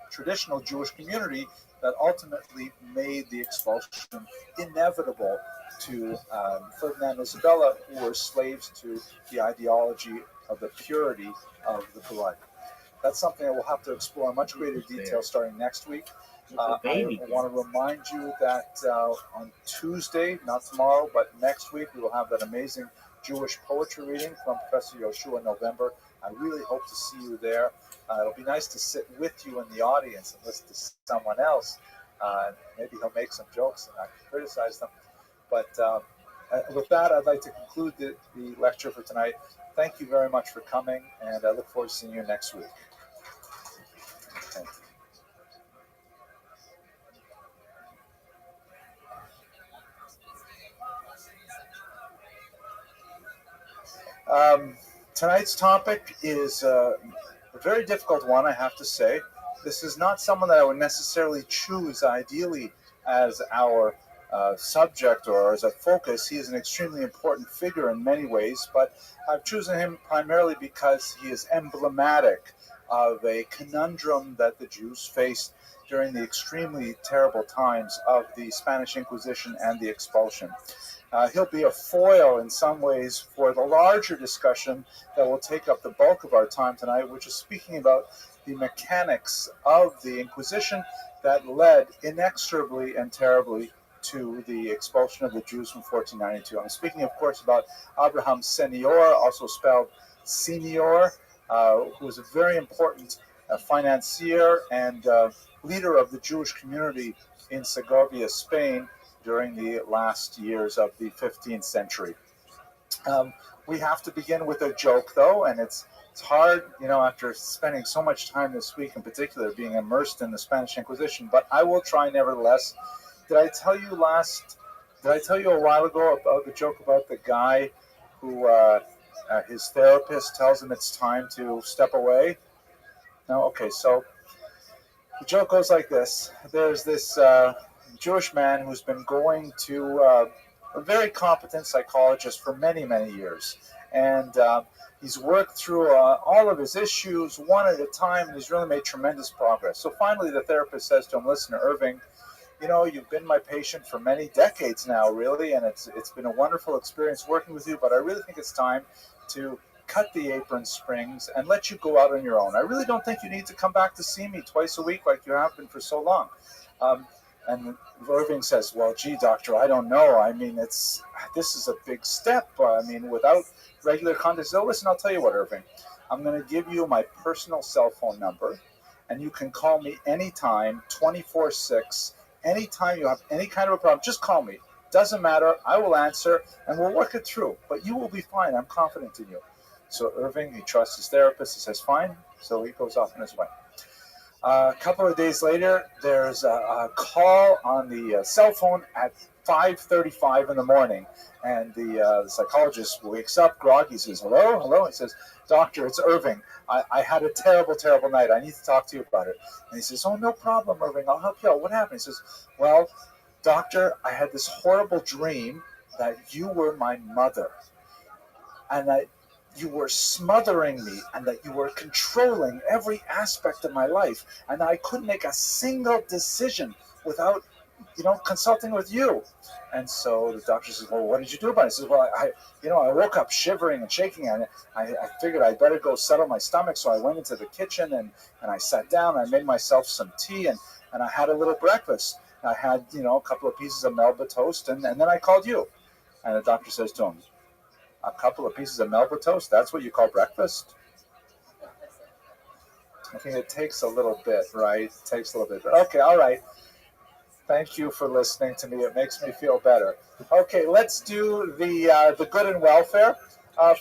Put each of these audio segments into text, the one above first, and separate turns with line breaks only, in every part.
traditional Jewish community that ultimately made the expulsion inevitable to Ferdinand and Isabella, who were slaves to the ideology of the purity of the blood. That's something that we'll have to explore in much greater detail starting next week. I want to remind you that on Tuesday, not tomorrow, but next week, we will have that amazing Jewish poetry reading from Professor Yoshua in November. I really hope to see you there. It'll be nice to sit with you in the audience and listen to someone else. Maybe he'll make some jokes and I can criticize them. But with that, I'd like to conclude the lecture for tonight. Thank you very much for coming, and I look forward to seeing you next week. Thank you. Tonight's topic is a very difficult one, I have to say. This is not someone that I would necessarily choose ideally as our subject or as a focus. He is an extremely important figure in many ways, but I've chosen him primarily because he is emblematic of a conundrum that the Jews faced during the extremely terrible times of the Spanish Inquisition and the expulsion. He'll be a foil in some ways for the larger discussion that will take up the bulk of our time tonight, which is speaking about the mechanics of the Inquisition that led inexorably and terribly to the expulsion of the Jews from 1492. I'm speaking, of course, about Abraham Senior, also spelled Senior, who was a very important financier and leader of the Jewish community in Segovia, Spain, during the last years of the 15th century. We have to begin with a joke, though, and it's hard, after spending so much time this week in particular being immersed in the Spanish Inquisition, but I will try nevertheless. Did I tell you a while ago about the joke about the guy who his therapist tells him it's time to step away? No? Okay, so the joke goes like this. There's this Jewish man who's been going to a very competent psychologist for many, many years. And he's worked through all of his issues one at a time, and he's really made tremendous progress. So finally the therapist says to him, "Listen, Irving, you've been my patient for many decades now, really, and it's been a wonderful experience working with you, but I really think it's time to cut the apron strings and let you go out on your own. I really don't think you need to come back to see me twice a week like you have been for so long." And Irving says, "Well, gee, doctor, I don't know. I mean, this is a big step. Without regular contact." So listen, I'll tell you what, Irving. I'm going to give you my personal cell phone number, and you can call me anytime, 24/6. Anytime you have any kind of a problem, just call me. Doesn't matter. I will answer, and we'll work it through. But you will be fine. I'm confident in you. So Irving, he trusts his therapist. He says, fine. So he goes off on his way. A couple of days later, there's a call on the cell phone at 5:35 in the morning. And the psychologist wakes up groggy. He says, hello, hello. He says, doctor, it's Irving. I had a terrible, terrible night. I need to talk to you about it. And he says, oh, no problem, Irving. I'll help you out. What happened? He says, well, doctor, I had this horrible dream that you were my mother. And that you were smothering me and that you were controlling every aspect of my life. And I couldn't make a single decision without, consulting with you. And so the doctor says, well, what did you do about it? He says, well, I woke up shivering and shaking, and I figured I'd better go settle my stomach. So I went into the kitchen and I sat down. I made myself some tea and I had a little breakfast. I had, a couple of pieces of Melba toast, and then I called you. And the doctor says to him, a couple of pieces of Melba toast, that's what you call breakfast? I think it takes a little bit, right? It takes a little bit. Okay, all right. Thank you for listening to me. It makes me feel better. Okay, let's do the good and welfare.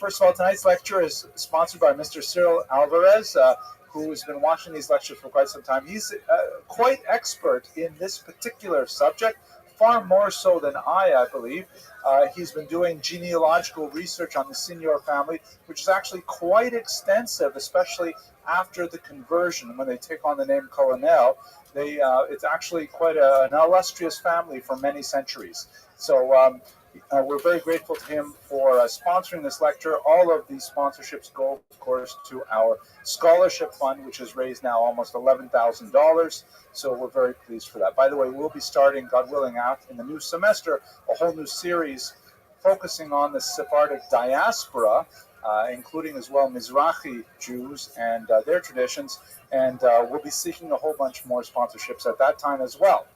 First of all, tonight's lecture is sponsored by Mr. Cyril Alvarez, who's been watching these lectures for quite some time. He's quite expert in this particular subject, far more so than I believe. He's been doing genealogical research on the Senior family, which is actually quite extensive, especially after the conversion. When they take on the name Colonel, it's actually quite an illustrious family for many centuries. So We're very grateful to him for sponsoring this lecture. All of these sponsorships go, of course, to our scholarship fund, which has raised now almost $11,000. So we're very pleased for that. By the way, we'll be starting, God willing, out in the new semester, a whole new series focusing on the Sephardic diaspora, including as well Mizrahi Jews and their traditions. And we'll be seeking a whole bunch more sponsorships at that time as well.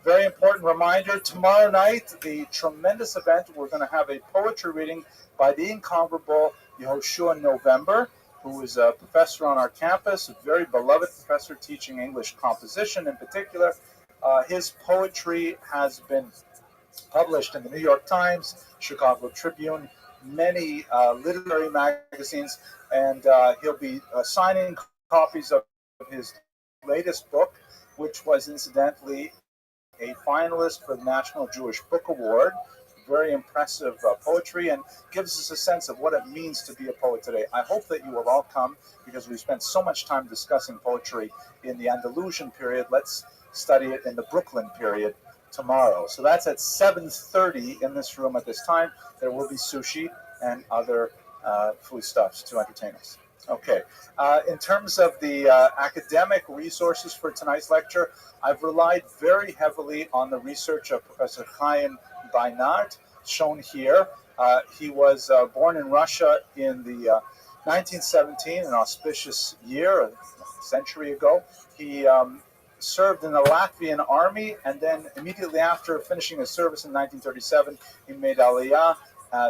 Very important reminder, tomorrow night, the tremendous event, we're going to have a poetry reading by the incomparable Yehoshua November, who is a professor on our campus, a very beloved professor teaching English composition in particular. His poetry has been published in the New York Times, Chicago Tribune, many literary magazines, and he'll be signing copies of his latest book, which was incidentally a finalist for the National Jewish Book Award. Very impressive poetry, and gives us a sense of what it means to be a poet today. I hope that you will all come, because we spent so much time discussing poetry in the Andalusian period. Let's study it in the Brooklyn period tomorrow. So that's at 7:30 in this room at this time. There will be sushi and other foodstuffs to entertain us. Okay, in terms of the academic resources for tonight's lecture, I've relied very heavily on the research of Professor Chaim Beinart, shown here. He was born in Russia in the 1917, an auspicious year, a century ago. He served in the Latvian army, and then immediately after finishing his service in 1937, he made Aliyah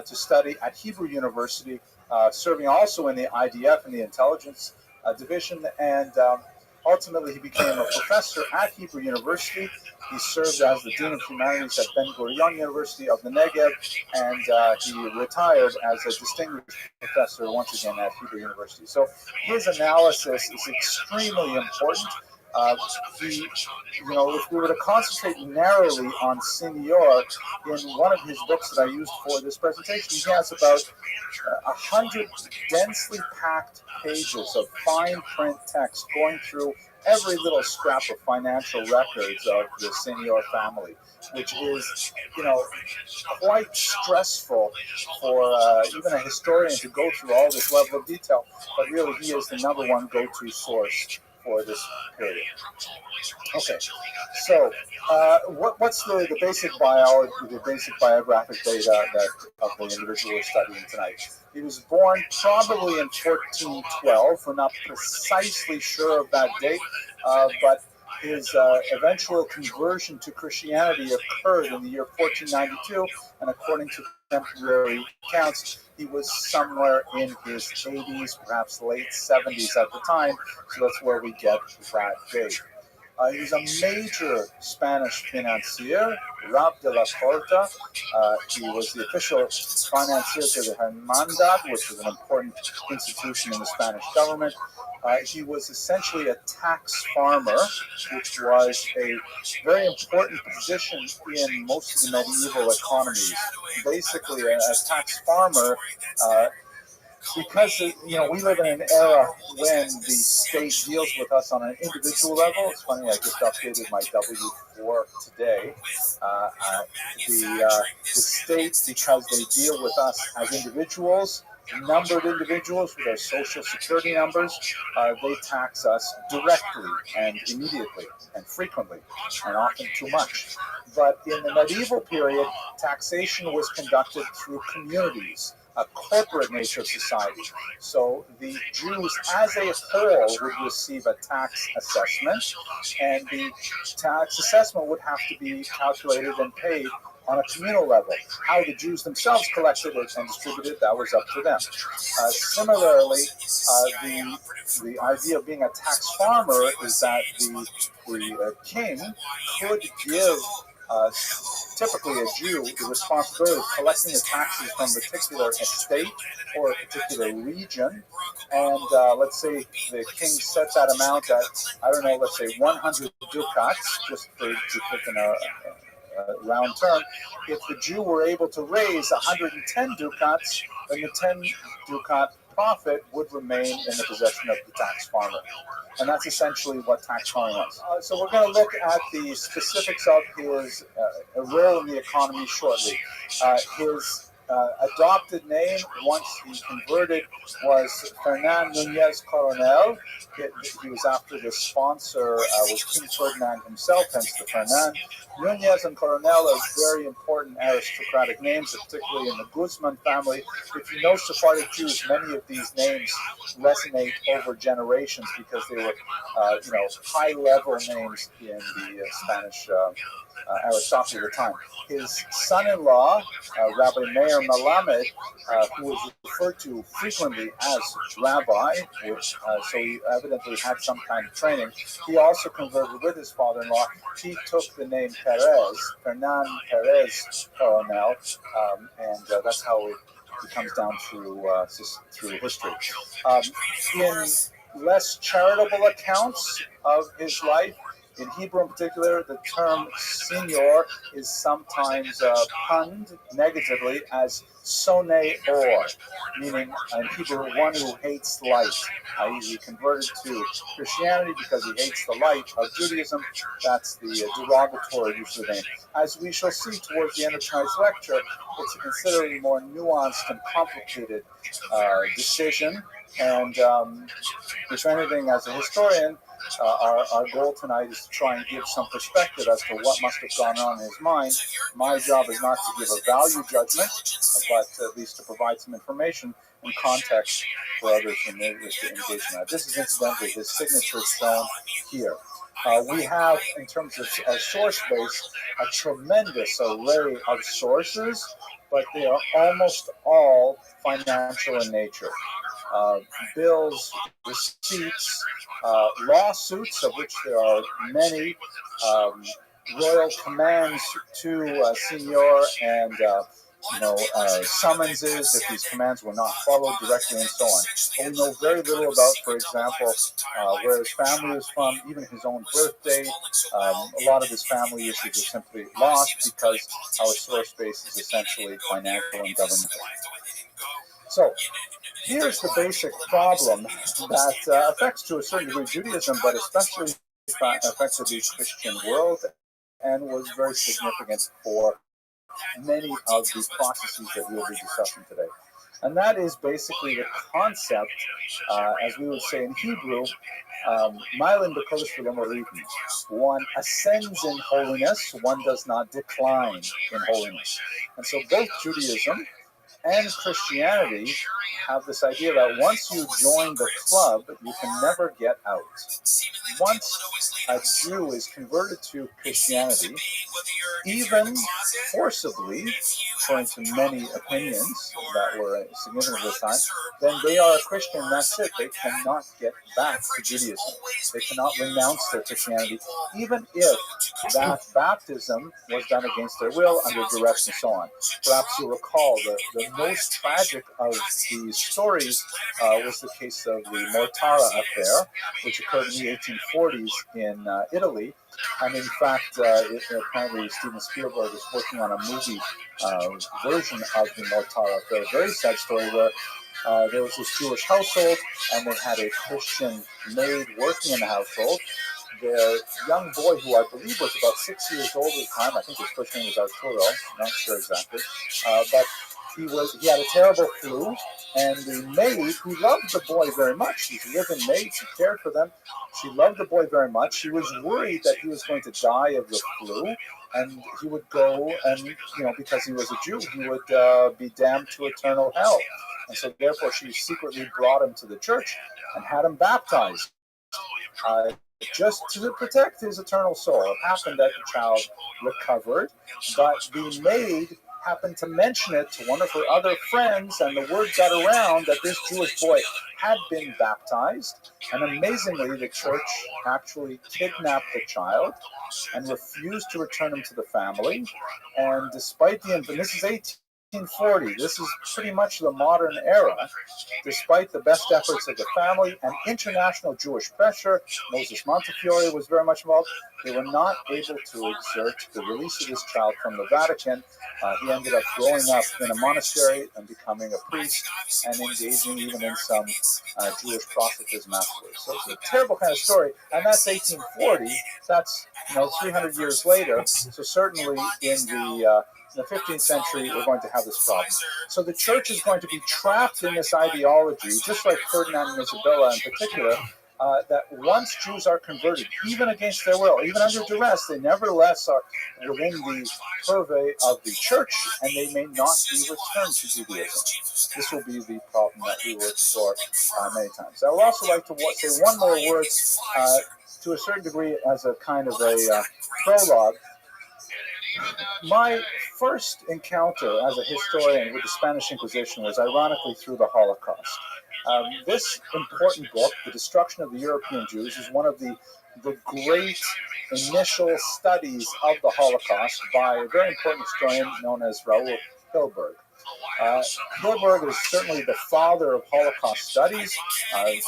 to study at Hebrew University, serving also in the IDF, in the intelligence division, and ultimately he became a professor at Hebrew University. He served as the Dean of Humanities at Ben-Gurion University of the Negev, and he retired as a distinguished professor once again at Hebrew University. So his analysis is extremely important. If we were to concentrate narrowly on Senior, in one of his books that I used for this presentation, he has about 100 densely packed pages of fine print text going through every little scrap of financial records of the Senior family, which is, quite stressful for even a historian to go through all this level of detail. But really, he is the number one go-to source for this period. Okay, so what's the basic biology, the basic biographic data of the individual we're studying tonight? He was born probably in 1412. We're not precisely sure of that date, but his eventual conversion to Christianity occurred in the year 1492, and according to contemporary accounts, he was somewhere in his 80s, perhaps late 70s at the time, so that's where we get that date. He was a major Spanish financier, Rabbi de la Corta. He was the official financier to the Hermandad, which was an important institution in the Spanish government. He was essentially a tax farmer, which was a very important position in most of the medieval economies. Basically, a tax farmer, because we live in an era when the state deals with us on an individual level. It's funny, I just updated my W4 today. The state, because they deal with us as individuals, numbered individuals with their social security numbers, they tax us directly and immediately and frequently, and often too much. But in the medieval period, taxation was conducted through communities, a corporate nature of society. So the Jews as a whole would receive a tax assessment, and the tax assessment would have to be calculated and paid on a communal level. How the Jews themselves collected it and distributed it, that was up to them. Similarly, the idea of being a tax farmer is that the king could give typically a Jew the responsibility of collecting the taxes from a particular estate or a particular region. And let's say the king set that amount at, let's say 100 ducats, just to put in a round term. If the Jew were able to raise 110 ducats, then the 10 ducat profit would remain in the possession of the tax farmer. And that's essentially what tax farming was. So we're going to look at the specifics of his role in the economy shortly. His adopted name, once he converted, was Fernan Nunez Coronel. He was after the sponsor was King Ferdinand himself, hence the Fernan. Nunez and Coronel are very important aristocratic names, particularly in the Guzman family. If you know Sephardic Jews, many of these names resonate over generations because they were, high-level names in the Spanish aristocracy at the time. His son-in-law, Rabbi Meir Melamed, who was referred to frequently as Rabbi, so he evidently had some kind of training. He also converted with his father-in-law. He took the name Perez, Fernan Perez Coronel, and that's how it comes down through history. In less charitable accounts of his life, in Hebrew in particular, the term senior is sometimes punned negatively as sonei or, meaning in Hebrew, one who hates light. He converted to Christianity because he hates the light of Judaism. That's the derogatory use of the name. As we shall see towards the end of tonight's lecture, it's a considerably more nuanced and complicated decision. And if anything, as a historian, our goal tonight is to try and give some perspective as to what must have gone on in his mind. My job is not to give a value judgment, but at least to provide some information and context for others who may wish to engage in that. This is incidentally his signature shown here. We have, in terms of source base, a tremendous array of sources, but they are almost all financial in nature. Bills, receipts, lawsuits, of which there are many, royal commands to Signor, and summonses if these commands were not followed directly, and so on. But we know very little about, for example, where his family is from, even his own birthday. A lot of his family issues are simply lost because our source base is essentially financial and governmental. So, here's the basic problem that affects to a certain degree Judaism, but especially affected the Christian world and was very significant for many of the processes that we'll be discussing today. And that is basically the concept, as we would say in Hebrew, Mylin B'Kodesh V'Lemorim. One ascends in holiness, one does not decline in holiness. And so both Judaism and Christianity have this idea that once you join the club, you can never get out. Once a Jew is converted to Christianity, even forcibly, according to many opinions that were significant at the time, then they are a Christian, that's it. They cannot get back to Judaism. They cannot renounce their Christianity, even if that baptism was done against their will, under duress, and so on. Perhaps you recall the most tragic of these stories was the case of the Mortara affair, which occurred in the 1840s in Italy. And in fact, apparently Steven Spielberg is working on a movie version of the Mortara affair. A very sad story where there was this Jewish household, and they had a Christian maid working in the household. Their young boy, who I believe was about 6 years old at the time, I think his first name was Arturo, not sure exactly, but he had a terrible flu, and the maid, who loved the boy very much, she's a live-in maid, she cared for them, she loved the boy very much. She was worried that he was going to die of the flu, and he would go, and because he was a Jew, he would be damned to eternal hell. And so therefore she secretly brought him to the church and had him baptized, just to protect his eternal soul. It happened that the child recovered, but the maid happened to mention it to one of her other friends, and the word got around that this Jewish boy had been baptized, and amazingly the church actually kidnapped the child and refused to return him to the family. And despite this is 1840, this is pretty much the modern era. Despite the best efforts of the family and international Jewish pressure, Moses Montefiore was very much involved. They were not able to exert the release of this child from the Vatican. He ended up growing up in a monastery and becoming a priest and engaging even in some Jewish proselytism afterwards. So it's a terrible kind of story, and that's 1840. That's 300 years later. So certainly in the 15th century, we're going to have this problem. So the church is going to be trapped in this ideology, just like Ferdinand and Isabella in particular, that once Jews are converted, even against their will, even under duress, they nevertheless are within the purvey of the church, and they may not be returned to Judaism. This will be the problem that we will explore many times. I would also like to say one more word, to a certain degree, as a kind of a prologue. My first encounter as a historian with the Spanish Inquisition was ironically through the Holocaust. This important book, The Destruction of the European Jews, is one of the great initial studies of the Holocaust by a very important historian known as Raoul Hilberg. Hilberg is certainly the father of Holocaust studies,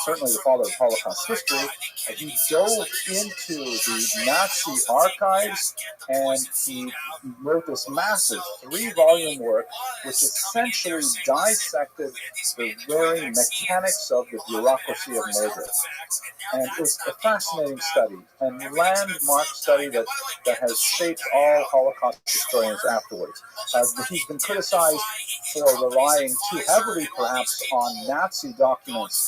certainly the father of Holocaust history. He dove into the Nazi archives, and he wrote this massive 3-volume work which essentially dissected the very mechanics of the bureaucracy of murder. And it was a fascinating study, and landmark study that has shaped all Holocaust historians afterwards. He's been criticized for relying too heavily, perhaps, on Nazi documents.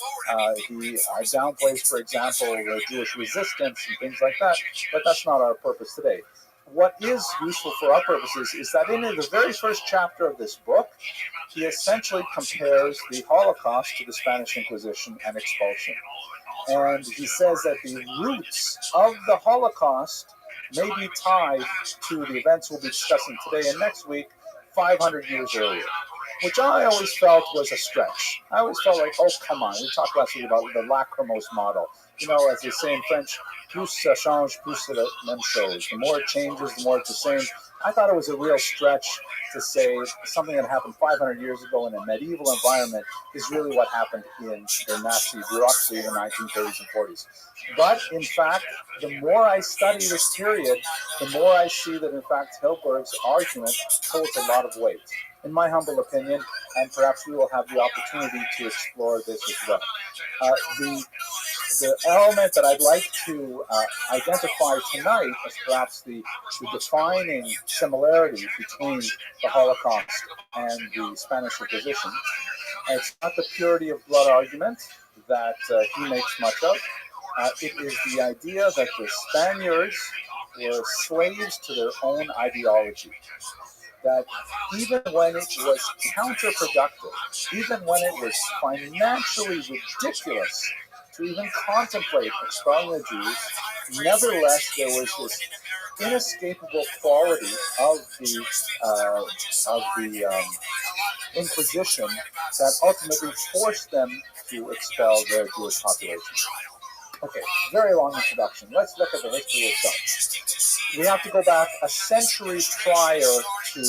He downplays, for example, Jewish resistance and things like that, but that's not our purpose today. What is useful for our purposes is that in the very first chapter of this book, he essentially compares the Holocaust to the Spanish Inquisition and expulsion. And he says that the roots of the Holocaust may be tied to the events we'll be discussing today and next week, 500 years earlier, which I always felt was a stretch. I always felt like, oh, come on. We talked last week about the lachrymose model. As they say in French, plus ça change, plus c'est la même chose. The more it changes, the more it's the same. I thought it was a real stretch to say something that happened 500 years ago in a medieval environment is really what happened in the Nazi bureaucracy in the 1930s and 40s. But, in fact, the more I study this period, the more I see that, in fact, Hilberg's argument holds a lot of weight, in my humble opinion, and perhaps we will have the opportunity to explore this as well. The element that I'd like to identify tonight as perhaps the defining similarity between the Holocaust and the Spanish Inquisition. It's not the purity of blood argument that he makes much of. It is the idea that the Spaniards were slaves to their own ideology. That even when it was counterproductive, even when it was financially ridiculous to even contemplate expelling the Jews, nevertheless there was this inescapable quality of the Inquisition that ultimately forced them to expel their Jewish population. Okay, very long introduction. Let's look at the history itself. We have to go back a century prior to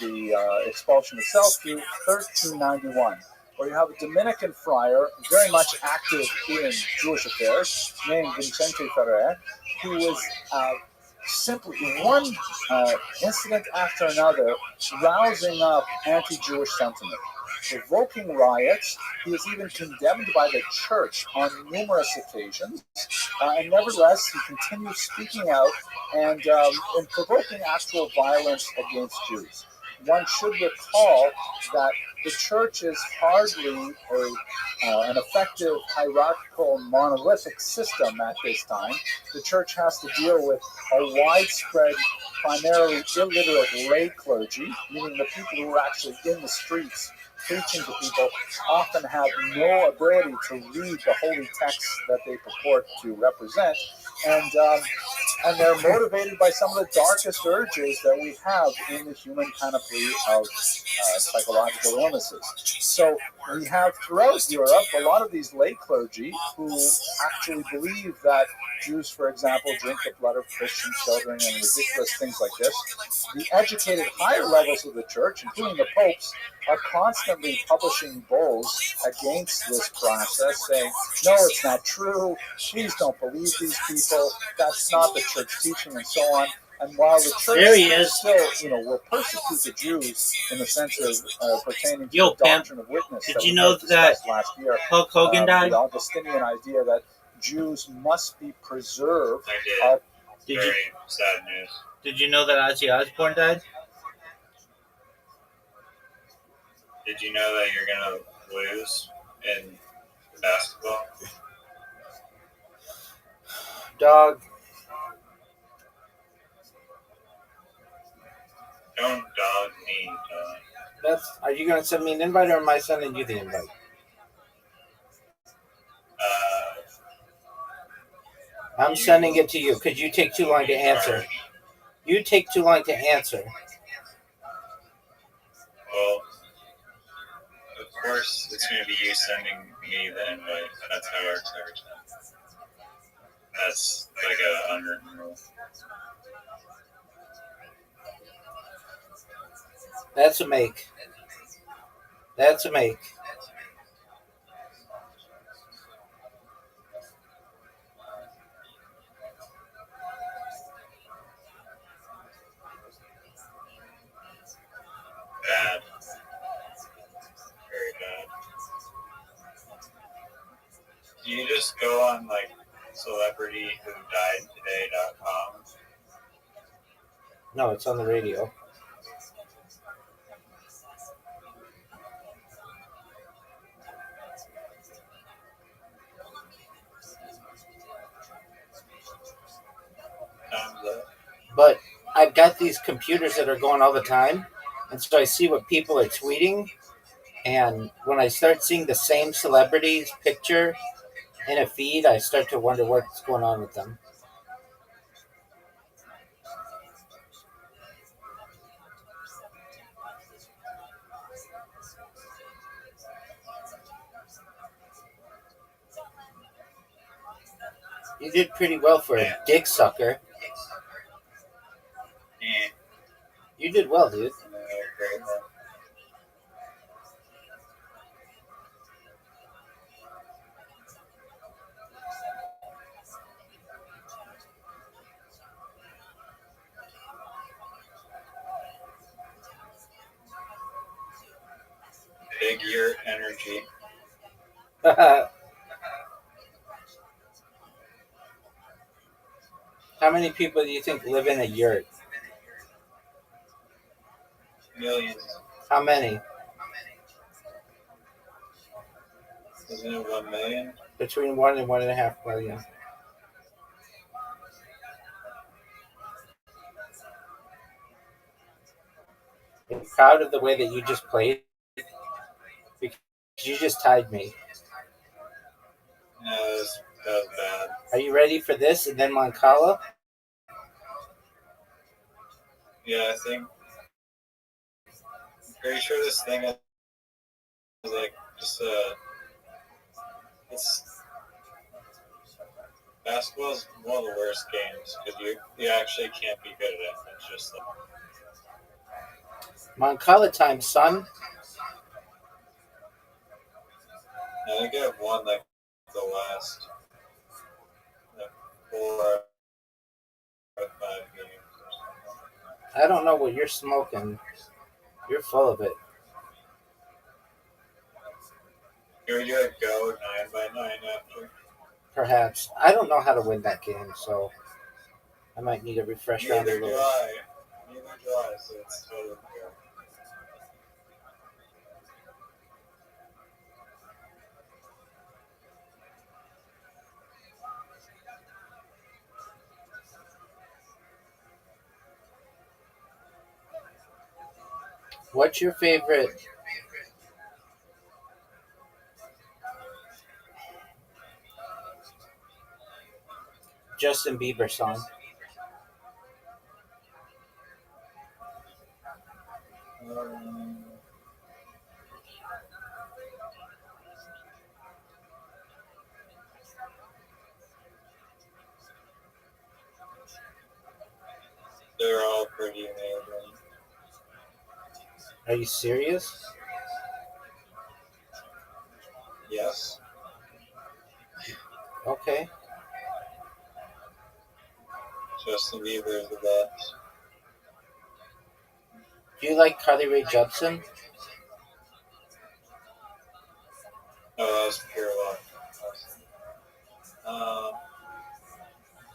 the expulsion itself, to 1391, where you have a Dominican friar very much active in Jewish affairs, named Vicente Ferrer, who was simply one incident after another rousing up anti-Jewish sentiment, provoking riots. He is even condemned by the church on numerous occasions, and nevertheless he continues speaking out and provoking actual violence against Jews. One should recall that the church is hardly an effective hierarchical monolithic system at this time. The church has to deal with a widespread, primarily illiterate lay clergy, meaning the people who are actually in the streets preaching to people often have no ability to read the holy texts that they purport to represent, and they're motivated by some of the darkest urges that we have in the human panoply of psychological illnesses. So we have throughout Europe a lot of these lay clergy who actually believe that Jews, for example, drink the blood of Christian children and ridiculous things like this. The educated higher levels of the church, including the popes, are constantly publishing bulls against this process, saying, no, it's not true, please don't believe these people, that's not the church teaching, and so on. And while the church still, will persecute the Jews in the sense of pertaining to the doctrine of witness
did you know that
last year,
Hulk Hogan died?
The Augustinian idea that Jews must be preserved.
I did. Very sad news.
Did you know that Ozzy Osbourne died?
Did you know that you're going to lose in basketball?
Dog.
Don't dog me, dog.
Are you going to send me an invite, or am I sending you the invite? I'm sending it to you because you take too long to answer. You take too long to answer.
Well, of course, it's going to be you sending me the invite. That's how it works every time. That's like an unwritten rule.
That's a make. That's a make.
Bad. Very bad. Do you just go on like celebrity-who-died-today.com?
No, it's on the radio. But I've got these computers that are going all the time, and so I see what people are tweeting, and when I start seeing the same celebrity's picture in a feed, I start to wonder what's going on with them. You did pretty well for a dick sucker.
Yeah.
You did well, dude.
Big year energy.
How many people do you think live in a yurt?
Millions.
How many?
Isn't it 1 million?
Between 1 and 1.5 million. I'm proud of the way that you just played, because you just tied me.
No, that was bad.
Are you ready for this and then Moncala?
Yeah, I think. I'm pretty sure this thing is like just it's basketball is one of the worst games because you actually can't be good at it. It's just like
Moncala time, son.
I think I've won like the last 4 or 5 games.
I don't know what you're smoking. You're full of it.
Can we do a go 9x9 after?
Perhaps. I don't know how to win that game, so I might need a refresh round a
Neither
little.
do I, so it's totally fair.
What's your favorite Justin Bieber song.
They're all pretty amazing.
Are you serious?
Yes.
Okay.
Justin Bieber is the best.
Do you like Carly Rae Jepsen?
Oh, that was pure luck.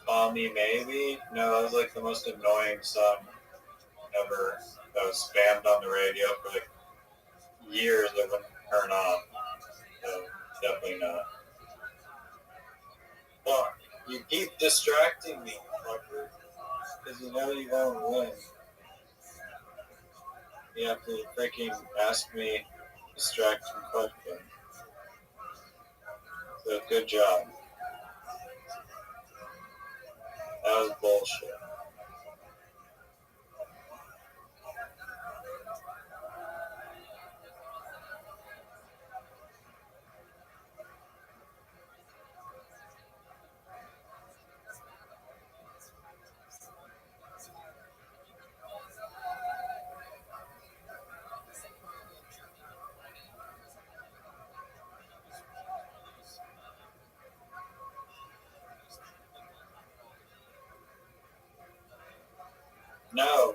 Call Me Maybe? No, that was like the most annoying song ever. That was spammed on the radio for like years. It wouldn't turn on. So definitely not. Fuck. You keep distracting me, fucker. Because you know you won't win. You have to freaking ask me distracting question. So good job. That was bullshit. No.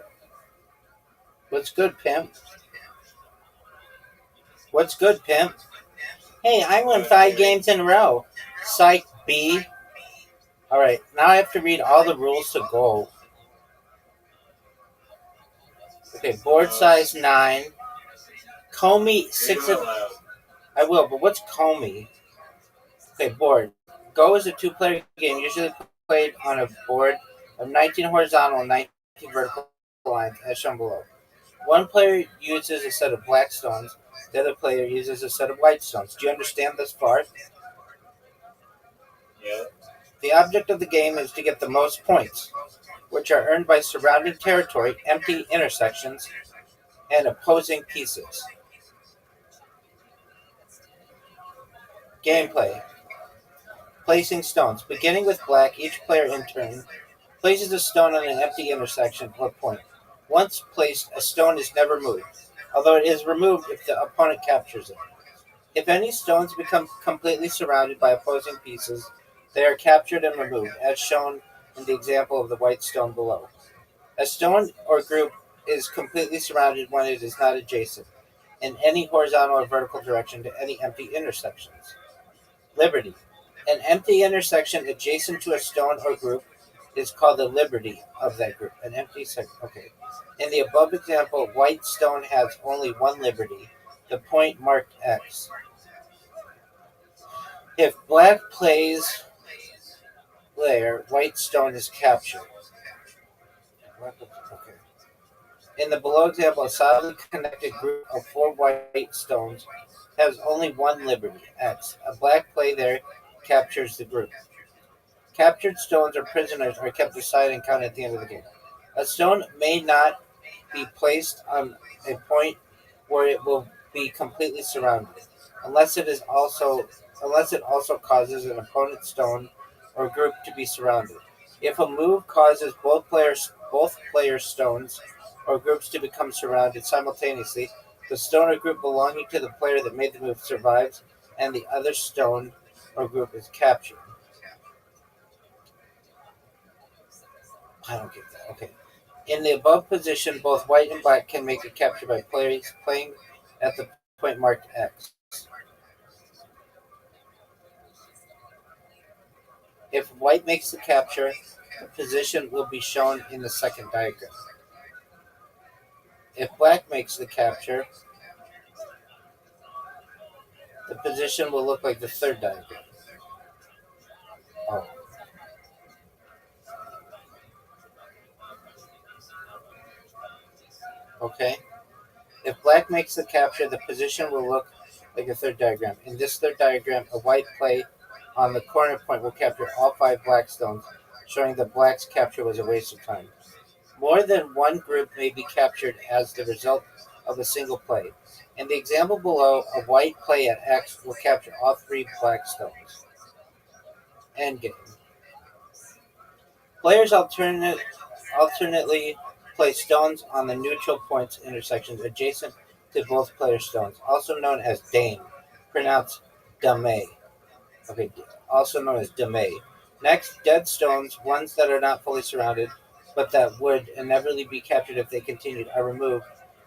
What's good, pimp? What's good, pimp? Hey, I won 5 games in a row. Psych B. Alright, now I have to read all the rules to go. Okay, board size 9. Comey 6 of... I will, but what's Comey? Okay, board. Go is a 2-player game, usually played on a board of 19 horizontal and 19 vertical lines, as shown below. One player uses a set of black stones. The other player uses a set of white stones. Do you understand this far?
Yeah.
The object of the game is to get the most points, which are earned by surrounding territory, empty intersections, and opposing pieces. Gameplay. Placing stones. Beginning with black, each player in turn places a stone on an empty intersection or point. Once placed, a stone is never moved, although it is removed if the opponent captures it. If any stones become completely surrounded by opposing pieces, they are captured and removed, as shown in the example of the white stone below. A stone or group is completely surrounded when it is not adjacent, in any horizontal or vertical direction to any empty intersections. Liberty. An empty intersection adjacent to a stone or group is called the liberty of that group. An empty section. Okay. In the above example, white stone has only one liberty, the point marked X. If black plays there, white stone is captured. Okay. In the below example, a solidly connected group of 4 white stones has only one liberty, X. A black play there captures the group. Captured stones or prisoners are kept aside and counted at the end of the game. A stone may not be placed on a point where it will be completely surrounded, unless it also causes an opponent's stone or group to be surrounded. If a move causes both players' stones or groups to become surrounded simultaneously, the stone or group belonging to the player that made the move survives, and the other stone or group is captured. I don't get that. Okay. In the above position, both white and black can make a capture by players playing at the point marked X. If white makes the capture, the position will be shown in the second diagram. If black makes the capture, the position will look like the third diagram. Oh. Okay. If black makes the capture, the position will look like a third diagram. In this third diagram, a white play on the corner point will capture all 5 black stones, showing that black's capture was a waste of time. More than one group may be captured as the result of a single play. In the example below, a white play at X will capture all three black stones. Endgame. Players alternately place stones on the neutral points intersections adjacent to both player stones, also known as dame, pronounced dame. Okay, also known as dame. Next, dead stones, ones that are not fully surrounded, but that would inevitably be captured if they continued, are removed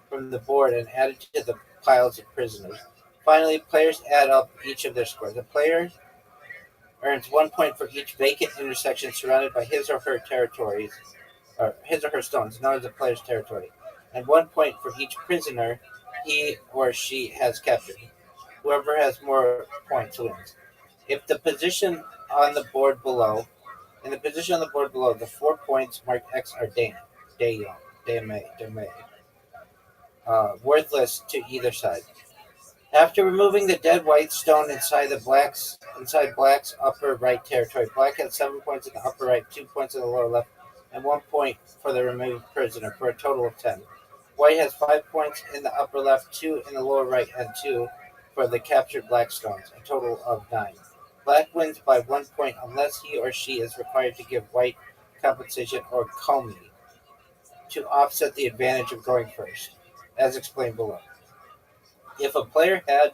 from the board and added to the piles of prisoners. Finally, players add up each of their scores. The player earns 1 point for each vacant intersection surrounded by his or her territories, or his or her stones, known as the player's territory, and 1 point for each prisoner he or she has captured. Whoever has more points wins. If the position on the board below, in the position on the board below, the 4 points marked X are worthless to either side. After removing the dead white stone inside black's upper right territory, black has 7 points in the upper right, 2 points in the lower left, and 1 point for the removed prisoner, for a total of 10. White has 5 points in the upper left, 2 in the lower right, and 2 for the captured black stones, a total of 9. Black wins by 1 point unless he or she is required to give white compensation or komi to offset the advantage of going first, as explained below. If a player had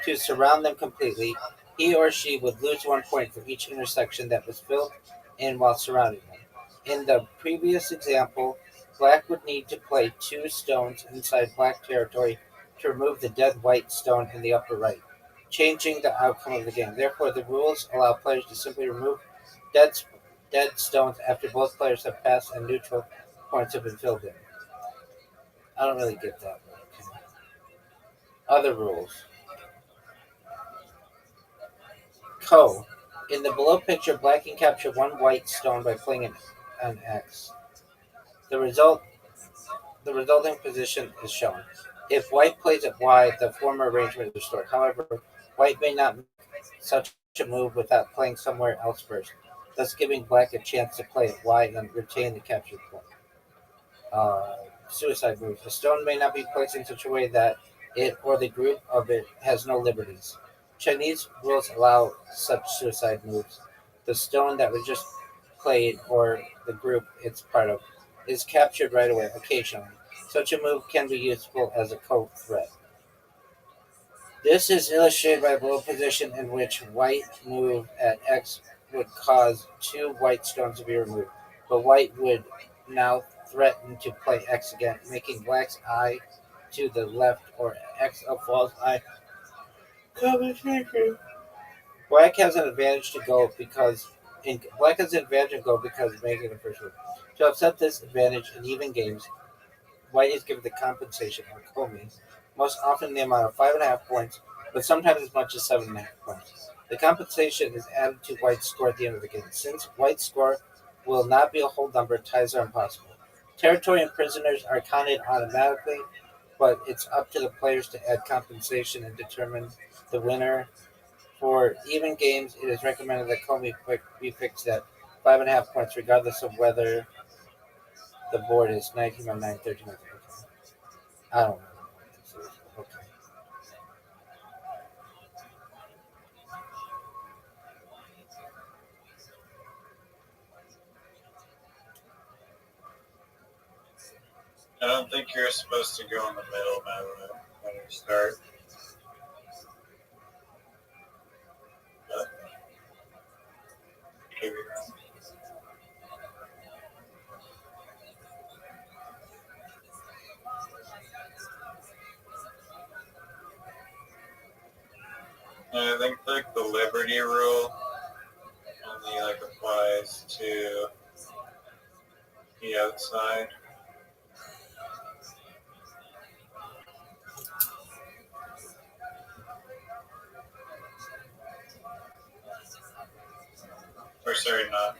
to surround them completely, he or she would lose 1 point for each intersection that was filled in while surrounding them. In the previous example, black would need to play 2 stones inside black territory to remove the dead white stone in the upper right, changing the outcome of the game. Therefore, the rules allow players to simply remove dead, dead stones after both players have passed and neutral points have been filled in. I don't really get that. Okay. Other rules. Ko. In the below picture, black can capture one white stone by playing an X. The resulting position is shown. If white plays at Y, the former arrangement is restored. However, white may not make such a move without playing somewhere else first, thus giving black a chance to play at Y and retain the captured point. Suicide moves. A stone may not be placed in such a way that it or the group of it has no liberties. Chinese rules allow such suicide moves. The stone that was just played or the group it's part of is captured right away, occasionally. Such a move can be useful as a code threat. This is illustrated by a below position in which white move at X would cause 2 white stones to be removed, but white would now threaten to play X again, making black's eye to the left or X of false eye. Black has an advantage to go because black has an advantage to go because of making the first move. To offset this advantage in even games, white is given the compensation or komi, most often in the amount of 5.5 points, but sometimes as much as 7.5 points. The compensation is added to white's score at the end of the game. Since white's score will not be a whole number, ties are impossible. Territory and prisoners are counted automatically, but it's up to the players to add compensation and determine the winner. For even games, it is recommended that komi be fixed at 5.5 points, regardless of whether the board is 19 by 9, 13 by 13. I don't know what this is. Okay.
I don't think you're supposed to go in the middle now when you start. But maybe wrong. And I think like the liberty rule only like applies to the outside. Or sorry, not.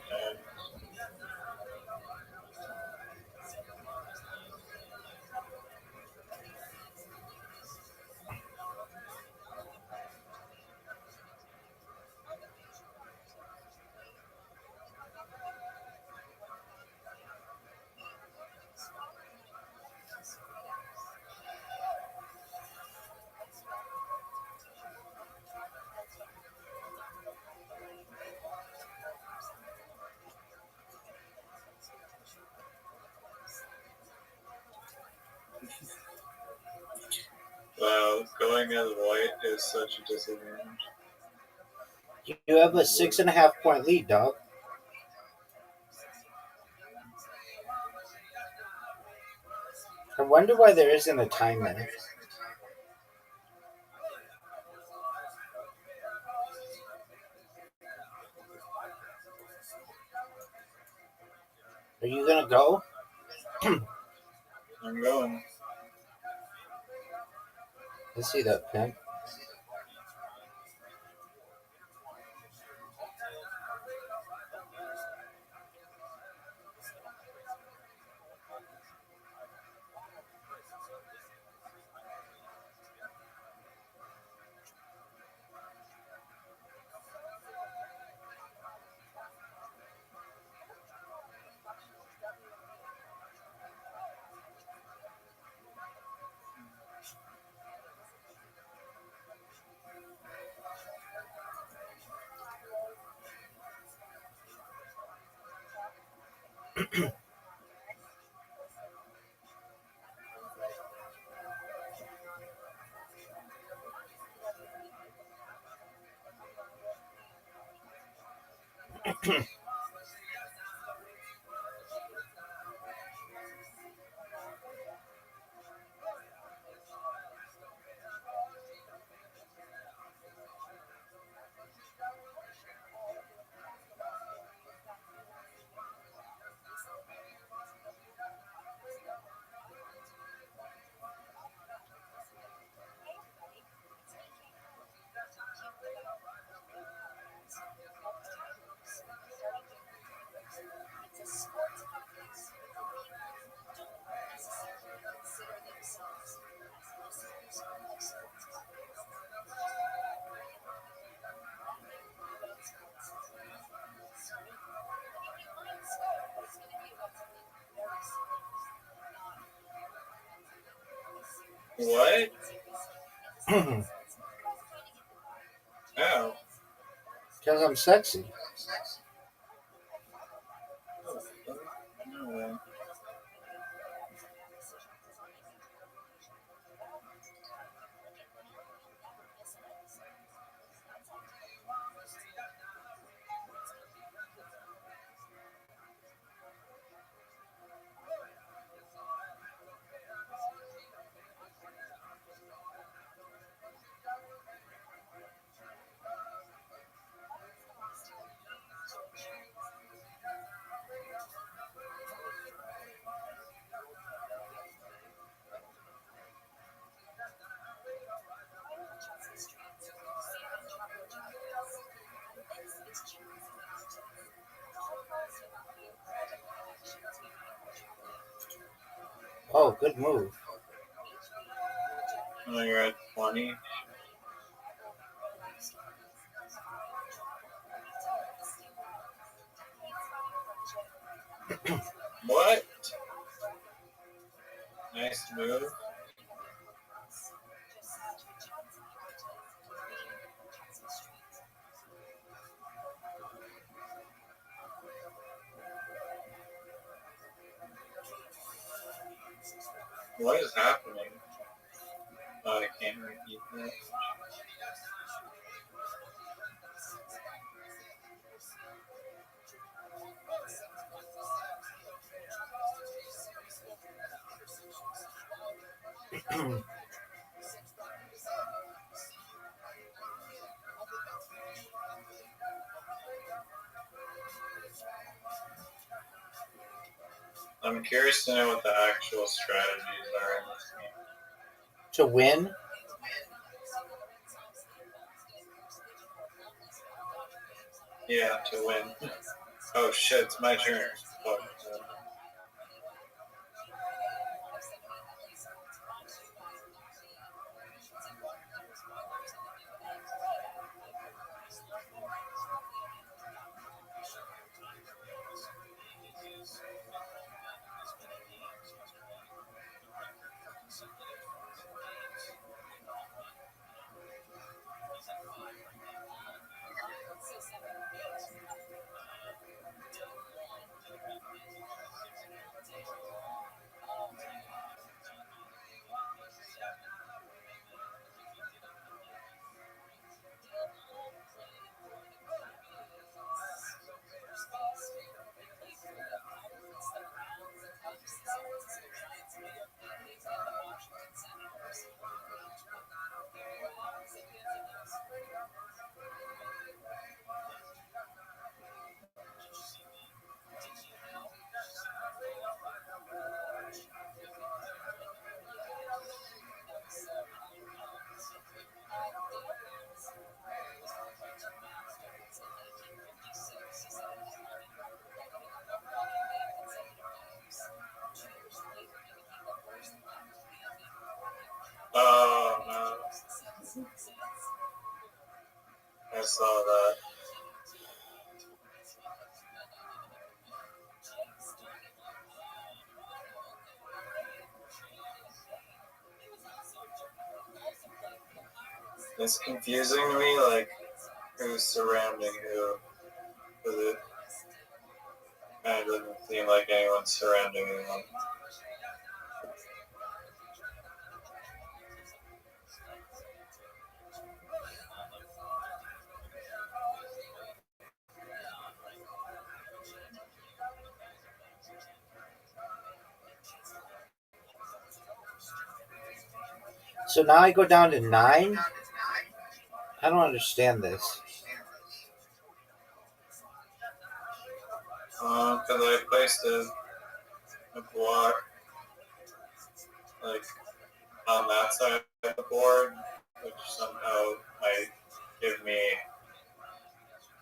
Wow, going as white is such a disadvantage.
You have a 6.5 point lead, dog. I wonder why there isn't a timer. Are you gonna go?
I'm going.
I see that pin.
What? How?
Because I'm sexy.
No way.
Oh, good move.
Oh, you're at 20. What? Nice move. What is happening? Oh, I can't repeat that. I'm curious to know what the actual strategies are in this game.
To win?
Yeah, to win. Oh shit, it's my turn. Fuck. saw that. It's confusing to me, like, who's surrounding who. Because it kind of doesn't seem like anyone's surrounding anyone.
So now I go down to 9. I don't understand this.
Because I placed a block, like, on that side of the board, which somehow might give me,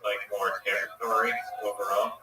like, more territory overall.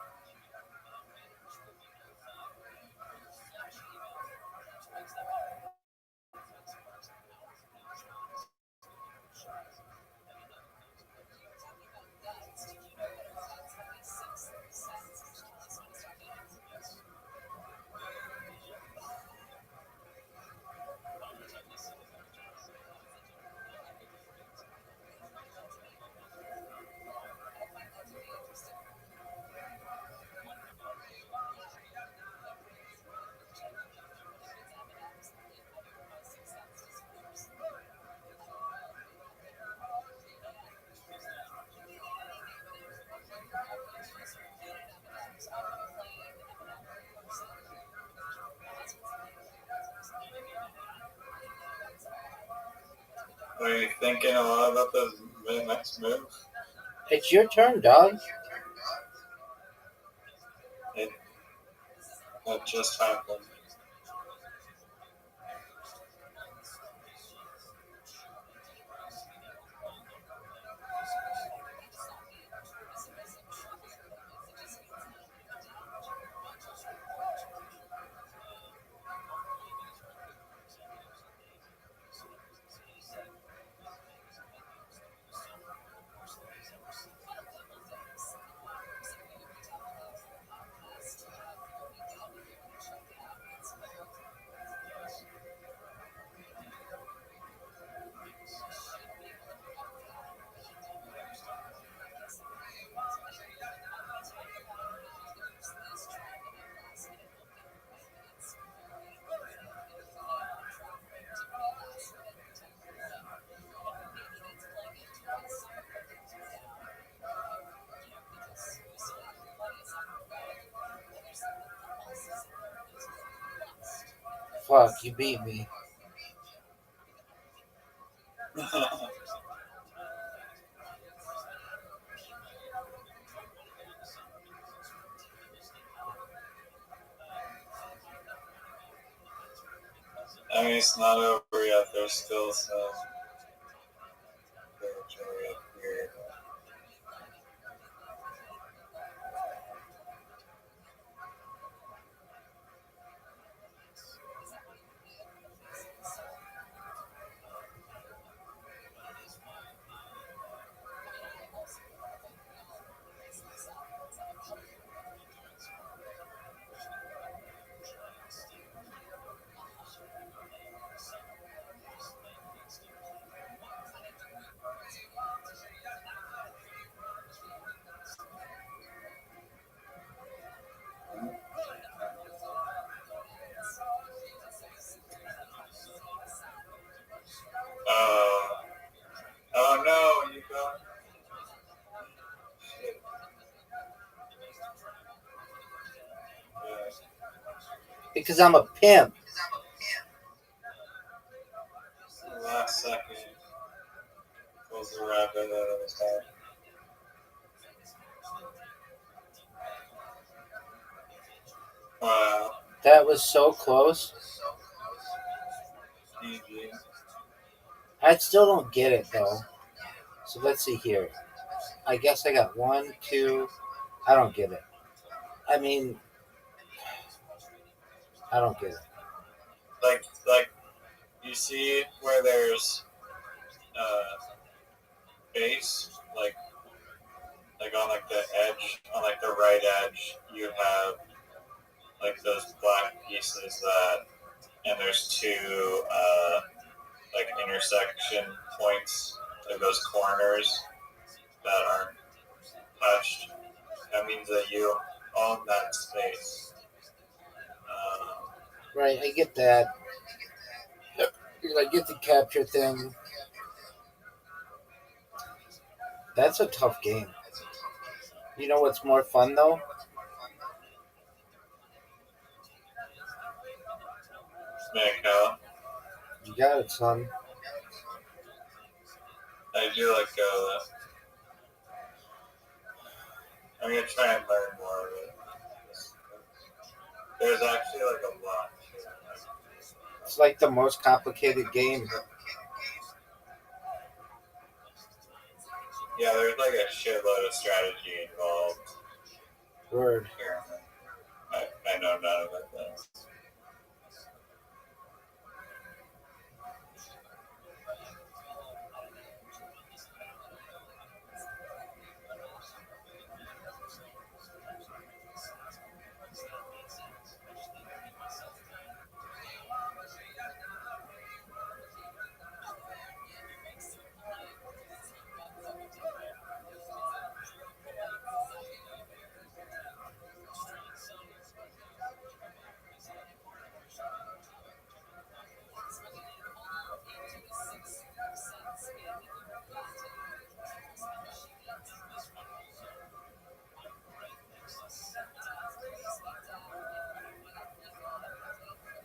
Are you thinking a lot about the next move?
It's your turn, dog.
That just happened.
Fuck, you beat me.
I mean, it's not over yet. There's still some territory up here. Oh no, you got. Shit. Yeah.
Because I'm a pimp.
Last second. Pulls the rabbit out of his head. Wow.
That was so close.
GG.
I still don't get it, though. So let's see here. I guess I got 1, 2. I don't get it. I mean, I don't get it.
Like, you see where there's base, like like on like the edge, on like the right edge, you have like those black pieces that, and there's two like intersection points, like those corners that aren't touched. That means that you own that space.
Right, I get that. I get the capture thing. That's a tough game. You know what's more fun though?
Make out.
You got it, son.
I do like I'm gonna try and learn more of it. There's actually like a lot.
It's like the most complicated game.
Yeah, there's like a shitload of strategy involved.
Word.
Here. I know none of it though.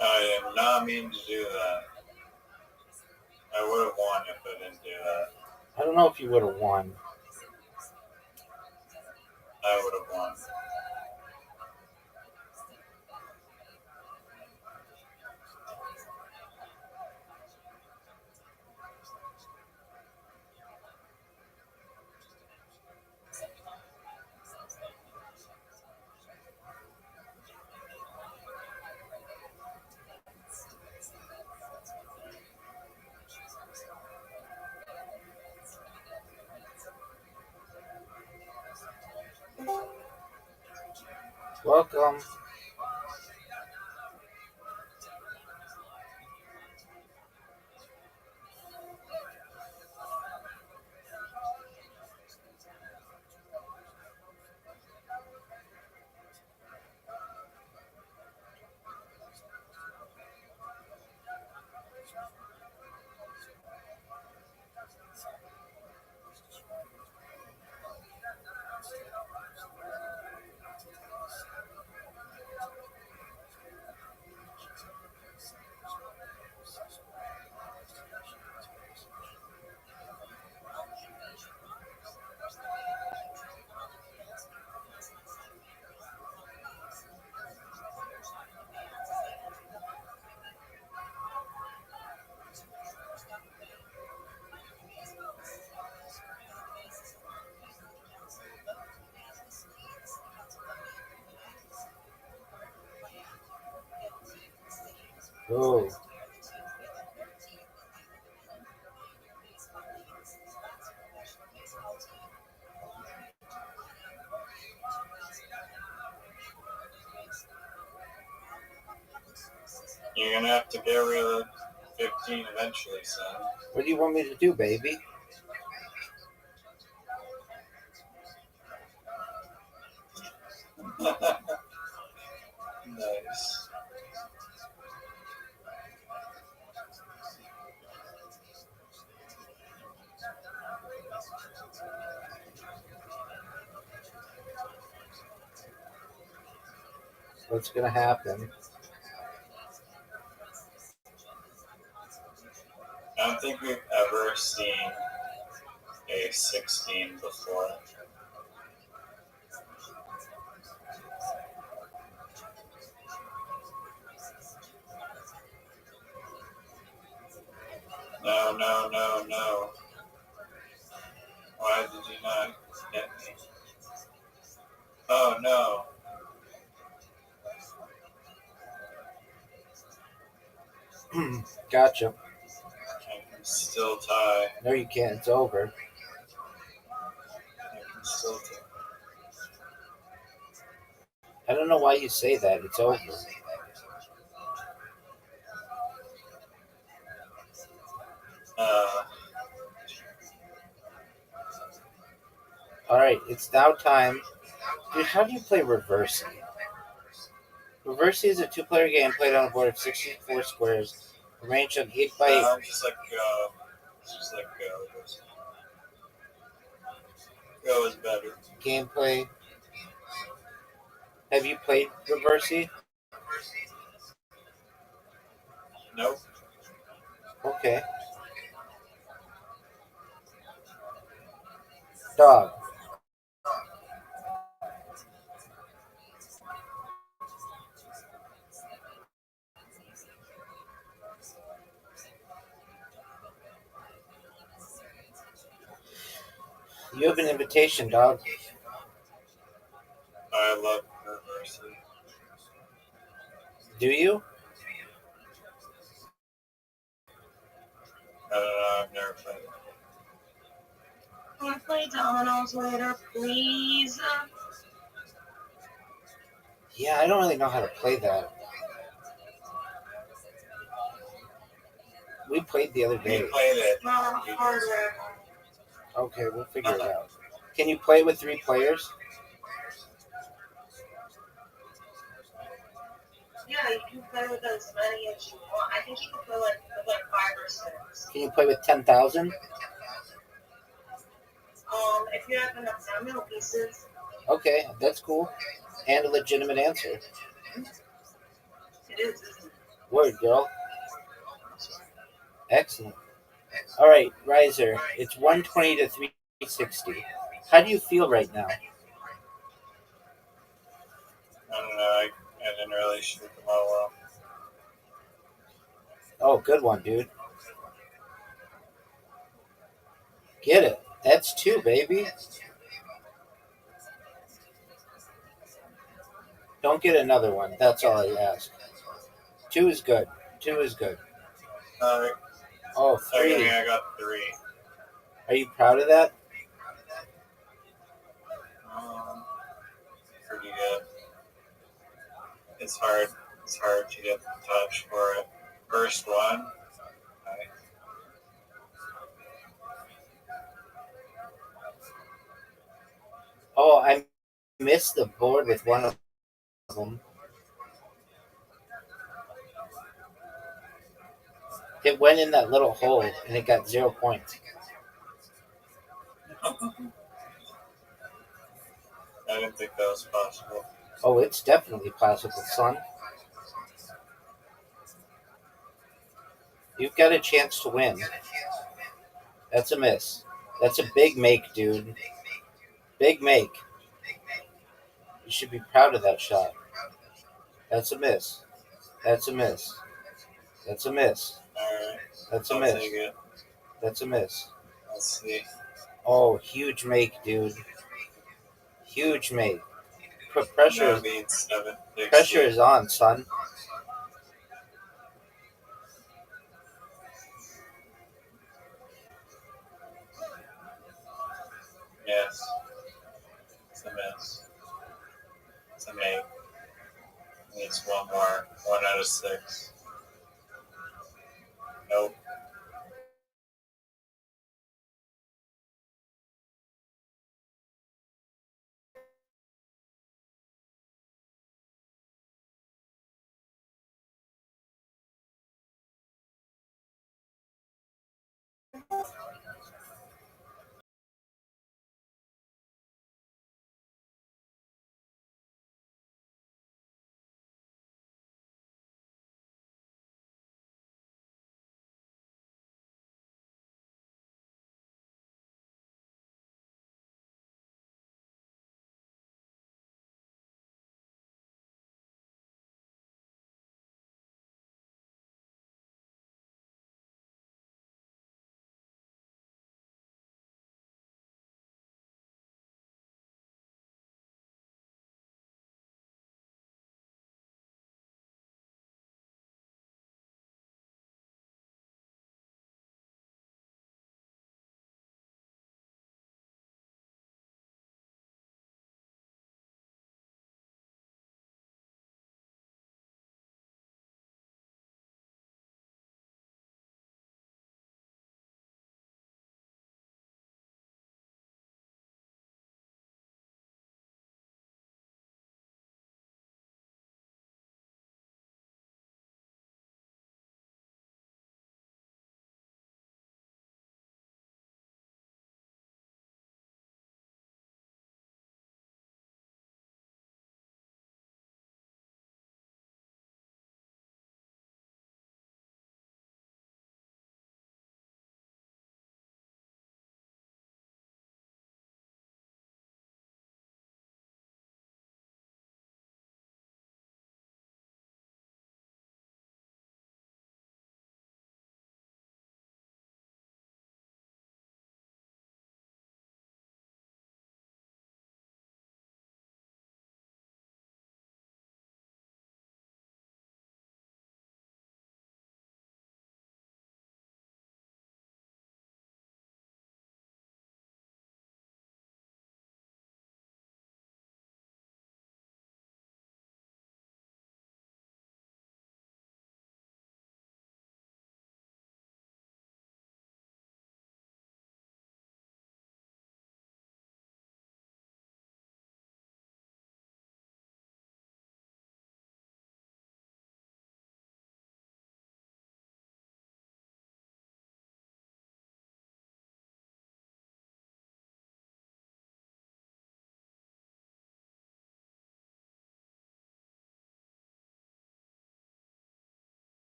I did not mean to do that. I would have won if I didn't do that.
I don't know if you would have won.
I would have won.
Welcome. Oh.
You're gonna have to get rid of 15 eventually, son.
What do you want me to do, baby?
Nice.
What's gonna happen?
I don't think we've ever seen a 16 before. No, no, no, no. Why did you not hit me? Oh no.
Gotcha.
I can still tie.
No, you can't. It's over.
I can still tie.
I don't know why you say that. It's over. All right, it's now time. Dude, how do you play Reversi? Reversi is a two-player game played on a board of 64 squares, arranged on 8 by 8.
Just like Go. Just like Go. Go is better.
Gameplay. Have you played Reversi?
Nope.
Okay. Dog. You have an invitation, dog.
I love Reversi.
Do you?
I don't know. I've never played it.
Can I play dominoes later, please?
Yeah, I don't really know how to play that. We played the other
We
day.
played it.
No, harder.
Okay, we'll figure it out. Can you play with 3 players?
Yeah, you can play with as many as you want. I think you can play with like 5 or 6.
Can you play with 10,000?
If you have enough domino pieces,
Okay, that's cool. And a legitimate answer.
it is, isn't it?
Word, girl. Excellent. All right, Riser. It's 120 to 360. How do you feel right now?
I don't know. I didn't really shoot them all well.
Oh, good one, dude. Get it. That's 2, baby. Don't get another one. That's all I ask. 2 is good. 2 is good.
Uh,
Oh,
I
3.
think I got 3.
Are you proud of that?
Pretty good. It's hard. It's hard to get the touch for it. First one.
Oh, I missed the board with one of them. It went in that little hole and it got 0 points.
I didn't think that was possible.
Oh, it's definitely possible, son. You've got a chance to win. That's a miss. That's a big make, dude. Big make. You should be proud of that shot. That's a miss. That's a miss. That's a miss.
Alright.
That's a
I'll
miss.
take it.
That's a miss.
Let's see.
Oh, huge make, dude. Huge make. Pressure
means 760.
Pressure is on, son.
Yes. It's a miss. It's a make. Needs one more. 1 out of 6. Nope.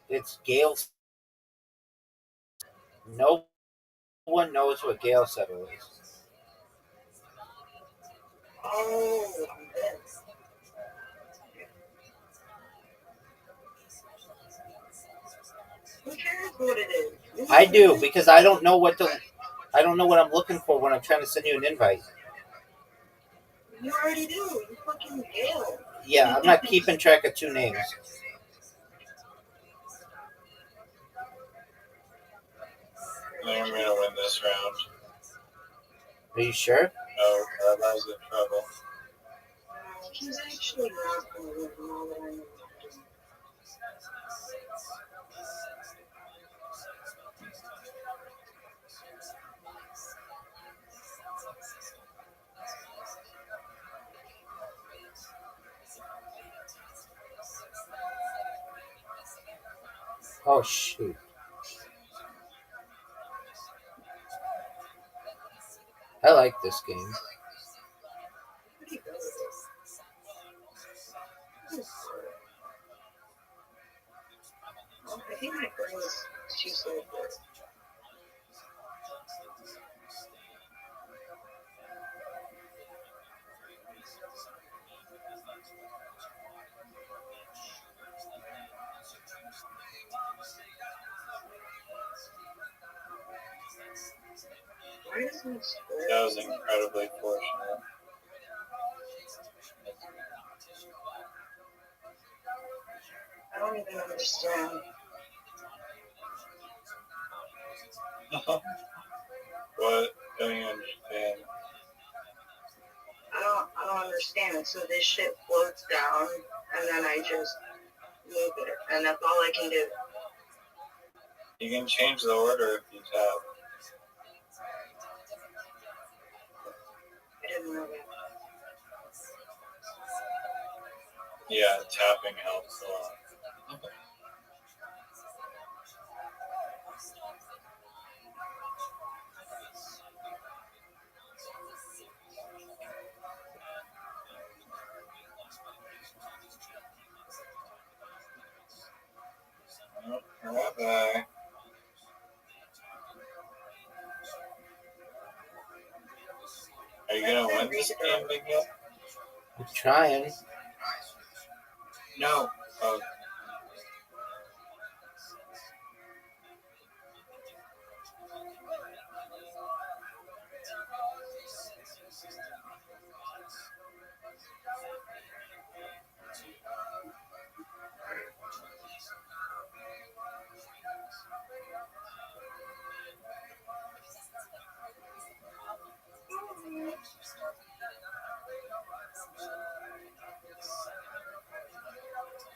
It's Gale. No one knows what Gale settle is.
Oh, this. Who cares what it is?
I do because I don't know what I'm looking for when I'm trying to send you an invite.
You already do. You fucking Gale.
Yeah, I'm not keeping track of two names.
I think I'm gonna win this round.
Are you sure?
No, Rabbi's in trouble.
He's actually not going to win all that I know.
Oh shoot. I like this game.
Pretty good. I think my brain is too slow for it. Why doesn't it spread?
That was incredibly fortunate.
I don't even understand.
What? Don't you understand?
I don't understand. So this shit floats down, and then I just move it, and that's all I can do.
You can change the order if you tap.
I didn't know that.
Yeah, tapping helps a lot. Rabbi. Are you gonna win this game, Big Hill?
I'm trying.
No. Oh.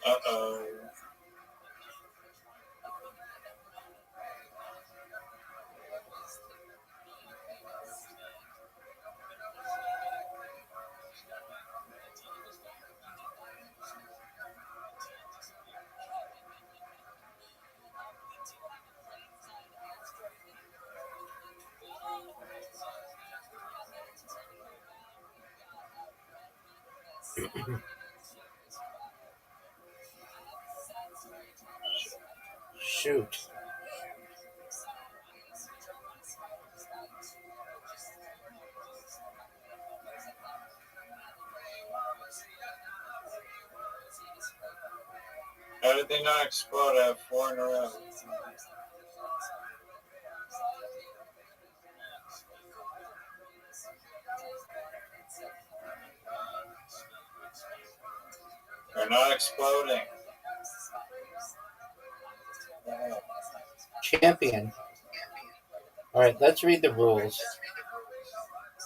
Uh-oh.
Shoot.
How did they not explode? I have 4 in a row. They're not exploding. Oh.
Champion. Alright, let's read the rules.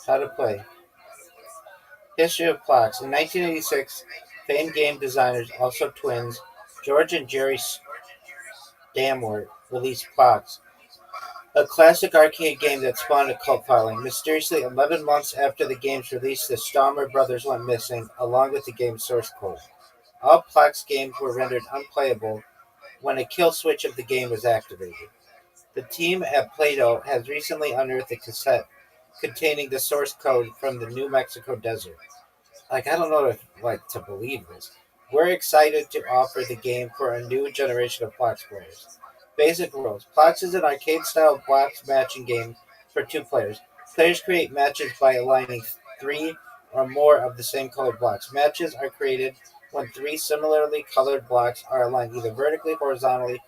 How to play. History of clocks. In 1986, famed game designers, also twins, George and Jerry Damworth, released Clocks, a classic arcade game that spawned a cult following. Mysteriously, 11 months after the game's release, the Stalmer brothers went missing, along with the game's source code. All Plax games were rendered unplayable when a kill switch of the game was activated. The team at Plato has recently unearthed a cassette containing the source code from the New Mexico desert. I don't know if to believe this. We're excited to offer the game for a new generation of Plox players. Basic rules. Plox is an arcade-style blocks matching game for 2 players. Players create matches by aligning 3 or more of the same colored blocks. Matches are created when 3 similarly colored blocks are aligned either vertically, horizontally,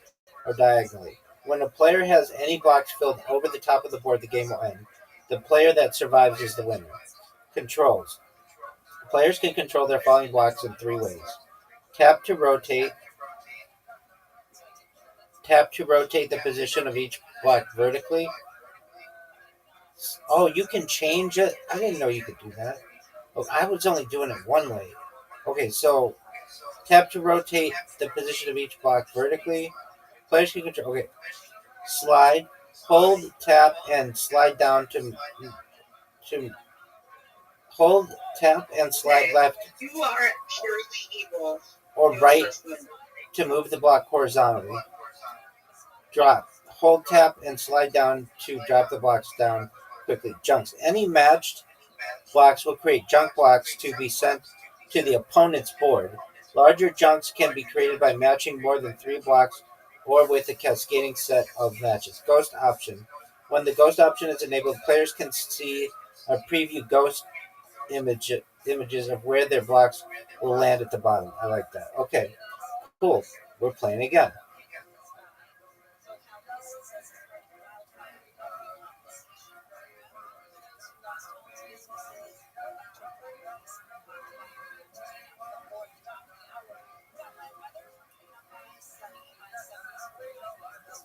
or diagonally. When a player has any blocks filled over the top of the board, the game will end. The player that survives is the winner. Controls. Players can control their falling blocks in 3 ways. Tap to rotate. Tap to rotate the position of each block vertically. Oh, you can change it? I didn't know you could do that. Oh, I was only doing it one way. Okay, so tap to rotate the position of each block vertically. Players can control. Okay, slide. Hold, tap, and slide down to hold, tap, and slide
Okay,
left
you are pure evil.
or
New
right
assessment.
to move the block horizontally. Drop. Hold tap and slide down to drop the blocks down quickly. Junks. Any matched blocks will create junk blocks to be sent to the opponent's board. Larger junks can be created by matching more than 3 blocks or with a cascading set of matches. Ghost option. When the ghost option is enabled, players can see or preview ghost images of where their blocks will land at the bottom. I like that. Okay, cool. We're playing again.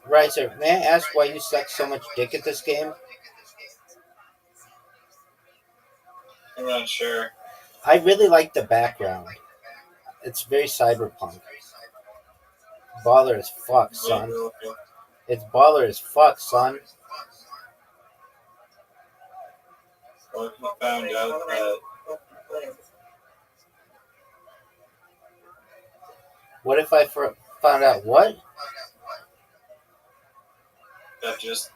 Right, sir. May I ask why you suck so much dick at this game?
I'm not sure.
I really like the background. It's very cyberpunk. Baller as fuck, son. It's baller as fuck, son.
What if you found out that
What if I found out what?
just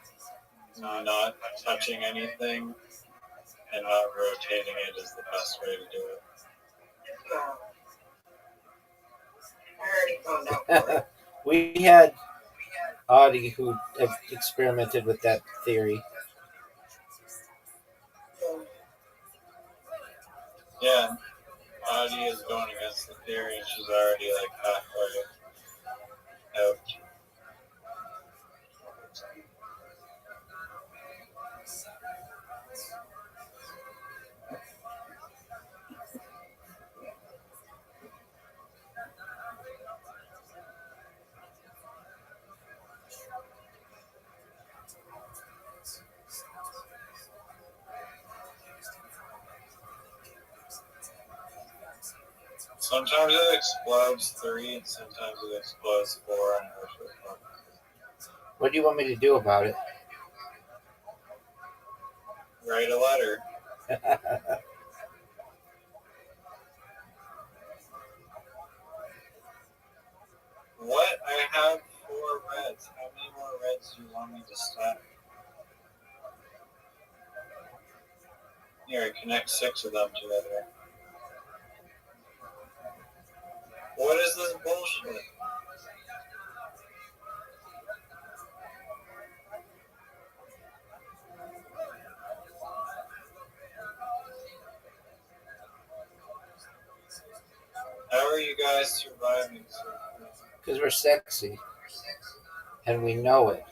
not touching anything and not rotating it is the best way to do it?
No, I already found out for it.
We had Audie who experimented with that theory.
So,
Yeah, Audie is going against the theory and she's already like halfway out. Sometimes it explodes 3 and sometimes it explodes 4 and
What do you want me to do about it?
write a letter. What? I have 4 reds. How many more reds do you want me to stack? Here, I connect 6 of them together. What is this bullshit? How are you guys surviving so fast?
Because we're sexy. And we know it.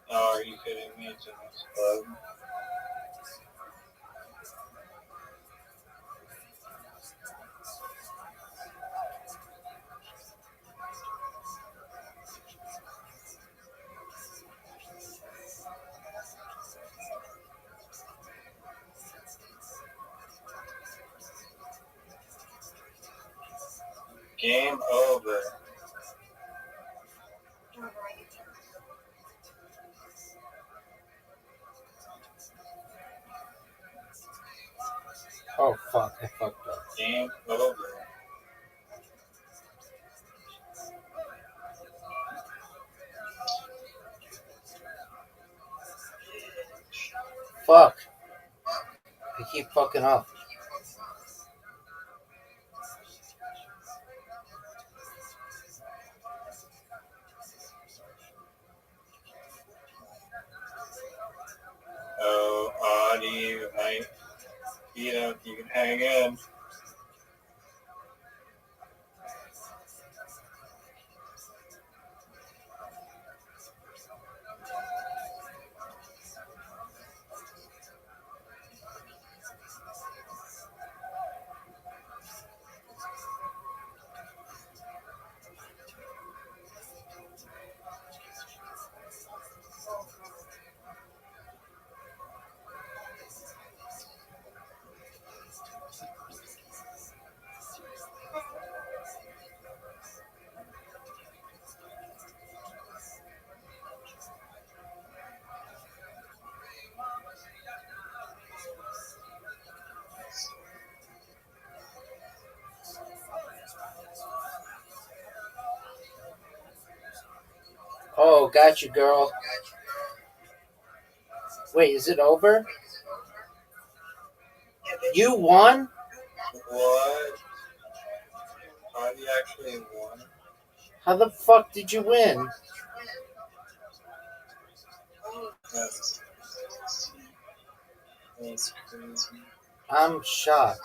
Oh, are you kidding me? It's an explode. Game over.
Oh fuck, I fucked up.
Game over.
Fuck. I keep fucking up.
Oh, Audie, you might, you can hang in.
Oh, got you, girl. Wait, is it over?
Yeah, but
You won?
What? Audie actually won?
How the fuck did you win?
That's crazy.
I'm shocked.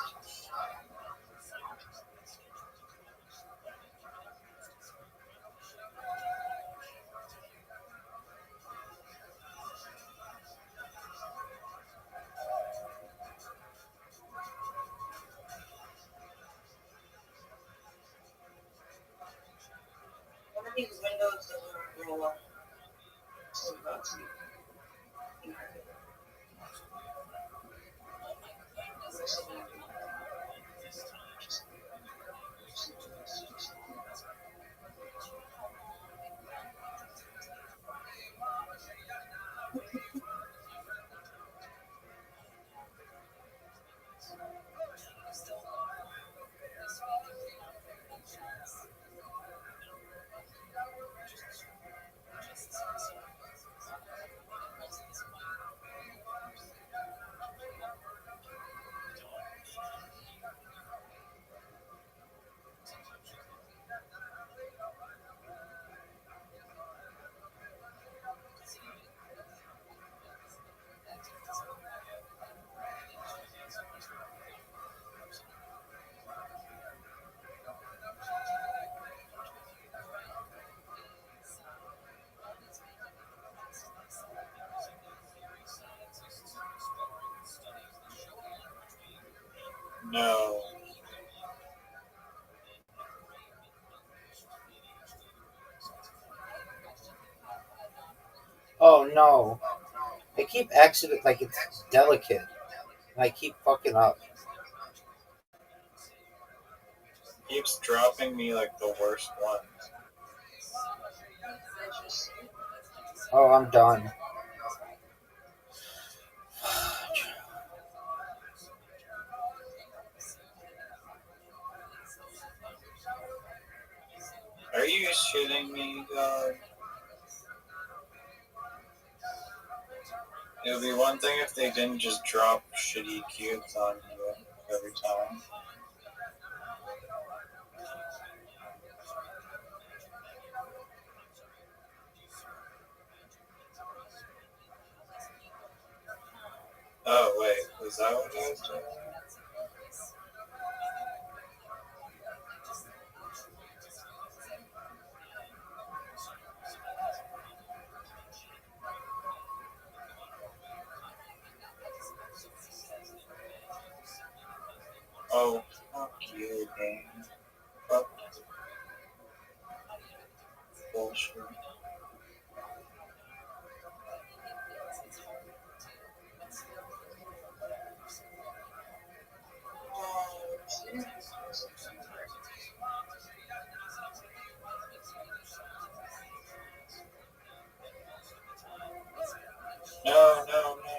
one of these windows doesn't roll up. So that's
No.
Oh no. I keep exiting like it's delicate. And I keep fucking up.
Keeps dropping me like the worst one.
Oh, I'm done.
Are you shitting me, dog? It would be one thing if they didn't just drop shitty cubes on you every time. Oh, wait. Was that what he was doing? Oh, fuck you, game. Fuck bullshit. No, no, no.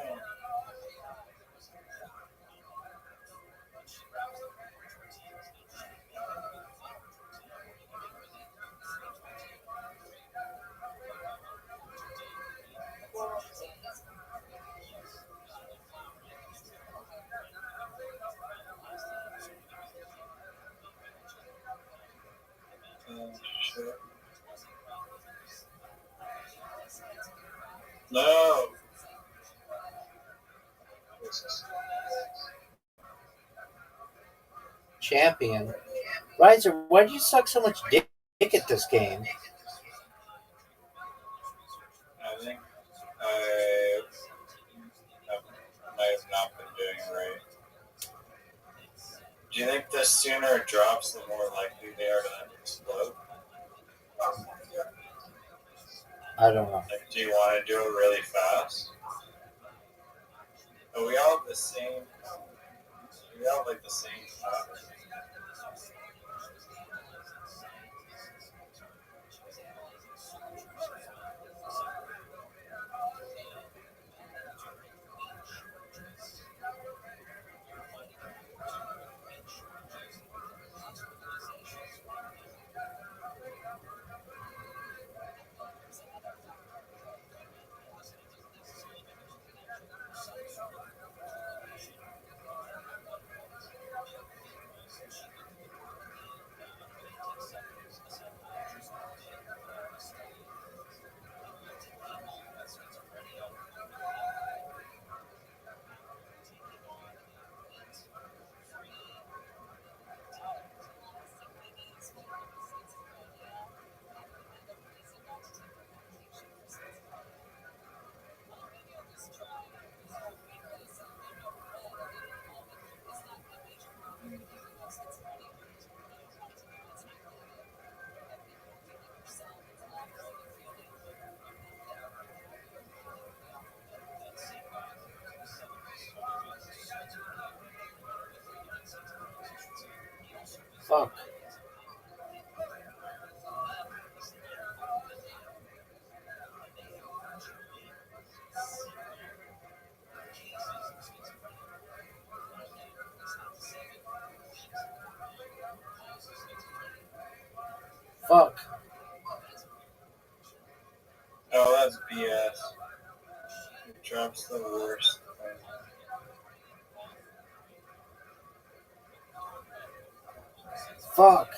shit. No.
Champion. Riser, why do you suck so much dick at this game?
I think I might have not been doing right. Do you think the sooner it drops, the more likely they are to explode?
I don't know.
Like, do you want to do it really fast? But we all have the same. We all have like the same pattern.
Fuck. Fuck.
Oh, that's BS. It drops the worst thing.
Fuck.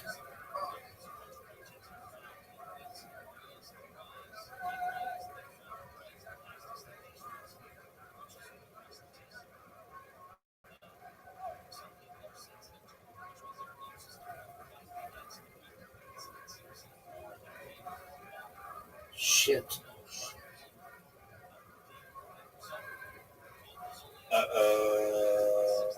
Shit.
Uh-oh.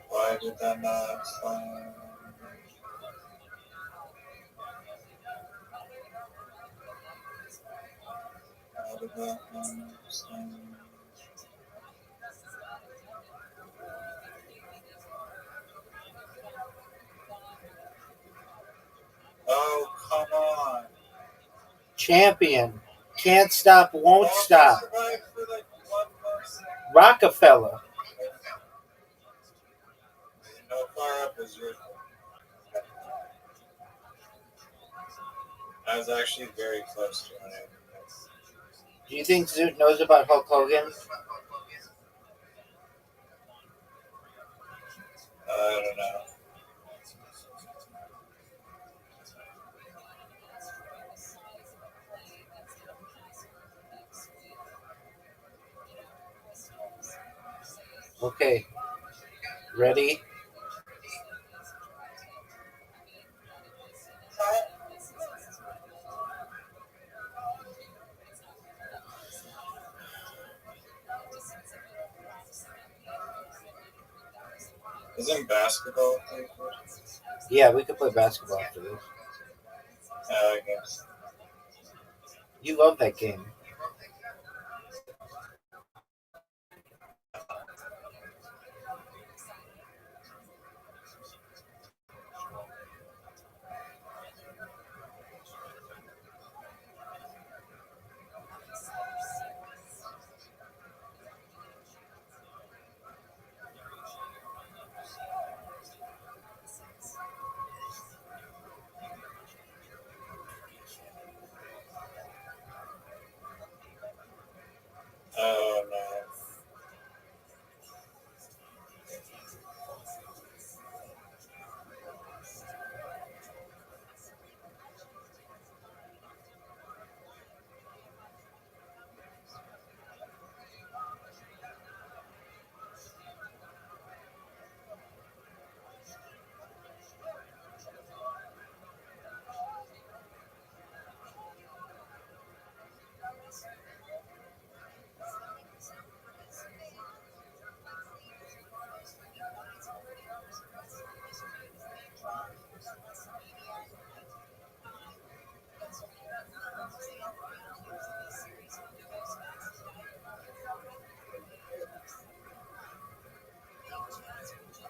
Why did that not slam? How did that not slam? Oh, come on.
Champion. Can't stop, won't stop.
Survive for like 1 more second.
Rockefeller.
How far up is your... I was actually very close to it.
Do you think Zoot knows about Hulk Hogan?
I don't know.
Okay. Ready?
Isn't basketball played?
Yeah, we could play basketball after this.
I guess.
You love that game.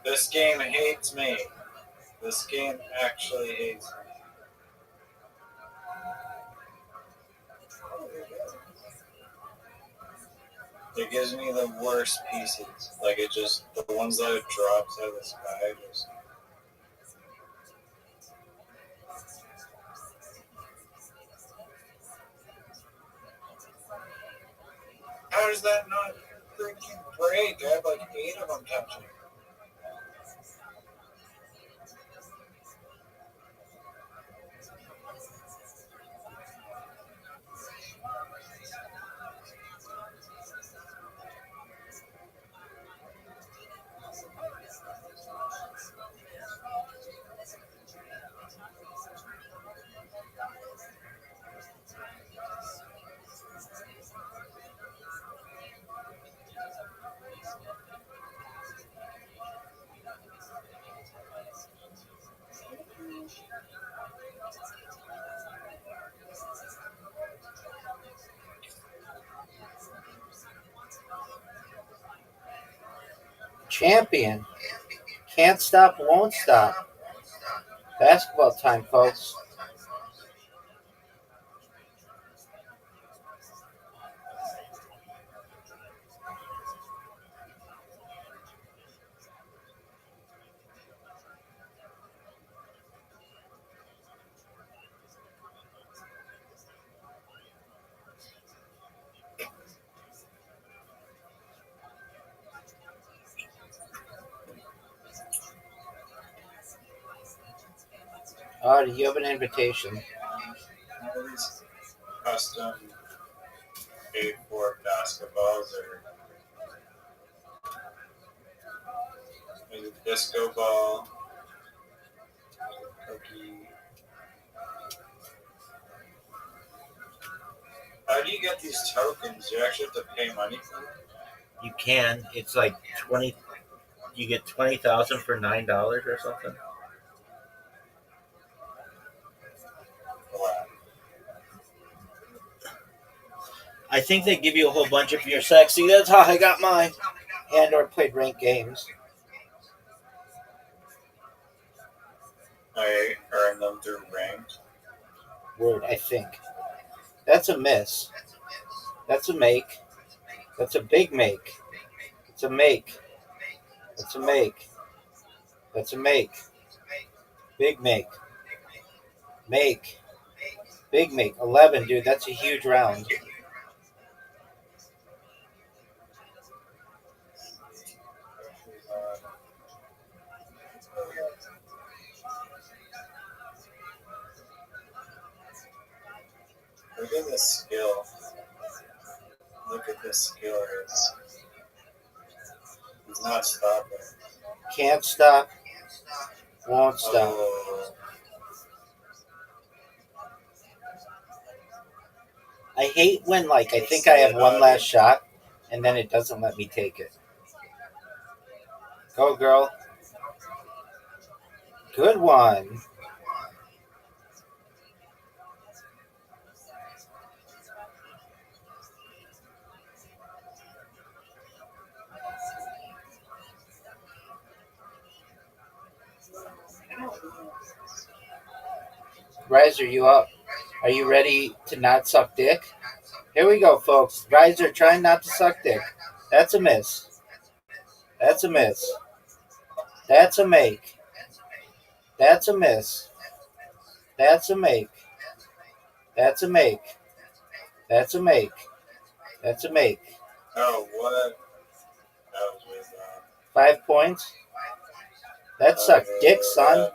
This game hates me. This game actually hates me. It gives me the worst pieces. Like it just, the ones that it drops out of the sky just. How does that not freaking break? I have like 8 of them touching.
Champion. Can't stop, won't stop. Basketball time, folks. Do you have an invitation?
These custom paid for basketballs or there's a disco ball, cookie. How do you get these tokens? You actually have to pay money for them?
You can. It's like 20. You get 20,000 for $9 or something.
Wow.
I think they give you a whole bunch if you're sexy. That's how I got mine. And or played ranked games.
I earned them through ranked.
Word, I think. That's a miss. That's a make. That's a big make. It's a make. That's a make. That's a make. Big make. Make. Big make. 11, dude. That's a huge round.
Look at this skill. Look at this skill. He's not stopping.
Can't stop. Won't stop.
Oh.
I hate when, like, I think I have one last shot, and then it doesn't let me take it. Go, girl. Good one. Riser, you up? Are you ready to not suck dick? Here we go, folks. Riser, trying not to suck dick. That's a miss. That's a miss. That's a make. That's a miss. That's a make. That's a make. That's a make. That's a make.
Oh, what? That was with
5 points. That sucked dick, son.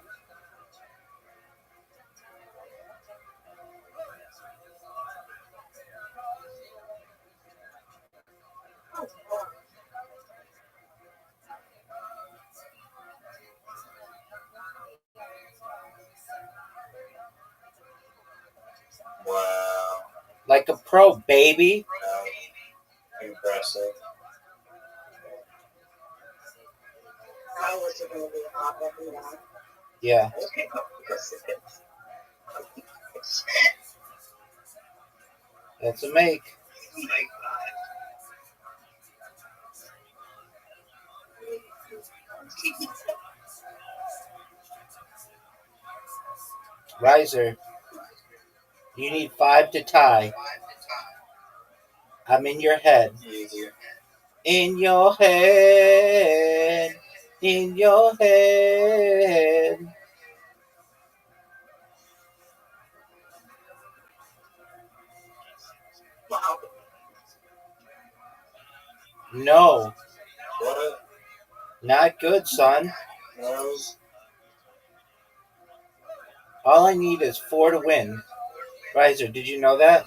Wow.
Like a pro, baby.
Impressive.
I wasn't going to be hot every night.
Yeah. That's a make. Riser, you need 5 to tie. I'm in your head.
Easy.
In your head. In your head.
Wow.
No,
What?
not good, son.
Rose?
All I need is 4 to win. Riser, did you know that?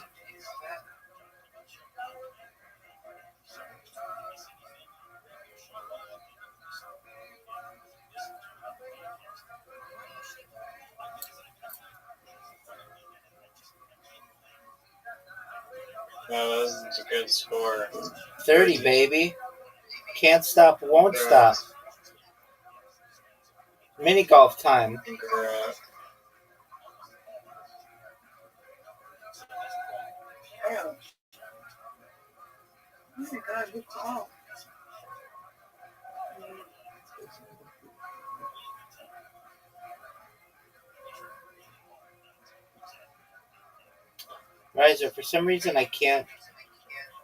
No, that's a good score.
30, baby. Can't stop, won't stop. Mini golf time.
Congrats.
Damn. Oh my god, good call.
Riser, for some reason I can't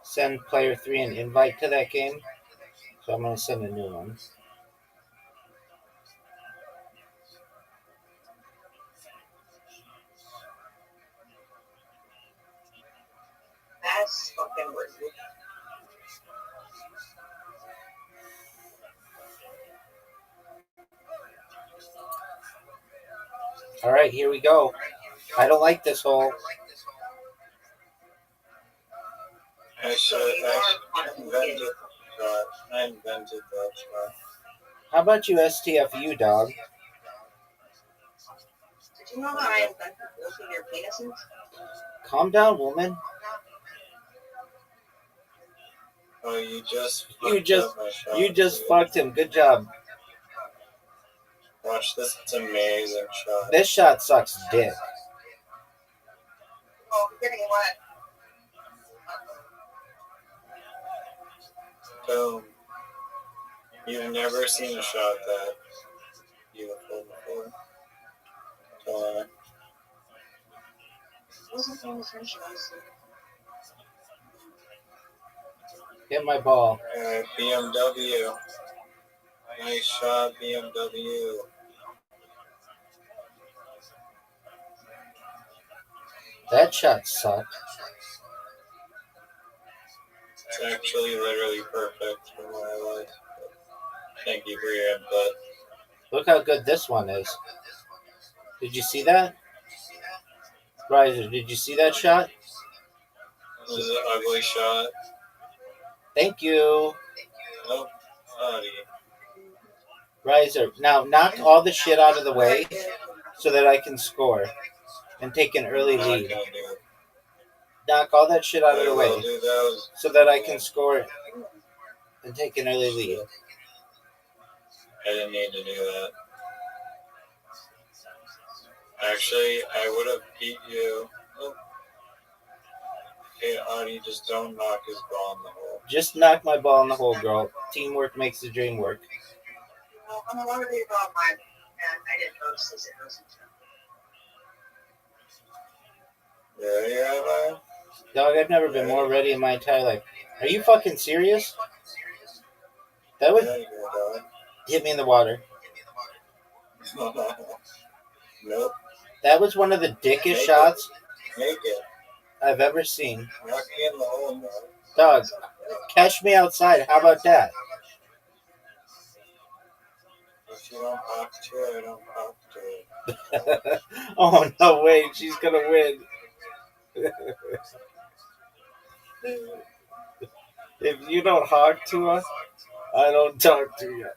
send player 3 an invite to that game, so I'm going to send a new one.
That's fucking rude.
All right, here we go. I don't like this hole.
I invented that. I invented that shot.
How about you STFU, dog?
Did you know that I invented both of your penises?
Calm down, woman.
Oh, you just
You just fucked him. Good job.
Watch this amazing shot.
This shot sucks dick.
Oh, I'm getting wet.
Boom. You've never seen a shot that beautiful before. So,
I wasn't paying attention, honestly.
Hit my ball.
BMW. Nice shot, BMW.
That shot sucked.
It's actually literally perfect for what I like. Thank you for your input.
Look how good this one is. Did you see that? Riser, did you see that shot?
This is an ugly shot.
Thank you.
Nope. Naughty.
Riser, now knock all the shit out of the way so that I can score and take an early
Not
lead.
gonna do.
Knock all that shit out of the
I
way
will do those.
so that I can score and take an early lead.
I didn't need to do that. Actually, I would have beat you. Oh. Hey, Audie, just don't knock his ball in the hole.
Just knock my ball in the hole, girl. Teamwork makes the dream work.
Well, I'm a lot of days off mine, and I didn't notice the zeros and stuff.
Yeah, Rabbi?
Dog, I've never been more ready in my entire life. Are you fucking serious? That would
Yeah, you're dog.
hit me in the water.
Nope.
That was one of the dickest shots
Make it.
I've ever seen.
Knock me in the hole, dog.
Dog, catch me outside. How about that?
If you don't talk to it, I don't talk to it.
Oh, no way. She's going to win. If you don't talk to us, I don't talk to you.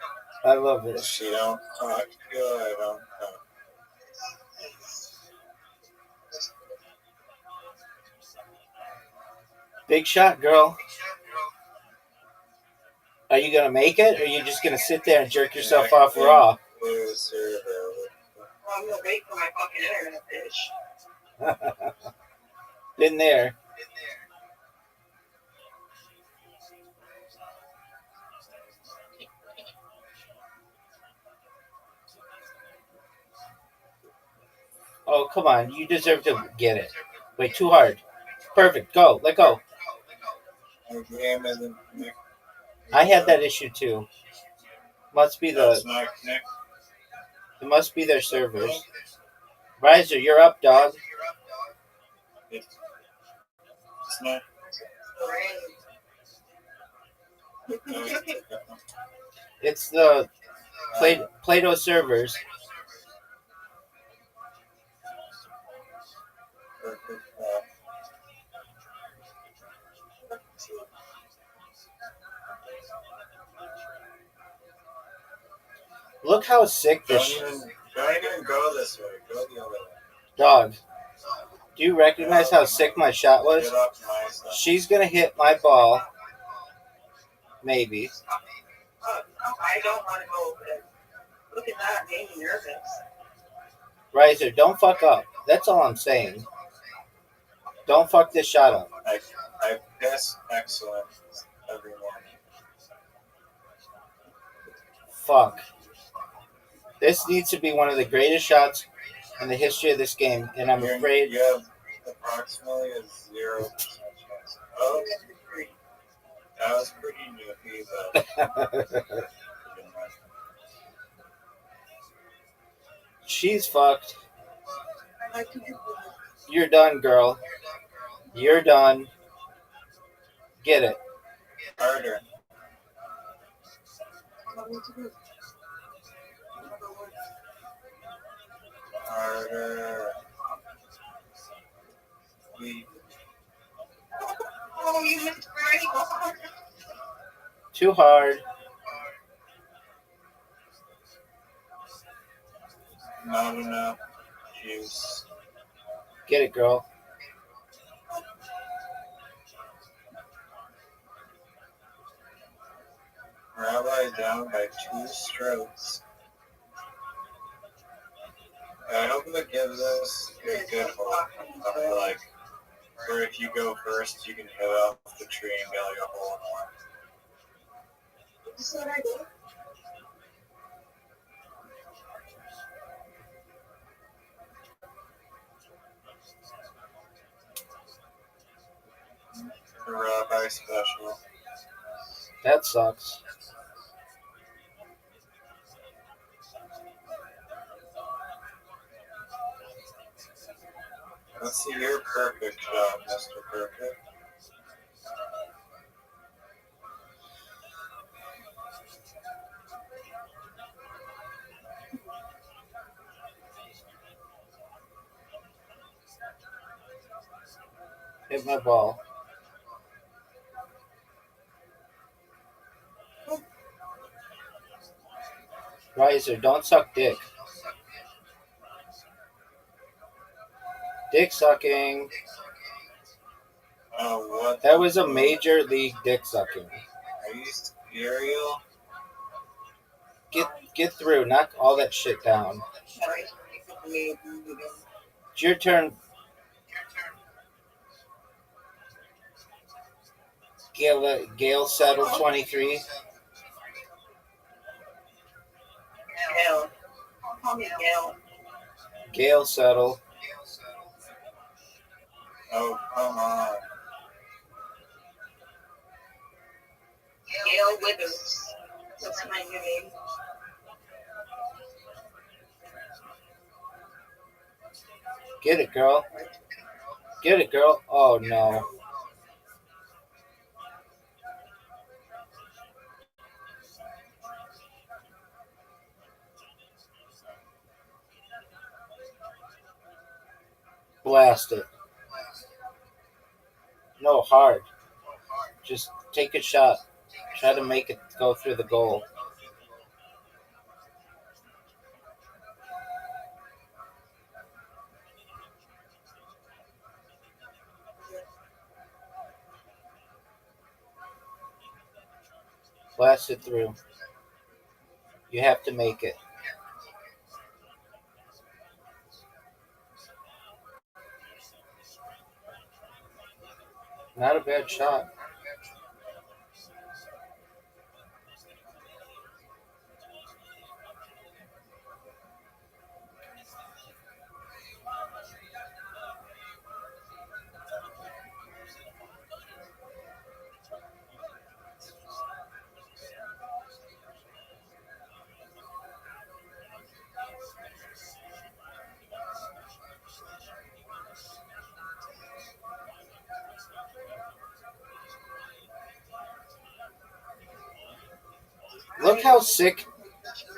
I love it.
If you don't talk to it, I don't talk.
Big shot, girl. Are you going to make it, or are you just going to sit there and jerk yourself off raw?
Loser,
Well, I'm gonna wait for my fucking internet, bitch.
Been there. Oh, come on. You deserve to get it. Wait, too hard. Perfect. Go. Let go.
My game isn't connected.
I had that issue too. Must be
That's not connected.
It must be their servers. Riser, you're up, dog.
It's not.
It's the Play-Doh servers.
Perfect.
Look how sick
Don't
this
even go this way. Go the other way.
dog. Do you recognize how sick my shot was?
Get off my stuff.
She's gonna hit my ball. Maybe.
I don't want to go over there. Look at that, made me nervous.
Riser, don't fuck up. That's all I'm saying. Don't fuck this shot up.
I piss excellent every morning.
Fuck. This needs to be one of the greatest shots in the history of this game, and I'm afraid.
You have approximately a 0% chance. Oh, that was pretty nifty, but
She's fucked. You're done, girl. You're done. Get it.
harder. Harder. We
Oh, you missed pretty hard.
Too hard.
not enough juice.
Get it, girl.
Rabbi down by 2 strokes. I hope that gives us a good hope of like, where if you go first, you can hit off the tree and get like a hole in one.
That's what I did.
The Rabbi special.
That sucks.
Let's see your perfect shot, Mr. Perfect.
Hit my ball. Riser, don't suck dick. Dick sucking.
Oh, what?
That was a major league dick sucking.
Are you cereal?
Get through. Knock all that shit down. It's your turn. Gale settle 23.
Gail. Call me Gail.
Gale settle.
Oh, come on.
Gail Withers. That's my new name.
Get it, girl. Get it, girl. Oh, no. Blast it. No, hard. Just take a shot. Try to make it go through the goal. Blast it through. You have to make it. Not a bad shot. Look how sick.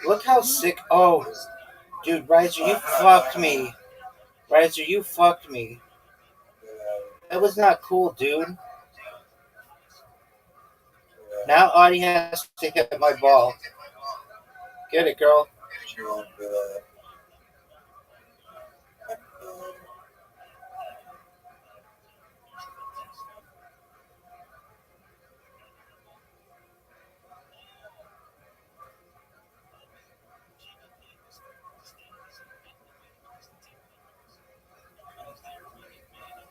Look how sick. Oh, dude, Riser, you fucked me. Riser, you fucked me. That was not cool, dude. Now Audie has to hit my ball. Get it, girl.
She won't do that.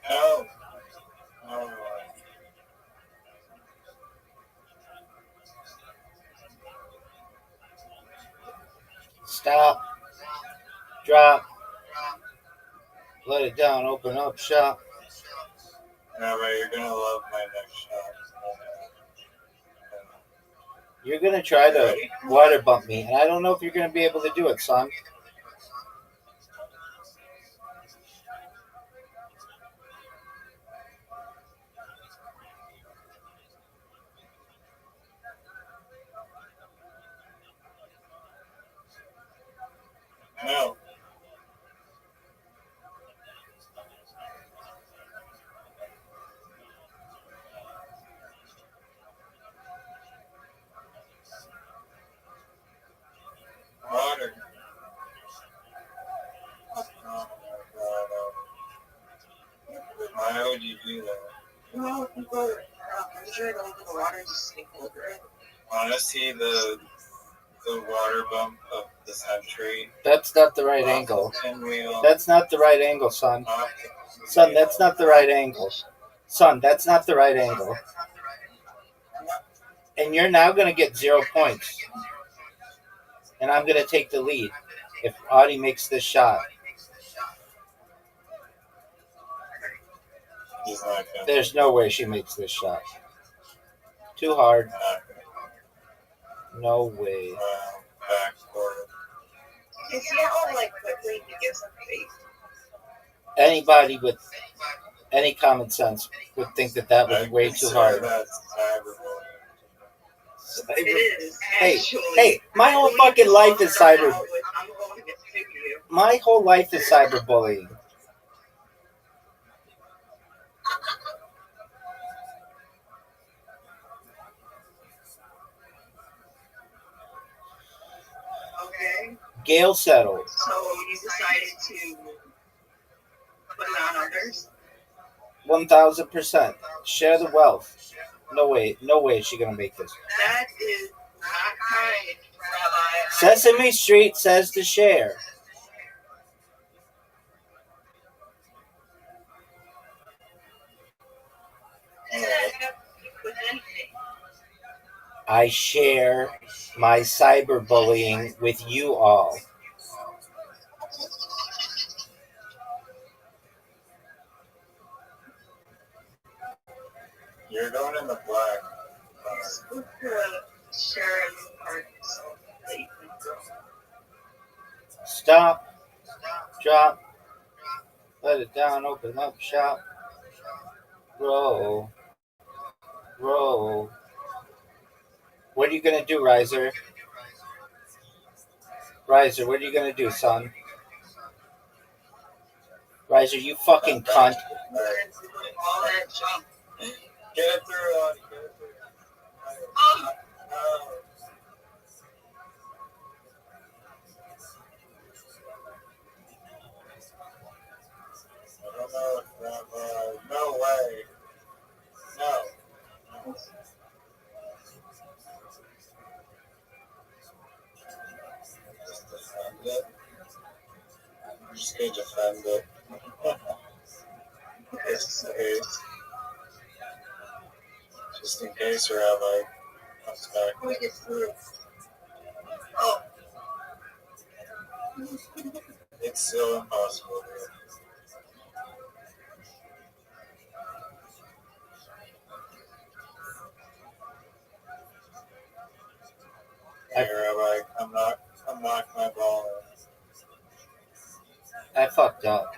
No. No.
Stop. Drop. Let it down. Open up shop.
Rabbi, you're gonna love my next shot.
You're going to try to water bump me, and I don't know if you're going to be able to do it, son.
No. Water. Oh my god. Why would you do that?
Well, people are usually go into the water and just sleep over it.
Wanna see the water bump of the century?
That's not the right angle.
Pinwheel.
That's not the right angle, son.
Off the
Son, that's not the right angle. Son, that's not the right angle. And you're now going to get 0 points. And I'm going to take the lead if Audie makes this shot.
He's not gonna.
There's no way she makes this shot. Too hard. No way.
Backboard.
You see how quickly he gives them faith?
Anybody with any common sense would think that was way too hard.
That's cyberbullying.
It is.
Hey, my whole fucking life is cyber.
I'm going to get sick of you.
My whole life is cyberbullying.
Okay.
Gail settled.
So you decided to put it on others?
1,000%. Share the wealth. No way is she gonna make this.
That is not kind, Rabbi.
Sesame Street says to share.
With anything.
I share my cyberbullying with you all.
You're going in the black.
Stop. Drop. Let it down. Open up shop. Roll. Roll. What are you going to do, Riser? Riser, what are you going to do, son? Riser, you fucking cunt.
Get it through, Audie. Get it through. I don't know if that, no way. No. Just defend it. I'm just going to defend it. Just in case Rabbi comes back.
We get through. Oh.
It's still impossible, dude. Hey, Rabbi, come knock my ball in.
I fucked up.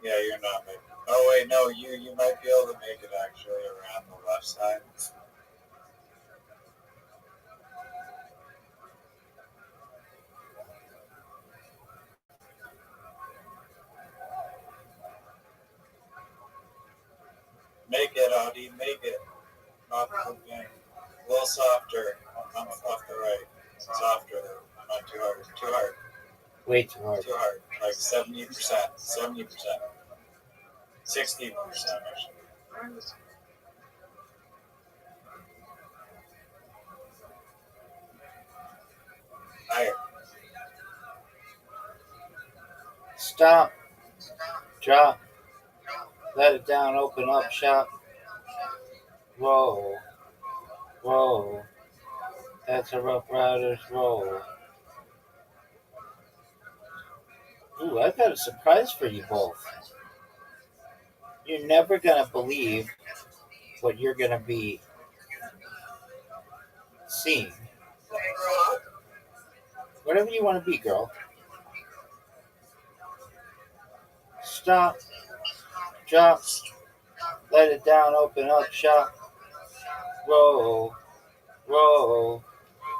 Yeah, you're not making. Oh wait, no, No, you might be able to make it actually around the left side. Make it, Audie, make it. Not again. A little softer. Off the right. Softer though. Not too hard. Too hard.
Way too hard.
Too hard. Like 70%. 70%. 60% actually. Higher.
Stop. Drop. Let it down. Open up shop. Roll. Roll. That's a Rough Riders roll. Ooh, I've got a surprise for you both. You're never going to believe what you're going to be seeing. Whatever you want to be, girl. Stop. Drop. Let it down. Open up shop. Roll. Roll.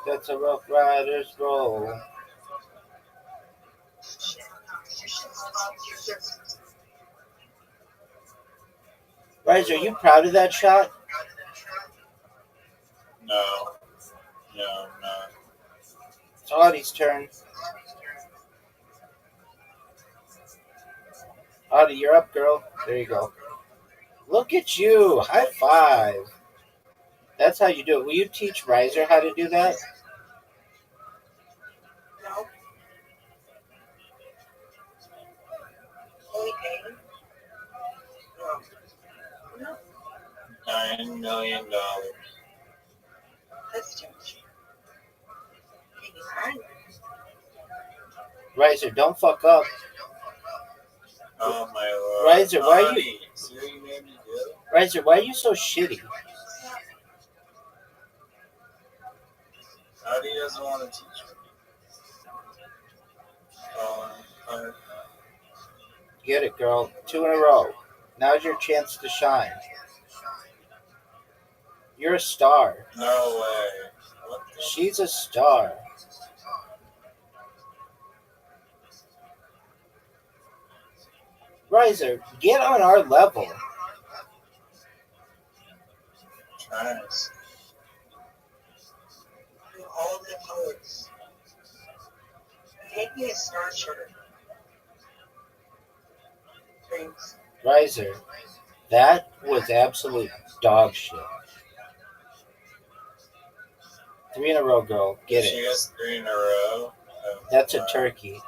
That's a Rough Riders roll. Rise, are you proud of that shot?
No. No, no.
It's Audie's turn. Audie, you're up, girl. There you go. Look at you. High five. That's how you do it. Will you teach Riser how to do that?
No. Okay. No.
$9 million.
That's too much.
Riser, don't fuck up.
Oh my lord.
Riser, why are you...
See what you made me do?
Riser, why are you so shitty?
Audie doesn't want to teach me.
Get it, girl. 2 in a row. Now's your chance to shine. You're a star.
No way. What the?
She's a star. Riser, get on our level.
Tries.
All the colors. Make me a star shirt. Thanks.
Riser, that was absolute dog shit. 3 in a row, girl. Get
She
it.
gets 3 in a row.
That's a turkey.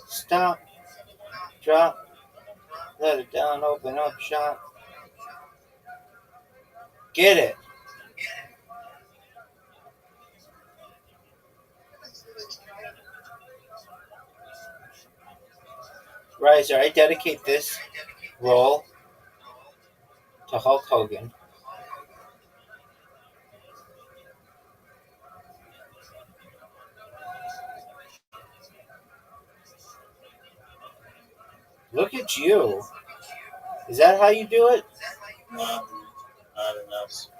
Stop. Drop. Let it down. Open up shop. Get it. Riser, I dedicate this roll to Hulk Hogan. Look at you. Is that how you do it?
Not enough speed.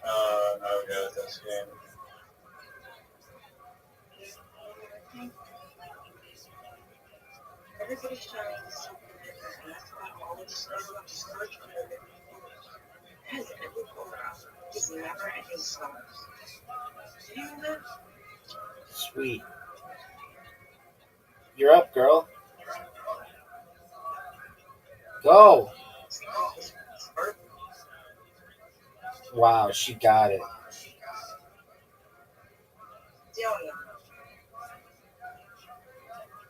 Oh, no good at this game.
Everybody's trying to do something different, and that's why all this stuff I'm searching for different things. It has every color out. It's never ending songs. Do you know that?
Sweet. You're up, girl. Go. Wow, she got it.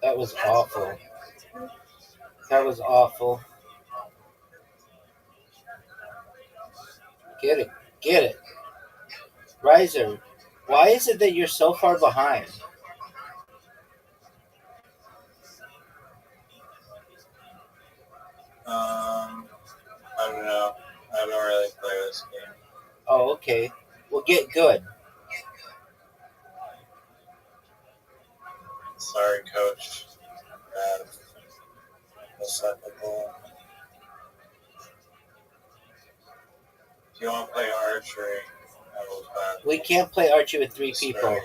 That was awful. That was awful. Get it. Get it. Riser, why is it that you're so far behind?
I don't know. I don't really play this game.
Oh, okay. Well, get good.
military coach at the second goal. If you want to play archery, I will back.
We can't play archery with 3 people.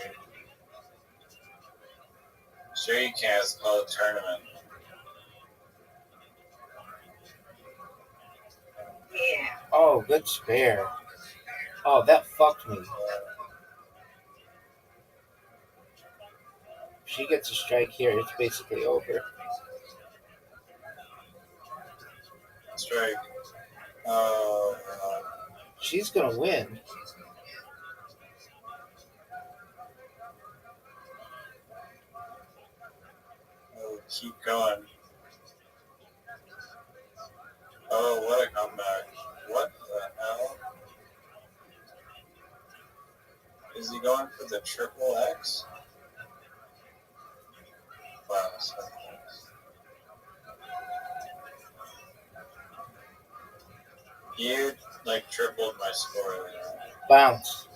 Sure you can. It's called a tournament.
Yeah.
Oh, good spare. Oh, that fucked me. If she gets a strike here, it's basically over.
Strike. Oh,
She's gonna win.
oh, keep going. Oh, what a comeback. What the hell? Is he going for the triple X? Wow. So nice. You, like, tripled my score there.
Bounce.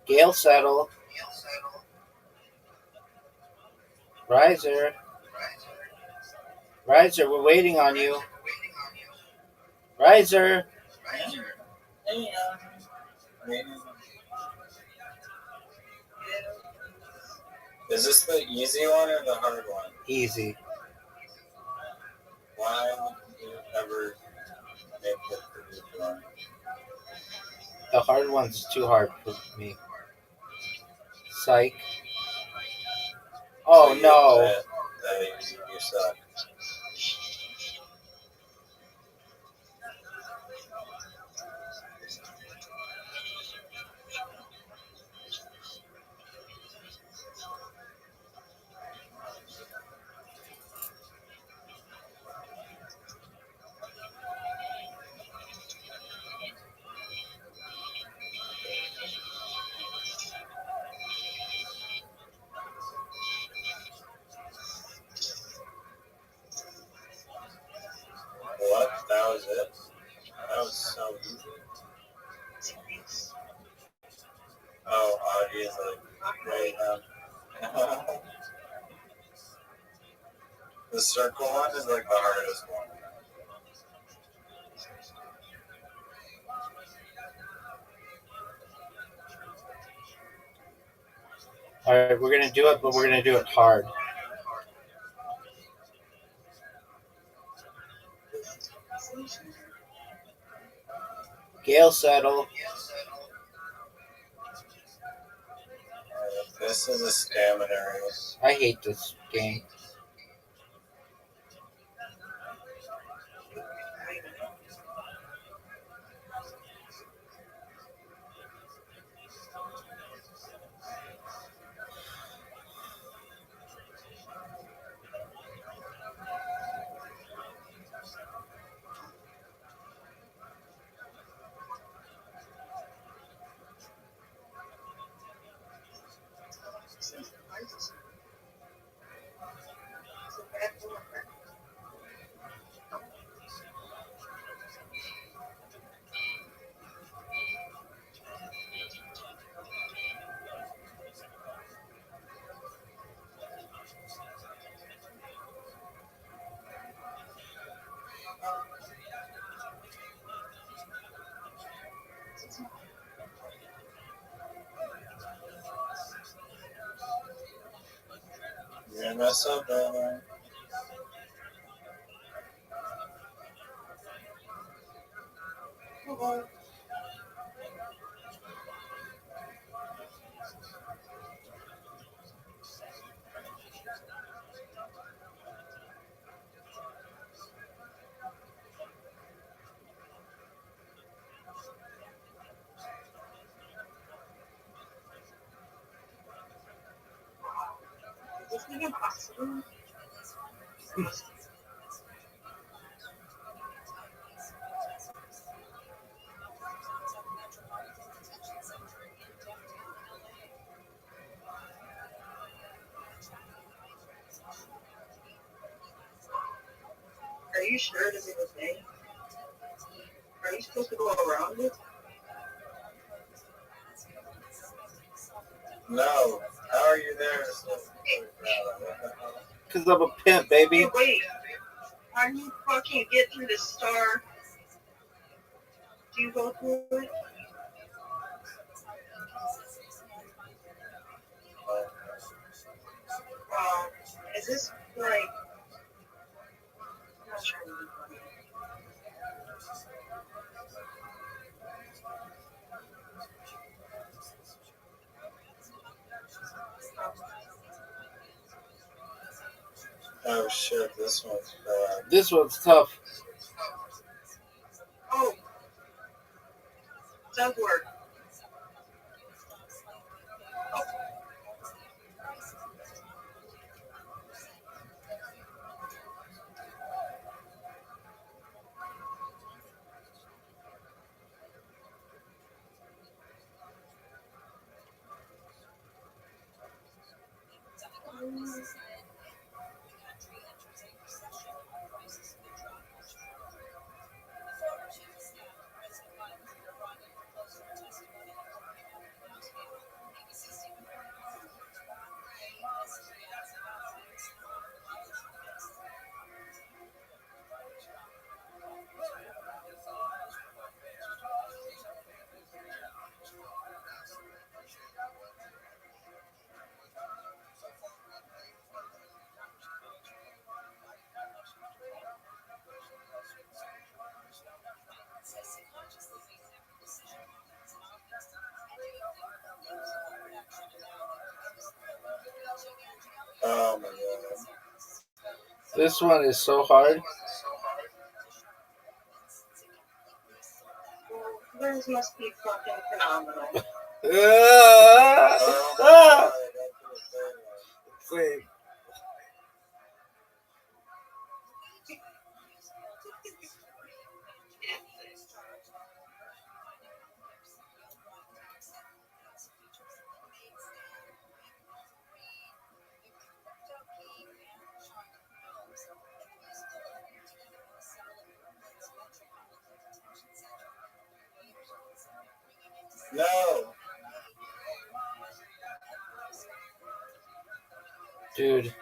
Gale settle. Riser. Riser, we're waiting on you. Riser.
Is this the easy one or the hard one?
Easy.
Why would you ever make it for the easy one?
The hard one's too hard for me. Psych. Oh,
So you
no.
that you suck. What? That was it? That was so easy. Oh, Audie is like way down. The circle one is like the hardest one.
Alright, we're gonna do it, but we're gonna do it hard. Gale settle.
This is a stamina race.
I hate this game.
You're gonna mess up, brother.
Is it impossible? Are you sure this is his name? Are you supposed to go around it?
No. How are you there?
Because I'm a pimp, baby.
Hey, wait. How do you fucking get through the star? Do you go through it? Is this like? I'm not trying to be funny.
Oh shit, this one's bad.
This one's tough.
Oh, does work.
Oh my god.
This one is so hard.
Well, yours must be fucking phenomenal.
Oh my god.
Wait.
No.
Dude.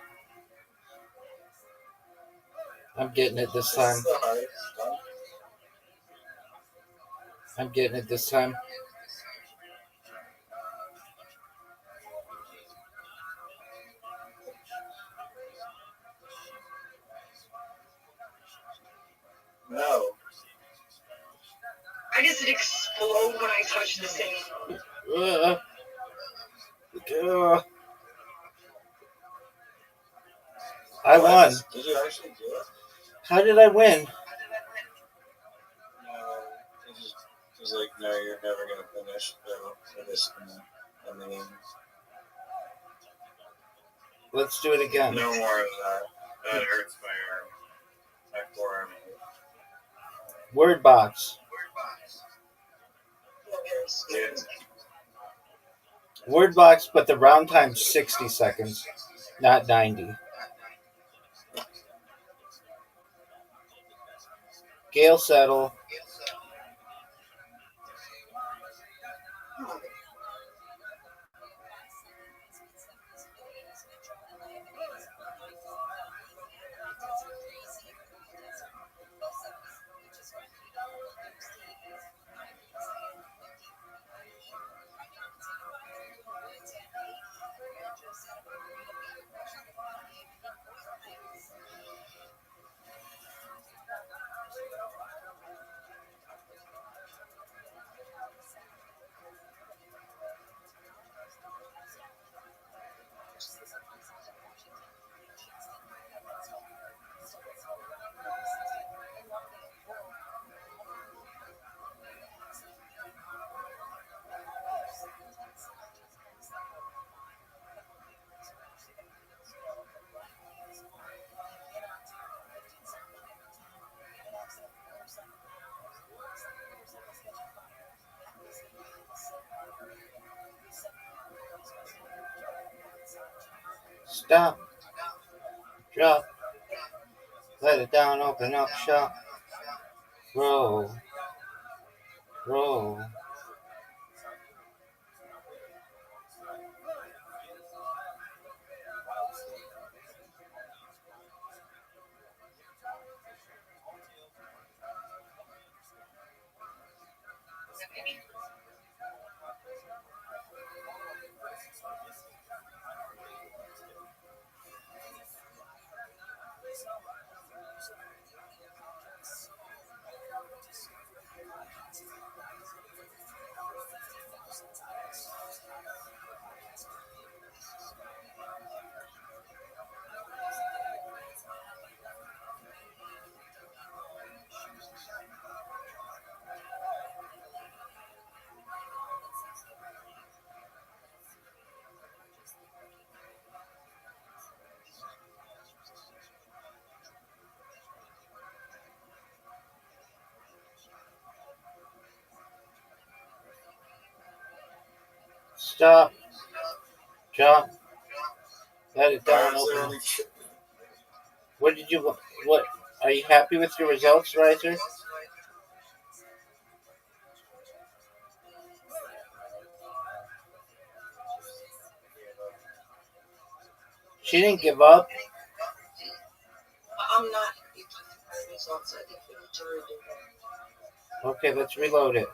I'm getting it this time.
This is the hardest one.
I'm getting it this time.
No.
I just explode when I touch the thing.
Uh, I
What?
won.
Did you actually do it?
How did I win?
No. It was like, no, you're never gonna finish. So we're just gonna end the game.
Let's do it again.
No more of that. That hurts my arm. My forearm.
Word box.
Yeah.
Word box, but the round time's 60 seconds, not 90. Gale settle. Stop. Drop. Let it down, open up shop. Roll. Roll. Stop. Drop. Let it down. Open. What did you? What? Are you happy with your results, Riser? She didn't give up.
I'm not happy with my results. I think we need to redo them.
Okay, let's reload it.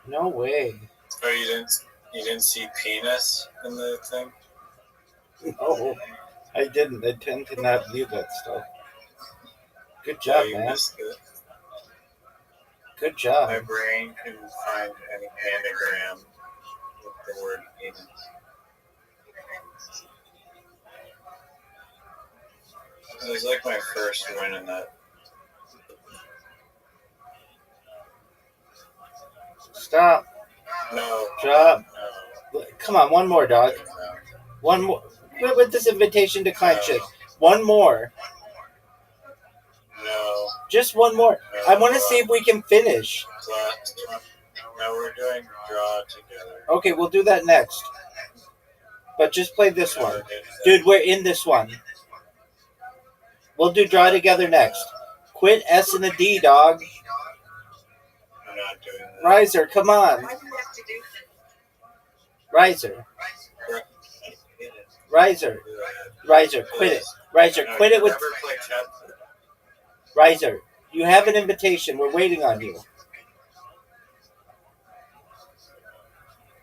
No way.
Oh, you didn't see penis in the thing?
No, I didn't. I tend to not view that stuff. Good
Oh,
job,
you
man.
missed it.
Good
My
job.
brain couldn't find any anagram with the word penis. It was like my first win in that.
Stop.
No.
Drop.
No.
Come on, one more, dog.
No.
One more. Quit with this invitation to client
No.
shit. One more.
No.
Just one more.
No.
I want to see if we can finish.
No, we're doing draw together.
Okay, we'll do that next. But just play this
No,
one.
we're good.
Dude, we're in this one. We'll do draw together next. Quit S and a D, dog.
I'm not doing that.
Riser, come on.
Why do you have to do
Riser. Riser. Quit it. Riser,
No,
quit
you
it with
never play chess.
Riser. You have an invitation. We're waiting on you.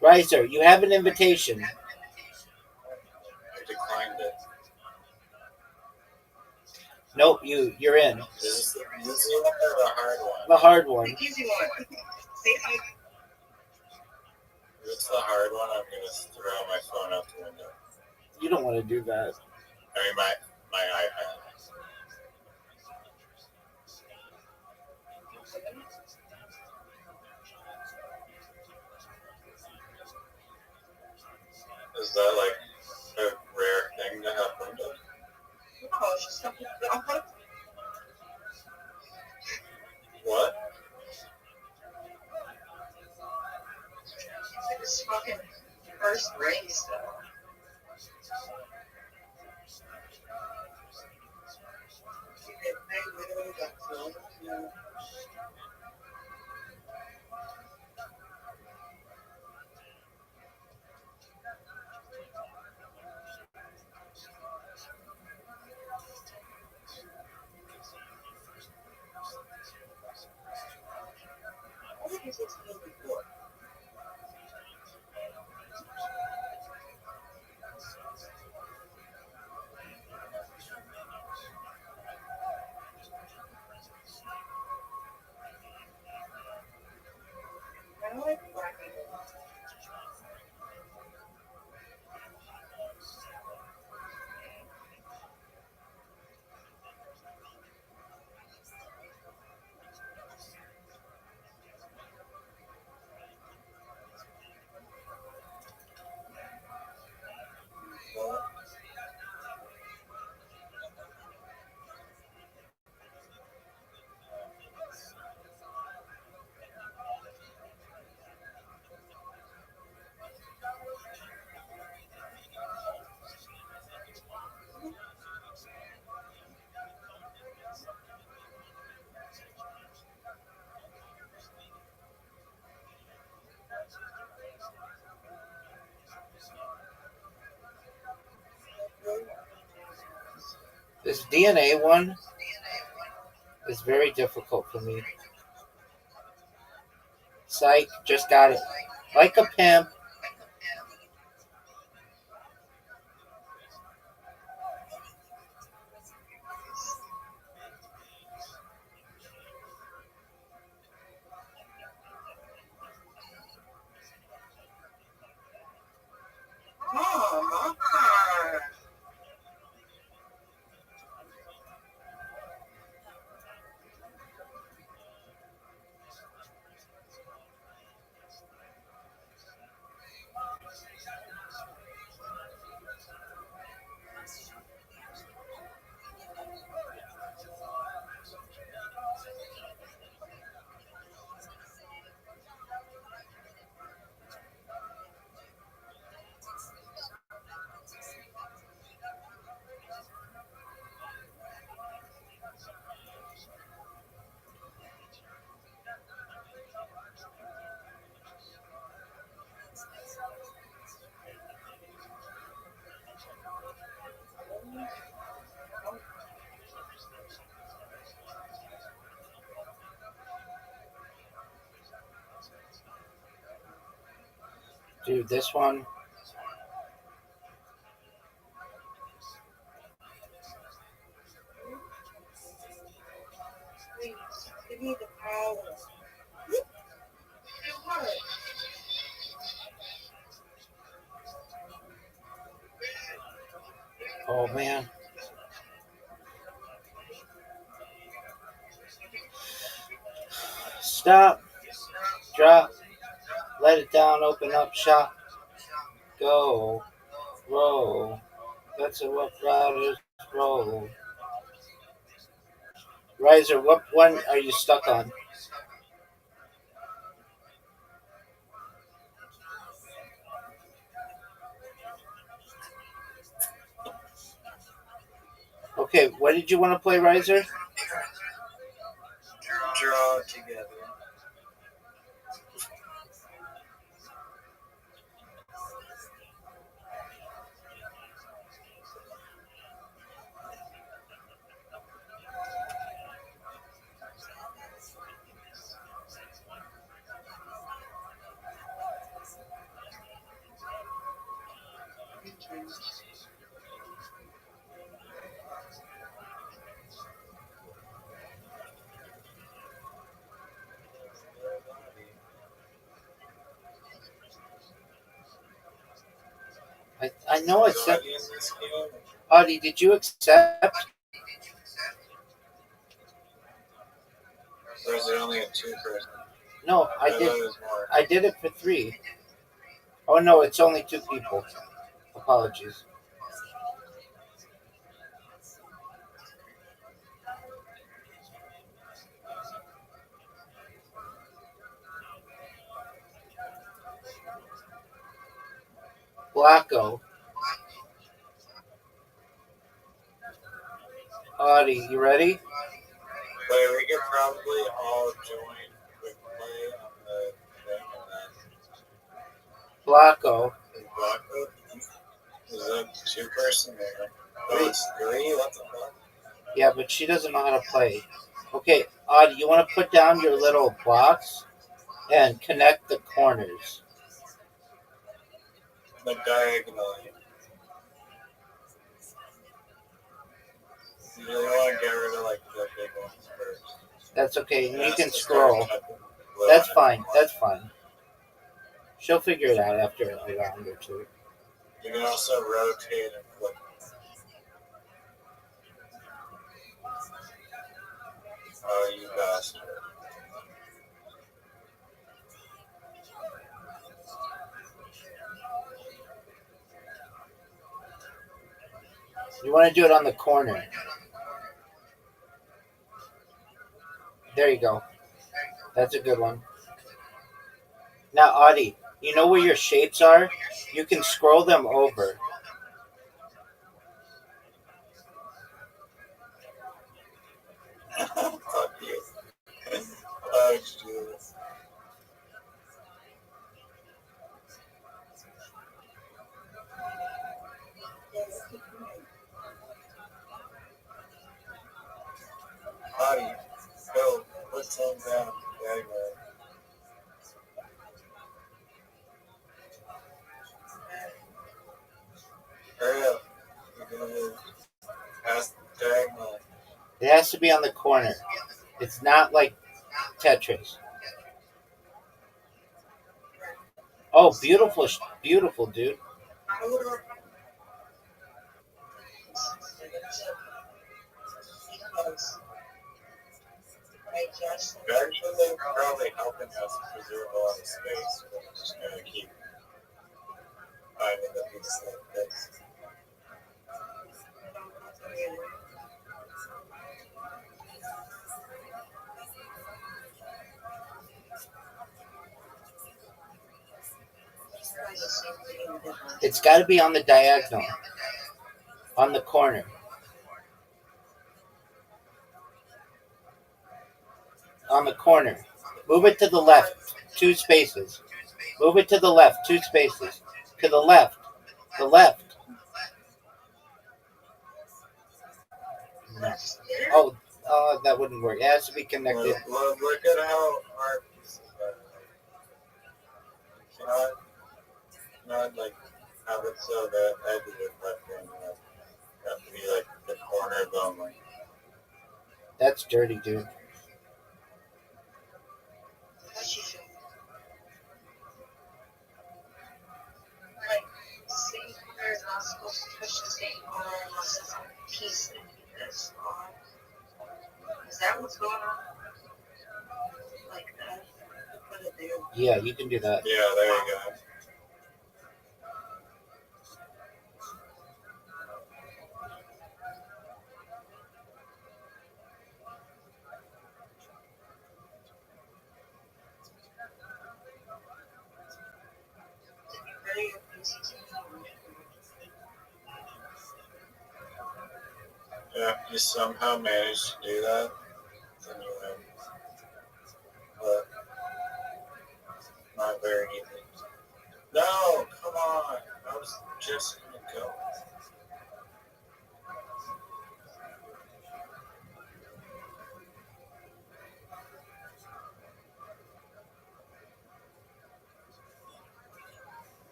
Riser, you have an invitation.
I declined it.
Nope, you're in.
This is the one or the hard one?
The hard one.
the easy one? See how
If it's the hard one, I'm gonna throw my phone out the window.
You don't want to do that.
I mean, my iPad. Is that like a rare thing to have windows?
no, it's just something I'll put
What?
this fucking first ring stuff. They literally got killed. What is this before? I don't like black people.
This DNA one is very difficult for me. Psych, just got it. Like a pimp.
Oh,
Dude, this one.
please, give me the power. What?
Oh, man. Stop. Drop. Let it down. Open up shop. Go. Roll. That's a rough riders roll. Riser, what one are you stuck on? Okay, what did you want to play, Riser?
Draw together.
I know I said.
Audie in this game?
Audie, did you accept?
Or is it only a 2-person?
No, I
thought
did.
it was more.
I did it for 3. Oh no, it's only 2 people. Apologies. Blacko. Audie, you ready?
Wait, we could probably all join quick play on the thing and
Blacko.
then block it. Is that 2-person there? Oh, it's 3? What the fuck?
Yeah, but she doesn't know how to play. Okay, Audie, you want to put down your little box and connect the corners.
The diagonally. You really want to get rid of like the big ones first.
That's okay.
It
You
has
can
to start
scroll.
touching blue
That's
on it.
fine. That's fine. She'll figure it out after a round or 2.
You can also rotate and flip. Oh, you bastard.
You want to do it on the corner. There you go. That's a good one. Now, Audie, you know where your shapes are? You can scroll them over.
Fuck you. Oh, Jesus. Audie, go. Put some down. Diagonally. Hurry up. You're gonna lose. Pass the diagonal.
It has to be on the corner. It's not like Tetris. Oh, beautiful, beautiful, dude.
Actually, they're probably helping us preserve a lot of space. We're just gonna keep finding the pieces like this.
It's got to be on the diagonal, on the corner. On the corner. Move it to the left, 2 spaces. Move it to the left, 2 spaces. To the left. The left. No. Oh, that wouldn't work. It has to be connected.
Look at how our pieces are. You cannot like have it so that edges are touching. It has to be like the corners only.
That's dirty, dude.
Not supposed to touch the same corner unless it's a piece that this on. Is that what's going on? Like that? Put it there.
Yeah, you can do that.
Yeah, there you go. if you somehow manage to do that, then you win. But not very easy. No, come on. I was just gonna go.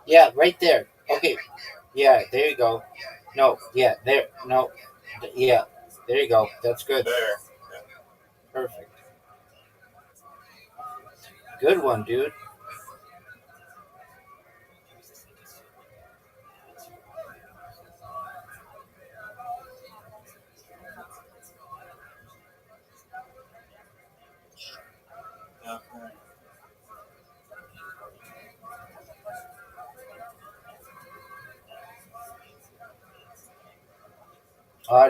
Yeah, right there. Okay. Yeah, there you go. No, yeah, there. No, yeah, there you go. That's good.
There.
Perfect. Good one, dude.
Definitely.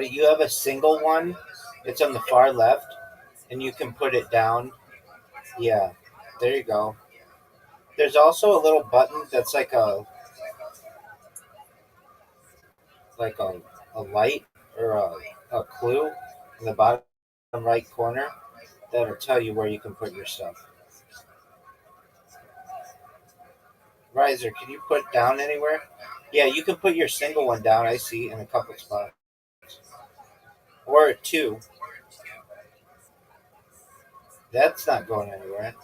Do you have a single one? It's on the far left, and you can put it down. Yeah, there you go. There's also a little button that's like a light or a clue in the bottom right corner that'll tell you where you can put your stuff. Riser, can you put down anywhere? Yeah, you can put your single one down, I see, in a couple spots. Or two. That's not going anywhere.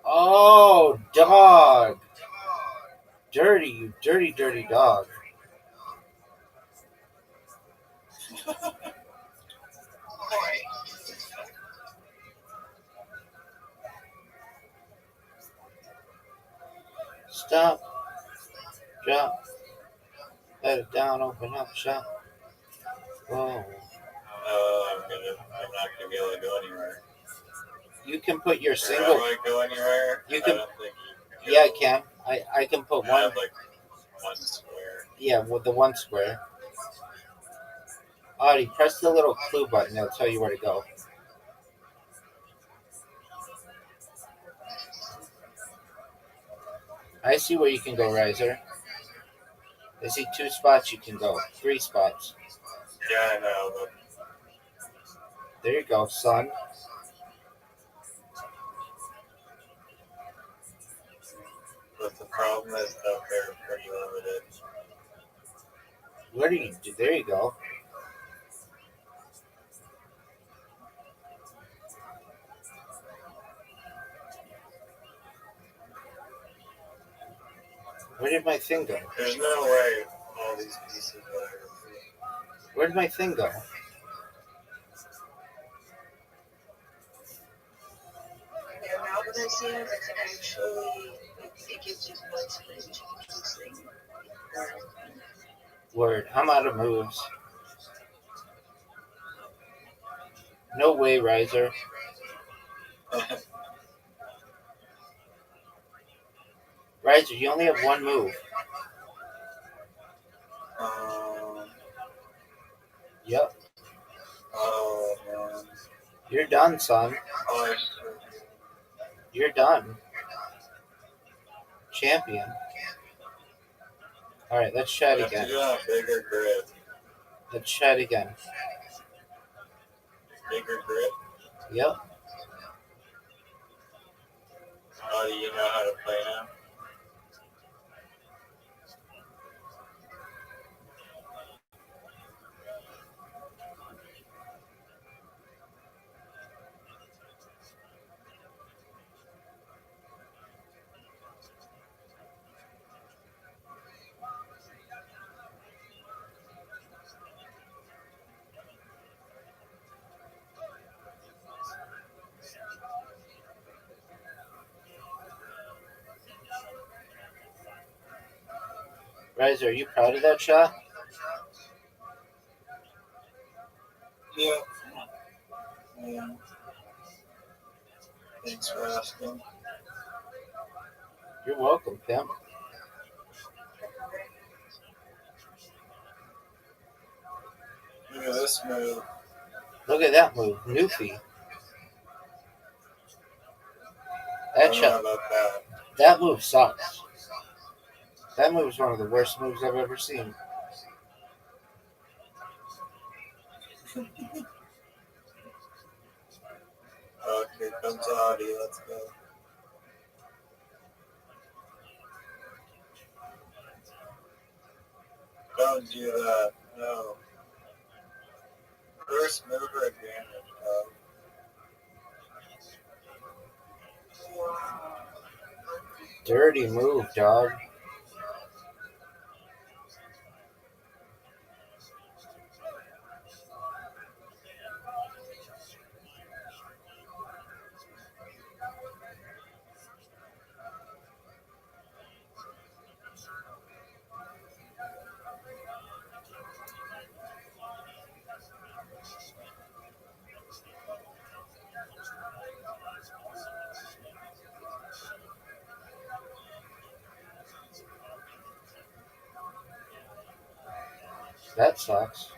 Oh, dog. Dirty, you dirty, dirty dog. Stop. Drop. Let it down. Open up shop. Whoa.
I'm not gonna be able to go anywhere.
You can put your
Or
single.
how do I go anywhere?
You can.
I don't think you can.
Yeah, I can. I can put
I
one.
have like one square.
Yeah, with the one square. Audie, press the little clue button. It'll tell you where to go. I see where you can go, Riser. I see 2 spots you can go. 3 spots.
Yeah, I know,
There you go, son.
but the problem is that they're pretty limited.
What do you do? There you go. Where did my thing go?
There's no way all these pieces are.
Where did my thing go?
Yeah, now that I see it, it's actually, it gives you points for each piece.
Word. I'm out of moves. No way, Riser. Riser, you only have one move. Yep.
Oh, man.
You're done, son.
Oh,
You're done. Champion. Alright, let's try
you
it
have to
again.
do it on a bigger grid.
Let's try it again.
Bigger grid?
Yep.
Oh, do you know how to play now?
Riser, are you proud of that shot?
Yeah. Yeah. Thanks for asking.
You're welcome, pimp.
Look at this move.
Look at that move. Newfie.
I
That
don't know
shot.
about that.
That move sucks. That move was one of the worst moves I've ever seen.
Oh, here comes Audie. Let's go. Don't do that. No. First mover advantage.
Dirty move, dog. That sucks.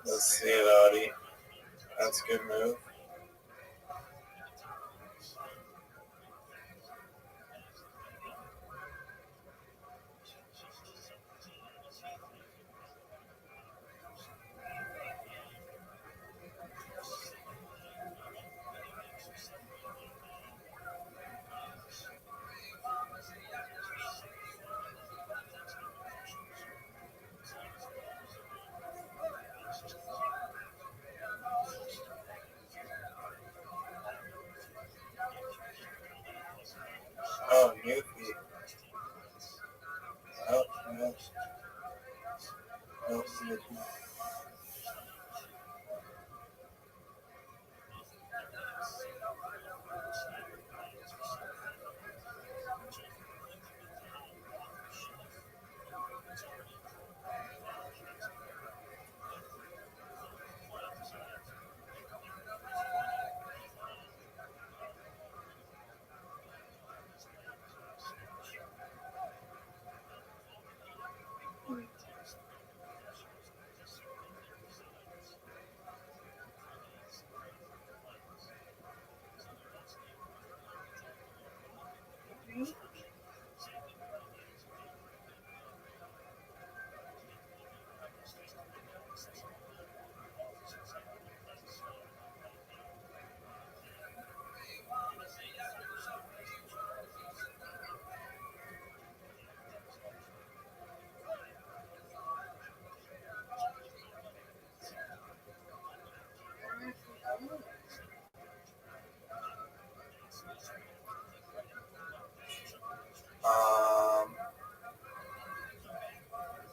Let's see it, Audie. That's a good move. Oh, Newfie. Oh, no. No, Newfie.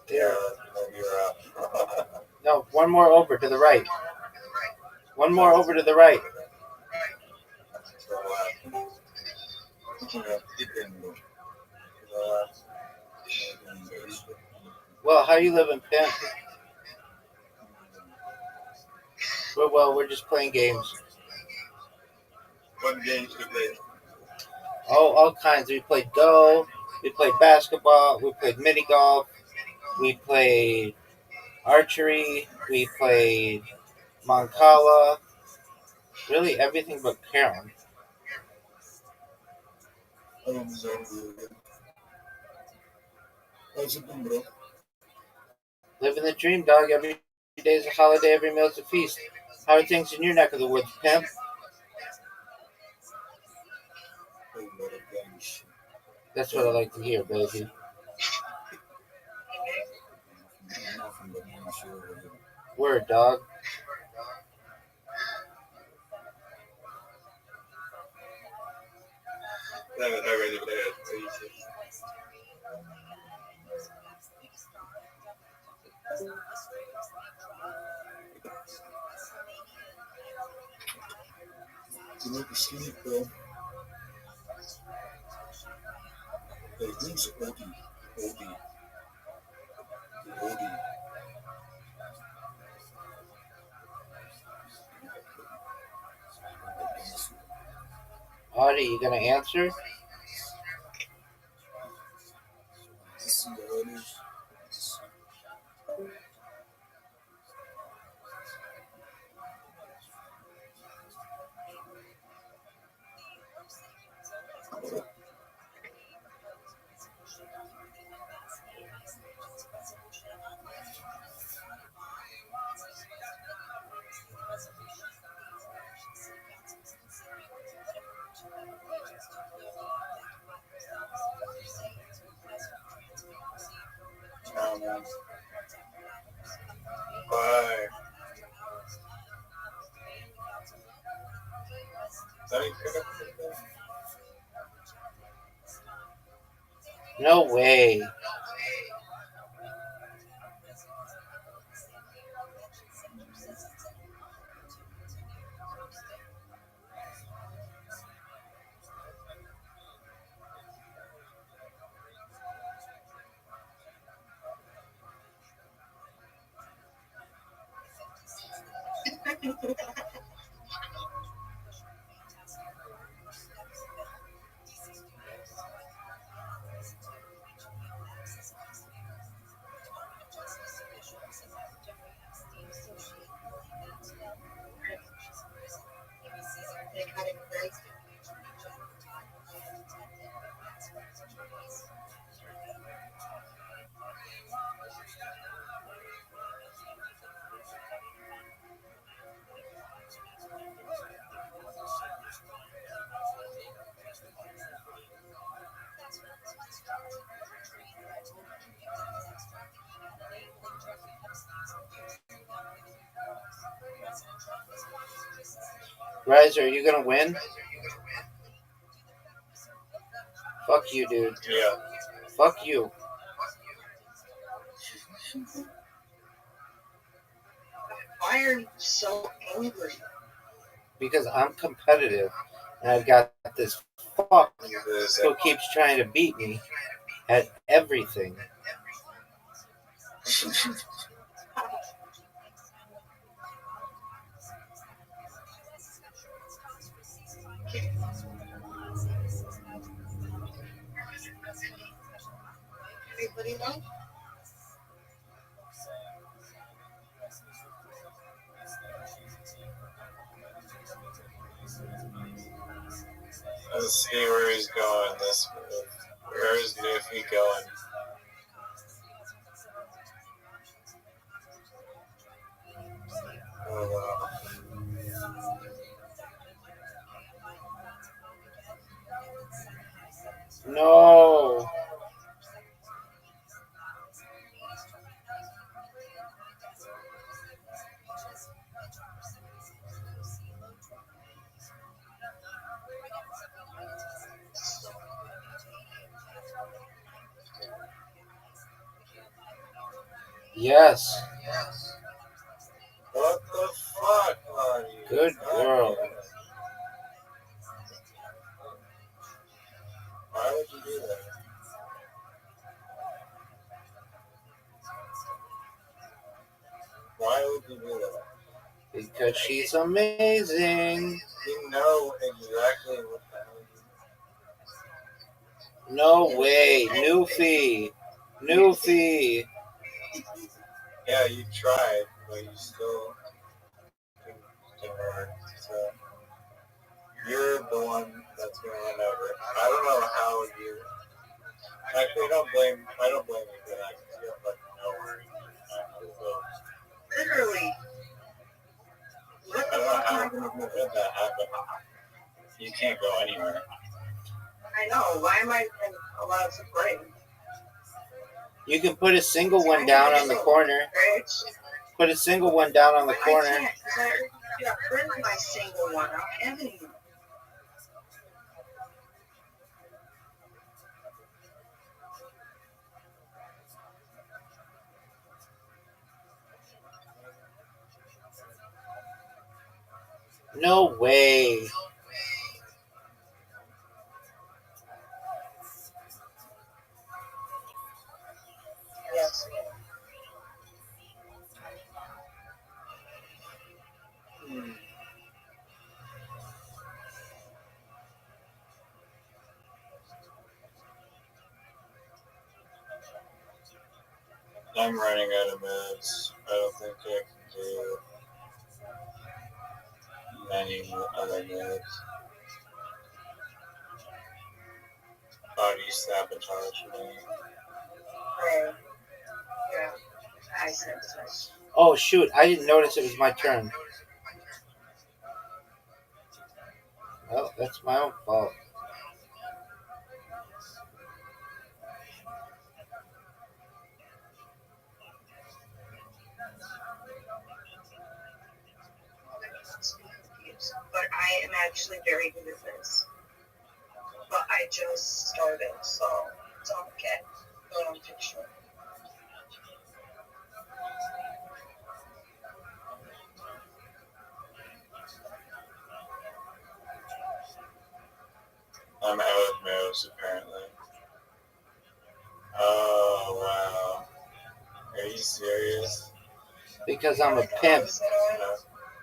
Yeah, maybe you're up.
No, one more over to the right. One more over to the right. Well, how you living, Pimp? Well, we're just playing games.
What games do you play?
Oh, all kinds. We played Go. We played basketball. We played mini golf. We played archery. We played Mancala. Really everything but Karen.
How's it been, bro?
Living the dream, dog. Every day's a holiday. Every meal's a feast. How are things in your neck of the woods, Pimp? That's what I like to hear, baby. Word, dog.
You look asleep, bro. Hey, who's Odie? Odie.
Audie, you gonna answer?
Oh, man. Bye. Is that how you pick up the thing?
No way. Rise, are you gonna win? Fuck you, dude.
Yeah.
Fuck you.
Why are you so angry?
Because I'm competitive. And I've got this fuck who keeps trying to beat me at everything.
Anybody know?
Let's see where he's going this move. Where is Newfie going? Oh, wow.
No. Yes.
What the fuck are you?
Good girl.
Why would you do that? Why would you do that?
Because she's amazing.
You know exactly what the hell you
No way. Newfie. Newfie.
Yeah, you tried, but you still didn't work. So you're the one that's going to run over. I don't know how you. Actually, I don't blame you for that because you have like nowhere to go.
Literally. What
I
the
don't know
fuck am I
how
gonna do?
did that happen. You can't go anywhere.
I know. Why am I allowed to play?
You can put a single one down on the corner.
Right?
Put a single one down on the
But I
corner.
can't because I got rid of my single one. I'm having you.
No way.
Yes.
I'm running out of moves. I don't think I can do many other moves. Body sabotage me.
Right. Yeah. I said so.
Oh shoot! I didn't notice it was my turn. Well, that's my own fault.
Confused. But I am actually very good at this. But I just started, so don't get the wrong picture.
I'm out of moves apparently. Oh wow. Are you serious?
Because I'm a pimp
That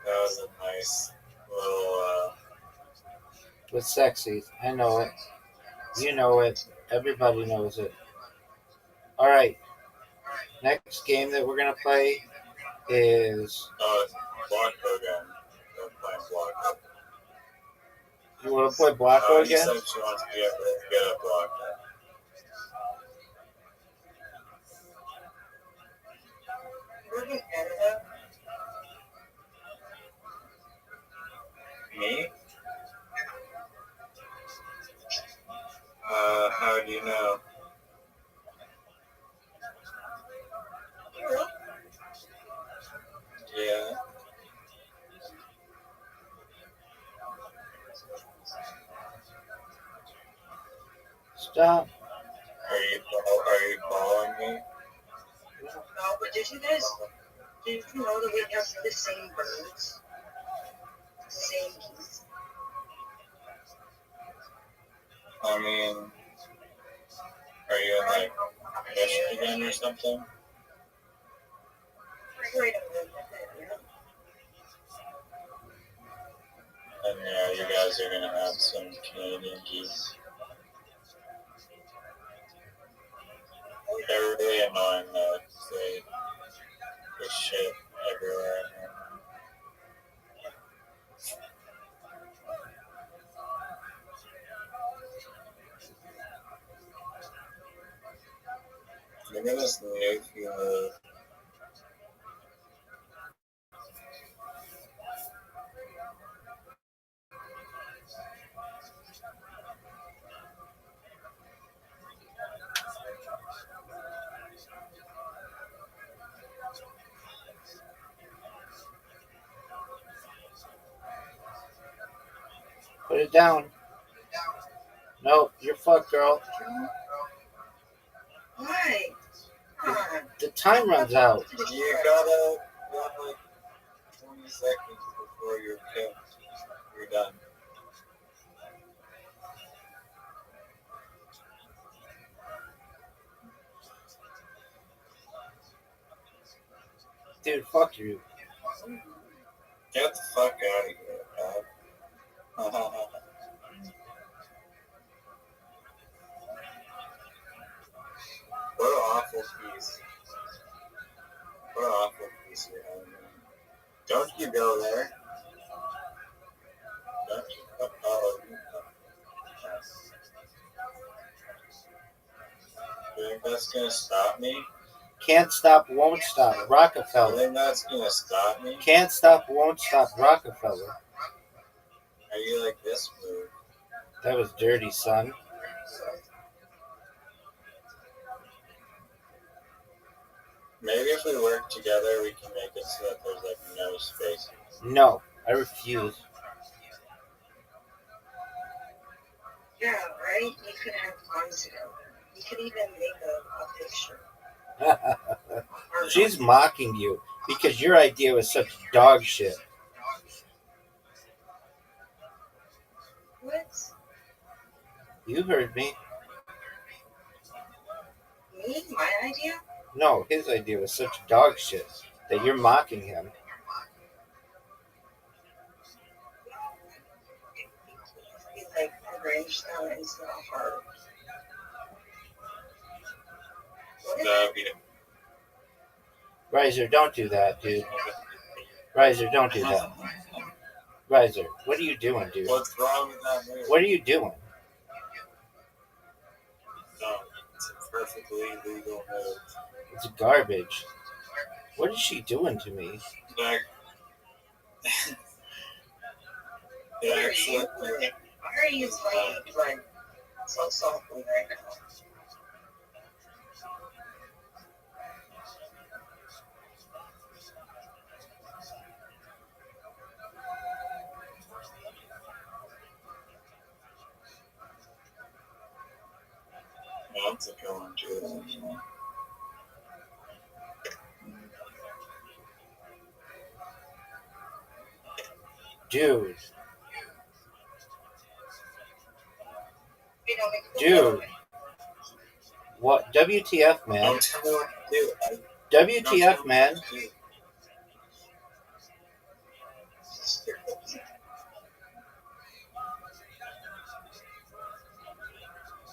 was a nice little
with sexies. I know it. You know it. Everybody knows it. All right. Next game that we're gonna play is.
block again. We're playing block.
You want to play Blacko
He
again?
said she wants to get a block.
You're in Canada?
Me? How do you know? Yeah.
Stop.
Are you following me?
No, but did you know that we have the same birds? Same geese?
I mean, are you in like Michigan or something?
Wait a minute.
And yeah, you guys are gonna have some Canadian geese. They're really annoying though. They shit everywhere. Look at this newfie move.
Put it down. No, you're fucked, girl.
Why? Come on.
The time runs out.
You gotta like 20 seconds before you're killed. You're done.
Dude, fuck you.
Get the fuck out of here, dog. What an awful piece. What an awful piece you're having. Don't you go there. Don't you? Oh, you think that's gonna stop me?
Can't stop, won't stop.
You
Rockefeller.
think that's gonna stop me?
Can't stop, won't stop. Rockefeller.
Are you like this move?
That was dirty, son.
Maybe if we work together, we can make it so that there's like no space.
No, I refuse.
Yeah, right? You could have fun together. You could even make a picture.
She's mocking you because your idea was such dog shit.
What?
You heard me.
Me? My idea?
No, his idea was such dog shit that you're mocking him.
You like arrange them into a heart. What is
That'd be
Riser, don't do that, dude. Riser, don't do that. Riser, what are you doing, dude?
What's wrong with that move?
What are you doing?
No, it's a perfectly legal move.
It's garbage. What is she doing to me?
Like, it actually,
Why are you playing like so softly right now?
that's a good one too.
Dude.
You know, make
Dude. What? WTF, man?
Don't tell me what to do.
WTF, man?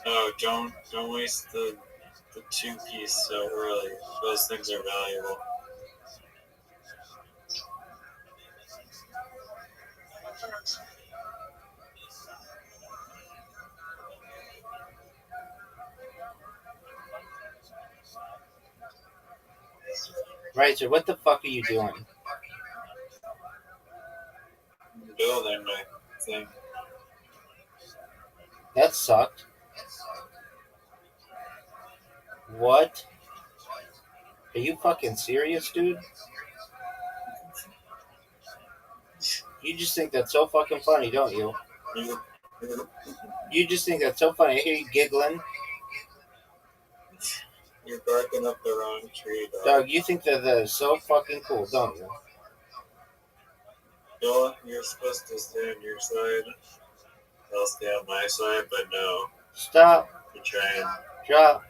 Oh, don't waste the two piece so early. Those things are valuable.
Riser, what the fuck are you doing?
Building my thing.
That sucked. What? Are you fucking serious, dude? You just think that's so fucking funny, don't you? You just think that's so funny. I hear you giggling.
You're barking up the wrong tree, dog.
Dog, you think that is so fucking cool, don't you?
Noah, you're supposed to stay on your side. I'll stay on my side, but no.
Stop.
You're trying.
Drop.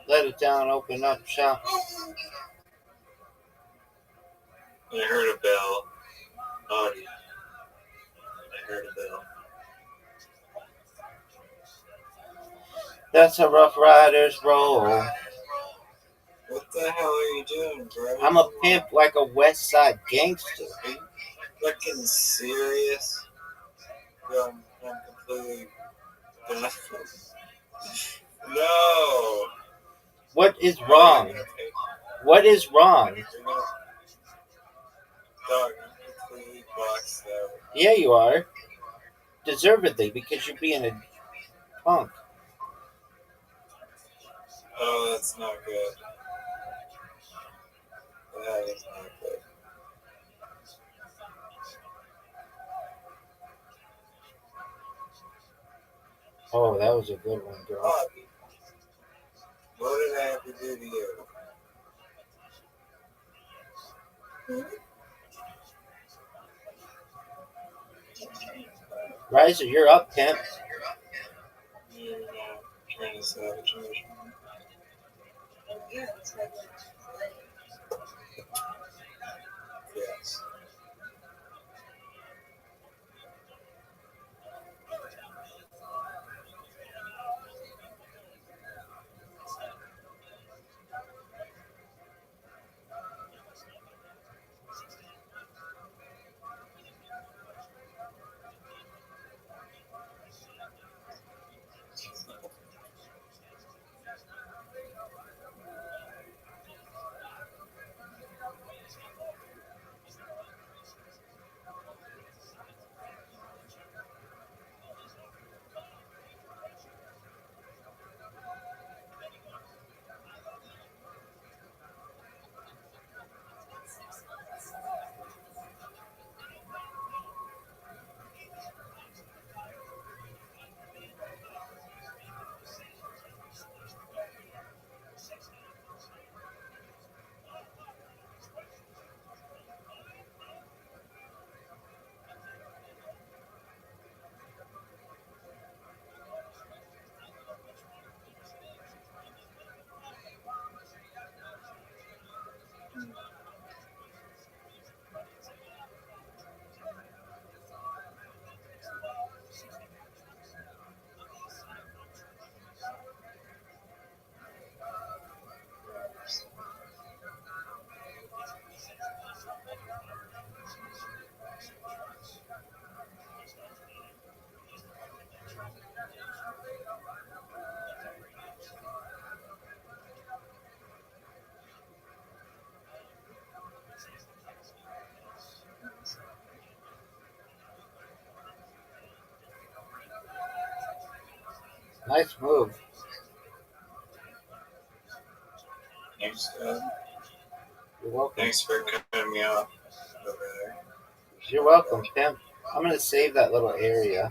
Let it down. Open up shop.
I heard a bell. Audie. I heard a bell.
That's how Rough Riders roll.
What the hell are you doing, bro?
I'm a pimp like a West Side gangster.
Are you fucking serious? Bro, I'm completely done. No!
What is wrong? What is wrong?
Dog, I'm completely boxed out.
Yeah, you are. Deservedly, because you're being a punk.
Oh, that's not good. That is not good.
Oh, that was a good one, girl.
Audie, what did I have to do to you?
Riser, you're up, pimp.
You're not trying to sabotage me.
Yeah, that's right.
Yes.
Nice move.
Thanks,
You're welcome.
thanks for cutting me off over there.
You're welcome, Pimp. I'm going to save that little area.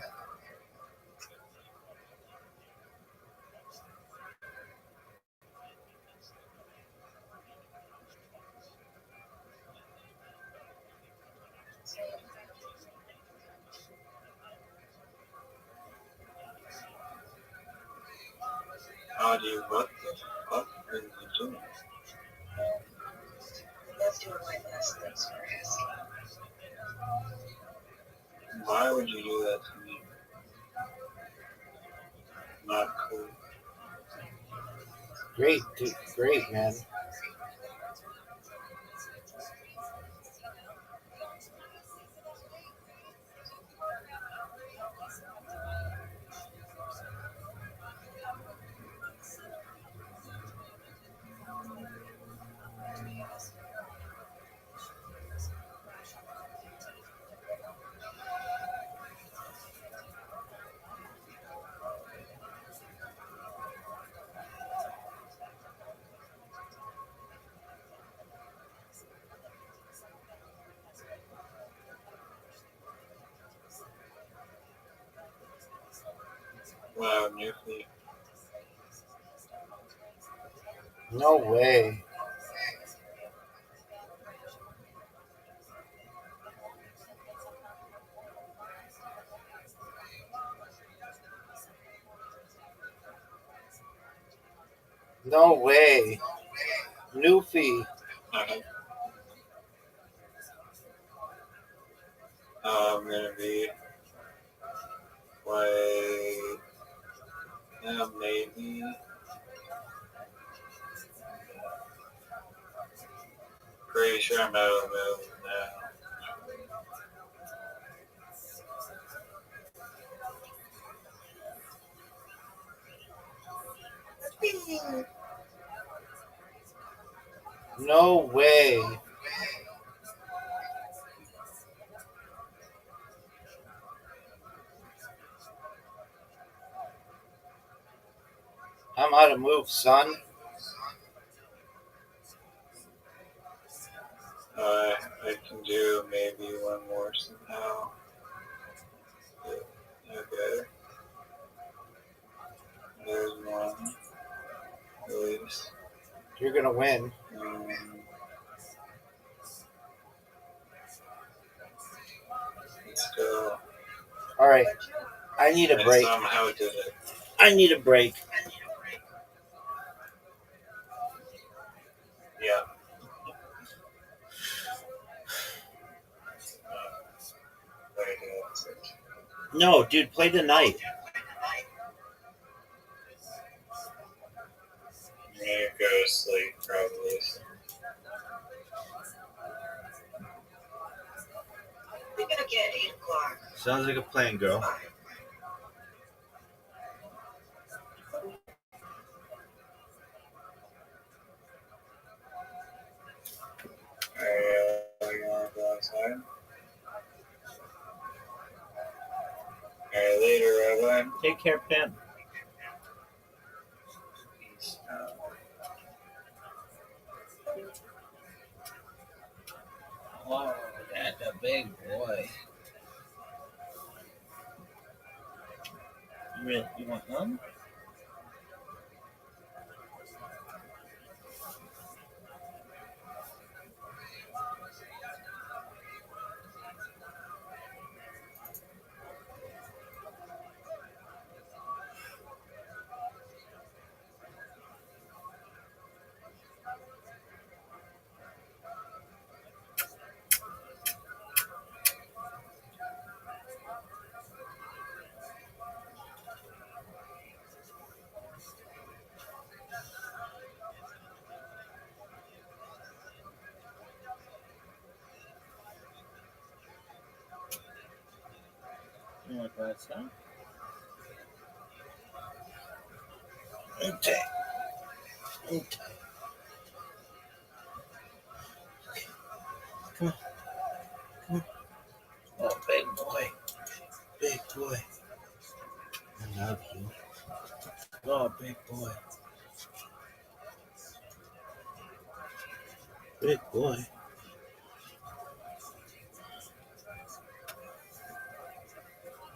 How do you, what the fuck are you doing?
Let's do my best. Thanks for asking.
Why would you do that to me? Not cool.
Great, dude. Great, man.
Wow, Newfie.
No way. No way. Newfie.
I'm gonna be like, yeah, maybe. Pretty sure I'm out of move now.
No way. I'm out of move, son.
I can do maybe one more somehow. Okay. There's one. At least.
You're going to win.
Let's go.
All right. I need a break.
I somehow did it.
I need a break.
Yeah.
No, dude, play the knight.
I'm gonna go to sleep, probably.
We're gonna get 8 o'clock.
Sounds like a plan, girl.
You wanna go outside? Alright, later, Rabbi.
Take care, Pam.
Peace out.
Oh, that's a big boy. You want one? You want that stuff? Okay. Okay. Come on. Come on. Oh, big boy. Big boy. I love you. Oh, big boy. Big boy.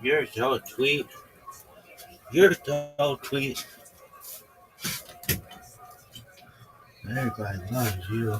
You're so sweet. You're so sweet. Everybody loves you.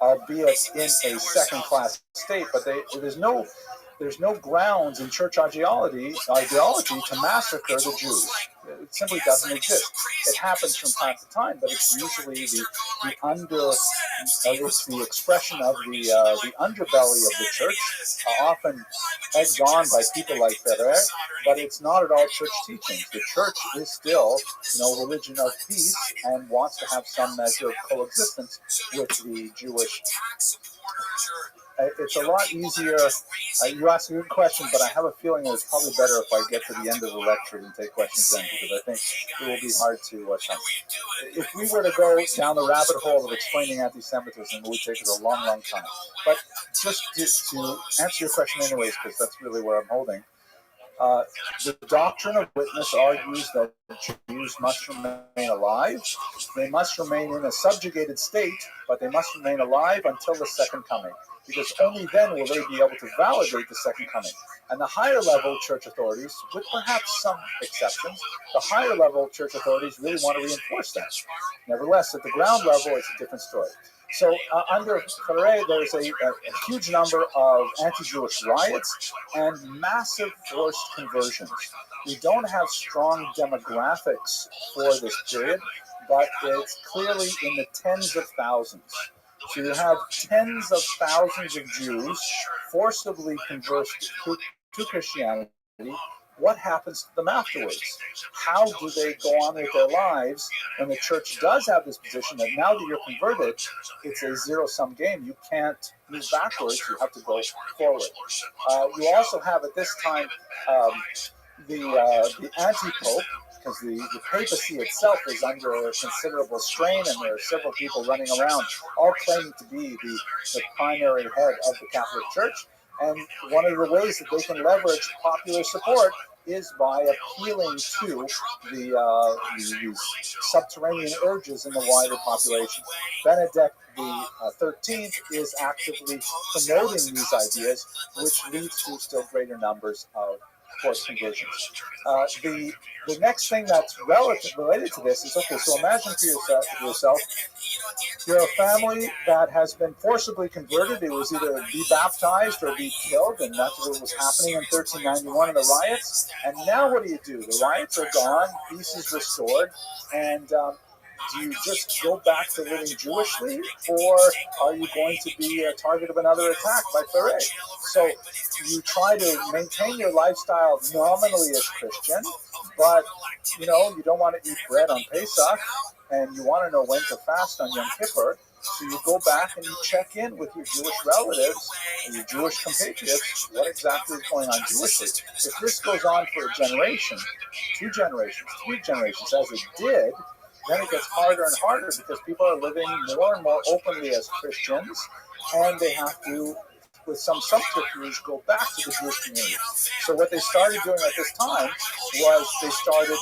albeit in a second-class state, but there's no grounds in church ideology to massacre the Jews. It simply doesn't exist. It happens from time to time, but it's usually it's the expression of the underbelly of the church, often egged on by people like Ferrer, but it's not at all church teachings. The church is still, religion of peace and wants to have some measure of coexistence with the Jewish. It's a lot easier. You ask a good question, but I have a feeling it's probably better if I get to the end of the lecture and take questions then, because I think it will be hard to sum. If we were to go down the rabbit hole of explaining anti-Semitism, it would take us a long, long time. But just to answer your question anyways, because that's really where I'm holding, the doctrine of witness argues that Jews must remain alive. They must remain in a subjugated state, but they must remain alive until the second coming, because only then will they be able to validate the second coming. And the higher level church authorities, with perhaps some exceptions, the higher level church authorities really want to reinforce that. Nevertheless, at the ground level, it's a different story. So under Ferrer, there's a huge number of anti-Jewish riots and massive forced conversions. We don't have strong demographics for this period, but it's clearly in the tens of thousands. So you have tens of thousands of Jews forcibly converted to Christianity. What happens to them afterwards? How do they go on with their lives when the church does have this position that now that you're converted, it's a zero-sum game. You can't move backwards. You have to go forward. You also have at this time the anti-pope, because the papacy itself is under considerable strain, and there are several people running around all claiming to be the primary head of the Catholic Church. And one of the ways that they can leverage popular support is by appealing to the subterranean urges in the wider population. Benedict the 13th is actively promoting these ideas, which leads to still greater numbers of forced conversions. The next thing that's related to this is, okay, so imagine for yourself, you're a family that has been forcibly converted. It was either be baptized or be killed, and that's what was happening in 1391 in the riots. And now what do? The riots are gone, peace is restored, and do you just go back to living Jewishly, or are you going to be a target of another attack by Ferrer? So you try to maintain your lifestyle nominally as Christian, but you don't want to eat bread on Pesach, and you want to know when to fast on Yom Kippur. So you go back and you check in with your Jewish relatives and your Jewish compatriots. What exactly is going on Jewishly? If this goes on for a generation, 2 generations, 3 generations, as it did, then it gets harder and harder because people are living more and more openly as Christians, and they have to, with some subterfuge, go back to the Jewish community. So what they started doing at this time was they started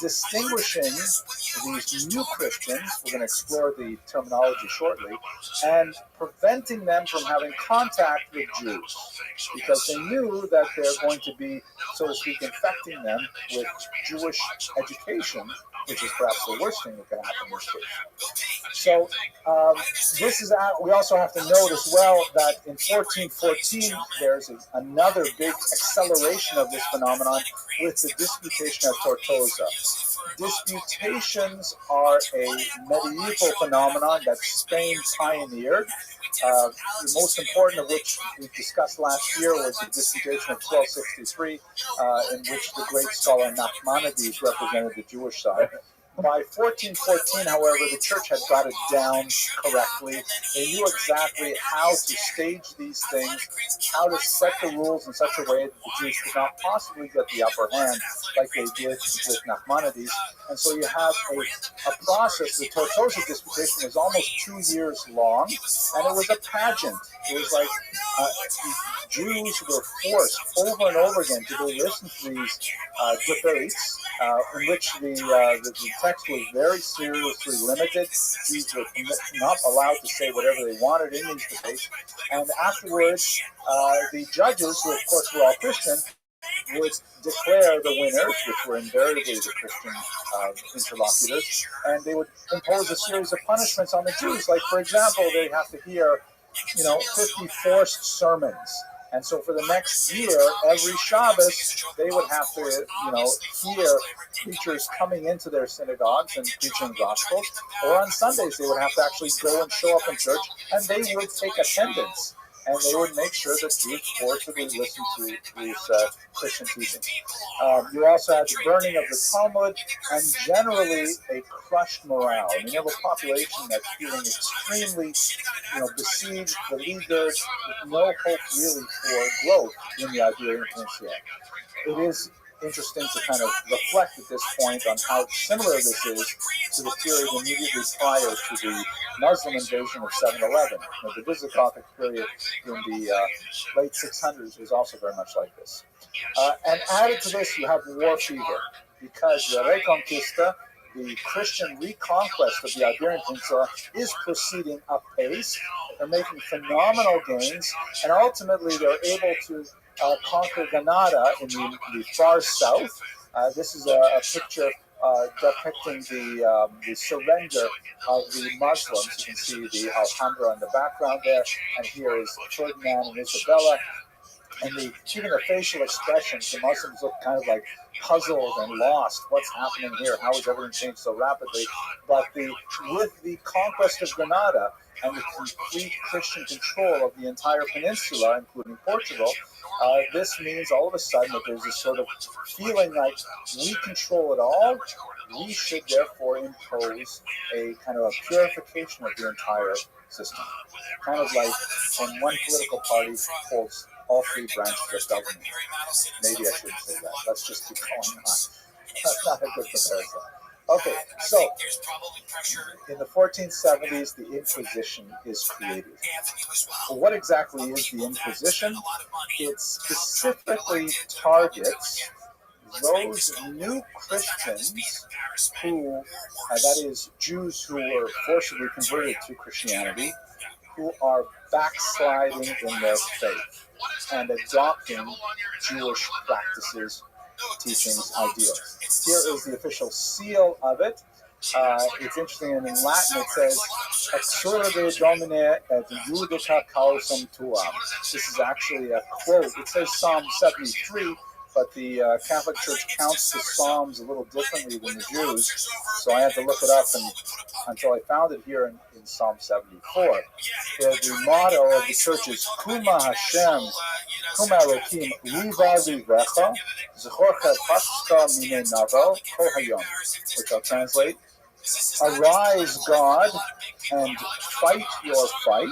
distinguishing these new Christians, we're going to explore the terminology shortly, and preventing them from having contact with Jews, because they knew that they're going to be, so to speak, infecting them with Jewish education, which is perhaps the worst thing that can happen in this case. So we also have to note as well that in 1414 there's another big acceleration of this phenomenon with the Disputation of Tortosa. Disputations are a medieval phenomenon that Spain pioneered. The most important of which we discussed last year was the Disputation of 1263, in which the great scholar Nachmanides represented the Jewish side. By 1414, however, the church had got it down correctly. They knew exactly how to stage these things, how to set the rules in such a way that the Jews could not possibly get the upper hand like they did with Nachmanides. And so you have a process. The Tortosa Disputation was almost 2 years long, and it was a pageant. It was like Jews were forced over and over again to go listen to these debates in which the text was very seriously limited. Jews were not allowed to say whatever they wanted in these debates. And afterwards, the judges, who of course were all Christian, would declare the winners, which were invariably the Christian interlocutors, and they would impose a series of punishments on the Jews. Like, for example, they'd have to hear, 50 forced sermons. And so for the next year, every Shabbos, they would have to, hear preachers coming into their synagogues and preaching gospels. Or on Sundays, they would have to actually go and show up in church, and they would take attendance. And they would make sure that Jews forcibly listened to these Christian teachings. You also had the burning of the Talmud, and generally a crushed morale. I mean, you have a population that's feeling extremely, besieged, beleaguered, with no hope really for growth in the Iberian Peninsula. It is interesting to kind of reflect at this point on how similar this is to the period immediately prior to the Muslim invasion of 7/11. The Visigothic period in the late 600s was also very much like this. And added to this, you have war fever, because the Reconquista, the Christian reconquest of the Iberian Peninsula, is proceeding apace. They're making phenomenal gains, and ultimately they're able to conquer Granada in the far south. This is a picture depicting the surrender of the Muslims. You can see the Alhambra in the background there, and here is Ferdinand and Isabella. And even the facial expressions, the Muslims look kind of like puzzled and lost. What's happening here? How has everything changed so rapidly? But with the conquest of Granada and the complete Christian control of the entire peninsula, including Portugal, this means all of a sudden that there's this sort of feeling like we control it all. We should therefore impose a kind of a purification of the entire system. Kind of like when one political party holds all three branches of government. Maybe I shouldn't say that. Let's just keep going on. That's not a good comparison. Okay, so in the 1470s, the Inquisition is created. Well, what exactly is the Inquisition? It specifically targets those new Christians who, that is, Jews who were forcibly converted to Christianity, who are backsliding in their faith and adopting Jewish practices, teachings, ideals. Here is the official seal of it. It's interesting, and in Latin it says, Exsurge Domine et Judica causam tuam. This is actually a quote. It says Psalm 73, but the Catholic Church counts the Psalms a little differently than the Jews, so I had to look it up until I found it here in Psalm 74. The motto of the church is Kuma Hashem, Kuma Elokim, Riva Rivecha, Zechorcha Paschka Mine Navel, Kol Hayom, which I'll translate. Arise, God, and fight your fight.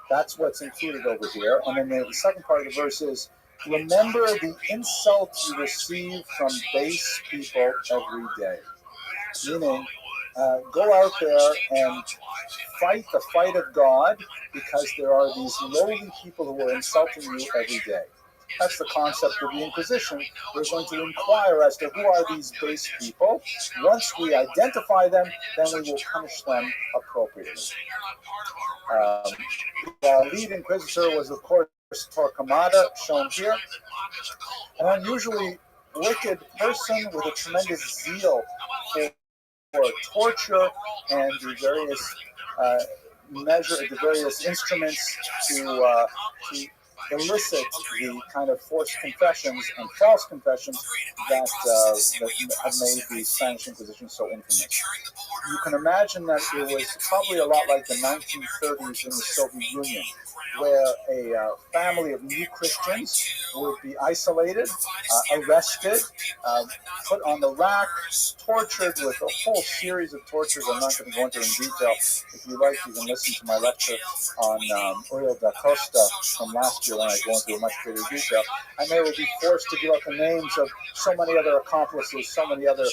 That's what's included over here. And then the second part of the verse is, remember the insult you receive from base people every day. Meaning, go out there and fight the fight of God, because there are these lowly people who are insulting you every day. That's the concept of the Inquisition. We're going to inquire as to who are these base people. Once we identify them, then we will punish them appropriately. The lead inquisitor was, of course, Torquemada, shown here, an unusually wicked person with a tremendous zeal for torture and the various instruments to elicit the kind of forced confessions and false confessions that have made the Spanish Inquisition so infamous. You can imagine that it was probably a lot like the 1930s in the Soviet Union, where a family of new Christians would be isolated, arrested, put on the rack, tortured with a whole series of tortures. I'm not going to go into in detail. If you like, you can listen to my lecture on Uriel da Costa from last year when I go into a much greater detail. And they would be forced to give up the names of so many other accomplices, so many other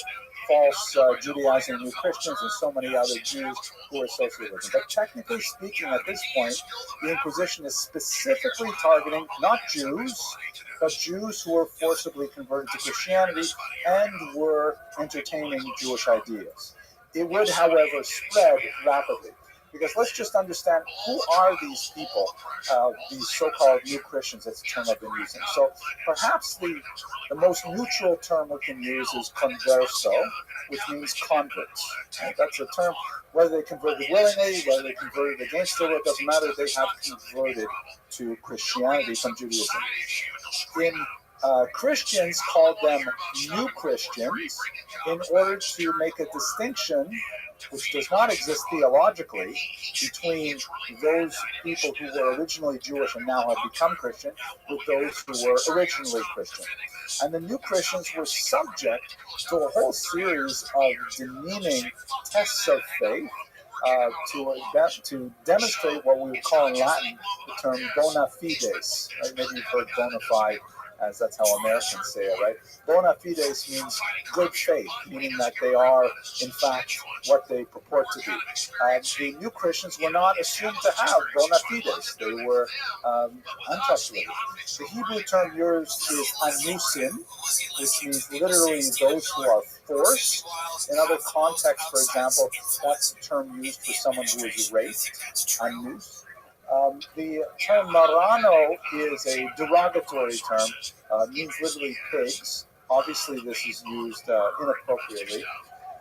false Judaizing New Christians and so many other Jews who are associated with them. But technically speaking, at this point, the Inquisition is specifically targeting not Jews, but Jews who were forcibly converted to Christianity and were entertaining Jewish ideas. It would, however, spread rapidly. Because let's just understand, who are these people, these so-called new Christians? That's the term I've been using. So perhaps the most neutral term we can use is converso, which means converts. Right? That's a term, whether they converted willingly, whether they converted against their will, it doesn't matter. They have converted to Christianity from Judaism. Christians called them new Christians in order to make a distinction, which does not exist theologically, between those people who were originally Jewish and now have become Christian with those who were originally Christian. And the new Christians were subject to a whole series of demeaning tests of faith to demonstrate what we would call in Latin the term bona fides. Right? Maybe you've heard bona fide, as that's how Americans say it, right? Bona fides means good faith, meaning that they are, in fact, what they purport to be. The new Christians were not assumed to have bona fides. They were untrustworthy. The Hebrew term used is anusin, which means literally those who are forced. In other contexts, for example, that's the term used for someone who is raped, anus. The term marano is a derogatory term, means literally pigs. Obviously, this is used inappropriately.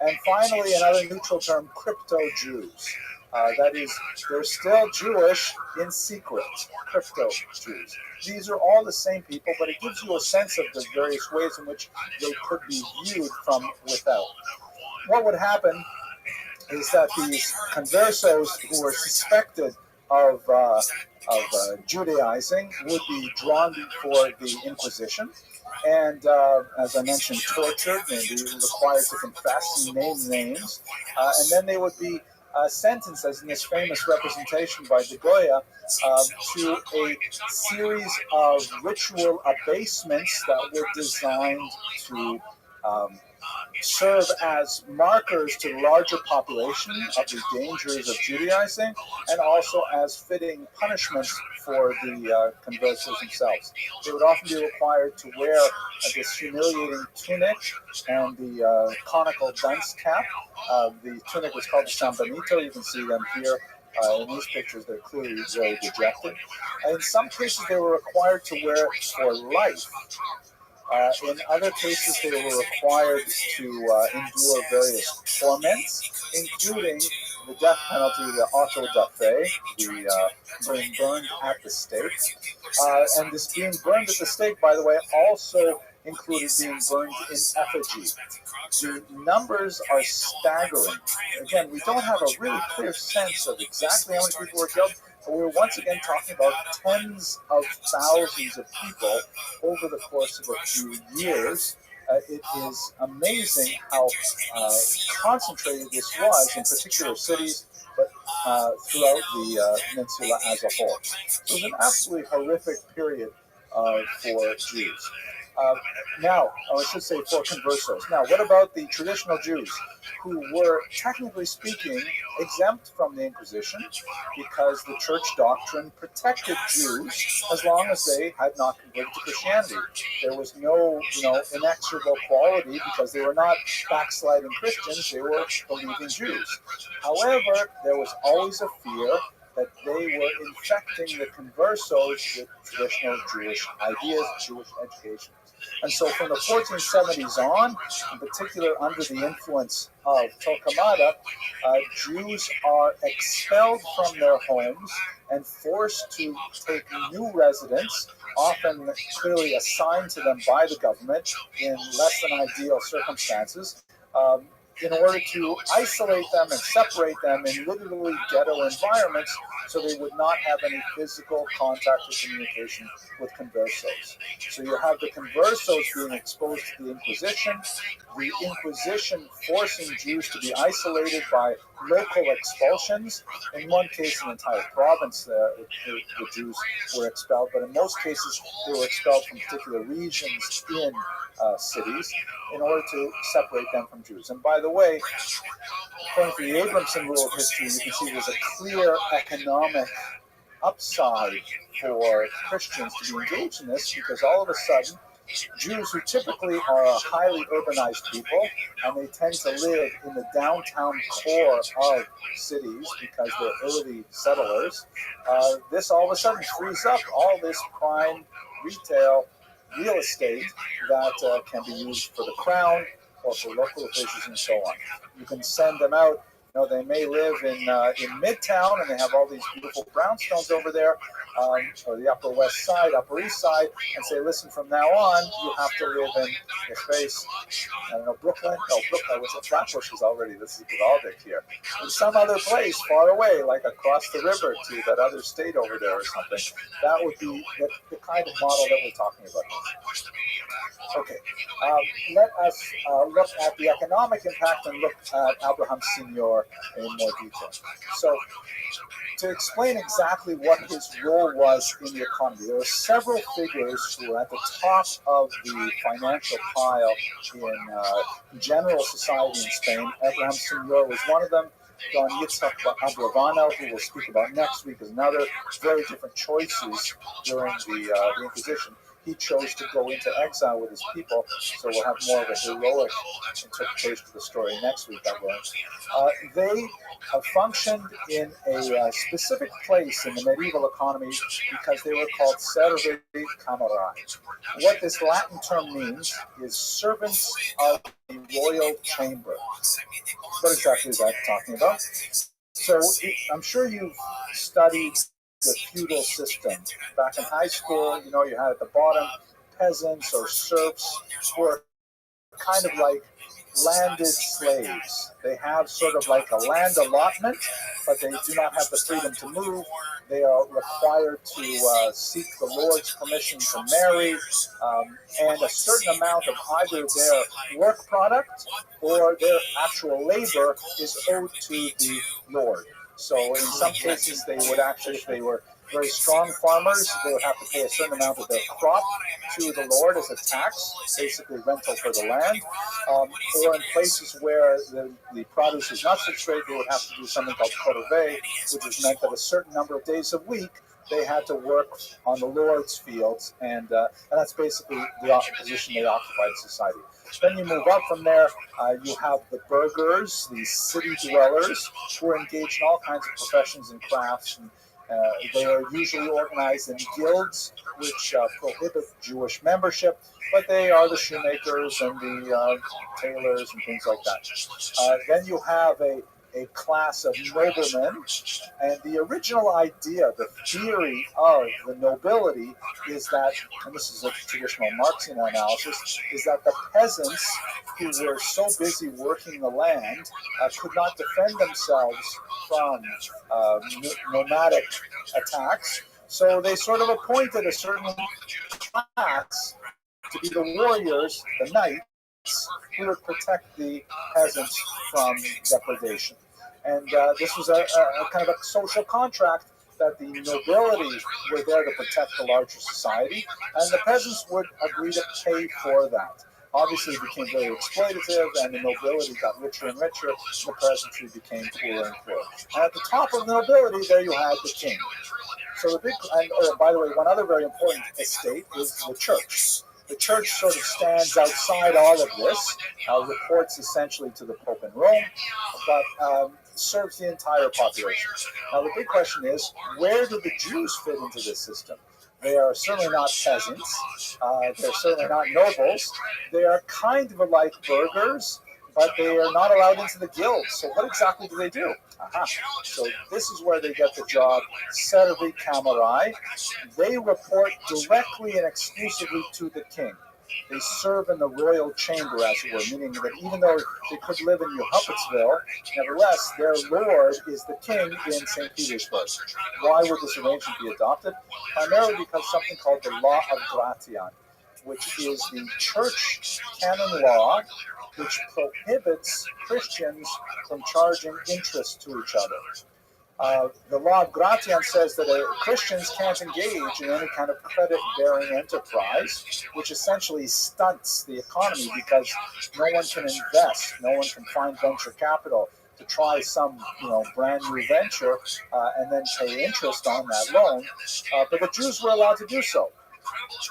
And finally, another neutral term, crypto-Jews. That is, they're still Jewish in secret, crypto-Jews. These are all the same people, but it gives you a sense of the various ways in which they could be viewed from without. What would happen is that these conversos who were suspected of Judaizing would be drawn before the Inquisition and, as I mentioned, tortured and be required to confess and name names. And then they would be sentenced, as in this famous representation by De Goya, to a series of ritual abasements that were designed to serve as markers to the larger population of the dangers of Judaizing, and also as fitting punishments for the conversos themselves. They would often be required to wear this humiliating tunic and the conical dunce cap. The tunic was called the San Benito. You can see them here. In these pictures, they're clearly very dejected. In some cases, they were required to wear it for life. In other cases, they were required to endure various torments, including the death penalty, the auto da fe, being burned at the stake. And this being burned at the stake, by the way, also included being burned in effigy. The numbers are staggering. Again, we don't have a really clear sense of exactly how many people were killed, but we're once again talking about tens of thousands of people over the course of a few years. It is amazing how concentrated this was in particular cities, but throughout the peninsula as a whole. So it was an absolutely horrific period for Jews. Now, I should say for conversos. Now, what about the traditional Jews who were, technically speaking, exempt from the Inquisition because the church doctrine protected Jews as long as they had not converted to Christianity? There was no, inexorable quality because they were not backsliding Christians, they were believing Jews. However, there was always a fear that they were infecting the conversos with traditional Jewish ideas, Jewish education. And so from the 1470s on, in particular under the influence of Torquemada, Jews are expelled from their homes and forced to take new residence, often clearly assigned to them by the government in less than ideal circumstances, in order to isolate them and separate them in literally ghetto environments so they would not have any physical contact or communication with conversos. So you have the conversos being exposed to the Inquisition forcing Jews to be isolated by local expulsions. In one case, an entire province, the Jews were expelled, but in most cases, they were expelled from particular regions in cities in order to separate them from Jews. And by the way, according to the Abramson rule of history, you can see there's a clear economic upside for Christians to be engaged in this, because all of a sudden, Jews who typically are a highly urbanized people, and they tend to live in the downtown core of cities because they're early settlers, this all of a sudden frees up all this prime retail real estate that can be used for the crown or for local officials and so on. You can send them out. You know, they may live in Midtown, and they have all these beautiful brownstones over there, or the Upper West Side, Upper East Side, and say, listen, from now on, you have to live in your space, I don't know, Brooklyn? No, Brooklyn, what's it? Flatbush is already, this is Givaldic here. In some other place far away, like across the river to that other state over there or something. That would be the kind of model that we're talking about. Okay, let us look at the economic impact and look at Abraham Senior in more detail. So, to explain exactly what his role was in the economy, there are several figures who are at the top of the financial pile in general society in Spain. Abraham Senior was one of them. Don Yitzhak Abravano, who we'll speak about next week, is another. Very different choices during the Inquisition. He chose to go into exile with his people, so we'll have more of a heroic interpretation of the story next week, I will. They functioned in a specific place in the medieval economy because they were called servi camerae. What this Latin term means is servants of the royal chamber. What exactly is that talking about? So I'm sure you've studied the feudal system. Back in high school, you know, you had at the bottom peasants or serfs who were kind of like landed slaves. They have sort of like a land allotment, but they do not have the freedom to move. They are required to seek the Lord's permission to marry, and a certain amount of either their work product or their actual labor is owed to the Lord. So in some cases, they would actually, if they were very strong farmers, they would have to pay a certain amount of their crop to the Lord as a tax, basically rental for the land. Or in places where the produce is not such great, they would have to do something called corvée, which is meant that a certain number of days a week they had to work on the Lord's fields, and that's basically the position they occupied in society. Then you move up from there, you have the burghers, the city dwellers, who are engaged in all kinds of professions and crafts, and they are usually organized in guilds, which prohibit Jewish membership, but they are the shoemakers and the tailors and things like that. Then you have a class of noblemen, and the original idea, the theory of the nobility is that, and this is a traditional Marxian analysis, is that the peasants who were so busy working the land could not defend themselves from nomadic attacks, so they sort of appointed a certain class to be the warriors, the knights, who would protect the peasants from depredation. And this was a kind of a social contract that the nobility were there to protect the larger society, and the peasants would agree to pay for that. Obviously, it became very exploitative, and the nobility got richer and richer, and the peasantry became poorer and poorer. And at the top of the nobility, there you had the king. So the big, and by the way, one other very important estate is the church. The church sort of stands outside all of this, reports essentially to the Pope in Rome, but serves the entire population. Now the big question is, where do the Jews fit into this system? They are certainly not peasants, they're certainly not nobles, they are kind of like burghers, but they are not allowed into the guilds. So what exactly do they do? So this is where they get the job, servi camerae. They report directly and exclusively to the king. They serve in the royal chamber, as it were, meaning that even though they could live in New Huppetsville, nevertheless, their lord is the king in St. Petersburg. Why would this arrangement be adopted? Primarily because something called the Law of Gratian, which is the church canon law which prohibits Christians from charging interest to each other. The law of Gratian says that Christians can't engage in any kind of credit-bearing enterprise, which essentially stunts the economy because no one can invest, no one can find venture capital to try some brand new venture and then pay interest on that loan. But the Jews were allowed to do so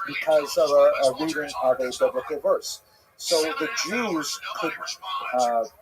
because of a reading of a biblical verse. So the Jews could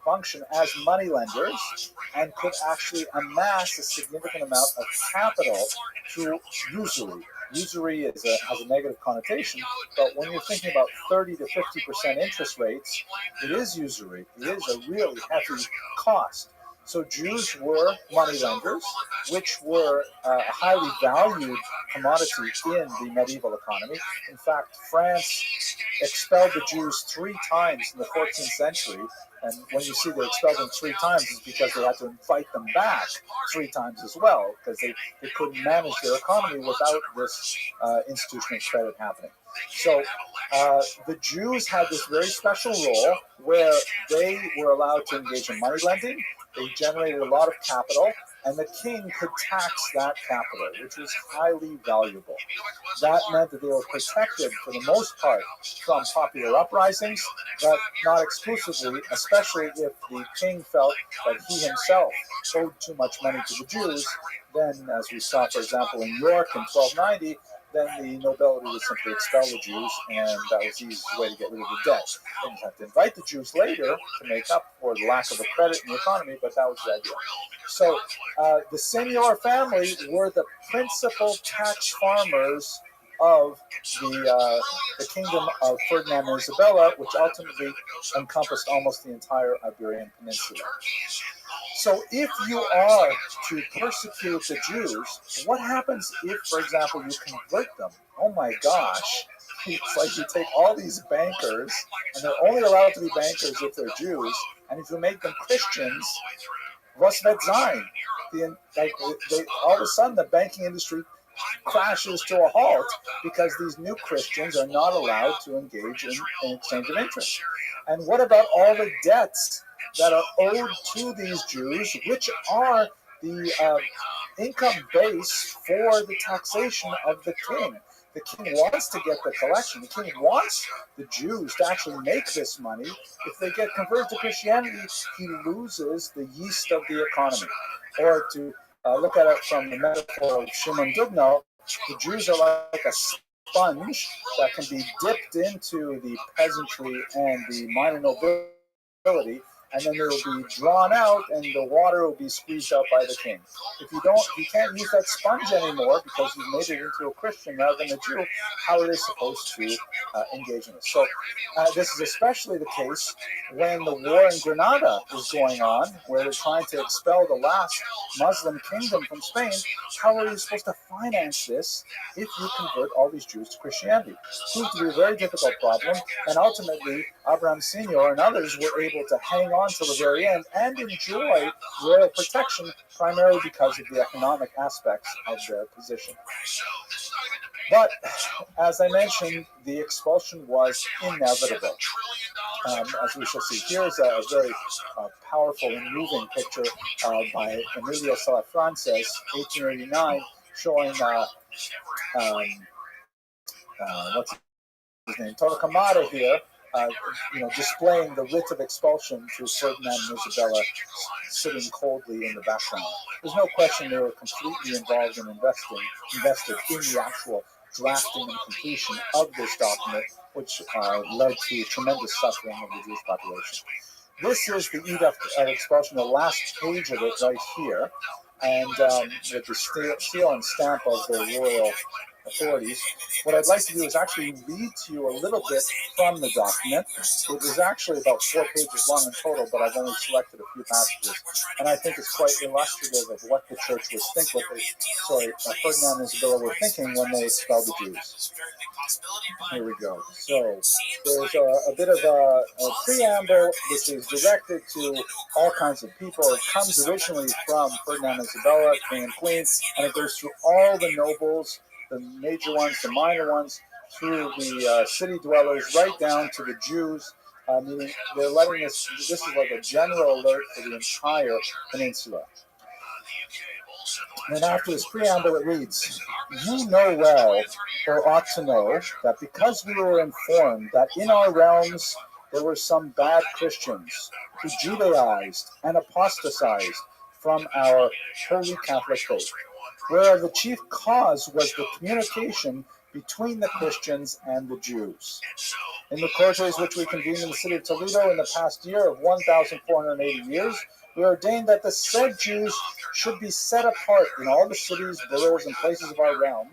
function as moneylenders and could actually amass a significant amount of capital through usury. Usury has a negative connotation, but when you're thinking about 30 to 50% interest rates, it is usury. It is a really heavy cost. So Jews were moneylenders, which were a highly valued commodity in the medieval economy. In fact, France expelled the Jews 3 times in the 14th century. And when you see they expelled them 3 times, it's because they had to invite them back 3 times as well, because they couldn't manage their economy without this institutional credit happening. So the Jews had this very special role where they were allowed to engage in money lending. They generated a lot of capital, and the king could tax that capital, which was highly valuable. That meant that they were protected, for the most part, from popular uprisings, but not exclusively, especially if the king felt that he himself owed too much money to the Jews. Then, as we saw, for example, in York in 1290, then the nobility would simply expel the Jews, and that was the easiest way to get rid of the debt. Then you have to invite the Jews later to make up for the lack of a credit in the economy, but that was the idea. So the seigneur family were the principal tax farmers of the kingdom of Ferdinand and Isabella, which ultimately encompassed almost the entire Iberian Peninsula. So if you are to persecute the Jews, what happens if, for example, you convert them? Oh my gosh. It's like you take all these bankers, and they're only allowed to be bankers if they're Jews, and if you make them Christians, was wird sein? All of a sudden, the banking industry crashes to a halt because these new Christians are not allowed to engage in exchange of interest. And what about all the debts that are owed to these Jews, which are the income base for the taxation of the king? The king wants to get the collection. The king wants the Jews to actually make this money. If they get converted to Christianity, he loses the yeast of the economy. Or to look at it from the metaphor of Shimon Dubno, the Jews are like a sponge that can be dipped into the peasantry and the minor nobility, and then they will be drawn out, and the water will be squeezed out by the king. If you can't use that sponge anymore because you've made it into a Christian rather than a Jew, how are they supposed to engage in this? So this is especially the case when the war in Granada is going on, where they're trying to expel the last Muslim kingdom from Spain. How are you supposed to finance this if you convert all these Jews to Christianity? It proved to be a very difficult problem, and ultimately Abraham Senior and others were able to hang on till the very end and enjoy royal protection, primarily because of the economic aspects of their position. But as I mentioned, the expulsion was inevitable. As we shall see, here's a very powerful and moving picture by Emilio Salafrances, 1889, showing what's his name, Torquemada here, displaying the writ of expulsion to Ferdinand and Isabella sitting coldly in the background. There's no question they were completely involved and invested in the actual drafting and completion of this document, which led to tremendous suffering of the Jewish population. This is the edict of expulsion, the last page of it right here, and with the seal and stamp of the royal authorities. What I'd like to do is actually read to you a little bit from the document. It is actually about 4 pages long in total, but I've only selected a few passages, and I think it's quite illustrative of what the church was thinking. Ferdinand and Isabella were thinking when they expelled the Jews. Here we go. So there's a bit of a preamble, which is directed to all kinds of people. It comes originally from Ferdinand and Isabella, king and queen, and it goes through all the nobles, the major ones, the minor ones, through the city dwellers, right down to the Jews, Meaning they're letting this is like a general alert for the entire peninsula. And after this preamble, it reads, "You know well, or ought to know, that because we were informed that in our realms there were some bad Christians who Judaized and apostatized from our holy Catholic faith, where the chief cause was the communication between the Christians and the Jews. In the courses which we convened in the city of Toledo in the past year of 1,480 years, we ordained that the said Jews should be set apart in all the cities, boroughs, and places of our realm."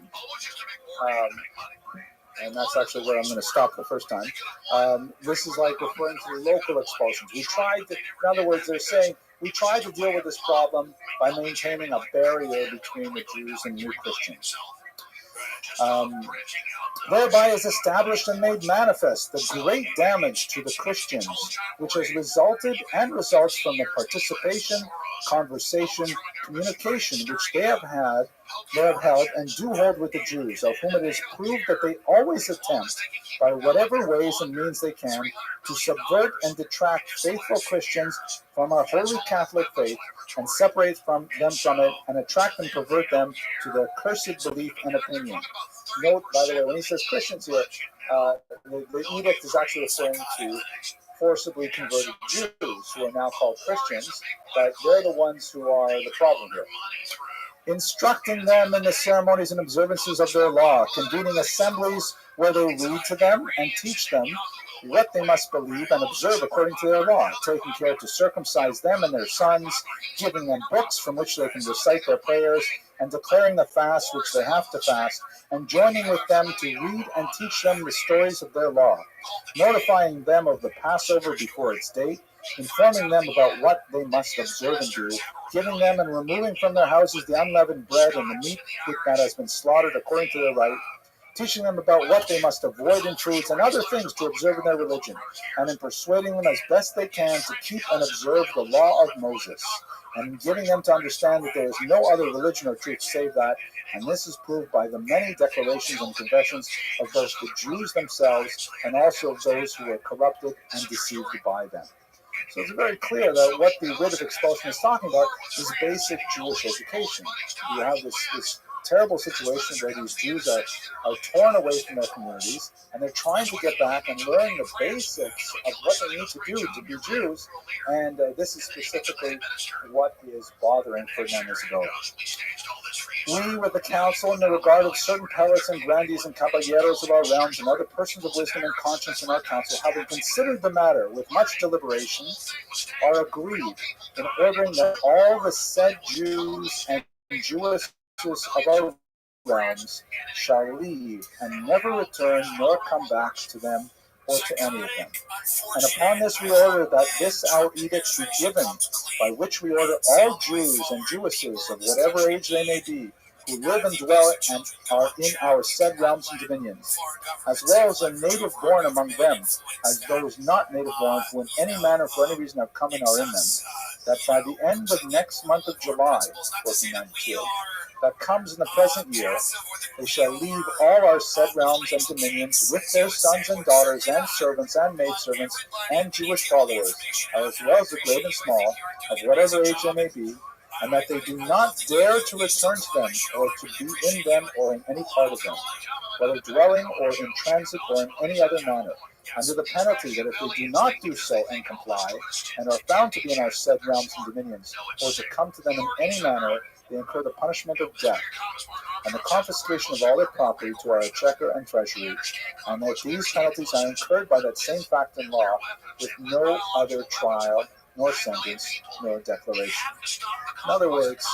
And that's actually where I'm going to stop the first time. This is like referring to the local expulsions. In other words, they're saying, we tried to deal with this problem by maintaining a barrier between the Jews and new Christians. Thereby is established and made manifest the great damage to the Christians, which has resulted and results from the participation, conversation, communication which they have held and do hold with the Jews, of whom it is proved that they always attempt, by whatever ways and means they can, to subvert and detract faithful Christians from our holy Catholic faith, and separate them from it, and attract and pervert them to their cursed belief and opinion. Note, by the way, when he says Christians here, the edict is actually referring to forcibly converted Jews, who are now called Christians, but they're the ones who are the problem here. Instructing them in the ceremonies and observances of their law, convening assemblies where they read to them and teach them what they must believe and observe according to their law, taking care to circumcise them and their sons, giving them books from which they can recite their prayers, and declaring the fast which they have to fast, and joining with them to read and teach them the stories of their law, notifying them of the Passover before its date, informing them about what they must observe and do, giving them and removing from their houses the unleavened bread and the meat that has been slaughtered according to their right, teaching them about what they must avoid in foods and other things to observe in their religion, and in persuading them as best they can to keep and observe the law of Moses, and giving them to understand that there is no other religion or truth save that, and this is proved by the many declarations and confessions of both the Jews themselves and also of those who were corrupted and deceived by them." So it's very clear that what the writ of expulsion is talking about is basic Jewish education. You have this terrible situation where these Jews are torn away from their communities, and they're trying to get back and learn the basics of what they need to do to be Jews, and this is specifically what is bothering for them as a goal. "We, with the council, in the regard of certain prelates and grandees and caballeros of our realms and other persons of wisdom and conscience in our council, having considered the matter with much deliberation, are agreed in ordering that all the said Jews and Jewesses of our realms shall leave and never return nor come back to them or to any of them. And upon this we order that this our edict be given, by which we order all Jews and Jewesses of whatever age they may be, who live and dwell and are in our said realms and dominions, as well as the native born among them, as those not native born who in any manner for any reason have come and are in them, that by the end of next month of July, 1492, that comes in the present year, they shall leave all our said realms and dominions with their sons and daughters and servants and maidservants and Jewish followers, as well as the great and small, of whatever age they may be, and that they do not dare to return to them or to be in them or in any part of them, whether dwelling or in transit or in any other manner, under the penalty that if they do not do so and comply, and are found to be in our said realms and dominions, or to come to them in any manner, they incur the punishment of death, and the confiscation of all their property to our exchequer and treasury, and that these penalties are incurred by that same fact in law, with no other trial, nor sentence, nor declaration. In other words,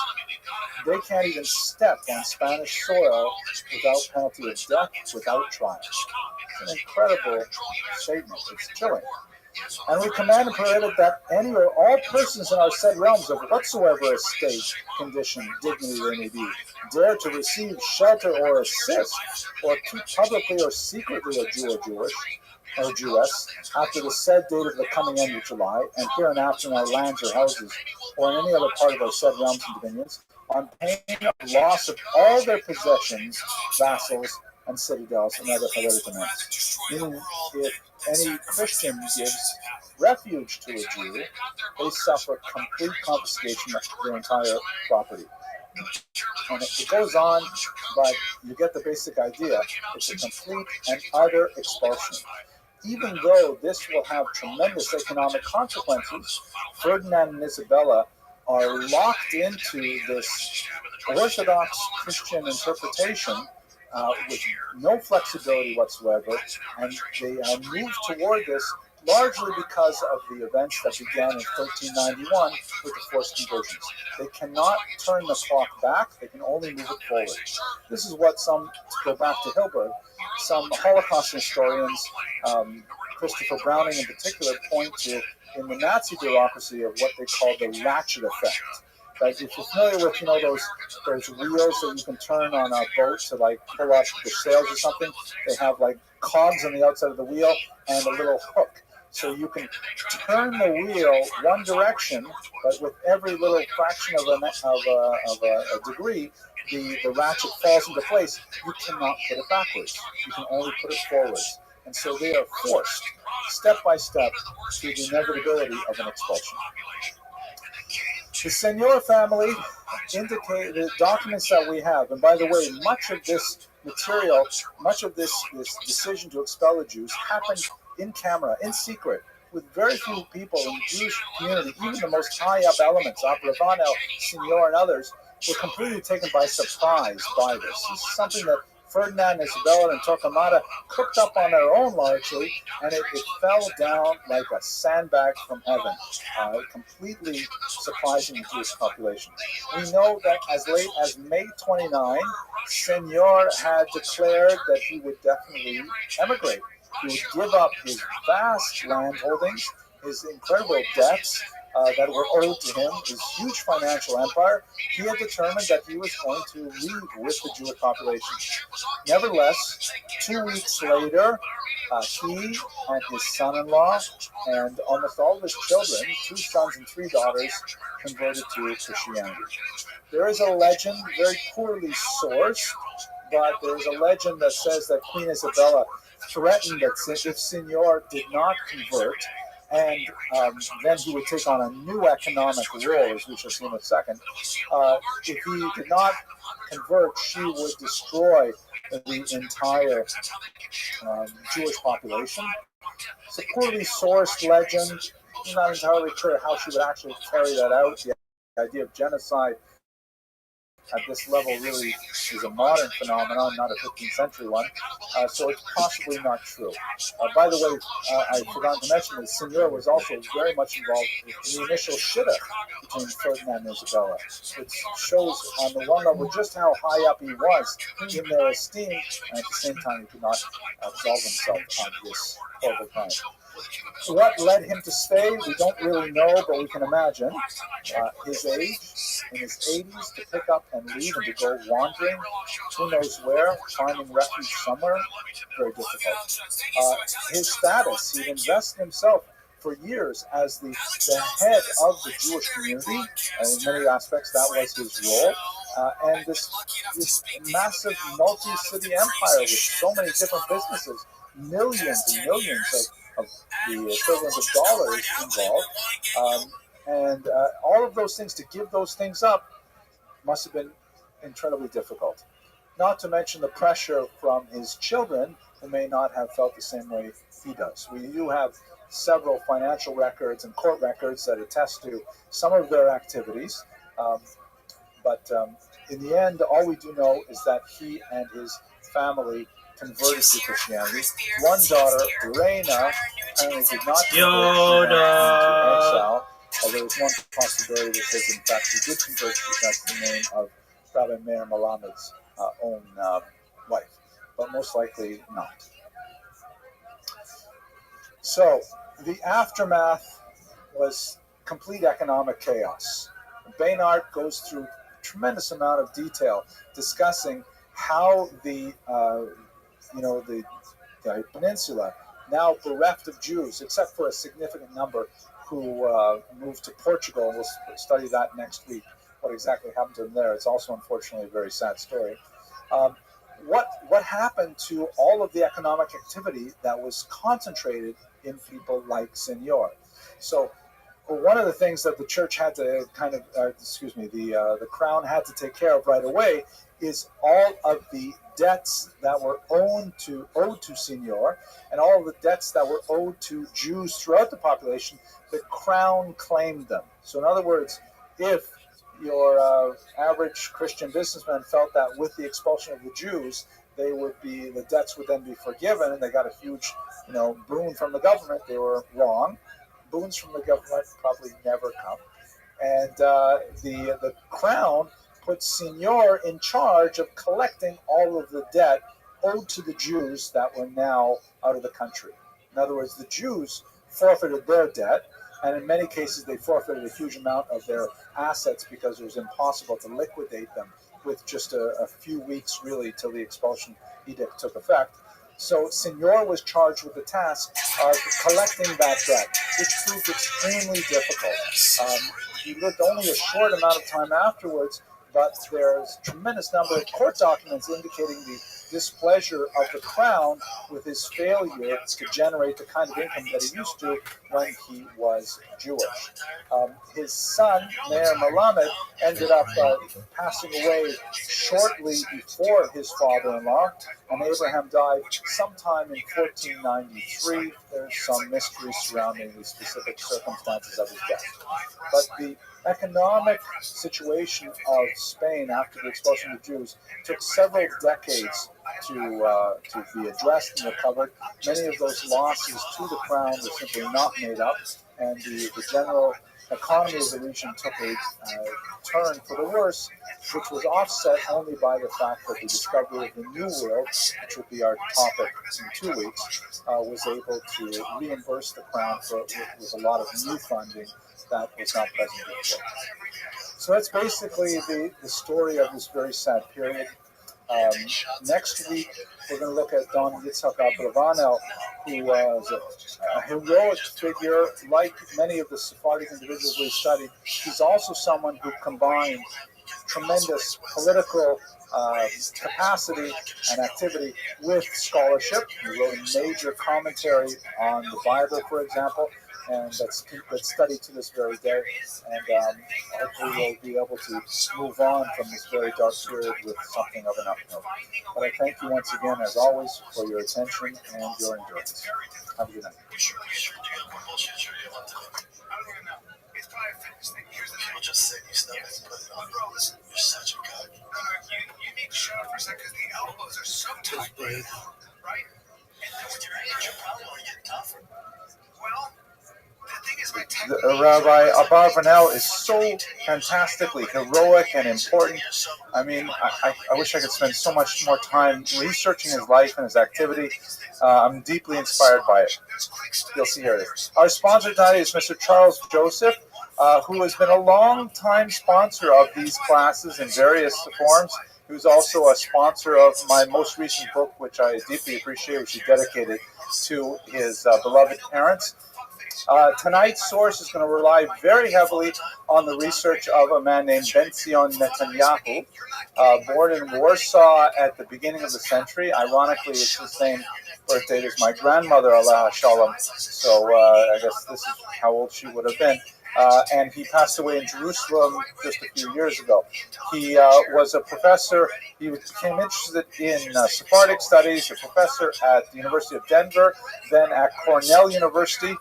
they can't even step on Spanish soil without penalty of death, without trial. It's an incredible statement. It's chilling. And we command and prohibit that any or all persons in our said realms of whatsoever estate, condition, dignity they may be, dare to receive, shelter, or assist, or keep publicly or secretly a Jew or Jewish, or Jewess, after the said date of the coming end of July, and hereinafter in our lands or houses, or in any other part of our said realms and dominions, on pain of loss of all their possessions, vassals, and citadels, and other hereditaments. Meaning, if any Christian gives refuge to a Jew, they suffer complete confiscation of their entire property. And it goes on, but you get the basic idea. It's a complete and utter expulsion. Even though this will have tremendous economic consequences, Ferdinand and Isabella are locked into this Orthodox Christian interpretation with no flexibility whatsoever, and they move toward this largely because of the events that began in 1391 with the forced conversions. They cannot turn the clock back, they can only move it forward. This is what to go back to Hilberg, some Holocaust historians, Christopher Browning in particular, point to in the Nazi bureaucracy of what they call the ratchet effect. Like if you're familiar with, those wheels that you can turn on a boat to like pull up the sails or something, they have like cogs on the outside of the wheel and a little hook. So you can turn the wheel one direction, but with every little fraction of a degree, the ratchet falls into place. You cannot put it backwards. You can only put it forwards. And so they are forced, step by step, to the inevitability of an expulsion. The Seigneur family indicate the documents that we have, and by the way, much of this material, much of this decision to expel the Jews happened in camera, in secret, with very few people in the Jewish community, even the most high-up elements, Abravanel, Seigneur, and others, were completely taken by surprise by this. This is something that Ferdinand, Isabella, and Torquemada cooked up on their own largely, and it fell down like a sandbag from heaven, completely surprising the Jewish population. We know that as late as May 29, Seigneur had declared that he would definitely emigrate. He would give up his vast land holdings, his incredible debts that were owed to him, his huge financial empire. He had determined that he was going to leave with the Jewish population. Nevertheless, 2 weeks later, he and his son-in-law and almost all of his children, 2 sons and 3 daughters, converted to Christianity. There is a legend, very poorly sourced, but there is a legend that says that Queen Isabella threatened that if Seigneur did not convert, and then he would take on a new economic role, as we shall see in a second. If he did not convert, she would destroy the entire Jewish population. It's a poorly sourced legend. I'm not entirely sure how she would actually carry that out. The idea of genocide at this level really is a modern phenomenon, not a 15th century one, so it's possibly not true. By the way, I forgot to mention that Seigneur was also very much involved in the initial shidduch between Ferdinand and Isabella, which shows on the one level just how high up he was in their esteem, and at the same time he could not absolve himself of this horrible crime. What led him to stay, we don't really know, but we can imagine. His age, in his 80s, to pick up and leave and to go wandering, who knows where, finding refuge somewhere, very difficult. His status, he'd invested himself for years as the head of the Jewish community, and in many aspects that was his role. And this massive multi-city empire with so many different businesses, millions and millions of the equivalent of dollars involved, and all of those things, to give those things up must have been incredibly difficult. Not to mention the pressure from his children, who may not have felt the same way he does. We do have several financial records and court records that attest to some of their activities, but in the end, all we do know is that he and his family converted to Christianity. One daughter, Reina, apparently did not convert to exile. Although there's one possibility that says, in fact, he did convert. That's the name of Rabbi Meir Malamed's own wife, but most likely not. So the aftermath was complete economic chaos. Baynard goes through a tremendous amount of detail discussing how the peninsula, now bereft of Jews, except for a significant number who moved to Portugal, and we'll study that next week, what exactly happened to them there. It's also, unfortunately, a very sad story. what happened to all of the economic activity that was concentrated in people like Senor? So one of the things that the church had to kind of, the crown had to take care of right away is all of the debts that were owed to Senor, and all of the debts that were owed to Jews throughout the population. The crown claimed them. So in other words, if your average Christian businessman felt that with the expulsion of the Jews, the debts would then be forgiven, and they got a huge, boon from the government. They were wrong. Boons from the government probably never come, and the crown put Senor in charge of collecting all of the debt owed to the Jews that were now out of the country. In other words, the Jews forfeited their debt, and in many cases they forfeited a huge amount of their assets because it was impossible to liquidate them with just a few weeks, really, till the expulsion edict took effect. So Senor was charged with the task of collecting that debt, which proved extremely difficult. He lived only a short amount of time afterwards, but there's a tremendous number of court documents indicating the displeasure of the crown with his failure to generate the kind of income that he used to when he was Jewish. His son, Meir Melamed, ended up passing away shortly before his father-in-law, and Abraham died sometime in 1493. There's some mystery surrounding the specific circumstances of his death. But the economic situation of Spain after the expulsion of the Jews took several decades to be addressed and recovered. Many of those losses to the crown were simply not made up, and the general economy of the region took a turn for the worse, which was offset only by the fact that the discovery of the New World, which will be our topic in 2 weeks, was able to reimburse the crown with a lot of new funding that was not present before. So that's basically the story of this very sad period. Next week, we're going to look at Don Yitzhak Abravanel, who was a heroic figure, like many of the Sephardic individuals we studied. He's also someone who combined tremendous political capacity and activity with scholarship. He wrote a major commentary on the Bible, for example, and that's studied to this very day. And hopefully we'll be able to move on from this very dark period with something of an upnote. But I thank you once again, as always, for your attention and your endurance. Have a good night.
People just say new stuff and put it on. You're such a cock. You need to shut up for a second because the elbows are so tight right now, right? And then with your age, you probably want to get tougher. Well, the thing is,
Rabbi Abravanel is so fantastically heroic and important. I mean, I wish I could spend so much more time researching his life and his activity. I'm deeply inspired by it. You'll see here it is. Our sponsor tonight is Mr. Charles Joseph, who has been a long-time sponsor of these classes in various forms. He was also a sponsor of my most recent book, which I deeply appreciate, which he dedicated to his beloved parents. Tonight's source is going to rely very heavily on the research of a man named Ben-Zion Netanyahu, born in Warsaw at the beginning of the century. Ironically, it's the same birth date as my grandmother, Alaha Shalom. So I guess this is how old she would have been. And he passed away in Jerusalem just a few years ago. He was a professor. He became interested in Sephardic studies, a professor at the University of Denver, then at Cornell University.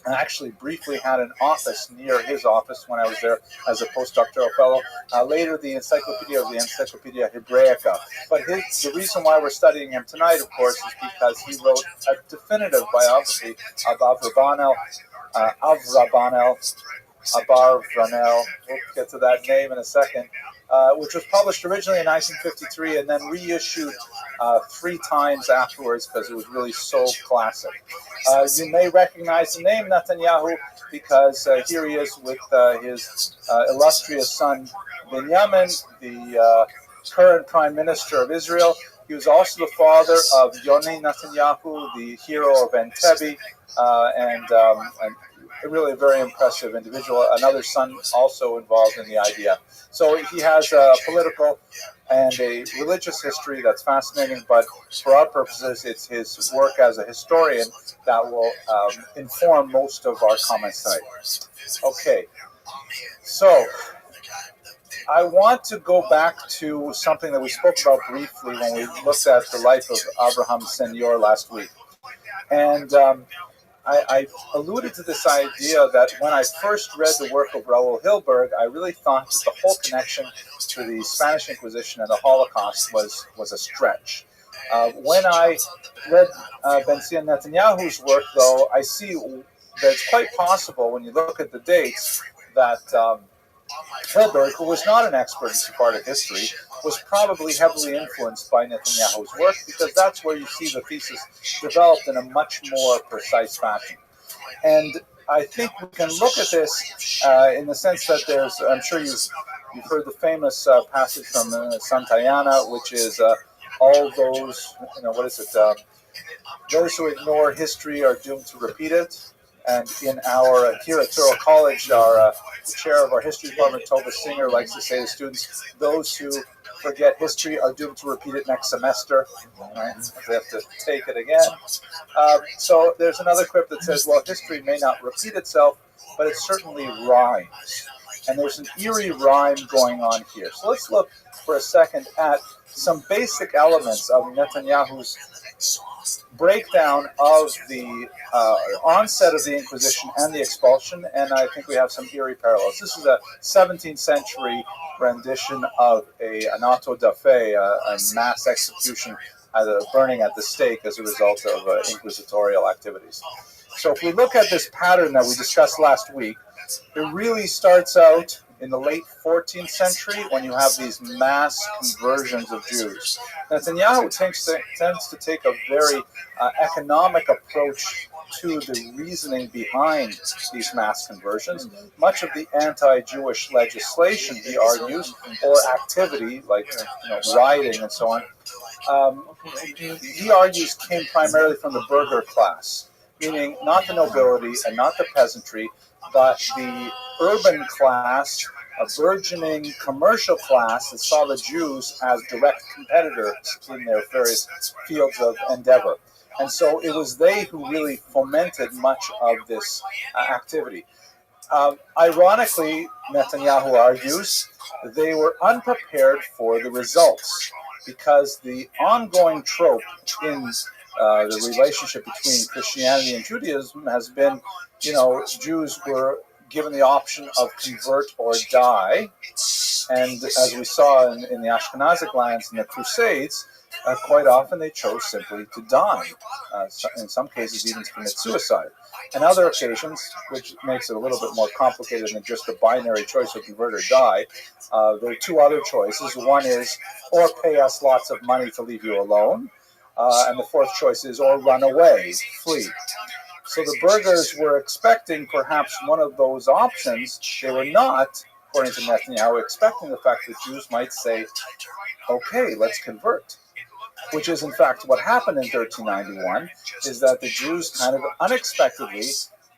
I actually briefly had an office near his office when I was there as a postdoctoral fellow. Later, the Encyclopedia of the Encyclopedia Hebraica. But the reason why we're studying him tonight, of course, is because he wrote a definitive biography of Abravanel. Abravanel, we'll get to that name in a second, which was published originally in 1953 and then reissued 3 times afterwards because it was really so classic. You may recognize the name Netanyahu because here he is with his illustrious son Benjamin, the current Prime Minister of Israel. He was also the father of Yoni Netanyahu, the hero of Entebbe, and really a very impressive individual. Another son also involved in the idea. So he has a political and a religious history that's fascinating, but for our purposes, it's his work as a historian that will inform most of our comments tonight. Okay, so I want to go back to something that we spoke about briefly when we looked at the life of Abraham Senior last week. And I alluded to this idea that when I first read the work of Raoul Hilberg, I really thought that the whole connection to the Spanish Inquisition and the Holocaust was a stretch. When I read Ben-Zion Netanyahu's work, though, I see that it's quite possible, when you look at the dates, that Hilberg, who was not an expert in Sephardic history, was probably heavily influenced by Netanyahu's work, because that's where you see the thesis developed in a much more precise fashion. And I think we can look at this in the sense that there's, I'm sure you've heard the famous passage from Santayana, which is all those, those who ignore history are doomed to repeat it. And in our, here at Touro College, our the chair of our history department, Tova Singer, likes to say to students, those who forget history are doomed to repeat it next semester. Right? They have to take it again. So there's another quip that says, well, history may not repeat itself, but it certainly rhymes. And there's an eerie rhyme going on here. So let's look for a second at some basic elements of Netanyahu's breakdown of the onset of the Inquisition and the expulsion, and I think we have some eerie parallels. This is a 17th century rendition of an auto da fe, a mass execution, burning at the stake as a result of inquisitorial activities. So if we look at this pattern that we discussed last week, it really starts out in the late 14th century when you have these mass conversions of Jews. Netanyahu tends to take a very economic approach to the reasoning behind these mass conversions. Much of the anti-Jewish legislation, he argues, or activity, like rioting and so on, he argues came primarily from the burgher class, meaning not the nobility and not the peasantry, but the urban class, a burgeoning commercial class that saw the Jews as direct competitors in their various fields of endeavor. And so it was they who really fomented much of this activity. Ironically, Netanyahu argues, they were unprepared for the results, because the ongoing trope in the relationship between Christianity and Judaism has been, Jews were given the option of convert or die. And as we saw in the Ashkenazic lands in the Crusades, quite often they chose simply to die, in some cases even to commit suicide. On other occasions, which makes it a little bit more complicated than just a binary choice of convert or die, there are two other choices. One is, or pay us lots of money to leave you alone, and the fourth choice is, or run away, flee. So the burghers were expecting perhaps one of those options. They were not, according to Netanyahu, expecting the fact that Jews might say, okay, let's convert. Which is, in fact, what happened in 1391, is that the Jews kind of unexpectedly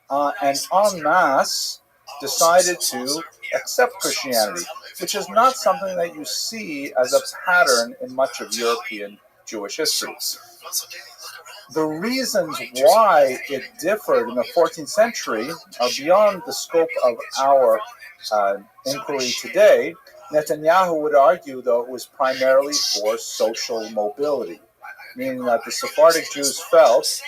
and en masse decided to accept Christianity, which is not something that you see as a pattern in much of European Jewish history. The reasons why it differed in the 14th century are beyond the scope of our inquiry today. Netanyahu would argue, though, it was primarily for social mobility, meaning that the Sephardic Jews felt,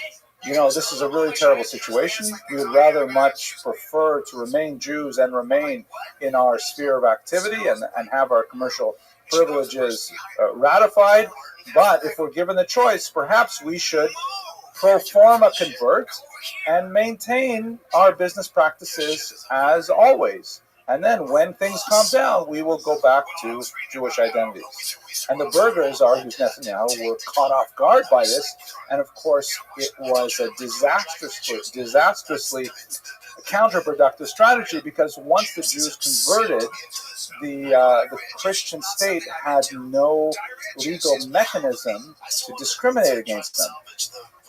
this is a really terrible situation. We would rather much prefer to remain Jews and remain in our sphere of activity and have our commercial privileges ratified. But if we're given the choice, perhaps we should pro forma convert and maintain our business practices as always. And then when things calm down, we will go back to Jewish identities. And the burghers, argues Netanyahu, were caught off guard by this. And of course, it was a disastrously counterproductive strategy, because once the Jews converted, the Christian state had no legal mechanism to discriminate against them.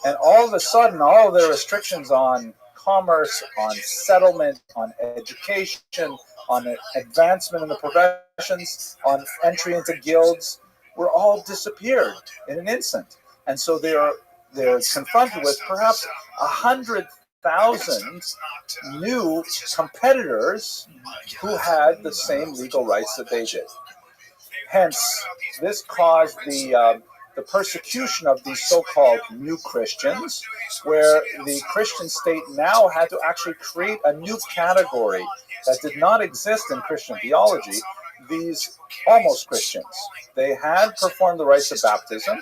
And all of a sudden, all of their restrictions on commerce, on settlement, on education, on advancement in the professions, on entry into guilds, were all disappeared in an instant. And so they're confronted with perhaps 100,000 new competitors who had the same legal rights that they did. Hence, this caused the persecution of these so-called new Christians, where the Christian state now had to actually create a new category that did not exist in Christian theology, these almost Christians. They had performed the rites of baptism,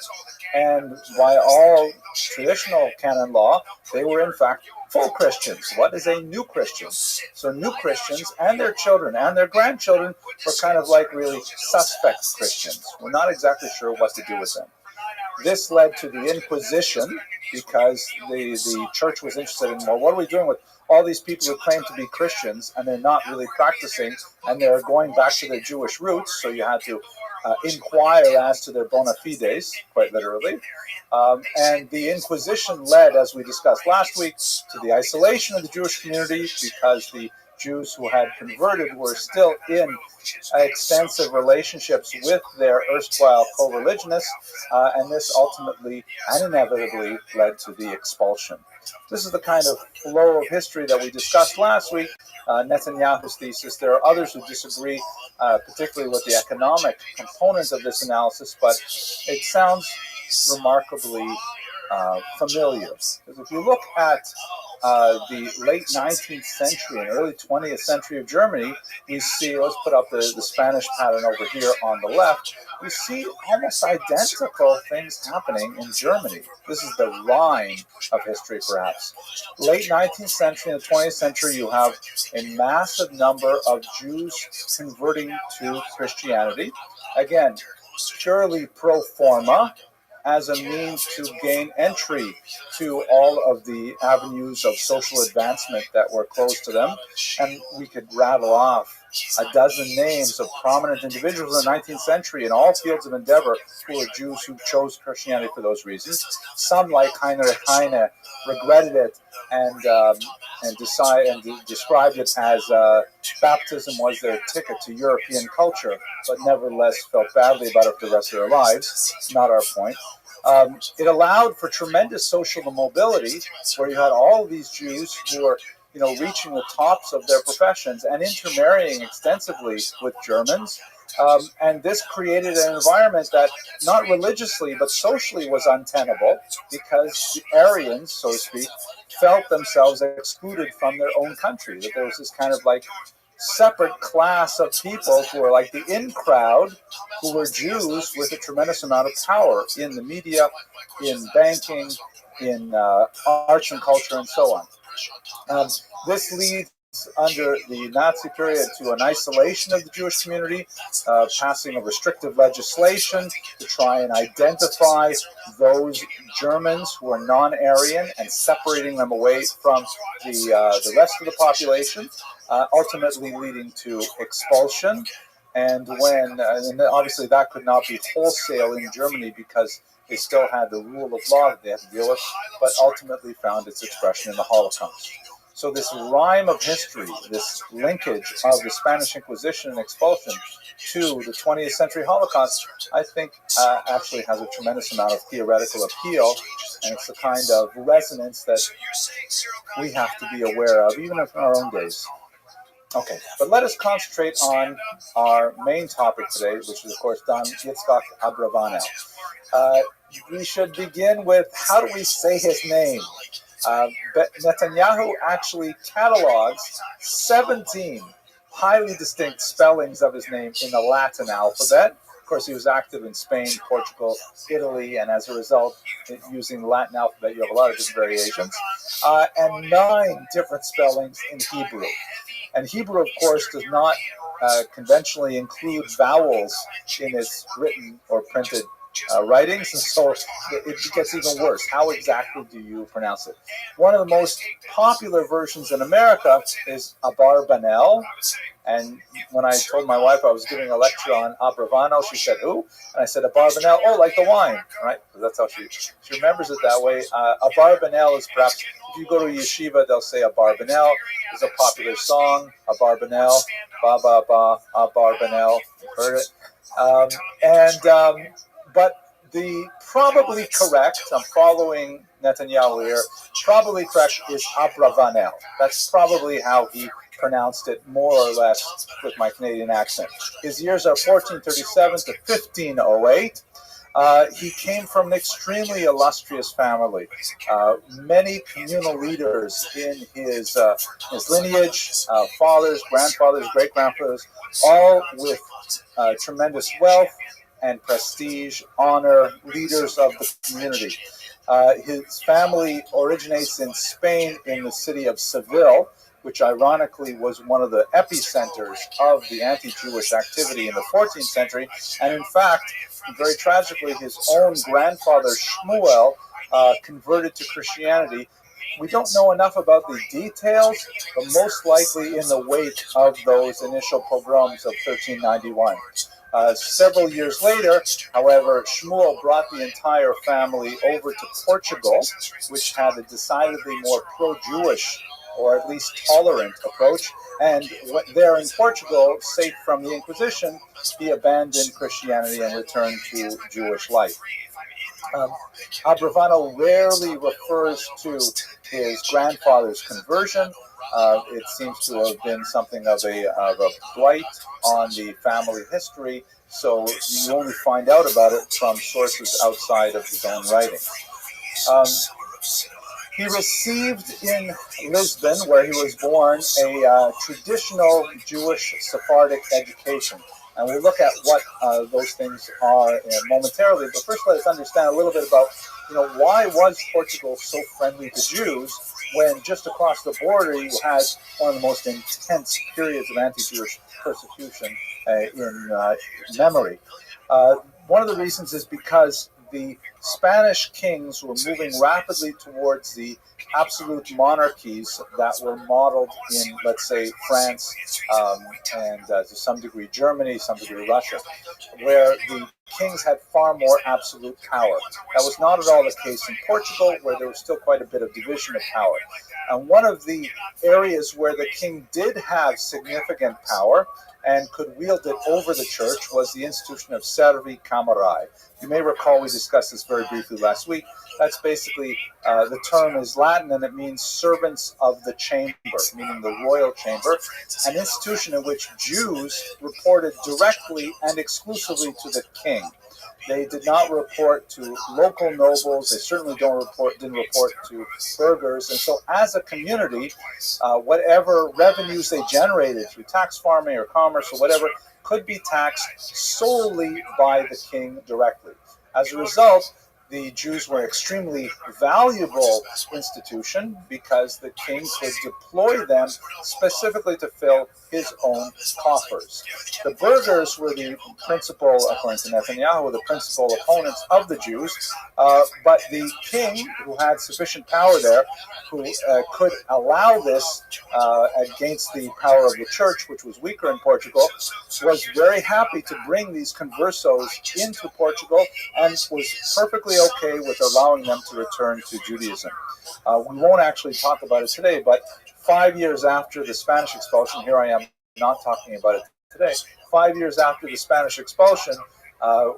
and by all traditional canon law, they were in fact full Christians. What is a new Christian? So new Christians and their children and their grandchildren were kind of like really suspect Christians. We're not exactly sure what to do with them. This led to the Inquisition, because the church was interested in, well, what are we doing with all these people who claim to be Christians and they're not really practicing, and they're going back to their Jewish roots, so you had to inquire as to their bona fides, quite literally. And the Inquisition led, as we discussed last week, to the isolation of the Jewish community, because the Jews who had converted were still in extensive relationships with their erstwhile co-religionists, and this ultimately and inevitably led to the expulsion. This is the kind of flow of history that we discussed last week, Netanyahu's thesis. There are others who disagree, particularly with the economic component of this analysis, but it sounds remarkably familiar. Because if you look at the late 19th century and early 20th century of Germany, we see, let's put up the Spanish pattern over here on the left, we see almost identical things happening in Germany. This is the Rhine of history, perhaps. Late 19th century and the 20th century, you have a massive number of Jews converting to Christianity. Again, purely pro forma, as a means to gain entry to all of the avenues of social advancement that were closed to them. And we could rattle off a dozen names of prominent individuals in the 19th century in all fields of endeavor who were Jews who chose Christianity for those reasons. Some, like Heinrich Heine, regretted it and described it as baptism was their ticket to European culture, but nevertheless felt badly about it for the rest of their lives. Not our point. It allowed for tremendous social mobility, where you had all of these Jews who were, reaching the tops of their professions and intermarrying extensively with Germans. And this created an environment that, not religiously but socially, was untenable, because the Aryans, so to speak, felt themselves excluded from their own country. That there was this kind of like separate class of people who were like the in crowd, who were Jews with a tremendous amount of power in the media, in banking, in arts and culture, and so on. This leads under the Nazi period to an isolation of the Jewish community, passing of restrictive legislation to try and identify those Germans who are non-Aryan and separating them away from the rest of the population, ultimately leading to expulsion. And and obviously that could not be wholesale in Germany, because they still had the rule of law that they had to deal with, but ultimately found its expression in the Holocaust. So this rhyme of history, this linkage of the Spanish Inquisition and expulsion to the 20th century Holocaust, I think actually has a tremendous amount of theoretical appeal, and it's the kind of resonance that we have to be aware of, even in our own days. Okay, but let us concentrate on our main topic today, which is, of course, Don Yitzchak Abravanel. We should begin with, how do we say his name? Netanyahu actually catalogs 17 highly distinct spellings of his name in the Latin alphabet. Of course, he was active in Spain, Portugal, Italy, and as a result, using the Latin alphabet, you have a lot of different variations, and 9 different spellings in Hebrew. And Hebrew, of course, does not conventionally include vowels in its written or printed writings, and so it gets even worse. How exactly do you pronounce it? One of the most popular versions in America is Abarbanel. And when I told my wife I was giving a lecture on Abravano, she said, "Who?" And I said, Abarbanel. Oh, like the wine, right? So that's how she remembers it that way. Abarbanel is perhaps, if you go to yeshiva, they'll say Abarbanel is a popular song. Abarbanel, ba ba ba, Abarbanel. You heard it. But the probably correct, I'm following Netanyahu here, probably correct is Abravanel. That's probably how he pronounced it, more or less, with my Canadian accent. His years are 1437 to 1508. He came from an extremely illustrious family. Many communal leaders in his lineage, fathers, grandfathers, great-grandfathers, all with tremendous wealth and prestige, honor, leaders of the community. His family originates in Spain, in the city of Seville, which ironically was one of the epicenters of the anti-Jewish activity in the 14th century. And in fact, very tragically, his own grandfather, Shmuel, converted to Christianity. We don't know enough about the details, but most likely in the wake of those initial pogroms of 1391. Several years later, however, Shmuel brought the entire family over to Portugal, which had a decidedly more pro-Jewish, or at least tolerant approach. And there in Portugal, safe from the Inquisition, he abandoned Christianity and returned to Jewish life. Abravano rarely refers to his grandfather's conversion. It seems to have been something of a blight on the family history, so you only find out about it from sources outside of his own writing. He received in Lisbon, where he was born, a traditional Jewish Sephardic education. And we'll look at what those things are momentarily. But first, let us understand a little bit about, why was Portugal so friendly to Jews when just across the border you had one of the most intense periods of anti-Jewish persecution in memory. One of the reasons is because the Spanish kings were moving rapidly towards the absolute monarchies that were modeled in, let's say, France and to some degree Germany, some degree Russia, where the kings had far more absolute power. That was not at all the case in Portugal, where there was still quite a bit of division of power. And one of the areas where the king did have significant power and could wield it over the church was the institution of servi camerae. You may recall we discussed this very briefly last week. That's basically, the term is Latin and it means servants of the chamber, meaning the royal chamber, an institution in which Jews reported directly and exclusively to the king. They did not report to local nobles. They certainly didn't report to burghers. And so as a community, whatever revenues they generated through tax farming or commerce or whatever could be taxed solely by the king directly. As a result, the Jews were an extremely valuable institution because the king could deploy them specifically to fill his own coffers. The burghers were the principal, according to Netanyahu, the principal opponents of the Jews, but the king, who had sufficient power there, who could allow this against the power of the church, which was weaker in Portugal, was very happy to bring these conversos into Portugal and was perfectly okay with allowing them to return to Judaism. We won't actually talk about it today, but 5 years after the Spanish expulsion, here I am not talking about it today, 5 years after the Spanish expulsion,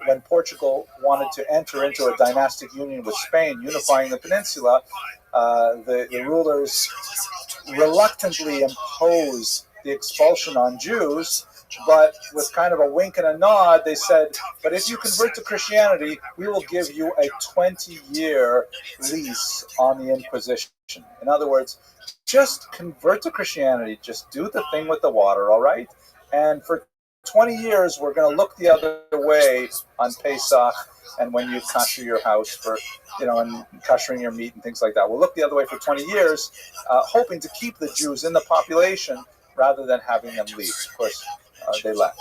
when Portugal wanted to enter into a dynastic union with Spain, unifying the peninsula, the rulers reluctantly imposed the expulsion on Jews, but with kind of a wink and a nod, they said, but if you convert to Christianity, we will give you a 20-year lease on the Inquisition. In other words, just convert to Christianity, just do the thing with the water, all right? And for 20 years, we're going to look the other way on Pesach and when you kasher your house for, and kashering your meat and things like that. We'll look the other way for 20 years, hoping to keep the Jews in the population rather than having them leave. Of course, they left.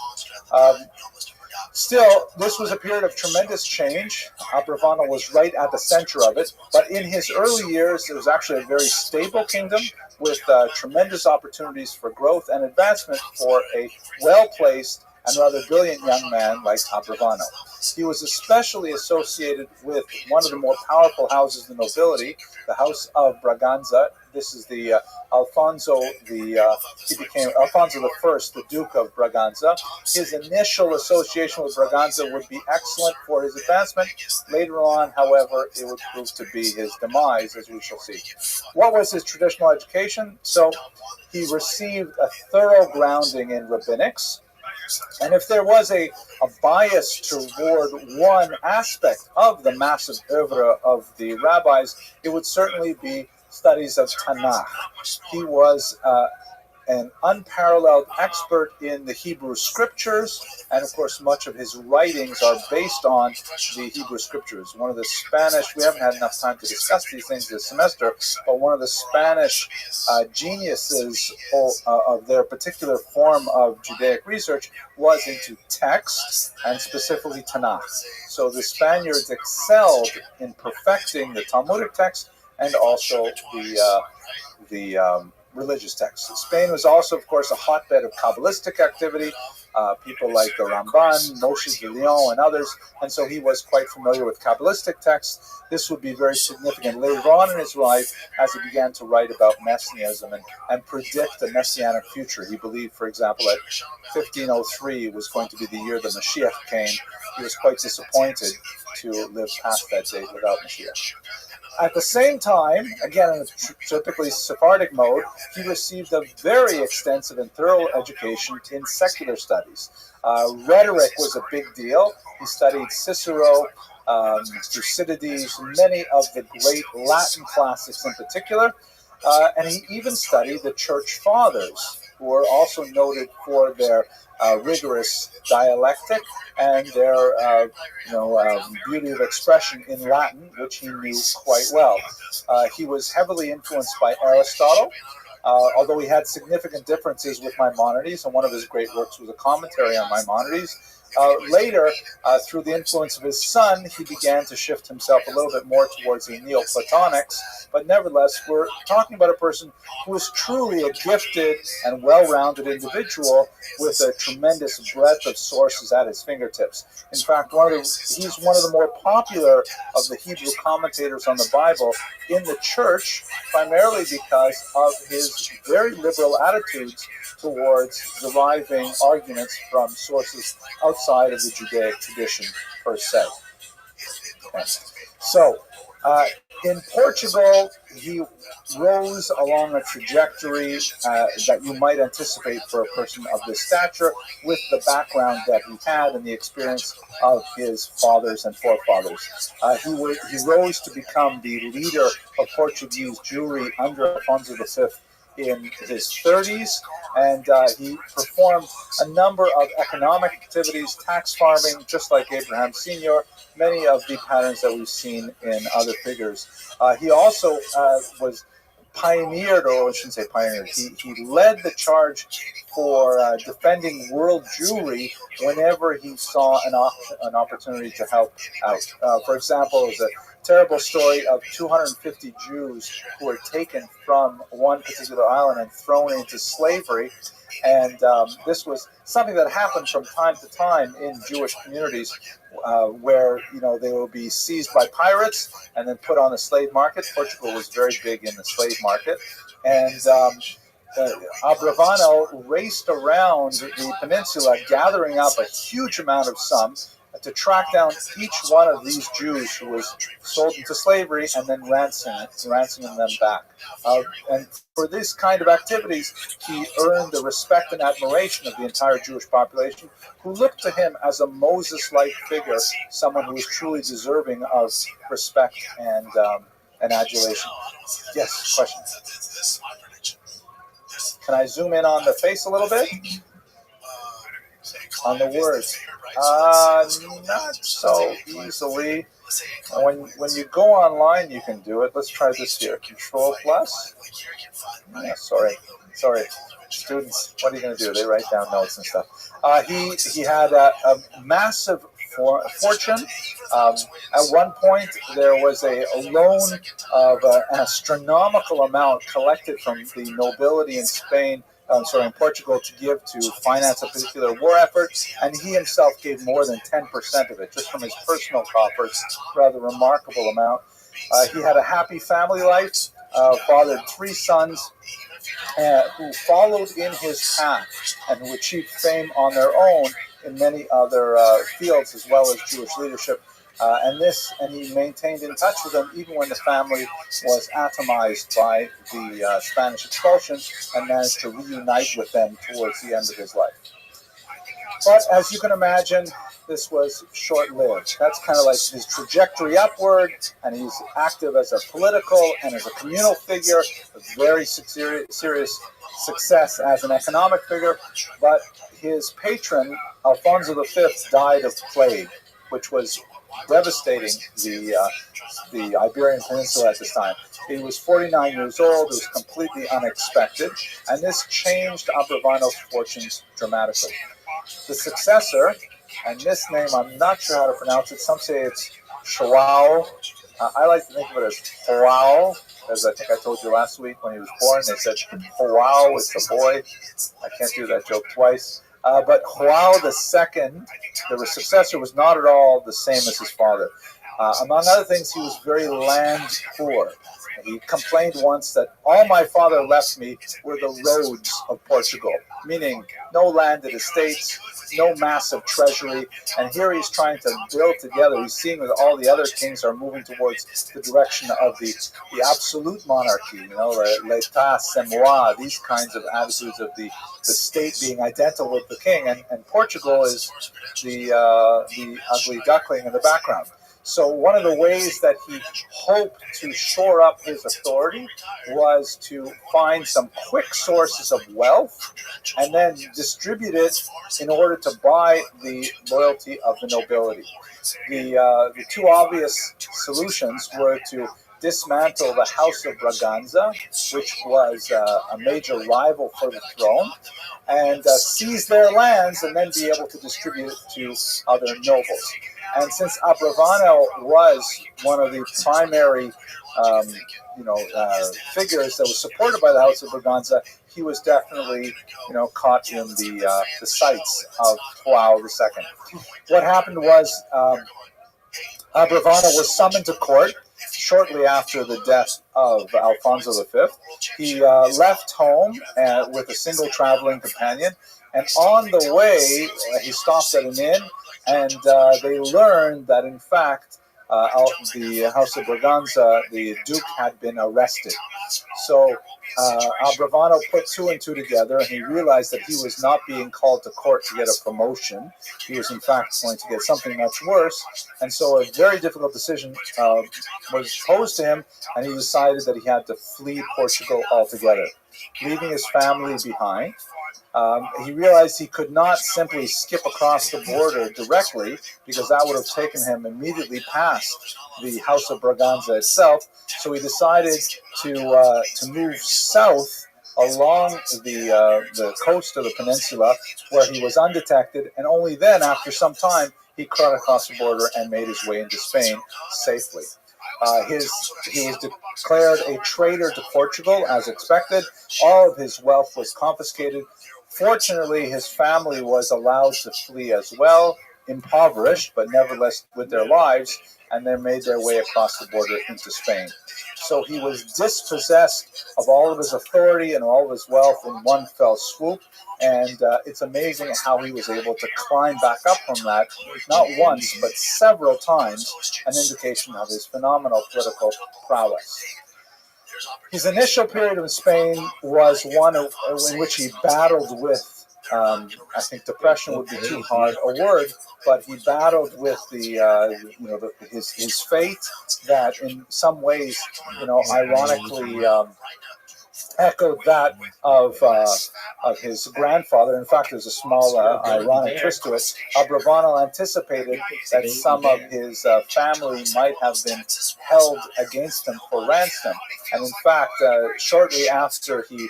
Still, this was a period of tremendous change. Abravanel was right at the center of it, but in his early years, it was actually a very stable kingdom with tremendous opportunities for growth and advancement for a well-placed and rather brilliant young man like Abravanel. He was especially associated with one of the more powerful houses of the nobility, the House of Braganza. This is the he became Alfonso I, the Duke of Braganza. His initial association with Braganza would be excellent for his advancement. Later on, however, it would prove to be his demise, as we shall see. What was his traditional education? So he received a thorough grounding in rabbinics. And if there was a bias toward one aspect of the massive oeuvre of the rabbis, it would certainly be studies of Tanakh. He was an unparalleled expert in the Hebrew scriptures, and of course much of his writings are based on the Hebrew scriptures. One of the Spanish, we haven't had enough time to discuss these things this semester, but one of the Spanish geniuses of their particular form of Judaic research was into text, and specifically Tanakh. So the Spaniards excelled in perfecting the Talmudic text and also the religious texts. Spain was also, of course, a hotbed of Kabbalistic activity, people like the Ramban, Moshe de Leon, and others, and so he was quite familiar with Kabbalistic texts. This would be very significant later on in his life as he began to write about Messianism and predict a Messianic future. He believed, for example, that 1503 was going to be the year the Mashiach came. He was quite disappointed to live past that date without Mashiach. At the same time, again in a typically Sephardic mode, he received a very extensive and thorough education in secular studies. Rhetoric was a big deal. He studied Cicero, Thucydides, many of the great Latin classics in particular, and he even studied the Church Fathers, who were also noted for their rigorous dialectic and their beauty of expression in Latin, which he knew quite well. He was heavily influenced by Aristotle, although he had significant differences with Maimonides, and one of his great works was a commentary on Maimonides. Later, through the influence of his son, he began to shift himself a little bit more towards the Neoplatonics, but nevertheless, we're talking about a person who is truly a gifted and well-rounded individual with a tremendous breadth of sources at his fingertips. In fact, he's one of the more popular of the Hebrew commentators on the Bible in the church, primarily because of his very liberal attitudes towards deriving arguments from sources outside of the Judaic tradition per se. Okay. So, in Portugal, he rose along a trajectory that you might anticipate for a person of this stature, with the background that he had and the experience of his fathers and forefathers. He rose to become the leader of Portuguese Jewry under Alfonso V in his 30s, and he performed a number of economic activities, tax farming, just like Abraham Sr., many of the patterns that we've seen in other figures. He also was pioneered, or I shouldn't say pioneered, he led the charge for defending world Jewry whenever he saw an opportunity to help out. For example, it was a terrible story of 250 Jews who were taken from one particular island and thrown into slavery. And this was something that happened from time to time in Jewish communities, where they will be seized by pirates and then put on the slave market. Portugal was very big in the slave market, and Abravanel raced around the peninsula, gathering up a huge amount of sums to track down each one of these Jews who was sold into slavery and then ransoming them back. And for this kind of activities, he earned the respect and admiration of the entire Jewish population, who looked to him as a Moses-like figure, someone who was truly deserving of respect and adulation. Yes, question? Can I zoom in on the face a little bit? On the words? Not so easily. When you go online, you can do it. Let's try this here. Control plus. Yeah, sorry. Students, what are you going to do? They write down notes and stuff. He had a massive fortune. At one point, there was a loan of an astronomical amount collected from the nobility in Spain, in Portugal, to give to finance a particular war effort, and he himself gave more than 10% of it, just from his personal coffers. Rather remarkable amount. He had a happy family life, fathered 3 sons, who followed in his path and who achieved fame on their own in many other fields, as well as Jewish leadership. And he maintained in touch with them even when the family was atomized by the Spanish expulsion, and managed to reunite with them towards the end of his life. But as you can imagine, this was short-lived. That's kind of like his trajectory upward, and he's active as a political and as a communal figure, a very serious success as an economic figure. But his patron, Alfonso V, died of plague, which was devastating the Iberian Peninsula at this time. He was 49 years old. It was completely unexpected, and this changed Abrevano's fortunes dramatically. The successor, and this name I'm not sure how to pronounce it. Some say it's Joao. I like to think of it as Joao, as I think I told you last week when he was born. They said Joao is the boy. I can't do that joke twice. But Joao II, the successor, was not at all the same as his father. Among other things, he was very land poor. He complained once that all my father left me were the roads of Portugal, meaning no landed estates, no massive treasury. And here he's trying to build together. He's seeing that all the other kings are moving towards the direction of the absolute monarchy, l'état c'est moi, these kinds of attitudes of the state being identical with the king. And Portugal is the ugly duckling in the background. So one of the ways that he hoped to shore up his authority was to find some quick sources of wealth and then distribute it in order to buy the loyalty of the nobility. The 2 obvious solutions were to dismantle the House of Braganza, which was a major rival for the throne, and seize their lands and then be able to distribute it to other nobles. And since Abrevano was one of the primary figures that was supported by the House of Braganza, he was definitely caught in the sights of Joao II. What happened was Abrevano was summoned to court shortly after the death of Alfonso V. He left home with a single traveling companion, and on the way he stopped at an inn, and they learned that in fact the House of Braganza, the Duke, had been arrested. So Abrevano put 2 and 2 together, and he realized that he was not being called to court to get a promotion. He was in fact going to get something much worse, and so a very difficult decision was posed to him, and he decided that he had to flee Portugal altogether, leaving his family behind. He realized he could not simply skip across the border directly, because that would have taken him immediately past the House of Braganza itself. So he decided to move south along the coast of the peninsula, where he was undetected, and only then, after some time, he cut across the border and made his way into Spain safely. He was declared a traitor to Portugal, as expected. All of his wealth was confiscated. Fortunately, his family was allowed to flee as well, impoverished, but nevertheless with their lives, and they made their way across the border into Spain. So he was dispossessed of all of his authority and all of his wealth in one fell swoop, and it's amazing how he was able to climb back up from that, not once, but several times, an indication of his phenomenal political prowess. His initial period in Spain was one in which he battled with, I think depression would be too hard a word, but he battled with his fate that in some ways, ironically, echoed that of his grandfather. In fact, there's a small ironic twist to it. Abravanel anticipated that some of his family might have been held against him for ransom. And in fact, shortly after he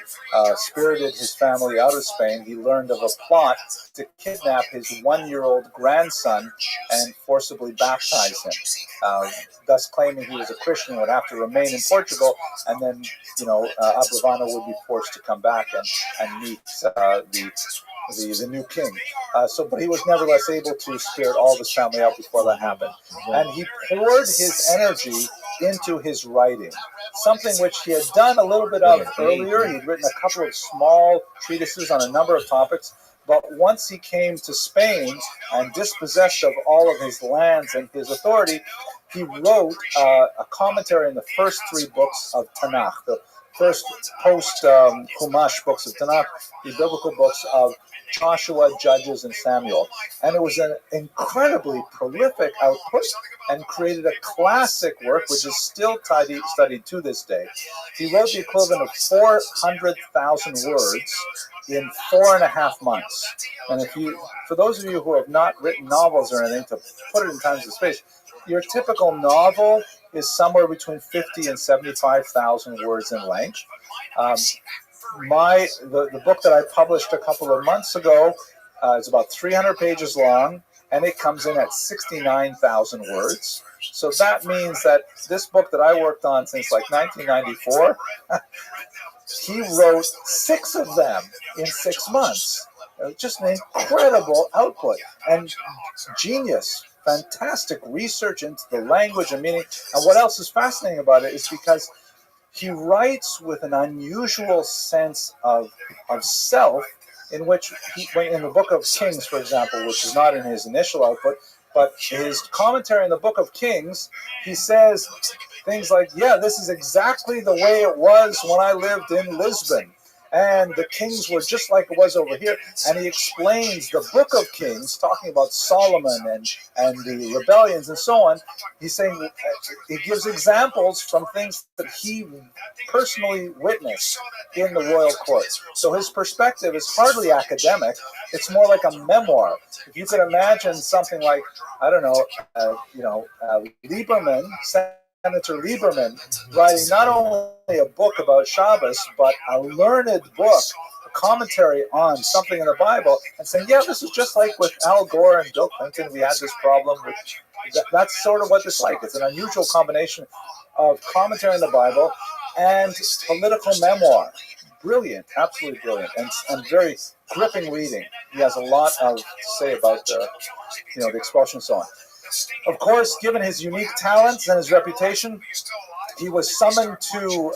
spirited his family out of Spain, he learned of a plot to kidnap his 1-year-old grandson and forcibly baptize him, thus claiming he was a Christian and would have to remain in Portugal, and then, Abravanel would be forced to come back and meet the new king. But he was nevertheless able to spirit all of his family out before that happened. And he poured his energy into his writing, something which he had done a little bit of earlier. He'd written a couple of small treatises on a number of topics, but once he came to Spain and dispossessed of all of his lands and his authority, he wrote a commentary in the first 3 books of Tanakh, the first post-Chumash books of Tanakh, the biblical books of Joshua, Judges, and Samuel. And it was an incredibly prolific output and created a classic work which is still studied to this day. He wrote the equivalent of 400,000 words in 4.5 months. And for those of you who have not written novels or anything, to put it in times and space, your typical novel is somewhere between 50 and 75,000 words in length. The book that I published a couple of months ago is about 300 pages long, and it comes in at 69,000 words. So that means that this book that I worked on since like 1994, he wrote 6 of them in 6 months. Just an incredible output and genius. Fantastic research into the language and meaning. And what else is fascinating about it is because he writes with an unusual sense of self, in which in the Book of Kings, for example, which is not in his initial output, but his commentary in the Book of Kings, he says things like, this is exactly the way it was when I lived in Lisbon. And the kings were just like it was over here. And he explains the Book of Kings, talking about Solomon and the rebellions and so on. He's saying he gives examples from things that he personally witnessed in the royal court. So his perspective is hardly academic. It's more like a memoir. If you could imagine something like, I don't know, Lieberman, Senator Lieberman, writing not only a book about Shabbos, but a learned book, a commentary on something in the Bible, and saying, this is just like with Al Gore and Bill Clinton, we had this problem with. That's sort of what it's like. It's an unusual combination of commentary in the Bible and political memoir. Brilliant, absolutely brilliant, and very gripping reading. He has a lot to say about the expulsion and so on. Of course, given his unique talents and his reputation, he was summoned to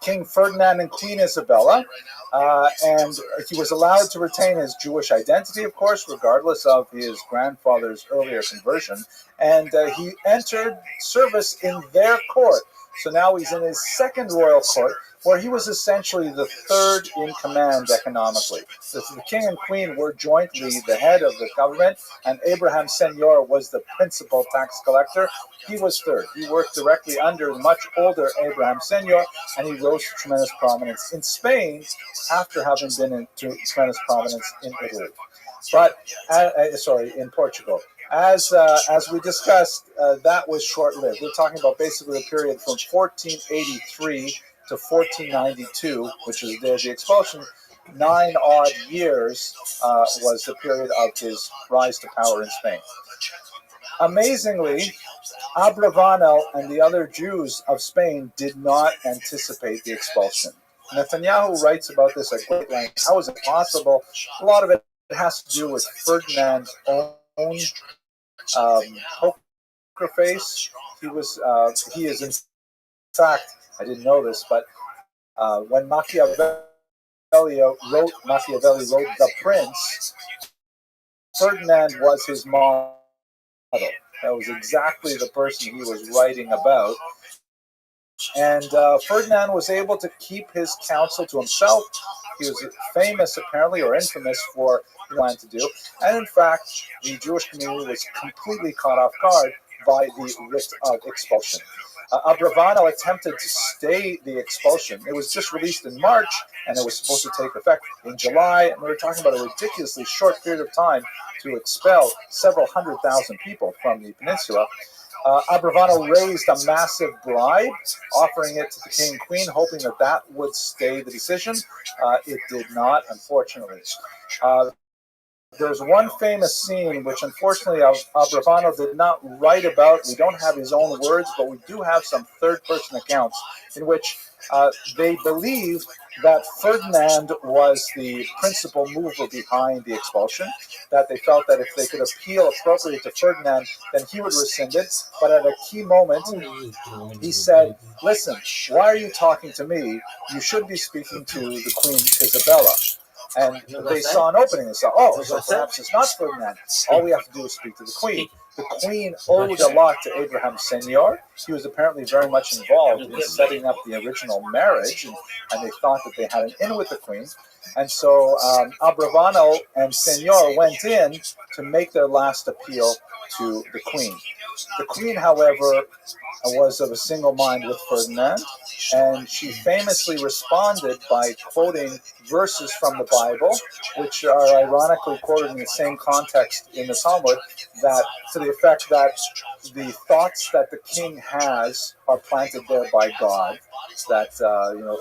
King Ferdinand and Queen Isabella, and he was allowed to retain his Jewish identity, of course, regardless of his grandfather's earlier conversion, and he entered service in their court. So now he's in his second royal court, where he was essentially the third in command economically. So the king and queen were jointly the head of the government, and Abraham Senior was the principal tax collector. He was third. He worked directly under the much older Abraham Senior, and he rose to tremendous prominence in Spain after having been into tremendous prominence in Italy. But, in Portugal. As we discussed, that was short-lived. We're talking about basically the period from 1483 to 1492, which is the day of the expulsion. 9 odd years was the period of his rise to power in Spain. Amazingly, Abravanel and the other Jews of Spain did not anticipate the expulsion. Netanyahu writes about this at great length. How is it possible? A lot of it has to do with Ferdinand's own poker face. He is in fact, I didn't know this, but when Machiavelli wrote The Prince, Ferdinand was his model. That was exactly the person he was writing about. And Ferdinand was able to keep his counsel to himself. He was famous, apparently, or infamous for what he wanted to do. And in fact, the Jewish community was completely caught off guard by the writ of expulsion. Abravano attempted to stay the expulsion. It was just released in March, and it was supposed to take effect in July. And we were talking about a ridiculously short period of time to expel several 100,000 people from the peninsula. Abravano raised a massive bribe, offering it to the king and queen, hoping that that would stay the decision. It did not, unfortunately. There's one famous scene which, unfortunately, Abravano did not write about. We don't have his own words, but we do have some third-person accounts in which they believe that Ferdinand was the principal mover behind the expulsion, that they felt that if they could appeal appropriately to Ferdinand, then he would rescind it. But at a key moment, he said, "Listen, why are you talking to me? You should be speaking to the Queen Isabella." And they saw an opening and saw, oh, so perhaps it's not Ferdinand. All we have to do is speak to the Queen. The Queen owed a lot to Abraham Senior. He was apparently very much involved in setting up the original marriage, and they thought that they had an in with the Queen. And so Abravano and Senior went in to make their last appeal to the Queen. The Queen, however, was of a single mind with Ferdinand, and she famously responded by quoting verses from the Bible, which are ironically quoted in the same context in the Talmud, that to the effect that the thoughts that the king has are planted there by God, that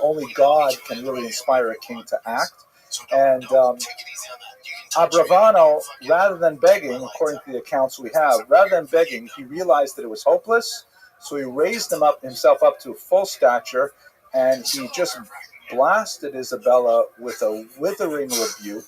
only God can really inspire a king to act. And Abravano, rather than begging, according to the accounts we have, rather than begging, he realized that it was hopeless, so he raised himself up to full stature, and he just blasted Isabella with a withering rebuke,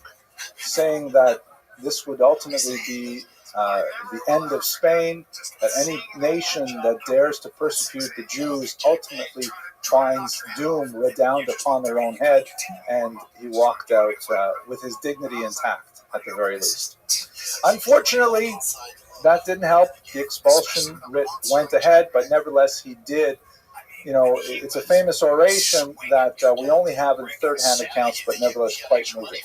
saying that this would ultimately be the end of Spain, that any nation that dares to persecute the Jews ultimately finds doom redound upon their own head, and he walked out with his dignity intact, at the very least. Unfortunately, that didn't help. The expulsion writ went ahead, but nevertheless he did. It's a famous oration that we only have in third-hand accounts, but nevertheless quite moving.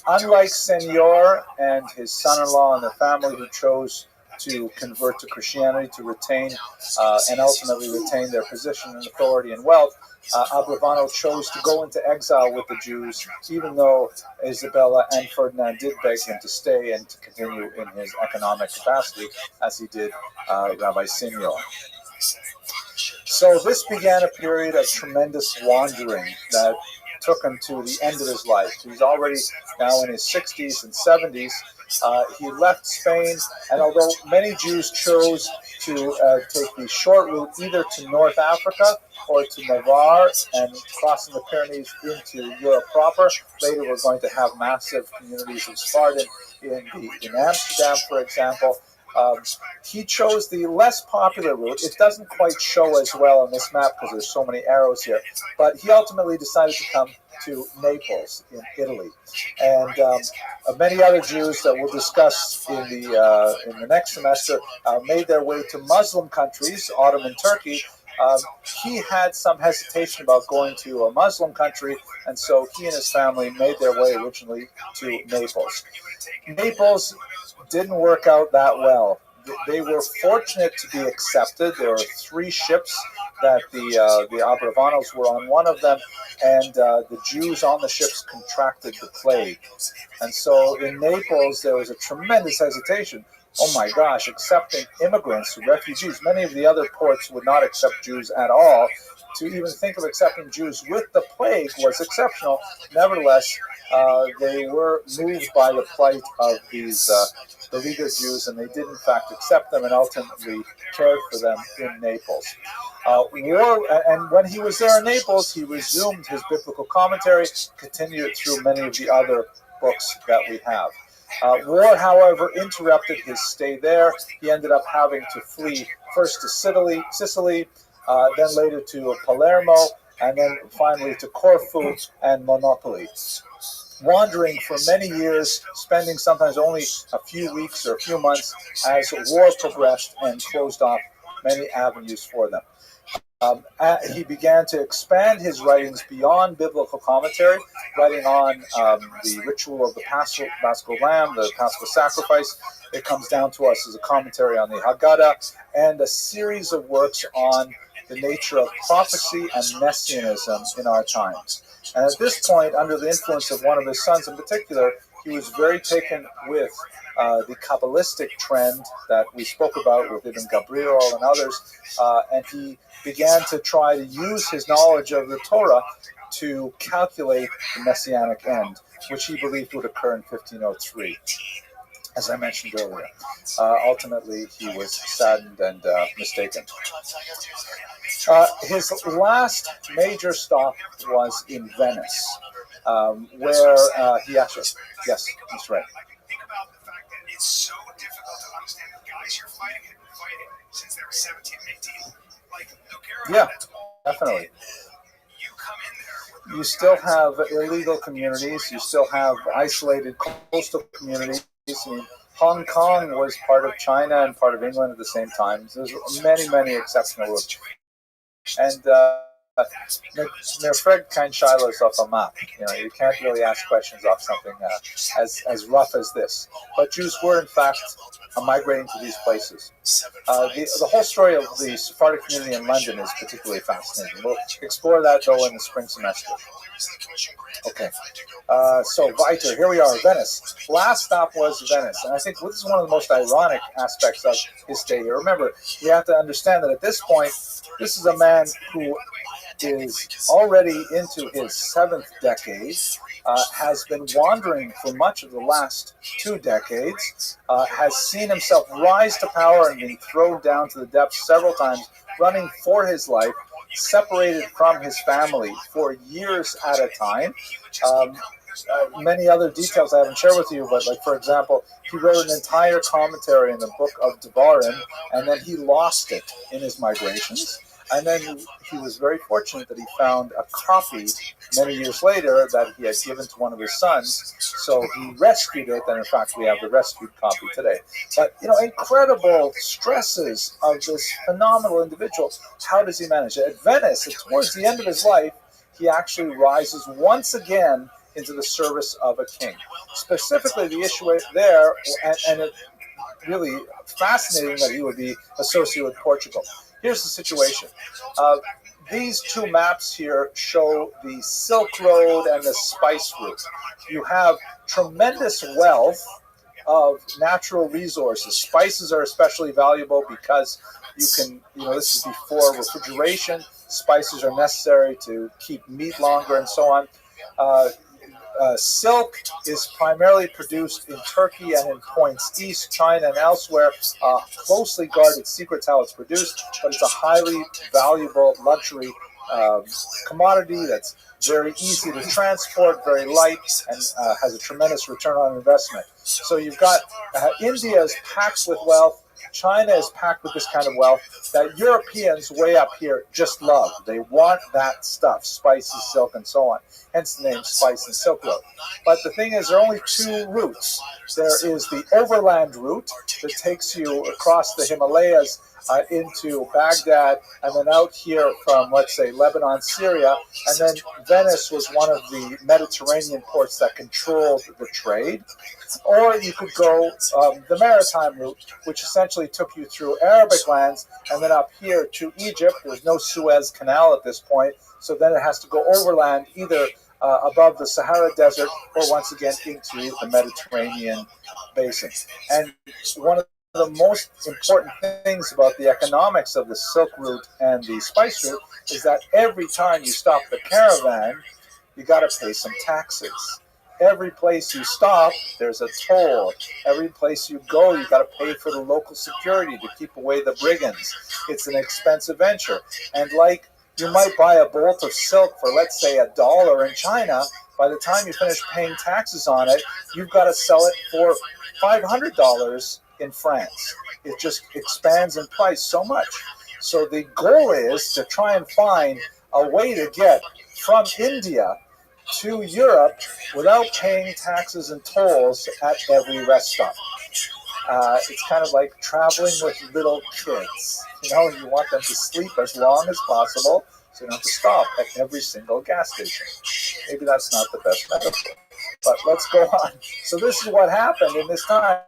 Unlike Senior and his son-in-law and their family, who chose to convert to Christianity to retain and ultimately retain their position and authority and wealth, Abravano chose to go into exile with the Jews, even though Isabella and Ferdinand did beg him to stay and to continue in his economic capacity, as he did Rabbi Senior. So this began a period of tremendous wandering that took him to the end of his life. He's already now in his 60s and 70s. He left Spain, and although many Jews chose to take the short route either to North Africa or to Navarre and crossing the Pyrenees into Europe proper, later we're going to have massive communities of Spartan in Amsterdam, for example. He chose the less popular route. It doesn't quite show as well on this map because there's so many arrows here, but he ultimately decided to come to Naples in Italy. And many other Jews that we'll discuss in the next semester made their way to Muslim countries, Ottoman Turkey. He had some hesitation about going to a Muslim country, and so he and his family made their way originally to Naples. Naples didn't work out that well. They were fortunate to be accepted. There were 3 ships that the Abravanos were on one of them, and the Jews on the ships contracted the plague. And so in Naples, there was a tremendous hesitation. Oh my gosh, accepting immigrants, refugees. Many of the other ports would not accept Jews at all. To even think of accepting Jews with the plague was exceptional. Nevertheless, they were moved by the plight of these beleaguered Jews, and they did in fact accept them and ultimately cared for them in Naples. And when he was there in Naples, he resumed his biblical commentary, continued through many of the other books that we have. War, however, interrupted his stay there. He ended up having to flee first to Sicily, then later to Palermo, and then finally to Corfu and Monopoli. Wandering for many years, spending sometimes only a few weeks or a few months as war progressed and closed off many avenues for them. He began to expand his writings beyond biblical commentary, writing on the ritual of the Paschal Lamb, the Paschal sacrifice. It comes down to us as a commentary on the Haggadah, and a series of works on the nature of prophecy and messianism in our times. And at this point, under the influence of one of his sons in particular, he was very taken with the Kabbalistic trend that we spoke about with Ibn Gabriel and others, and he began to try to use his knowledge of the Torah to calculate the Messianic end, which he believed would occur in 1503, as I mentioned earlier. Ultimately, he was saddened and mistaken. His last major stop was in Venice, where he actually, yes, that's right.
Think about the fact that it's so difficult to understand the guys you're fighting have been fighting since they were 17 and 18. Like,
yeah, definitely.
You come in there.
You still have illegal communities. You still have isolated coastal communities. I mean, Hong Kong was part of China and part of England at the same time. So there's many, many exceptional groups. And mir fragt kein Scheilos off a map. You can't really ask questions off something as rough as this. But Jews were, in fact, migrating to these places. The whole story of the Sephardic community in London is particularly fascinating. We'll explore that, though, in the spring semester. Okay. So, weiter. Here we are, Venice. Last stop was Venice. And I think this is one of the most ironic aspects of his stay here. Remember, we have to understand that at this point, this is a man who is already into his 7th decade, has been wandering for much of the last 2 decades, has seen himself rise to power and being thrown down to the depths several times, running for his life, separated from his family for years at a time. Many other details I haven't shared with you, but like, for example, he wrote an entire commentary in the book of Devarim, and then he lost it in his migrations. And then he was very fortunate that he found a copy many years later that he had given to one of his sons. So he rescued it, and in fact, we have the rescued copy today. But, incredible stresses of this phenomenal individual. How does he manage it? At Venice, towards the end of his life, he actually rises once again into the service of a king. Specifically, the issue there, and it really fascinating that he would be associated with Portugal. Here's the situation. These 2 maps here show the Silk Road and the spice route. You have tremendous wealth of natural resources. Spices are especially valuable because you can, this is before refrigeration. Spices are necessary to keep meat longer and so on. Silk is primarily produced in Turkey and in points east, China, and elsewhere. Closely guarded secrets how it's produced, but it's a highly valuable luxury commodity that's very easy to transport, very light, and has a tremendous return on investment. So you've got India is packed with wealth. China is packed with this kind of wealth that Europeans way up here just love. They want that stuff, spices, silk, and so on. Hence the name Spice and Silk Road. But the thing is, there are only 2 routes. There is the overland route that takes you across the Himalayas into Baghdad, and then out here from, let's say, Lebanon, Syria, and then Venice was one of the Mediterranean ports that controlled the trade. Or you could go the maritime route, which essentially took you through Arabic lands, and then up here to Egypt. There's no Suez Canal at this point, so then it has to go overland, either above the Sahara Desert or once again into the Mediterranean basin. And one of the most important things about the economics of the Silk Route and the Spice Route is that every time you stop the caravan, you got to pay some taxes. Every place you stop, there's a toll. Every place you go, you got to pay for the local security to keep away the brigands. It's an expensive venture. And like you might buy a bolt of silk for, let's say, $1 in China, by the time you finish paying taxes on it, you've got to sell it for $500 in France. It just expands in price so much. So the goal is to try and find a way to get from India to Europe without paying taxes and tolls at every rest stop. it's kind of like traveling with little kids. You want them to sleep as long as possible, so you don't have to stop at every single gas station. Maybe that's not the best metaphor, but let's go on. So this is what happened in this time.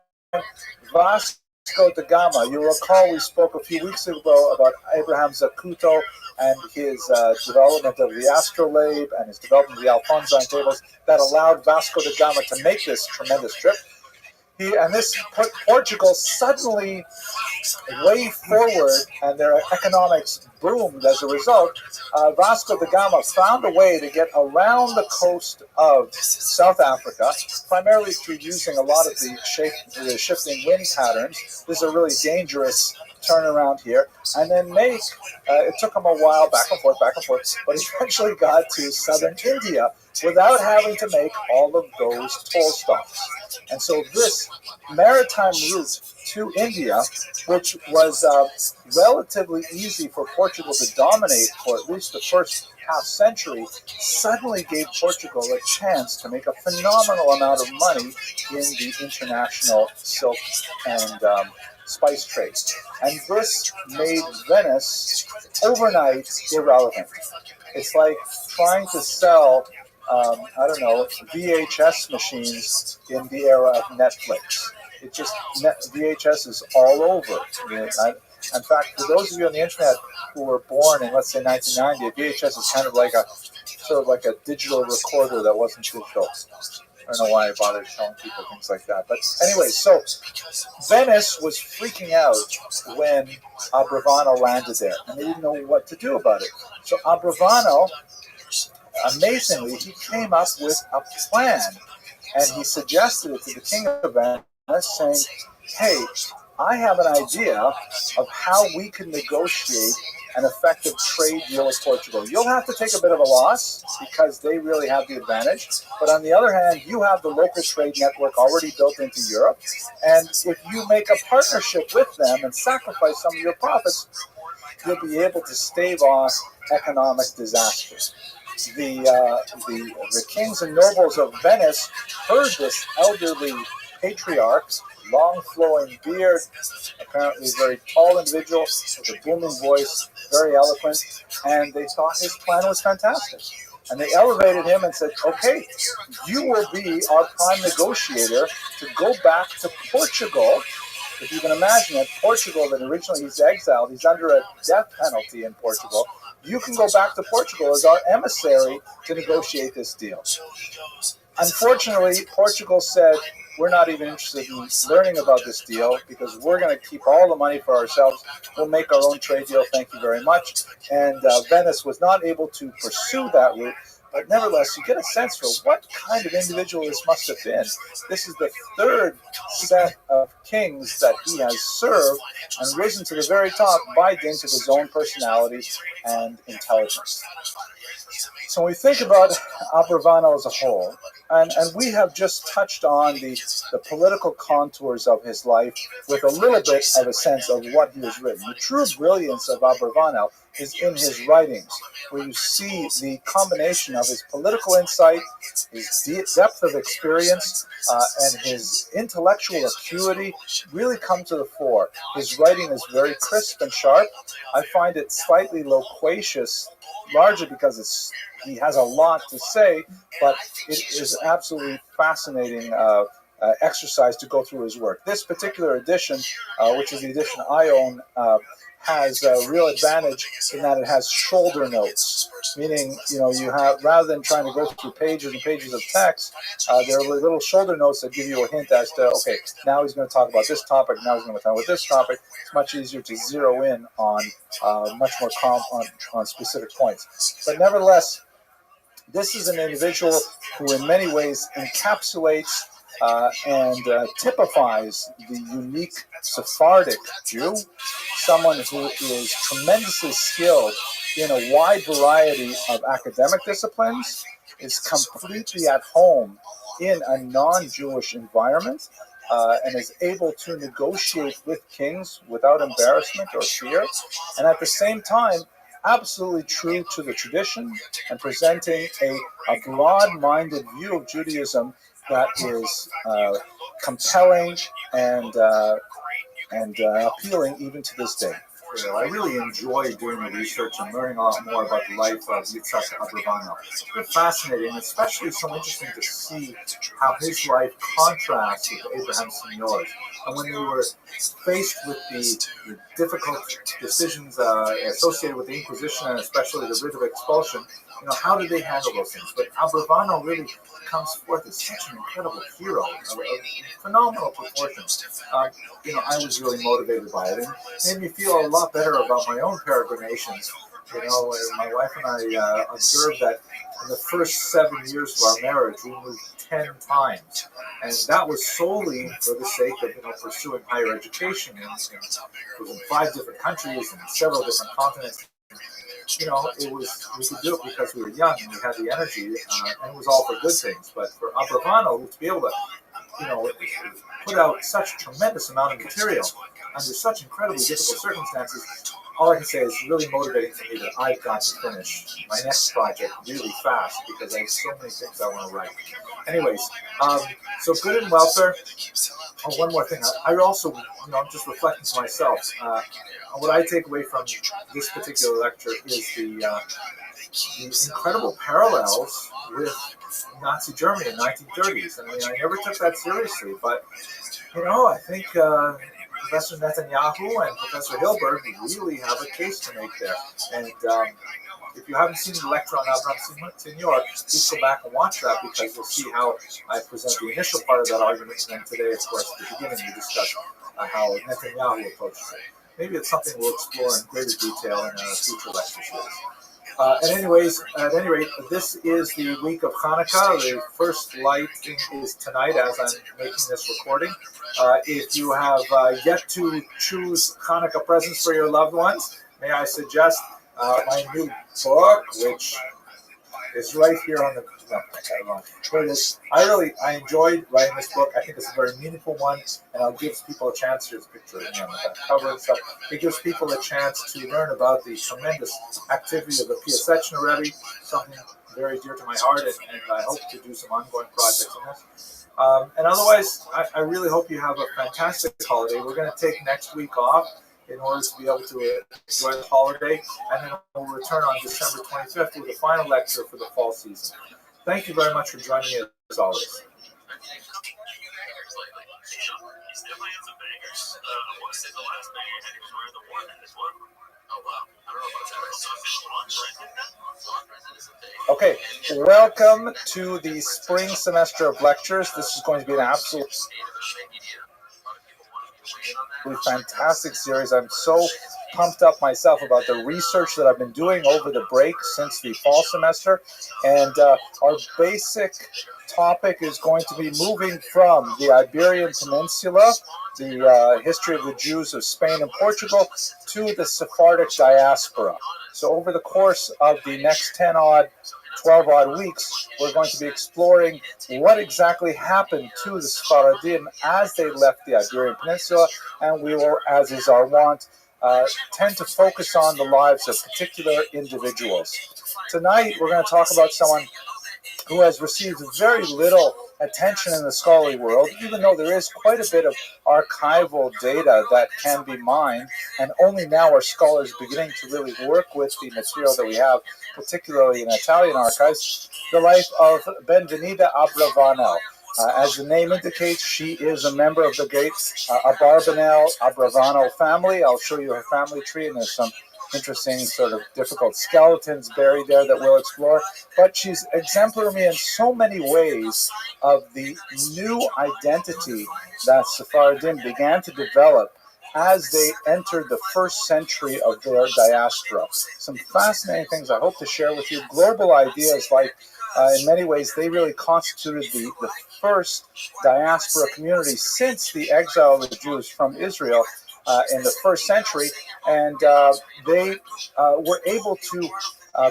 Vasco da Gama. You recall we spoke a few weeks ago about Abraham Zacuto and his development of the astrolabe and his development of the Alphonsine tables that allowed Vasco da Gama to make this tremendous trip. And this put Portugal suddenly way forward, and their economics boomed as a result. Vasco da Gama found a way to get around the coast of South Africa, primarily through using a lot of the shifting wind patterns. This is a really dangerous turnaround here, and then it took him a while, back and forth, but he eventually got to southern India without having to make all of those toll stops. And so this maritime route to India, which was relatively easy for Portugal to dominate for at least the first half century, suddenly gave Portugal a chance to make a phenomenal amount of money in the international silk and spice trade. And this made Venice overnight irrelevant. It's like trying to sell VHS machines in the era of Netflix. VHS is all over. In fact, for those of you on the internet who were born in, let's say, 1990, a VHS is kind of like a digital recorder that wasn't digital. I don't know why I bothered showing people things like that. But anyway, so Venice was freaking out when Abrivano landed there, and they didn't know what to do about it. So Abrivano, amazingly, he came up with a plan, and he suggested it to the king of Venice, saying, hey, I have an idea of how we can negotiate an effective trade deal with Portugal. You'll have to take a bit of a loss because they really have the advantage. But on the other hand, you have the local trade network already built into Europe. And if you make a partnership with them and sacrifice some of your profits, you'll be able to stave off economic disaster. The kings and nobles of Venice heard this elderly patriarch, long flowing beard, apparently a very tall individual with a booming voice, very eloquent, and they thought his plan was fantastic. And they elevated him and said, okay, you will be our prime negotiator to go back to Portugal. If you can imagine it, Portugal, that originally he's exiled, he's under a death penalty in Portugal. You can go back to Portugal as our emissary to negotiate this deal. Unfortunately, Portugal said, we're not even interested in learning about this deal because we're going to keep all the money for ourselves. We'll make our own trade deal. Thank you very much. And Venice was not able to pursue that route. But nevertheless, you get a sense for what kind of individual this must have been. This is the third set of kings that he has served and risen to the very top by dint of his own personality and intelligence. So when we think about Abrivano as a whole, and we have just touched on the political contours of his life with a little bit of a sense of what he has written. The true brilliance of Abrivano is in his writings, where you see the combination of his political insight, his depth of experience, and his intellectual acuity really come to the fore. His writing is very crisp and sharp. I find it slightly loquacious, largely because he has a lot to say, but it is absolutely fascinating exercise to go through his work. This particular edition, which is the edition I own, has a real advantage in that it has shoulder notes, meaning you have, rather than trying to go through pages and pages of text, there are little shoulder notes that give you a hint as to, okay, now he's going to talk about this topic, now he's going to talk about this topic. It's much easier to zero in on much more on specific points. But nevertheless, this is an individual who in many ways encapsulates and typifies the unique Sephardic Jew, someone who is tremendously skilled in a wide variety of academic disciplines, is completely at home in a non-Jewish environment, and is able to negotiate with kings without embarrassment or fear, and at the same time absolutely true to the tradition and presenting a broad-minded view of Judaism that is compelling and appealing even to this day. I really enjoy doing the research and learning a lot more about the life of Yitzhak Abravanel. It's fascinating, especially so interesting to see how his life contrasts with Abraham Senior's. And when they were faced with the difficult decisions associated with the Inquisition and especially the writ of expulsion, how did they handle those things? But Abravanel really comes forth as such an incredible hero, of phenomenal proportions. I was really motivated by it, and made me feel a lot better about my own peregrinations. My wife and I observed that in the first 7 years of our marriage, we moved 10 times, and that was solely for the sake of pursuing higher education. And it was in 5 different countries and several different continents. We could do it because we were young and we had the energy, and it was all for good things. But for Abravanel to be able to, put out such a tremendous amount of material under such incredibly difficult circumstances, all I can say is really motivating for me that I've got to finish my next project really fast because I have so many things I want to write. Anyways, so good and welfare. Oh, one more thing. I also, I'm just reflecting to myself. What I take away from this particular lecture is the incredible parallels with Nazi Germany in the 1930s. I never took that seriously, but, I think Professor Netanyahu and Professor Hilberg really have a case to make there. And if you haven't seen the lecture on Abraham Senior, please go back and watch that because you'll see how I present the initial part of that argument. And then today, of course, at the beginning, we discuss how Netanyahu approaches it. Maybe it's something we'll explore in greater detail in a future lecture series. At any rate, this is the week of Hanukkah. The first lighting is tonight as I'm making this recording. If you have yet to choose Hanukkah presents for your loved ones, may I suggest my new book, which is right here on the... I enjoyed writing this book. I think it's a very meaningful one, and it gives people a chance. Here's a picture of me on the cover and stuff. It gives people a chance to learn about the tremendous activity of the Piaseczna Rabbi, something very dear to my heart, and I hope to do some ongoing projects on this. And otherwise, I really hope you have a fantastic holiday. We're going to take next week off in order to be able to enjoy the holiday, and then we'll return on December 25th with the final lecture for the fall season. Thank you very much for joining me as always. Okay, welcome to the spring semester of lectures. This is going to be an absolutely fantastic series. I'm so pumped up myself about the research that I've been doing over the break since the fall semester, and our basic topic is going to be moving from the Iberian Peninsula, the history of the Jews of Spain and Portugal, to the Sephardic diaspora. So over the course of the next 12-odd weeks, we're going to be exploring what exactly happened to the Sephardim as they left the Iberian Peninsula, and we will, as is our wont, tend to focus on the lives of particular individuals. Tonight, we're going to talk about someone who has received very little attention in the scholarly world, even though there is quite a bit of archival data that can be mined, and only now are scholars beginning to really work with the material that we have, particularly in Italian archives, the life of Benvenida Abravanel. As the name indicates, she is a member of the great Abravanel family. I'll show you her family tree, and there's some interesting sort of difficult skeletons buried there that we'll explore. But she's exemplary in so many ways of the new identity that Sephardim began to develop as they entered the first century of their diaspora. Some fascinating things I hope to share with you. Global ideas like, in many ways, they really constituted the first diaspora community since the exile of the Jews from Israel in the first century, and they were able to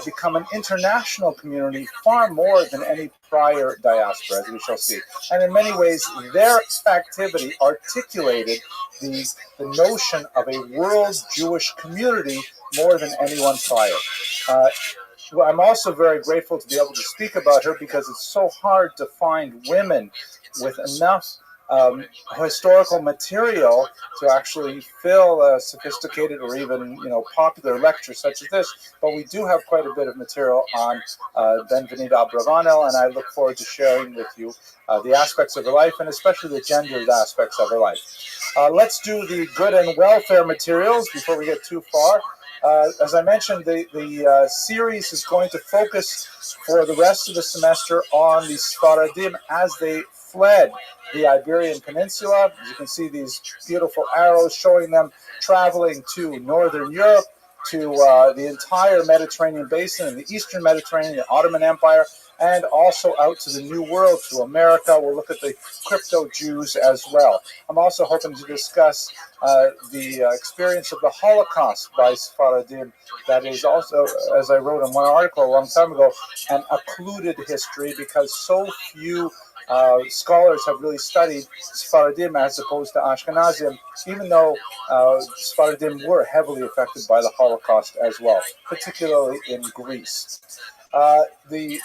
become an international community far more than any prior diaspora, as we shall see. And in many ways, their activity articulated the notion of a world Jewish community more than anyone prior. I'm also very grateful to be able to speak about her because it's so hard to find women with enough historical material to actually fill a sophisticated or even popular lecture such as this. But we do have quite a bit of material on Ben-Venida Abravanel, and I look forward to sharing with you the aspects of her life, and especially the gendered aspects of her life. Let's do the good and welfare materials before we get too far. As I mentioned, the series is going to focus for the rest of the semester on the Sfaradim as they fled the Iberian Peninsula. As you can see, these beautiful arrows showing them traveling to Northern Europe, to the entire Mediterranean basin and the Eastern Mediterranean, the Ottoman Empire, and also out to the New World, to America. We'll look at the crypto Jews as well. I'm also hoping to discuss the experience of the Holocaust by Sfaradim. That is also, as I wrote in one article a long time ago, an occluded history, because so few scholars have really studied Sfaradim as opposed to Ashkenazim, even though Sfaradim were heavily affected by the Holocaust as well, particularly in Greece.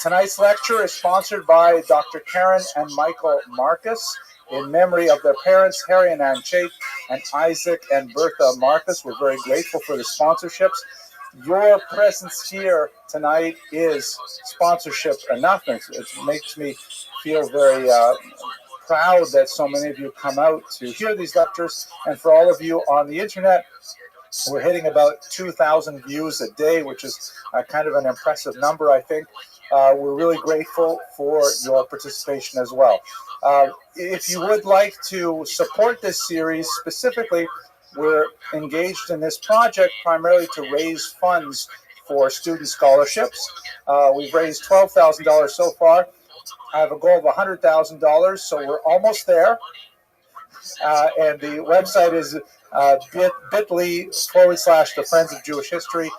Tonight's lecture is sponsored by Dr. Karen and Michael Marcus in memory of their parents, Harry and Ann Chait, and Isaac and Bertha Marcus. We're very grateful for the sponsorships. Your presence here tonight is sponsorship enough. It makes me feel very proud that so many of you come out to hear these lectures. And for all of you on the internet, we're hitting about 2,000 views a day, which is kind of an impressive number, I think. We're really grateful for your participation as well. If you would like to support this series specifically, we're engaged in this project primarily to raise funds for student scholarships. We've raised $12,000 so far. I have a goal of $100,000, so we're almost there. And the website is bit.ly/the Friends of Jewish History.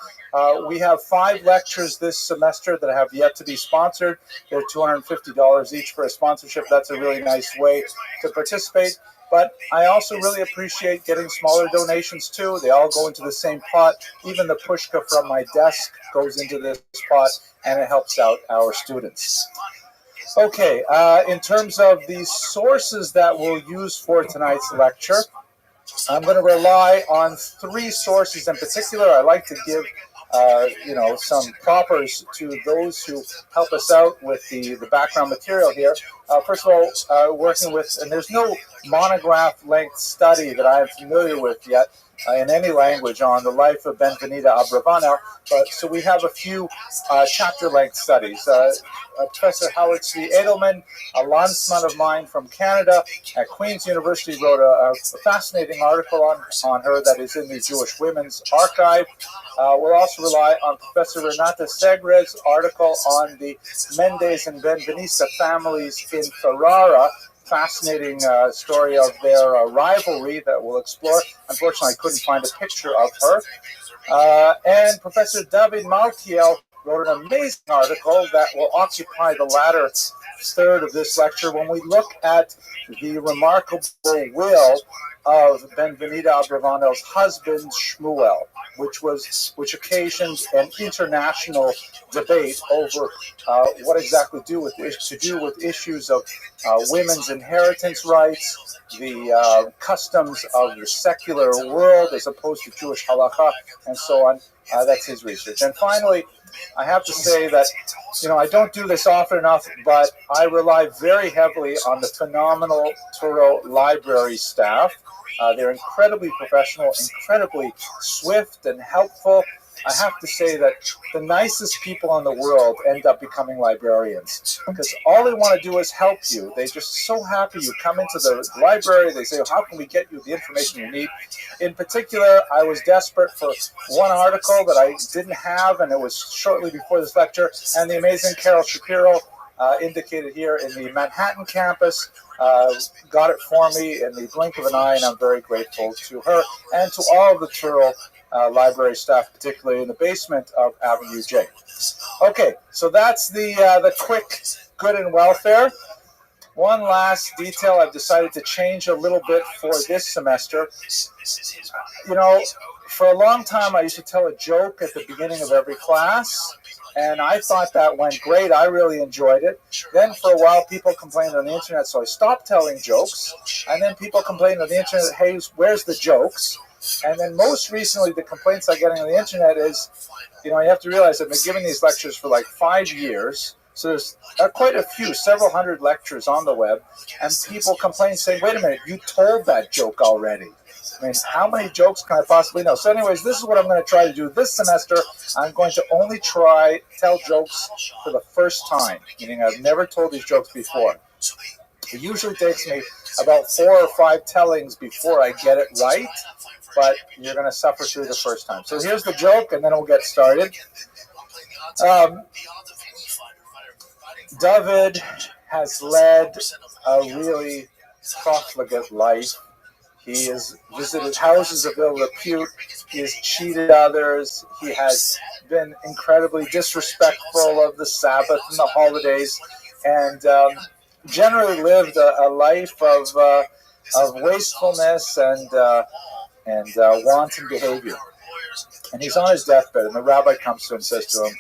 We have 5 lectures this semester that have yet to be sponsored. They're $250 each for a sponsorship. That's a really nice way to participate. But I also really appreciate getting smaller donations too. They all go into the same pot. Even the pushka from my desk goes into this pot, and it helps out our students. Okay, in terms of the sources that we'll use for tonight's lecture, I'm going to rely on 3 sources in particular. I like to give some propers to those who help us out with the background material here. First of all, working with, and there's no monograph-length study that I am familiar with yet in any language on the life of Ben-Venida Abravanel, but so we have a few chapter-length studies. Professor Howard C. Edelman, a landsman of mine from Canada at Queen's University, wrote a fascinating article on her that is in the Jewish Women's Archive. We'll also rely on Professor Renata Segre's article on the Mendez and Benvenista families in Ferrara. Fascinating story of their rivalry that we'll explore. Unfortunately, I couldn't find a picture of her. And Professor David Malkiel wrote an amazing article that will occupy the latter third of this lecture when we look at the remarkable will of Ben-Venida Abravanel's husband, Shmuel, which occasioned an international debate over what exactly to do with issues of women's inheritance rights, the customs of the secular world as opposed to Jewish halakha, and so on. That's his research. And finally, I have to say that, I don't do this often enough, but I rely very heavily on the phenomenal Turo library staff. They're incredibly professional, incredibly swift and helpful. I have to say that the nicest people in the world end up becoming librarians because all they want to do is help you. They're just so happy you come into the library. They say, how can we get you the information you need? In particular, I was desperate for one article that I didn't have, and it was shortly before this lecture, and the amazing Carol Shapiro indicated here in the Manhattan campus. Got it for me in the blink of an eye, and I'm very grateful to her and to all of the Turl library staff, particularly in the basement of Avenue J. Okay, so that's the quick good and welfare. One last detail I've decided to change a little bit for this semester. You know, for a long time I used to tell a joke at the beginning of every class, and I thought that went great. I really enjoyed it. Then for a while people complained on the internet, so I stopped telling jokes. And then people complained on the internet, hey, where's the jokes? And then most recently the complaints I'm getting on the internet is, you know, you have to realize I've been giving these lectures for like 5 years. So there's quite a few, several hundred lectures on the web, and people complain saying, wait a minute, you told that joke already. I mean, how many jokes can I possibly know? So anyways, this is what I'm going to try to do this semester. I'm going to only tell jokes for the first time, meaning I've never told these jokes before. It usually takes me about 4 or 5 tellings before I get it right, but you're going to suffer through the first time. So here's the joke, and then we'll get started. David has led a really profligate life. He has visited houses of ill repute. He has cheated others. He has been incredibly disrespectful of the Sabbath and the holidays, and generally lived a life of wastefulness and wanton behavior. And he's on his deathbed, and the rabbi comes to him and says to him,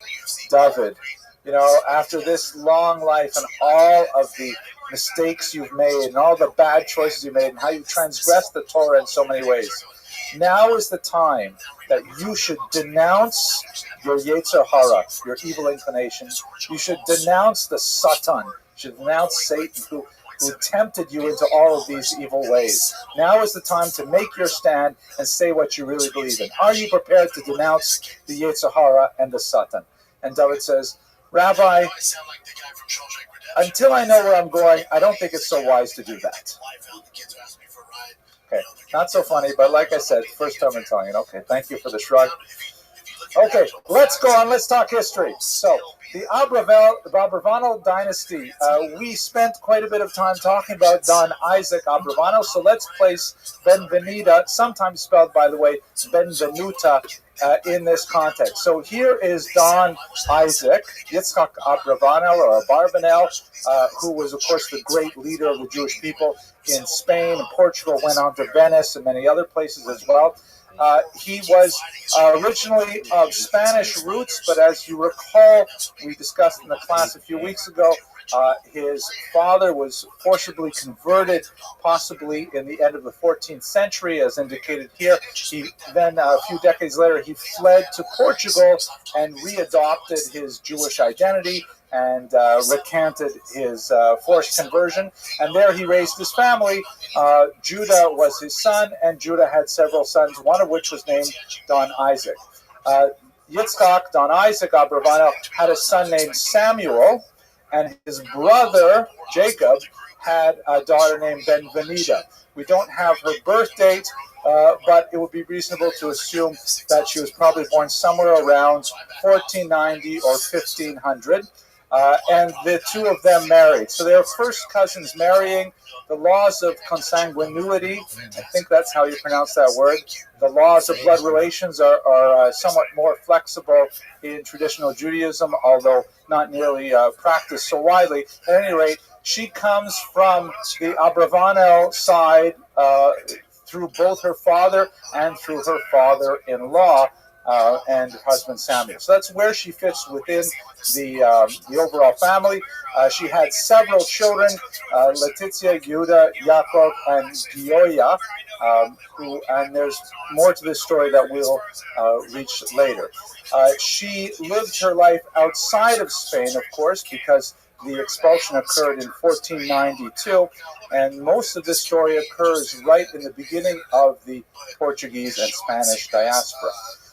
David, you know, after this long life and all of the mistakes you've made and all the bad choices you made and how you transgressed the Torah in so many ways, now is the time that you should denounce your Yetzer Hara, your evil inclinations. You should denounce the Satan. You should denounce Satan who tempted you into all of these evil ways. Now is the time to make your stand and say what you really believe in. Are you prepared to denounce the Yetzer Hara and the Satan? And David says, Rabbi, until I know where I'm going, I don't think it's so wise to do that. Okay, not so funny, but like I said, first time I'm telling it. Okay, thank you for the shrug. Okay, let's go on. Let's talk history. So, the Abravanel dynasty. We spent quite a bit of time talking about Don Isaac Abravanel, so let's place Benvenuta, sometimes spelled, by the way, Benvenuta, in this context. So here is Don Isaac, Yitzchak Abravanel, or Abarbanel, who was, of course, the great leader of the Jewish people in Spain and Portugal, went on to Venice and many other places as well. He was originally of Spanish roots, but as you recall, we discussed in the class a few weeks ago, his father was forcibly converted, possibly in the end of the 14th century, as indicated here. He then, a few decades later, he fled to Portugal and readopted his Jewish identity and recanted his forced conversion. And there he raised his family. Judah was his son, and Judah had several sons, one of which was named Don Isaac. Yitzchak, Don Isaac Abravanel, had a son named Samuel, and his brother, Jacob, had a daughter named Benvenuta. We don't have her birth date, but it would be reasonable to assume that she was probably born somewhere around 1490 or 1500. And the two of them married. So they are first cousins marrying. The laws of consanguinity, I think that's how you pronounce that word, the laws of blood relations are somewhat more flexible in traditional Judaism, although not nearly practiced so widely. At any rate, she comes from the Abravanel side through both her father and through her father-in-law, and her husband Samuel. So that's where she fits within the overall family. She had several children, Letizia, Yehuda, Yaakov, and Gioia, and there's more to this story that we'll reach later. She lived her life outside of Spain, of course, because the expulsion occurred in 1492, and most of this story occurs right in the beginning of the Portuguese and Spanish diaspora.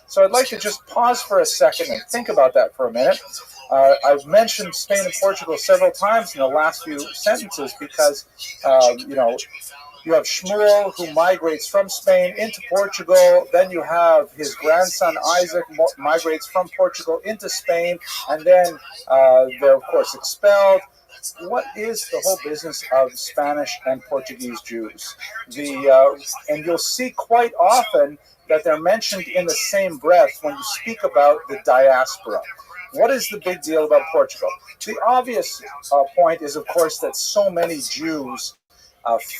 So I'd like to just pause for a second and think about that for a minute. I've mentioned Spain and Portugal several times in the last few sentences because, you have Shmuel, who migrates from Spain into Portugal. Then you have his grandson Isaac migrates from Portugal into Spain, and then they're of course expelled. what is the whole business of Spanish and Portuguese Jews? And you'll see quite often that they're mentioned in the same breath when you speak about the diaspora. What is the big deal about Portugal? The obvious point is, of course, that so many Jews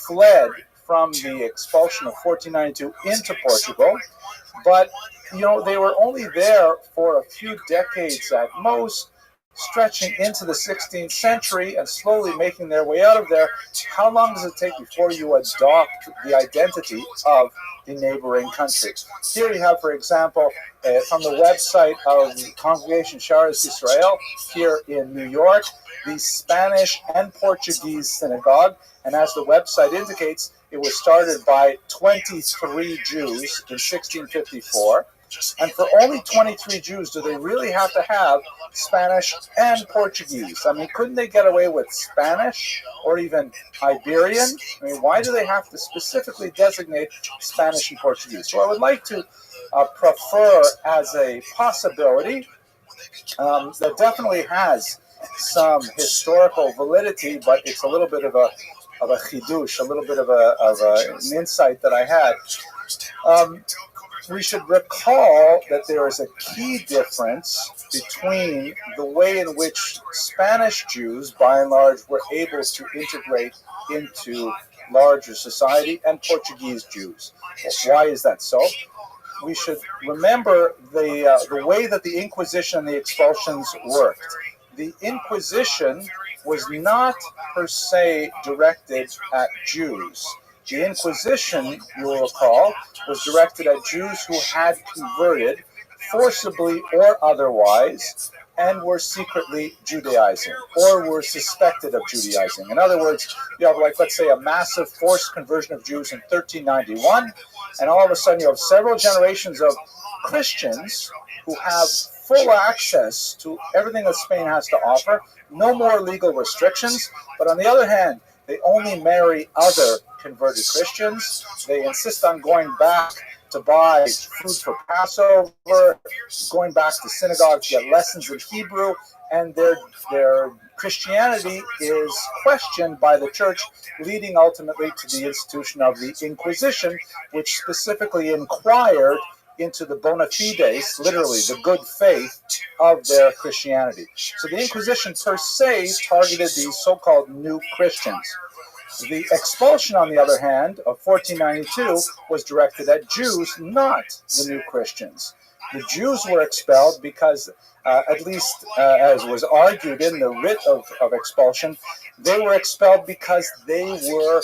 fled from the expulsion of 1492 into Portugal, but they were only there for a few decades at most, stretching into the 16th century and slowly making their way out of there. How long does it take before you adopt the identity of the neighboring country? Here you have, for example, from the website of the Congregation Sharas Israel here in New York, the Spanish and Portuguese synagogue. And as the website indicates, it was started by 23 Jews in 1654. And for only 23 Jews, do they really have to have Spanish and Portuguese? I mean, couldn't they get away with Spanish or even Iberian? I mean, why do they have to specifically designate Spanish and Portuguese? So I would like to prefer as a possibility that definitely has some historical validity, but it's a little bit of a chidush, a little bit of an insight that I had. We should recall that there is a key difference between the way in which Spanish Jews, by and large, were able to integrate into larger society and Portuguese Jews. Why is that so? We should remember the way that the Inquisition and the expulsions worked. The Inquisition was not per se directed at Jews. The Inquisition, you will recall, was directed at Jews who had converted, forcibly or otherwise, and were secretly Judaizing, or were suspected of Judaizing. In other words, you have, let's say, a massive forced conversion of Jews in 1391, and all of a sudden you have several generations of Christians who have full access to everything that Spain has to offer, no more legal restrictions, but on the other hand, they only marry other converted Christians. They insist on going back to buy food for Passover, going back to synagogue to get lessons in Hebrew, and their Christianity is questioned by the church, leading ultimately to the institution of the Inquisition, which specifically inquired into the bona fides, literally the good faith of their Christianity. So the Inquisition per se targeted these so-called new Christians. The expulsion, on the other hand, of 1492 was directed at Jews, not the new Christians. The Jews were expelled because, at least as was argued in the writ of expulsion, they were expelled because they were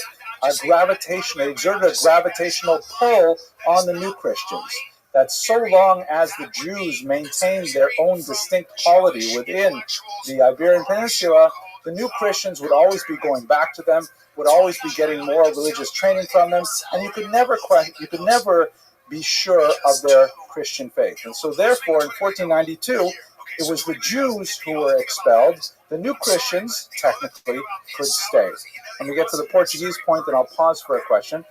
they exerted a gravitational pull on the new Christians. That so long as the Jews maintained their own distinct polity within the Iberian Peninsula, the new Christians would always be going back to them, would always be getting more religious training from them, and you could never be sure of their Christian faith. And so therefore, in 1492, it was the Jews who were expelled. The new Christians, technically, could stay. When we get to the Portuguese point, then I'll pause for a question.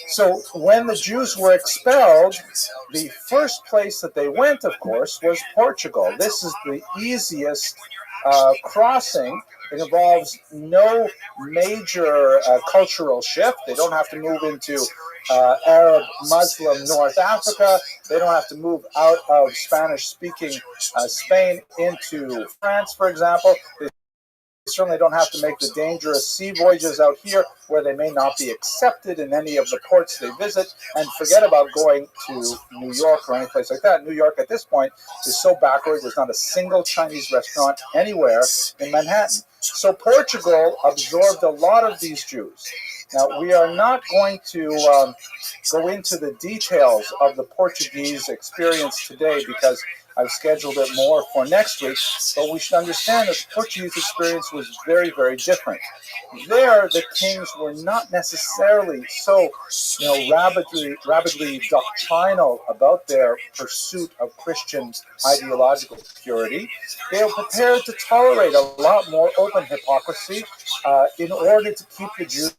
So when the Jews were expelled, the first place that they went, of course, was Portugal. This is the easiest crossing. It involves no major cultural shift. They don't have to move into Arab, Muslim North Africa. They don't have to move out of Spanish-speaking Spain into France, for example. They certainly don't have to make the dangerous sea voyages out here where they may not be accepted in any of the ports they visit, and forget about going to New York or any place like that. New York at this point is so backward, there's not a single Chinese restaurant anywhere in Manhattan. So Portugal absorbed a lot of these Jews. Now, we are not going to go into the details of the Portuguese experience today because I've scheduled it more for next week, but we should understand that the Portuguese experience was very, very different. There, the kings were not necessarily so, rabidly doctrinal about their pursuit of Christian ideological purity. They were prepared to tolerate a lot more open hypocrisy in order to keep the Jews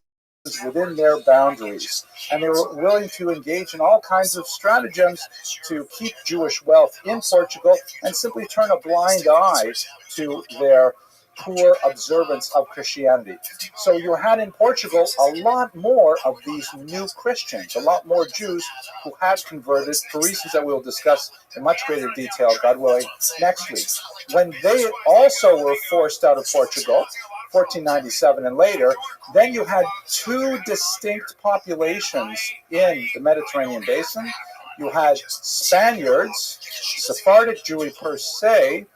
within their boundaries, and they were willing to engage in all kinds of stratagems to keep Jewish wealth in Portugal and simply turn a blind eye to their poor observance of Christianity. So you had in Portugal a lot more of these new Christians, a lot more Jews who had converted for reasons that we'll discuss in much greater detail, God willing, next week. When they also were forced out of Portugal, 1497 and later, then you had two distinct populations in the Mediterranean basin. You had Spaniards, Sephardic Jews per se,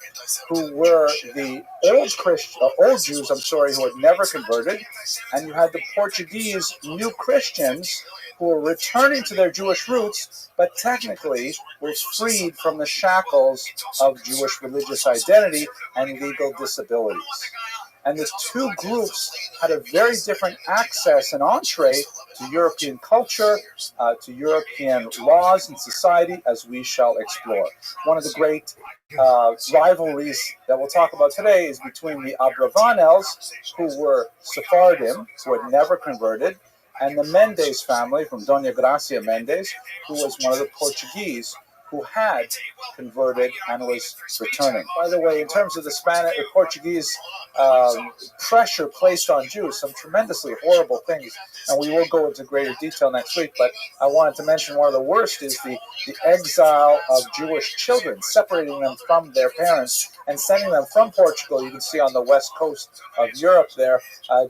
who were the old Jews, who had never converted, and you had the Portuguese new Christians who were returning to their Jewish roots, but technically were freed from the shackles of Jewish religious identity and legal disabilities. And the two groups had a very different access and entree to European culture, to European laws and society, as we shall explore. One of the great rivalries that we'll talk about today is between the Abravanels, who were Sephardim, who had never converted, and the Mendes family from Dona Gracia Mendes, who was one of the Portuguese who had converted and was returning. By the way, in terms of the Portuguese pressure placed on Jews, some tremendously horrible things, and we will go into greater detail next week, but I wanted to mention one of the worst is the exile of Jewish children, separating them from their parents and sending them from Portugal, you can see on the west coast of Europe there,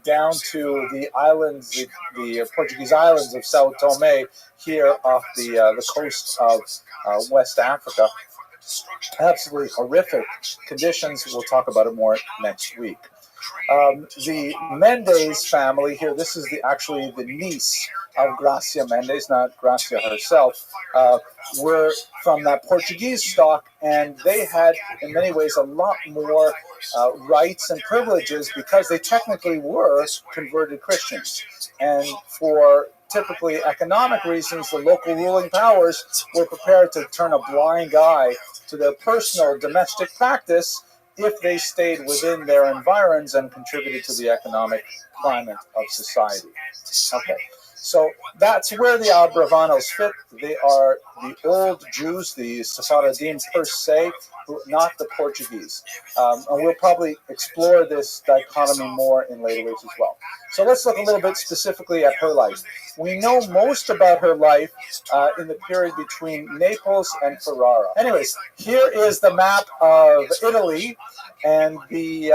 down to the islands, the Portuguese islands of Sao Tome, here off the coast of West Africa. Absolutely horrific conditions. We'll talk about it more next week. The Mendes family here, this is actually the niece of Gracia Mendes, not Gracia herself, were from that Portuguese stock, and they had, in many ways, a lot more rights and privileges because they technically were converted Christians. And for typically economic reasons, the local ruling powers were prepared to turn a blind eye to their personal domestic practice if they stayed within their environs and contributed to the economic climate of society. Okay, so that's where the Abravanos fit. They are the old Jews, the Sephardim per se, not the Portuguese. And we'll probably explore this dichotomy more in later weeks as well. So let's look a little bit specifically at her life. We know most about her life in the period between Naples and Ferrara. Anyways, here is the map of Italy, and the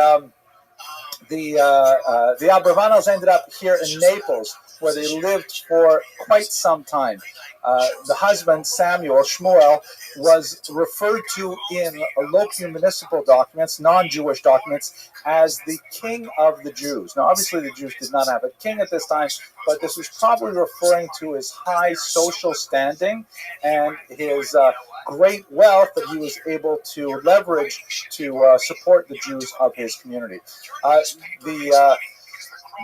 Abravanos ended up here in Naples, where they lived for quite some time. The husband, Shmuel, was referred to in local municipal documents, non-Jewish documents, as the king of the Jews. Now, obviously, the Jews did not have a king at this time, but this was probably referring to his high social standing and his great wealth that he was able to leverage to support the Jews of his community.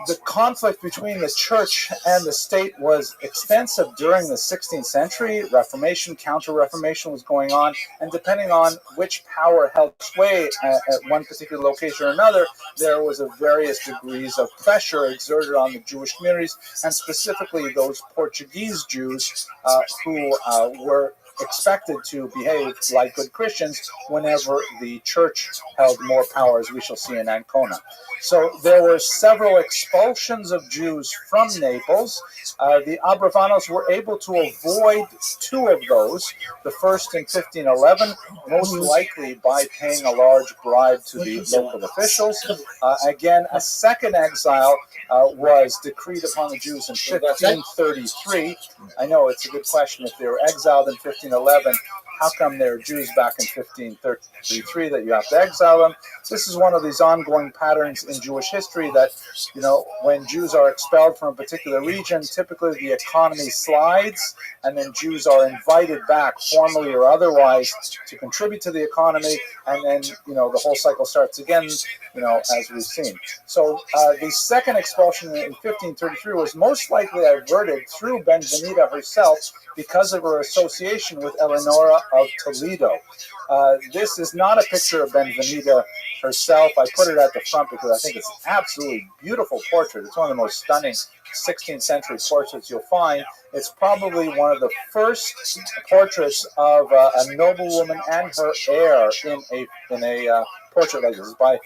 The conflict between the church and the state was extensive during the 16th century. Reformation, Counter-Reformation was going on, and depending on which power held sway at one particular location or another, there was a various degrees of pressure exerted on the Jewish communities, and specifically those Portuguese Jews who were expected to behave like good Christians whenever the church held more power, as we shall see in Ancona. So there were several expulsions of Jews from Naples. The Abravanos were able to avoid two of those. The first in 1511, most likely by paying a large bribe to the local officials. Again, a second exile was decreed upon the Jews in 1533. I know it's a good question. If they were exiled in 1511, how come there are Jews back in 1533 that you have to exile them? This is one of these ongoing patterns in Jewish history that, when Jews are expelled from a particular region, typically the economy slides, and then Jews are invited back, formally or otherwise, to contribute to the economy, and then, the whole cycle starts again, as we've seen. So the second expulsion in 1533 was most likely averted through Benvenida herself because of her association with Eleonora of Toledo. This is not a picture of Benvenida herself. I put it at the front because I think it's an absolutely beautiful portrait. It's one of the most stunning 16th century portraits you'll find. It's probably one of the first portraits of a noblewoman and her heir in a portrait like this. It's by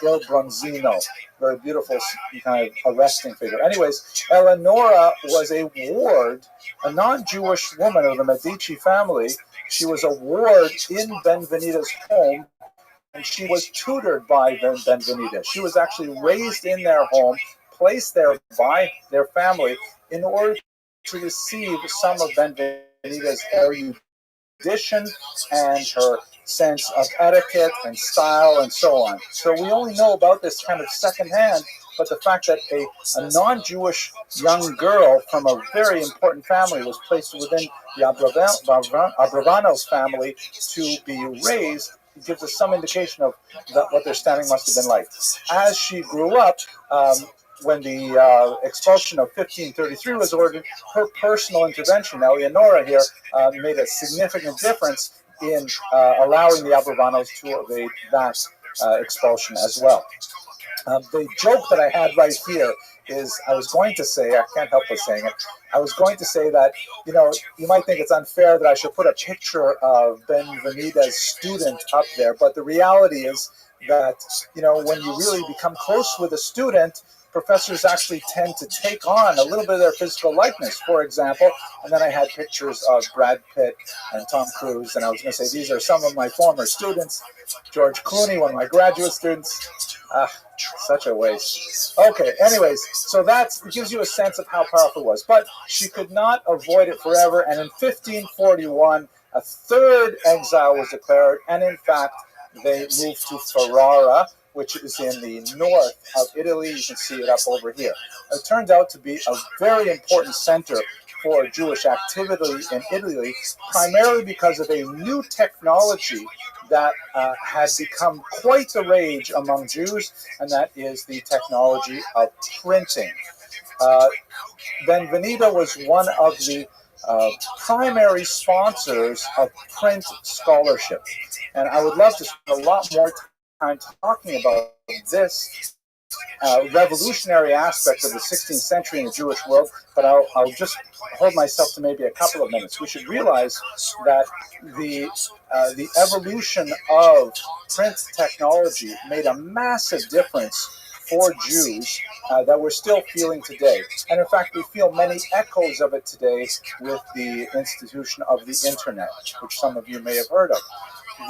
Il Bronzino. Very beautiful, kind of arresting figure. Anyways, Eleonora was a ward, a non-Jewish woman of the Medici family. She was a ward in Benvenita's home, and she was tutored by Benvenita. She was actually raised in their home, placed there by their family in order to receive some of Benvenita's erudition and her sense of etiquette and style and so on. So we only know about this kind of secondhand, but the fact that a non-Jewish young girl from a very important family was placed within the Abravanos family to be raised gives us some indication of what their standing must have been like. As she grew up, when the expulsion of 1533 was ordered, her personal intervention, Eleonora here, made a significant difference in allowing the Abravanos to evade that expulsion as well. The joke that I had right here is, I was going to say, I can't help but saying it, I was going to say that, you might think it's unfair that I should put a picture of Benvenita's student up there, but the reality is that, when you really become close with a student, professors actually tend to take on a little bit of their physical likeness, for example. And then I had pictures of Brad Pitt and Tom Cruise, and I was going to say, these are some of my former students. George Clooney, one of my graduate students. Such a waste. Okay, anyways, so that gives you a sense of how powerful it was. But she could not avoid it forever, and in 1541, a third exile was declared, and in fact, they moved to Ferrara, which is in the north of Italy. You can see it up over here. It turned out to be a very important center for Jewish activity in Italy, primarily because of a new technology that had become quite the rage among Jews, and that is the technology of printing. Benvenita was one of the primary sponsors of print scholarship, and I would love to spend a lot more time talking about this revolutionary aspect of the 16th century in the Jewish world, but I'll just hold myself to maybe a couple of minutes. We should realize that the evolution of print technology made a massive difference for Jews that we're still feeling today. And in fact, we feel many echoes of it today with the institution of the internet, which some of you may have heard of.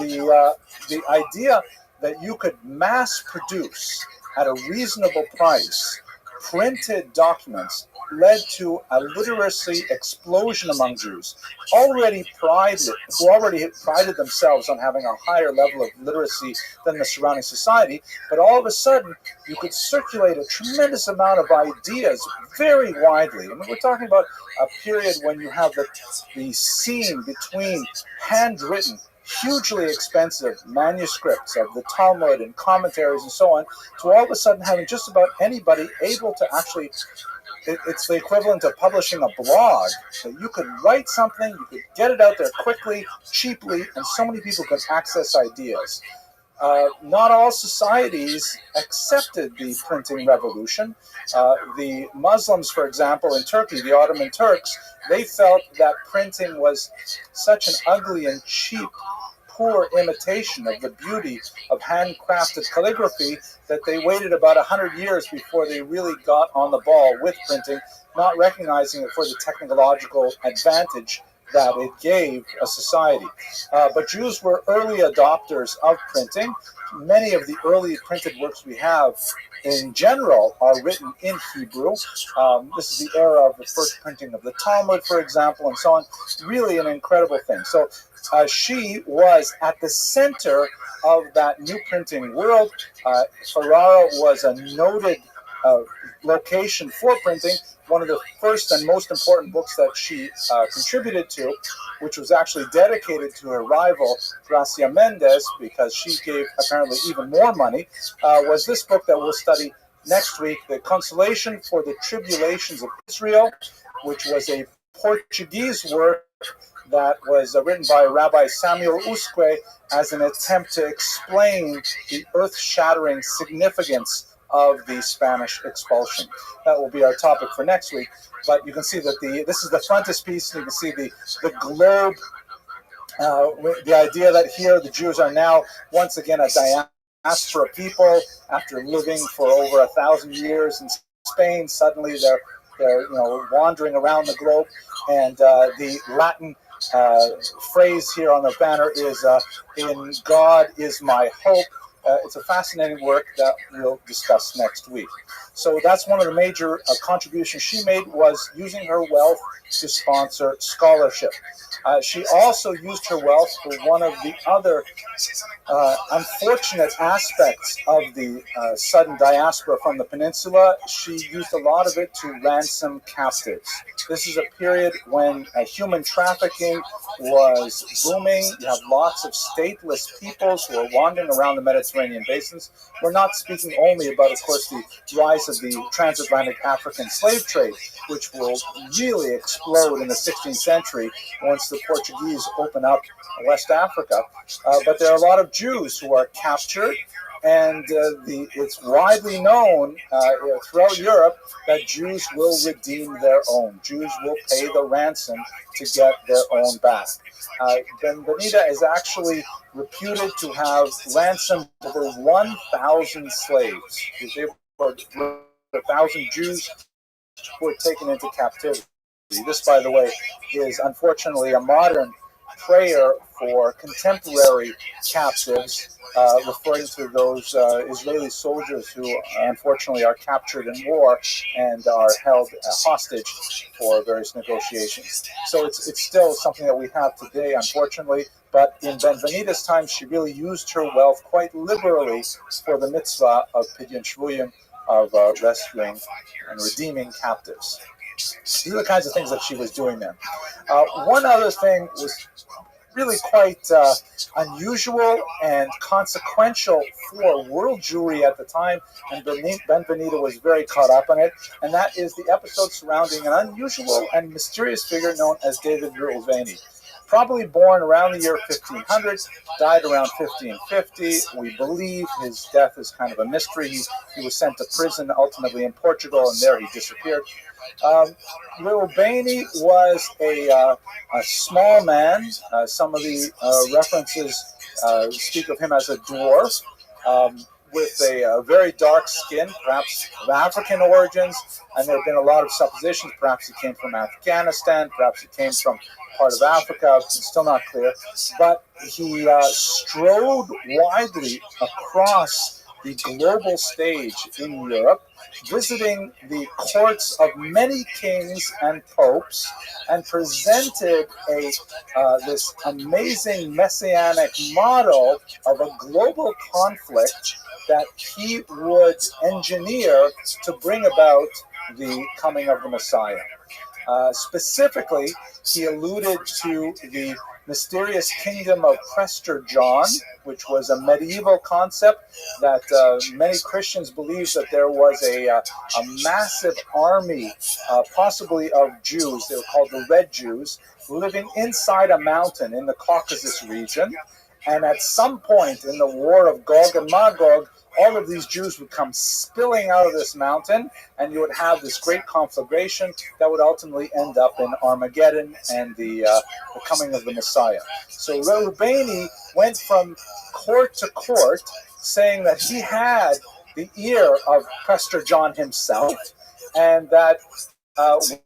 The idea that you could mass produce at a reasonable price printed documents led to a literacy explosion among Jews, who already prided themselves on having a higher level of literacy than the surrounding society, but all of a sudden you could circulate a tremendous amount of ideas very widely. I mean, we're talking about a period when you have the seam between handwritten, hugely expensive manuscripts of the Talmud and commentaries and so on, to all of a sudden having just about anybody able to actually, it's the equivalent of publishing a blog. So you could write something, you could get it out there quickly, cheaply, and so many people could access ideas. Not all societies accepted the printing revolution. The Muslims, for example, in Turkey, the Ottoman Turks, they felt that printing was such an ugly and cheap, poor imitation of the beauty of handcrafted calligraphy that they waited about 100 years before they really got on the ball with printing, not recognizing it for the technological advantage that it gave a society. But Jews were early adopters of printing. Many of the early printed works we have in general are written in Hebrew. This is the era of the first printing of the Talmud, for example, and so on. Really an incredible thing. So she was at the center of that new printing world. Ferrara was a noted location for printing. One of the first and most important books that she contributed to, which was actually dedicated to her rival, Gracia Mendez, because she gave apparently even more money, was this book that we'll study next week, The Consolation for the Tribulations of Israel, which was a Portuguese work that was written by Rabbi Samuel Usque as an attempt to explain the earth-shattering significance of the Spanish expulsion. That will be our topic for next week. But you can see that this is the frontispiece, and you can see the globe, the idea that here the Jews are now once again a diaspora people, after living for over 1,000 years in Spain, suddenly they're wandering around the globe, and the Latin phrase here on the banner is "In God is my hope." It's a fascinating work that we'll discuss next week. So that's one of the major contributions she made, was using her wealth to sponsor scholarship. She also used her wealth for one of the other unfortunate aspects of the sudden diaspora from the peninsula. She used a lot of it to ransom captives. This is a period when human trafficking was booming. You have lots of stateless peoples who are wandering around the Mediterranean basins. We're not speaking only about, of course, the rise of the transatlantic African slave trade, which will really explode in the 16th century once the Portuguese open up West Africa. But there are a lot of Jews who are captured, and it's widely known throughout Europe that Jews will redeem their own. Jews will pay the ransom to get their own back. Benvenida is actually reputed to have ransomed over 1,000 slaves. There were 1,000 Jews who were taken into captivity. This, by the way, is unfortunately a modern prayer for contemporary captives, referring to those Israeli soldiers who unfortunately are captured in war and are held hostage for various negotiations. So it's still something that we have today, unfortunately. But in Benvenida's time, she really used her wealth quite liberally for the mitzvah of Pidyon Shvuyim, of rescuing and redeeming captives. These are the kinds of things that she was doing then. One other thing was really quite unusual and consequential for world Jewry at the time, and Benvenida was very caught up on it, and that is the episode surrounding an unusual and mysterious figure known as David Reuvéni. Probably born around the year 1500, died around 1550. We believe his death is kind of a mystery. He was sent to prison, ultimately in Portugal, and there he disappeared. Reuvéni was a small man. Some of the references speak of him as a dwarf, with a very dark skin, perhaps of African origins, and there have been a lot of suppositions. Perhaps he came from Afghanistan, perhaps he came from part of Africa, it's still not clear, but he strode widely across the global stage in Europe, visiting the courts of many kings and popes, and presented this amazing messianic model of a global conflict that he would engineer to bring about the coming of the Messiah. Specifically, he alluded to the mysterious kingdom of Prester John, which was a medieval concept that many Christians believed that there was a massive army, possibly of Jews, they were called the Red Jews, living inside a mountain in the Caucasus region. And at some point in the war of Gog and Magog, all of these Jews would come spilling out of this mountain, and you would have this great conflagration that would ultimately end up in Armageddon and the coming of the Messiah. So Reuvéni went from court to court, saying that he had the ear of Prester John himself, and that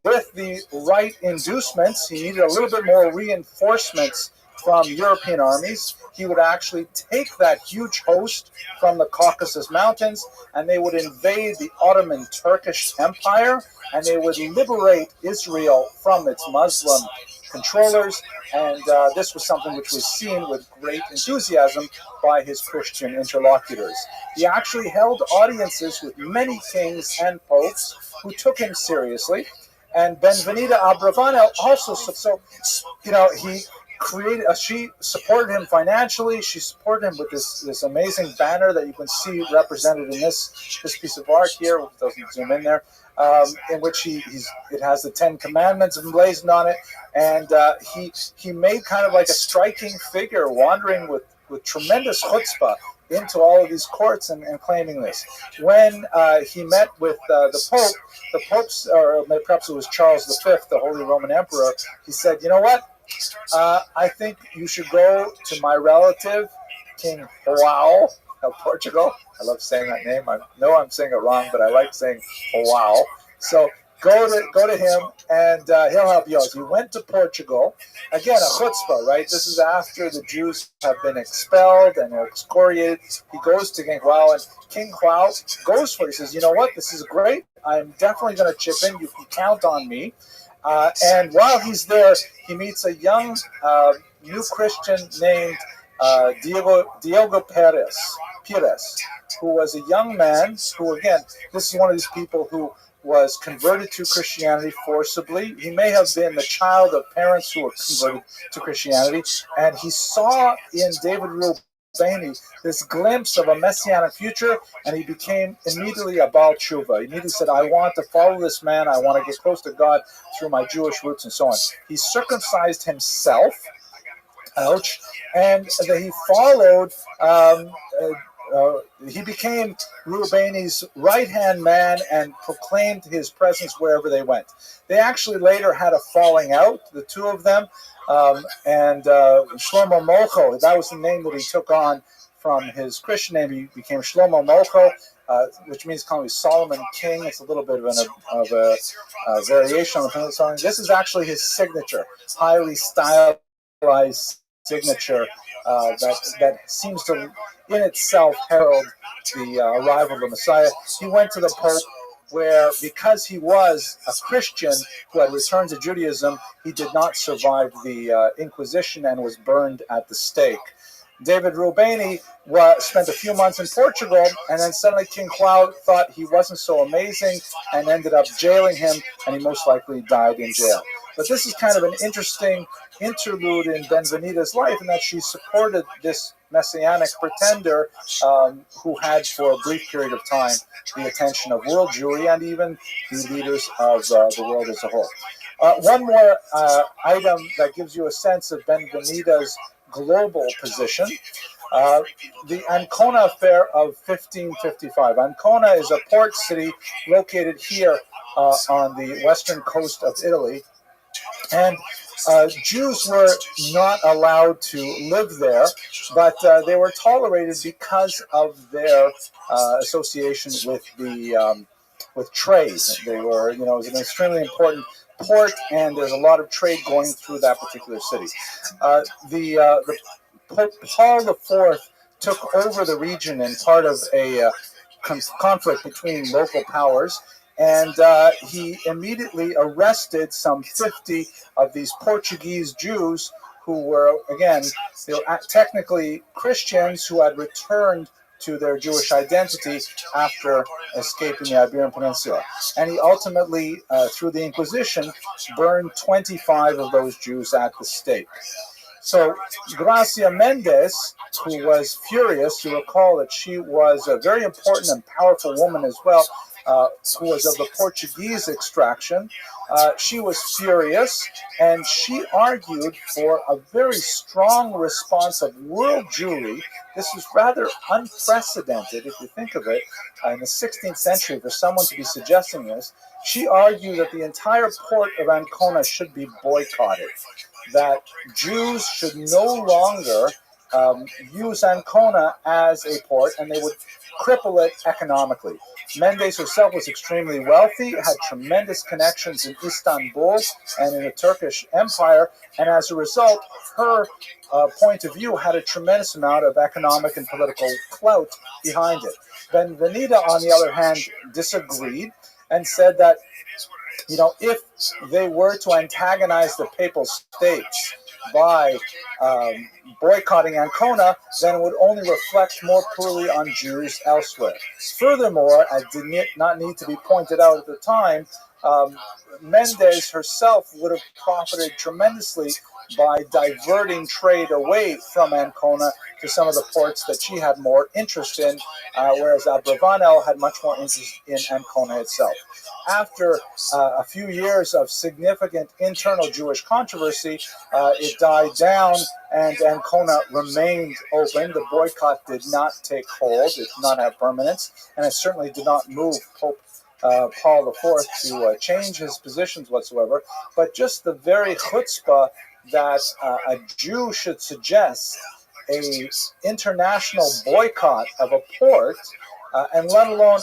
with the right inducements, he needed a little bit more reinforcements from European armies. He would actually take that huge host from the Caucasus Mountains, and they would invade the Ottoman Turkish Empire, and they would liberate Israel from its Muslim controllers. And this was something which was seen with great enthusiasm by his Christian interlocutors. He actually held audiences with many kings and popes who took him seriously. And Benvenida Abravanel also, he created. She supported him financially. She supported him with this amazing banner that you can see represented in this piece of art here. It doesn't zoom in there, in which it has the 10 Commandments emblazoned on it, and he made kind of like a striking figure, wandering with tremendous chutzpah into all of these courts and claiming this. When he met with the popes, or perhaps it was Charles V, the Holy Roman Emperor, he said, "You know what? I think you should go to my relative, King Joao, of Portugal. I love saying that name. I know I'm saying it wrong, but I like saying wow. So go to him, and he'll help you out. So he went to Portugal. Again, a chutzpah, right? This is after the Jews have been expelled and excoriated. He goes to King Huao, and King Huao goes for it. He says, you know what? This is great. I'm definitely going to chip in. You can count on me. And while he's there, he meets a young new Christian named Diego Perez, who was a young man who, again, this is one of these people who was converted to Christianity forcibly. He may have been the child of parents who were converted to Christianity, and he saw in David Rubaini this glimpse of a messianic future, and he became immediately a Baal Tshuva. He immediately said, I want to follow this man, I want to get close to God through my Jewish roots and so on. He circumcised himself, ouch, and he followed he became Rubaini's right-hand man and proclaimed his presence wherever they went. They actually later had a falling out, the two of them, and Shlomo Molcho, that was the name that he took on from his Christian name. He became Shlomo Molcho, which means calling him Solomon King. It's a little bit of a variation on the song. This is actually his signature, highly stylized signature that seems to in itself herald the arrival of the Messiah. He went to the Pope where, because he was a Christian who had returned to Judaism, he did not survive the Inquisition and was burned at the stake. David Rubaini spent a few months in Portugal, and then suddenly King Huao thought he wasn't so amazing and ended up jailing him, and he most likely died in jail. But this is kind of an interesting interlude in Benvenita's life, in that she supported this messianic pretender who had, for a brief period of time, the attention of world Jewry and even the leaders of the world as a whole. One more item that gives you a sense of Benvenita's global position. The Ancona affair of 1555. Ancona is a port city located here on the western coast of Italy, and Jews were not allowed to live there, but they were tolerated because of their association with the with trade. They were, it was an extremely important port, and there's a lot of trade going through that particular city. The Pope Paul IV took over the region in part of a conflict between local powers, and he immediately arrested some 50 of these Portuguese Jews who were, again, they were technically Christians who had returned to their Jewish identity after escaping the Iberian Peninsula. And he ultimately, through the Inquisition, burned 25 of those Jews at the stake. So Gracia Mendes, who was furious, you recall that she was a very important and powerful woman as well, who was of the Portuguese extraction. She was furious, and she argued for a very strong response of world Jewry. This was rather unprecedented, if you think of it, in the 16th century for someone to be suggesting this. She argued that the entire port of Ancona should be boycotted, that Jews should no longer use Ancona as a port, and they would cripple it economically. Mendes herself was extremely wealthy, had tremendous connections in Istanbul and in the Turkish Empire, and as a result, her point of view had a tremendous amount of economic and political clout behind it. Benvenita, on the other hand, disagreed and said that, if they were to antagonize the Papal States by boycotting Ancona, then it would only reflect more poorly on Jews elsewhere. Furthermore, as did not need to be pointed out at the time, Mendes herself would have profited tremendously by diverting trade away from Ancona to some of the ports that she had more interest in, whereas Abravanel had much more interest in Ancona itself. After a few years of significant internal Jewish controversy, it died down and Ancona remained open. The boycott did not take hold, it did not have permanence, and it certainly did not move Pope Paul IV to change his positions whatsoever. But just the very chutzpah that a Jew should suggest a international boycott of a port, and let alone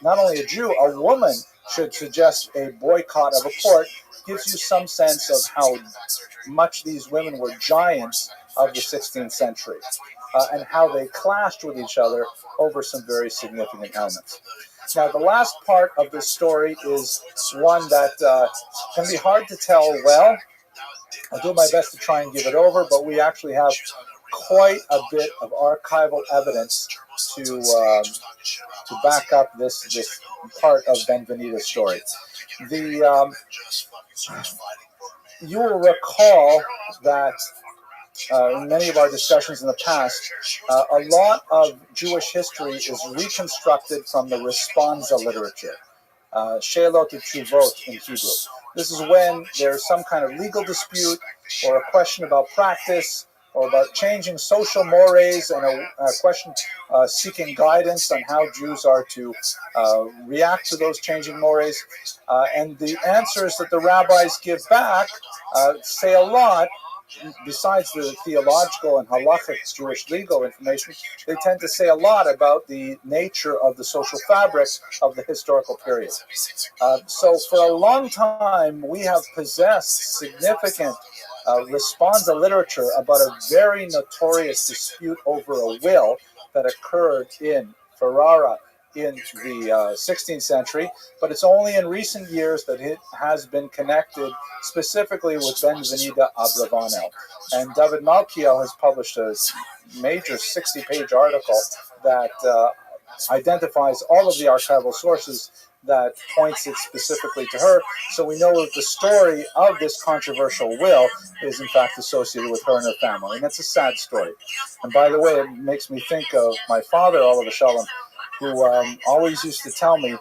not only a Jew, a woman should suggest a boycott of a port, gives you some sense of how much these women were giants of the 16th century, and how they clashed with each other over some very significant elements. Now, the last part of this story is one that can be hard to tell well. I'll do my best to try and give it over, but we actually have quite a bit of archival evidence to back up this part of Benvenito's story. You will recall that in many of our discussions in the past, a lot of Jewish history is reconstructed from the responsa literature, She'elot Tshuvot in Hebrew. This is when there's some kind of legal dispute or a question about practice or about changing social mores, and a question seeking guidance on how Jews are to react to those changing mores. And the answers that the rabbis give back say a lot. Besides the theological and halachic Jewish legal information, they tend to say a lot about the nature of the social fabric of the historical period. So for a long time, we have possessed significant responsa literature about a very notorious dispute over a will that occurred in Ferrara in the 16th century, but it's only in recent years that it has been connected specifically with Benvenida Abravanel. And David Malkiel has published a major 60-page article that identifies all of the archival sources that points it specifically to her. So we know that the story of this controversial will is in fact associated with her and her family. And that's a sad story. And by the way, it makes me think of my father, Oliver Shalom, who always used to tell me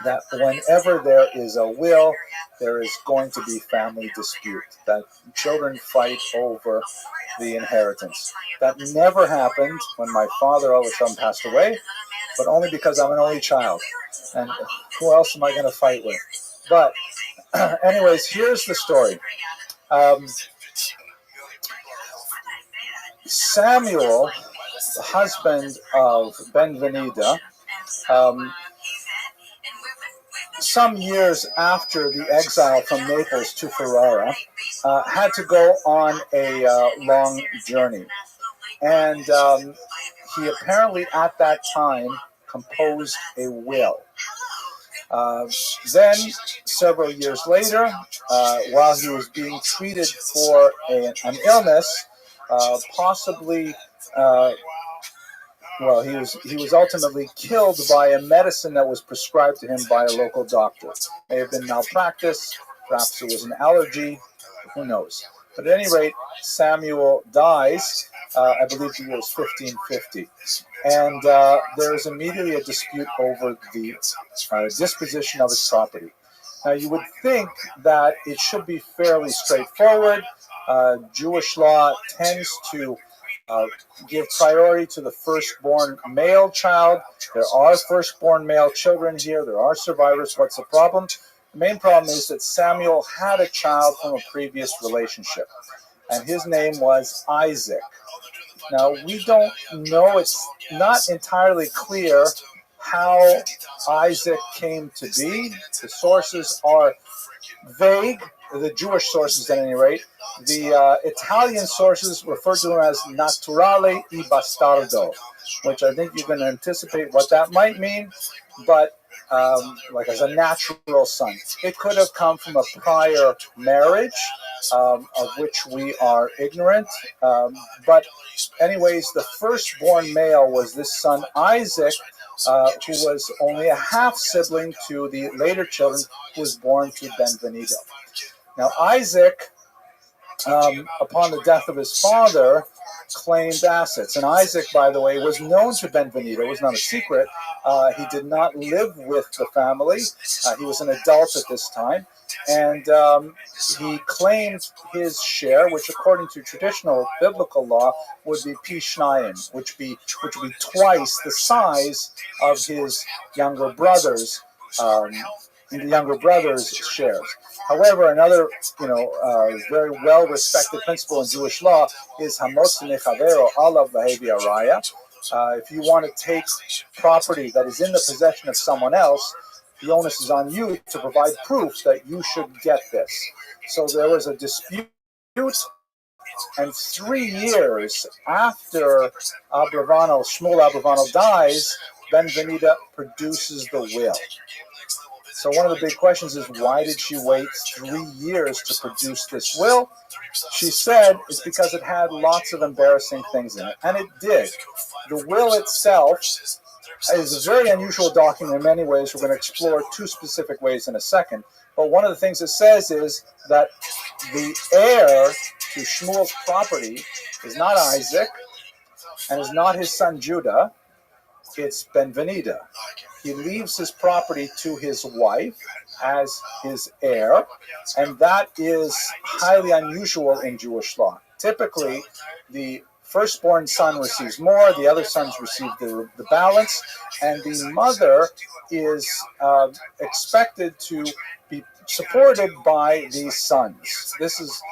that whenever there is a will, there is going to be family dispute, that children fight over the inheritance. That never happened when my father, Oliver Shalom, passed away, but only because I'm an only child. And who else am I going to fight with? But anyways, here's the story. Samuel, the husband of Benvenida, some years after the exile from Naples to Ferrara, had to go on a long journey. And he apparently at that time composed a will. Then, several years later, while he was being treated for an illness, possibly, he was ultimately killed by a medicine that was prescribed to him by a local doctor. May have been malpractice, perhaps it was an allergy, who knows. But at any rate, Samuel dies, I believe the year was 1550. And there is immediately a dispute over the disposition of his property. Now, you would think that it should be fairly straightforward. Jewish law tends to give priority to the firstborn male child. There are firstborn male children here. There are survivors. What's the problem? The main problem is that Samuel had a child from a previous relationship, and his name was Isaac. Now, we don't know, it's not entirely clear how Isaac came to be. The sources are vague, the Jewish sources at any rate. The Italian sources refer to him as naturale e bastardo, which I think you can anticipate what that might mean, but like as a natural son. It could have come from a prior marriage, of which we are ignorant. But anyways, the firstborn male was this son Isaac, who was only a half-sibling to the later children who was born to Benvenida. Now Isaac, upon the death of his father, claimed assets. And Isaac, by the way, was known to Benvenida. It was not a secret. He did not live with the family. He was an adult at this time. And he claimed his share, which according to traditional biblical law would be Pishnayim, which would be twice the size of his younger brothers' shares. However, another, very well-respected principle in Jewish law is hamotzi mechavero alav lahevi araya. If you want to take property that is in the possession of someone else, the onus is on you to provide proof that you should get this. So there was a dispute, and 3 years after Shmuel Abravanel dies, Ben Venida produces the will. So one of the big questions is, why did she wait 3 years to produce this will? She said it's because it had lots of embarrassing things in it, and it did. The will itself is a very unusual document in many ways. We're going to explore 2 specific ways in a second. But one of the things it says is that the heir to Shmuel's property is not Isaac and is not his son Judah. It's Ben Venida. He leaves his property to his wife as his heir, and that is highly unusual in Jewish law. Typically, the firstborn son receives more, the other sons receive the balance, and the mother is expected to be supported by these sons. This is,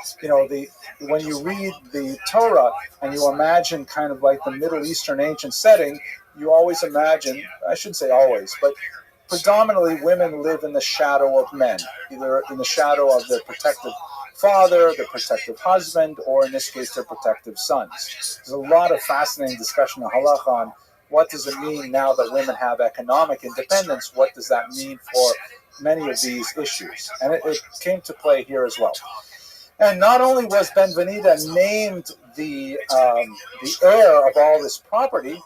when you read the Torah and you imagine kind of like the Middle Eastern ancient setting, you always imagine, I shouldn't say always, but predominantly women live in the shadow of men, either in the shadow of their protective father, their protective husband, or in this case, their protective sons. There's a lot of fascinating discussion in halacha on what does it mean now that women have economic independence. What does that mean for many of these issues? And it came to play here as well. And not only was Ben Venida named the heir of all this property,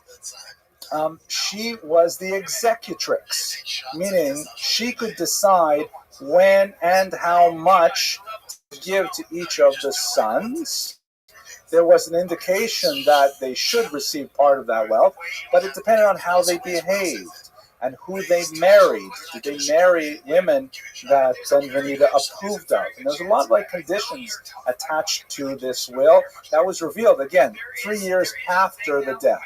she was the executrix, meaning she could decide when and how much to give to each of the sons. There was an indication that they should receive part of that wealth, but it depended on how they behaved and who they married. Did they marry women that Ben Venida approved of? And there's a lot of conditions attached to this will that was revealed, again, 3 years after the death.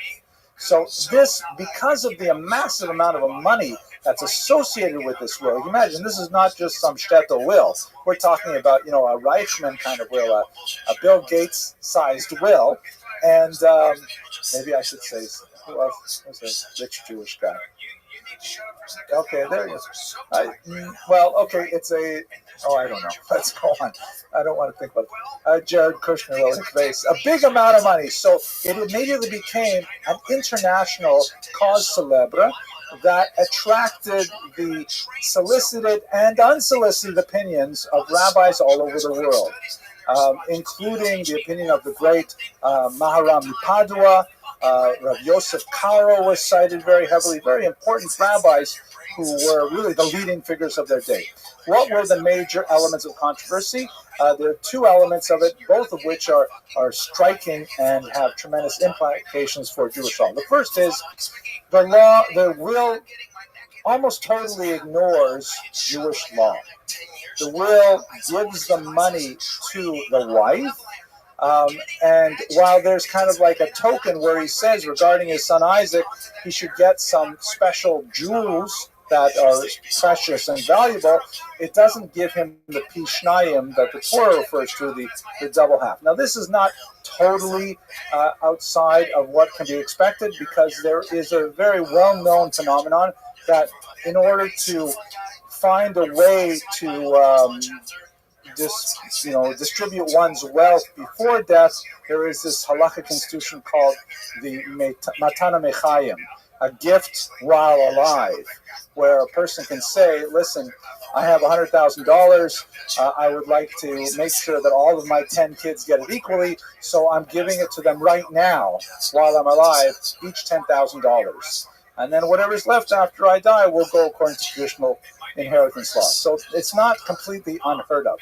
So this, because of the massive amount of money that's associated with this will, you imagine this is not just some shtetl will. We're talking about, a Reichman kind of will, a Bill Gates-sized will, and maybe I should say, who else was a rich Jewish guy? Okay, there he is. I don't know. Let's go on. I don't want to think about it. Jared Kushner wrote a vase. A big amount of money. So it immediately became an international cause célèbre that attracted the solicited and unsolicited opinions of rabbis all over the world, including the opinion of the great Maharam Padua. Rav Yosef Karo was cited very heavily, very important rabbis who were really the leading figures of their day. What were the major elements of controversy? There are 2 elements of it, both of which are striking and have tremendous implications for Jewish law. The first is the will almost totally ignores Jewish law. The will gives the money to the wife, and while there's kind of like a token where he says regarding his son Isaac, he should get some special jewels that are precious and valuable, it doesn't give him the pishnayim that the Torah refers to, the double half. Now, this is not totally outside of what can be expected, because there is a very well-known phenomenon that in order to find a way to distribute one's wealth before death, there is this halachic institution called the Matana Mechayim, a gift while alive, where a person can say, listen, I have $100,000. I would like to make sure that all of my 10 kids get it equally, so I'm giving it to them right now while I'm alive, each $10,000. And then whatever's left after I die will go according to traditional inheritance law. So it's not completely unheard of.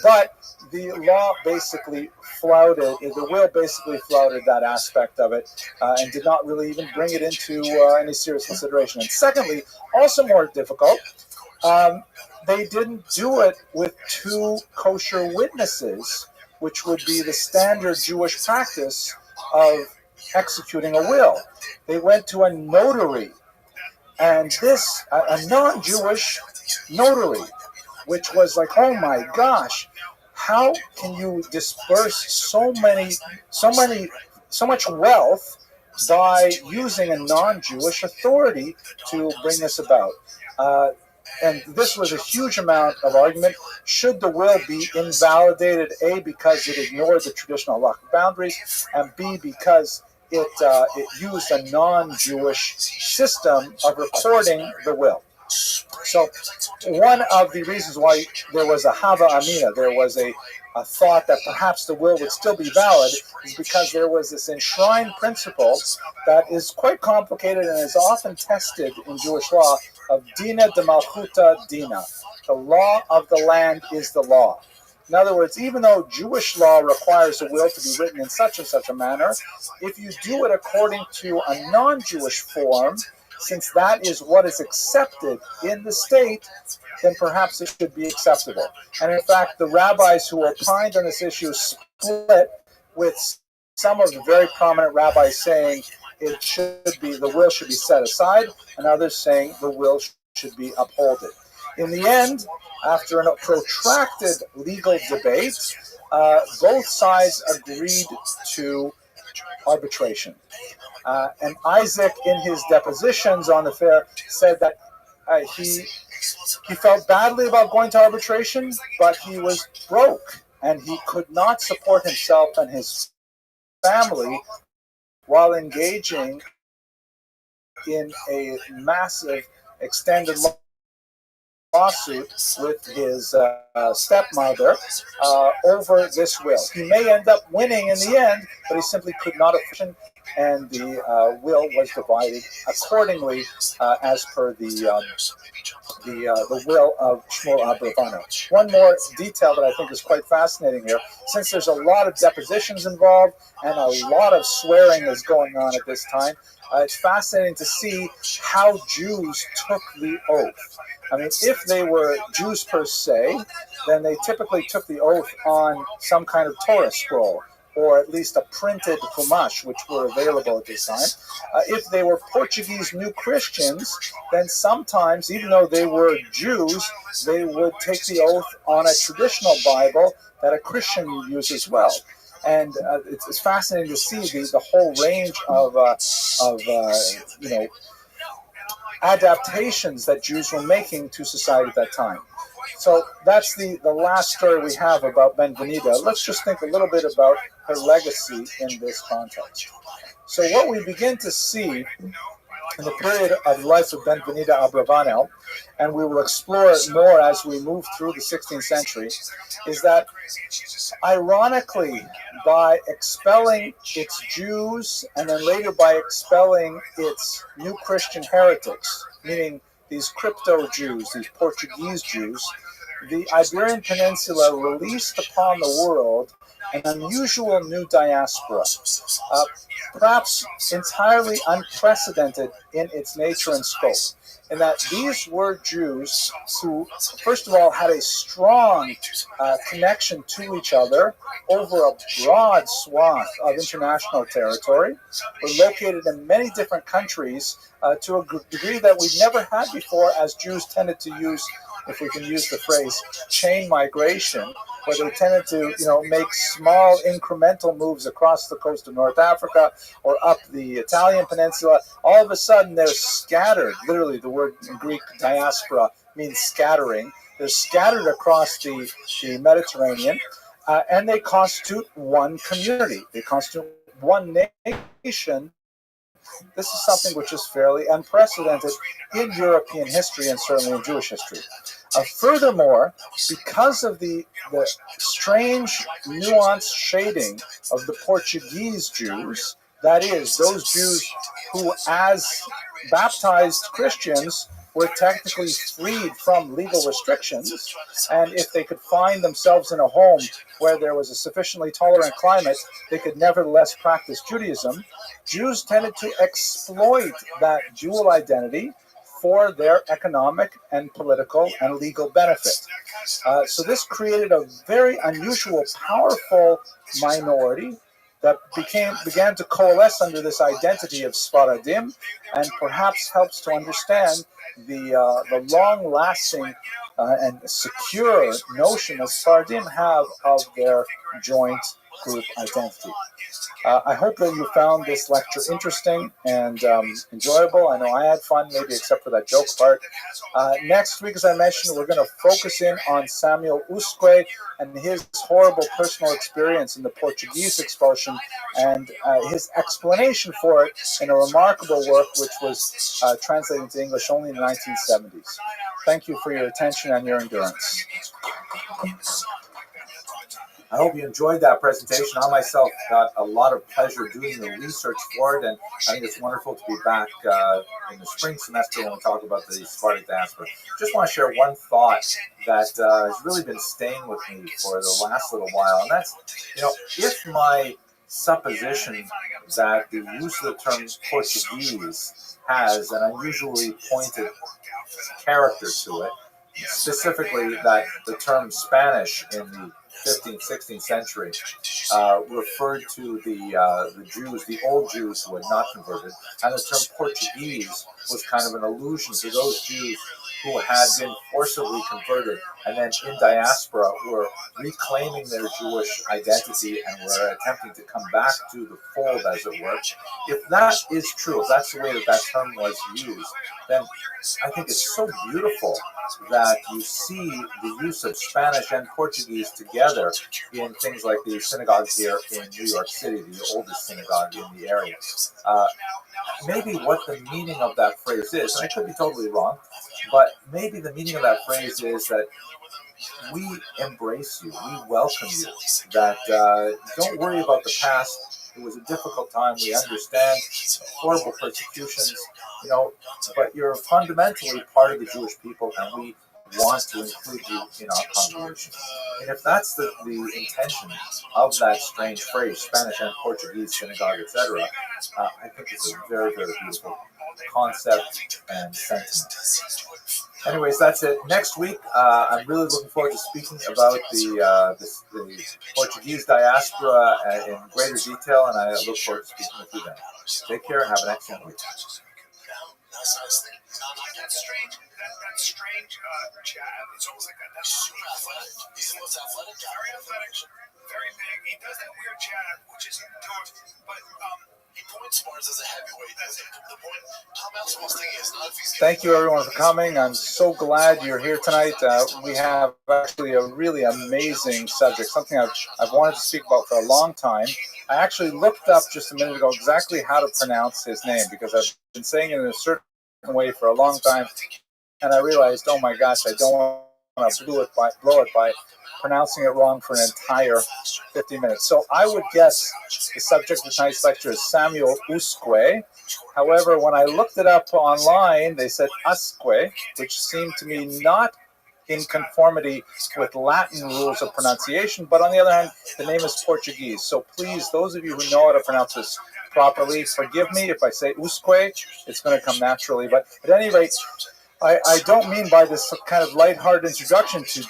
But the law basically flouted, the will basically flouted that aspect of it, and did not really even bring it into any serious consideration. And secondly, also more difficult, they didn't do it with 2 kosher witnesses, which would be the standard Jewish practice of executing a will. They went to a notary, and this, a non-Jewish notary, which was like, oh my gosh, how can you disperse so much wealth by using a non-Jewish authority to bring this about? And this was a huge amount of argument. Should the will be invalidated? A, because it ignored the traditional halachic boundaries, and B, because it used a non-Jewish system of recording the will. So one of the reasons why there was a hava amina, there was a thought that perhaps the will would still be valid, is because there was this enshrined principle that is quite complicated and is often tested in Jewish law of dina de malchuta dina. The law of the land is the law. In other words, even though Jewish law requires a will to be written in such and such a manner, if you do it according to a non-Jewish form, since that is what is accepted in the state, then perhaps it should be acceptable. And in fact, the rabbis who opined on this issue split, with some of the very prominent rabbis saying the will should be set aside, and others saying the will should be upholded. In the end, after a protracted legal debate, both sides agreed to arbitration. And Isaac, in his depositions on the fair, said that he felt badly about going to arbitration, but he was broke, and he could not support himself and his family while engaging in a massive extended lawsuit with his stepmother over this will. He may end up winning in the end, but he simply could not afford, and the will was divided accordingly as per the will of Shmuel Abrahano. One more detail that I think is quite fascinating here, since there's a lot of depositions involved and a lot of swearing is going on at this time, it's fascinating to see how Jews took the oath. I mean, if they were Jews per se, then they typically took the oath on some kind of Torah scroll, or at least a printed Chumash, which were available at this time. If they were Portuguese New Christians, then sometimes, even though they were Jews, they would take the oath on a traditional Bible that a Christian would use as well. And it's fascinating to see the whole range of adaptations that Jews were making to society at that time. So that's the last story we have about Benvenida. Let's just think a little bit about her legacy in this context. So what we begin to see in the period of life of Benvenida Abravanel, and we will explore it more as we move through the 16th century, is that ironically, by expelling its Jews and then later by expelling its new Christian heretics, meaning these crypto-Jews, these Portuguese Jews, the Iberian Peninsula released upon the world an unusual new diaspora, perhaps entirely unprecedented in its nature and scope, in that these were Jews who, first of all, had a strong connection to each other over a broad swath of international territory, were located in many different countries to a degree that we've never had before, as Jews tended to use, if we can use the phrase, chain migration, where they tended to, make small incremental moves across the coast of North Africa or up the Italian peninsula. All of a sudden, they're scattered. Literally, the word in Greek, diaspora, means scattering. They're scattered across the Mediterranean, and they constitute one community. They constitute one nation. This is something which is fairly unprecedented in European history and certainly in Jewish history. Furthermore, because of the strange, nuanced shading of the Portuguese Jews, that is, those Jews who, as baptized Christians, were technically freed from legal restrictions, and if they could find themselves in a home where there was a sufficiently tolerant climate, they could nevertheless practice Judaism. Jews tended to exploit that dual identity for their economic and political and legal benefit. So this created a very unusual, powerful minority that began to coalesce under this identity of Sfaradim, and perhaps helps to understand the long-lasting and secure notion that Sfaradim have of their joint group identity. I hope that you found this lecture interesting and enjoyable. I know I had fun, maybe except for that joke part. Next week, as I mentioned, we're going to focus in on Samuel Usque and his horrible personal experience in the Portuguese expulsion and his explanation for it in a remarkable work which was translated into English only in the 1970s. Thank you for your attention and your endurance. I hope you enjoyed that presentation. I myself got a lot of pleasure doing the research for it, and I think it's wonderful to be back in the spring semester when we talk about the Sephardic diaspora. Just want to share one thought that has really been staying with me for the last little while, and that's, if my supposition that the use of the term Portuguese has an unusually pointed character to it, specifically that the term Spanish in the 15th, 16th century referred to the Jews, the old Jews who had not converted, and the term Portuguese was kind of an allusion to those Jews who had been forcibly converted and then in diaspora were reclaiming their Jewish identity and were attempting to come back to the fold, as it were. If that is true, if that's the way that term was used, then I think it's so beautiful that you see the use of Spanish and Portuguese together in things like the synagogue here in New York City, the oldest synagogue in the area. Maybe what the meaning of that phrase is, and I could be totally wrong, but maybe the meaning of that phrase is that we embrace you, we welcome you, that don't worry about the past. It was a difficult time, we understand horrible persecutions, but you're fundamentally part of the Jewish people, and we want to include you in our congregation. And if that's the intention of that strange phrase, Spanish and Portuguese synagogue, etc., I think it's a very, very beautiful concept and sentiment. Anyways, that's it. Next week, I'm really looking forward to speaking about the Portuguese diaspora in greater detail, and I look forward to speaking with you then. Take care and have an excellent week.
That strange jab. It's almost like that. That's super athletic. He's the most athletic guy. Very athletic, very big. He does that weird jab, which is doing. But he points bars as a heavyweight. That's it. The point. Tom Elswell's thing is not if he's.
Thank you, everyone, for coming. I'm so glad you're here tonight. We have actually a really amazing subject, something I've wanted to speak about for a long time. I actually looked up just a minute ago exactly how to pronounce his name because I've been saying it in a certain way for a long time. And I realized, oh my gosh, I don't want to blow it by pronouncing it wrong for an entire 50 minutes. So I would guess the subject of tonight's lecture is Samuel Usque. However, when I looked it up online, they said Usque, which seemed to me not in conformity with Latin rules of pronunciation. But on the other hand, the name is Portuguese. So please, those of you who know how to pronounce this properly, forgive me if I say Usque. It's going to come naturally. But at any rate, I don't mean by this kind of lighthearted introduction to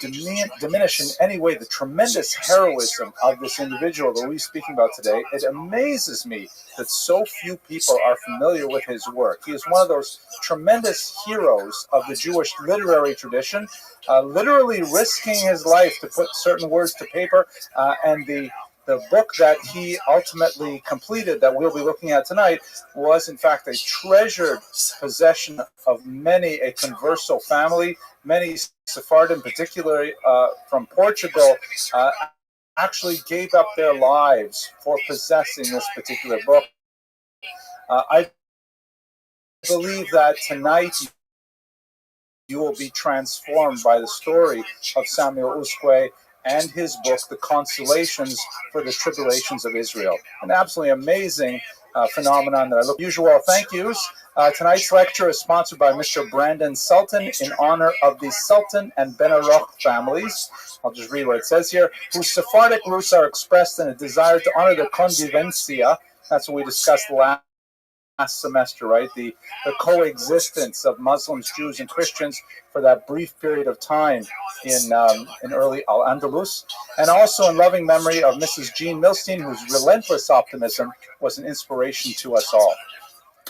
diminish in any way the tremendous heroism of this individual that we're speaking about today. It amazes me that so few people are familiar with his work. He is one of those tremendous heroes of the Jewish literary tradition, literally risking his life to put certain words to paper, and the book that he ultimately completed that we'll be looking at tonight was in fact a treasured possession of many a converso family. Many Sephardim, particularly from Portugal, actually gave up their lives for possessing this particular book. I believe that tonight you will be transformed by the story of Samuel Usque and his book, The Consolations for the Tribulations of Israel. An absolutely amazing phenomenon that I look usual thank yous. Tonight's lecture is sponsored by Mr. Brandon Sultan in honor of the Sultan and Benaroch families. I'll just read what it says here. Whose Sephardic roots are expressed in a desire to honor the convivencia. That's what we discussed last semester, right? The coexistence of Muslims, Jews, and Christians for that brief period of time in early Al-Andalus, and also in loving memory of Mrs. Jean Milstein, whose relentless optimism was an inspiration to us all.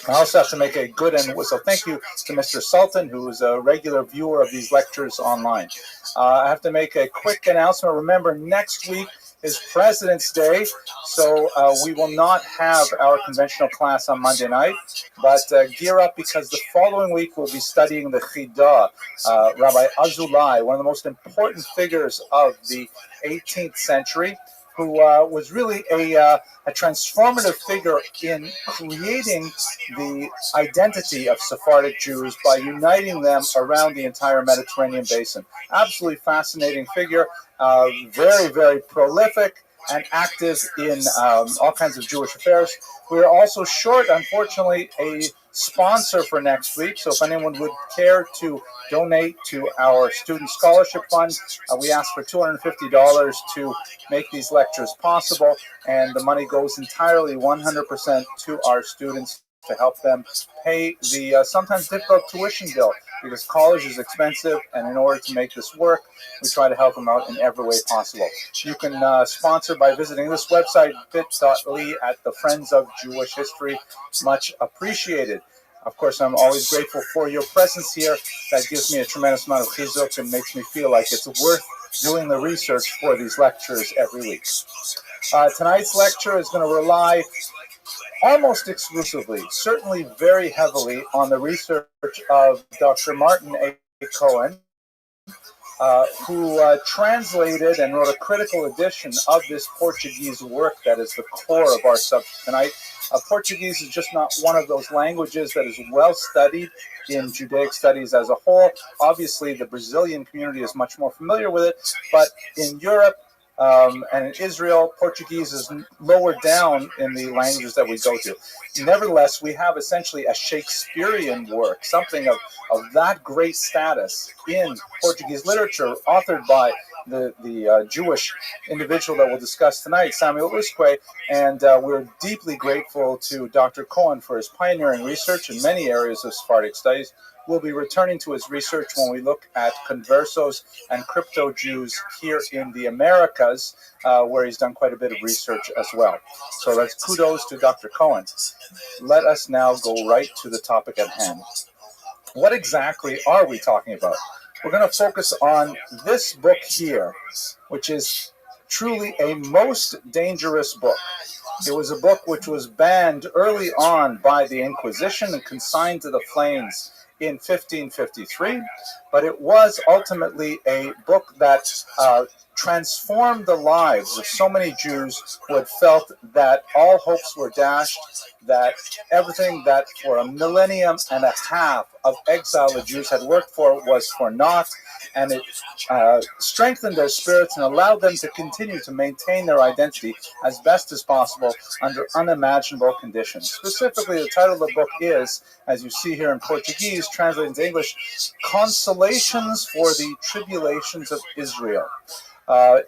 I also have to make a good end, so thank you to Mr. Sultan, who is a regular viewer of these lectures online. I have to make a quick announcement. Remember, next week is President's Day, so we will not have our conventional class on Monday night, but gear up, because the following week we'll be studying the Chidah, Rabbi Azulai, one of the most important figures of the 18th century, who was really a transformative figure in creating the identity of Sephardic Jews by uniting them around the entire Mediterranean basin. Absolutely fascinating figure, very, very prolific and active in all kinds of Jewish affairs. We are also short, unfortunately, a sponsor for next week, so if anyone would care to donate to our student scholarship fund, we ask for $250 to make these lectures possible, and the money goes entirely 100% to our students to help them pay the sometimes difficult tuition bill, because college is expensive, and in order to make this work, we try to help them out in every way possible. You can sponsor by visiting this website, bit.ly at the Friends of Jewish History. Much appreciated. Of course, I'm always grateful for your presence here. That gives me a tremendous amount of chizuk and makes me feel like it's worth doing the research for these lectures every week. Tonight's lecture is going to rely almost exclusively, certainly very heavily, on the research of Dr. Martin A. Cohen, who translated and wrote a critical edition of this Portuguese work that is the core of our subject tonight. Portuguese is just not one of those languages that is well studied in Judaic studies as a whole. Obviously, the Brazilian community is much more familiar with it, but in Europe and in Israel, Portuguese is lower down in the languages that we go to. Nevertheless, we have essentially a Shakespearean work, something of that great status in Portuguese literature, authored by the Jewish individual that we'll discuss tonight, Samuel Usque, and we're deeply grateful to Dr. Cohen for his pioneering research in many areas of Sephardic studies. We'll be returning to his research when we look at conversos and crypto Jews here in the Americas, where he's done quite a bit of research as well. So that's kudos to Dr. Cohen. Let us now go right to the topic at hand. What exactly are we talking about? We're going to focus on this book here, which is truly a most dangerous book. It was a book which was banned early on by the Inquisition and consigned to the flames in 1553, but it was ultimately a book that transformed the lives of so many Jews who had felt that all hopes were dashed, that everything that for a millennium and a half of exile the Jews had worked for was for naught, and it strengthened their spirits and allowed them to continue to maintain their identity as best as possible under unimaginable conditions. Specifically, the title of the book is, as you see here in Portuguese, translated into English, Consolations for the Tribulations of Israel.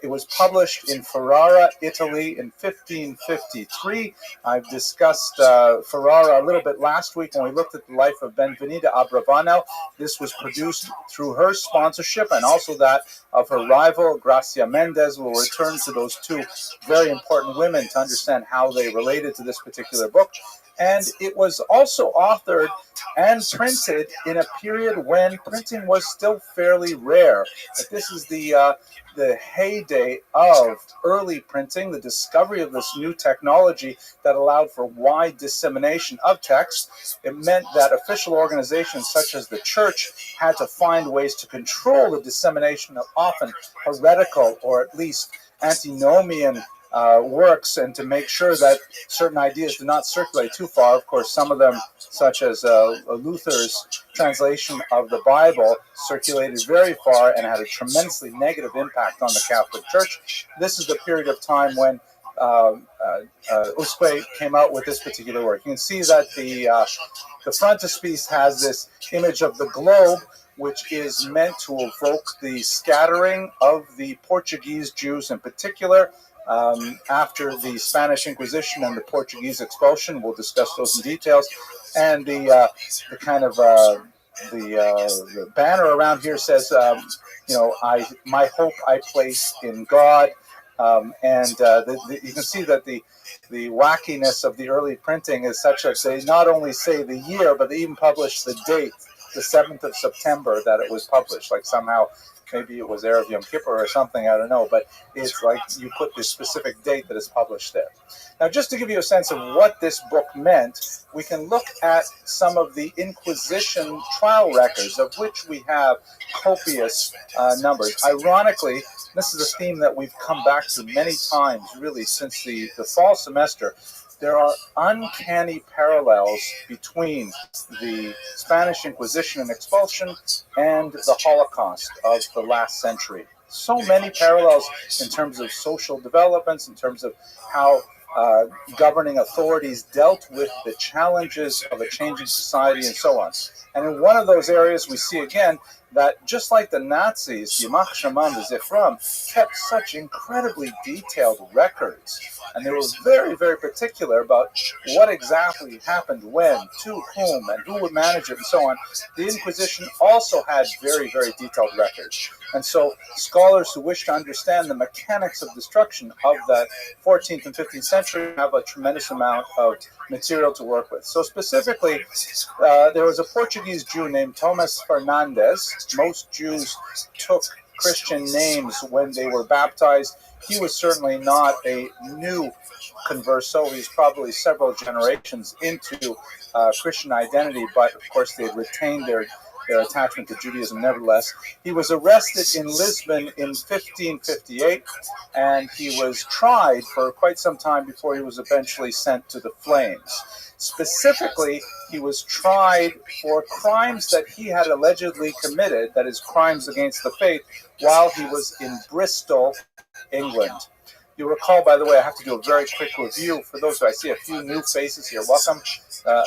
It was published in Ferrara, Italy in 1553. I've discussed Ferrara a little bit last week when we looked at the life of Benvenida Abravanel. This was produced through her sponsorship and also that of her rival, Gracia Mendez. We'll return to those two very important women to understand how they related to this particular book. And it was also authored and printed in a period when printing was still fairly rare. But this is the heyday of early printing, the discovery of this new technology that allowed for wide dissemination of text. It meant that official organizations such as the church had to find ways to control the dissemination of often heretical or at least antinomian works, and to make sure that certain ideas do not circulate too far. Of course, some of them, such as Luther's translation of the Bible, circulated very far and had a tremendously negative impact on the Catholic Church. This is the period of time when Usque came out with this particular work. You can see that the frontispiece has this image of the globe, which is meant to evoke the scattering of the Portuguese Jews in particular, after the Spanish Inquisition and the Portuguese expulsion. We'll discuss those in details. And the kind of the banner around here says, my hope I place in God. You can see that the wackiness of the early printing is such that they not only say the year, but they even publish the date, the 7th of September that it was published. Like somehow, maybe it was Erev Yom Kippur or something, I don't know, but it's like you put the specific date that is published there. Now, just to give you a sense of what this book meant, we can look at some of the Inquisition trial records, of which we have copious numbers. Ironically, this is a theme that we've come back to many times, really, since the fall semester. There are uncanny parallels between the Spanish Inquisition and expulsion and the Holocaust of the last century. So many parallels in terms of social developments, in terms of how governing authorities dealt with the challenges of a changing society and so on. And in one of those areas, we see again that just like the Nazis, Yimach Shaman, the Zifram, kept such incredibly detailed records. And they were very, very particular about what exactly happened when, to whom, and who would manage it, and so on. The Inquisition also had very, very detailed records. And so scholars who wish to understand the mechanics of destruction of the 14th and 15th century have a tremendous amount of material to work with. So specifically, there was a Portuguese Jew named Thomas Fernandes. Most Jews took Christian names when they were baptized. He was certainly not a new converso. He's probably several generations into Christian identity, but of course they had retained their attachment to Judaism nevertheless. He was arrested in Lisbon in 1558, and he was tried for quite some time before he was eventually sent to the flames. Specifically, he was tried for crimes that he had allegedly committed, that is, crimes against the faith, while he was in Bristol, England. You recall, by the way, I have to do a very quick review. For those who I see a few new faces here, welcome.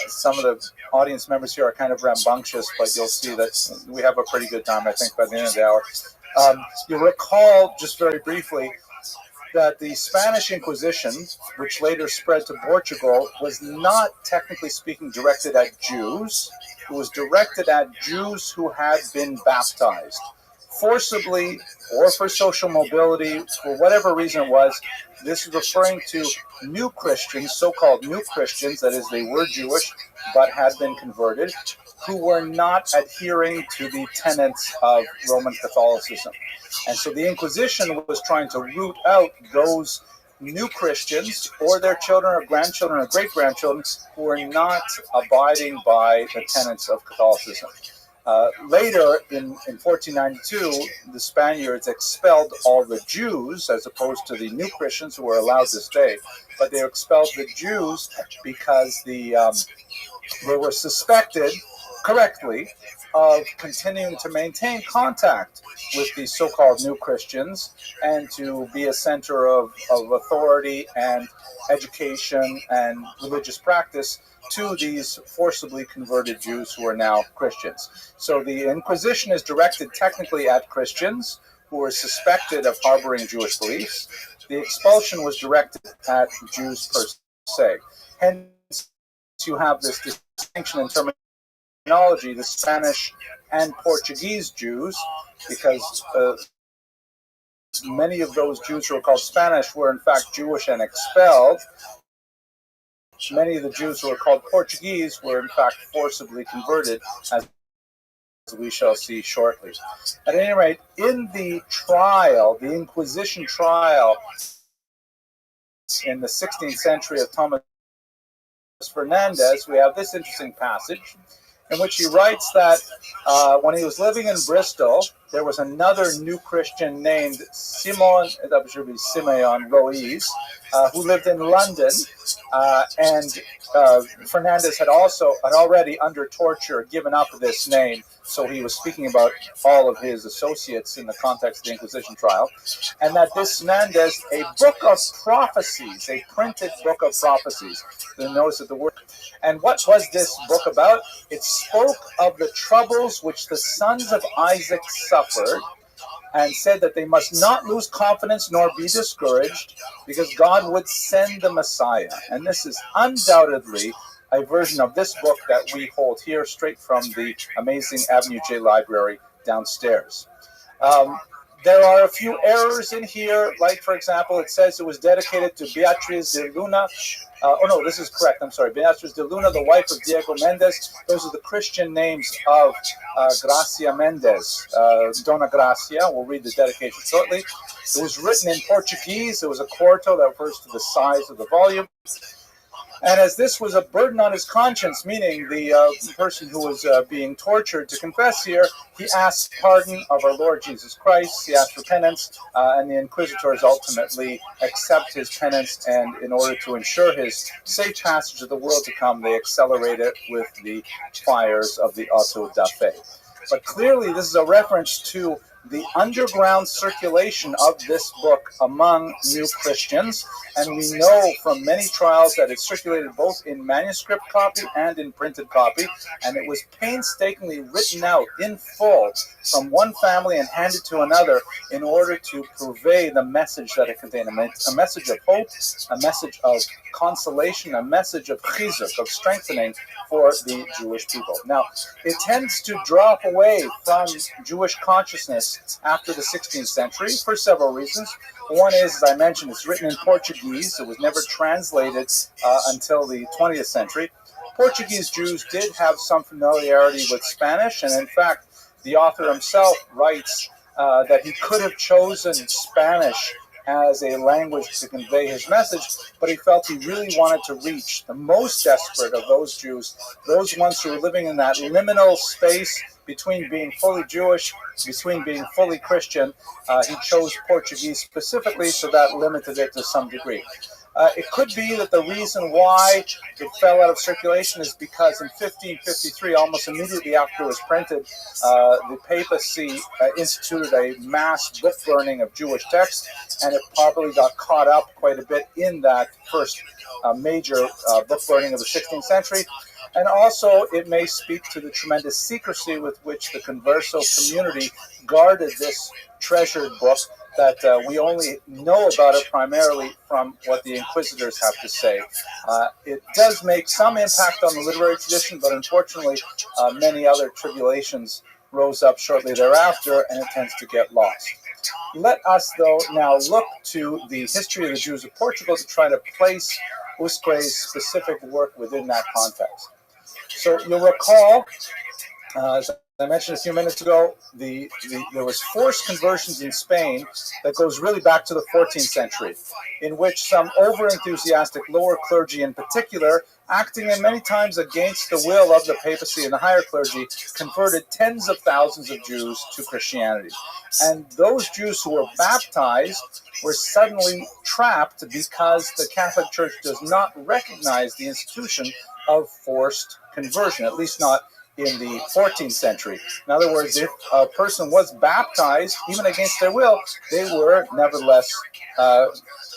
Some of the audience members here are kind of rambunctious, but you'll see that we have a pretty good time, I think, by the end of the hour. You'll recall, just very briefly, that the Spanish Inquisition, which later spread to Portugal, was not, technically speaking, directed at Jews. It was directed at Jews who had been baptized. Forcibly or for social mobility, for whatever reason it was, this is referring to new Christians, so-called new Christians, that is, they were Jewish but had been converted, who were not adhering to the tenets of Roman Catholicism. And so the Inquisition was trying to root out those new Christians or their children or grandchildren or great-grandchildren who were not abiding by the tenets of Catholicism. Later, in 1492, the Spaniards expelled all the Jews, as opposed to the new Christians who were allowed to stay. But they expelled the Jews because they were suspected, correctly, of continuing to maintain contact with the so-called new Christians and to be a center of authority and education and religious practice to these forcibly converted Jews who are now Christians. So the Inquisition is directed technically at Christians who were suspected of harboring Jewish beliefs. The expulsion was directed at Jews per se. Hence, you have this distinction in terminology, the Spanish and Portuguese Jews, because many of those Jews who are called Spanish were in fact Jewish and expelled. Many of the Jews who are called Portuguese were in fact forcibly converted, as we shall see shortly. At any rate, in the trial, the Inquisition trial in the 16th century of Thomas Fernandes, we have this interesting passage in which he writes that when he was living in Bristol, there was another new Christian named Simeon Ruiz, who lived in London, and Fernandes had already under torture given up this name, so he was speaking about all of his associates in the context of the Inquisition trial, and that this Fernandes, a book of prophecies, a printed book of prophecies. You'll notice that the word. And what was this book about? It spoke of the troubles which the sons of Isaac suffered, and said that they must not lose confidence nor be discouraged because God would send the Messiah. And this is undoubtedly a version of this book that we hold here straight from the amazing Avenue J library downstairs. There are a few errors in here, like, for example, it says it was dedicated to Beatriz de Luna. This is correct. I'm sorry. Beatriz de Luna, the wife of Diego Mendez. Those are the Christian names of Gracia Mendez. Dona Gracia. We'll read the dedication shortly. It was written in Portuguese. It was a quarto that refers to the size of the volume. And as this was a burden on his conscience, meaning the person who was being tortured to confess here, he asked pardon of our Lord Jesus Christ. He asked repentance, and the inquisitors ultimately accept his penance, and in order to ensure his safe passage of the world to come, they accelerate it with the fires of the auto da fe. But clearly this is a reference to the underground circulation of this book among new Christians, and we know from many trials that it circulated both in manuscript copy and in printed copy, and it was painstakingly written out in full from one family and handed to another in order to purvey the message that it contained, a message of hope, a message of consolation, a message of chizuk, of strengthening for the Jewish people. Now, it tends to drop away from Jewish consciousness after the 16th century for several reasons. One is, as I mentioned, it's written in Portuguese. It was never translated until the 20th century. Portuguese Jews did have some familiarity with Spanish, and in fact, the author himself writes that he could have chosen Spanish as a language to convey his message, but he felt he really wanted to reach the most desperate of those Jews, those ones who were living in that liminal space between being fully Jewish, between being fully Christian. He chose Portuguese specifically, so that limited it to some degree. It could be that the reason why it fell out of circulation is because in 1553, almost immediately after it was printed, the papacy instituted a mass book burning of Jewish texts, and it probably got caught up quite a bit in that first major book burning of the 16th century. And also, it may speak to the tremendous secrecy with which the Converso community guarded this treasured book, that we only know about it primarily from what the inquisitors have to say. It does make some impact on the literary tradition, but unfortunately, many other tribulations rose up shortly thereafter, and it tends to get lost. Let us, though, now look to the history of the Jews of Portugal to try to place Usque's specific work within that context. So you'll recall, as I mentioned a few minutes ago, there was forced conversions in Spain that goes really back to the 14th century, in which some over-enthusiastic lower clergy in particular, acting in many times against the will of the papacy and the higher clergy, converted tens of thousands of Jews to Christianity. And those Jews who were baptized were suddenly trapped because the Catholic Church does not recognize the institution of forced conversion, at least not in the 14th century. In other words, if a person was baptized, even against their will, they were nevertheless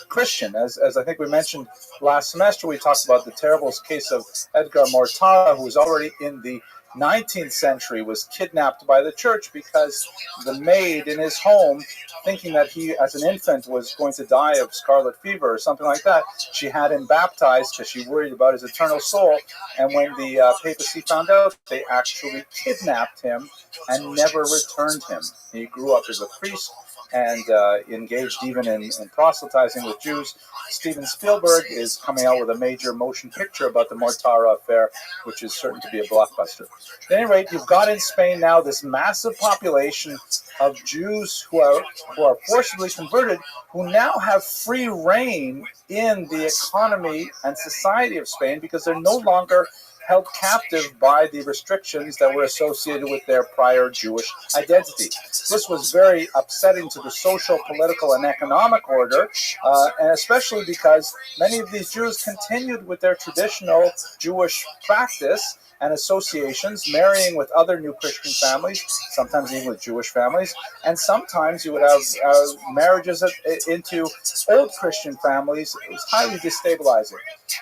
Christian. As I think we mentioned last semester, we talked about the terrible case of Edgar Mortara, who was already in the 19th century, was kidnapped by the church because the maid in his home, thinking that he, as an infant, was going to die of scarlet fever or something like that, she had him baptized because she worried about his eternal soul. And when the papacy found out, they actually kidnapped him and never returned him. He grew up as a priest and engaged even in proselytizing with Jews. Steven Spielberg is coming out with a major motion picture about the Mortara affair, which is certain to be a blockbuster. At any rate, you've got in Spain now this massive population of Jews who are forcibly converted, who now have free reign in the economy and society of Spain because they're no longer held captive by the restrictions that were associated with their prior Jewish identity. This was very upsetting to the social, political, and economic order, and especially because many of these Jews continued with their traditional Jewish practice and associations, marrying with other new Christian families, sometimes even with Jewish families, and sometimes you would have marriages into old Christian families. It was highly destabilizing.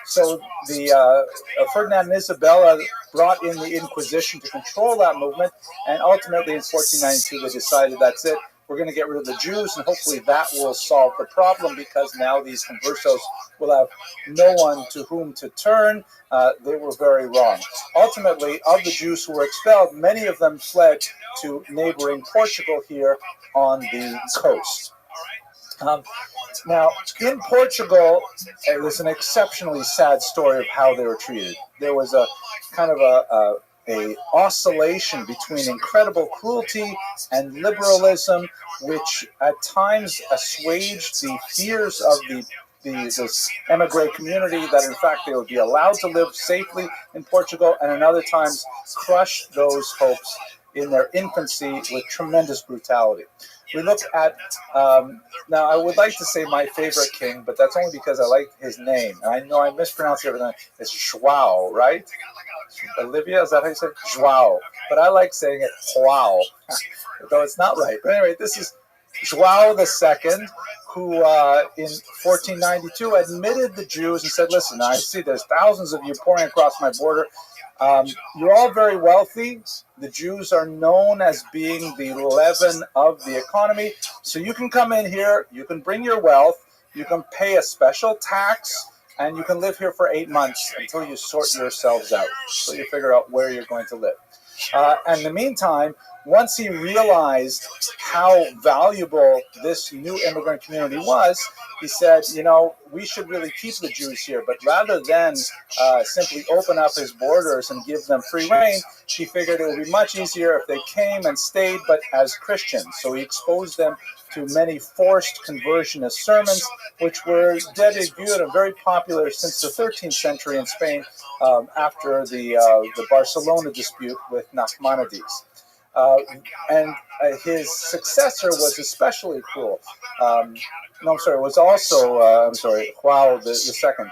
So the Ferdinand and Isabella brought in the Inquisition to control that movement, and ultimately in 1492 they decided that's it. we're going to get rid of the Jews, and hopefully that will solve the problem, because now these conversos will have no one to whom to turn. They were very wrong. Ultimately, of the Jews who were expelled, many of them fled to neighboring Portugal here on the coast. Now, in Portugal, it was an exceptionally sad story of how they were treated. There was a kind of a oscillation between incredible cruelty and liberalism, which at times assuaged the fears of this emigre community that in fact they would be allowed to live safely in Portugal, and in other times crushed those hopes in their infancy with tremendous brutality. We look at, now I would like to say my favorite king, but that's only because I like his name. And I know I mispronounce everything. It's João, right? Olivia, is that how you say it? João. But I like saying it João, though it's not right. But anyway, this is João II, who in 1492 admitted the Jews and said, listen, I see there's thousands of you pouring across my border. You're all very wealthy. The Jews are known as being the leaven of the economy. So you can come in here, you can bring your wealth, you can pay a special tax, and you can live here for 8 months until you sort yourselves out, so you figure out where you're going to live. And in the meantime, once he realized how valuable this new immigrant community was, he said, you know, we should really keep the Jews here. But rather than simply open up his borders and give them free reign, he figured it would be much easier if they came and stayed, but as Christians. So he exposed them to many forced conversionist sermons, which were debuted and very popular since the 13th century in Spain, after the Barcelona dispute with Nachmanides. And his successor was especially cruel. João II.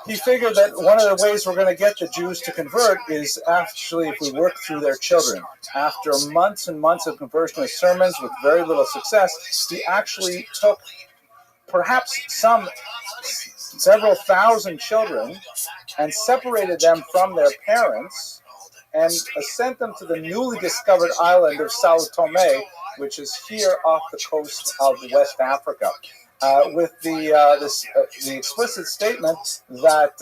He figured that one of the ways we're going to get the Jews to convert is actually if we work through their children. After months and months of conversionist sermons with very little success, he actually took perhaps several thousand children and separated them from their parents and sent them to the newly discovered island of Sao Tome, which is here off the coast of West Africa, with the explicit statement that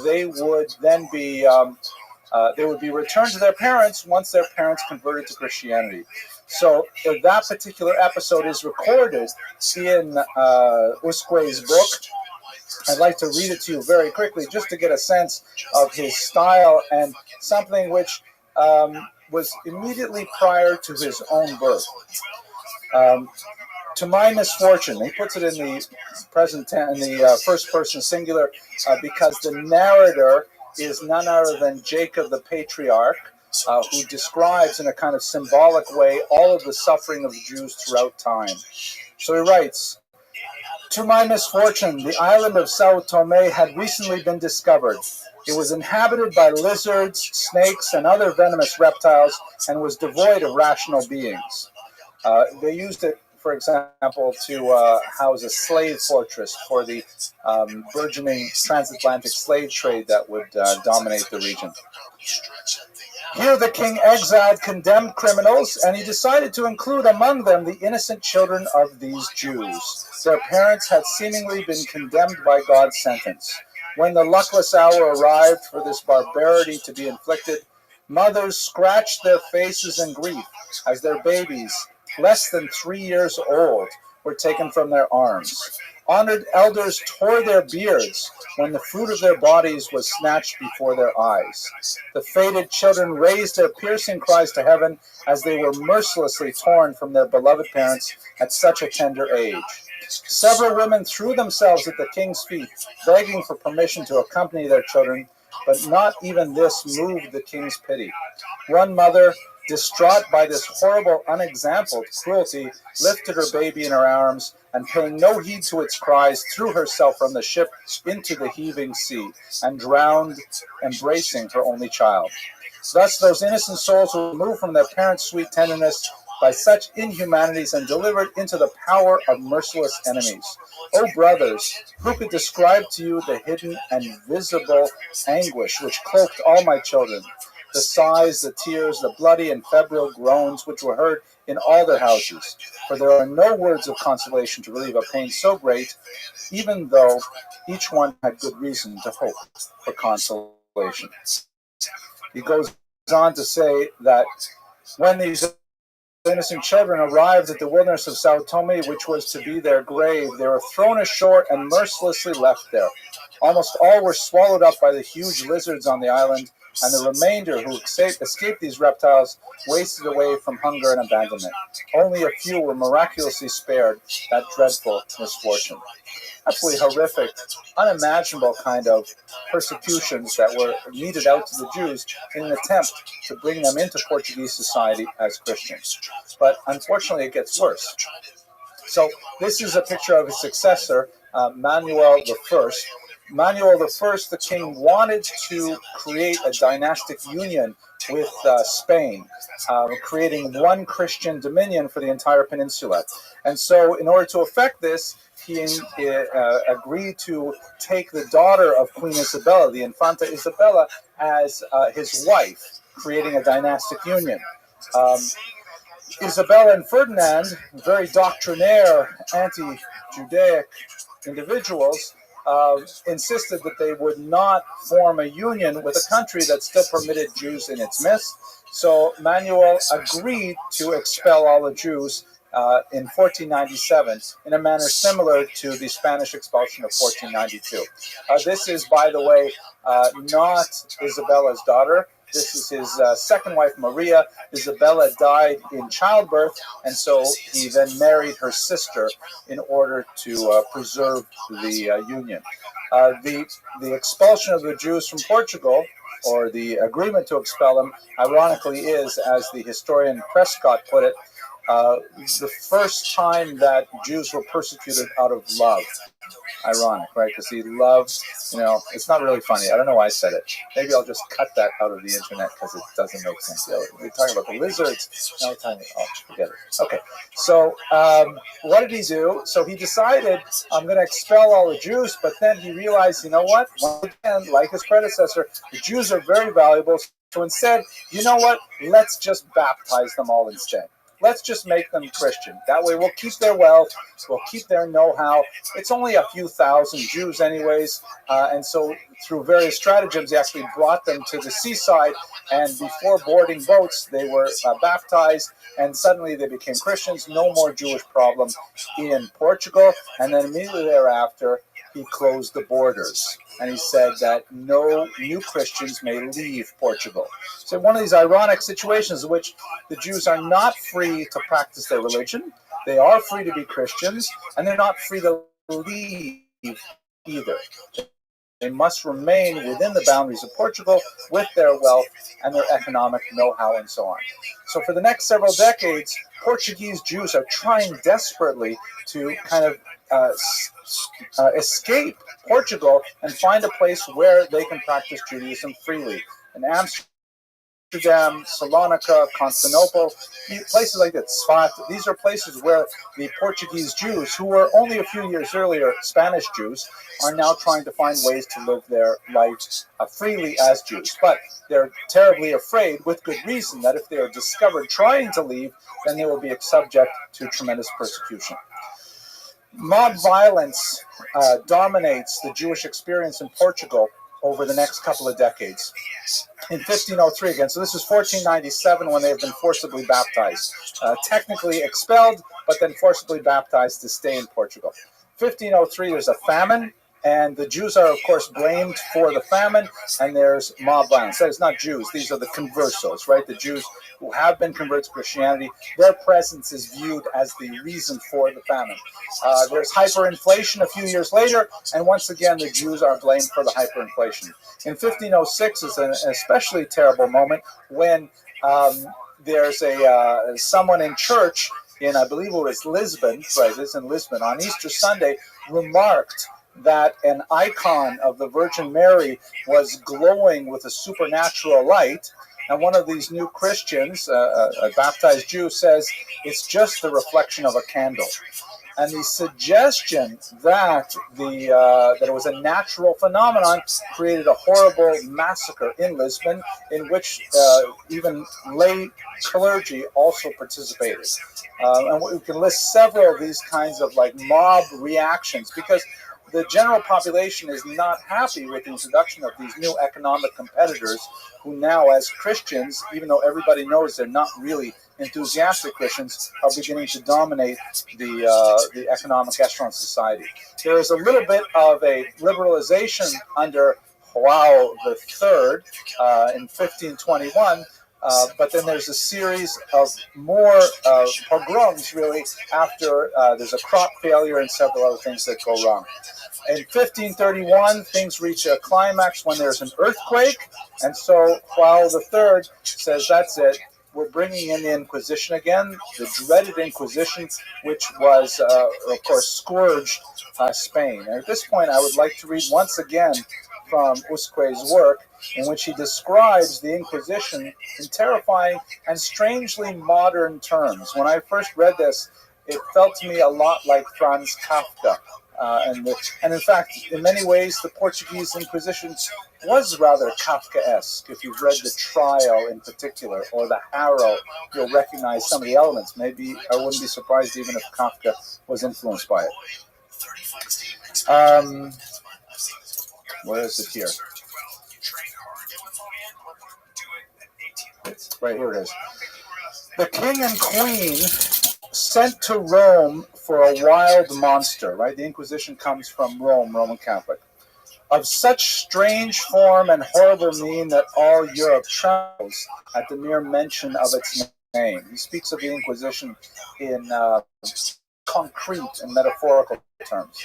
they would then be returned to their parents once their parents converted to Christianity. So that particular episode is recorded in Usque's book. I'd like to read it to you very quickly just to get a sense of his style and something which was immediately prior to his own birth. To my misfortune, he puts it in the present in the first person singular because the narrator is none other than Jacob the patriarch, who describes in a kind of symbolic way all of the suffering of the Jews throughout time. So he writes, to my misfortune, the island of Sao Tome had recently been discovered. It was inhabited by lizards, snakes, and other venomous reptiles, and was devoid of rational beings. They used it, for example, to house a slave fortress for the burgeoning transatlantic slave trade that would dominate the region. Here the king exiled condemned criminals, and he decided to include among them the innocent children of these Jews. Their parents had seemingly been condemned by God's sentence. When the luckless hour arrived for this barbarity to be inflicted, mothers scratched their faces in grief as their babies, less than 3 years old, were taken from their arms. Honored elders tore their beards when the fruit of their bodies was snatched before their eyes. The fated children raised their piercing cries to heaven as they were mercilessly torn from their beloved parents at such a tender age. Several women threw themselves at the king's feet, begging for permission to accompany their children, but not even this moved the king's pity. One mother, distraught by this horrible, unexampled cruelty, lifted her baby in her arms, and paying no heed to its cries, threw herself from the ship into the heaving sea, and drowned, embracing her only child. Thus those innocent souls were removed from their parents' sweet tenderness by such inhumanities and delivered into the power of merciless enemies. O brothers, who could describe to you the hidden and visible anguish which cloaked all my children? The sighs, the tears, the bloody and febrile groans which were heard in all their houses, for there are no words of consolation to relieve a pain so great, even though each one had good reason to hope for consolation. He goes on to say that when these innocent children arrived at the wilderness of Sao Tome, which was to be their grave, they were thrown ashore and mercilessly left there. Almost all were swallowed up by the huge lizards on the island, and the remainder who escaped these reptiles wasted away from hunger and abandonment. Only a few were miraculously spared that dreadful misfortune. Absolutely horrific, unimaginable kind of persecutions that were meted out to the Jews in an attempt to bring them into Portuguese society as Christians. But unfortunately, it gets worse. So this is a picture of his successor, Manuel I. Manuel I, the king, wanted to create a dynastic union with Spain, creating one Christian dominion for the entire peninsula. And so in order to effect this, he agreed to take the daughter of Queen Isabella, the Infanta Isabella, as his wife, creating a dynastic union. Isabella and Ferdinand, very doctrinaire, anti-Judaic individuals, insisted that they would not form a union with a country that still permitted Jews in its midst. So Manuel agreed to expel all the Jews in 1497 in a manner similar to the Spanish expulsion of 1492. This is, by the way, not Isabella's daughter. This is his second wife, Maria. Isabella died in childbirth, and so he then married her sister in order to preserve the union. The expulsion of the Jews from Portugal, or the agreement to expel them, ironically is, as the historian Prescott put it, the first time that Jews were persecuted out of love. Ironic, right? Because he loved, it's not really funny. I don't know why I said it. Maybe I'll just cut that out of the internet because it doesn't make sense. We're talking about the lizards. Now we're talking about, forget it. Okay, so what did he do? So he decided, I'm going to expel all the Jews, but then he realized, you know what? Once again, like his predecessor, the Jews are very valuable. So instead, you know what? Let's just baptize them all instead. Let's just make them Christian. That way we'll keep their wealth, we'll keep their know-how. It's only a few thousand Jews anyways, and so through various stratagems, he actually brought them to the seaside, and before boarding boats, they were baptized, and suddenly they became Christians. No more Jewish problem in Portugal, and then immediately thereafter, he closed the borders, and he said that no new Christians may leave Portugal. So one of these ironic situations in which the Jews are not free to practice their religion, they are free to be Christians, and they're not free to leave either. They must remain within the boundaries of Portugal with their wealth and their economic know-how and so on. So for the next several decades, Portuguese Jews are trying desperately to kind of escape Portugal and find a place where they can practice Judaism freely. In Amsterdam, Salonika, Constantinople, places like that, Sfat, these are places where the Portuguese Jews, who were only a few years earlier Spanish Jews, are now trying to find ways to live their lives freely as Jews. But they're terribly afraid, with good reason, that if they are discovered trying to leave, then they will be subject to tremendous persecution. Mob violence dominates the Jewish experience in Portugal over the next couple of decades. In 1503 again, so this is 1497 when they have been forcibly baptized. Technically expelled, but then forcibly baptized to stay in Portugal. 1503, there's a famine, and the Jews are, of course, blamed for the famine, and there's mob violence. That is not Jews. These are the conversos, right? The Jews who have been converted to Christianity. Their presence is viewed as the reason for the famine. There's hyperinflation a few years later, and once again, the Jews are blamed for the hyperinflation. In 1506 is an especially terrible moment when there's someone in church in, I believe it was Lisbon, right, it's in Lisbon, on Easter Sunday, remarked that an icon of the Virgin Mary was glowing with a supernatural light, And one of these new Christians, a baptized Jew, says it's just the reflection of a candle. And the suggestion that that it was a natural phenomenon created a horrible massacre in Lisbon, in which even lay clergy also participated. And we can list several of these kinds of like mob reactions, because the general population is not happy with the introduction of these new economic competitors who now, as Christians, even though everybody knows they're not really enthusiastic Christians, are beginning to dominate the economic echelon of society. There is a little bit of a liberalization under João III in 1521, but then there's a series of more pogroms, really, after there's a crop failure and several other things that go wrong. In 1531, things reach a climax when there's an earthquake, and so João III says, that's it, we're bringing in the Inquisition again, the dreaded Inquisition, which was, of course, scourged Spain. And at this point, I would like to read once again from Usque's work, in which he describes the Inquisition in terrifying and strangely modern terms. When I first read this, it felt to me a lot like Franz Kafka. And in fact, in many ways, the Portuguese Inquisition was rather Kafkaesque. If you've read The Trial in particular, or The Harrow, you'll recognize some of the elements. Maybe I wouldn't be surprised even if Kafka was influenced by it. Where is it here? Right, here it is. The king and queen sent to Rome for a wild monster, right? The Inquisition comes from Rome, Roman Catholic, of such strange form and horrible mien that all Europe trembles at the mere mention of its name. He speaks of the Inquisition in concrete and metaphorical terms.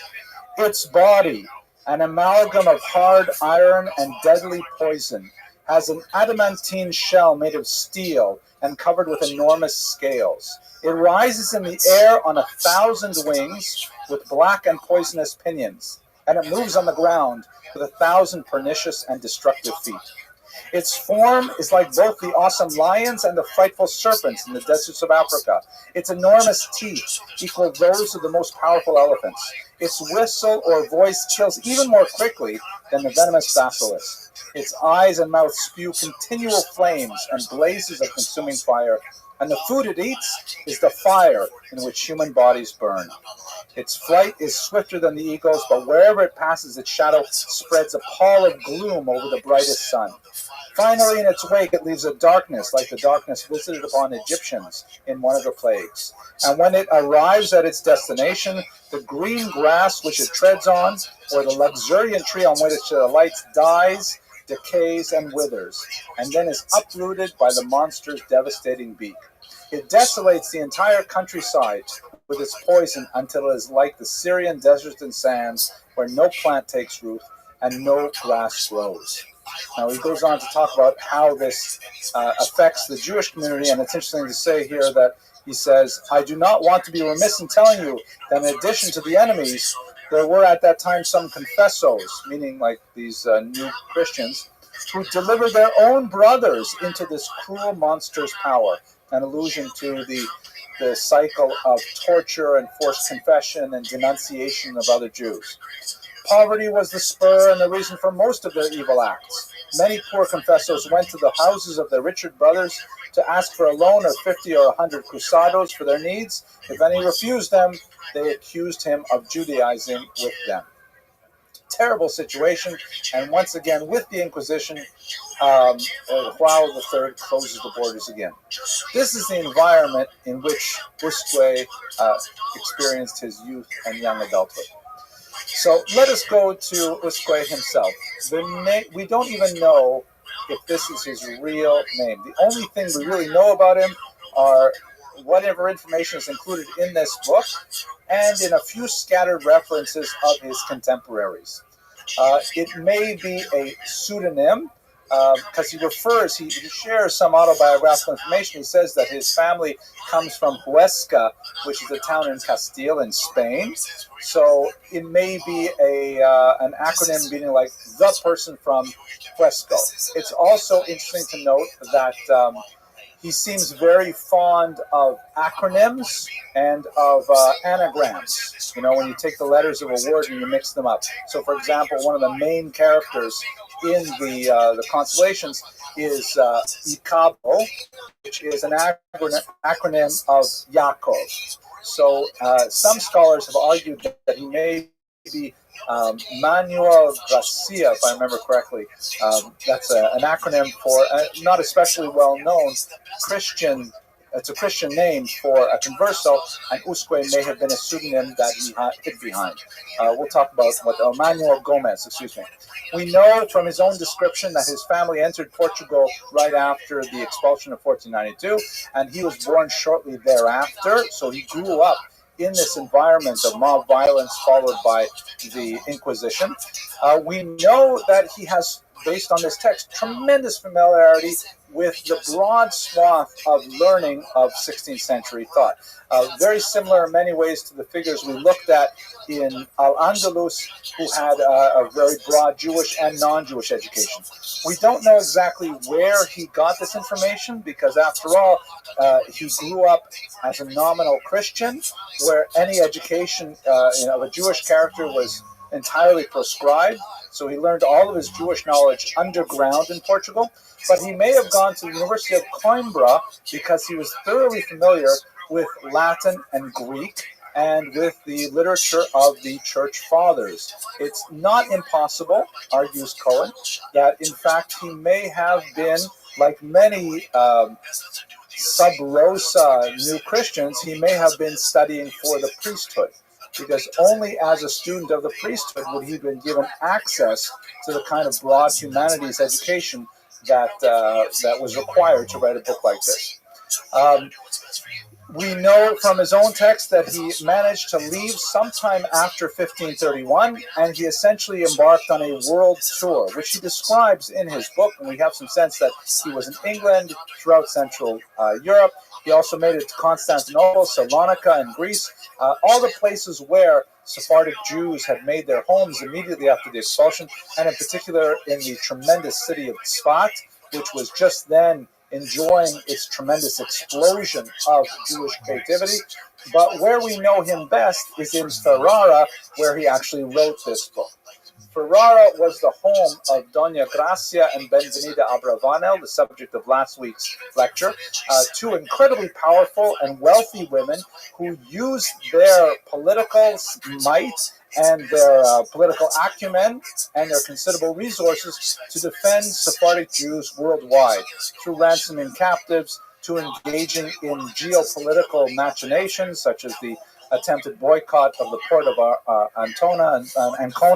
Its body, an amalgam of hard iron and deadly poison, has an adamantine shell made of steel and covered with enormous scales. It rises in the air on 1,000 wings with black and poisonous pinions, and it moves on the ground with 1,000 pernicious and destructive feet. Its form is like both the awesome lions and the frightful serpents in the deserts of Africa. Its enormous teeth equal those of the most powerful elephants. Its whistle or voice kills even more quickly than the venomous basilisk. Its eyes and mouth spew continual flames and blazes of consuming fire, and the food it eats is the fire in which human bodies burn. Its flight is swifter than the eagle's, but wherever it passes, its shadow spreads a pall of gloom over the brightest sun. Finally, in its wake, it leaves a darkness like the darkness visited upon Egyptians in one of the plagues. And when it arrives at its destination, the green grass which it treads on, or the luxuriant tree on which it alights, dies, decays, and withers, and then is uprooted by the monster's devastating beak. It desolates the entire countryside with its poison until it is like the Syrian deserts and sands, where no plant takes root and no grass grows. Now he goes on to talk about how this affects the Jewish community, and it's interesting to say here that he says, I do not want to be remiss in telling you that in addition to the enemies, there were at that time some confessos, meaning like these new Christians, who delivered their own brothers into this cruel monster's power, an allusion to the cycle of torture and forced confession and denunciation of other Jews. Poverty was the spur and the reason for most of their evil acts. Many poor confessors went to the houses of their richer brothers to ask for a loan of 50 or 100 cruzados for their needs. If any refused them, they accused him of Judaizing with them. Terrible situation, and once again, with the Inquisition, João III closes the borders again. This is the environment in which Usque experienced his youth and young adulthood. So let us go to Usque himself. We don't even know if this is his real name. The only thing we really know about him are whatever information is included in this book and in a few scattered references of his contemporaries. It may be a pseudonym, because he shares some autobiographical information. He says that his family comes from Huesca, which is a town in Castile in Spain. So it may be an acronym meaning like the person from Huesco. It's also interesting to note that he seems very fond of acronyms and of anagrams. You know, when you take the letters of a word and you mix them up. So, for example, one of the main characters in the constellations is Icabo, which is an acronym of Yaakov. So, some scholars have argued that he may be Manuel Garcia, if I remember correctly. That's an acronym for not especially well known Christian. It's a Christian name for a converso, and Usque may have been a pseudonym that he hid behind. We'll talk about what Manuel Gomez, excuse me. We know from his own description that his family entered Portugal right after the expulsion of 1492, and he was born shortly thereafter, so he grew up in this environment of mob violence followed by the Inquisition. We know that he has, based on this text, tremendous familiarity with the broad swath of learning of 16th century thought. Very similar in many ways to the figures we looked at in Al-Andalus, who had a very broad Jewish and non-Jewish education. We don't know exactly where he got this information because, after all, he grew up as a nominal Christian, where any education of a Jewish character was entirely prescribed. So he learned all of his Jewish knowledge underground in Portugal. But he may have gone to the University of Coimbra because he was thoroughly familiar with Latin and Greek and with the literature of the Church Fathers. It's not impossible, argues Cohen, that in fact he may have been, like many sub rosa new Christians, he may have been studying for the priesthood, because only as a student of the priesthood would he have been given access to the kind of broad humanities education that was required to write a book like this. We know from his own text that he managed to leave sometime after 1531, and he essentially embarked on a world tour, which he describes in his book, and we have some sense that he was in England, throughout Central Europe. He also made it to Constantinople, Salonika, and Greece, all the places where Sephardic Jews had made their homes immediately after the expulsion, and in particular in the tremendous city of Tzfat, which was just then enjoying its tremendous explosion of Jewish creativity. But where we know him best is in Ferrara, where he actually wrote this book. Ferrara was the home of Doña Gracia and Benvenida Abravanel, the subject of last week's lecture, two incredibly powerful and wealthy women who used their political might and their political acumen and their considerable resources to defend Sephardic Jews worldwide through ransoming captives, to engaging in geopolitical machinations such as the attempted boycott of the port of Ancona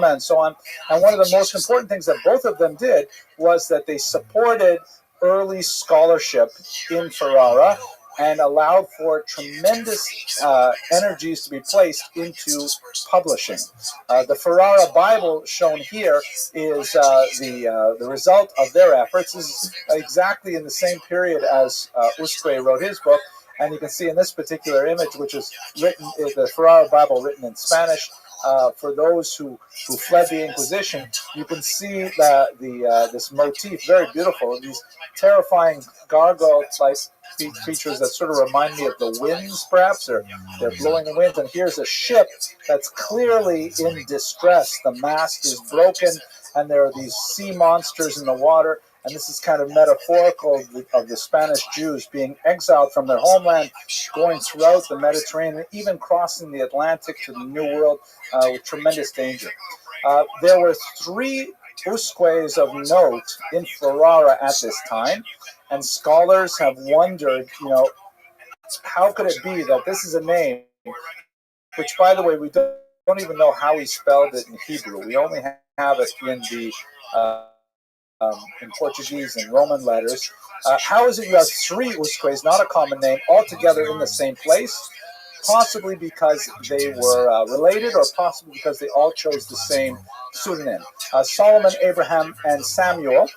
and so on. And one of the most important things that both of them did was that they supported early scholarship in Ferrara and allowed for tremendous energies to be placed into publishing. The Ferrara Bible shown here is the result of their efforts. This is exactly in the same period as Usque wrote his book. And you can see in this particular image, which is written, the Ferrara Bible written in Spanish, for those who fled the Inquisition, you can see this motif, very beautiful, these terrifying gargoyle-like creatures that sort of remind me of the winds, perhaps, or they're blowing the winds. And here's a ship that's clearly in distress. The mast is broken, and there are these sea monsters in the water. And this is kind of metaphorical of the Spanish Jews being exiled from their homeland, going throughout the Mediterranean, even crossing the Atlantic to the New World with tremendous danger. There were 3 Usques of note in Ferrara at this time, and scholars have wondered, how could it be that this is a name, which, by the way, we don't even know how he spelled it in Hebrew. We only have it in the in Portuguese and Roman letters. How is it you have 3 Usques, not a common name, all together in the same place? possibly because they were related, or possibly because they all chose the same pseudonym. Solomon, Abraham, and Samuel.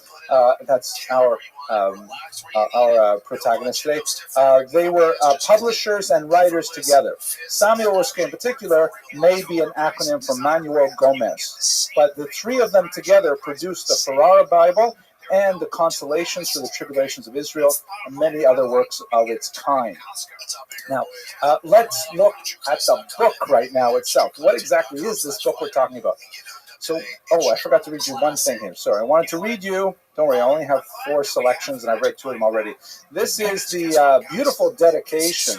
That's our protagonist today. They were publishers and writers together. Samuel in particular may be an acronym for Manuel Gomez, but the three of them together produced the Ferrara Bible and the Consolations for the Tribulations of Israel, and many other works of its kind. Now, let's look at the book right now itself. What exactly is this book we're talking about? So, I forgot to read you one thing here. Sorry, I wanted to read you. Don't worry, I only have 4 selections, and I've read 2 of them already. This is the beautiful dedication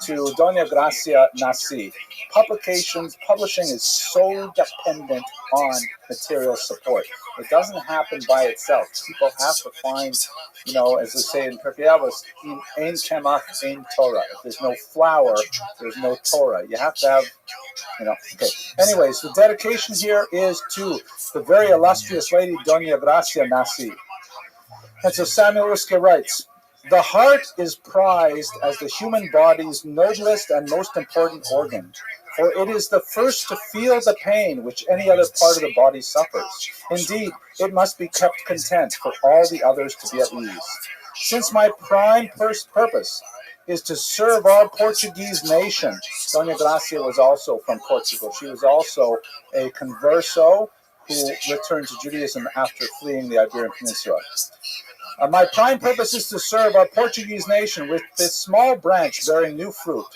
to Doña Gracia Nasi. Publishing is so dependent on material support. It doesn't happen by itself. People have to find, as they say in Pirkei Avos, ein kemach, ein Torah. If there's no flour, there's no Torah. You have to have, okay. Anyways, the dedication here is to the very illustrious lady, Doña Gracia Nasi. And so Samuel Uske writes, "The heart is prized as the human body's noblest and most important organ, for it is the first to feel the pain which any other part of the body suffers. Indeed, it must be kept content for all the others to be at ease. Since my prime purpose is to serve our Portuguese nation." Doña Gracia was also from Portugal. She was also a converso who returned to Judaism after fleeing the Iberian Peninsula. "My prime purpose is to serve our Portuguese nation with this small branch bearing new fruit.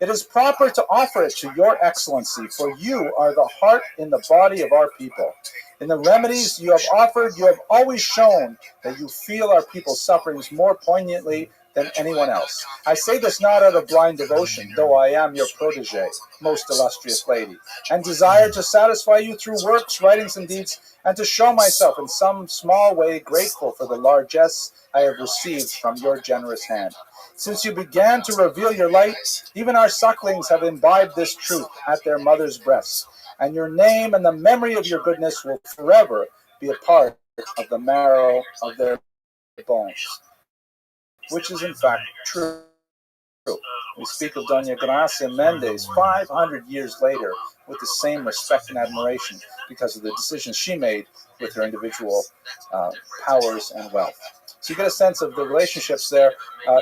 It is proper to offer it to your excellency, for you are the heart in the body of our people. In the remedies you have offered, you have always shown that you feel our people's sufferings more poignantly than anyone else. I say this not out of blind devotion, though I am your protege, most illustrious lady, and desire to satisfy you through works, writings, and deeds, and to show myself in some small way grateful for the largesse I have received from your generous hand. Since you began to reveal your light, even our sucklings have imbibed this truth at their mother's breasts, and your name and the memory of your goodness will forever be a part of the marrow of their bones." Which is in fact true. We speak of Doña Gracia Mendes 500 years later with the same respect and admiration because of the decisions she made with her individual powers and wealth. So you get a sense of the relationships there.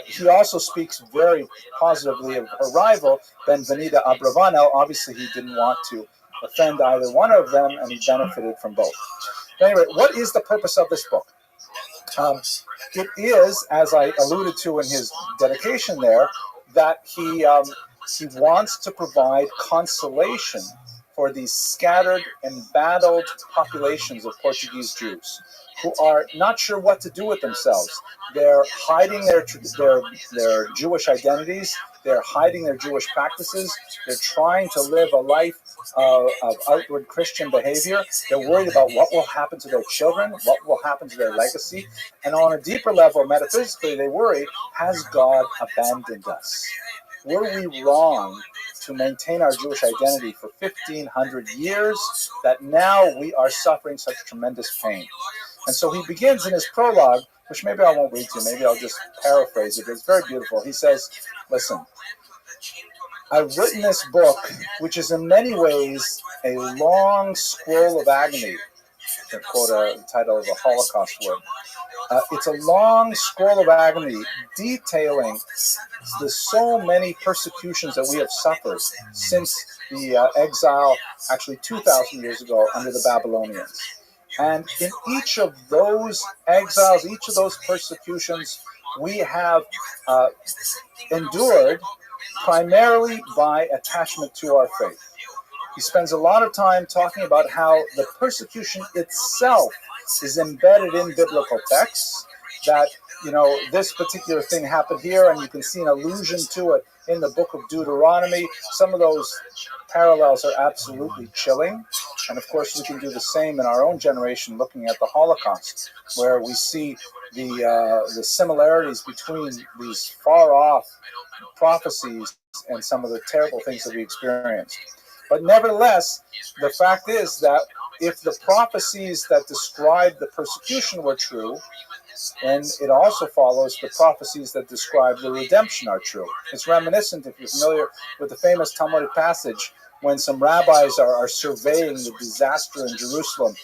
He also speaks very positively of her rival, Benvenida Abravanel. Obviously, he didn't want to offend either one of them, and he benefited from both. But anyway, what is the purpose of this book? It is, as I alluded to in his dedication there, that he wants to provide consolation for these scattered, embattled populations of Portuguese Jews who are not sure what to do with themselves. They're hiding their Jewish identities. They're hiding their Jewish practices. They're trying to live a life of outward Christian behavior. They're worried about what will happen to their children, what will happen to their legacy. And on a deeper level, metaphysically, they worry, has God abandoned us? Were we wrong to maintain our Jewish identity for 1,500 years that now we are suffering such tremendous pain? And so he begins in his prologue, which maybe I won't read to you, maybe I'll just paraphrase it. It's very beautiful. He says, listen, I've written this book, which is in many ways a long scroll of agony, to quote the title of a Holocaust work. It's a long scroll of agony detailing the so many persecutions that we have suffered since the exile, actually 2,000 years ago, under the Babylonians. And in each of those exiles, each of those persecutions, we have endured primarily by attachment to our faith. He spends a lot of time talking about how the persecution itself is embedded in biblical texts, that, this particular thing happened here, and you can see an allusion to it in the book of Deuteronomy. Some of those parallels are absolutely chilling. And of course, we can do the same in our own generation, looking at the Holocaust, where we see the similarities between these far-off prophecies and some of the terrible things that we experienced. But nevertheless, the fact is that if the prophecies that describe the persecution were true, and it also follows the prophecies that describe the redemption are true. It's reminiscent, if you're familiar with the famous Talmudic passage, when some rabbis are surveying the disaster in Jerusalem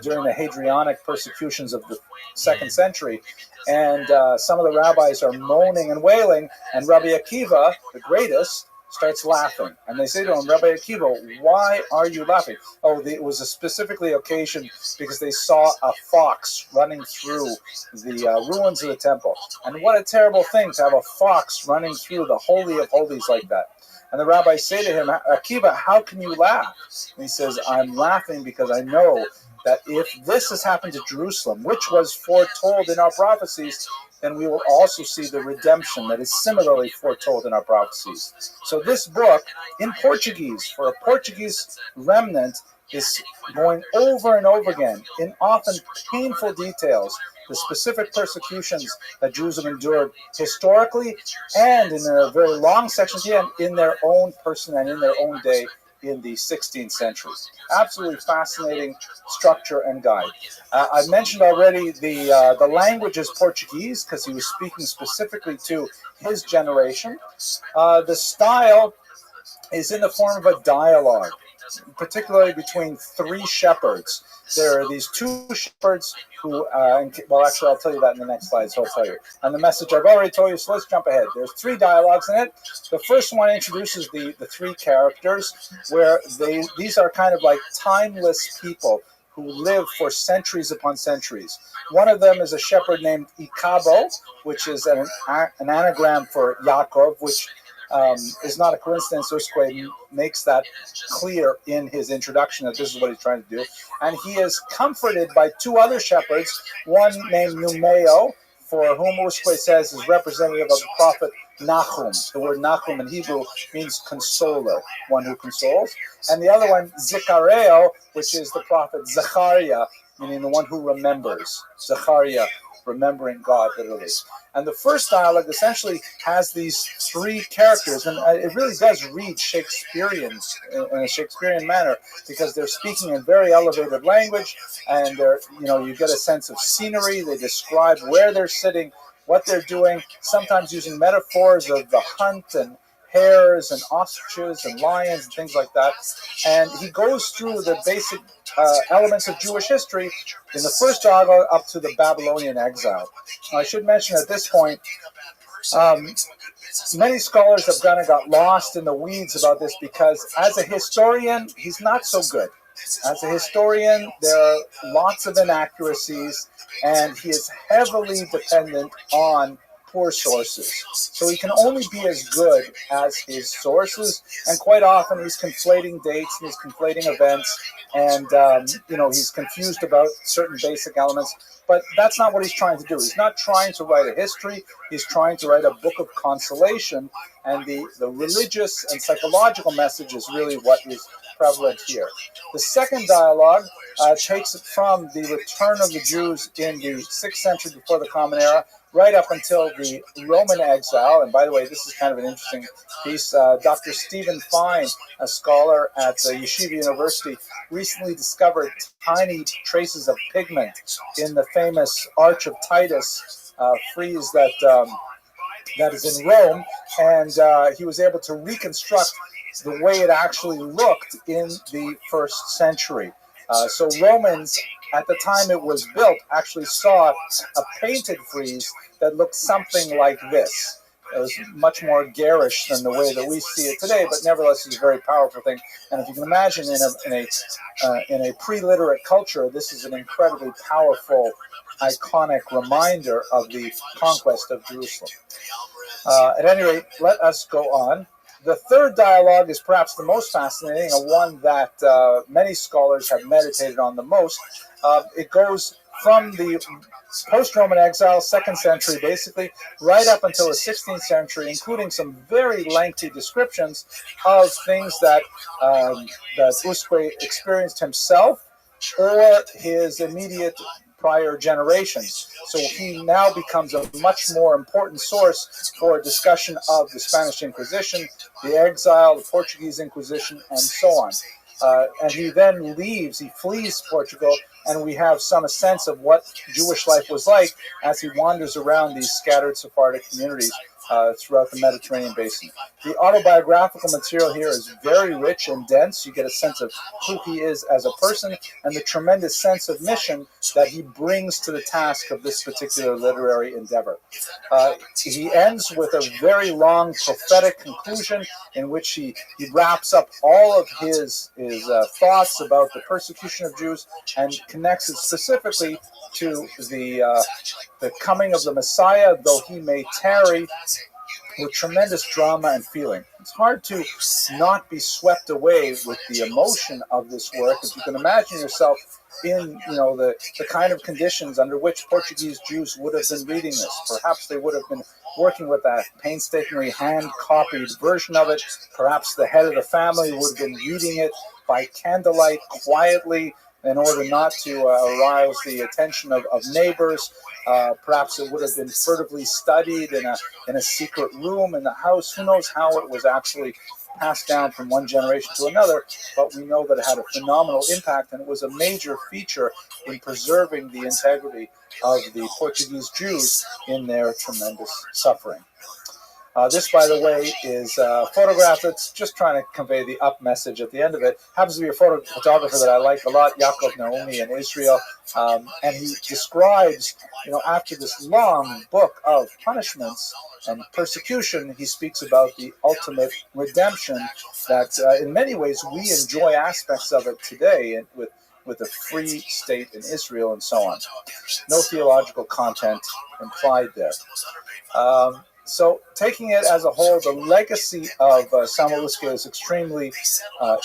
during the Hadrianic persecutions of the 2nd century. And some of the rabbis are moaning and wailing, and Rabbi Akiva, the greatest, starts laughing. And they say to him, Rabbi Akiva, why are you laughing? Oh, it was a specifically occasion because they saw a fox running through the ruins of the temple. And what a terrible thing to have a fox running through the Holy of Holies like that. And the rabbis say to him, Akiva, how can you laugh? And he says, I'm laughing because I know that if this has happened to Jerusalem, which was foretold in our prophecies, then we will also see the redemption that is similarly foretold in our prophecies. So this book, in Portuguese, for a Portuguese remnant, is going over and over again, in often painful details, the specific persecutions that Jews have endured historically, and in a very long section at the end, in their own person and in their own day in the 16th century. Absolutely fascinating structure and guide. I mentioned already the language is Portuguese because he was speaking specifically to his generation. The style is in the form of a dialogue, particularly between three shepherds. There are these two shepherds who, well, actually, I'll tell you that in the next slide, so I'll tell you. And the message I've already told you, so let's jump ahead. There's three dialogues in it. The first one introduces the three characters, where these are kind of like timeless people who live for centuries upon centuries. One of them is a shepherd named Icabo, which is an anagram for Yaakov, which is not a coincidence. Usque makes that clear in his introduction that this is what he's trying to do. And he is comforted by two other shepherds, one named Numeo, for whom Usque says is representative of the prophet Nahum. The word Nahum in Hebrew means consoler, one who consoles. And the other one, Zikareo, which is the prophet Zechariah, meaning the one who remembers. Zechariah, remembering God, literally. And the first dialogue essentially has these three characters, and it really does read Shakespearean in a Shakespearean manner, because they're speaking in very elevated language, and they're, you get a sense of scenery. They describe where they're sitting, what they're doing, sometimes using metaphors of the hunt and hares and ostriches and lions and things like that. And he goes through the basic elements of Jewish history in the first dialogue up to the Babylonian exile. I should mention at this point, many scholars have kind of got lost in the weeds about this, because as a historian, he's not so good. As a historian, there are lots of inaccuracies, and he is heavily dependent on poor sources. So he can only be as good as his sources, and quite often he's conflating dates and he's conflating events, and he's confused about certain basic elements. But that's not what he's trying to do. He's not trying to write a history. He's trying to write a book of consolation, and the religious and psychological message is really what is prevalent here. The second dialogue takes it from the return of the Jews in the 6th century before the Common Era, right up until the Roman exile. And by the way, this is kind of an interesting piece. Dr. Stephen Fine, a scholar at Yeshiva University, recently discovered tiny traces of pigment in the famous Arch of Titus frieze that is in Rome, and he was able to reconstruct the way it actually looked in the 1st century. So Romans, at the time it was built, actually saw a painted frieze that looked something like this. It was much more garish than the way that we see it today, but nevertheless it's a very powerful thing. And if you can imagine, in a pre-literate culture, this is an incredibly powerful, iconic reminder of the conquest of Jerusalem. At any rate, let us go on. The third dialogue is perhaps the most fascinating, and one that many scholars have meditated on the most. It goes from the post-Roman exile, 2nd century basically, right up until the 16th century, including some very lengthy descriptions of things that Usque experienced himself or his immediate prior generations. So he now becomes a much more important source for a discussion of the Spanish Inquisition, the exile, the Portuguese Inquisition, and so on. And he then leaves, he flees Portugal, and we have some sense of what Jewish life was like as he wanders around these scattered Sephardic communities throughout the Mediterranean basin. The autobiographical material here is very rich and dense. You get a sense of who he is as a person and the tremendous sense of mission that he brings to the task of this particular literary endeavor. He ends with a very long prophetic conclusion in which he wraps up all of his thoughts about the persecution of Jews and connects it specifically to the coming of the Messiah, though he may tarry, with tremendous drama and feeling. It's hard to not be swept away with the emotion of this work. If you can imagine yourself in the kind of conditions under which Portuguese Jews would have been reading this. Perhaps they would have been working with a painstakingly hand-copied version of it. Perhaps the head of the family would have been reading it by candlelight quietly in order not to arouse the attention of neighbors. Perhaps it would have been furtively studied in a secret room in the house. Who knows how it was actually passed down from one generation to another, but we know that it had a phenomenal impact, and it was a major feature in preserving the integrity of the Portuguese Jews in their tremendous suffering. This, by the way, is a photograph that's just trying to convey the up message at the end of it. Happens to be a photographer that I like a lot, Yaakov Naomi in Israel, and he describes, after this long book of punishments and persecution, he speaks about the ultimate redemption that in many ways we enjoy aspects of it today with a free state in Israel and so on. No theological content implied there. So taking it as a whole, the legacy of Samuel Uske is extremely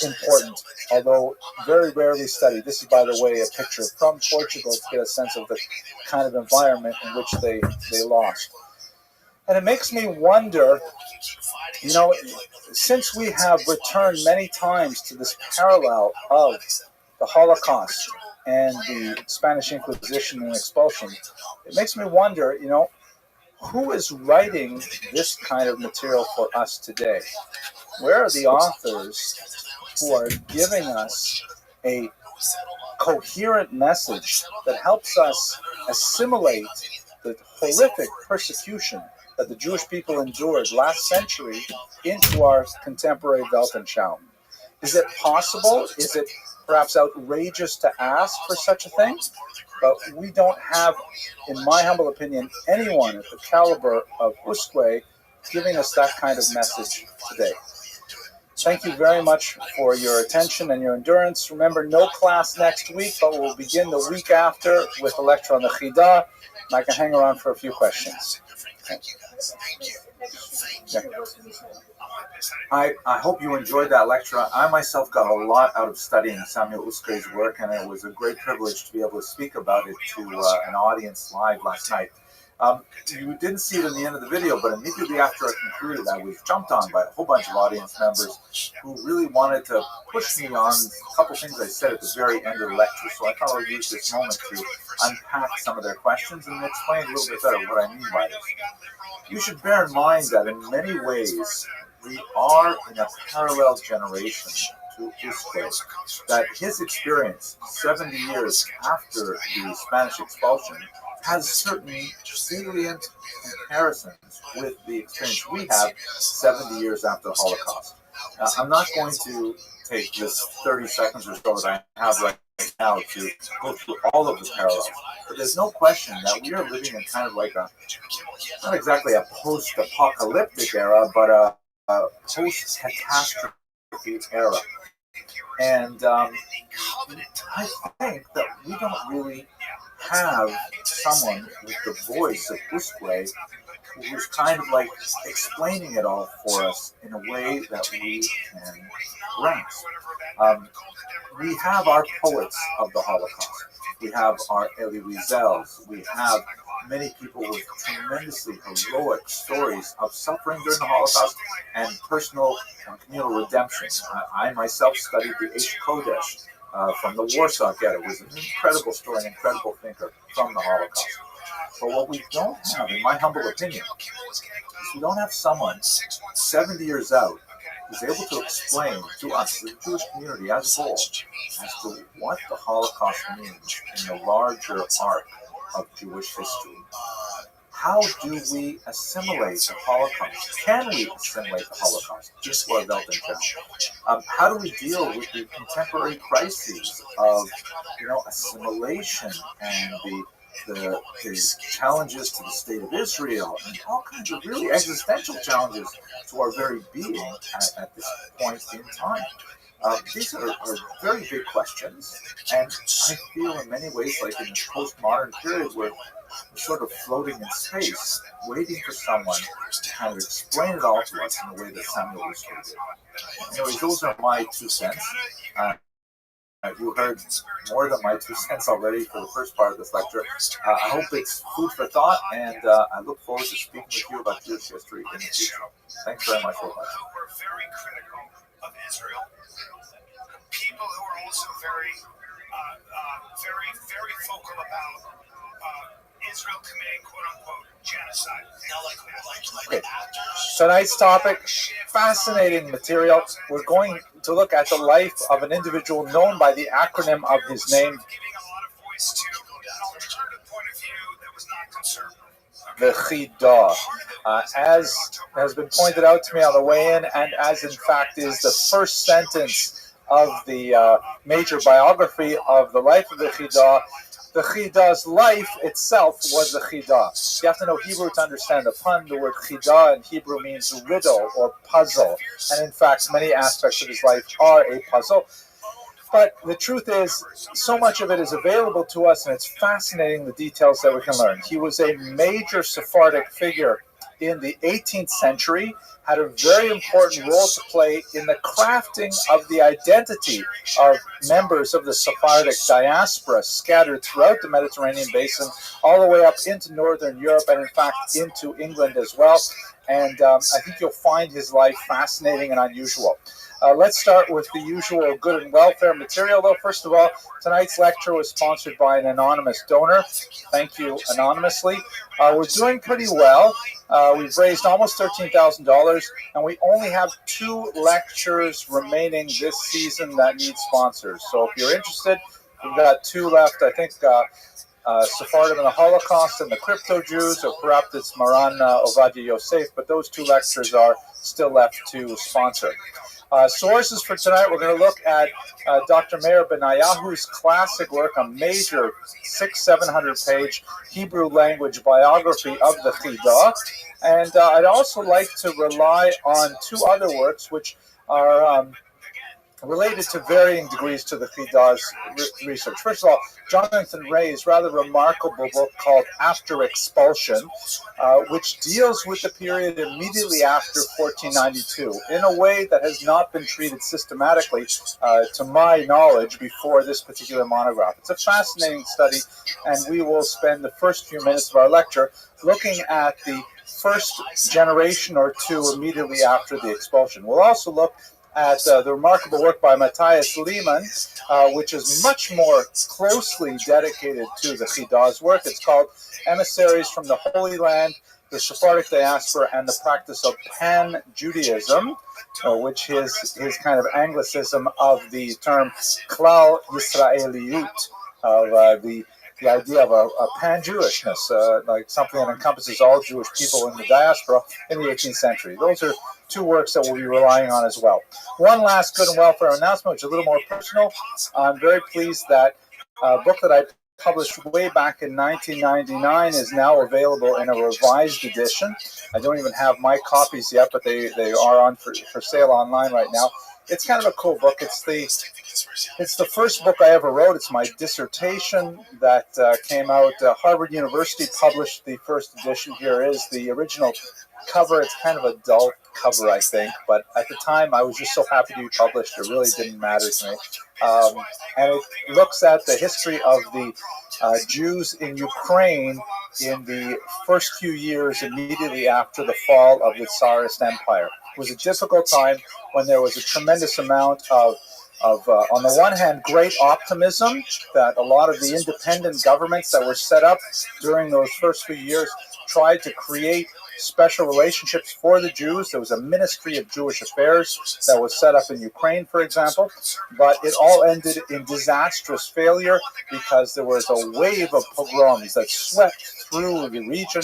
important, although very rarely studied. This is, by the way, a picture from Portugal to get a sense of the kind of environment in which they lost. And it makes me wonder, since we have returned many times to this parallel of the Holocaust and the Spanish Inquisition and expulsion, it makes me wonder, who is writing this kind of material for us today? Where are the authors who are giving us a coherent message that helps us assimilate the horrific persecution that the Jewish people endured last century into our contemporary Weltanschauung? Is it possible? Is it perhaps outrageous to ask for such a thing? But we don't have, in my humble opinion, anyone at the caliber of Uske giving us that kind of message today. Thank you very much for your attention and your endurance. Remember, no class next week, but we'll begin the week after with a lecture on the Chida. And I can hang around for a few questions. Thank you. Yeah. I hope you enjoyed that lecture. I myself got a lot out of studying Samuel Uske's work, and it was a great privilege to be able to speak about it to an audience live last night. You didn't see it in the end of the video, but immediately after I concluded, I was jumped on by a whole bunch of audience members who really wanted to push me on a couple things I said at the very end of the lecture. So I thought I would use this moment to unpack some of their questions and explain a little bit better what I mean by this. You should bear in mind that in many ways, we are in a parallel generation to Uske, that his experience 70 years after the Spanish expulsion has certain salient comparisons with the experience we have 70 years after the Holocaust. I'm not going to take this 30 seconds or so that I have right now to go through all of the parallels, but there's no question that we are living in kind of like not exactly a post-apocalyptic era, but a post-catastrophe era. And I think that we don't really have someone with the voice of Uske who's kind of like explaining it all for us in a way that we can grasp. We have our poets of the Holocaust. We have our Elie Wiesels. We have many people with tremendously heroic stories of suffering during the Holocaust and personal and communal redemption. I myself studied the Eish Kodesh from the Warsaw Ghetto. It was an incredible story, an incredible thinker from the Holocaust. But what we don't have, in my humble opinion, is we don't have someone 70 years out is able to explain to us, the Jewish community as a whole, as to what the Holocaust means in the larger arc of Jewish history. How do we assimilate the Holocaust? Can we assimilate the Holocaust into our Welt in general? How do we deal with the contemporary crises of, assimilation and the challenges to the state of Israel and all kinds of really existential challenges to our very being at this point in time? These are very big questions, and I feel in many ways like in this postmodern period where we're sort of floating in space, waiting for someone to kind of explain it all to us in a way that Samuel Rousseau did. Anyways, those are my 2 cents. You heard more than my 2 cents already for the first part of this lecture. I hope it's food for thought, and I look forward to speaking with you about Jewish history in the future. Thanks very much for watching.
Who were very critical of Israel. People who are also very vocal about Israel committing quote-unquote genocide.
Okay. Tonight's topic, fascinating material. We're going to look at the life of an individual known by the acronym of his name,
Giving a lot of voice to an alternative point of view that was not conservative.
the Chidah. As has been pointed out to me on the way in, and as in fact is the first sentence of the major biography of the life of the Chidah's life itself was a Chidah. You have to know Hebrew to understand the pun. The word Chidah in Hebrew means riddle or puzzle. And in fact, many aspects of his life are a puzzle. But the truth is, so much of it is available to us, and it's fascinating the details that we can learn. He was a major Sephardic figure in the 18th century, had a very important role to play in the crafting of the identity of members of the Sephardic diaspora scattered throughout the Mediterranean basin, all the way up into Northern Europe, and in fact into England as well. And I think you'll find his life fascinating and unusual. Let's start with the usual good and welfare material, though. First of all, tonight's lecture was sponsored by an anonymous donor. Thank you, anonymously. We're doing pretty well. We've raised almost $13,000, and we only have 2 lectures remaining this season that need sponsors. So if you're interested, we've got 2 left. I think Sephardim and the Holocaust and the Crypto Jews, or perhaps it's Maran Ovadia Yosef, but those 2 lectures are still left to sponsor. Sources for tonight, we're going to look at Dr. Meir Benayahu's classic work, a major 600-700 page Hebrew language biography of the Chidah. And I'd also like to rely on 2 other works which are related to varying degrees to the Chidah's research. First of all, Jonathan Ray's rather remarkable book called After Expulsion, which deals with the period immediately after 1492 in a way that has not been treated systematically, to my knowledge, before this particular monograph. It's a fascinating study, and we will spend the first few minutes of our lecture looking at the first generation or 2 immediately after the expulsion. We'll also look at the remarkable work by Matthias Lehmann, which is much more closely dedicated to the Chidah's work. It's called Emissaries from the Holy Land, the Sephardic Diaspora, and the Practice of Pan-Judaism, which is his kind of anglicism of the term Klal Yisraeliyut, of the idea of a pan-Jewishness, like something that encompasses all Jewish people in the diaspora in the 18th century. Those are 2 works that we'll be relying on as well. One last good and welfare announcement, which is a little more personal. I'm very pleased that a book that I published way back in 1999 is now available in a revised edition. I don't even have my copies yet, but they are on for sale online right now. It's kind of a cool book. It's the first book I ever wrote. It's my dissertation that came out. Harvard University published the first edition. Here is the original cover. It's kind of a dull cover, I think, but at the time I was just so happy to be published. It really didn't matter to me. And it looks at the history of the Jews in Ukraine in the first few years immediately after the fall of the Tsarist Empire. It was a difficult time when there was a tremendous amount of on the one hand, great optimism that a lot of the independent governments that were set up during those first few years tried to create special relationships for the Jews. There was a Ministry of Jewish Affairs that was set up in Ukraine, for example, but it all ended in disastrous failure because there was a wave of pogroms that swept through the region,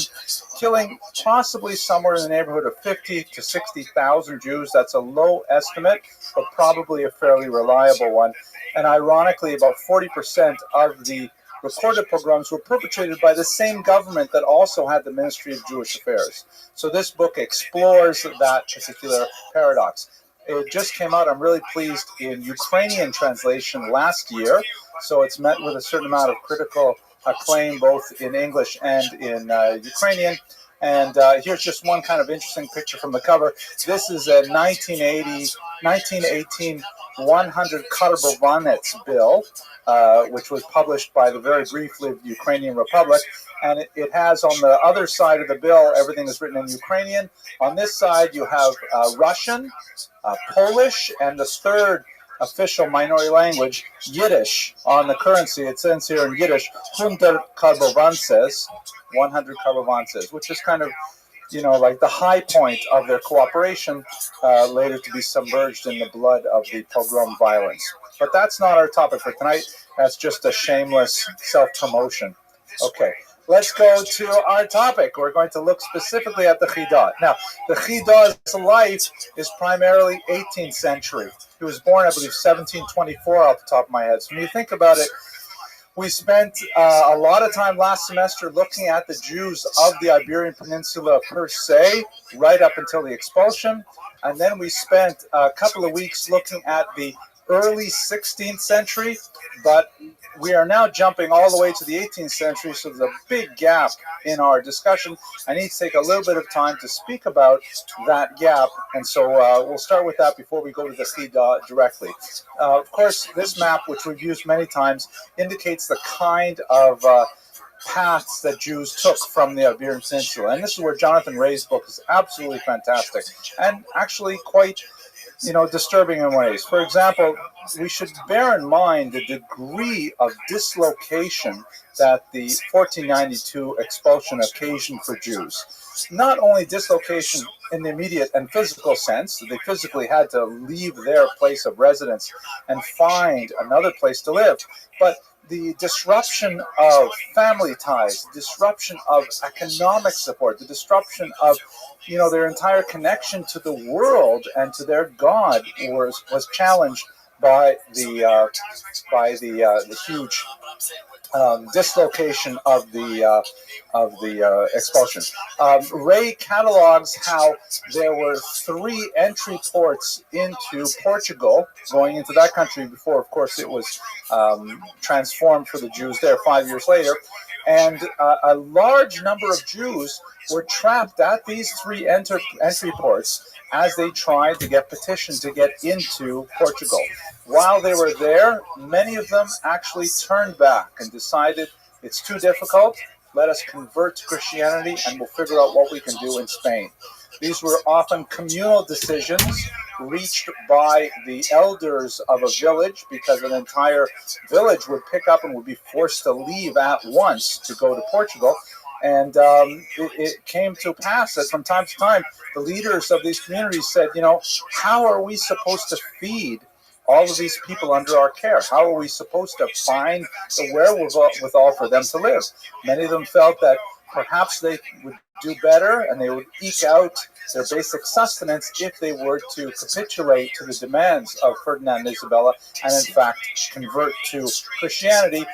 killing possibly somewhere in the neighborhood of 50 to 60,000 Jews. That's a low estimate, but probably a fairly reliable one. And ironically, about 40% of the recorded pogroms were perpetrated by the same government that also had the Ministry of Jewish Affairs. So this book explores that particular paradox. It just came out, I'm really pleased, in Ukrainian translation last year. So it's met with a certain amount of critical acclaim, both in English and in Ukrainian. And here's just one kind of interesting picture from the cover. This is a 1918 100 Karbovanets bill, which was published by the very brief-lived Ukrainian Republic. And it has on the other side of the bill, everything is written in Ukrainian. On this side, you have Russian, Polish, and the third official minority language, Yiddish, on the currency. It says here in Yiddish, 100 Karbovances, 100 Karbovances, which is kind of, like the high point of their cooperation, later to be submerged in the blood of the pogrom violence. But that's not our topic for tonight. That's just a shameless self-promotion. Okay, let's go to our topic. We're going to look specifically at the Chidah. Now, the Chidah's life is primarily 18th century. He was born, I believe, 1724 off the top of my head. So when you think about it, we spent a lot of time last semester looking at the Jews of the Iberian Peninsula per se, right up until the expulsion. And then we spent a couple of weeks looking at the early 16th century, but we are now jumping all the way to the 18th century, so there's a big gap in our discussion. I need to take a little bit of time to speak about that gap, and so we'll start with that before we go to the Chidah directly. Of course, this map, which we've used many times, indicates the kind of paths that Jews took from the Iberian Peninsula, and this is where Jonathan Ray's book is absolutely fantastic, and actually quite disturbing in ways. For example, we should bear in mind the degree of dislocation that the 1492 expulsion occasioned for Jews. Not only dislocation in the immediate and physical sense, they physically had to leave their place of residence and find another place to live, but the disruption of family ties, the disruption of economic support, the disruption of their entire connection to the world and to their God was challenged by the huge dislocation of the expulsion. Ray catalogs how there were 3 entry ports into Portugal, going into that country before, of course, it was transformed for the Jews there 5 years later. And a large number of Jews were trapped at these 3 entry ports as they tried to get petitioned to get into Portugal. While they were there, many of them actually turned back and decided it's too difficult, let us convert to Christianity and we'll figure out what we can do in Spain. These were often communal decisions reached by the elders of a village, because an entire village would pick up and would be forced to leave at once to go to Portugal. And it came to pass that from time to time, the leaders of these communities said, how are we supposed to feed all of these people under our care? How are we supposed to find the wherewithal for them to live? Many of them felt that perhaps they would do better and they would eke out their basic sustenance if they were to capitulate to the demands of Ferdinand and Isabella and in fact convert to Christianity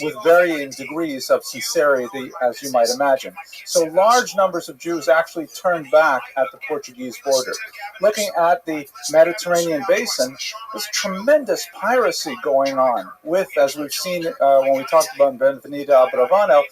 with varying degrees of sincerity, as you might imagine. So large numbers of Jews actually turned back at the Portuguese border. Looking at the Mediterranean basin, there's tremendous piracy going on with, as we've seen when we talked about Benvenida Bravano,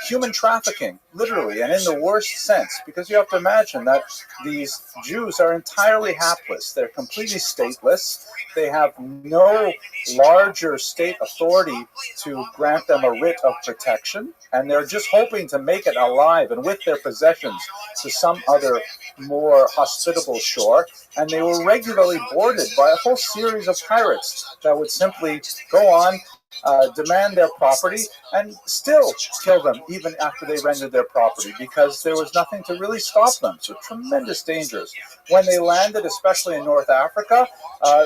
human trafficking, literally, and in the worst sense, because you have to imagine that these Jews are entirely hapless. They're completely stateless. They have no larger state authority to grant them a writ of protection, and they're just hoping to make it alive and with their possessions to some other more hospitable shore. And they were regularly boarded by a whole series of pirates that would simply go on demand their property, and still kill them even after they rendered their property, because there was nothing to really stop them. So tremendous dangers. When they landed, especially in North Africa,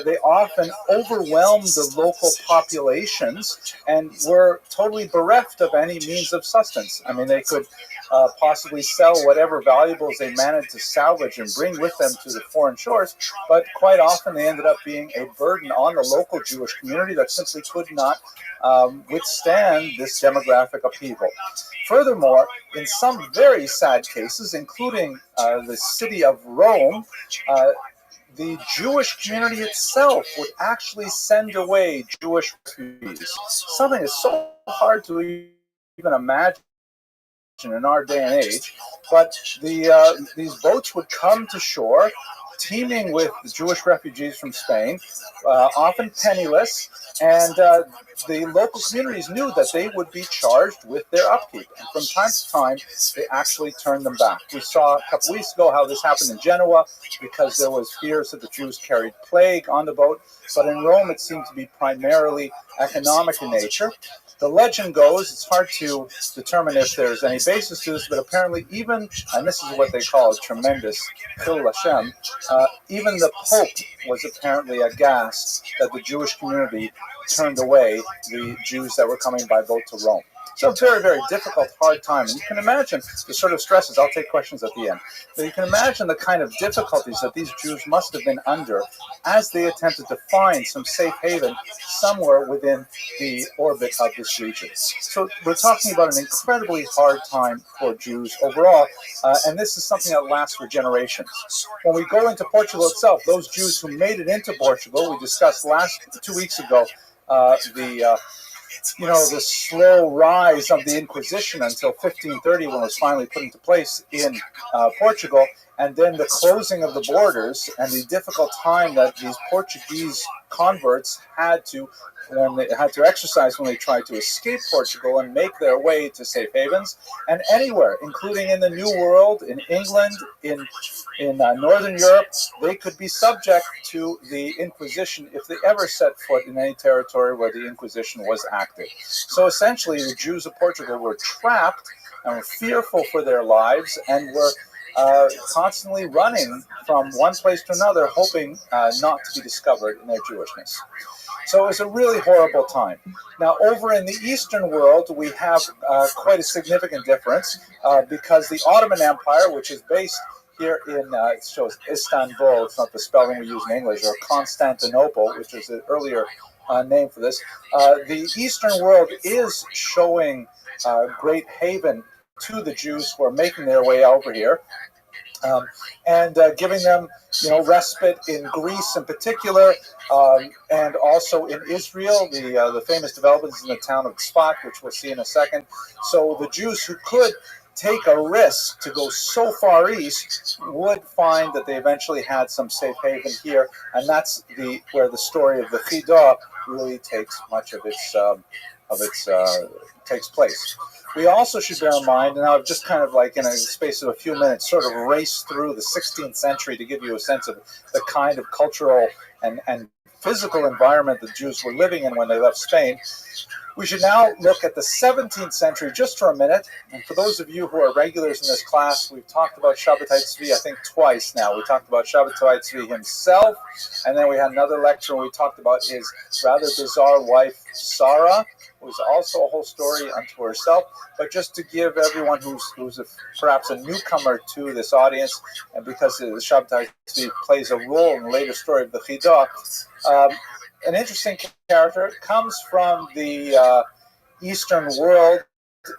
they often overwhelmed the local populations and were totally bereft of any means of sustenance. I mean, they could possibly sell whatever valuables they managed to salvage and bring with them to the foreign shores, but quite often they ended up being a burden on the local Jewish community that simply could not withstand this demographic upheaval. Furthermore, in some very sad cases, including the city of Rome, the Jewish community itself would actually send away Jewish refugees. Something that's so hard to even imagine in our day and age, but these boats would come to shore, teeming with Jewish refugees from Spain, often penniless, and the local communities knew that they would be charged with their upkeep. And from time to time, they actually turned them back. We saw a couple weeks ago how this happened in Genoa, because there was fears that the Jews carried plague on the boat, but in Rome it seemed to be primarily economic in nature. The legend goes, it's hard to determine if there's any basis to this, but apparently even, and this is what they call a tremendous Chil Hashem, even the Pope was apparently aghast that the Jewish community turned away the Jews that were coming by boat to Rome. So very, very difficult, hard time. And you can imagine the sort of stresses. I'll take questions at the end. But you can imagine the kind of difficulties that these Jews must have been under as they attempted to find some safe haven somewhere within the orbit of this region. So we're talking about an incredibly hard time for Jews overall, and this is something that lasts for generations. When we go into Portugal itself, those Jews who made it into Portugal, we discussed 2 weeks ago, the slow rise of the Inquisition until 1530, when it was finally put into place in Portugal, and then the closing of the borders and the difficult time that these Portuguese converts had to exercise when they tried to escape Portugal and make their way to safe havens, and anywhere, including in the New World, in England, in Northern Europe, they could be subject to the Inquisition if they ever set foot in any territory where the Inquisition was active. So essentially, the Jews of Portugal were trapped and were fearful for their lives and were constantly running from one place to another, hoping not to be discovered in their Jewishness. So it was a really horrible time. Now, over in the Eastern world, we have quite a significant difference because the Ottoman Empire, which is based here in, it shows Istanbul, it's not the spelling we use in English, or Constantinople, which is the earlier name for this. The Eastern world is showing great haven to the Jews who are making their way over here, and giving them, respite in Greece in particular, and also in Israel. The famous developments in the town of Tzfat, which we'll see in a second. So the Jews who could take a risk to go so far east would find that they eventually had some safe haven here, and that's where the story of the Chidah really takes much of its takes place. We also should bear in mind, and I've just kind of like in a space of a few minutes sort of raced through the 16th century to give you a sense of the kind of cultural and physical environment the Jews were living in when they left Spain. We should now look at the 17th century just for a minute. And for those of you who are regulars in this class, we've talked about Shabbatai Tzvi, I think twice now. We talked about Shabbatai Tzvi himself, and then we had another lecture where we talked about his rather bizarre wife, Sarah, who was also a whole story unto herself. But just to give everyone who's perhaps a newcomer to this audience, and because the Shabbatai Tzvi plays a role in the later story of the Chidah, an interesting character, comes from the Eastern world.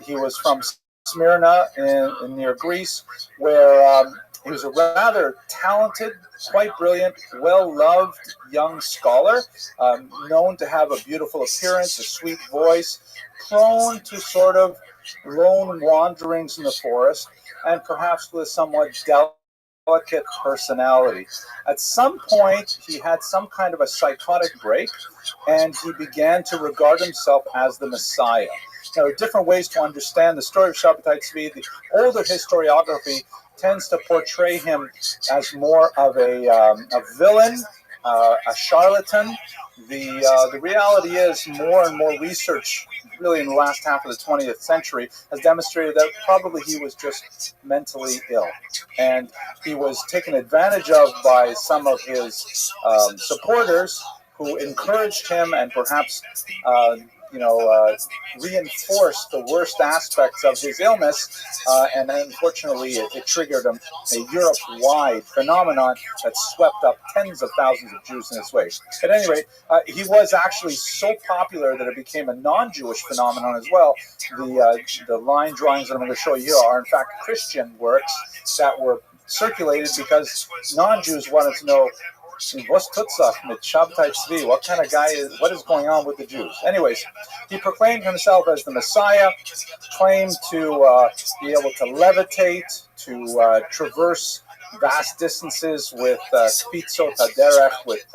He was from Smyrna in near Greece, where he was a rather talented, quite brilliant, well-loved young scholar, known to have a beautiful appearance, a sweet voice, prone to sort of lone wanderings in the forest, and perhaps with a somewhat delicate personality. At some point, he had some kind of a psychotic break, and he began to regard himself as the Messiah. Now, there are different ways to understand the story of Shabbatai Tzvi. The older historiography tends to portray him as more of a villain a charlatan. The reality is more and more research, really in the last half of the 20th century, has demonstrated that probably he was just mentally ill. And he was taken advantage of by some of his supporters who encouraged him and perhaps reinforced the worst aspects of his illness, and unfortunately it triggered a Europe-wide phenomenon that swept up tens of thousands of Jews in its wake. At any rate, he was actually so popular that it became a non-Jewish phenomenon as well. The line drawings that I'm going to show you here are in fact Christian works that were circulated because non-Jews wanted to know, what kind of guy is, what is going on with the Jews? Anyways, he proclaimed himself as the Messiah, claimed to be able to levitate, to traverse vast distances with spitzot haderech, with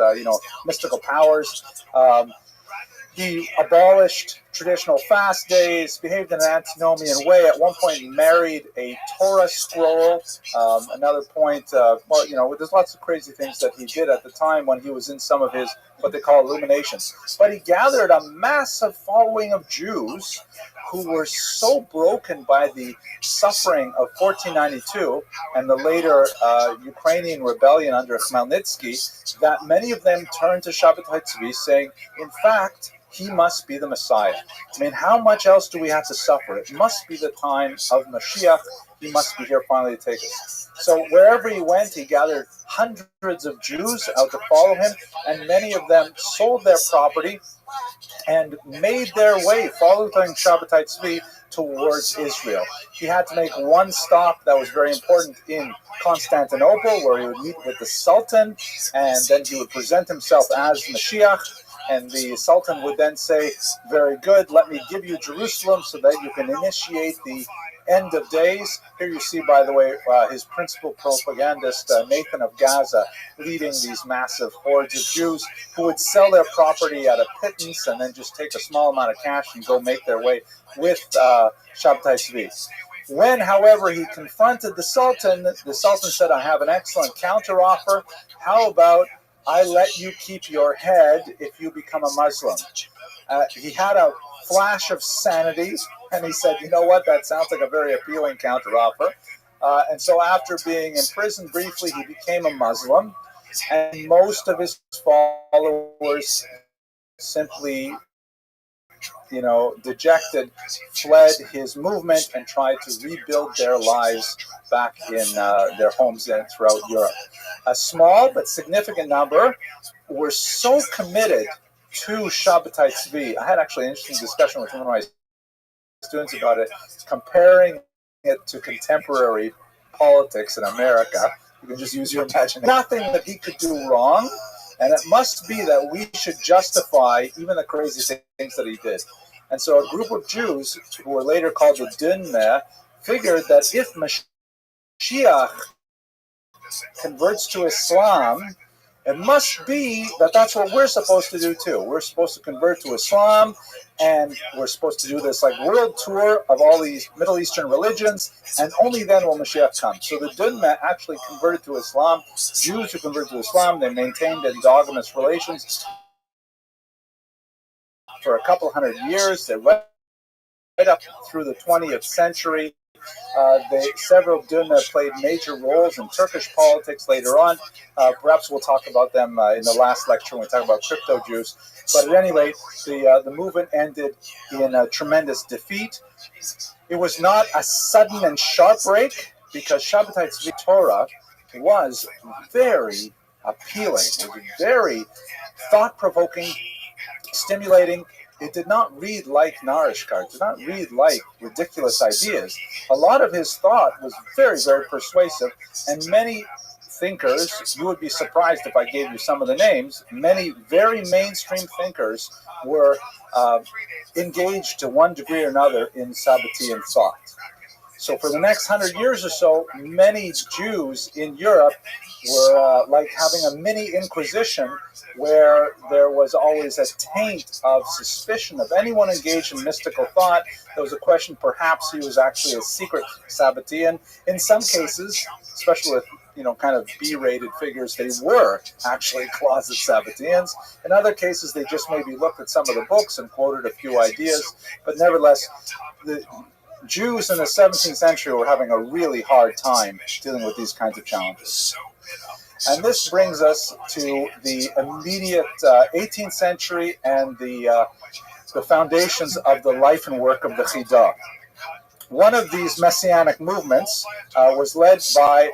mystical powers. He abolished traditional fast days, behaved in an antinomian way. At one point, he married a Torah scroll. Another point, there's lots of crazy things that he did at the time when he was in some of his, what they call illuminations. But he gathered a massive following of Jews who were so broken by the suffering of 1492 and the later Ukrainian rebellion under Khmelnytsky that many of them turned to Shabbatai Tzvi saying, in fact, he must be the Messiah. I mean, how much else do we have to suffer? It must be the time of Mashiach. He must be here finally to take us. So wherever he went, he gathered hundreds of Jews out to follow him, and many of them sold their property and made their way, following Shabbatai Tzvi, towards Israel. He had to make one stop that was very important in Constantinople, where he would meet with the Sultan, and then he would present himself as Mashiach. And the Sultan would then say, very good, let me give you Jerusalem so that you can initiate the end of days. Here you see, by the way, his principal propagandist, Nathan of Gaza, leading these massive hordes of Jews who would sell their property at a pittance and then just take a small amount of cash and go make their way with Shabbatai Tzvi. When, however, he confronted the Sultan said, I have an excellent counteroffer. How about I let you keep your head if you become a Muslim? He had a flash of sanity, and he said, you know what, that sounds like a very appealing counteroffer. And so after being imprisoned briefly, he became a Muslim, and most of his followers simply, dejected, fled his movement and tried to rebuild their lives back in their homes and throughout Europe. A small but significant number were so committed to Shabbatai Tzvi. I had actually an interesting discussion with one of my students about it, comparing it to contemporary politics in America. You can just use your imagination. Nothing that he could do wrong, and it must be that we should justify even the crazy things that he did. And so a group of Jews, who were later called the Dinmeh, figured that if Mashiach converts to Islam, it must be that that's what we're supposed to do too. We're supposed to convert to Islam, and we're supposed to do this world tour of all these Middle Eastern religions, and only then will Mashiach come. So the Dinmeh actually converted to Islam. Jews who converted to Islam, they maintained endogamous relations for a couple hundred years. They went right up through the 20th century. Several Dinmeh played major roles in Turkish politics later on. Perhaps we'll talk about them in the last lecture when we talk about crypto Jews. But at any rate, the movement ended in a tremendous defeat. It was not a sudden and sharp break, because Shabbatai Tzvi Torah was very appealing. It was very thought-provoking, stimulating. It did not read like Narishkar. It did not read like ridiculous ideas. A lot of his thought was very, very persuasive, and many thinkers, you would be surprised if I gave you some of the names, many very mainstream thinkers were engaged to one degree or another in Sabbatean thought. So for the next 100 years or so, many Jews in Europe were like having a mini inquisition, where there was always a taint of suspicion of anyone engaged in mystical thought. There was a question, perhaps he was actually a secret Sabbatean. In some cases, especially with kind of B-rated figures, they were actually closet Sabbateans. In other cases, they just maybe looked at some of the books and quoted a few ideas, but nevertheless, the Jews in the 17th century were having a really hard time dealing with these kinds of challenges. And this brings us to the immediate 18th century and the foundations of the life and work of the Chidah. One of these messianic movements was led by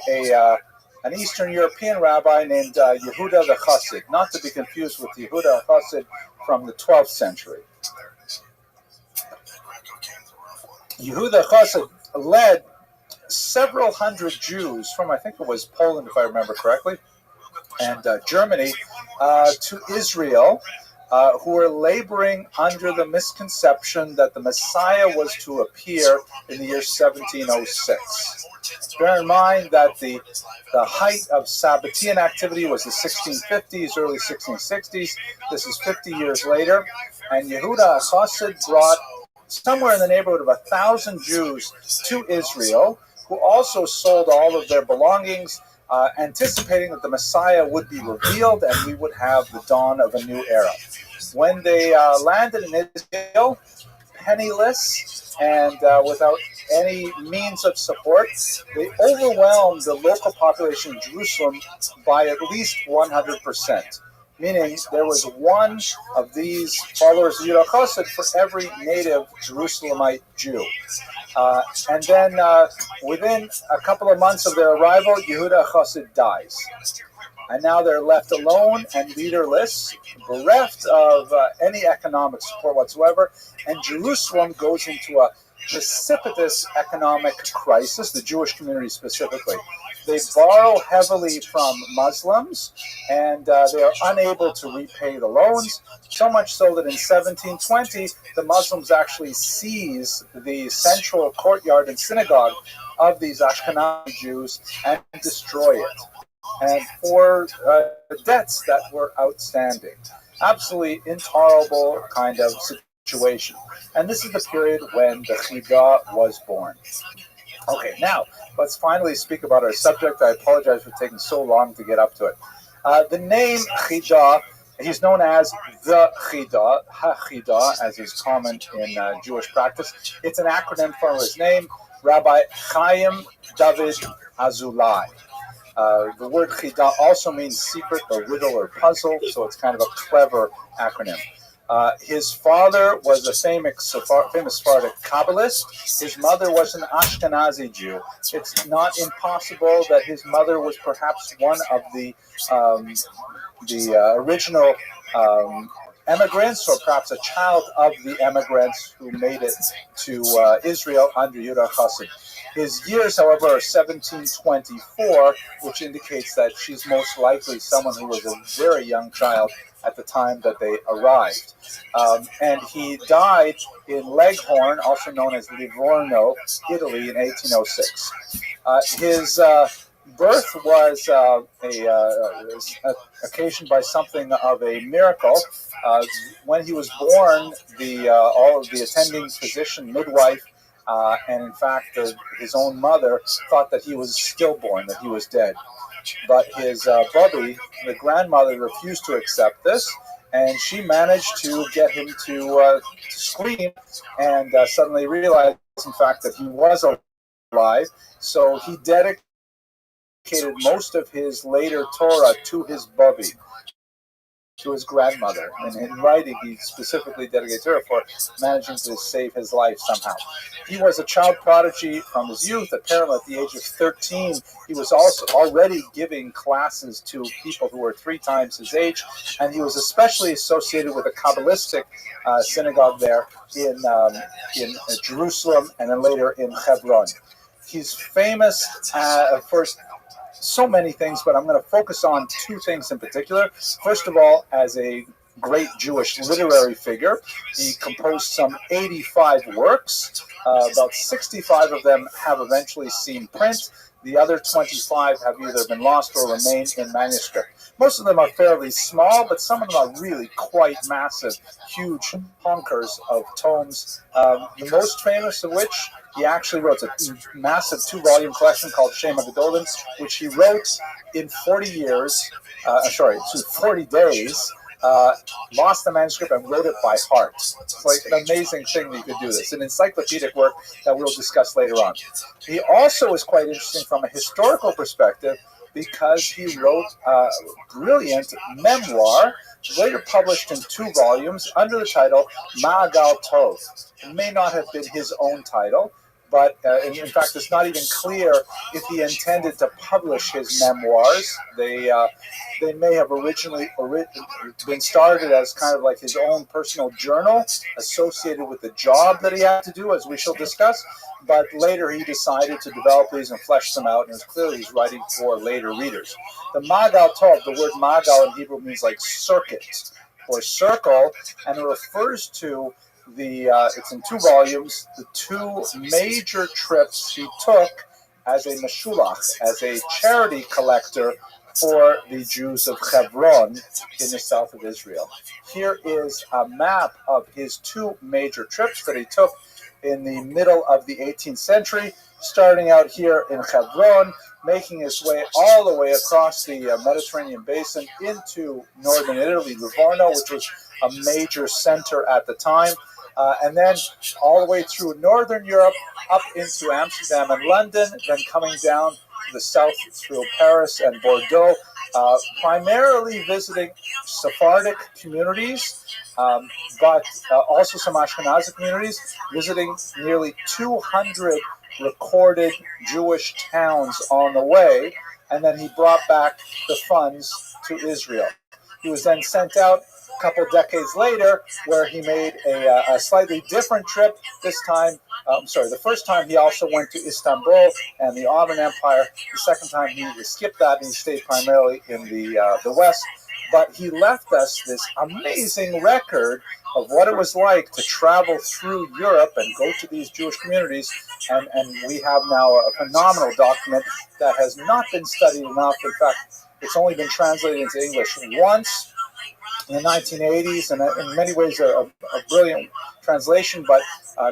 an Eastern European rabbi named Yehuda the Chassid, not to be confused with Yehuda Chassid from the 12th century. Yehuda Chassid led several hundred Jews from, I think it was Poland, if I remember correctly, and Germany, to Israel, who were laboring under the misconception that the Messiah was to appear in the year 1706. Bear in mind that the height of Sabbatean activity was the 1650s, early 1660s. This is 50 years later, and Yehuda Chassid brought somewhere in the neighborhood of 1,000 Jews to Israel, who also sold all of their belongings, anticipating that the Messiah would be revealed and we would have the dawn of a new era. When they landed in Israel, penniless and without any means of support, they overwhelmed the local population of Jerusalem by at least 100%. Meaning there was one of these followers of Yehuda Chassid for every native Jerusalemite Jew. And then within a couple of months of their arrival, Yehuda Chassid dies. And now they're left alone and leaderless, bereft of any economic support whatsoever. And Jerusalem goes into a precipitous economic crisis, the Jewish community specifically. They borrow heavily from Muslims, and they are unable to repay the loans, so much so that in 1720, the Muslims actually seize the central courtyard and synagogue of these Ashkenazi Jews and destroy it, and for debts that were outstanding. Absolutely intolerable kind of situation. And this is the period when the Chidah was born. Okay, now let's finally speak about our subject. I apologize for taking so long to get up to it. The name Chidah, he's known as the Chidah, Ha-Chidah, as is common in Jewish practice. It's an acronym for his name, Rabbi Chaim David Azulai. The word Chidah also means secret or riddle or puzzle, so it's kind of a clever acronym. His father was a famous Sephardic Kabbalist. His mother was an Ashkenazi Jew. It's not impossible that his mother was perhaps one of the original emigrants, or perhaps a child of the emigrants who made it to Israel under Yehuda Chassid. His years, however, are 1724, which indicates that she's most likely someone who was a very young child at the time that they arrived. And he died in Leghorn, also known as Livorno, Italy, in 1806. His birth was occasioned by something of a miracle. When he was born, all of the attending physician, midwife, and in fact his own mother thought that he was stillborn, that he was dead. But his Rabbi, the grandmother, refused to accept this, and she managed to get him to scream, and suddenly realized, in fact, that he was alive. So he dedicated most of his later Torah to his Rabbi, to his grandmother. And in writing, he specifically dedicated her for managing to save his life somehow. He was a child prodigy from his youth. Apparently, at the age of 13, he was also already giving classes to people who were 3 times his age, and he was especially associated with a Kabbalistic synagogue there in Jerusalem, and then later in Hebron. He's famous for so many things, but I'm going to focus on 2 things in particular. First of all, as a great Jewish literary figure, he composed some 85 works. About 65 of them have eventually seen print. The other 25 have either been lost or remain in manuscript. Most of them are fairly small, but some of them are really quite massive, huge honkers of tomes. The most famous of which he actually wrote a massive 2-volume collection called Shema Gedolim, which he wrote in 40 days. Lost the manuscript and wrote it by heart. It's like an amazing thing that you could do this. An encyclopedic work that we'll discuss later on. He also is quite interesting from a historical perspective because he wrote a brilliant memoir, later published in 2 volumes under the title Ma'agal Tov. It may not have been his own title, but in fact, it's not even clear if he intended to publish his memoirs. They may have originally been started as kind of like his own personal journal associated with the job that he had to do, as we shall discuss. But later he decided to develop these and flesh them out, and it's clearly he's writing for later readers. The Ma'agal Tov, the word Ma'agal in Hebrew means like circuit or circle, and it refers to it's in 2 volumes, the 2 major trips he took as a meshulach, as a charity collector for the Jews of Hebron in the south of Israel. Here is a map of his 2 major trips that he took in the middle of the 18th century, starting out here in Hebron, making his way all the way across the Mediterranean basin into northern Italy, Livorno, which was a major center at the time, and then all the way through northern Europe, up into Amsterdam and London, then coming down to the south through Paris and Bordeaux, primarily visiting Sephardic communities, but also some Ashkenazi communities, visiting nearly 200 recorded Jewish towns on the way, and then he brought back the funds to Israel. He was then sent out a couple decades later, where he made a slightly different trip. This time, the first time he also went to Istanbul and the Ottoman Empire. The second time he skipped that and he stayed primarily in the West. But he left us this amazing record of what it was like to travel through Europe and go to these Jewish communities. And we have now a phenomenal document that has not been studied enough. In fact, it's only been translated into English once in the 1980s, and in many ways a brilliant translation, but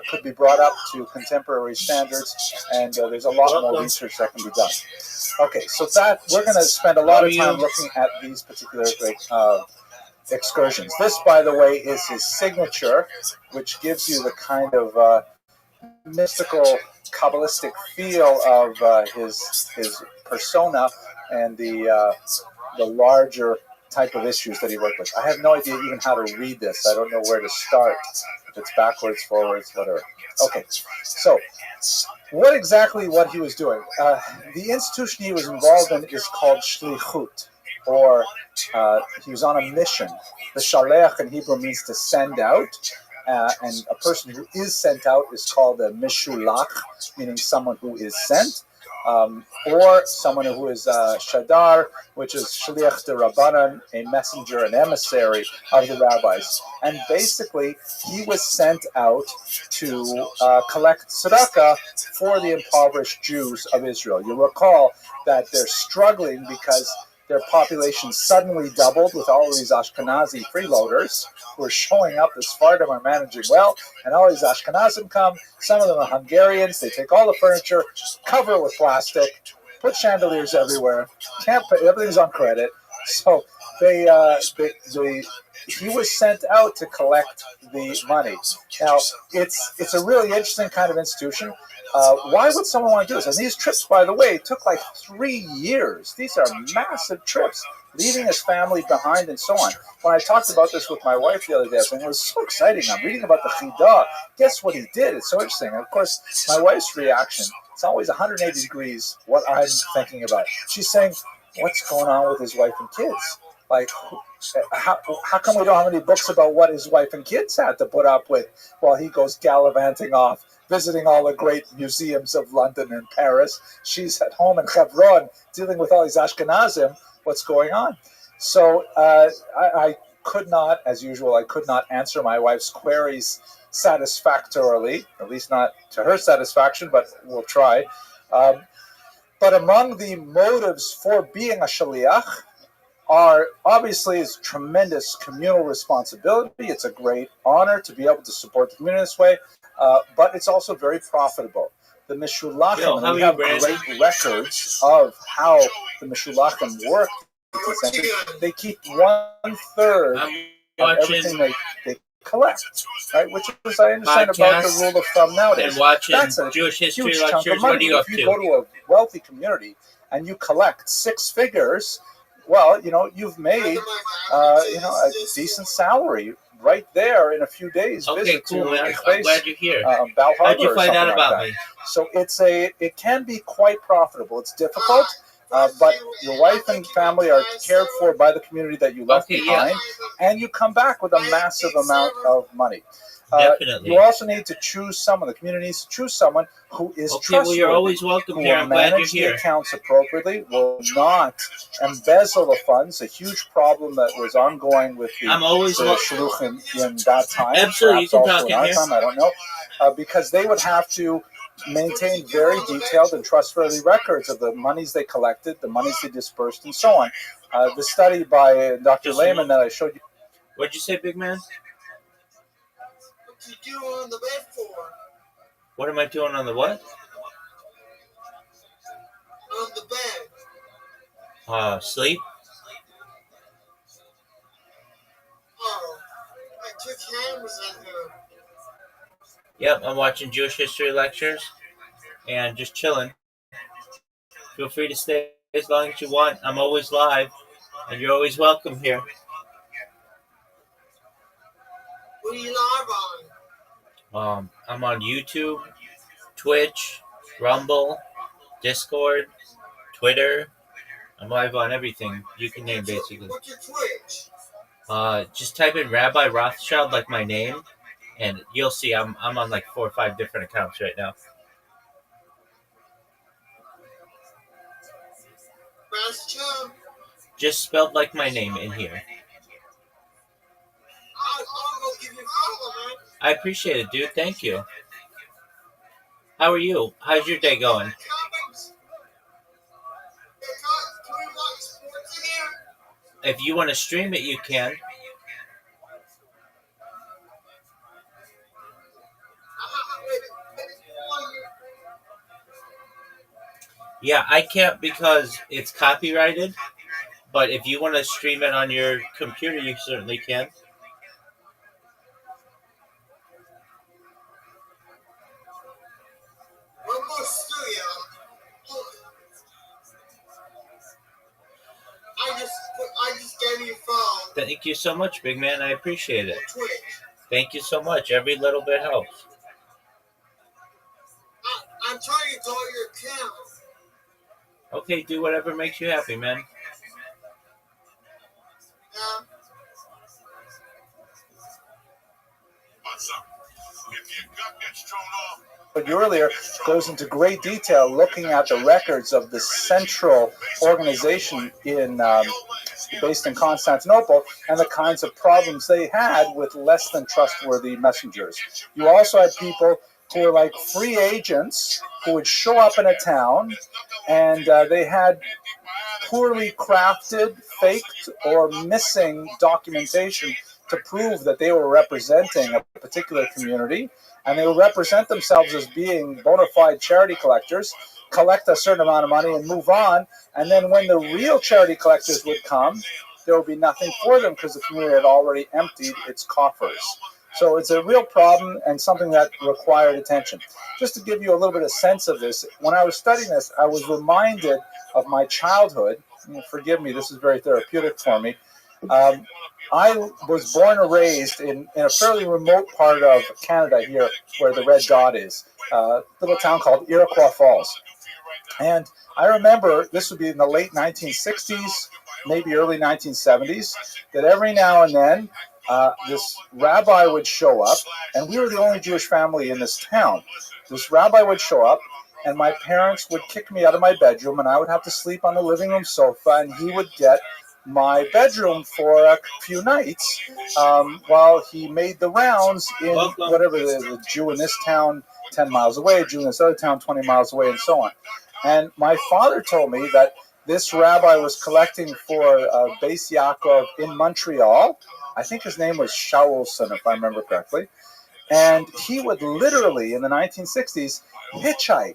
could be brought up to contemporary standards, and there's a lot more research that can be done. Okay, so that we're going to spend a lot of time looking at these particular excursions. This, by the way, is his signature, which gives you the kind of mystical, Kabbalistic feel of his persona and the larger type of issues that he worked with. I have no idea even how to read this. I don't know where to start. If it's backwards, forwards, whatever. Okay, so what he was doing. The institution he was involved in is called shlichut, or he was on a mission. The shaleach in Hebrew means to send out, and a person who is sent out is called a mishulach, meaning someone who is sent. Or someone who is shadar, which is shliach de rabbanan, a messenger, an emissary of the rabbis. And basically, he was sent out to collect tzedakah for the impoverished Jews of Israel. You recall that they're struggling because their population suddenly doubled with all of these Ashkenazi freeloaders who are showing up. The Sephardim are managing well, and all these Ashkenazim come. Some of them are Hungarians. They take all the furniture, cover it with plastic, put chandeliers everywhere. Can't pay, everything's on credit. So he was sent out to collect the money. Now, it's a really interesting kind of institution. Why would someone want to do this? And these trips, by the way, took like 3 years. These are massive trips, leaving his family behind and so on. When I talked about this with my wife the other day, I was saying, it was so exciting. I'm reading about the Chidah. Guess what he did? It's so interesting. And of course, my wife's reaction, it's always 180 degrees what I'm thinking about. She's saying, what's going on with his wife and kids? Like, how come we don't have any books about what his wife and kids had to put up with while he goes gallivanting off, visiting all the great museums of London and Paris? She's at home in Hebron dealing with all these Ashkenazim. What's going on? So I could not, as usual, answer my wife's queries satisfactorily, at least not to her satisfaction, but we'll try. But among the motives for being a shaliach are obviously is tremendous communal responsibility. It's a great honor to be able to support the community this way, but it's also very profitable. The Mishulachim, and we have great records of how the Mishulachim work. They keep 1/3 of everything they collect, right? Which is, I understand, about the rule of thumb nowadays.
And watching
that's a
Jewish history
huge chunk
lectures.
of money.
What are you up
if you
to?
go to a wealthy community and you collect 6 figures, well, you've made, a decent salary right there in a few days.
Okay,
visit
cool,
to
man. I'm glad you're here.
Bal Harbor
How'd you
or
find out
something
about
like
me?
that. So it can be quite profitable. It's difficult, but your wife and family are cared for by the community that you left behind, and you come back with a massive amount of money.
Definitely.
You also need to choose someone. The community needs to choose someone who is trustworthy.
Well, you're always welcome
who
here.
will
I'm glad you're
manage the
here.
accounts appropriately, will not embezzle the funds. A huge problem that was ongoing with the shluchim in that time.
Absolutely, you can
also
talk
in
in
our
here.
time, I don't know, because they would have to maintain very detailed and trustworthy records of the monies they collected, the monies they dispersed, and so on. The study by Dr. Lehman that I showed you.
What'd you say, big man?
What you doing on the bed for?
What am I doing on the what?
On the bed.
Sleep?
Oh, I took cameras in here.
Yep, I'm watching Jewish history lectures and just chilling. Feel free to stay as long as you want. I'm always live, and you're always welcome here.
What are you live on?
I'm on YouTube, Twitch, Rumble, Discord, Twitter. I'm live on everything you can name, basically.
What's your Twitch?
Just type in Rabbi Rothschild, like my name, and you'll see I'm on like 4 or 5 different accounts right now.
Rothschild?
Just spelled like my name in here.
I'll go give you a follow, man.
I appreciate it, dude. Thank you. How are you? How's your day going?
Comics? Can we watch sports in here?
If you want to stream it, you can. Yeah, I can't because it's copyrighted. But if you want to stream it on your computer, you certainly can.
One more studio. I just gave you a phone.
Thank you so much, big man. I appreciate it.
Twitch.
Thank you so much. Every little bit helps.
I'm trying to go your account.
Okay, do whatever makes you happy, man.
But earlier goes into great detail looking at the records of the central organization based in Constantinople and the kinds of problems they had with less than trustworthy messengers. You also had people who were like free agents who would show up in a town and they had poorly crafted, faked, or missing documentation to prove that they were representing a particular community, and they would represent themselves as being bona fide charity collectors, collect a certain amount of money and move on, and then when the real charity collectors would come, there would be nothing for them because the community had already emptied its coffers. So it's a real problem and something that required attention. Just to give you a little bit of sense of this, when I was studying this, I was reminded of my childhood. Forgive me, this is very therapeutic for me. I was born and raised in a fairly remote part of Canada here where the red dot is, a little town called Iroquois Falls. And I remember, this would be in the late 1960s, maybe early 1970s, that every now and then this rabbi would show up, and we were the only Jewish family in this town. This rabbi would show up, and my parents would kick me out of my bedroom, and I would have to sleep on the living room sofa, and he would get my bedroom for a few nights while he made the rounds in whatever the Jew in this town 10 miles away, a Jew in this other town 20 miles away, and so on. And my father told me that This rabbi was collecting for Beis Yaakov in Montreal. I think his name was Shaulson, if I remember correctly. And he would literally, in the 1960s, hitchhike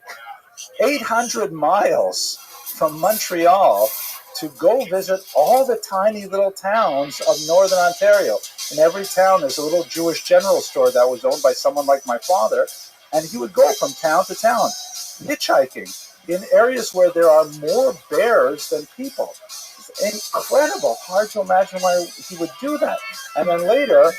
800 miles from Montreal to go visit all the tiny little towns of northern Ontario. In every town, there's a little Jewish general store that was owned by someone like my father, and he would go from town to town, hitchhiking in areas where there are more bears than people. It's incredible, hard to imagine why he would do that. And then later,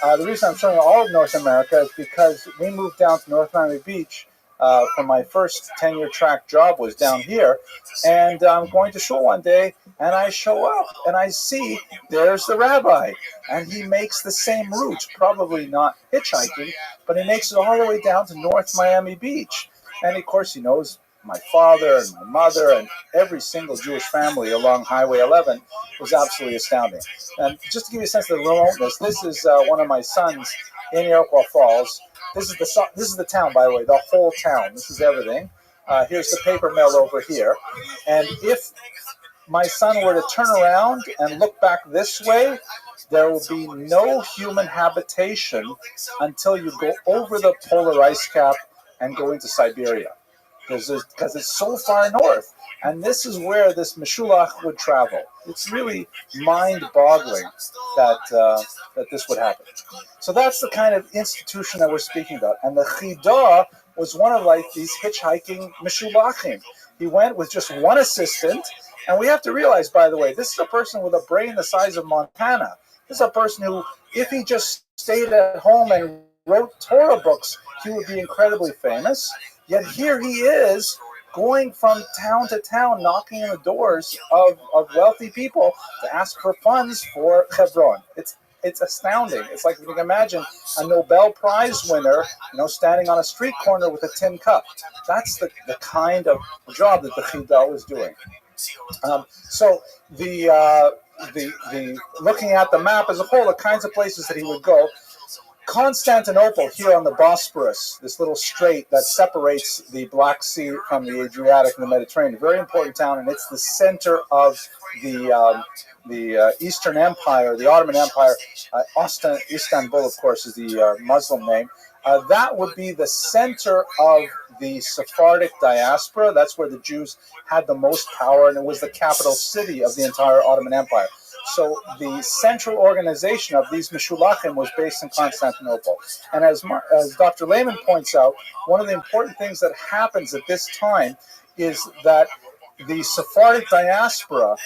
the reason I'm showing all of North America is because we moved down to North Miami Beach for my first tenure track job was down here, and I'm going to shul one day, and I show up, and I see there's the rabbi, and he makes the same route, probably not hitchhiking, but he makes it all the way down to North Miami Beach, and of course he knows my father and my mother and every single Jewish family along Highway 11 was absolutely astounding. And just to give you a sense of the remoteness, this is one of my sons in Iroquois Falls. This is the town, by the way, the whole town. This is everything. Here's the paper mill over here. And if my son were to turn around and look back this way, there will be no human habitation until you go over the polar ice cap and go into Siberia, because it's so far north. And this is where this Meshulach would travel. It's really mind-boggling that this would happen. So that's the kind of institution that we're speaking about. And the Chidah was one of like these hitchhiking Meshulachim. He went with just one assistant. And we have to realize, by the way, this is a person with a brain the size of Montana. This is a person who, if he just stayed at home and wrote Torah books, he would be incredibly famous. Yet here he is, going from town to town, knocking on the doors of wealthy people to ask for funds for Hebron. It's astounding. It's like you can imagine a Nobel Prize winner, standing on a street corner with a tin cup. That's the kind of job that the Chidah was doing. So the looking at the map as a whole, the kinds of places that he would go. Constantinople, here on the Bosporus, this little strait that separates the Black Sea from the Adriatic and the Mediterranean, a very important town, and it's the center of the Eastern Empire, the Ottoman Empire. Istanbul, of course, is the Muslim name. That would be the center of the Sephardic diaspora. That's where the Jews had the most power, and it was the capital city of the entire Ottoman Empire. So the central organization of these Meshulachim was based in Constantinople. And as Dr. Lehman points out, one of the important things that happens at this time is that the Sephardic diaspora,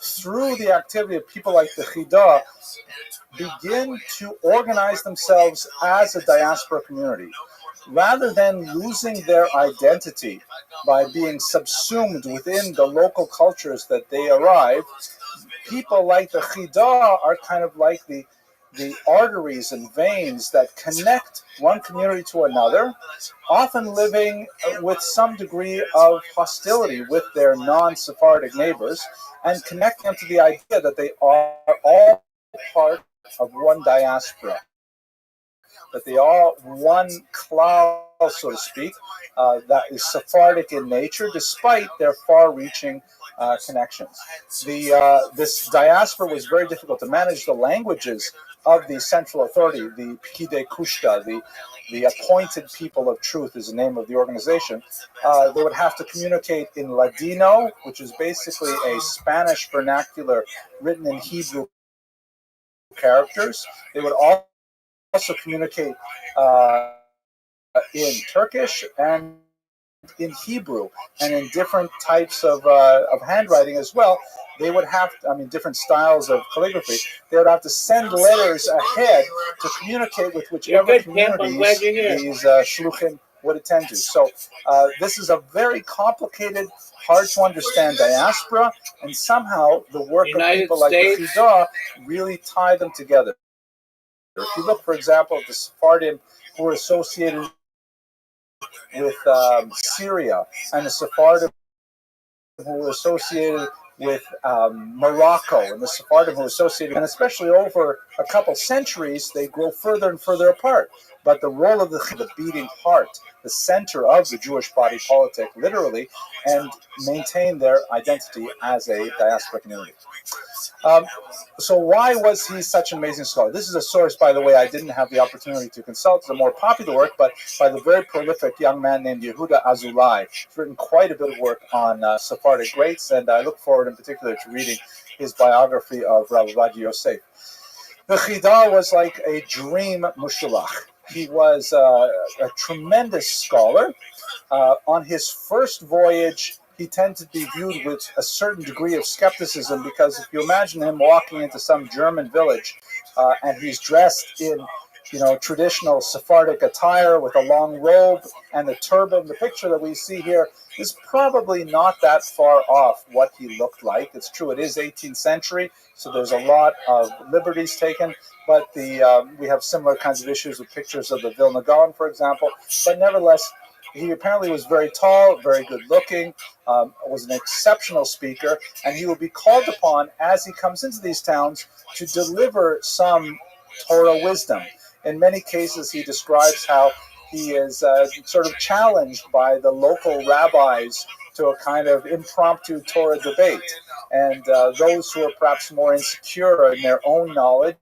through the activity of people like the Chidah, begin to organize themselves as a diaspora community. Rather than losing their identity by being subsumed within the local cultures that they arrive, people like the Chidah are kind of like the arteries and veins that connect one community to another, often living with some degree of hostility with their non-Sephardic neighbors, and connect them to the idea that they are all part of one diaspora, that they are one cloud, so to speak, that is Sephardic in nature, despite their far-reaching connections. This diaspora was very difficult to manage. The languages of the central authority, the Pekidei Kushta, the appointed people of truth is the name of the organization, they would have to communicate in Ladino, which is basically a Spanish vernacular written in Hebrew characters. They would also communicate in Turkish and in Hebrew, and in different types of handwriting as well. They would have, different styles of calligraphy. They would have to send letters ahead to communicate with whichever communities these shluchim would attend to. So this is a very complicated, hard to understand diaspora, and somehow the work of people like the Chidah really tie them together. If you look, for example, at the Sephardim who were associated with Syria, and the Sephardim who were associated with Morocco, and the Sephardim who were associated, and especially over a couple centuries, they grow further and further apart. but the role of the beating heart, the center of the Jewish body politic, literally, and maintain their identity as a diaspora community. So why was he such an amazing scholar? This is a source, by the way, I didn't have the opportunity to consult. It's a more popular work, but by the very prolific young man named Yehuda Azulai. He's written quite a bit of work on Sephardic greats, and I look forward in particular to reading his biography of Rabbi Yosef. The Chida was like a dream mushalach. He was a tremendous scholar. On his first voyage, he tended to be viewed with a certain degree of skepticism, because if you imagine him walking into some German village and he's dressed in traditional Sephardic attire with a long robe and the turban, the picture that we see here is probably not that far off what he looked like. It's true, it is 18th century, so there's a lot of liberties taken, but we have similar kinds of issues with pictures of the Vilna Gaon, for example, but nevertheless, he apparently was very tall, very good looking, was an exceptional speaker, and he would be called upon as he comes into these towns to deliver some Torah wisdom. In many cases, he describes how he is sort of challenged by the local rabbis to a kind of impromptu Torah debate. And those who are perhaps more insecure in their own knowledge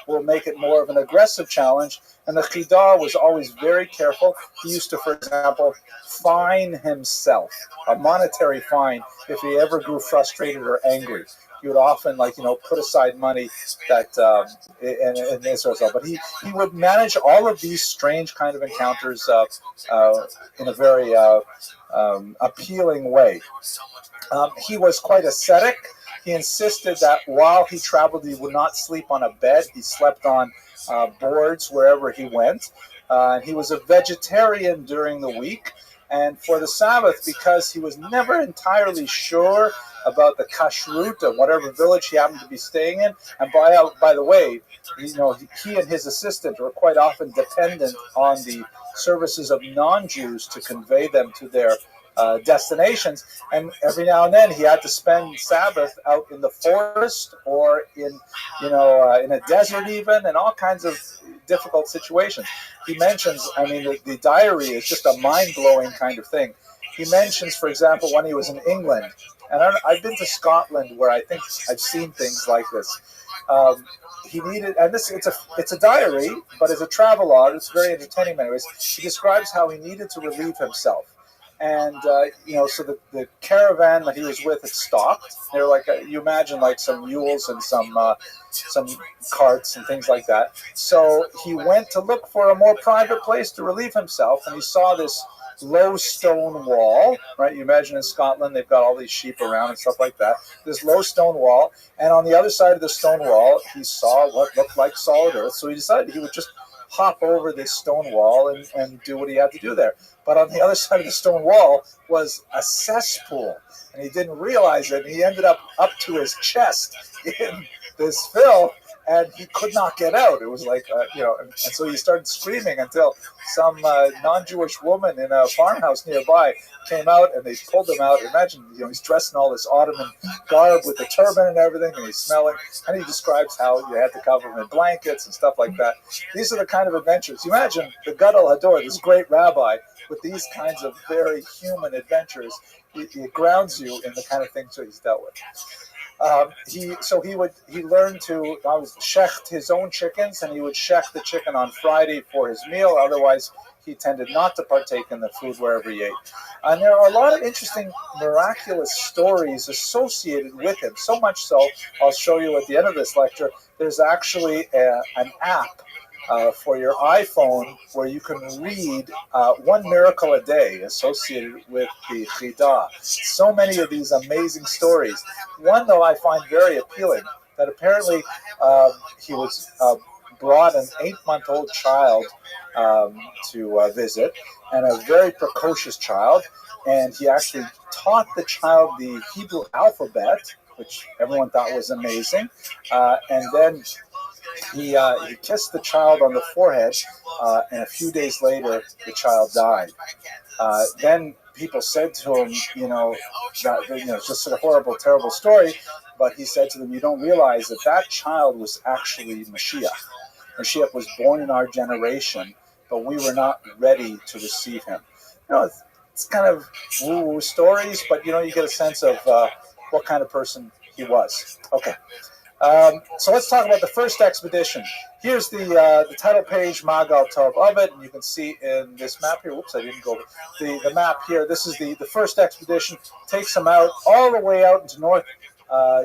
will make it more of an aggressive challenge. And the Chida was always very careful. He used to, for example, fine himself, a monetary fine, if he ever grew frustrated or angry. He would often, put aside money that in Israel. But he would manage all of these strange kind of encounters in a very appealing way. He was quite ascetic. He insisted that while he traveled, he would not sleep on a bed. He slept on boards wherever he went. He was a vegetarian during the week. And for the Sabbath, because he was never entirely sure about the kashrut of whatever village he happened to be staying in, and by the way, he and his assistant were quite often dependent on the services of non-Jews to convey them to their destinations, and every now and then he had to spend Sabbath out in the forest or in a desert even, and all kinds of difficult situations. He mentions, the diary is just a mind-blowing kind of thing. He mentions, for example, when he was in England, and I've been to Scotland where I think I've seen things like this. He needed, and it's a diary, but it's a travelogue. It's very entertaining in many ways. He describes how he needed to relieve himself. And, so the caravan that he was with had stopped. They were you imagine some mules and some carts and things like that. So he went to look for a more private place to relieve himself, and he saw this low stone wall, right? You imagine in Scotland, they've got all these sheep around and stuff like that. This low stone wall, and on the other side of the stone wall, he saw what looked like solid earth. So he decided he would just hop over this stone wall and do what he had to do there. But on the other side of the stone wall was a cesspool, and he didn't realize it. He ended up to his chest in this filth, and he could not get out. It was and so he started screaming until some non-Jewish woman in a farmhouse nearby came out, and they pulled him out. Imagine, he's dressed in all this Ottoman garb with the turban and everything, and he's smelling, and he describes how you had to cover him in blankets and stuff like that. These are the kind of adventures. You imagine the Gadol Hador, this great rabbi, with these kinds of very human adventures. It grounds you in the kind of things that he's dealt with. He learned to shecht his own chickens, and he would shecht the chicken on Friday for his meal. Otherwise, he tended not to partake in the food wherever he ate. And there are a lot of interesting, miraculous stories associated with him. So much so, I'll show you at the end of this lecture, there's actually an app for your iPhone where you can read one miracle a day associated with the Chida. So many of these amazing stories. One, though, I find very appealing, that apparently he was brought an 8-month-old child to visit, and a very precocious child, and he actually taught the child the Hebrew alphabet, which everyone thought was amazing, and then he kissed the child on the forehead, and a few days later, the child died. Then people said to him, it's just a horrible, terrible story, but he said to them, you don't realize that child was actually Mashiach. Mashiach was born in our generation, but we were not ready to receive him. It's kind of woo-woo stories, but you get a sense of what kind of person he was. Okay. So let's talk about the first expedition. Here's the title page, Magal Tov of it, and you can see in this map here. Whoops, I didn't go over the map here. This is the first expedition. Takes them out all the way out into North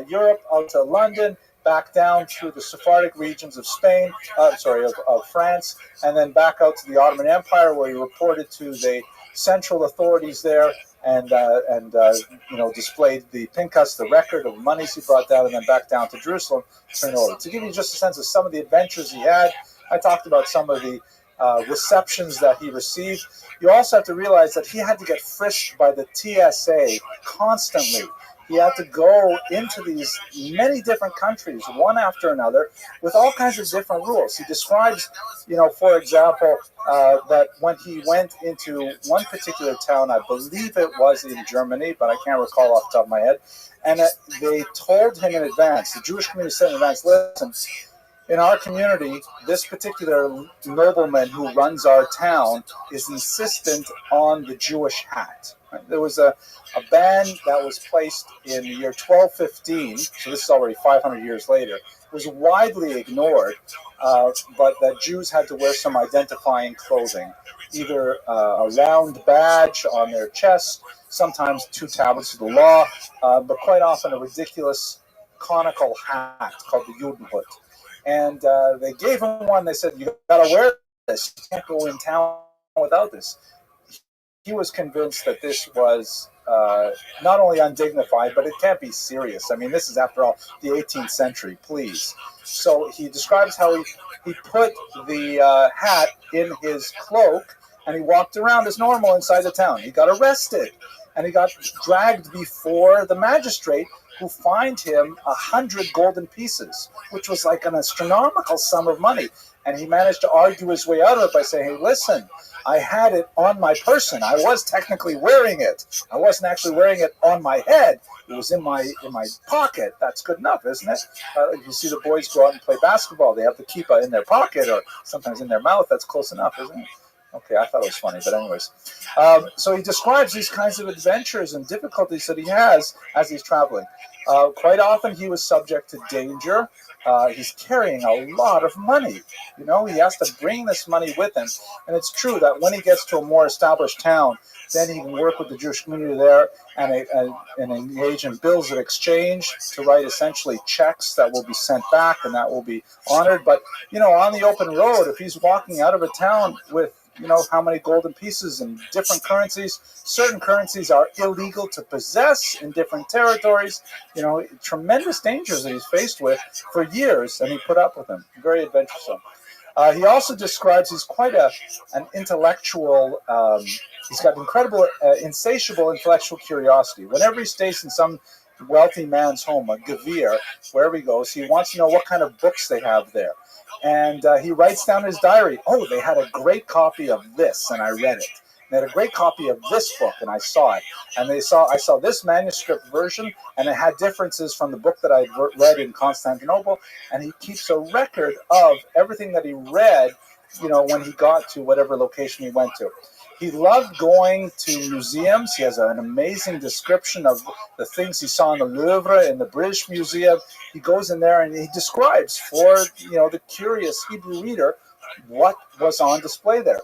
Europe, out to London, back down through the Sephardic regions of Spain, of France, and then back out to the Ottoman Empire, where he reported to the central authorities there, and displayed the Pinkas, the record of the monies he brought down, and then back down to Jerusalem, turn over. To give you just a sense of some of the adventures he had, I talked about some of the receptions that he received. You also have to realize that he had to get frisked by the TSA constantly. He had to go into these many different countries, one after another, with all kinds of different rules. He describes, for example, that when he went into one particular town, I believe it was in Germany, but I can't recall off the top of my head, and they told him in advance, the Jewish community said in advance, listen, in our community, this particular nobleman who runs our town is insistent on the Jewish hat. Right? There was a ban that was placed in the year 1215, so this is already 500 years later. It was widely ignored, but that Jews had to wear some identifying clothing, either a round badge on their chest, sometimes 2 tablets of the law, but quite often a ridiculous conical hat called the Judenhut. And they gave him one. They said, you got to wear this. You can't go in town without this. He was convinced that this was not only undignified, but it can't be serious. I mean, this is, after all, the 18th century, please. So he describes how he put the hat in his cloak, and he walked around as normal inside the town. He got arrested, and he got dragged before the magistrate, who fined him 100 golden pieces, which was like an astronomical sum of money. And he managed to argue his way out of it by saying, hey, listen, I had it on my person. I was technically wearing it. I wasn't actually wearing it on my head. It was in my pocket. That's good enough, isn't it? You see the boys go out and play basketball. They have the kippah in their pocket or sometimes in their mouth. That's close enough, isn't it? Okay, I thought it was funny, but anyways. So he describes these kinds of adventures and difficulties that he has as he's traveling. Quite often he was subject to danger. He's carrying a lot of money. He has to bring this money with him. And it's true that when he gets to a more established town, then he can work with the Jewish community there and engage in bills of exchange to write essentially checks that will be sent back and that will be honored. But, on the open road, if he's walking out of a town with how many golden pieces in different currencies. Certain currencies are illegal to possess in different territories. Tremendous dangers that he's faced with for years, and he put up with them. Very adventuresome. He also describes he's quite an intellectual. He's got incredible, insatiable intellectual curiosity. Whenever he stays in some wealthy man's home, a gevir, wherever he goes, he wants to know what kind of books they have there. And he writes down in his diary, oh, they had a great copy of this, and I read it. They had a great copy of this book, and I saw it. And I saw this manuscript version, and it had differences from the book that I read in Constantinople. And he keeps a record of everything that he read, when he got to whatever location he went to. He loved going to museums. He has an amazing description of the things he saw in the Louvre, in the British Museum. He goes in there and he describes for the curious Hebrew reader what was on display there.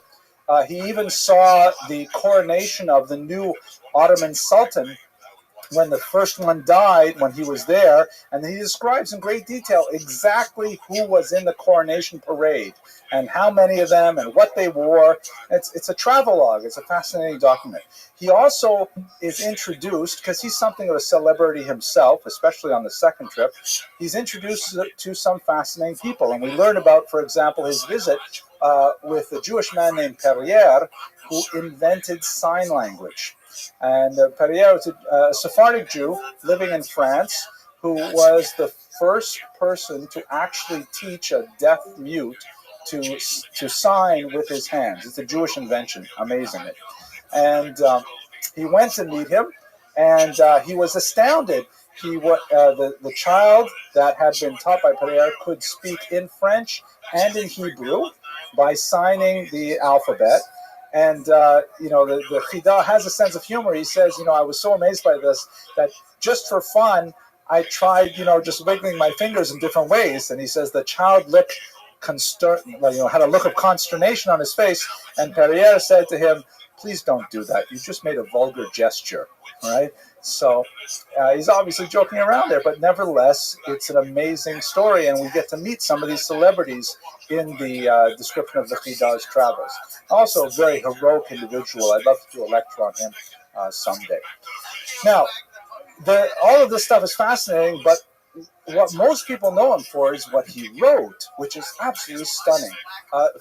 He even saw the coronation of the new Ottoman Sultan when the first one died, when he was there, and he describes in great detail exactly who was in the coronation parade and how many of them and what they wore. It's a travelogue. It's a fascinating document. He also is introduced, because he's something of a celebrity himself, especially on the second trip, he's introduced to some fascinating people. And we learn about, for example, his visit with a Jewish man named Perrier, who invented sign language. And Perrier was a Sephardic Jew living in France who was the first person to actually teach a deaf mute to sign with his hands. It's a Jewish invention, amazingly. And he went to meet him, and he was astounded. The child that had been taught by Perrier could speak in French and in Hebrew, by signing the alphabet. And, the Chida has a sense of humor. He says, I was so amazed by this that just for fun, I tried, just wiggling my fingers in different ways. And he says the child looked had a look of consternation on his face. And Perrier said to him, please don't do that. You just made a vulgar gesture, right? So he's obviously joking around there, but nevertheless, it's an amazing story, and we get to meet some of these celebrities in the description of the Chida's travels. Also, a very heroic individual. I'd love to do a lecture on him someday. Now, all of this stuff is fascinating, but what most people know him for is what he wrote, which is absolutely stunning.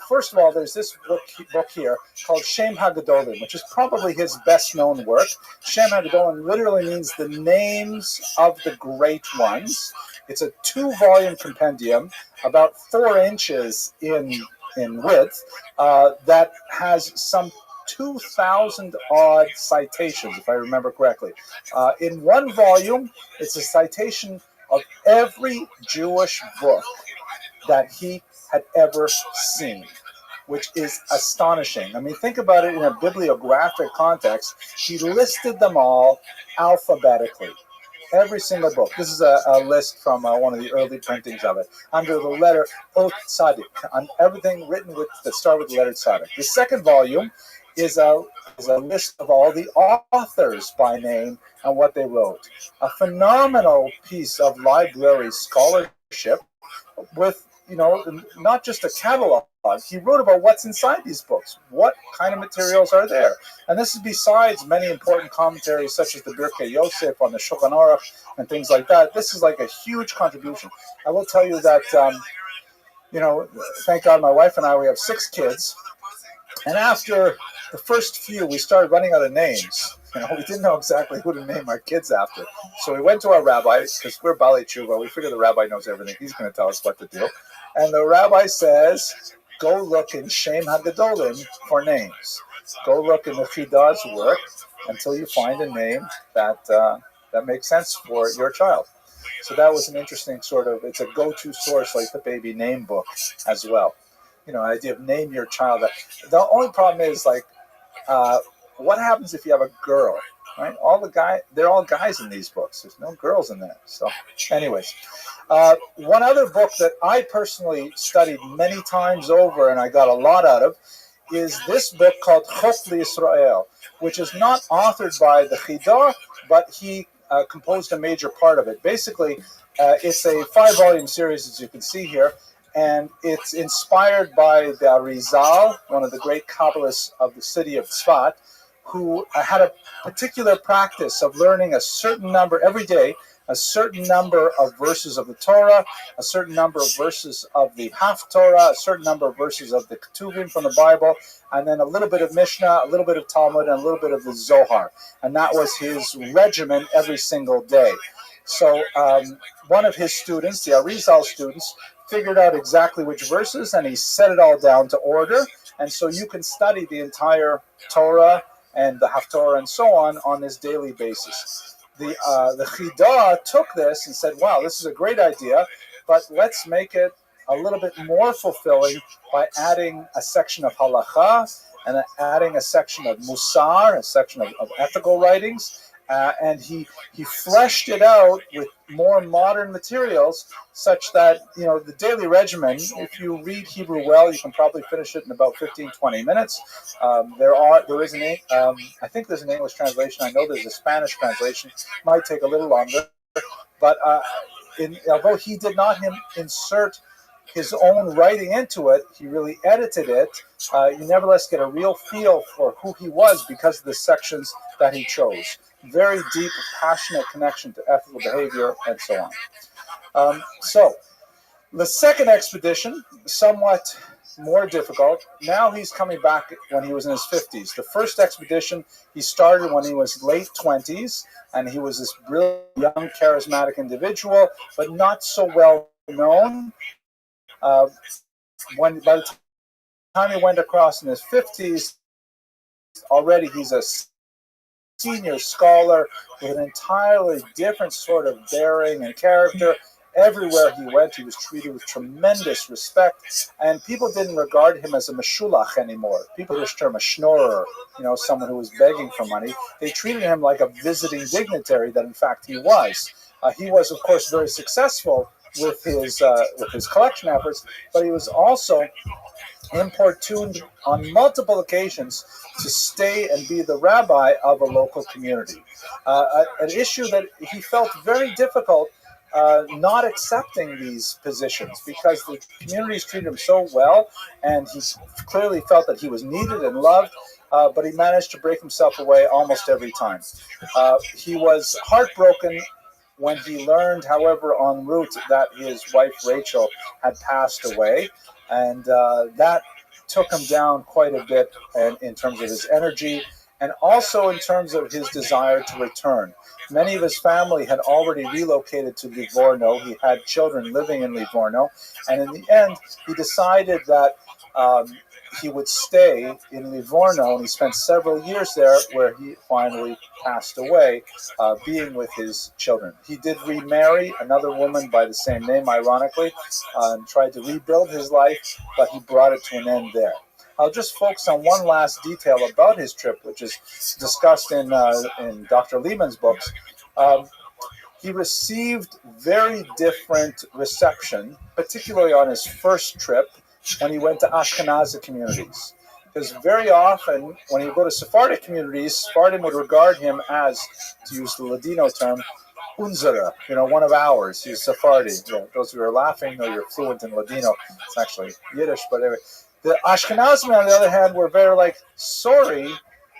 First of all, there's this book here called Shem HaGadolim, which is probably his best-known work. Shem HaGadolim literally means the names of the great ones. It's a 2-volume compendium, about 4 inches in width, that has some 2,000 odd citations, if I remember correctly. In one volume, it's a citation of every Jewish book that he had ever seen, which is astonishing. I mean, think about it in a bibliographic context. He listed them all alphabetically, every single book. This is a list from one of the early printings of it, under the letter ROTHSCHILD, on everything written that start with the letter Tzaddik. The second volume is a list of all the authors by name and what they wrote. A phenomenal piece of library scholarship with, not just a catalog. He wrote about what's inside these books. What kind of materials are there? And this is besides many important commentaries such as the Birkei Yosef on the Shulchan Aruch and things like that. This is like a huge contribution. I will tell you that, thank God my wife and I, we have 6 kids. And after the first few, we started running out of names. We didn't know exactly who to name our kids after. So we went to our rabbi, because we're Baalei Tshuva. We figure the rabbi knows everything. He's going to tell us what to do. And the rabbi says, go look in Shem HaGadolim for names. Go look in the Chida's work until you find a name that makes sense for your child. So that was an interesting it's a go-to source like the baby name book as well. The idea of name your child. The only problem is, what happens if you have a girl, right? They're all guys in these books. There's no girls in there. So anyways, one other book that I personally studied many times over and I got a lot out of is this book called Chok L'Yisrael, which is not authored by the Chida, but he composed a major part of it. Basically, it's a 5-volume series, as you can see here, and it's inspired by the Arizal, one of the great Kabbalists of the city of Tzfat, who had a particular practice of learning a certain number every day, a certain number of verses of the Torah, a certain number of verses of the Haftorah, a certain number of verses of the Ketuvim from the Bible, and then a little bit of Mishnah, a little bit of Talmud, and a little bit of the Zohar. And that was his regimen every single day. So one of his students, the Arizal students, figured out exactly which verses, and he set it all down to order. And so you can study the entire Torah and the Haftorah and so on this daily basis. The Chida took this and said, wow, this is a great idea, but let's make it a little bit more fulfilling by adding a section of halacha and adding a section of musar, a section of ethical writings. And he fleshed it out with more modern materials such that, the daily regimen, if you read Hebrew well, you can probably finish it in about 15, 20 minutes. I think there's an English translation. I know there's a Spanish translation. Might take a little longer. But although he did not insert his own writing into it, he really edited it. You nevertheless get a real feel for who he was because of the sections that he chose. Very deep, passionate connection to ethical behavior and so on. So the second expedition, somewhat more difficult. Now he's coming back when he was in his 50s. The first expedition he started when he was late 20s, and he was this brilliant, young, charismatic individual, but not so well known. By the time he went across in his 50s, already he's a senior scholar with an entirely different sort of bearing and character. Everywhere he went, he was treated with tremendous respect, and people didn't regard him as a meshulach anymore. People use the term a schnorrer, someone who was begging for money. They treated him like a visiting dignitary that, in fact, he was. He was, of course, very successful with his collection efforts, but he was also importuned on multiple occasions to stay and be the rabbi of a local community. An issue that he felt very difficult not accepting these positions because the communities treated him so well, and he clearly felt that he was needed and loved, but he managed to break himself away almost every time. He was heartbroken when he learned, however, en route that his wife Rachel had passed away, and that took him down quite a bit in terms of his energy and also in terms of his desire to return. Many of his family had already relocated to Livorno. He had children living in Livorno, and in the end, he decided that he would stay in Livorno, and he spent several years there where he finally passed away, being with his children. He did remarry another woman by the same name, ironically, and tried to rebuild his life, but he brought it to an end there. I'll just focus on one last detail about his trip, which is discussed in Dr. Lehman's books. He received very different reception, particularly on his first trip, when he went to Ashkenazi communities. Because very often, when you go to Sephardic communities, Sephardim would regard him as, to use the Ladino term, unzera, one of ours. He's Sephardi. Those who are laughing know you're fluent in Ladino. It's actually Yiddish, but anyway. The Ashkenazim, on the other hand, were very like, sorry,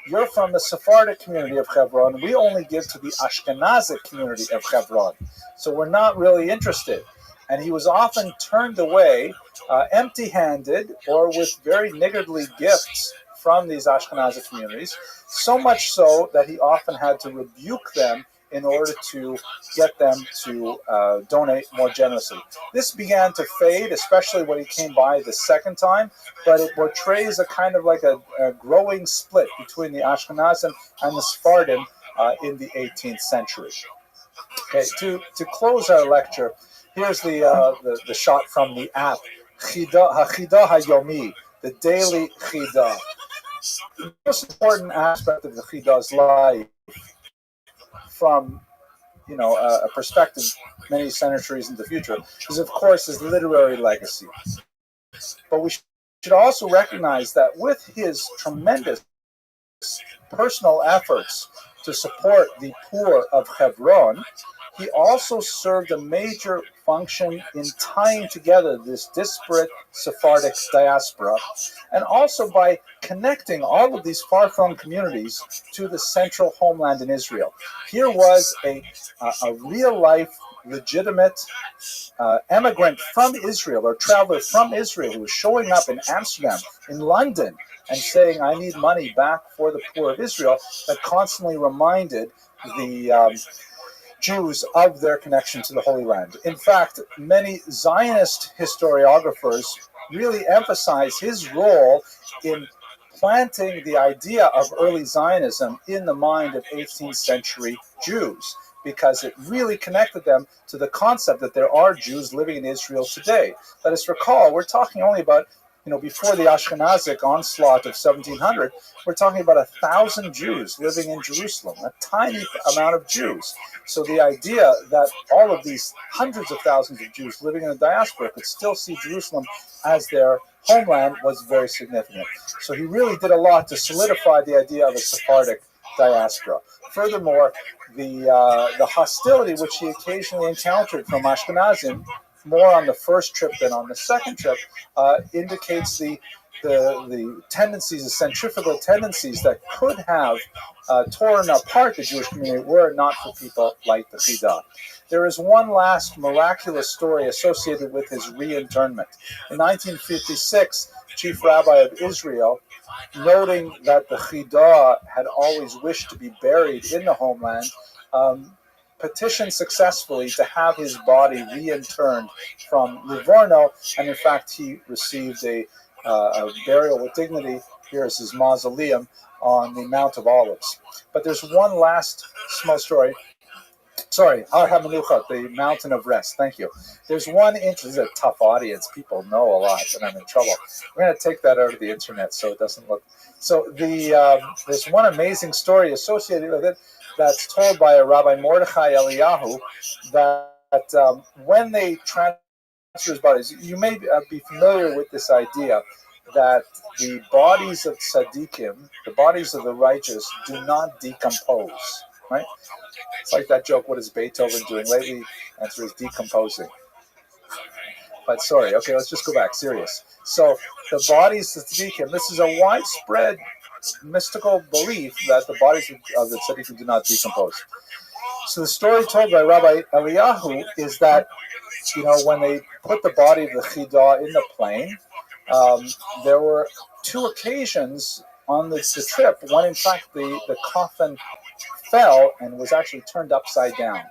you're from the Sephardic community of Hebron. We only give to the Ashkenazic community of Hebron. So we're not really interested. And he was often turned away empty-handed or with very niggardly gifts from these Ashkenazi communities, so much so that he often had to rebuke them in order to get them to donate more generously. This began to fade, especially when he came by the second time, but it portrays a kind of like a growing split between the Ashkenazim and the Sephardim in the 18th century. Okay, to close our lecture, here's the shot from the app, Chida HaYomi, the daily Chida. The most important aspect of the Chida's life, from a perspective many centuries in the future, is of course his literary legacy. But we should also recognize that with his tremendous personal efforts to support the poor of Hebron, he also served a major function in tying together this disparate Sephardic diaspora, and also by connecting all of these far-flung communities to the central homeland in Israel. Here was a real-life, legitimate emigrant from Israel, or traveler from Israel, who was showing up in Amsterdam, in London, and saying, I need money back for the poor of Israel, that constantly reminded the Jews of their connection to the Holy Land. In fact, many Zionist historiographers really emphasize his role in planting the idea of early Zionism in the mind of 18th century Jews, because it really connected them to the concept that there are Jews living in Israel today. Let us recall, we're talking only about, before the Ashkenazic onslaught of 1700, we're talking about 1,000 Jews living in Jerusalem, a tiny amount of Jews. So the idea that all of these hundreds of thousands of Jews living in the diaspora could still see Jerusalem as their homeland was very significant. So he really did a lot to solidify the idea of a Sephardic diaspora. Furthermore, the hostility which he occasionally encountered from Ashkenazim, more on the first trip than on the second trip, indicates the tendencies, the centrifugal tendencies that could have torn apart the Jewish community were it not for people like the Chida. There is one last miraculous story associated with his reinternment. In 1956, Chief Rabbi of Israel, noting that the Chida had always wished to be buried in the homeland, petitioned successfully to have his body reinterned from Livorno, and in fact he received a burial with dignity. Here is his mausoleum on the Mount of Olives. But there's one last small story. Sorry, Har HaMenucha, the mountain of rest. Thank you. There's one this is a tough audience. People know a lot, and I'm in trouble. We're going to take that out of the internet so it doesn't look. So there's one amazing story associated with it that's told by a Rabbi Mordechai Eliyahu that when they transfer his bodies, you may be familiar with this idea that the bodies of tzaddikim, the bodies of the righteous, do not decompose, right? It's like that joke, what is Beethoven doing lately? Answer is decomposing. But sorry, okay, let's just go back, serious. So the bodies of tzaddikim, this is a widespread mystical belief that the bodies of the tzaddikim do not decompose. So the story told by Rabbi Eliyahu is that, when they put the body of the Chidah in the plane, there were two occasions on the trip when, in fact, the coffin fell and was actually turned upside down.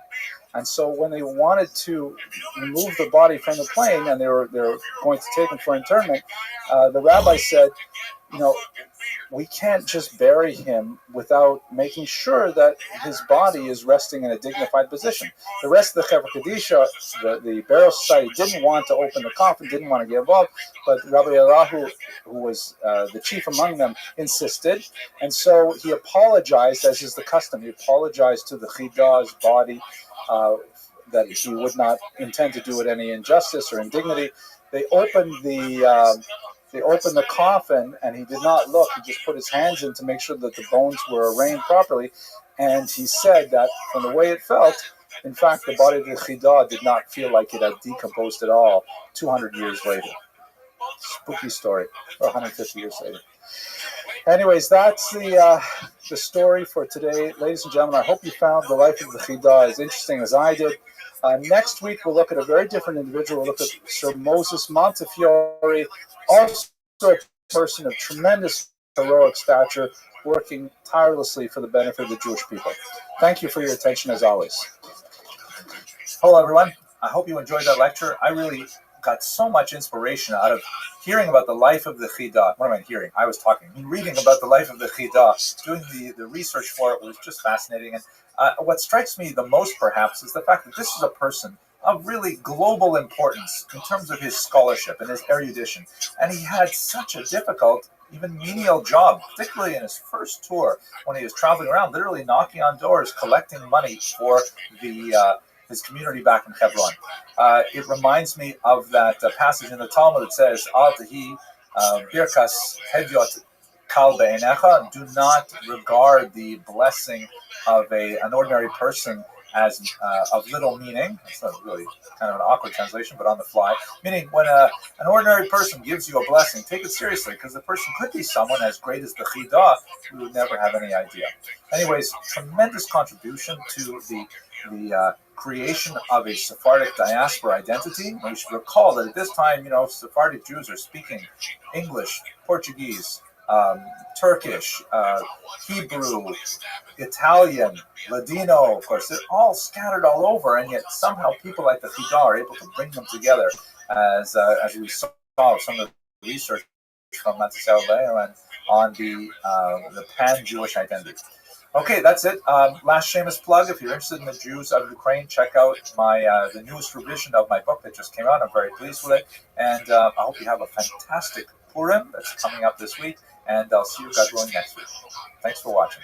And so when they wanted to remove the body from the plane and they were going to take him for interment, the rabbi said, we can't just bury him without making sure that his body is resting in a dignified position. The rest of the Chevra Kadisha, the burial society, didn't want to open the coffin, didn't want to get involved, but Rabbi Eliyahu, who was the chief among them, insisted, and so he apologized, as is the custom. He apologized to the Chidah's body that he would not intend to do it any injustice or indignity. They opened the coffin, and he did not look. He just put his hands in to make sure that the bones were arranged properly. And he said that from the way it felt, in fact, the body of the Chidah did not feel like it had decomposed at all 200 years later. Spooky story, or 150 years later. Anyways, that's the story for today. Ladies and gentlemen, I hope you found the life of the Chidah as interesting as I did. Next week, we'll look at a very different individual. We'll look at Sir Moses Montefiore, also a person of tremendous heroic stature, working tirelessly for the benefit of the Jewish people. Thank you for your attention, as always. Hello, everyone. I hope you enjoyed that lecture. I really got so much inspiration out of hearing about the life of the Chidah. What am I hearing? I was talking. Reading about the life of the Chidah, doing the research for it was just fascinating. And what strikes me the most, perhaps, is the fact that this is a person of really global importance in terms of his scholarship and his erudition. And he had such a difficult, even menial job, particularly in his first tour, when he was traveling around, literally knocking on doors, collecting money for his community back in Hebron. It reminds me of that passage in the Talmud that says, Al tehi birkas hedyot kal be'enecha, do not regard the blessing of an ordinary person as of little meaning. It's not really kind of an awkward translation, but on the fly. Meaning, when an ordinary person gives you a blessing, take it seriously, because the person could be someone as great as the Chidah who would never have any idea. Anyways, tremendous contribution to the creation of a Sephardic diaspora identity. We should recall that at this time, Sephardic Jews are speaking English, Portuguese, Turkish, Hebrew, Italian, Ladino, of course. They're all scattered all over, and yet somehow people like the Chidah are able to bring them together, as we saw some of the research from Matisyahu Le'eran on the pan-Jewish identity. Okay, that's it. Last shameless plug. If you're interested in the Jews of Ukraine, check out the newest revision of my book that just came out. I'm very pleased with it. And I hope you have a fantastic Purim that's coming up this week. And I'll see you, God willing, next week. Thanks for watching.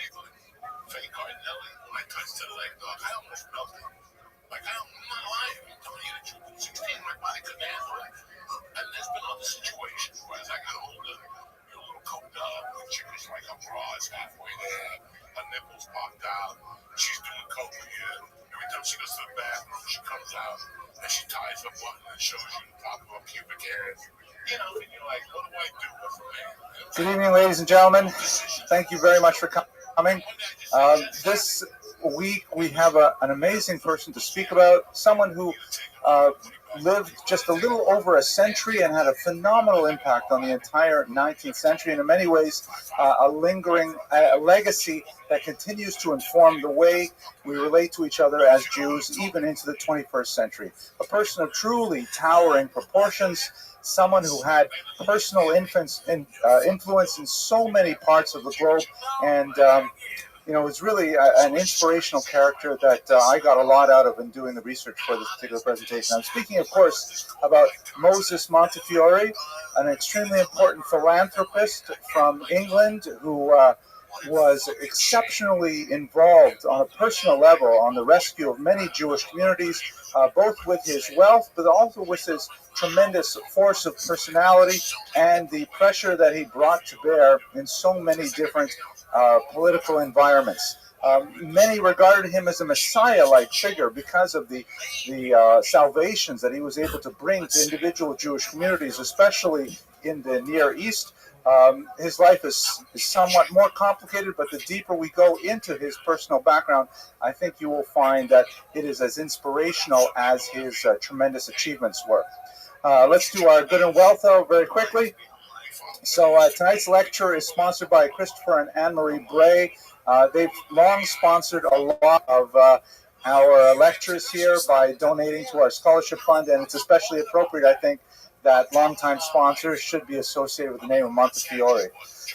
And there's been other situations where as I got older, you're a little coked up, the chick is like her bra is halfway there, her nipples popped out, she's doing coke again. Every time she goes to the bathroom, she comes out, and she ties her button and shows you the top of her pubic hair. And you're like, what do I do with her, man?
Good evening, ladies and gentlemen. Thank you very much for coming. This week we have an amazing person to speak about, someone who lived just a little over a century and had a phenomenal impact on the entire 19th century, and in many ways a lingering legacy that continues to inform the way we relate to each other as Jews even into the 21st century. A person of truly towering proportions, someone who had personal influence in so many parts of the globe, and was really an inspirational character that I got a lot out of in doing the research for this particular presentation. I'm speaking, of course, about Moses Montefiore, an extremely important philanthropist from England who was exceptionally involved on a personal level on the rescue of many Jewish communities, both with his wealth, but also with his tremendous force of personality and the pressure that he brought to bear in so many different political environments. Many regarded him as a Messiah-like figure because of the salvations that he was able to bring to individual Jewish communities, especially in the Near East. His life is somewhat more complicated, but the deeper we go into his personal background, I think you will find that it is as inspirational as his tremendous achievements were. Let's do our good and wealth, though, very quickly. So tonight's lecture is sponsored by Christopher and Anne-Marie Bray. They've long sponsored a lot of our lectures here by donating to our scholarship fund, and it's especially appropriate, I think, that longtime sponsors should be associated with the name of Montefiore.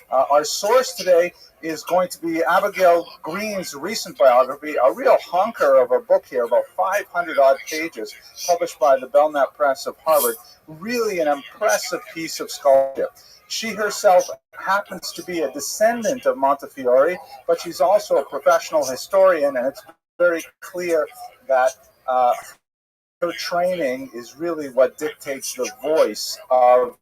Our source today is going to be Abigail Green's recent biography, a real honker of a book here, about 500-odd pages, published by the Belknap Press of Harvard. Really an impressive piece of scholarship. She herself happens to be a descendant of Montefiore, but she's also a professional historian, and it's very clear that her training is really what dictates the voice of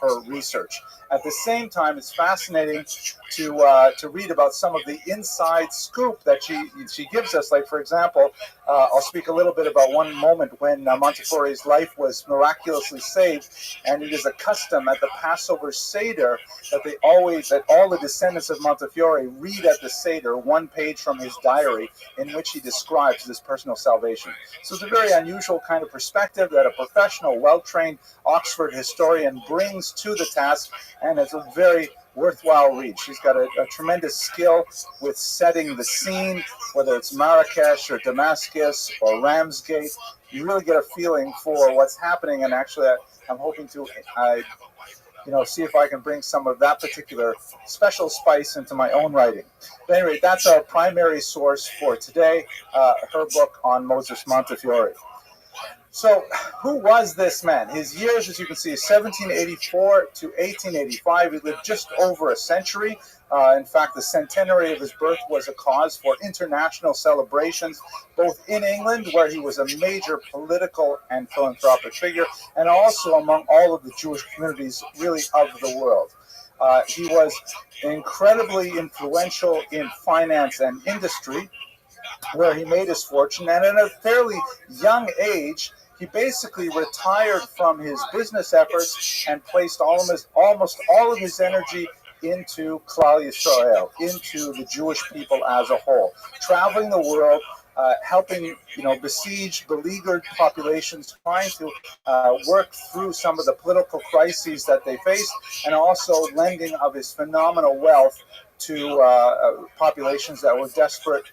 her research. At the same time, it's fascinating to read about some of the inside scoop that she gives us. Like, for example, I'll speak a little bit about one moment when Montefiore's life was miraculously saved, and it is a custom at the Passover Seder that all the descendants of Montefiore read at the Seder one page from his diary in which he describes this personal salvation. So it's a very unusual kind of perspective that a professional, well-trained Oxford historian brings to the task, and it's a very worthwhile read. She's got a tremendous skill with setting the scene, whether it's Marrakesh or Damascus or Ramsgate. You really get a feeling for what's happening, and actually I'm hoping to see if I can bring some of that particular special spice into my own writing. But anyway, that's our primary source for today, her book on Moses Montefiore. So, who was this man? His years, as you can see, 1784 to 1885. He lived just over a century. In fact, the centenary of his birth was a cause for international celebrations, both in England, where he was a major political and philanthropic figure, and also among all of the Jewish communities, really, of the world. He was incredibly influential in finance and industry, where he made his fortune, and at a fairly young age, he basically retired from his business efforts and placed almost all of his energy into Klal Yisrael, into the Jewish people as a whole, traveling the world, helping besieged, beleaguered populations, trying to work through some of the political crises that they faced, and also lending of his phenomenal wealth to populations that were desperate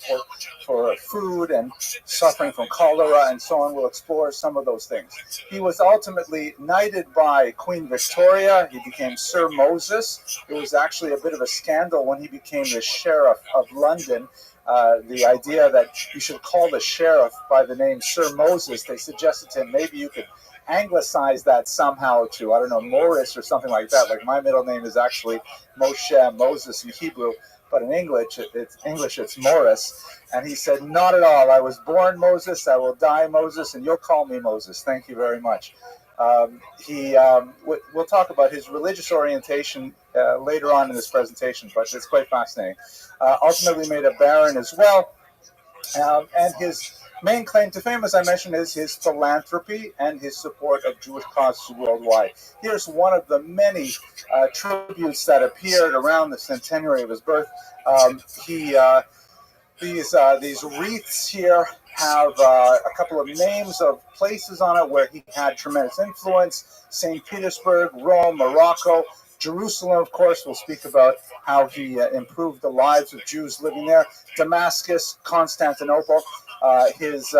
for food and suffering from cholera and so on. We'll explore some of those things. He was ultimately knighted by Queen Victoria. He became Sir Moses. It was actually a bit of a scandal when he became the Sheriff of London. The idea that you should call the sheriff by the name Sir Moses, they suggested to him, maybe you could anglicize that somehow to, I don't know, Morris or something like that. Like, my middle name is actually Moshe, Moses in Hebrew, but in English it's Morris. And he said, not at all. I was born Moses, I will die Moses, and you'll call me Moses. Thank you very much. We'll talk about his religious orientation later on in this presentation, but it's quite fascinating. Ultimately made a baron as well, and his main claim to fame, as I mentioned, is his philanthropy and his support of Jewish causes worldwide. Here's one of the many tributes that appeared around the centenary of his birth. These wreaths here have a couple of names of places on it where he had tremendous influence: St. Petersburg, Rome, Morocco, Jerusalem, of course. We'll speak about how he improved the lives of Jews living there. Damascus, Constantinople. His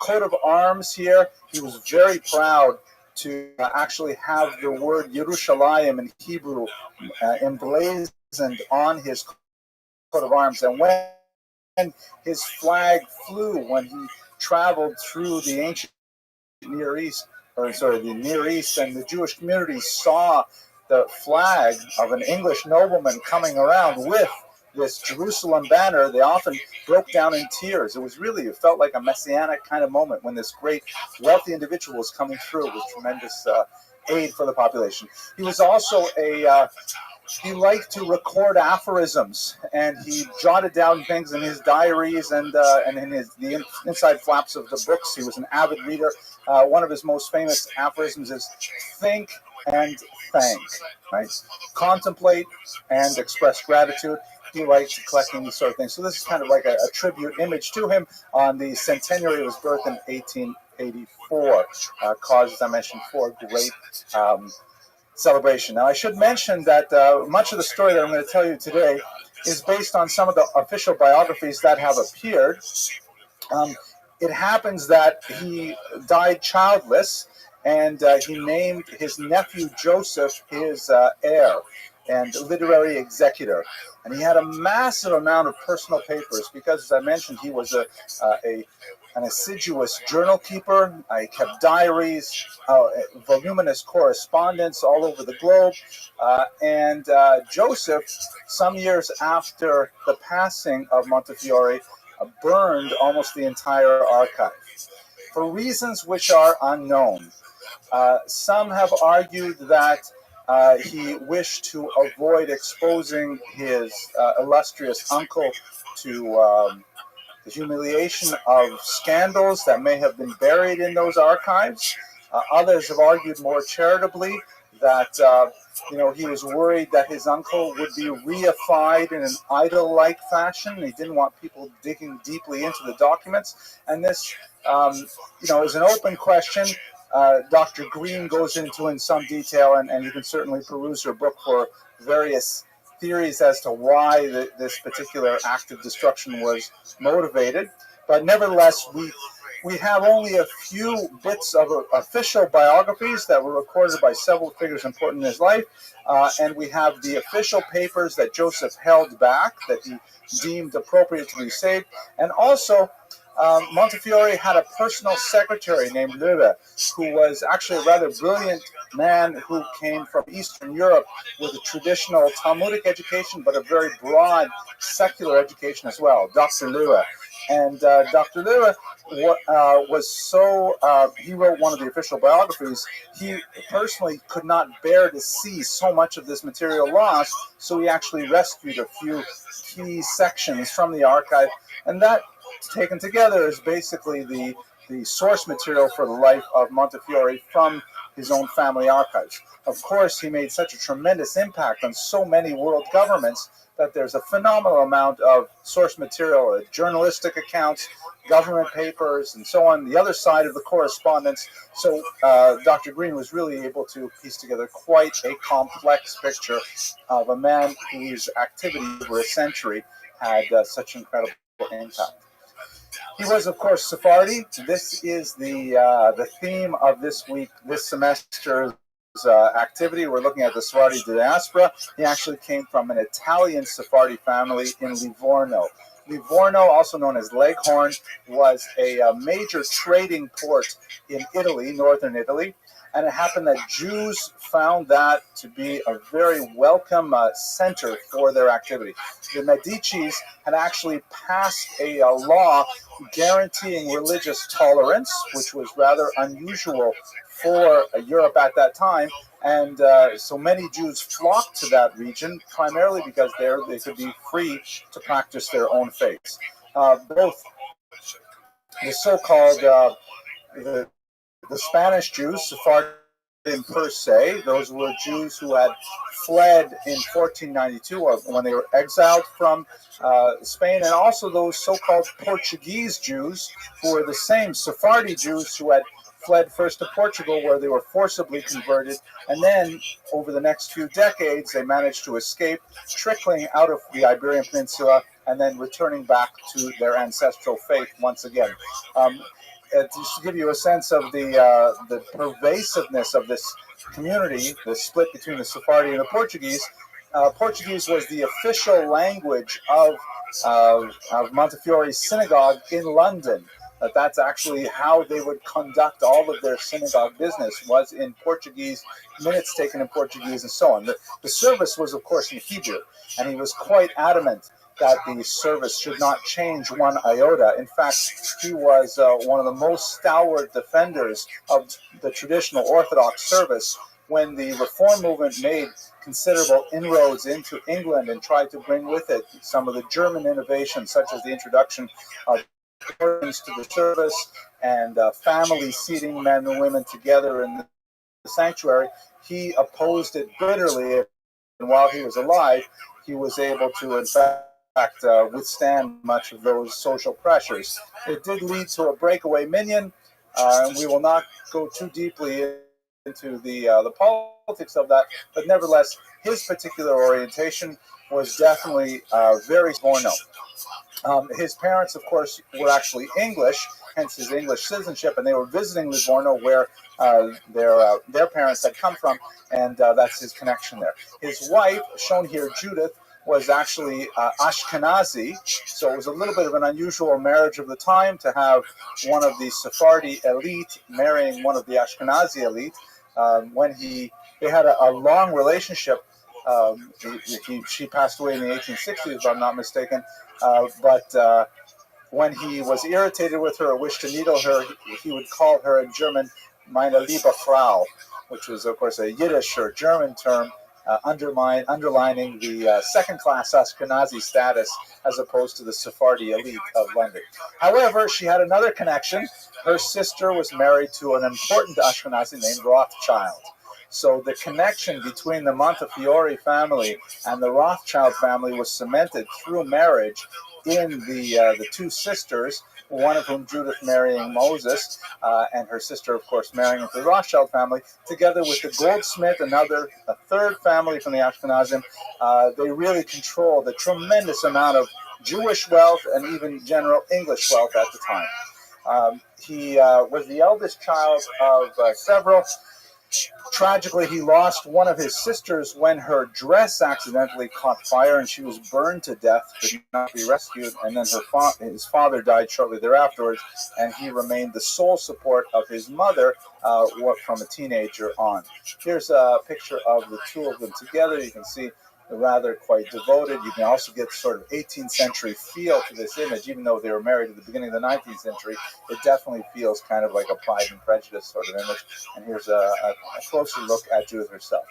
coat of arms here, he was very proud to actually have the word Yerushalayim in Hebrew emblazoned on his coat of arms. And when his flag flew, when he traveled through the ancient Near East, the Near East, and the Jewish community saw the flag of an English nobleman coming around with this Jerusalem banner, they often broke down in tears. It felt like a messianic kind of moment when this great wealthy individual was coming through with tremendous aid for the population. He was also he liked to record aphorisms, and he jotted down things in his diaries and in the inside flaps of the books. He was an avid reader. One of his most famous aphorisms is "Think and thank." Right? Contemplate and express gratitude. He liked collecting these sort of things. So this is kind of like a tribute image to him on the centenary of his birth in 1884. Caused, as I mentioned before, great celebration. Now, I should mention that much of the story that I'm going to tell you today is based on some of the official biographies that have appeared. It happens that he died childless, and he named his nephew Joseph his heir and literary executor. And he had a massive amount of personal papers because, as I mentioned, he was an assiduous journal keeper. He kept diaries, voluminous correspondence all over the globe. And Joseph, some years after the passing of Montefiore, burned almost the entire archive for reasons which are unknown. Some have argued that he wished to avoid exposing his illustrious uncle to the humiliation of scandals that may have been buried in those archives. Others have argued more charitably that he was worried that his uncle would be reified in an idol-like fashion. He didn't want people digging deeply into the documents, and this is an open question. Dr. Green goes into in some detail, and you can certainly peruse her book for various theories as to why this particular act of destruction was motivated. But nevertheless, we have only a few bits of official biographies that were recorded by several figures important in his life, and we have the official papers that Joseph held back, that he deemed appropriate to be saved, and also Montefiore had a personal secretary named Loewe, who was actually a rather brilliant man who came from Eastern Europe with a traditional Talmudic education, but a very broad secular education as well, Dr. Loewe. And Dr. Loewe he wrote one of the official biographies. He personally could not bear to see so much of this material lost, so he actually rescued a few key sections from the archive, and that taken together is basically the source material for the life of Montefiore from his own family archives. Of course, he made such a tremendous impact on so many world governments that there's a phenomenal amount of source material, journalistic accounts, government papers, and so on, the other side of the correspondence. So Dr. Green was really able to piece together quite a complex picture of a man whose activity over a century had such incredible impact. He was, of course, Sephardi. This is the theme of this semester's activity. We're looking at the Sephardi diaspora. He actually came from an Italian Sephardi family in Livorno. Livorno, also known as Leghorn, was a major trading port in Italy, northern Italy. And it happened that Jews found that to be a very welcome center for their activity. The Medicis had actually passed a law guaranteeing religious tolerance, which was rather unusual for Europe at that time. And so many Jews flocked to that region, primarily because there they could be free to practice their own faith. Both the so-called the Spanish Jews, Sephardim per se, those were Jews who had fled in 1492 when they were exiled from Spain, and also those so-called Portuguese Jews who were the same Sephardi Jews who had fled first to Portugal, where they were forcibly converted, and then over the next few decades they managed to escape, trickling out of the Iberian Peninsula and then returning back to their ancestral faith once again. Just to give you a sense of the pervasiveness of this community, the split between the Sephardi and the Portuguese, Portuguese was the official language of Montefiore's synagogue in London. That's actually how they would conduct all of their synagogue business, was in Portuguese, minutes taken in Portuguese, and so on. The service was, of course, in Hebrew, and he was quite adamant that the service should not change one iota. In fact, he was one of the most stalwart defenders of the traditional Orthodox service when the Reform movement made considerable inroads into England and tried to bring with it some of the German innovations, such as the introduction of to the service and family seating men and women together in the sanctuary. He opposed it bitterly, and while he was alive, he was able to, in fact, withstand much of those social pressures. It did lead to a breakaway minion, and we will not go too deeply into the politics of that, but nevertheless, his particular orientation was definitely very Sforno. His parents, of course, were actually English, hence his English citizenship, and they were visiting Livorno, where their parents had come from, and that's his connection there. His wife, shown here, Judith, was actually Ashkenazi, so it was a little bit of an unusual marriage of the time to have one of the Sephardi elite marrying one of the Ashkenazi elite. They had a long relationship. She passed away in the 1860s, if I'm not mistaken. But when he was irritated with her or wished to needle her, he would call her in German "meine liebe Frau," which was, of course, a Yiddish or German term underlining the second-class Ashkenazi status as opposed to the Sephardi elite of London. However, she had another connection. Her sister was married to an important Ashkenazi named Rothschild. So the connection between the Montefiore family and the Rothschild family was cemented through marriage in the two sisters, one of whom, Judith, marrying Moses, and her sister, of course, marrying into the Rothschild family, together with the Goldsmith, a third family from the Ashkenazim. They really controlled a tremendous amount of Jewish wealth and even general English wealth at the time. He was the eldest child of several. Tragically, he lost one of his sisters when her dress accidentally caught fire and she was burned to death, could not be rescued, and then his father died shortly thereafter, and he remained the sole support of his mother from a teenager on. Here's a picture of the two of them together. You can see they're rather quite devoted. You can also get sort of 18th century feel to this image, even though they were married at the beginning of the 19th century. It definitely feels kind of like a Pride and Prejudice sort of image. And here's a closer look at Judith herself.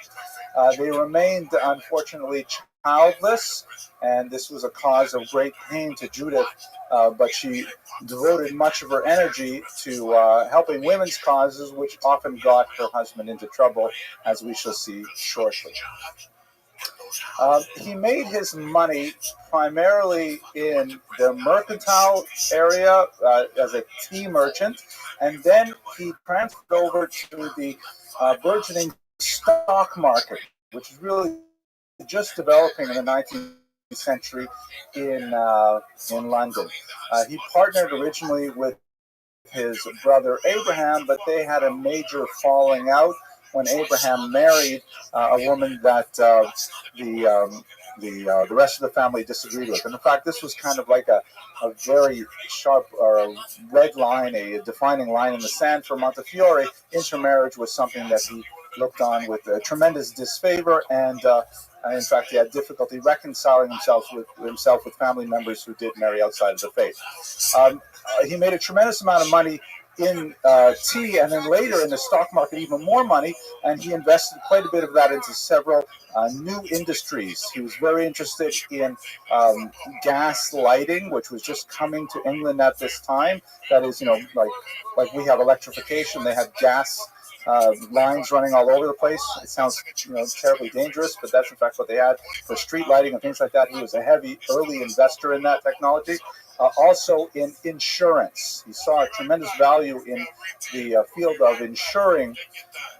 They remained, unfortunately, childless, and this was a cause of great pain to Judith, but she devoted much of her energy to helping women's causes, which often got her husband into trouble, as we shall see shortly. He made his money primarily in the mercantile area as a tea merchant, and then he transferred over to the burgeoning stock market, which is really just developing in the 19th century in London. He partnered originally with his brother Abraham, but they had a major falling out when Abraham married a woman that the rest of the family disagreed with. And in fact, this was kind of like a very sharp or a red line, a defining line in the sand for Montefiore. Intermarriage was something that he looked on with tremendous disfavor, and in fact, he had difficulty reconciling himself with family members who did marry outside of the faith. He made a tremendous amount of money in tea, and then later in the stock market even more money, and he invested quite a bit of that into several new industries. He was very interested in gas lighting, which was just coming to England at this time. That is, like we have electrification, they had gas lines running all over the place. It sounds terribly dangerous, but that's in fact what they had for street lighting and things like that. He was a heavy early investor in that technology. Also in insurance. He saw a tremendous value in the field of insuring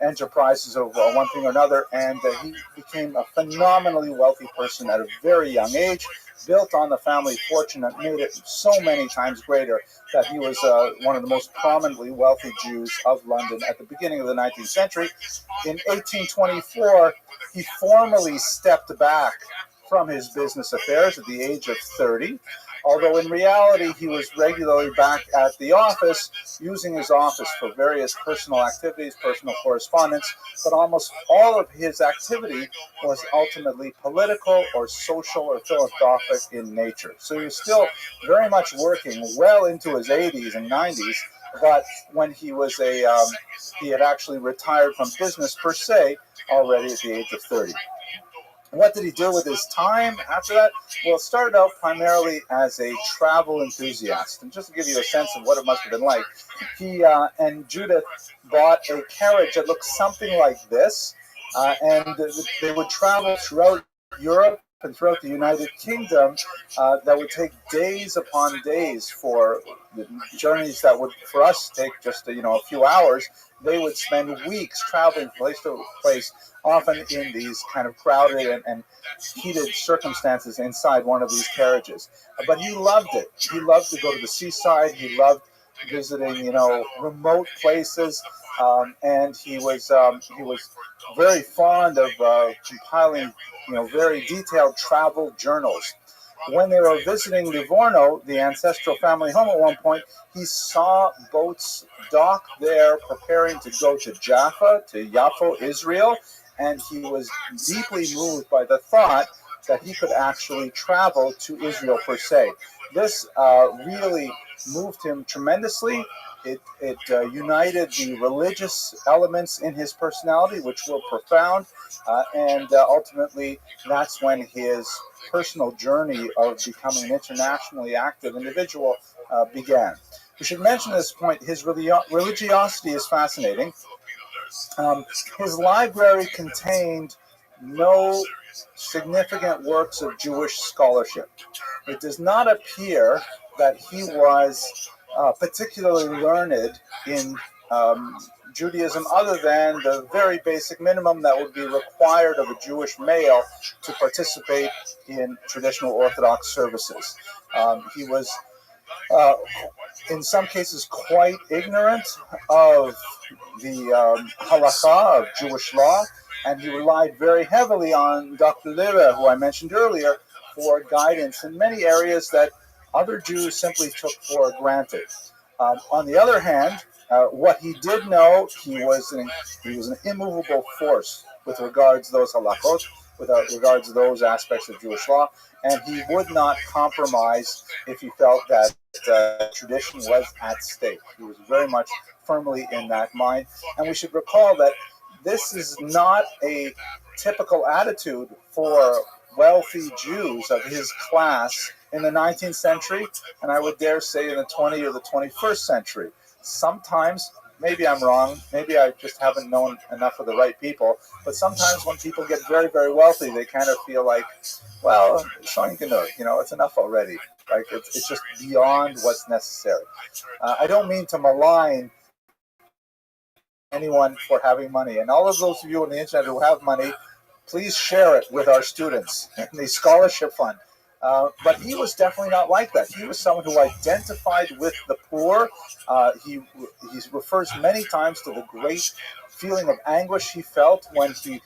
enterprises of one thing or another, and he became a phenomenally wealthy person at a very young age. built on the family fortune that made it so many times greater that he was one of the most prominently wealthy Jews of London at the beginning of the 19th century. In 1824, he formally stepped back from his business affairs at the age of 30, although in reality he was regularly back at the office, using his office for various personal activities, personal correspondence, but almost all of his activity was ultimately political or social or philanthropic in nature. So he was still very much working well into his 80s and 90s, but when he was he had actually retired from business per se already at the age of 30. What did he do with his time after that? Well, it started out primarily as a travel enthusiast. And just to give you a sense of what it must have been like, he and Judith bought a carriage that looked something like this, and they would travel throughout Europe and throughout the United Kingdom. That would take days upon days for the journeys that would, for us, take just a few hours. They would spend weeks traveling from place to place, often in these kind of crowded and heated circumstances inside one of these carriages. But he loved it. He loved to go to the seaside. He loved visiting, remote places, and he was very fond of compiling, very detailed travel journals. When they were visiting Livorno, the ancestral family home, at one point, he saw boats dock there preparing to go to Jaffa, to Yaffo, Israel, and he was deeply moved by the thought that he could actually travel to Israel per se. This really moved him tremendously. It united the religious elements in his personality, which were profound, and ultimately that's when his personal journey of becoming an internationally active individual began. We should mention at this point his religiosity is fascinating. His library contained no significant works of Jewish scholarship. It does not appear that he was particularly learned in Judaism, other than the very basic minimum that would be required of a Jewish male to participate in traditional Orthodox services. He was, in some cases, quite ignorant of the halakha of Jewish law, and he relied very heavily on Dr. Leva, who I mentioned earlier, for guidance in many areas that other Jews simply took for granted. On the other hand, what he did know, he was an immovable force with regards to those halachot, with regards to those aspects of Jewish law, and he would not compromise if he felt that tradition was at stake. He was very much firmly in that mind, and we should recall that this is not a typical attitude for wealthy Jews of his class in the 19th century, and I would dare say in the 20th or the 21st century. Sometimes, maybe I'm wrong, maybe I just haven't known enough of the right people, but sometimes when people get very, very wealthy, they kind of feel like, well, it's enough already. Like it's just beyond what's necessary. I don't mean to malign anyone for having money, and all of those of you on the internet who have money, please share it with our students in the scholarship fund. But he was definitely not like that. He was someone who identified with the poor. He refers many times to the great feeling of anguish he felt when he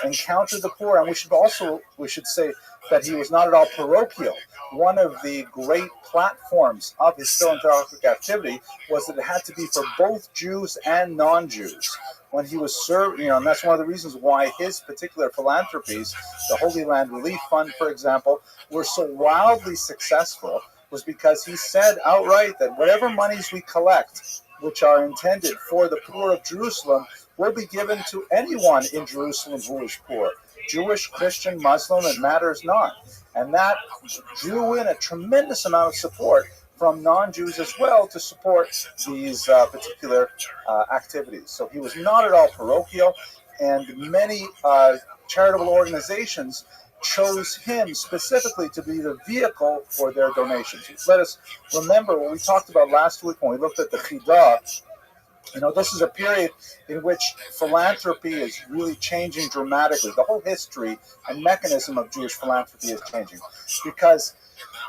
encountered the poor. And we should say that he was not at all parochial. One of the great platforms of his philanthropic activity was that it had to be for both Jews and non-Jews. When he was served, and that's one of the reasons why his particular philanthropies, the Holy Land Relief Fund, for example, were so wildly successful, was because he said outright that whatever monies we collect, which are intended for the poor of Jerusalem, will be given to anyone in Jerusalem who is poor. Jewish, Christian, Muslim, it matters not. And that drew in a tremendous amount of support from non-Jews as well to support these particular activities. So he was not at all parochial, and many charitable organizations chose him specifically to be the vehicle for their donations. Let us remember what we talked about last week when we looked at the Chidah, This is a period in which philanthropy is really changing dramatically. The whole history and mechanism of Jewish philanthropy is changing because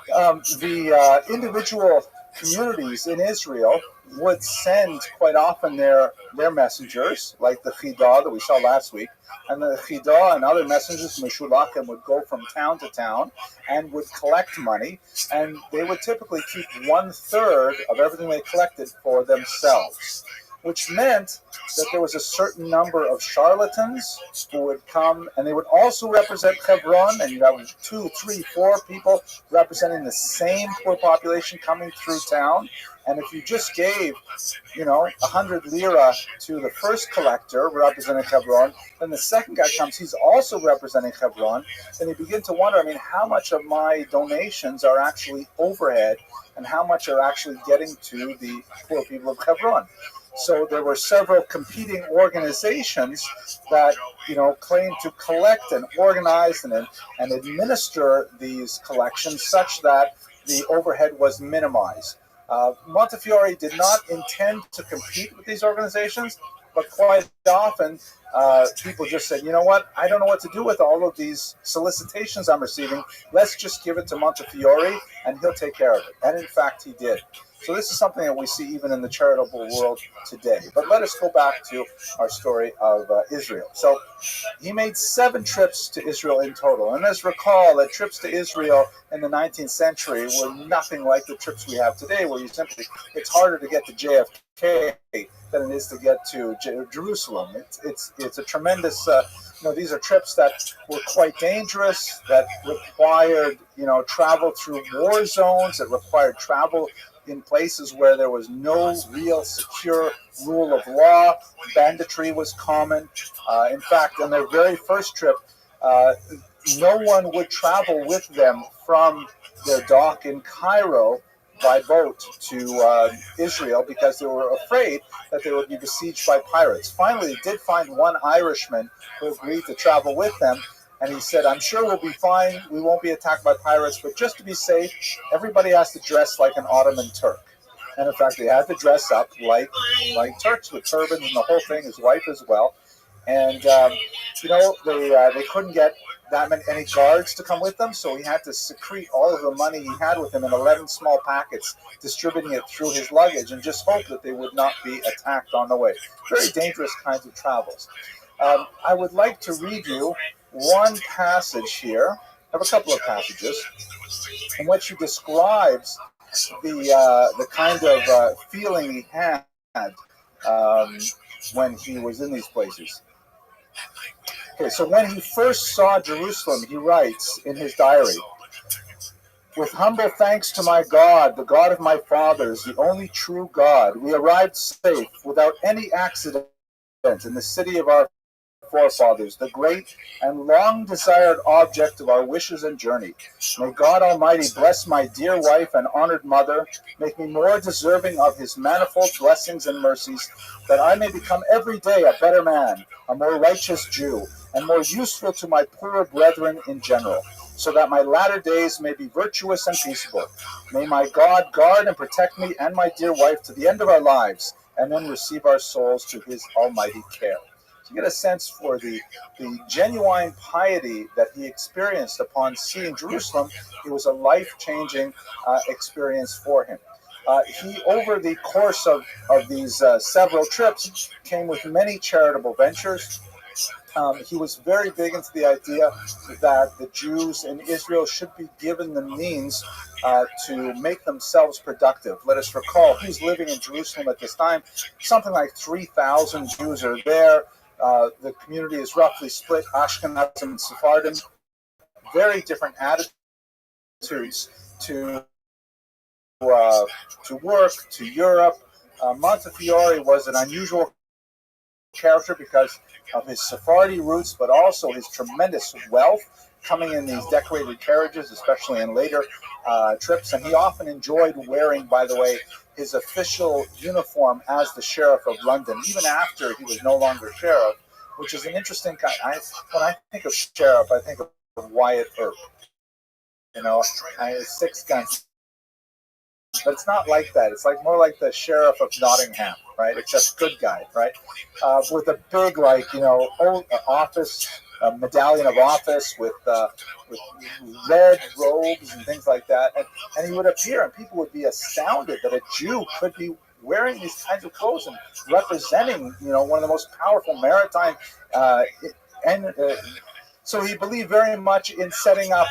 the individual communities in Israel would send quite often their messengers, like the Chidah that we saw last week, and the Chidah and other messengers, Meshulakim, would go from town to town and would collect money, and they would typically keep 1/3 of everything they collected for themselves, which meant that there was a certain number of charlatans who would come, and they would also represent Hebron, and you have 2, 3, 4 people representing the same poor population coming through town. And if you just gave, 100 lira to the first collector representing Hebron, then the second guy comes, he's also representing Hebron, then you begin to wonder, how much of my donations are actually overhead, and how much are actually getting to the poor people of Hebron? So there were several competing organizations that, claimed to collect and organize and administer these collections such that the overhead was minimized. Montefiore did not intend to compete with these organizations, but quite often people just said, you know what, I don't know what to do with all of these solicitations I'm receiving. Let's just give it to Montefiore and he'll take care of it. And in fact, he did. So this is something that we see even in the charitable world today. But let us go back to our story of Israel. So he made 7 trips to Israel in total. And let's recall that trips to Israel in the 19th century were nothing like the trips we have today, where it's harder to get to JFK than it is to get to Jerusalem. It's a tremendous, these are trips that were quite dangerous, that required, travel through war zones, that required travel in places where there was no real secure rule of law. Banditry was common. In fact, on their very first trip, no one would travel with them from their dock in Cairo by boat to Israel because they were afraid that they would be besieged by pirates. Finally, they did find one Irishman who agreed to travel with them, and he said, I'm sure we'll be fine, we won't be attacked by pirates, but just to be safe, everybody has to dress like an Ottoman Turk. And in fact, they had to dress up like Turks with turbans and the whole thing, his wife as well. And, they couldn't get any guards to come with them, so he had to secrete all of the money he had with him in 11 small packets, distributing it through his luggage, and just hope that they would not be attacked on the way. Very dangerous kinds of travels. I would like to read you one passage here. I have a couple of passages in which he describes the kind of feeling he had when he was in these places. Okay, so when he first saw Jerusalem, he writes in his diary, with humble thanks to my God, the God of my fathers, the only true God, we arrived safe, without any accident, in the city of our forefathers, the great and long-desired object of our wishes and journey. May God Almighty bless my dear wife and honored mother, make me more deserving of his manifold blessings and mercies, that I may become every day a better man, a more righteous Jew, and more useful to my poorer brethren in general, so that my latter days may be virtuous and peaceable. May my God guard and protect me and my dear wife to the end of our lives, and then receive our souls to his almighty care. To get a sense for the genuine piety that he experienced upon seeing Jerusalem, it was a life-changing experience for him. He, over the course of these several trips, came with many charitable ventures. He was very big into the idea that the Jews in Israel should be given the means to make themselves productive. Let us recall who's living in Jerusalem at this time. Something like 3,000 Jews are there. The community is roughly split, Ashkenazim and Sephardim. Very different attitudes to work, to Europe. Montefiore was an unusual character because of his Sephardi roots, but also his tremendous wealth, coming in these decorated carriages, especially in later trips. And he often enjoyed wearing, by the way, his official uniform as the Sheriff of London, even after he was no longer sheriff, which is an interesting kind. When I think of sheriff, I think of Wyatt Earp. 6 guns but it's not like that. It's like more like the sheriff of Nottingham, right? Except good guy, right? With a big, like, old office, medallion of office with red robes and things like that. And he would appear, and people would be astounded that a Jew could be wearing these kinds of clothes and representing, one of the most powerful maritime so he believed very much in setting up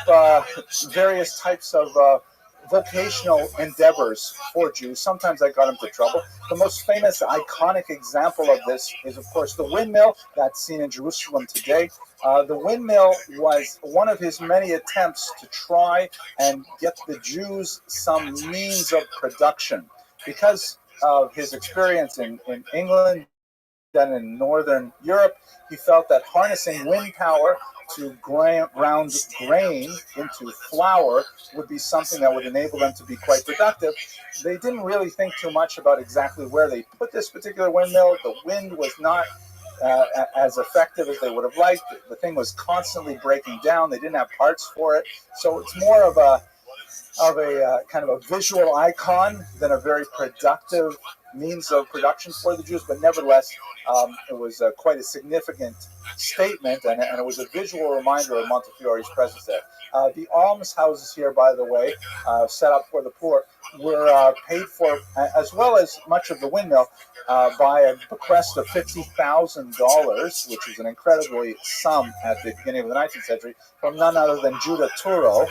various types of vocational endeavors for Jews. Sometimes that got him into trouble. The most famous, iconic example of this is, of course, the windmill that's seen in Jerusalem today. The windmill was one of his many attempts to try and get the Jews some means of production. Because of his experience in England and in Northern Europe, he felt that harnessing wind power to ground grain into flour would be something that would enable them to be quite productive. They didn't really think too much about exactly where they put this particular windmill. The wind was not as effective as they would have liked. The thing was constantly breaking down. They didn't have parts for it. So it's more of a kind of a visual icon than a very productive means of production for the Jews, but nevertheless, it was quite a significant statement, and it was a visual reminder of Montefiore's presence there. The almshouses here, by the way, set up for the poor, were paid for, as well as much of the windmill, by a bequest of $50,000, which is an incredibly sum at the beginning of the 19th century, from none other than Judah Turo,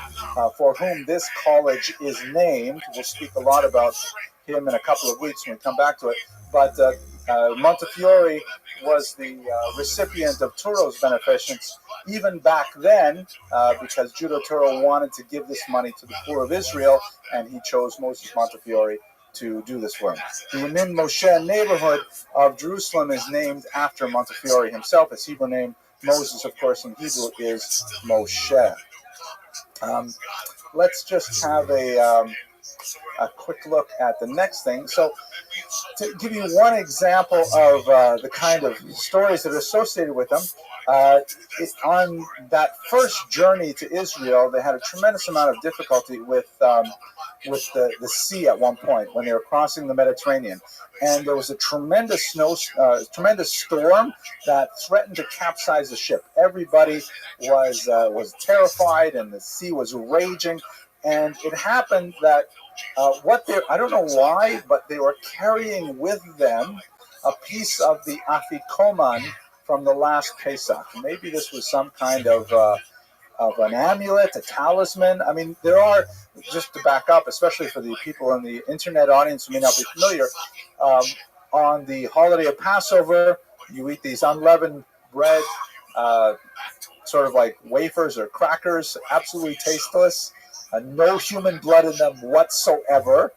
for whom this college is named. We'll speak a lot about him in a couple of weeks when we come back to it. But Montefiore was the recipient of Turo's beneficence even back then, because Judah Turo wanted to give this money to the poor of Israel, and he chose Moses Montefiore to do this for him. The Yemin Moshe neighborhood of Jerusalem is named after Montefiore himself. His Hebrew name, Moses, of course, in Hebrew is Moshe. Let's just have a quick look at the next thing. So, to give you one example of the kind of stories that are associated with them, on that first journey to Israel, they had a tremendous amount of difficulty with the sea at one point when they were crossing the Mediterranean, and there was a tremendous storm that threatened to capsize the ship. Everybody was terrified, and the sea was raging. And it happened that I don't know why, but they were carrying with them a piece of the afikoman from the last Pesach. Maybe this was some kind of an amulet, a talisman. I mean, there are, just to back up, especially for the people in the internet audience who may not be familiar, on the holiday of Passover, you eat these unleavened bread, sort of like wafers or crackers, absolutely tasteless. No human blood in them whatsoever.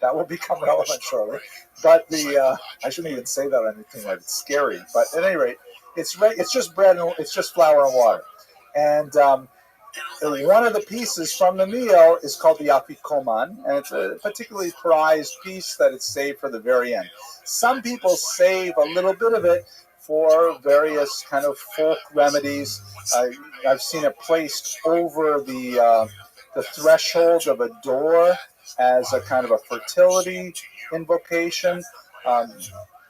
That will become relevant shortly. But I shouldn't even say that on anything like it's scary. But at any rate, it's just bread and it's just flour and water. And one of the pieces from the meal is called the afikoman, and it's a particularly prized piece that it's saved for the very end. Some people save a little bit of it for various kind of folk remedies. I've seen it placed over the threshold of a door as a kind of a fertility invocation.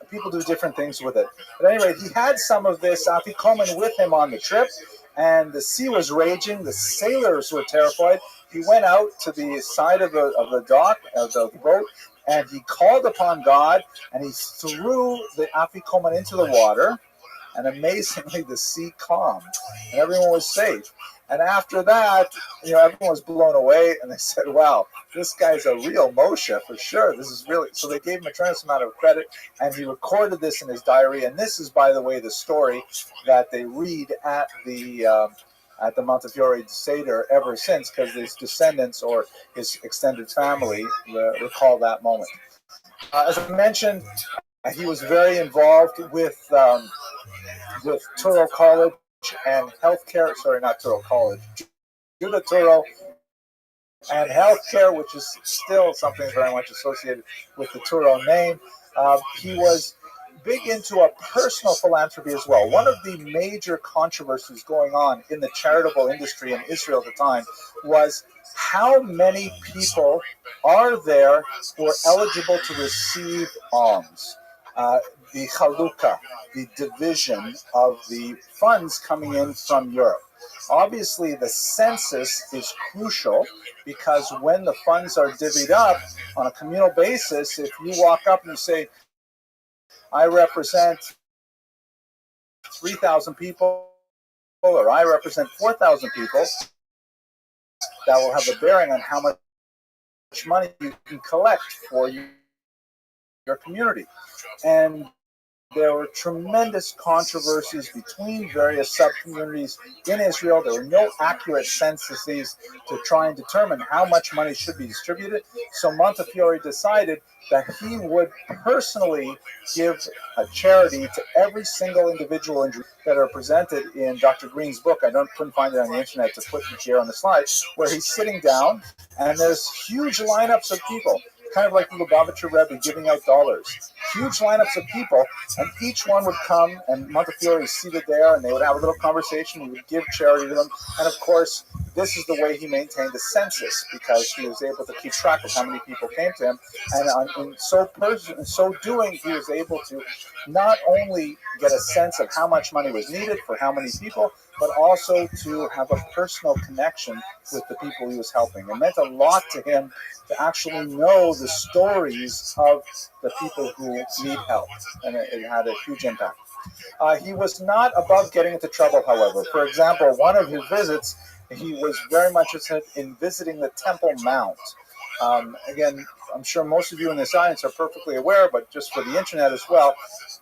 People do different things with it. But anyway, he had some of this afikoman with him on the trip, and the sea was raging. The sailors were terrified. He went out to the side of the dock, of the boat, and he called upon God, and he threw the afikoman into the water, and amazingly the sea calmed, and everyone was safe. And after that, everyone was blown away, and they said, wow, this guy's a real Moshe for sure. This is really... So they gave him a tremendous amount of credit, and he recorded this in his diary. And this is, by the way, the story that they read at the Montefiore Seder ever since, because his descendants or his extended family recall that moment. As I mentioned, he was very involved with Turo College and healthcare. Sorry, not Turo College. Judah Turo and healthcare, which is still something very much associated with the Turo name. He was big into a personal philanthropy as well. One of the major controversies going on in the charitable industry in Israel at the time was how many people are there who are eligible to receive alms. The chalukah, the division of the funds coming in from Europe. Obviously, the census is crucial because when the funds are divvied up on a communal basis, if you walk up and you say, I represent 3,000 people, or I represent 4,000 people, that will have a bearing on how much money you can collect for your community. And there were tremendous controversies between various sub-communities in Israel. There were no accurate censuses to try and determine how much money should be distributed. So Montefiore decided that he would personally give a charity to every single individual that are presented in Dr. Green's book. I couldn't find it on the internet to put it here on the slide, where he's sitting down and there's huge lineups of people, kind of like the Lubavitcher Rabbi giving out dollars. Huge lineups of people, and each one would come, and Montefiore is seated there, and they would have a little conversation. He would give charity to them, and of course, this is the way he maintained the census, because he was able to keep track of how many people came to him, and in so doing, he was able to not only get a sense of how much money was needed for how many people, but also to have a personal connection with the people he was helping. It meant a lot to him to actually know the stories of the people who need help, and it had a huge impact. He was not above getting into trouble, however. For example, one of his visits, he was very much interested in visiting the Temple Mount. Again, I'm sure most of you in this audience are perfectly aware, but just for the internet as well,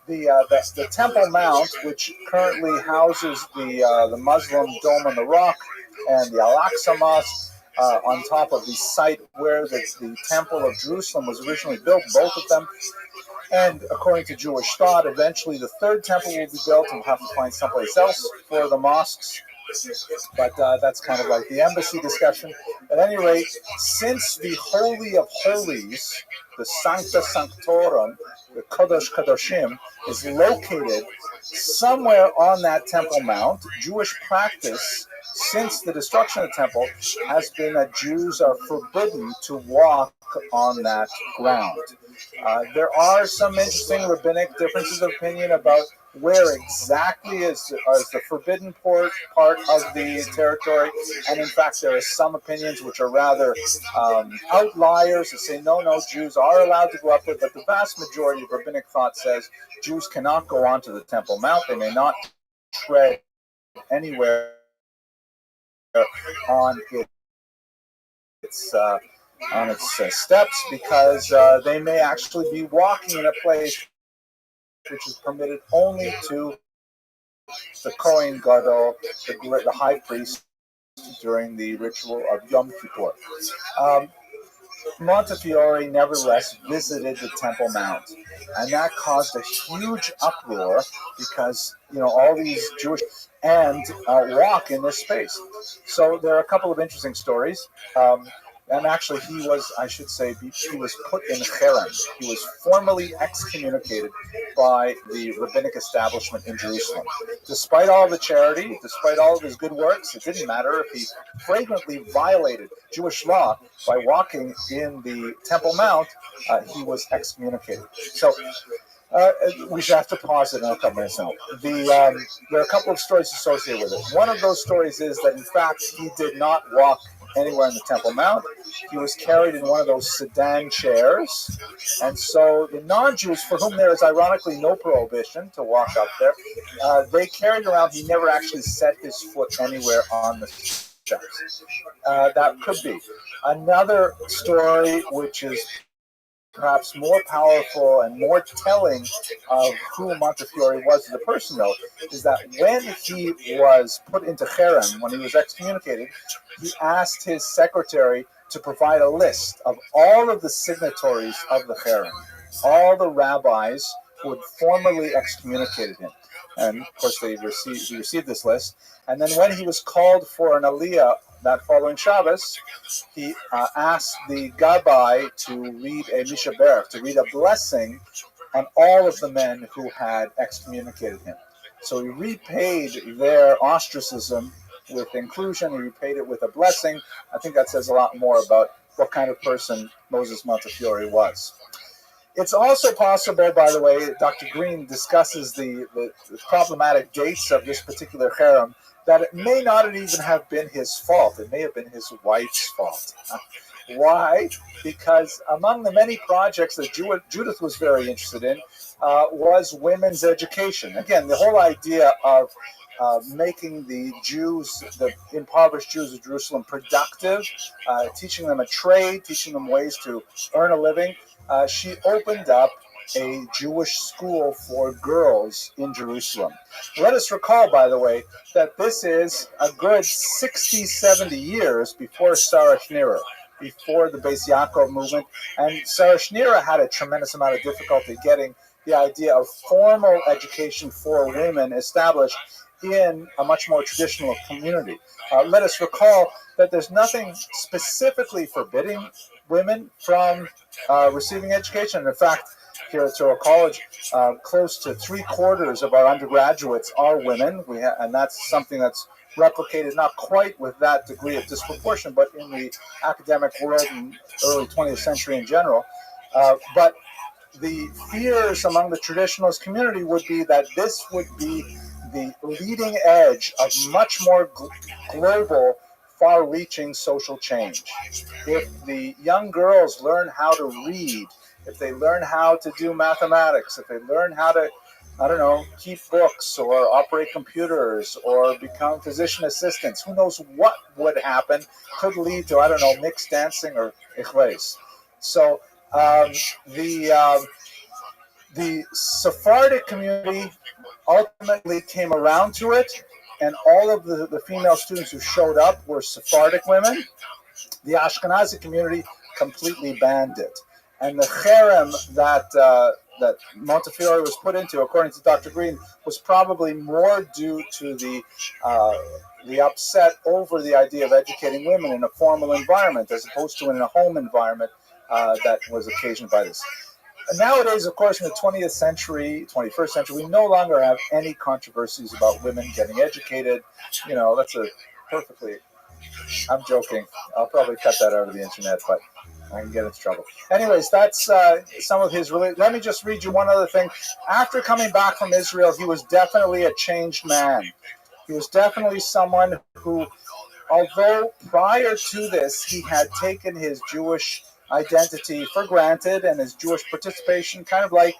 the Temple Mount, which currently houses the Muslim Dome on the Rock and the Al-Aqsa Mosque, on top of the site where the Temple of Jerusalem was originally built, both of them. And according to Jewish thought, eventually the third temple will be built, and we'll have to find someplace else for the mosques. But that's kind of like the embassy discussion. At any rate, since the Holy of Holies, the Sancta Sanctorum, the Kodesh Kadoshim, is located somewhere on that Temple Mount, Jewish practice since the destruction of the temple has been that Jews are forbidden to walk on that ground. There are some interesting rabbinic differences of opinion about where exactly is the forbidden part of the territory, and in fact there are some opinions which are rather outliers that say no, Jews are allowed to go up there, but the vast majority of rabbinic thought says Jews cannot go onto the Temple Mount. They may not tread anywhere on its steps, because they may actually be walking in a place which is permitted only to the Kohen Gadol, the high priest, during the ritual of Yom Kippur. Montefiore nevertheless visited the Temple Mount, and that caused a huge uproar because all these Jewish and walk in this space. So there are a couple of interesting stories. And actually, he was put in cherem. He was formally excommunicated by the rabbinic establishment in Jerusalem. Despite all the charity, despite all of his good works, it didn't matter if he flagrantly violated Jewish law by walking in the Temple Mount. He was excommunicated. So we should have to pause it in a couple minutes now. There are a couple of stories associated with it. One of those stories is that, in fact, he did not walk anywhere in the Temple Mount. He was carried in one of those sedan chairs. And so the non-Jews, for whom there is ironically no prohibition to walk up there, they carried around. He never actually set his foot anywhere on the steps. That could be. Another story, which is perhaps more powerful and more telling of who Montefiore was as a person, though, is that when he was put into cherem, when he was excommunicated, he asked his secretary to provide a list of all of the signatories of the cherem, all the rabbis who had formally excommunicated him. And of course, he received this list. And then when he was called for an aliyah that following Shabbos, he asked the gabbai to read a mishaberach, to read a blessing on all of the men who had excommunicated him. So he repaid their ostracism with inclusion. He repaid it with a blessing. I think that says a lot more about what kind of person Moses Montefiore was. It's also possible, by the way, Dr. Green discusses the problematic dates of this particular harem, that it may not even have been his fault. It may have been his wife's fault. Why? Because among the many projects that Judith was very interested in was women's education. Again, the whole idea of making the Jews, the impoverished Jews of Jerusalem, productive, teaching them a trade, teaching them ways to earn a living. She opened up a Jewish school for girls in Jerusalem. Let us recall, by the way, that this is a good 60, 70 years before Sarah Schneerer, before the Beis Yaakov movement. And Sarah Schneerer had a tremendous amount of difficulty getting the idea of formal education for women established in a much more traditional community. Let us recall that there's nothing specifically forbidding women from receiving education. And in fact, here at Torah College, close to 3/4 of our undergraduates are women. And that's something that's replicated not quite with that degree of disproportion, but in the academic world in early 20th century in general. But the fears among the traditionalist community would be that this would be the leading edge of much more global, far-reaching social change. If the young girls learn how to read, if they learn how to do mathematics, if they learn how to, keep books or operate computers or become physician assistants, who knows what would happen, could lead to, mixed dancing or ichves. So the Sephardic community ultimately came around to it, and all of the female students who showed up were Sephardic women. The Ashkenazi community completely banned it. And the cherem that Montefiore was put into, according to Dr. Green, was probably more due to the upset over the idea of educating women in a formal environment as opposed to in a home environment that was occasioned by this. Nowadays, of course, in the 20th century, 21st century, we no longer have any controversies about women getting educated. That's a perfectly, I'm joking. I'll probably cut that out of the internet, but I can get into trouble. Anyways, that's some of his... Let me just read you one other thing. After coming back from Israel, he was definitely a changed man. He was definitely someone who, although prior to this, he had taken his Jewish identity for granted and his Jewish participation kind of like,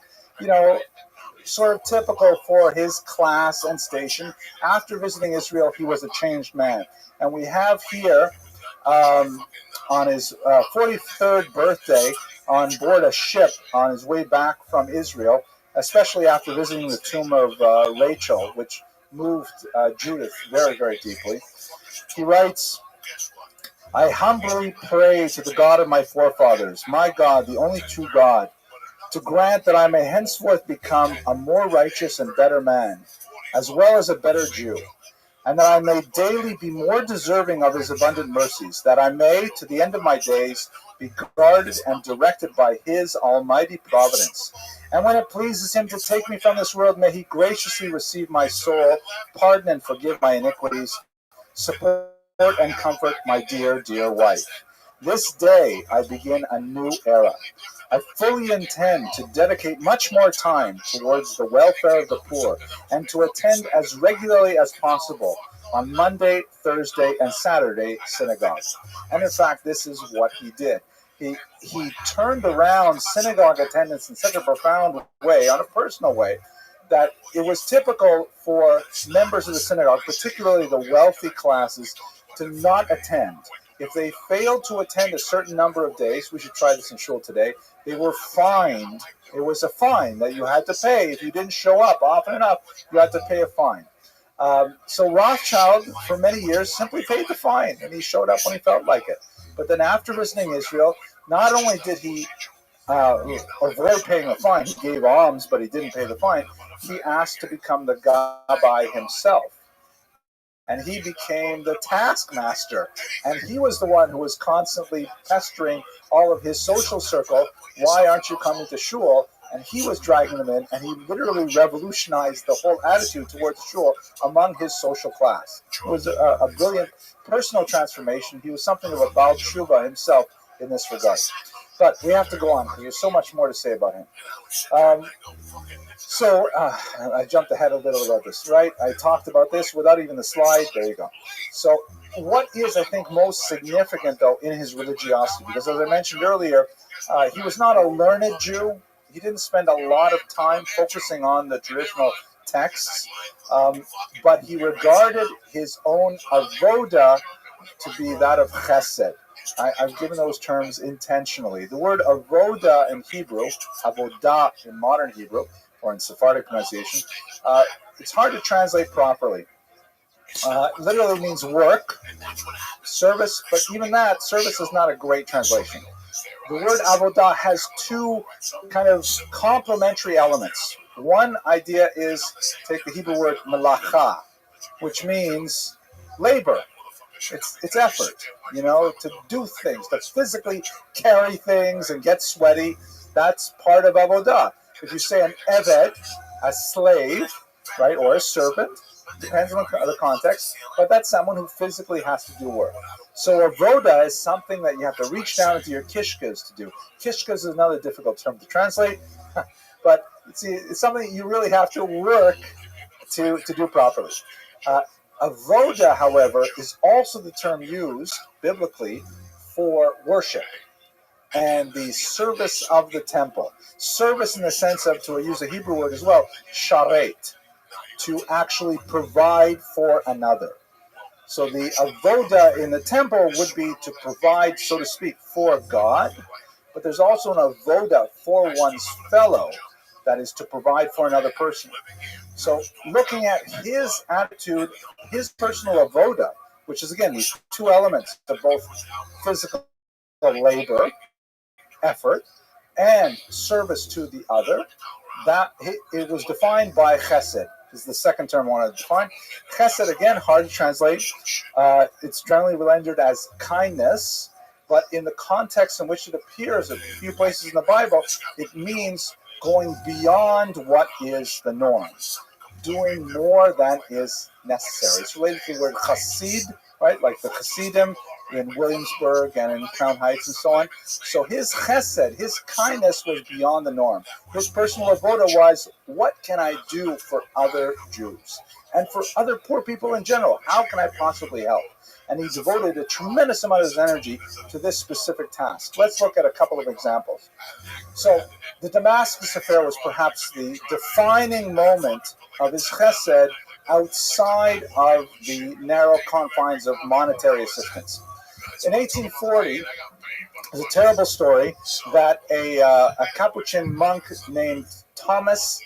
sort of typical for his class and station. After visiting Israel, he was a changed man. And we have here, on his 43rd birthday, on board a ship on his way back from Israel, especially after visiting the tomb of Rachel, which moved Judith very, very deeply. He writes, "I humbly pray to the God of my forefathers, my God, the only true God, to grant that I may henceforth become a more righteous and better man, as well as a better Jew, and that I may daily be more deserving of his abundant mercies, that I may, to the end of my days, be guarded and directed by his almighty providence. And when it pleases him to take me from this world, may he graciously receive my soul, pardon and forgive my iniquities, support and comfort my dear, dear wife. This day I begin a new era. I fully intend to dedicate much more time towards the welfare of the poor and to attend as regularly as possible on Monday, Thursday, and Saturday synagogue." And in fact, this is what he did. He turned around synagogue attendance in such a profound way, on a personal way, that it was typical for members of the synagogue, particularly the wealthy classes, to not attend. If they failed to attend a certain number of days, we should try this in shul today, they were fined. It was a fine that you had to pay. If you didn't show up often enough, you had to pay a fine. So Rothschild, for many years, simply paid the fine, and he showed up when he felt like it. But then after visiting Israel, not only did he avoid paying a fine, he gave alms, but he didn't pay the fine, he asked to become the Rabbi himself. And he became the taskmaster. And he was the one who was constantly pestering all of his social circle, "Why aren't you coming to shul?" and he was dragging them in, and he literally revolutionized the whole attitude towards shul among his social class. It was a brilliant personal transformation. He was something of a Baal Tshuva himself in this regard. But we have to go on because there's so much more to say about him. I jumped ahead a little about this, right? I talked about this without even the slide. There you go. So what is, I think, most significant, though, in his religiosity? Because as I mentioned earlier, he was not a learned Jew. He didn't spend a lot of time focusing on the traditional texts, but he regarded his own avoda to be that of chesed. I've given those terms intentionally. The word avoda in Hebrew, avodah in modern Hebrew, or in Sephardic pronunciation, it's hard to translate properly. Literally means work, service, but even that, service is not a great translation. The word avodah has two kind of complementary elements. One idea is, take the Hebrew word melacha, which means labor. It's effort, to do things, to physically carry things and get sweaty. That's part of avodah. If you say an eved, a slave, right, or a servant, depends on the context, but that's someone who physically has to do work. So avoda is something that you have to reach down into your kishkas to do. Kishkas is another difficult term to translate, but it's something that you really have to work to do properly. Avoda, however, is also the term used biblically for worship and the service of the temple. Service in the sense of, to use a Hebrew word as well, sharet, to actually provide for another. So the avoda in the temple would be to provide, so to speak, for God, but there's also an avoda for one's fellow, that is to provide for another person. So looking at his attitude, his personal avoda, which is again these two elements of both physical labor, effort, and service to the other, that it was defined by chesed. This is the second term I want to define. Chesed, again, hard to translate. It's generally rendered as kindness, but in the context in which it appears a few places in the Bible, it means going beyond what is the norm, doing more than is necessary. It's related to the word chassid, right? Like the chassidim in Williamsburg and in Crown Heights and so on. So his chesed, his kindness was beyond the norm. His personal avoda was, what can I do for other Jews? And for other poor people in general, how can I possibly help? And he devoted a tremendous amount of his energy to this specific task. Let's look at a couple of examples. So the Damascus affair was perhaps the defining moment of his chesed outside of the narrow confines of monetary assistance. In 1840, there's a terrible story that a Capuchin monk named Thomas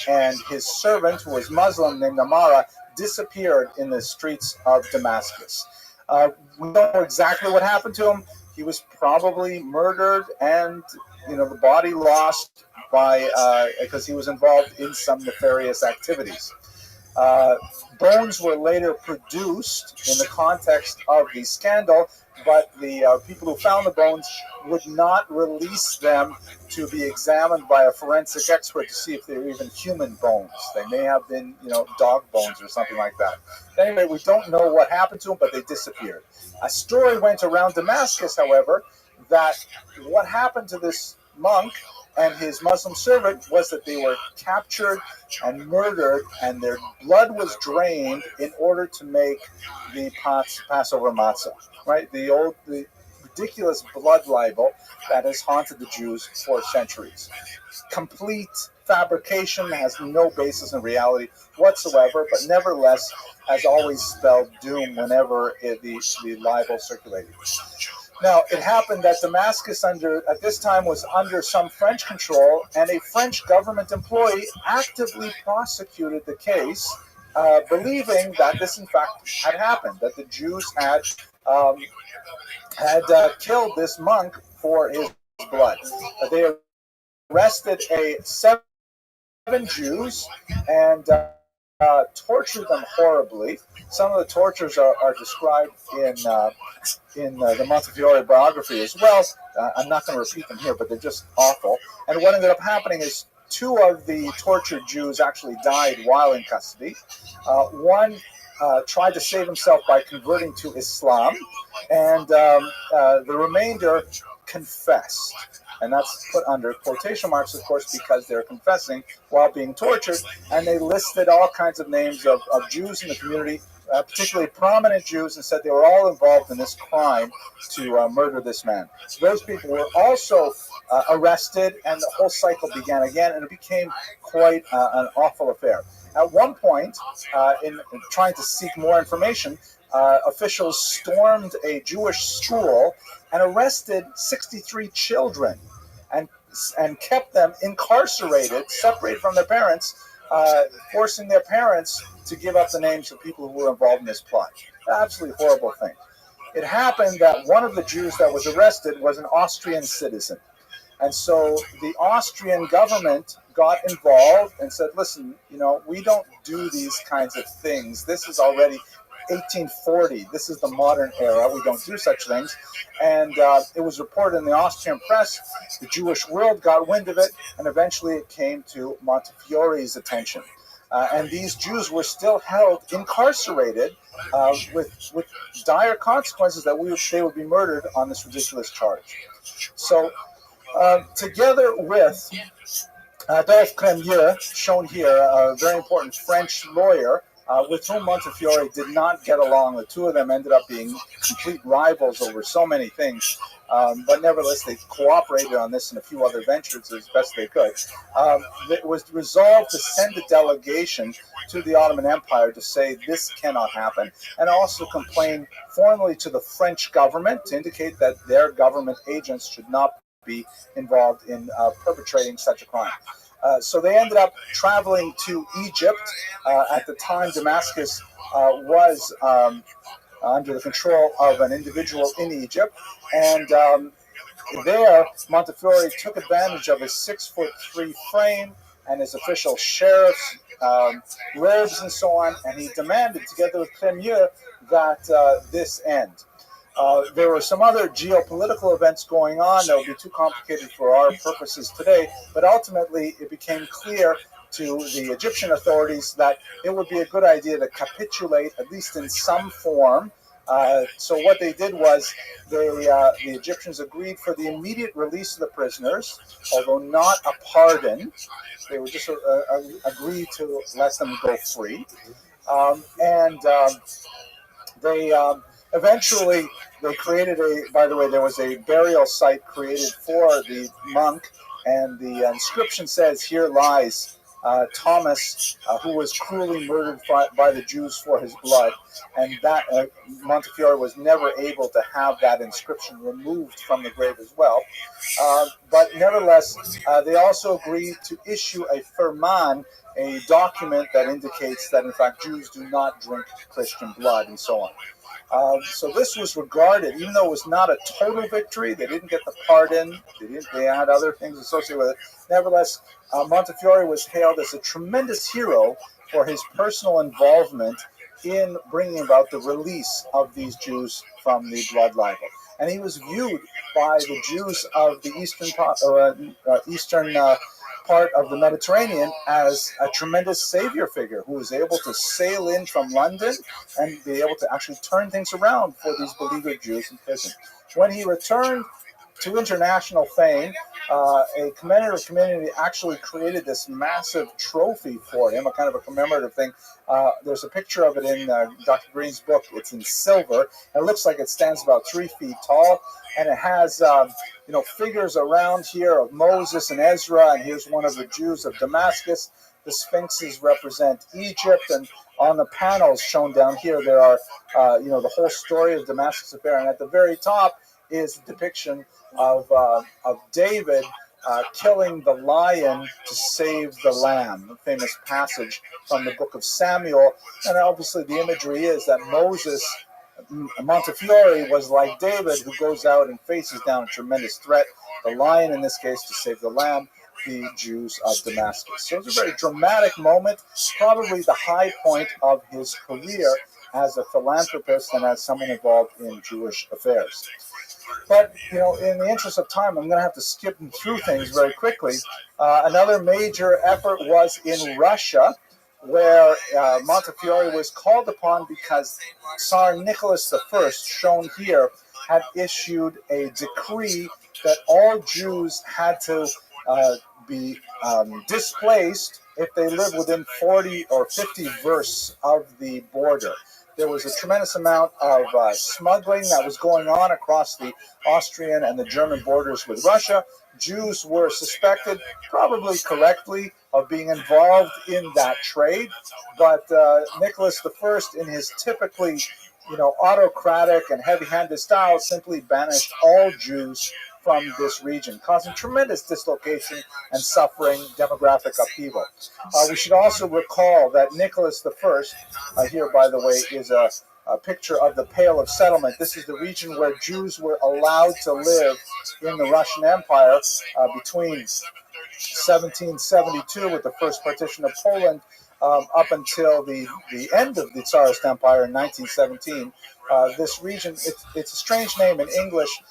and his servant, who was Muslim, named Amara, disappeared in the streets of Damascus. We don't know exactly what happened to him. He was probably murdered and the body lost because he was involved in some nefarious activities. Bones were later produced in the context of the scandal, but the people who found the bones would not release them to be examined by a forensic expert to see if they were even human bones. They may have been, dog bones or something like that. Anyway, we don't know what happened to them, but they disappeared. A story went around Damascus, however, that what happened to this monk and his Muslim servant was that they were captured and murdered, and their blood was drained in order to make the Passover matzah, right? The ridiculous blood libel that has haunted the Jews for centuries. Complete fabrication, has no basis in reality whatsoever, but nevertheless has always spelled doom whenever the libel circulated. Now, it happened that Damascus at this time was under some French control, and a French government employee actively prosecuted the case, believing that this in fact had happened, that the Jews had killed this monk for his blood. They arrested 7 Jews, and tortured them horribly. Some of the tortures are described in the Montefiore biography as well. I'm not going to repeat them here, but they're just awful. And what ended up happening is two of the tortured Jews actually died while in custody. One tried to save himself by converting to Islam, and the remainder confessed. And that's put under quotation marks, of course, because they're confessing while being tortured. And they listed all kinds of names of Jews in the community, particularly prominent Jews, and said they were all involved in this crime to murder this man. Those people were also arrested, and the whole cycle began again, and it became quite an awful affair. At one point, in trying to seek more information, officials stormed a Jewish school and arrested 63 children and kept them incarcerated, separated from their parents, forcing their parents to give up the names of people who were involved in this plot. Absolutely horrible thing. It happened that one of the Jews that was arrested was an Austrian citizen. And so the Austrian government got involved and said, listen, we don't do these kinds of things. This is already 1840. This is the modern era. We don't do such things. And it was reported in the Austrian press. The Jewish world got wind of it, and eventually it came to Montefiore's attention. And these Jews were still held incarcerated with dire consequences that they would be murdered on this ridiculous charge. So together with Adolphe Crémieux, shown here, a very important French lawyer, with whom Montefiore did not get along. The two of them ended up being complete rivals over so many things. But nevertheless, they cooperated on this and a few other ventures as best they could. It was resolved to send a delegation to the Ottoman Empire to say this cannot happen, and also complain formally to the French government to indicate that their government agents should not be involved in perpetrating such a crime. So they ended up traveling to Egypt. At the time, Damascus was under the control of an individual in Egypt. And there, Montefiore took advantage of his 6'3" frame and his official sheriff's robes and so on. And he demanded, together with Crémieux, that this end. There were some other geopolitical events going on that would be too complicated for our purposes today, but ultimately it became clear to the Egyptian authorities that it would be a good idea to capitulate, at least in some form. So what they did was the Egyptians agreed for the immediate release of the prisoners, although not a pardon. They would just agree to let them go free. Eventually, they created by the way, there was a burial site created for the monk, and the inscription says, "Here lies Thomas, who was cruelly murdered by the Jews for his blood." And that Montefiore was never able to have that inscription removed from the grave as well. But nevertheless, they also agreed to issue a firman, a document that indicates that, in fact, Jews do not drink Christian blood, and so on. So this was regarded, even though it was not a total victory, they didn't get the pardon, they had other things associated with it. Nevertheless, Montefiore was hailed as a tremendous hero for his personal involvement in bringing about the release of these Jews from the blood libel. And he was viewed by the Jews of the eastern part of the Mediterranean as a tremendous savior figure who was able to sail in from London and be able to actually turn things around for these beleaguered Jews in prison. When he returned to international fame, a commemorative community actually created this massive trophy for him, a kind of a commemorative thing. There's a picture of it in Dr. Green's book. It's in silver. It looks like it stands about 3 feet tall, and it has figures around here of Moses and Ezra, and here's one of the Jews of Damascus. The sphinxes represent Egypt, and on the panels shown down here, there are the whole story of Damascus affair, and at the very top is a depiction of David killing the lion to save the lamb, a famous passage from the book of Samuel. And obviously the imagery is that Montefiore was like David, who goes out and faces down a tremendous threat, the lion in this case, to save the lamb. the Jews of Damascus. So it's a very dramatic moment, probably the high point of his career as a philanthropist and as someone involved in Jewish affairs. But, in the interest of time, I'm going to have to skip through things very quickly. Another major effort was in Russia, where Montefiore was called upon because Tsar Nicholas I, shown here, had issued a decree that all Jews had to be displaced if they lived within 40 or 50 versts of the border. There was a tremendous amount of smuggling that was going on across the Austrian and the German borders with Russia. Jews were suspected, probably correctly, of being involved in that trade. But Nicholas I, in his typically autocratic and heavy-handed style, simply banished all Jews from this region, causing tremendous dislocation and suffering, demographic upheaval. We should also recall that Nicholas I, here by the way, is a picture of the Pale of Settlement. This is the region where Jews were allowed to live in the Russian Empire between 1772 with the first partition of Poland up until the end of the Tsarist Empire in 1917. This region, it's a strange name in English,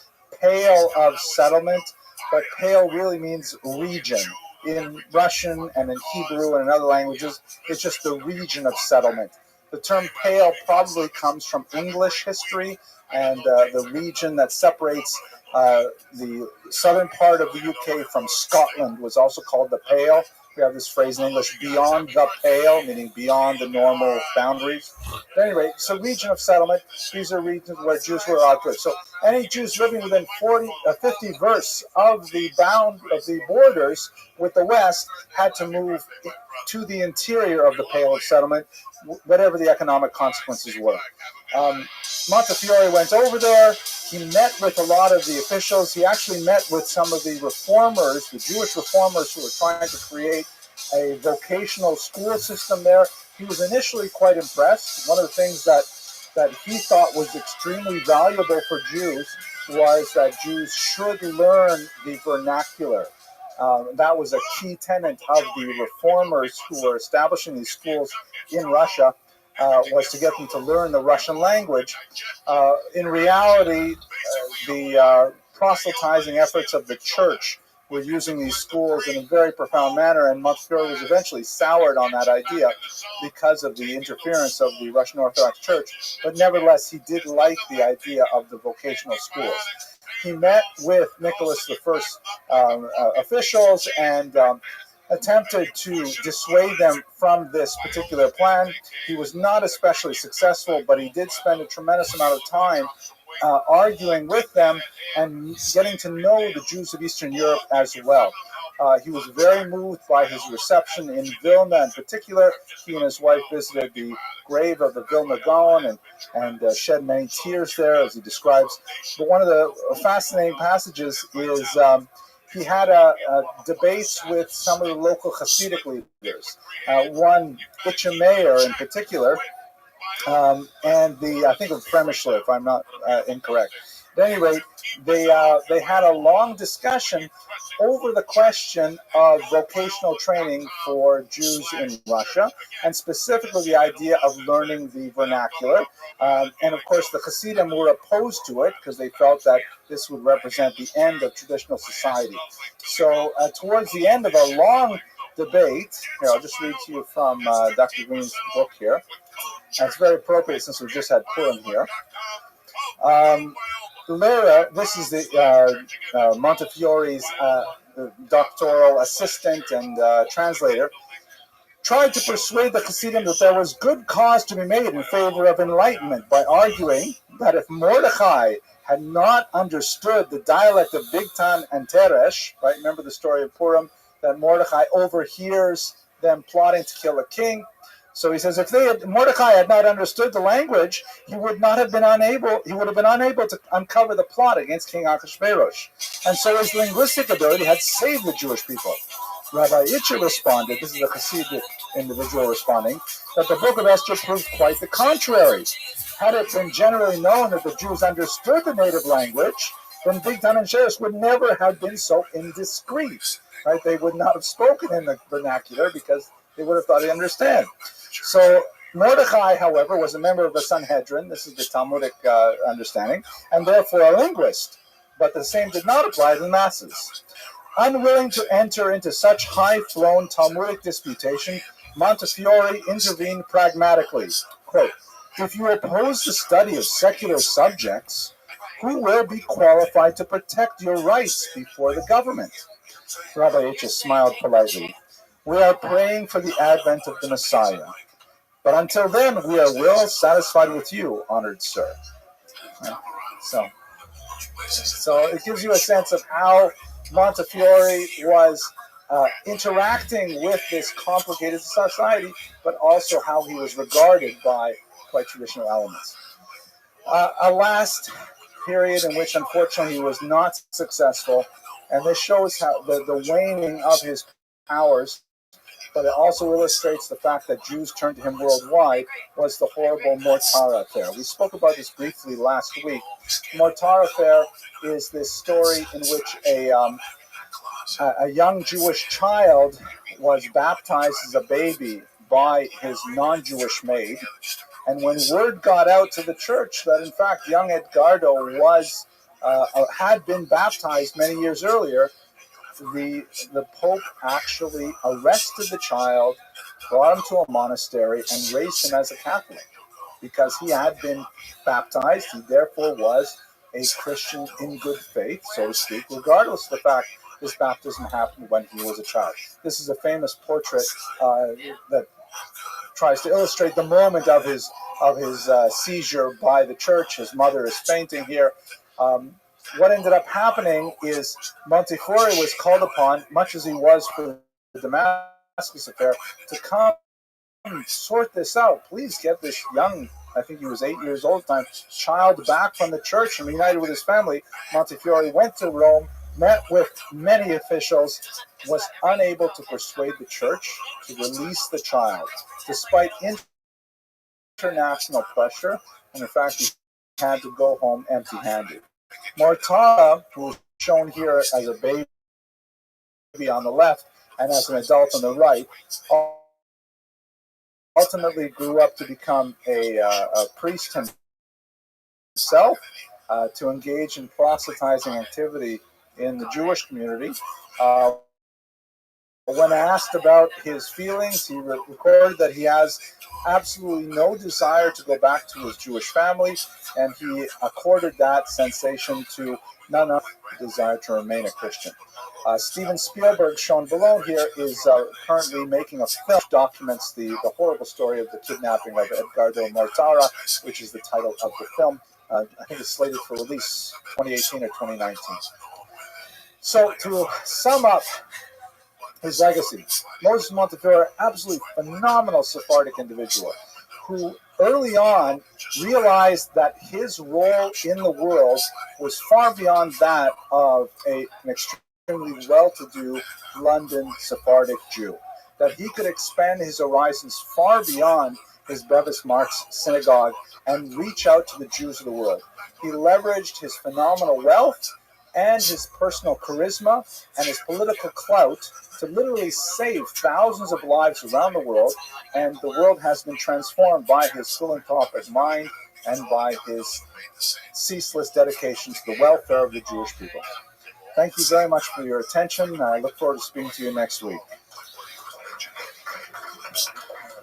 Pale of Settlement, but Pale really means region. In Russian and in Hebrew and in other languages, it's just the region of settlement. The term Pale probably comes from English history, and the region that separates the southern part of the UK from Scotland was also called the Pale. We have this phrase in English, beyond the pale, meaning beyond the normal boundaries. But anyway, so region of settlement, these are regions where Jews were allowed to live. So any Jews living within 50 versts of the borders with the West had to move to the interior of the Pale of Settlement, whatever the economic consequences were. Montefiore went over there. He met with a lot of the officials. He actually met with some of the reformers, the Jewish reformers who were trying to create a vocational school system there. He was initially quite impressed. One of the things that he thought was extremely valuable for Jews was that Jews should learn the vernacular. That was a key tenet of the reformers who were establishing these schools in Russia, was to get them to learn the Russian language. In reality, the proselytizing efforts of the church were using these schools in a very profound manner, and Montefiore was eventually soured on that idea because of the interference of the Russian Orthodox Church. But nevertheless, he did like the idea of the vocational schools. He met with Nicholas I officials and attempted to dissuade them from this particular plan. He was not especially successful, but he did spend a tremendous amount of time arguing with them and getting to know the Jews of Eastern Europe as well. He was very moved by his reception in Vilna in particular. He and his wife visited the grave of the Vilna Gaon and shed many tears there, as he describes. But one of the fascinating passages is he had debates with some of the local Hasidic leaders. One, Itcha Meir in particular, and I think of Premishler, if I'm not incorrect. At any rate, they had a long discussion over the question of vocational training for Jews in Russia, and specifically the idea of learning the vernacular. And of course, the Hasidim were opposed to it because they felt that this would represent the end of traditional society. So towards the end of a long debate, here, I'll just read to you from Dr. Green's book here. And it's very appropriate since we just had Purim here. Lera, this is the Montefiore's doctoral assistant and translator, tried to persuade the Hasidim that there was good cause to be made in favor of enlightenment by arguing that if Mordechai had not understood the dialect of Bigtan and Teresh, right? Remember the story of Purim, that Mordechai overhears them plotting to kill a king. So he says, if Mordecai had not understood the language, he would have been unable to uncover the plot against King Achashverosh. And so his linguistic ability had saved the Jewish people. Rabbi Itcher responded, this is a Hasidic individual responding, that the book of Esther proved quite the contrary. Had it been generally known that the Jews understood the native language, then Bigtan and Teresh would never have been so indiscreet. right? They would not have spoken in the vernacular because they would have thought they understand. So Mordechai, however, was a member of the Sanhedrin. This is the Talmudic understanding, and therefore a linguist. But the same did not apply to the masses. Unwilling to enter into such high-flown Talmudic disputation, Montefiore intervened pragmatically. Quote, if you oppose the study of secular subjects, who will be qualified to protect your rights before the government? Rabbi H. smiled politely. We are praying for the advent of the Messiah. But until then, we are well satisfied with you, honored sir. So it gives you a sense of how Montefiore was interacting with this complicated society, but also how he was regarded by quite traditional elements. A last period in which, unfortunately, he was not successful, and this shows how the waning of his powers, but it also illustrates the fact that Jews turned to him worldwide, was the horrible Mortar affair. We spoke about this briefly last week. Mortar affair is this story in which a young Jewish child was baptized as a baby by his non-Jewish maid. And when word got out to the church that, in fact, young Edgardo had been baptized many years earlier, the Pope actually arrested the child, brought him to a monastery, and raised him as a Catholic. Because he had been baptized, he therefore was a Christian in good faith, so to speak, regardless of the fact his baptism happened when he was a child. This is a famous portrait that tries to illustrate the moment of his seizure by the church. His mother is fainting here. What ended up happening is Montefiore was called upon, much as he was for the Damascus affair, to come sort this out. Please get this young, I think he was 8 years old at the time, child back from the church and reunited with his family. Montefiore went to Rome, met with many officials, was unable to persuade the church to release the child, despite international pressure, and in fact, he had to go home empty-handed. Mortara, who is shown here as a baby on the left and as an adult on the right, ultimately grew up to become a priest himself, to engage in proselytizing activity in the Jewish community. When asked about his feelings, he recorded that he has absolutely no desire to go back to his Jewish family, and he accorded that sensation to none other than the desire to remain a Christian. Steven Spielberg, shown below here, is currently making a film which documents the horrible story of the kidnapping of Edgardo Mortara, which is the title of the film. I think it's slated for release 2018 or 2019. So to sum up his legacy, Moses Montefiore, absolutely phenomenal Sephardic individual who early on realized that his role in the world was far beyond that of an extremely well-to-do London Sephardic Jew, that he could expand his horizons far beyond his Bevis Marks synagogue and reach out to the Jews of the world. He leveraged his phenomenal wealth and his personal charisma and his political clout to literally save thousands of lives around the world, and the world has been transformed by his philanthropic mind and by his ceaseless dedication to the welfare of the Jewish people. Thank you very much for your attention. I look forward to speaking to you next week.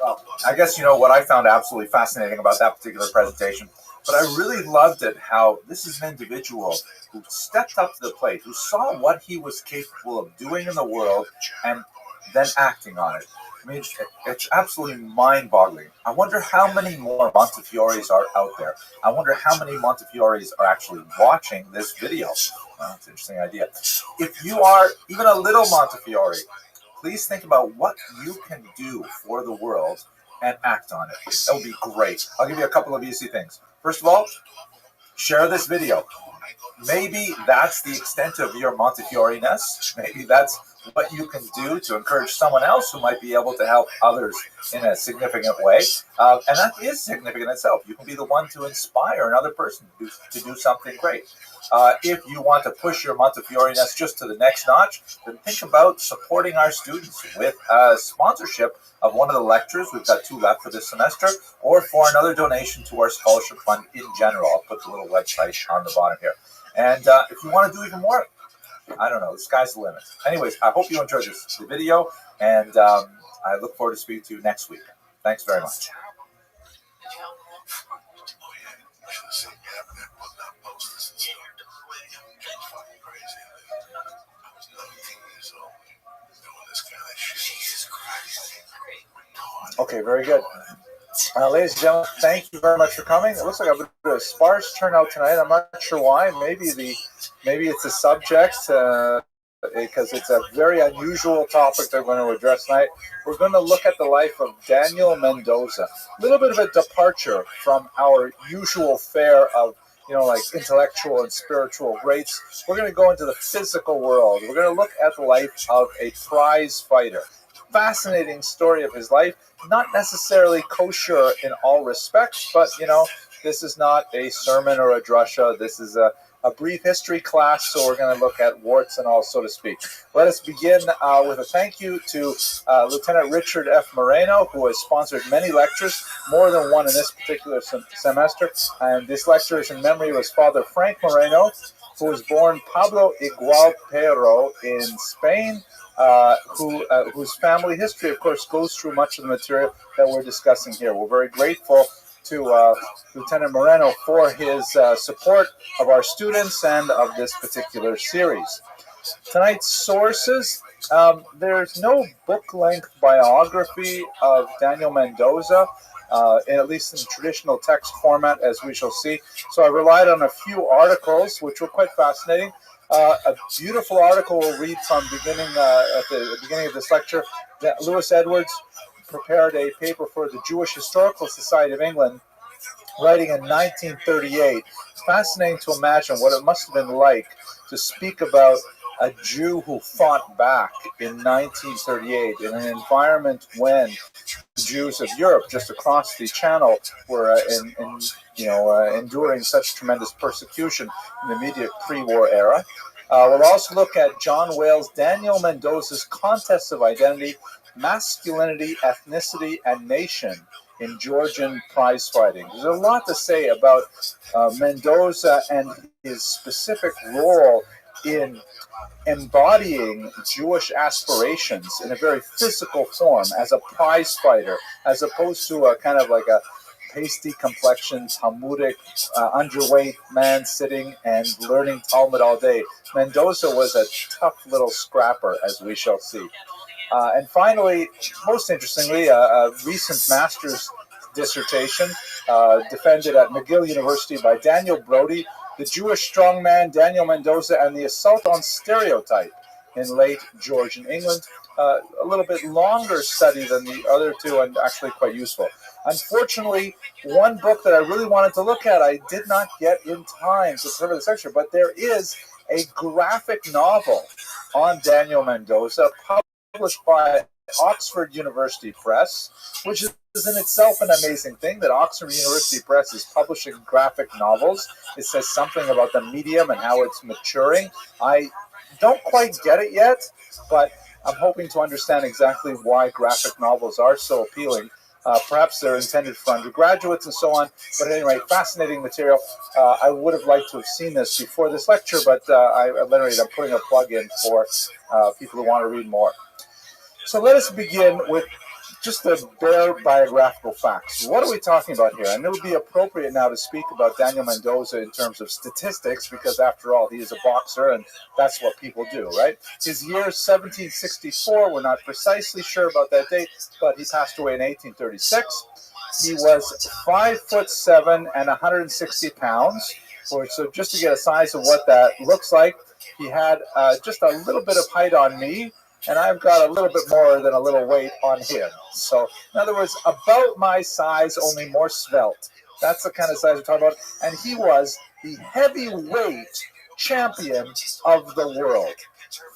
Well, I guess what I found absolutely fascinating about that particular presentation, but I really loved it how this is an individual who stepped up to the plate, who saw what he was capable of doing in the world and then acting on it. I mean, it's absolutely mind-boggling. I wonder how many more Montefiores are out there. I wonder how many Montefiores are actually watching this video. Well, that's an interesting idea. If you are even a little Montefiore, please think about what you can do for the world and act on it. That would be great. I'll give you a couple of easy things. First of all, share this video. Maybe that's the extent of your Montefiore-ness. Maybe that's what you can do to encourage someone else who might be able to help others in a significant way. And that is significant itself. You can be the one to inspire another person to do something great. If you want to push your Montefioreness just to the next notch, then think about supporting our students with sponsorship of one of the lectures. We've got 2 left for this semester, or for another donation to our scholarship fund in general. I'll put the little website on the bottom here. And if you want to do even more, I don't know, the sky's the limit. Anyways, I hope you enjoyed the video, and I look forward to speaking to you next week. Thanks very much.
Okay, very good. Ladies and gentlemen, thank you very much for coming. It looks like I've been a sparse turnout tonight. I'm not sure why. Maybe it's the subject, because it's a very unusual topic that we're going to address tonight. We're going to look at the life of Daniel Mendoza. A little bit of a departure from our usual fare of, like intellectual and spiritual greats. We're going to go into the physical world. We're going to look at the life of a prize fighter. Fascinating story of his life. Not necessarily kosher in all respects, but, this is not a sermon or a drasha. This is a brief history class, so we're going to look at warts and all, so to speak. Let us begin with a thank you to Lieutenant Richard F. Moreno, who has sponsored many lectures, more than one in this particular semester. And this lecture is in memory of his father, Frank Moreno, who was born Pablo Igual Pero in Spain, whose family history, of course, goes through much of the material that we're discussing here. We're very grateful to Lieutenant Moreno for his support of our students and of this particular series. Tonight's sources, there's no book-length biography of Daniel Mendoza, at least in the traditional text format, as we shall see. So I relied on a few articles, which were quite fascinating. A beautiful article we'll read from at the beginning of this lecture. Lewis Edwards prepared a paper for the Jewish Historical Society of England, writing in 1938. It's fascinating to imagine what it must have been like to speak about a Jew who fought back in 1938 in an environment when the Jews of Europe just across the channel were enduring such tremendous persecution in the immediate pre-war era. We'll also look at John Wales' Daniel Mendoza's Contest of Identity, Masculinity, Ethnicity, and Nation in Georgian prize fighting. There's a lot to say about Mendoza and his specific role in embodying Jewish aspirations in a very physical form as a prize fighter, as opposed to a kind of like a pasty complexioned, Talmudic, underweight man sitting and learning Talmud all day. Mendoza was a tough little scrapper, as we shall see. And finally, most interestingly, a recent master's dissertation defended at McGill University by Daniel Brody, The Jewish Strongman Daniel Mendoza and the Assault on Stereotype in Late Georgian England. A little bit longer study than the other two, and actually quite useful. Unfortunately, one book that I really wanted to look at, I did not get in time to cover this lecture, but there is a graphic novel on Daniel Mendoza published by Oxford University Press, which is in itself an amazing thing that Oxford University Press is publishing graphic novels. It says something about the medium and how it's maturing. I don't quite get it yet, but I'm hoping to understand exactly why graphic novels are so appealing. Perhaps they're intended for undergraduates and so on. But anyway, fascinating material. I would have liked to have seen this before this lecture, but I'm putting a plug in for people who want to read more. So let us begin with just the bare biographical facts. What are we talking about here? And it would be appropriate now to speak about Daniel Mendoza in terms of statistics, because after all, he is a boxer, and that's what people do, right? His year, 1764, we're not precisely sure about that date, but he passed away in 1836. He was 5'7" and 160 pounds. So just to get a size of what that looks like, he had just a little bit of height on me, and I've got a little bit more than a little weight on him. So, in other words, about my size, only more svelte. That's the kind of size we're talking about. And he was the heavyweight champion of the world.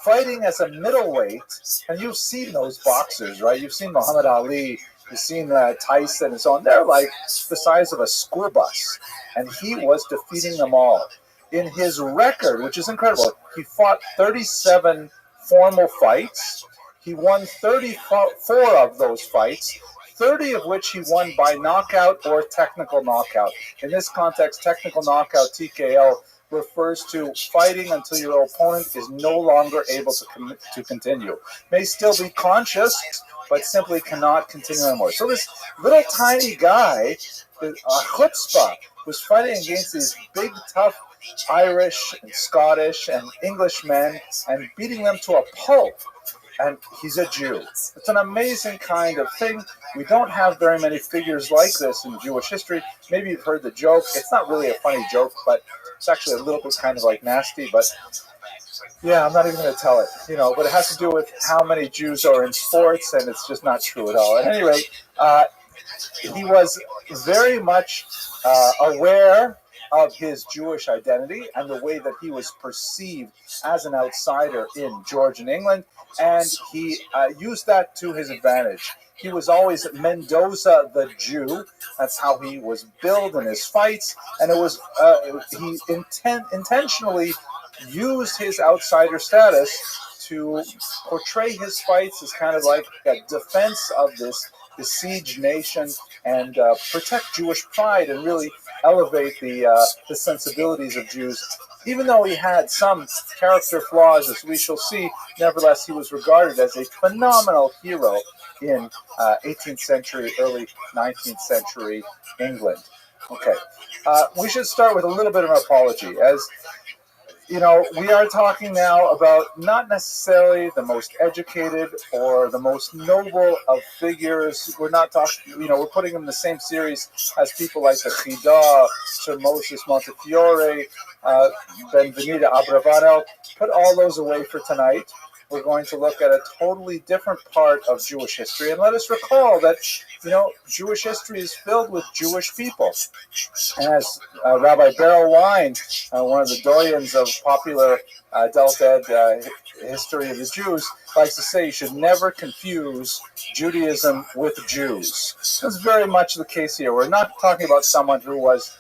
fighting as a middleweight, and you've seen those boxers, right? You've seen Muhammad Ali, you've seen Tyson and so on. They're like the size of a school bus, and he was defeating them all. In his record, which is incredible, he fought 37 formal fights. He won 34 of those fights, 30 of which he won by knockout or technical knockout. In this context, technical knockout, TKO, refers to fighting until your opponent is no longer able to continue. May still be conscious, but simply cannot continue anymore. So this little tiny guy, chutzpah, was fighting against these big, tough Irish and Scottish and English men and beating them to a pulp. And he's a Jew. It's an amazing kind of thing. We don't have very many figures like this in Jewish history. Maybe you've heard the joke. It's not really a funny joke, but it's actually a little bit kind of like nasty. But yeah, I'm not even going to tell it. But it has to do with how many Jews are in sports, and it's just not true at all. At any rate, he was very much aware of his Jewish identity and the way that he was perceived as an outsider in Georgian England, and he used that to his advantage. He was always Mendoza the Jew. That's how he was billed in his fights, and it was he intentionally used his outsider status to portray his fights as kind of like a defense of this besieged nation and protect Jewish pride and really elevate the sensibilities of Jews. Even though he had some character flaws, as we shall see, nevertheless he was regarded as a phenomenal hero in 18th century, early 19th century England. Okay, we should start with a little bit of an apology. As we are talking now about not necessarily the most educated or the most noble of figures. We're not talking, we're putting them in the same series as people like the Chida, Sir Moses Montefiore, Benvenida Abravanel. Put all those away for tonight. We're going to look at a totally different part of Jewish history. And let us recall that, Jewish history is filled with Jewish people. And as Rabbi Beryl Wine, one of the doyens of popular adult ed history of the Jews, likes to say, you should never confuse Judaism with Jews. That's very much the case here. We're not talking about someone who was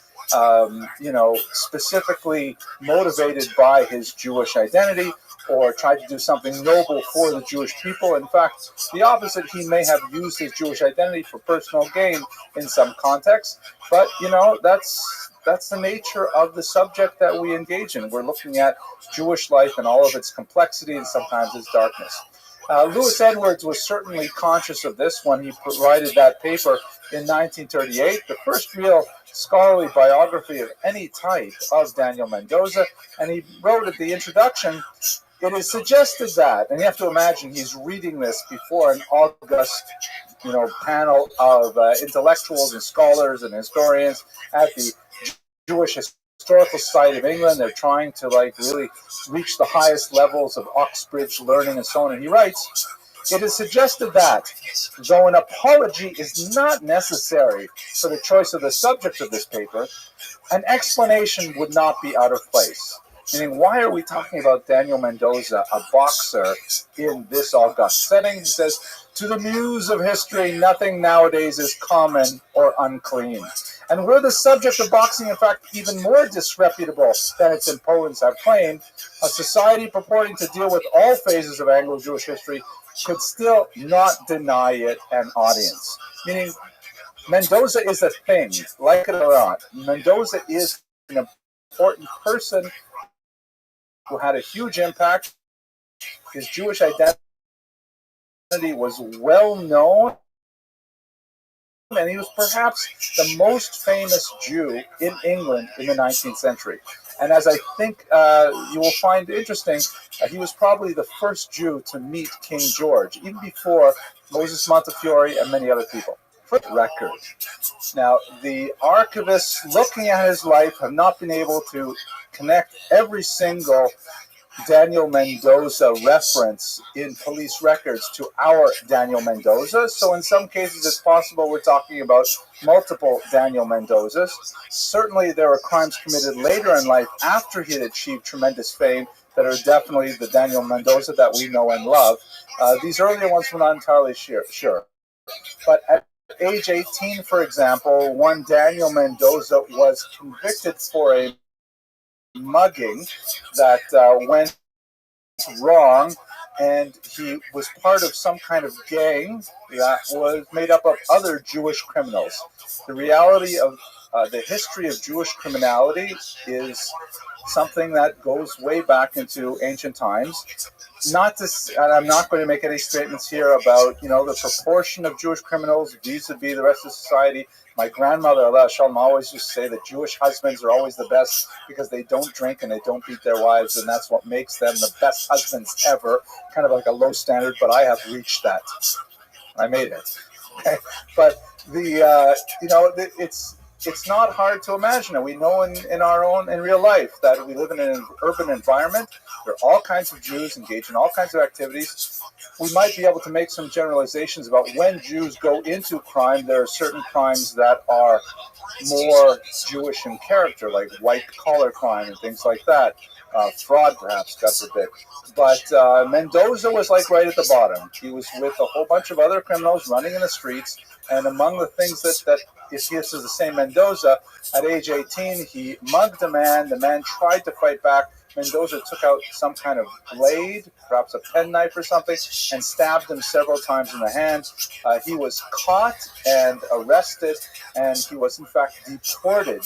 specifically motivated by his Jewish identity or tried to do something noble for the Jewish people. In fact, the opposite, he may have used his Jewish identity for personal gain in some context. But, that's the nature of the subject that we engage in. We're looking at Jewish life and all of its complexity and sometimes its darkness. Lewis Edwards was certainly conscious of this when he provided that paper in 1938, the first real scholarly biography of any type of Daniel Mendoza, and he wrote at the introduction, it is suggested that, and you have to imagine he's reading this before an august panel of intellectuals and scholars and historians at the Jewish Historical Society of England. They're trying to really reach the highest levels of Oxbridge learning and so on. And he writes, it is suggested that, though an apology is not necessary for the choice of the subject of this paper, an explanation would not be out of place. Meaning, why are we talking about Daniel Mendoza, a boxer, in this august setting? He says, to the muse of history, nothing nowadays is common or unclean. And were the subject of boxing, in fact, even more disreputable than its opponents have claimed, a society purporting to deal with all phases of Anglo-Jewish history could still not deny it an audience. Meaning, Mendoza is a thing, like it or not. Mendoza is an important person who had a huge impact. His Jewish identity was well known, and he was perhaps the most famous Jew in England in the 19th century. And as I think you will find interesting, he was probably the first Jew to meet King George, even before Moses Montefiore and many other people. For the record. Now, the archivists looking at his life have not been able to connect every single Daniel Mendoza reference in police records to our Daniel Mendoza. So in some cases, it's possible we're talking about multiple Daniel Mendozas. Certainly, there were crimes committed later in life after he had achieved tremendous fame that are definitely the Daniel Mendoza that we know and love. These earlier ones we're not entirely sure. But at age 18, for example, one Daniel Mendoza was convicted for a mugging that went wrong, and he was part of some kind of gang that was made up of other Jewish criminals. The reality of the history of Jewish criminality is something that goes way back into ancient times. And I'm not going to make any statements here about the proportion of Jewish criminals vis-a-vis the rest of society. My grandmother, Allah Shalom, always used to say that Jewish husbands are always the best because they don't drink and they don't beat their wives, and that's what makes them the best husbands ever. Kind of like a low standard, but I have reached that. I made it. Okay? But it's not hard to imagine it. We know in real life that we live in an urban environment. There are all kinds of Jews engaged in all kinds of activities. We might be able to make some generalizations about when Jews go into crime. There are certain crimes that are more Jewish in character, like white-collar crime and things like that. Fraud, perhaps, God forbid. But Mendoza was like right at the bottom. He was with a whole bunch of other criminals running in the streets, and among the things that if this is the same Mendoza, at age 18, he mugged a man. The man tried to fight back. Mendoza took out some kind of blade, perhaps a penknife or something, and stabbed him several times in the hand. He was caught and arrested, and he was in fact deported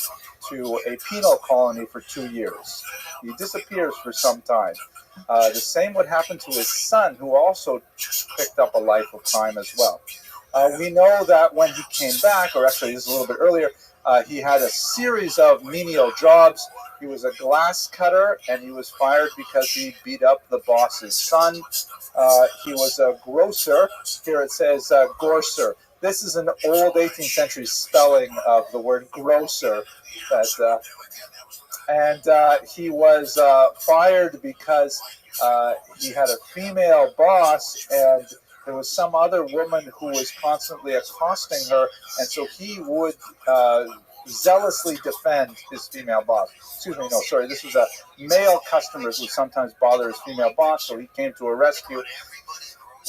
to a penal colony for 2 years. He disappears for some time. The same would happen to his son, who also picked up a life of crime as well. We know that when he came back, or actually this is a little bit earlier, he had a series of menial jobs. He was a glass cutter, and he was fired because he beat up the boss's son. He was a grocer. Here it says grocer. This is an old 18th century spelling of the word grocer. He was fired because he had a female boss, and there was some other woman who was constantly accosting her, and so he would zealously defend his female boss. This was a male customer who sometimes bothered his female boss, so he came to a rescue.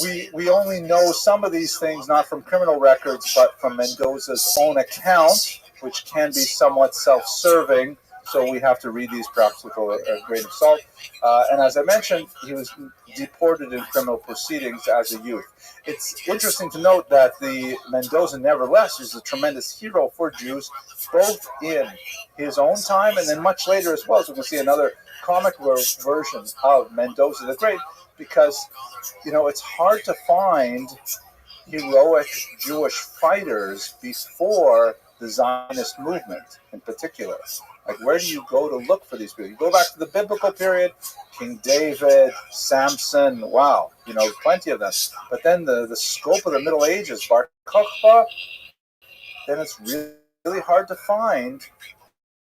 We only know some of these things, not from criminal records, but from Mendoza's own account, which can be somewhat self-serving, so we have to read these perhaps with a grain of salt. And as I mentioned, he was deported in criminal proceedings as a youth. It's interesting to note that the Mendoza, nevertheless, is a tremendous hero for Jews, both in his own time and then much later as well. So we can see another comic version of Mendoza the Great, because it's hard to find heroic Jewish fighters before the Zionist movement in particular. Like, where do you go to look for these people? You go back to the biblical period, King David, Samson, wow, plenty of them. But then the scope of the Middle Ages, Bar Kokhba, then it's really hard to find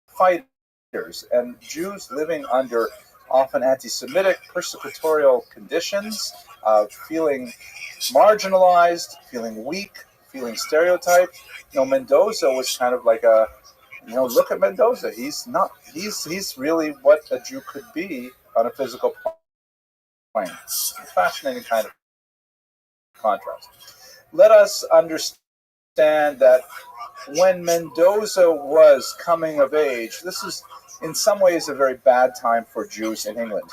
fighters. And Jews living under often anti-Semitic, persecutorial conditions, feeling marginalized, feeling weak, feeling stereotyped. Mendoza was kind of like a, look at Mendoza. He's really what a Jew could be on a physical plane. It's a fascinating kind of contrast. Let us understand that when Mendoza was coming of age, this is in some ways a very bad time for Jews in England.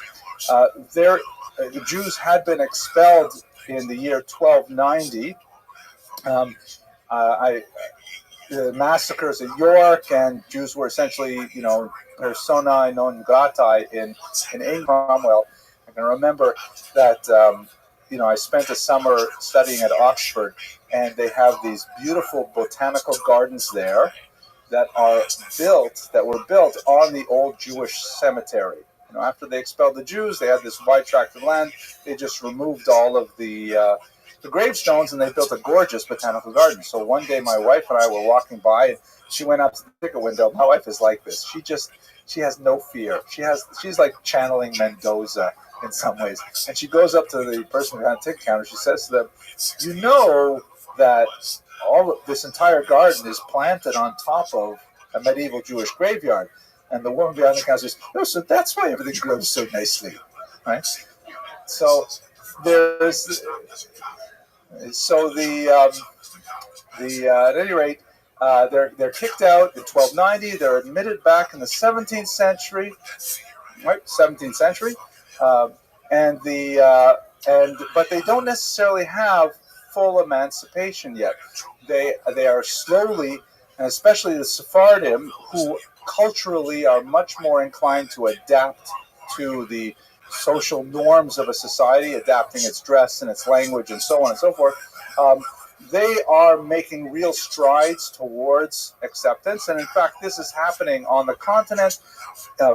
The Jews had been expelled in the year 1290. The massacres in York, and Jews were essentially, persona non grata in England. Well, I can remember that, I spent a summer studying at Oxford, and they have these beautiful botanical gardens there that were built on the old Jewish cemetery. After they expelled the Jews, they had this wide tract of land. They just removed all of the gravestones, and they built a gorgeous botanical garden. So one day my wife and I were walking by, and she went up to the ticket window. My wife is like this. She has no fear. She's like channeling Mendoza in some ways. And she goes up to the person behind the ticket counter. She says to them, that all of this entire garden is planted on top of a medieval Jewish graveyard. And the woman behind the counter says, "No, so that's why everything grows so nicely." right? So there's at any rate, they're kicked out in 1290. They're admitted back in the 17th century, right? 17th century, uh, and but they don't necessarily have full emancipation yet. They are slowly, and especially the Sephardim, who culturally are much more inclined to adapt to the social norms of a society, adapting its dress and its language and so on and so forth. They are making real strides towards acceptance, and in fact, this is happening on the continent.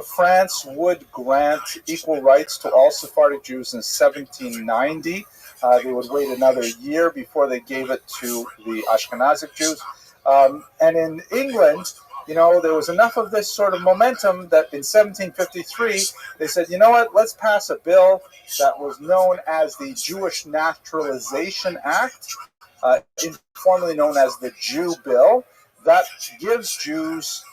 France would grant equal rights to all Sephardic Jews in 1790. They would wait another year before they gave it to the Ashkenazic Jews. And in England, there was enough of this sort of momentum that in 1753, they said, you know what, let's pass a bill that was known as the Jewish Naturalization Act, informally known as the Jew Bill, that gives Jews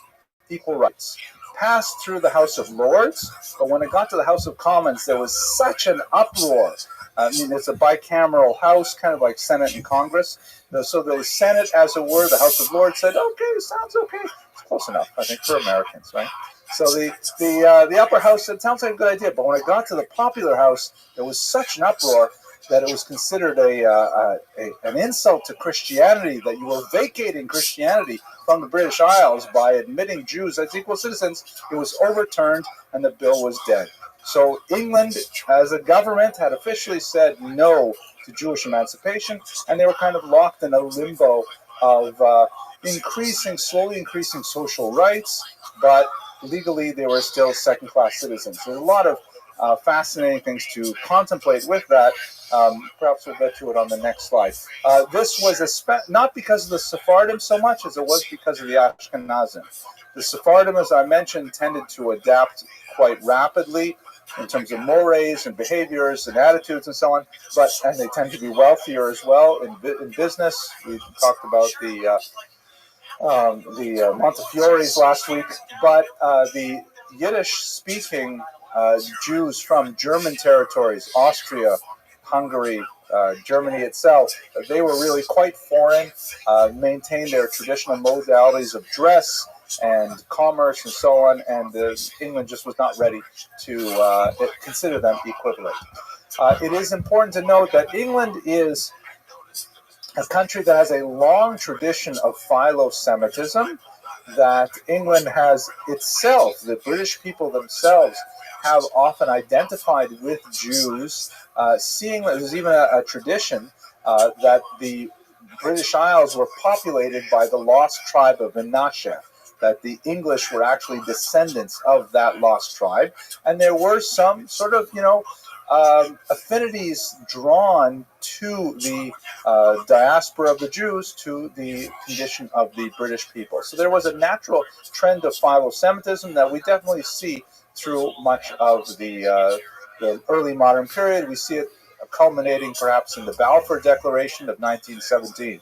equal rights. Passed through the House of Lords, but when it got to the House of Commons, there was such an uproar. It's a bicameral house, kind of like Senate and Congress. So the Senate, as it were, the House of Lords said, okay, sounds okay. It's close enough, I think, for Americans, right? So the upper house said, sounds like a good idea. But when it got to the popular house, there was such an uproar that it was considered an insult to Christianity, that you were vacating Christianity from the British Isles by admitting Jews as equal citizens. It was overturned, and the bill was dead. So England, as a government, had officially said no to Jewish emancipation, and they were kind of locked in a limbo of slowly increasing social rights, but legally they were still second-class citizens. There's a lot of fascinating things to contemplate with that. Perhaps we'll get to it on the next slide. This was not because of the Sephardim so much as it was because of the Ashkenazim. The Sephardim, as I mentioned, tended to adapt quite rapidly in terms of mores and behaviors and attitudes and so on, and they tend to be wealthier as well in business. We talked about the Montefiore's last week, but the Yiddish-speaking Jews from German territories, Austria, Hungary, Germany itself, they were really quite foreign, maintained their traditional modalities of dress and commerce and so on, and England just was not ready to consider them equivalent. It is important to note that England is a country that has a long tradition of philo-Semitism, that England has itself, the British people themselves, have often identified with Jews, seeing that there's even a tradition that the British Isles were populated by the lost tribe of Menashe, that the English were actually descendants of that lost tribe, and there were some sort of, affinities drawn to the diaspora of the Jews, to the condition of the British people. So there was a natural trend of philo-Semitism that we definitely see through much of the early modern period. We see it culminating perhaps in the Balfour Declaration of 1917.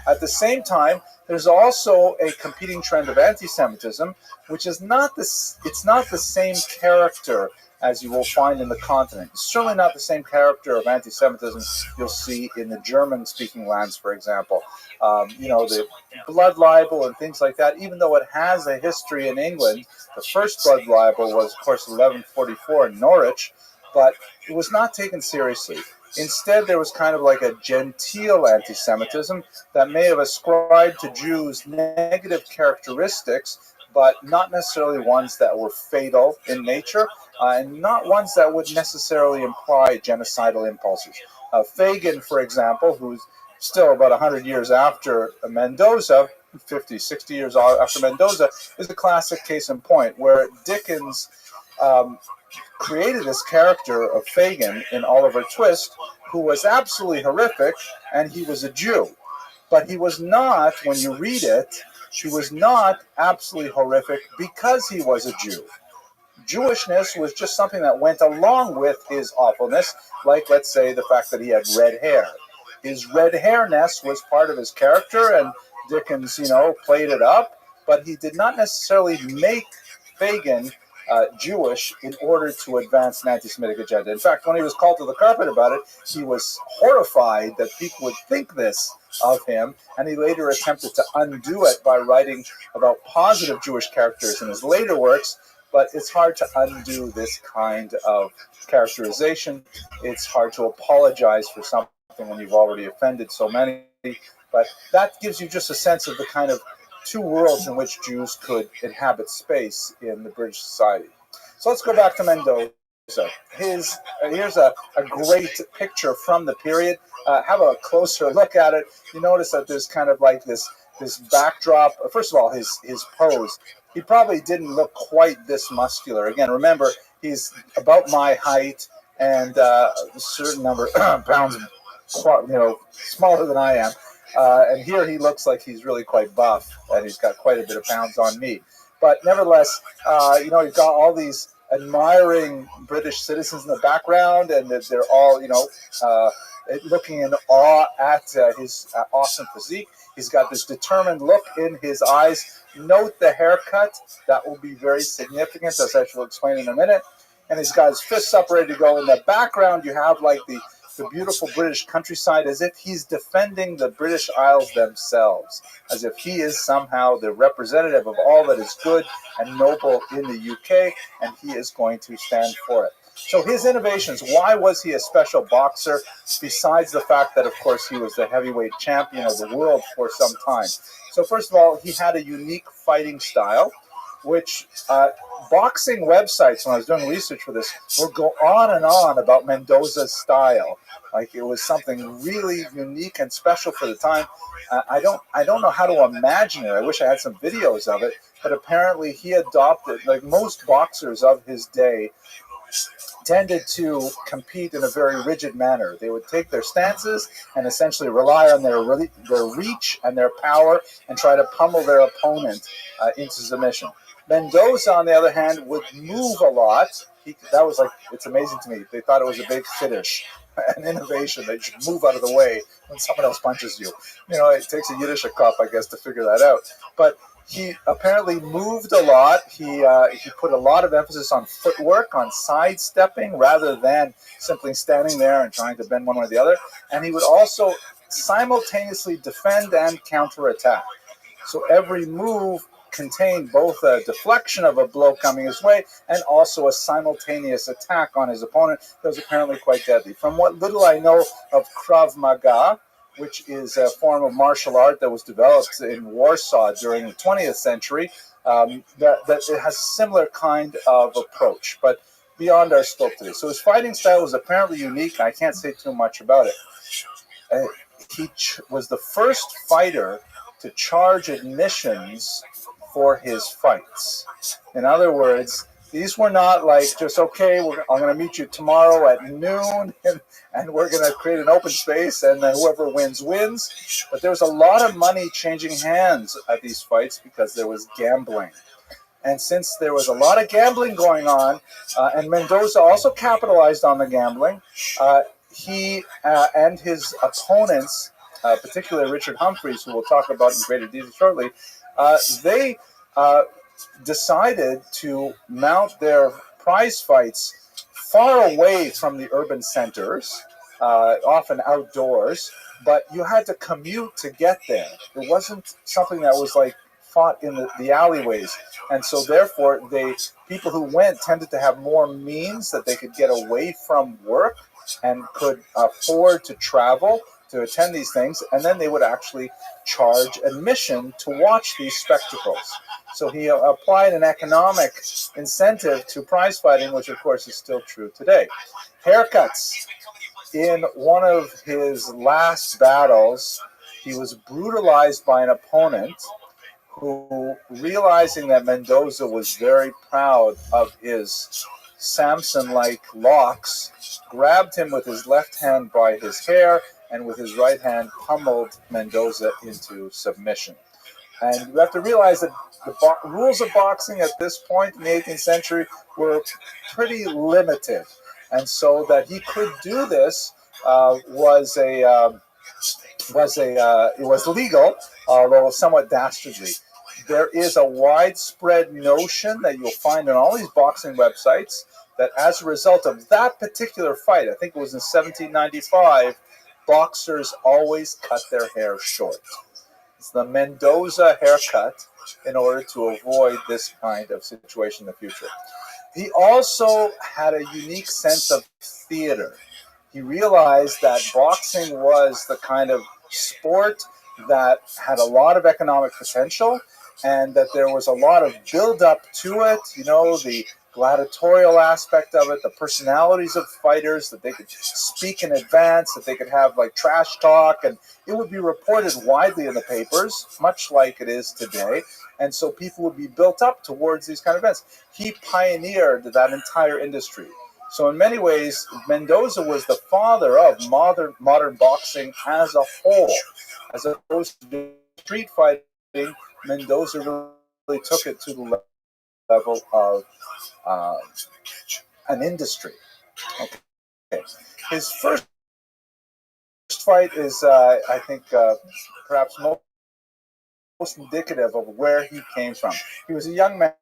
At the same time, there's also a competing trend of anti-Semitism, which is it's not the same character as you will find in the continent. It's certainly not the same character of anti-Semitism you'll see in the German-speaking lands, for example. The blood libel and things like that, even though it has a history in England, the first blood libel was, of course, 1144 in Norwich, but it was not taken seriously. Instead, there was kind of like a genteel anti-Semitism that may have ascribed to Jews negative characteristics, but not necessarily ones that were fatal in nature, and not ones that would necessarily imply genocidal impulses. Fagin, for example, who's still about 100 years after Mendoza, 50, 60 years after Mendoza, is a classic case in point, where Dickens created this character of Fagin in Oliver Twist, who was absolutely horrific, and he was a Jew. But he was not, when you read it, he was not absolutely horrific because he was a Jew. Jewishness was just something that went along with his awfulness, like, let's say, the fact that he had red hair. His red hairness was part of his character, and Dickens, played it up, but he did not necessarily make Fagin Jewish in order to advance an anti-Semitic agenda. In fact, when he was called to the carpet about it, he was horrified that people would think this of him, and he later attempted to undo it by writing about positive Jewish characters in his later works. But it's hard to undo this kind of characterization. It's hard to apologize for something when you've already offended so many. But that gives you just a sense of the kind of two worlds in which Jews could inhabit space in the British society. So let's go back to Mendoza. Here's a great picture from the period. Have a closer look at it. You notice that there's kind of like this backdrop. First of all, his pose. He probably didn't look quite this muscular. Again, remember, he's about my height and a certain number of pounds, smaller than I am. And here he looks like he's really quite buff, and he's got quite a bit of pounds on me. But nevertheless, you've got all these admiring British citizens in the background, and they're all, looking in awe at his awesome physique. He's got this determined look in his eyes. Note the haircut. That will be very significant, as I shall explain in a minute. And he's got his fists up ready to go. In the background, you have like the beautiful British countryside, as if he's defending the British Isles themselves, as if he is somehow the representative of all that is good and noble in the UK, and he is going to stand for it. So his innovations, why was he a special boxer, besides the fact that, of course, he was the heavyweight champion of the world for some time? So first of all, he had a unique fighting style, which boxing websites, when I was doing research for this, will go on and on about Mendoza's style. Like it was something really unique and special for the time. I don't know how to imagine it. I wish I had some videos of it. But apparently he adopted, like most boxers of his day, tended to compete in a very rigid manner. They would take their stances and essentially rely on their reach and their power and try to pummel their opponent into submission. Mendoza, on the other hand, would move a lot. It's amazing to me. They thought it was a big fetish, an innovation. They should move out of the way when someone else punches you. It takes a Yiddish cop, I guess, to figure that out. But he apparently moved a lot. He put a lot of emphasis on footwork, on sidestepping, rather than simply standing there and trying to bend one way or the other. And he would also simultaneously defend and counterattack. So every move contained both a deflection of a blow coming his way and also a simultaneous attack on his opponent that was apparently quite deadly. From what little I know of Krav Maga, which is a form of martial art that was developed in Warsaw during the 20th century, that it has a similar kind of approach, but beyond our scope today. So his fighting style was apparently unique. I can't say too much about it. He was the first fighter to charge admissions for his fights. In other words, these were not like just, okay, I'm going to meet you tomorrow at noon, and we're going to create an open space, and then whoever wins, wins. But there was a lot of money changing hands at these fights because there was gambling. And since there was a lot of gambling going on, and Mendoza also capitalized on the gambling, he and his opponents, particularly Richard Humphreys, who we'll talk about in greater detail shortly, they decided to mount their prize fights far away from the urban centers, often outdoors, but you had to commute to get there. It wasn't something that was like fought in the alleyways. And so therefore, people who went tended to have more means that they could get away from work and could afford to travel to attend these things, and then they would actually charge admission to watch these spectacles. So he applied an economic incentive to prize fighting, which of course is still true today. Haircuts. In one of his last battles, he was brutalized by an opponent who, realizing that Mendoza was very proud of his Samson-like locks, grabbed him with his left hand by his hair and with his right hand pummeled Mendoza into submission. And you have to realize that the rules of boxing at this point in the 18th century were pretty limited. And so that he could do this it was legal, although somewhat dastardly. there is a widespread notion that you'll find on all these boxing websites that as a result of that particular fight, I think it was in 1795, boxers always cut their hair short. It's the Mendoza haircut in order to avoid this kind of situation in the future. He also had a unique sense of theater. He realized that boxing was the kind of sport that had a lot of economic potential and that there was a lot of build-up to it, you know, the gladiatorial aspect of it, the personalities of fighters, that they could speak in advance, that they could have like trash talk, and it would be reported widely in the papers, much like it is today, and so people would be built up towards these kind of events. He pioneered that entire industry. So in many ways, Mendoza was the father of modern boxing as a whole. As opposed to street fighting, Mendoza really took it to the level of an industry. Okay. His first fight is, I think, perhaps most indicative of where he came from. He was a young man,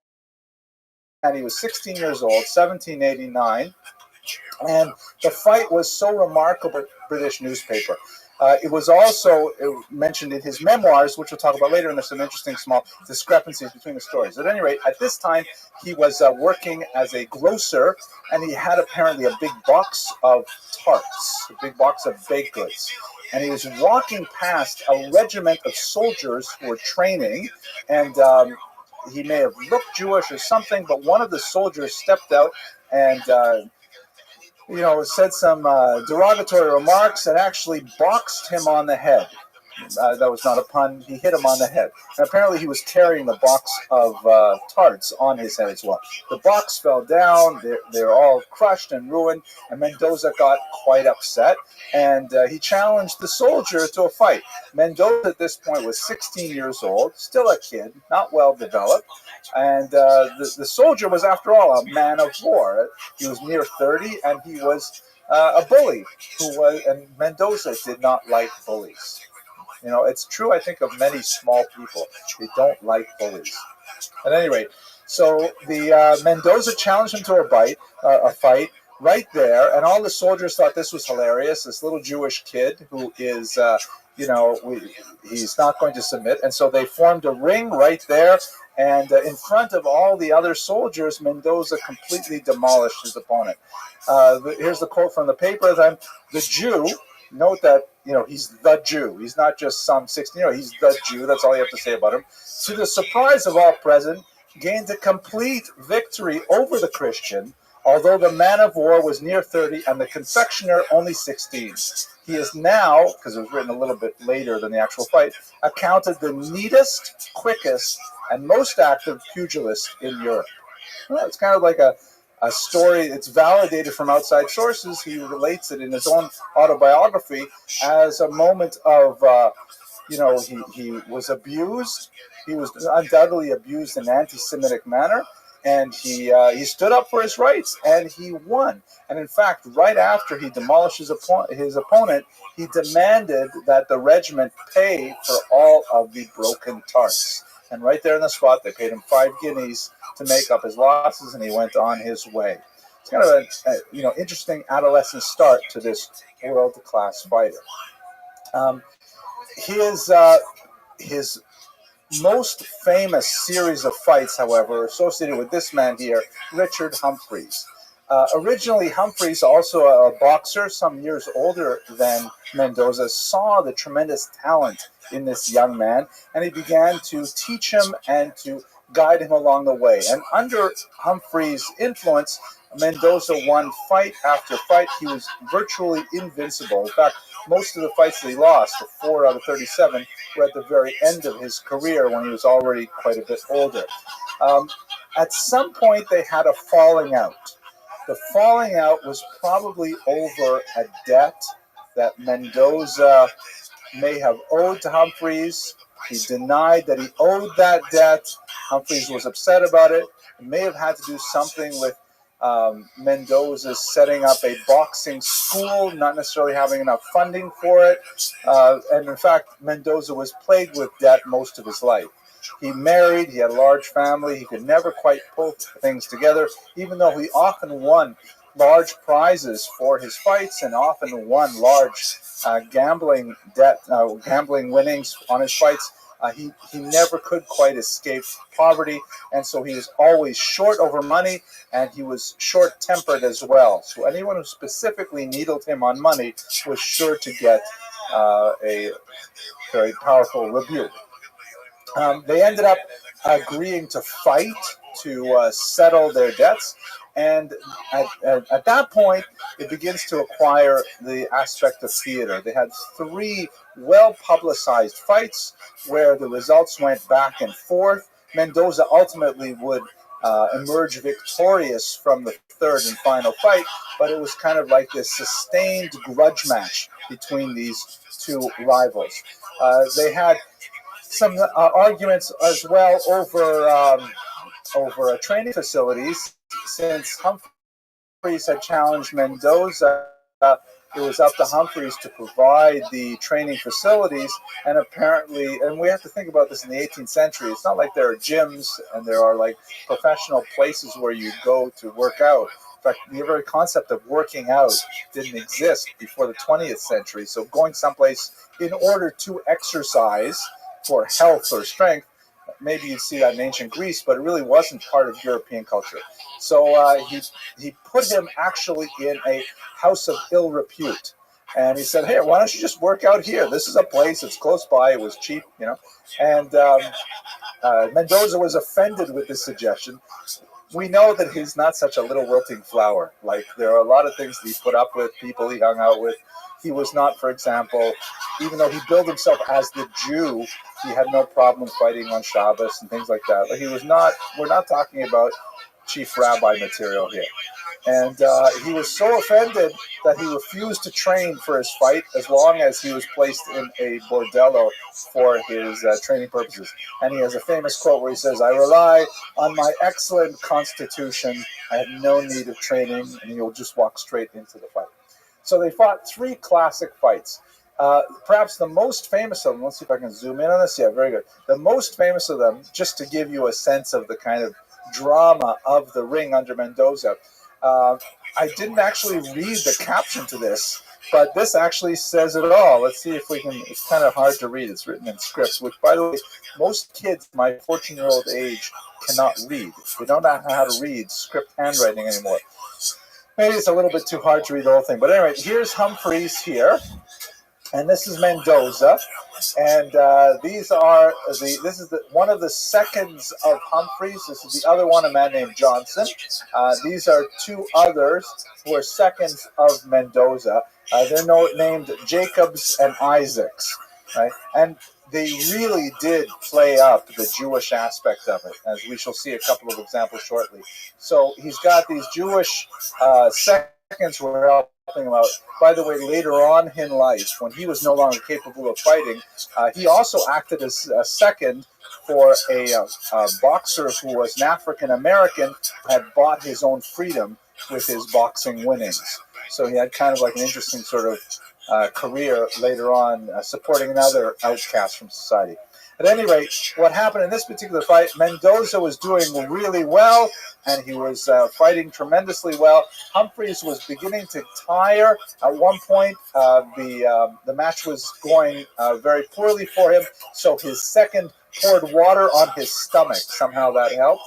and he was 16 years old, 1789, and the fight was so remarkable, British newspaper. It was also mentioned in his memoirs, which we'll talk about later, and there's some interesting small discrepancies between the stories. At any rate, at this time, he was working as a grocer, and he had apparently a big box of tarts, a big box of baked goods. And he was walking past a regiment of soldiers who were training, and he may have looked Jewish or something, but one of the soldiers stepped out and said some derogatory remarks and actually boxed him on the head. That was not a pun. He hit him on the head. And apparently he was carrying the box of tarts on his head as well. The box fell down. They're all crushed and ruined. And Mendoza got quite upset. And he challenged the soldier to a fight. Mendoza at this point was 16 years old, still a kid, not well developed. And the soldier was, after all, a man of war. He was near 30, and he was a bully. And Mendoza did not like bullies. You know, it's true, I think, of many small people. They don't like bullies. At any rate, so the Mendoza challenged him to a fight right there, and all the soldiers thought this was hilarious. This little Jewish kid who is, he's not going to submit, and so they formed a ring right there, and in front of all the other soldiers, Mendoza completely demolished his opponent. Here's the quote from the paper. The Jew, note that, he's the Jew. He's not just some 16-year-old. He's the Jew. That's all you have to say about him. To the surprise of all present, gained a complete victory over the Christian, although the man of war was near 30 and the confectioner only 16. He is now, because it was written a little bit later than the actual fight, accounted the neatest, quickest, and most active pugilist in Europe. Well, it's kind of like a story. It's validated from outside sources. He relates it in his own autobiography as a moment of, he was abused. He was undoubtedly abused in an anti-Semitic manner, and he stood up for his rights, and he won. And in fact, right after he demolished his opponent, he demanded that the regiment pay for all of the broken tarts. And right there in the spot, they paid him 5 guineas to make up his losses, and he went on his way. It's kind of an interesting adolescent start to this world-class fighter. His most famous series of fights, however, are associated with this man here, Richard Humphreys. Originally, Humphreys, also a boxer, some years older than Mendoza, saw the tremendous talent in this young man, and he began to teach him and to guide him along the way. And under Humphreys' influence, Mendoza won fight after fight. He was virtually invincible. In fact, most of the fights that he lost, the 4 out of 37, were at the very end of his career when he was already quite a bit older. At some point, they had a falling out. The falling out was probably over a debt that Mendoza may have owed to Humphreys. He denied that he owed that debt. Humphreys was upset about it. It may have had to do something with Mendoza setting up a boxing school, not necessarily having enough funding for it. And in fact, Mendoza was plagued with debt most of his life. He married, he had a large family, he could never quite pull things together, even though he often won large prizes for his fights and often won large gambling winnings on his fights. He never could quite escape poverty, and so he was always short over money, and he was short-tempered as well. So anyone who specifically needled him on money was sure to get a very powerful rebuke. They ended up agreeing to fight to settle their debts, and at that point, it begins to acquire the aspect of theater. They had 3 well-publicized fights where the results went back and forth. Mendoza ultimately would emerge victorious from the third and final fight, but it was kind of like this sustained grudge match between these 2 rivals. They had some arguments as well over training facilities. Since Humphreys had challenged Mendoza, it was up to Humphreys to provide the training facilities, and apparently, and we have to think about this in the 18th century, it's not like there are gyms and there are like professional places where you go to work out. In fact, the very concept of working out didn't exist before the 20th century, so going someplace in order to exercise for health or strength, maybe you'd see that in ancient Greece, but it really wasn't part of European culture. So he put him actually in a house of ill repute. And he said, hey, why don't you just work out here? This is a place, it's close by, it was cheap, you know. And Mendoza was offended with this suggestion. We know that he's not such a little wilting flower. Like, there are a lot of things that he put up with, people he hung out with. He was not, for example, even though he billed himself as the Jew, he had no problem fighting on Shabbos and things like that. But he was not, we're not talking about chief rabbi material here. And he was so offended that he refused to train for his fight as long as he was placed in a bordello for his training purposes. And he has a famous quote where he says, I rely on my excellent constitution. I have no need of training, and he'll just walk straight into the fight. So they fought 3 classic fights. Perhaps the most famous of them, let's see if I can zoom in on this. Yeah, very good. The most famous of them, just to give you a sense of the kind of drama of the ring under Mendoza, I didn't actually read the caption to this, but this actually says it all. Let's see if we can, it's kind of hard to read. It's written in scripts, which, by the way, most kids my 14-year-old age cannot read. They don't know how to read script handwriting anymore. Maybe it's a little bit too hard to read the whole thing. But anyway, here's Humphreys here, and this is Mendoza. And this is one of the seconds of Humphreys. This is the other one, a man named Johnson. These are 2 others who are seconds of Mendoza. They're named Jacobs and Isaacs, right? And they really did play up the Jewish aspect of it, as we shall see a couple of examples shortly. So he's got these Jewish seconds who are helping him out. By the way, later on in life, when he was no longer capable of fighting, he also acted as a second for a boxer who was an African-American, had bought his own freedom with his boxing winnings. So he had kind of like an interesting sort of career later on, supporting another outcast from society. At any rate, what happened in this particular fight, Mendoza was doing really well, and he was fighting tremendously well. Humphreys was beginning to tire. At one point, the match was going very poorly for him, so his second poured water on his stomach. Somehow that helped,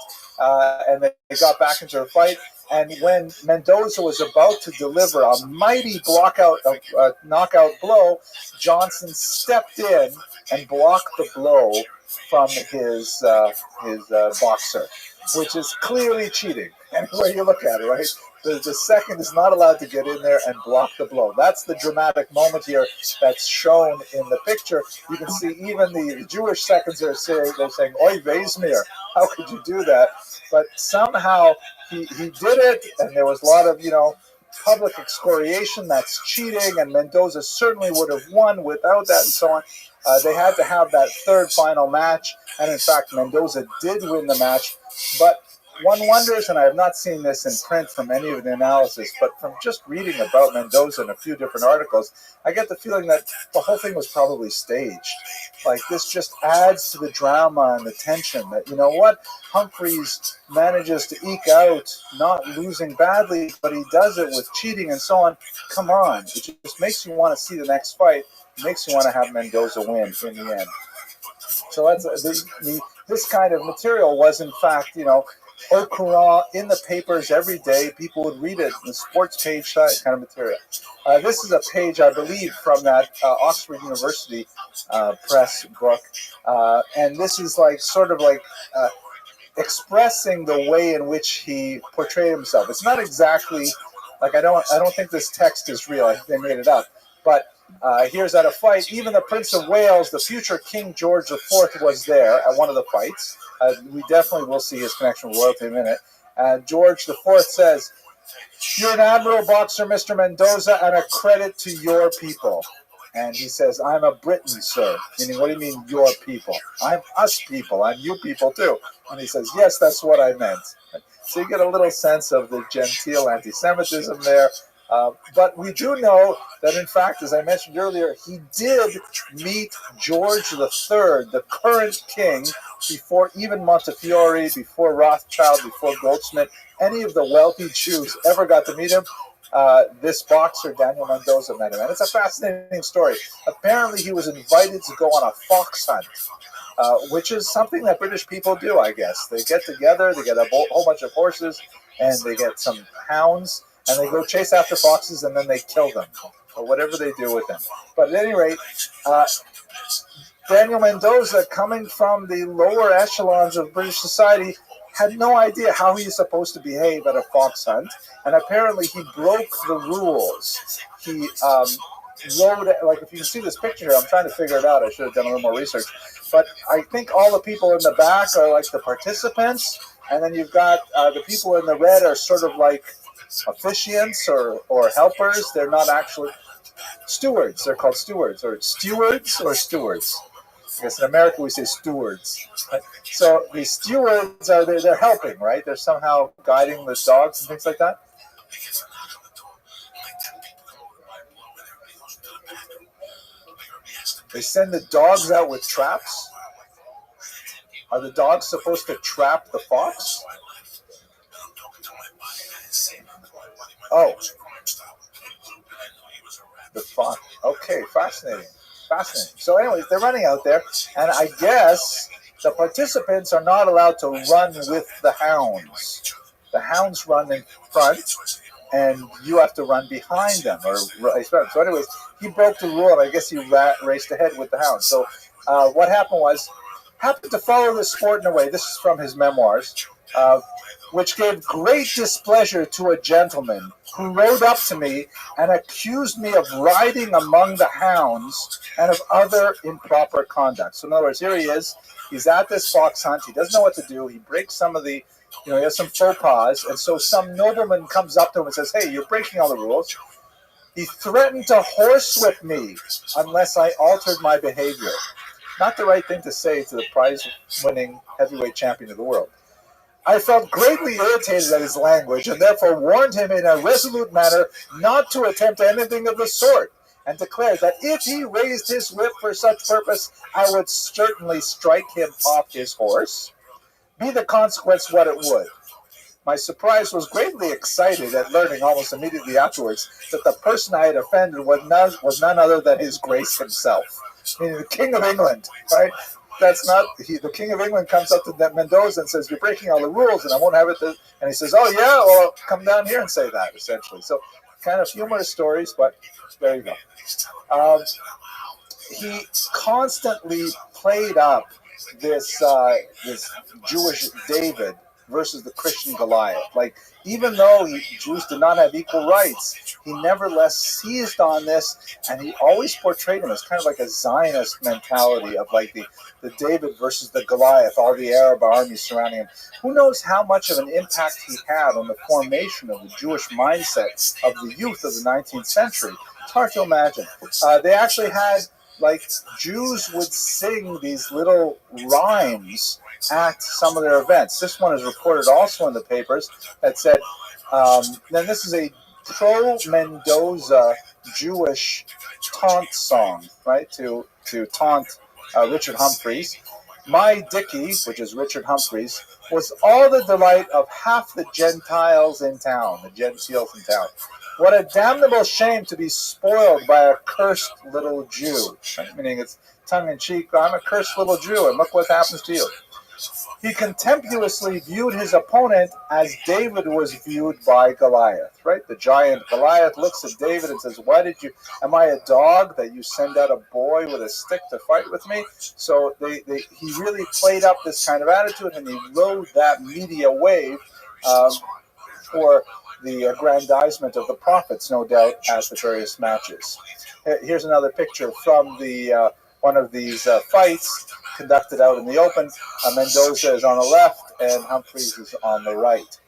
and they got back into the fight. And when Mendoza was about to deliver a mighty knockout blow, Johnson stepped in and blocked the blow from his boxer, which is clearly cheating. Anyway you look at it, right? The second is not allowed to get in there and block the blow. That's the dramatic moment here that's shown in the picture. You can see even the Jewish seconds are saying, "Oy Vezmir, how could you do that?" But somehow he did it, and there was a lot of, public excoriation. That's cheating, and Mendoza certainly would have won without that, and so on. They had to have that third final match, and in fact, Mendoza did win the match, but one wonders, and I have not seen this in print from any of the analysis, but from just reading about Mendoza in a few different articles, I get the feeling that the whole thing was probably staged. Like, this just adds to the drama and the tension that, you know what, Humphreys manages to eke out not losing badly, but he does it with cheating and so on. Come on. It just makes you want to see the next fight. It makes you want to have Mendoza win in the end. So that's this kind of material was, in fact, au courant in the papers every day. People would read it, the sports page kind of material. This is a page, I believe, from that Oxford University press book, and this is sort of expressing the way in which he portrayed himself. It's not exactly I don't think this text is real. I think they made it up, but. Here's at a fight. Even the Prince of Wales, the future King George IV, was there at one of the fights. We definitely will see his connection with royalty in a minute. George IV says, "You're an admirable boxer, Mr. Mendoza, and a credit to your people." And he says, "I'm a Briton, sir." Meaning, what do you mean, your people? I'm us people. I'm you people, too. And he says, "Yes, that's what I meant." So you get a little sense of the genteel anti-Semitism there. But we do know that, in fact, as I mentioned earlier, he did meet George III, the current king, before even Montefiore, before Rothschild, before Goldsmith, any of the wealthy Jews ever got to meet him. This boxer, Daniel Mendoza, met him. And it's a fascinating story. Apparently, he was invited to go on a fox hunt, which is something that British people do, I guess. They get together, they get a whole bunch of horses, and they get some hounds, and they go chase after foxes, and then they kill them, or whatever they do with them. But at any rate, Daniel Mendoza, coming from the lower echelons of British society, had no idea how he's supposed to behave at a fox hunt, and apparently he broke the rules. He rode, if you can see this picture here, I'm trying to figure it out. I should have done a little more research. But I think all the people in the back are like the participants, and then you've got the people in the red are sort of like officiants or helpers. They're not actually stewards. They're called stewards or stewards. I guess in America we say stewards. Right? So the stewards are they're helping, right? They're somehow guiding the dogs and things like that. They send the dogs out with traps. Are the dogs supposed to trap the fox? Oh, the fox. Okay, fascinating. So anyways, they're running out there, and I guess the participants are not allowed to run with the hounds. The hounds run in front, and you have to run behind them. So anyways, he broke the rule, and I guess he raced ahead with the hounds. So what happened to follow the sport in a way. This is from his memoirs. Which gave great displeasure to a gentleman who rode up to me and accused me of riding among the hounds and of other improper conduct. So in other words, here he is. He's at this fox hunt. He doesn't know what to do. He breaks some of the, he has some faux pas. And so some nobleman comes up to him and says, "Hey, you're breaking all the rules." He threatened to horsewhip me unless I altered my behavior. Not the right thing to say to the prize-winning heavyweight champion of the world. I felt greatly irritated at his language and therefore warned him in a resolute manner not to attempt anything of the sort, and declared that if he raised his whip for such purpose, I would certainly strike him off his horse, be the consequence what it would. My surprise was greatly excited at learning almost immediately afterwards that the person I had offended was none other than His Grace himself, meaning the King of England, right? That's not the King of England comes up to Mendoza and says, "You're breaking all the rules, and I won't have it." And he says, "Oh yeah, well, come down here and say that." Essentially, so kind of humorous stories, but there you go. He constantly played up this Jewish David versus the Christian Goliath. Like, even though Jews did not have equal rights, he nevertheless seized on this, and he always portrayed him as kind of like a Zionist mentality of like the David versus the Goliath, all the Arab armies surrounding him. Who knows how much of an impact he had on the formation of the Jewish mindset of the youth of the 19th century. It's hard to imagine. They actually had like Jews would sing these little rhymes at some of their events. This one is reported also in the papers that said, then this is a pro-Mendoza Jewish taunt song, right, to taunt Richard Humphreys. My Dickie, which is Richard Humphreys, was all the delight of half the Gentiles in town, the Gentiles in town. What a damnable shame to be spoiled by a cursed little Jew. Meaning it's tongue-in-cheek, I'm a cursed little Jew, and look what happens to you. He contemptuously viewed his opponent as David was viewed by Goliath, right? The giant Goliath looks at David and says, am I a dog that you send out a boy with a stick to fight with me? So he really played up this kind of attitude, and he rode that media wave for the aggrandizement of the prophets, no doubt, at the various matches. Here's another picture from the one of these fights conducted out in the open. Mendoza is on the left and Humphreys is on the right.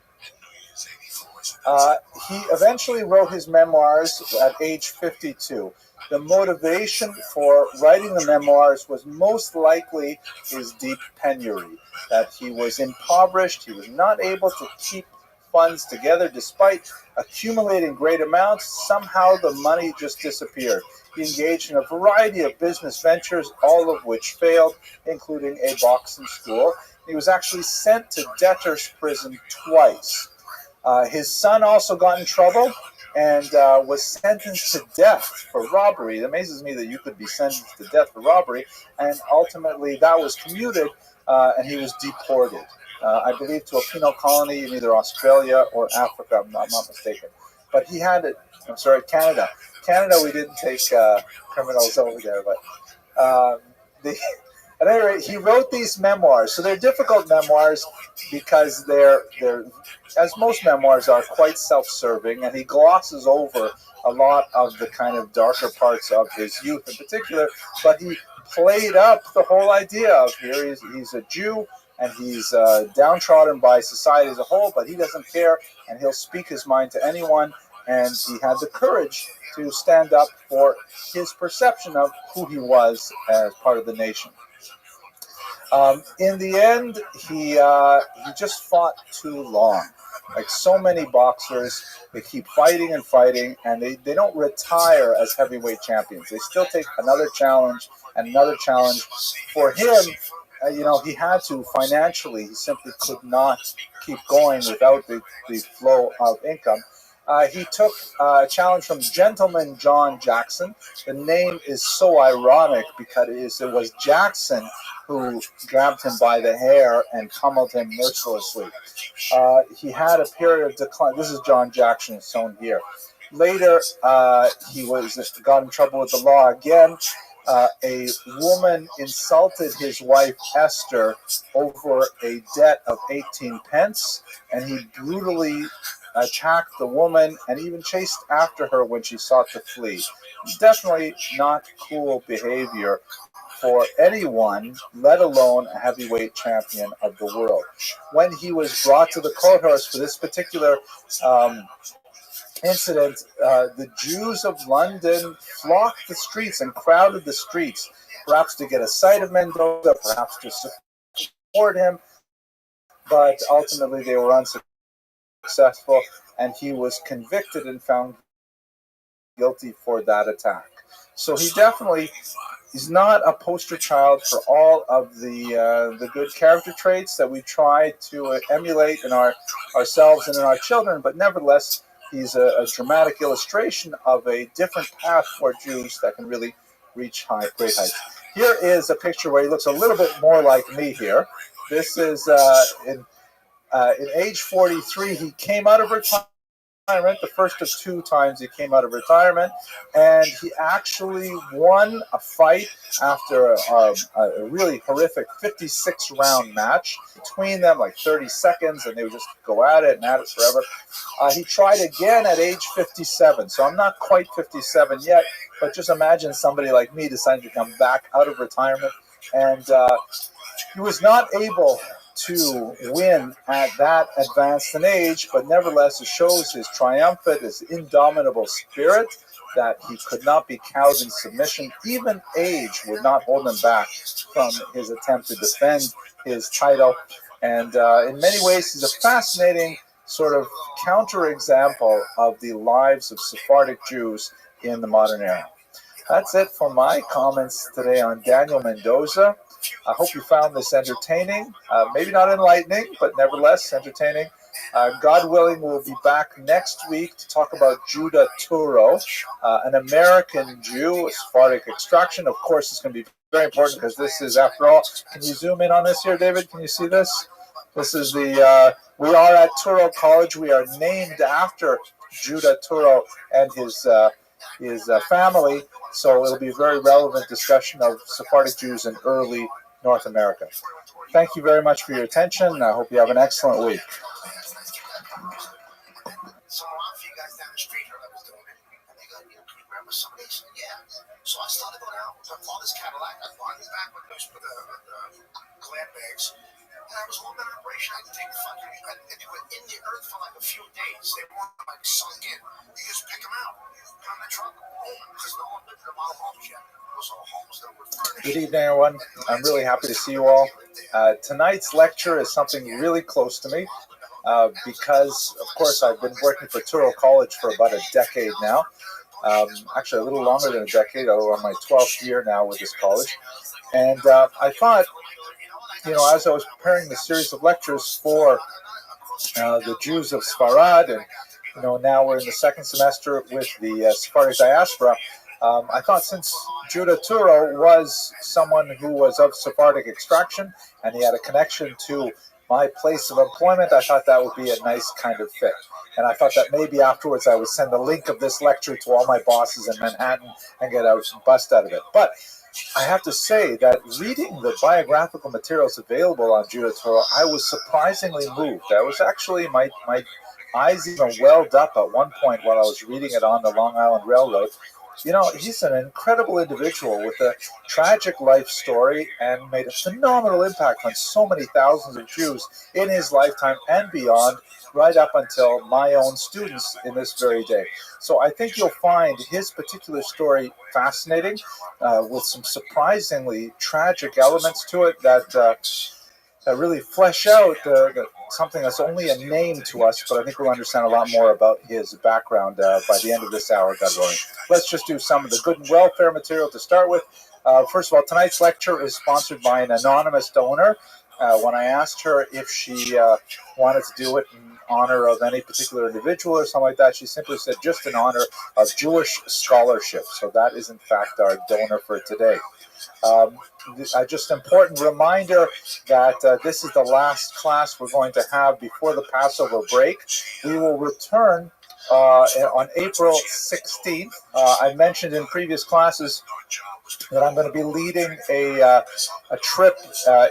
He eventually wrote his memoirs at age 52. The motivation for writing the memoirs was most likely his deep penury, that he was impoverished, he was not able to keep funds together despite accumulating great amounts. Somehow the money just disappeared. He engaged in a variety of business ventures, all of which failed, including a boxing school. He was actually sent to debtor's prison twice. His son also got in trouble and was sentenced to death for robbery. It amazes me that you could be sentenced to death for robbery, and ultimately that was commuted, and he was deported. I believe to a penal colony in either Australia or Africa, I'm not mistaken. But he had it, Canada. Canada, we didn't take criminals over there, but at any rate, he wrote these memoirs. So they're difficult memoirs because they're as most memoirs are, quite self-serving, and he glosses over a lot of the kind of darker parts of his youth in particular, but he played up the whole idea of here he's a Jew, and he's downtrodden by society as a whole, but he doesn't care, and he'll speak his mind to anyone, and he had the courage to stand up for his perception of who he was as part of the nation. In the end, he just fought too long. Like so many boxers, they keep fighting and fighting, and they don't retire as heavyweight champions. They still take another challenge and another challenge. For him, he had to financially. He simply could not keep going without the flow of income. He took a challenge from Gentleman John Jackson. The name is so ironic because it was Jackson who grabbed him by the hair and pummeled him mercilessly. He had a period of decline. This is John Jackson shown here. Later, he got in trouble with the law again. A woman insulted his wife Esther over a debt of 18 pence, and he brutally attacked the woman and even chased after her when she sought to flee. Definitely not cool behavior for anyone, let alone a heavyweight champion of the world. When he was brought to the courthouse for this particular incident, the Jews of London flocked the streets and crowded the streets, perhaps to get a sight of Mendoza, perhaps to support him, but ultimately they were unsuccessful, and he was convicted and found guilty for that attack. So he definitely is not a poster child for all of the good character traits that we try to emulate in ourselves and in our children, but nevertheless, he's a dramatic illustration of a different path for Jews that can really reach great heights. Here is a picture where he looks a little bit more like me here. This is in age 43, he came out of retirement, the first of two times he came out of retirement, and he actually won a fight after a really horrific 56-round match between them, like 30 seconds, and they would just go at it forever. He tried again at age 57, so I'm not quite 57 yet, but just imagine somebody like me deciding to come back out of retirement, and he was not able to win at that advanced an age, but nevertheless it shows his triumphant, his indomitable spirit, that he could not be cowed in submission. Even age would not hold him back from his attempt to defend his title. And in many ways, he's a fascinating sort of counterexample of the lives of Sephardic Jews in the modern era. That's it for my comments today on Daniel Mendoza. I hope you found this entertaining, maybe not enlightening, but nevertheless entertaining. God willing, we'll be back next week to talk about Judah Turo, an American Jew, Sephardic extraction. Of course, it's going to be very important because this is, after all, can you zoom in on this here, David? Can you see this? This is the, we are at Turo College. We are named after Judah Turo and his family. So it'll be a very relevant discussion of Sephardic Jews in early North America. Thank you very much for your attention. I hope you have an excellent week.
Some mafia guys down the street heard I was doing it. And they go, can you remember some of these? Yeah. So I started going out with my father's Cadillac. I bought it back with the glad bags. And I was all about an operation. I had to take the fucking, they were in the earth for like a few days. They weren't like sunk in. You just pick them out, pound the truck, because no one lived in a model homes yet. Those are homes that were furnished.
Good evening, everyone. I'm really happy to see you all. Tonight's lecture is something really close to me because, of course, I've been working for Turo College for about a decade now. Actually, a little longer than a decade. I'm on my 12th year now with this college. And I thought, as I was preparing the series of lectures for the Jews of Sfarad, and now we're in the second semester with the Sephardic diaspora, I thought since Judah Turo was someone who was of Sephardic extraction and he had a connection to my place of employment, I thought that would be a nice kind of fit. And I thought that maybe afterwards I would send a link of this lecture to all my bosses in Manhattan and get a bust out of it. But I have to say that reading the biographical materials available on Judah Turo, I was surprisingly moved. I was actually, my eyes even welled up at one point while I was reading it on the Long Island Railroad. He's an incredible individual with a tragic life story and made a phenomenal impact on so many thousands of Jews in his lifetime and beyond, right up until my own students in this very day. So I think you'll find his particular story fascinating, with some surprisingly tragic elements to it that really flesh out something that's only a name to us, but I think we'll understand a lot more about his background by the end of this hour, God willing. Let's just do some of the good and welfare material to start with. First of all, tonight's lecture is sponsored by an anonymous donor. When I asked her if she wanted to do it in honor of any particular individual or something like that, she simply said just in honor of Jewish scholarship. So that is, in fact, our donor for today. Just an important reminder that this is the last class we're going to have before the Passover break. We will return on April 16th. I mentioned in previous classes that I'm going to be leading a trip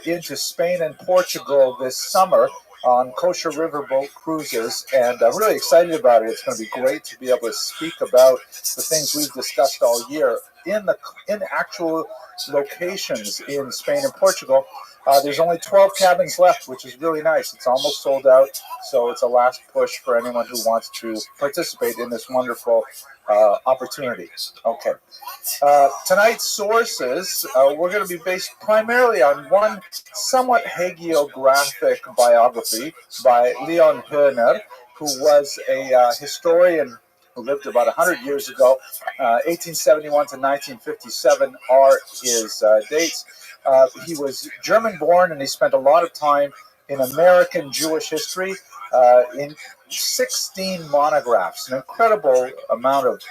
into Spain and Portugal this summer on kosher riverboat cruises, and I'm really excited about it. It's going to be great to be able to speak about the things we've discussed all year in actual locations in Spain and Portugal. There's only 12 cabins left, which is really nice. It's almost sold out, so it's a last push for anyone who wants to participate in this wonderful opportunity. Okay. Tonight's sources, we're going to be based primarily on one somewhat hagiographic biography by Leon Hoerner, who was a historian who lived about 100 years ago. 1871 to 1957 are his dates. He was German-born, and he spent a lot of time in American Jewish history, in 16 monographs, an incredible amount of,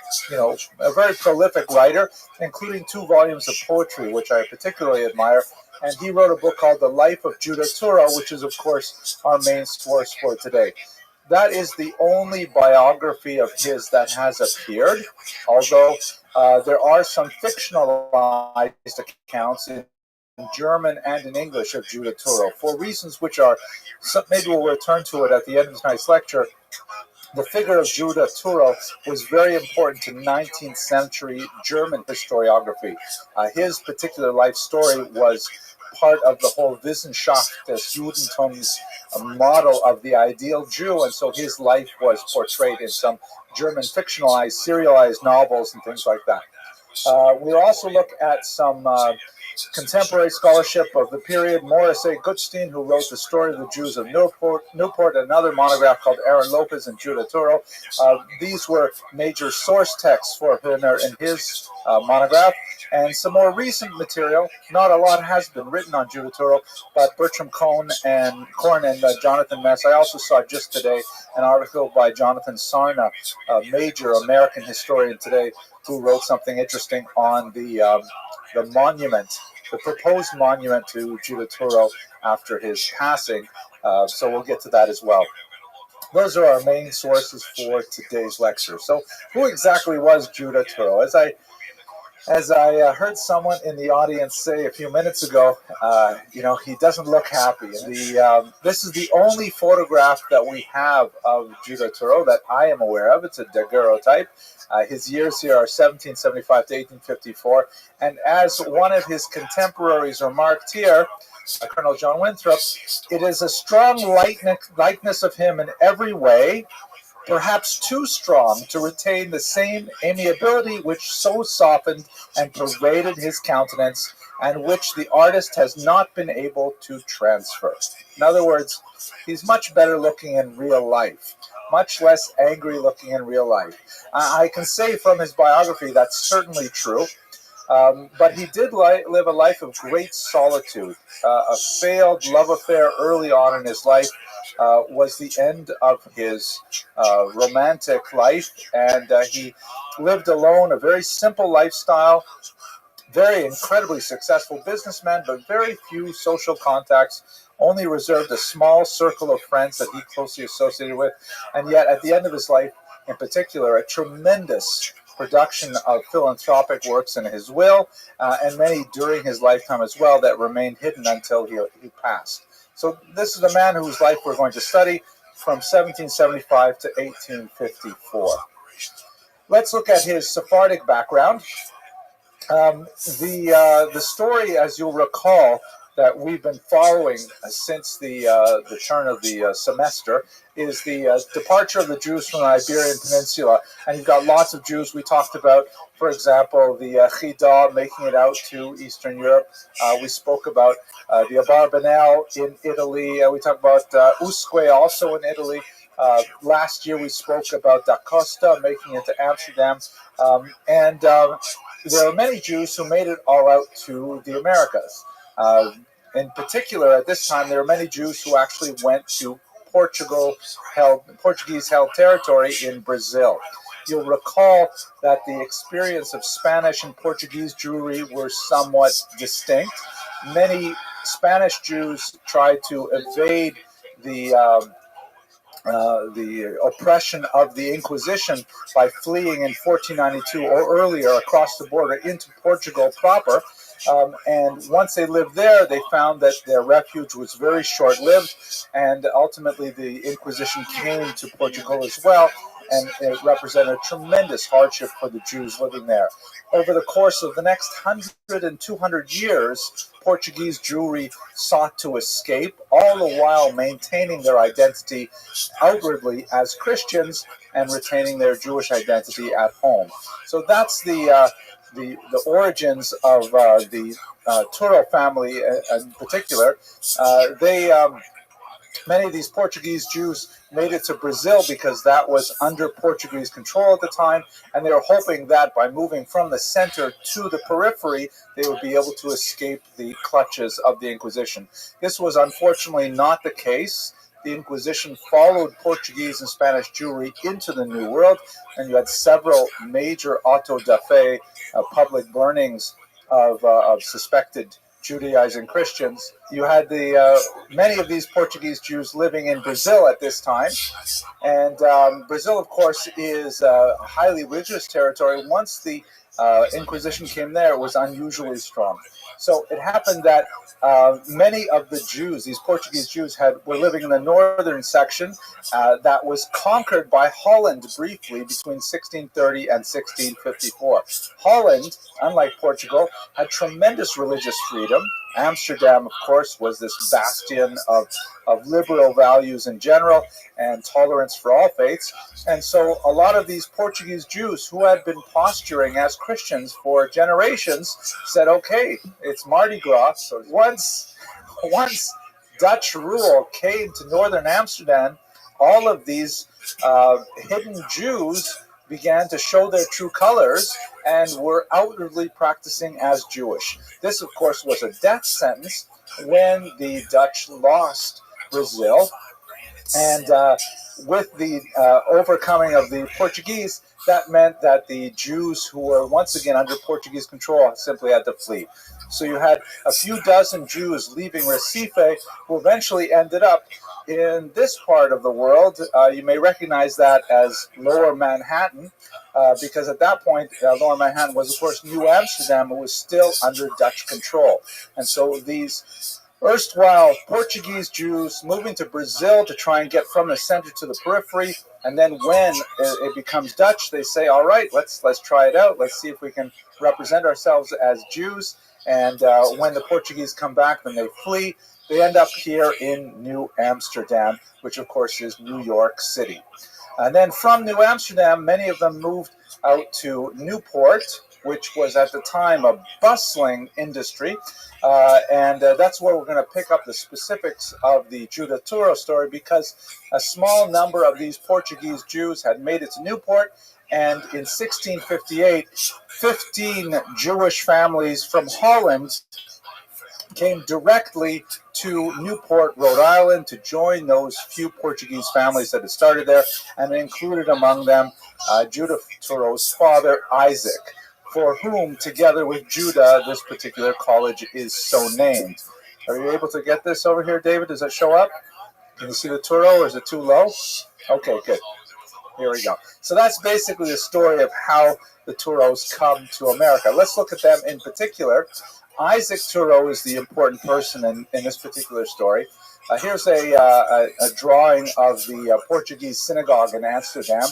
a very prolific writer, including 2 volumes of poetry, which I particularly admire. And he wrote a book called The Life of Judah Turo, which is, of course, our main source for today. That is the only biography of his that has appeared, although there are some fictionalized accounts in German and in English of Judah Turo. For reasons which are, maybe we'll return to it at the end of tonight's lecture, the figure of Judah Turo was very important to 19th century German historiography. His particular life story was part of the whole Wissenschaft des Judentums model of the ideal Jew, and so his life was portrayed in some German fictionalized, serialized novels and things like that. We'll also look at some contemporary scholarship of the period. Morris A. Gutstein, who wrote The Story of the Jews of Newport, another monograph called Aaron Lopez and Judah Turo. These were major source texts for Hühner in his monograph. And some more recent material. Not a lot has been written on Judah Turo, but Bertram Korn and Jonathan Mess. I also saw just today an article by Jonathan Sarna, a major American historian today, who wrote something interesting on the monument, the proposed monument to Judah Turo after his passing. So we'll get to that as well. Those are our main sources for today's lecture. So who exactly was Judah Turo? As I heard someone in the audience say a few minutes ago, he doesn't look happy. This is the only photograph that we have of Judah Turo that I am aware of. It's a daguerreotype. His years here are 1775 to 1854. And as one of his contemporaries remarked here, Colonel John Winthrop, it is a strong likeness of him in every way, perhaps too strong to retain the same amiability which so softened and pervaded his countenance, and which the artist has not been able to transfer. In other words, he's much better looking in real life, much less angry looking in real life. I can say from his biography that's certainly true. But he did live a life of great solitude. A failed love affair early on in his life was the end of his romantic life, and he lived alone, a very simple lifestyle, very incredibly successful businessman, but very few social contacts, only reserved a small circle of friends that he closely associated with, and yet at the end of his life, in particular, a tremendous production of philanthropic works in his will, and many during his lifetime as well that remained hidden until he passed. So this is the man whose life we're going to study from 1775 to 1854. Let's look at his Sephardic background. The story, as you'll recall, that we've been following since the turn of the semester is the departure of the Jews from the Iberian Peninsula. And you've got lots of Jews. We talked about, for example, the Chida making it out to Eastern Europe. We spoke about the Abarbanel in Italy. We talked about Usque also in Italy. Last year we spoke about Da Costa making it to Amsterdam. And there are many Jews who made it all out to the Americas. In particular, at this time, there are many Jews who actually went to Portuguese-held territory in Brazil. You'll recall that the experience of Spanish and Portuguese Jewry were somewhat distinct. Many Spanish Jews tried to evade the oppression of the Inquisition by fleeing in 1492 or earlier across the border into Portugal proper. And once they lived there, they found that their refuge was very short-lived, and ultimately the Inquisition came to Portugal as well, and it represented a tremendous hardship for the Jews living there. Over the course of the next 100 and 200 years, Portuguese Jewry sought to escape, all the while maintaining their identity outwardly as Christians and retaining their Jewish identity at home. So that's the origins of the Turo family in particular. Many of these Portuguese Jews made it to Brazil because that was under Portuguese control at the time, and they were hoping that by moving from the center to the periphery, they would be able to escape the clutches of the Inquisition. This was unfortunately not the case. The Inquisition followed Portuguese and Spanish Jewry into the New World, and you had several major auto da fe public burnings of suspected Judaizing Christians. You had many of these Portuguese Jews living in Brazil at this time, and Brazil, of course, is a highly religious territory. Once the Inquisition came there, it was unusually strong. So it happened that many of the Jews, these Portuguese Jews, were living in the northern section that was conquered by Holland briefly between 1630 and 1654. Holland, unlike Portugal, had tremendous religious freedom. Amsterdam, of course, was this bastion of liberal values in general and tolerance for all faiths. And so a lot of these Portuguese Jews who had been posturing as Christians for generations said, okay, it's Mardi Gras. So once Dutch rule came to northern Amsterdam, all of these hidden Jews began to show their true colors and were outwardly practicing as Jewish. This, of course, was a death sentence when the Dutch lost Brazil. And with the overcoming of the Portuguese, that meant that the Jews who were once again under Portuguese control simply had to flee. So you had a few dozen Jews leaving Recife who eventually ended up in this part of the world. You may recognize that as Lower Manhattan, because at that point, Lower Manhattan was, of course, New Amsterdam. It was still under Dutch control. And so these erstwhile Portuguese Jews moving to Brazil to try and get from the center to the periphery, and then when it becomes Dutch, they say, all right, let's try it out. Let's see if we can represent ourselves as Jews. And when the Portuguese come back, then they flee. They end up here in New Amsterdam, which of course is New York City. And then from New Amsterdam, many of them moved out to Newport, which was at the time a bustling industry. And that's where we're going to pick up the specifics of the Judah Turo story, because a small number of these Portuguese Jews had made it to Newport. And in 1658, 15 Jewish families from Holland came directly to Newport, Rhode Island, to join those few Portuguese families that had started there, and included among them Judah Turo's father, Isaac, for whom, together with Judah, this particular college is so named. Are you able to get this over here, David? Does that show up? Can you see the Turo, or is it too low? Okay, good. Here we go. So that's basically the story of how the Turos come to America. Let's look at them in particular. Isaac Turo is the important person in this particular story. Here's a drawing of the Portuguese synagogue in Amsterdam.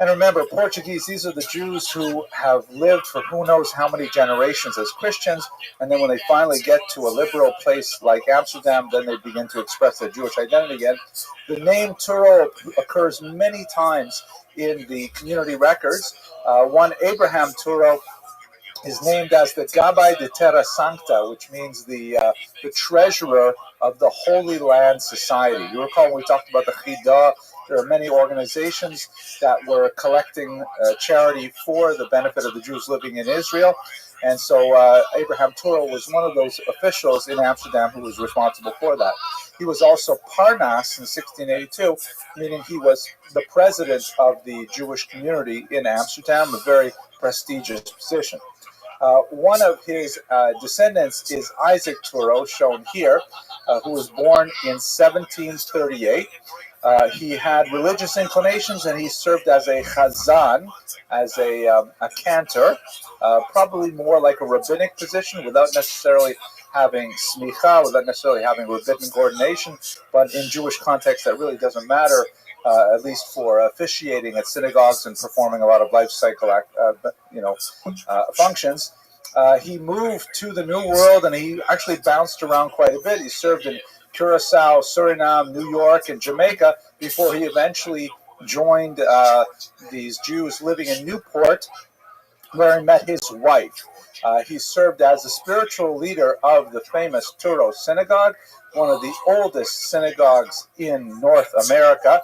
And remember, Portuguese, these are the Jews who have lived for who knows how many generations as Christians, and then when they finally get to a liberal place like Amsterdam, then they begin to express their Jewish identity again. The name Turo occurs many times in the community records. One Abraham Turo is named as the Gabbai de Terra Sancta, which means the treasurer of the Holy Land Society. You recall when we talked about the Chidah, there are many organizations that were collecting charity for the benefit of the Jews living in Israel. And so Abraham Turo was one of those officials in Amsterdam who was responsible for that. He was also Parnas in 1682, meaning he was the president of the Jewish community in Amsterdam, a very prestigious position. One of his descendants is Isaac Turo, shown here, who was born in 1738. He had religious inclinations, and he served as a chazan, as a cantor, probably more like a rabbinic position, without necessarily having smicha, without necessarily having rabbinic ordination. But in Jewish context, that really doesn't matter, at least for officiating at synagogues and performing a lot of life cycle functions. He moved to the New World, and he actually bounced around quite a bit. He served in Curacao, Suriname, New York, and Jamaica before he eventually joined these Jews living in Newport, where he met his wife. He served as the spiritual leader of the famous Turo Synagogue, one of the oldest synagogues in North America.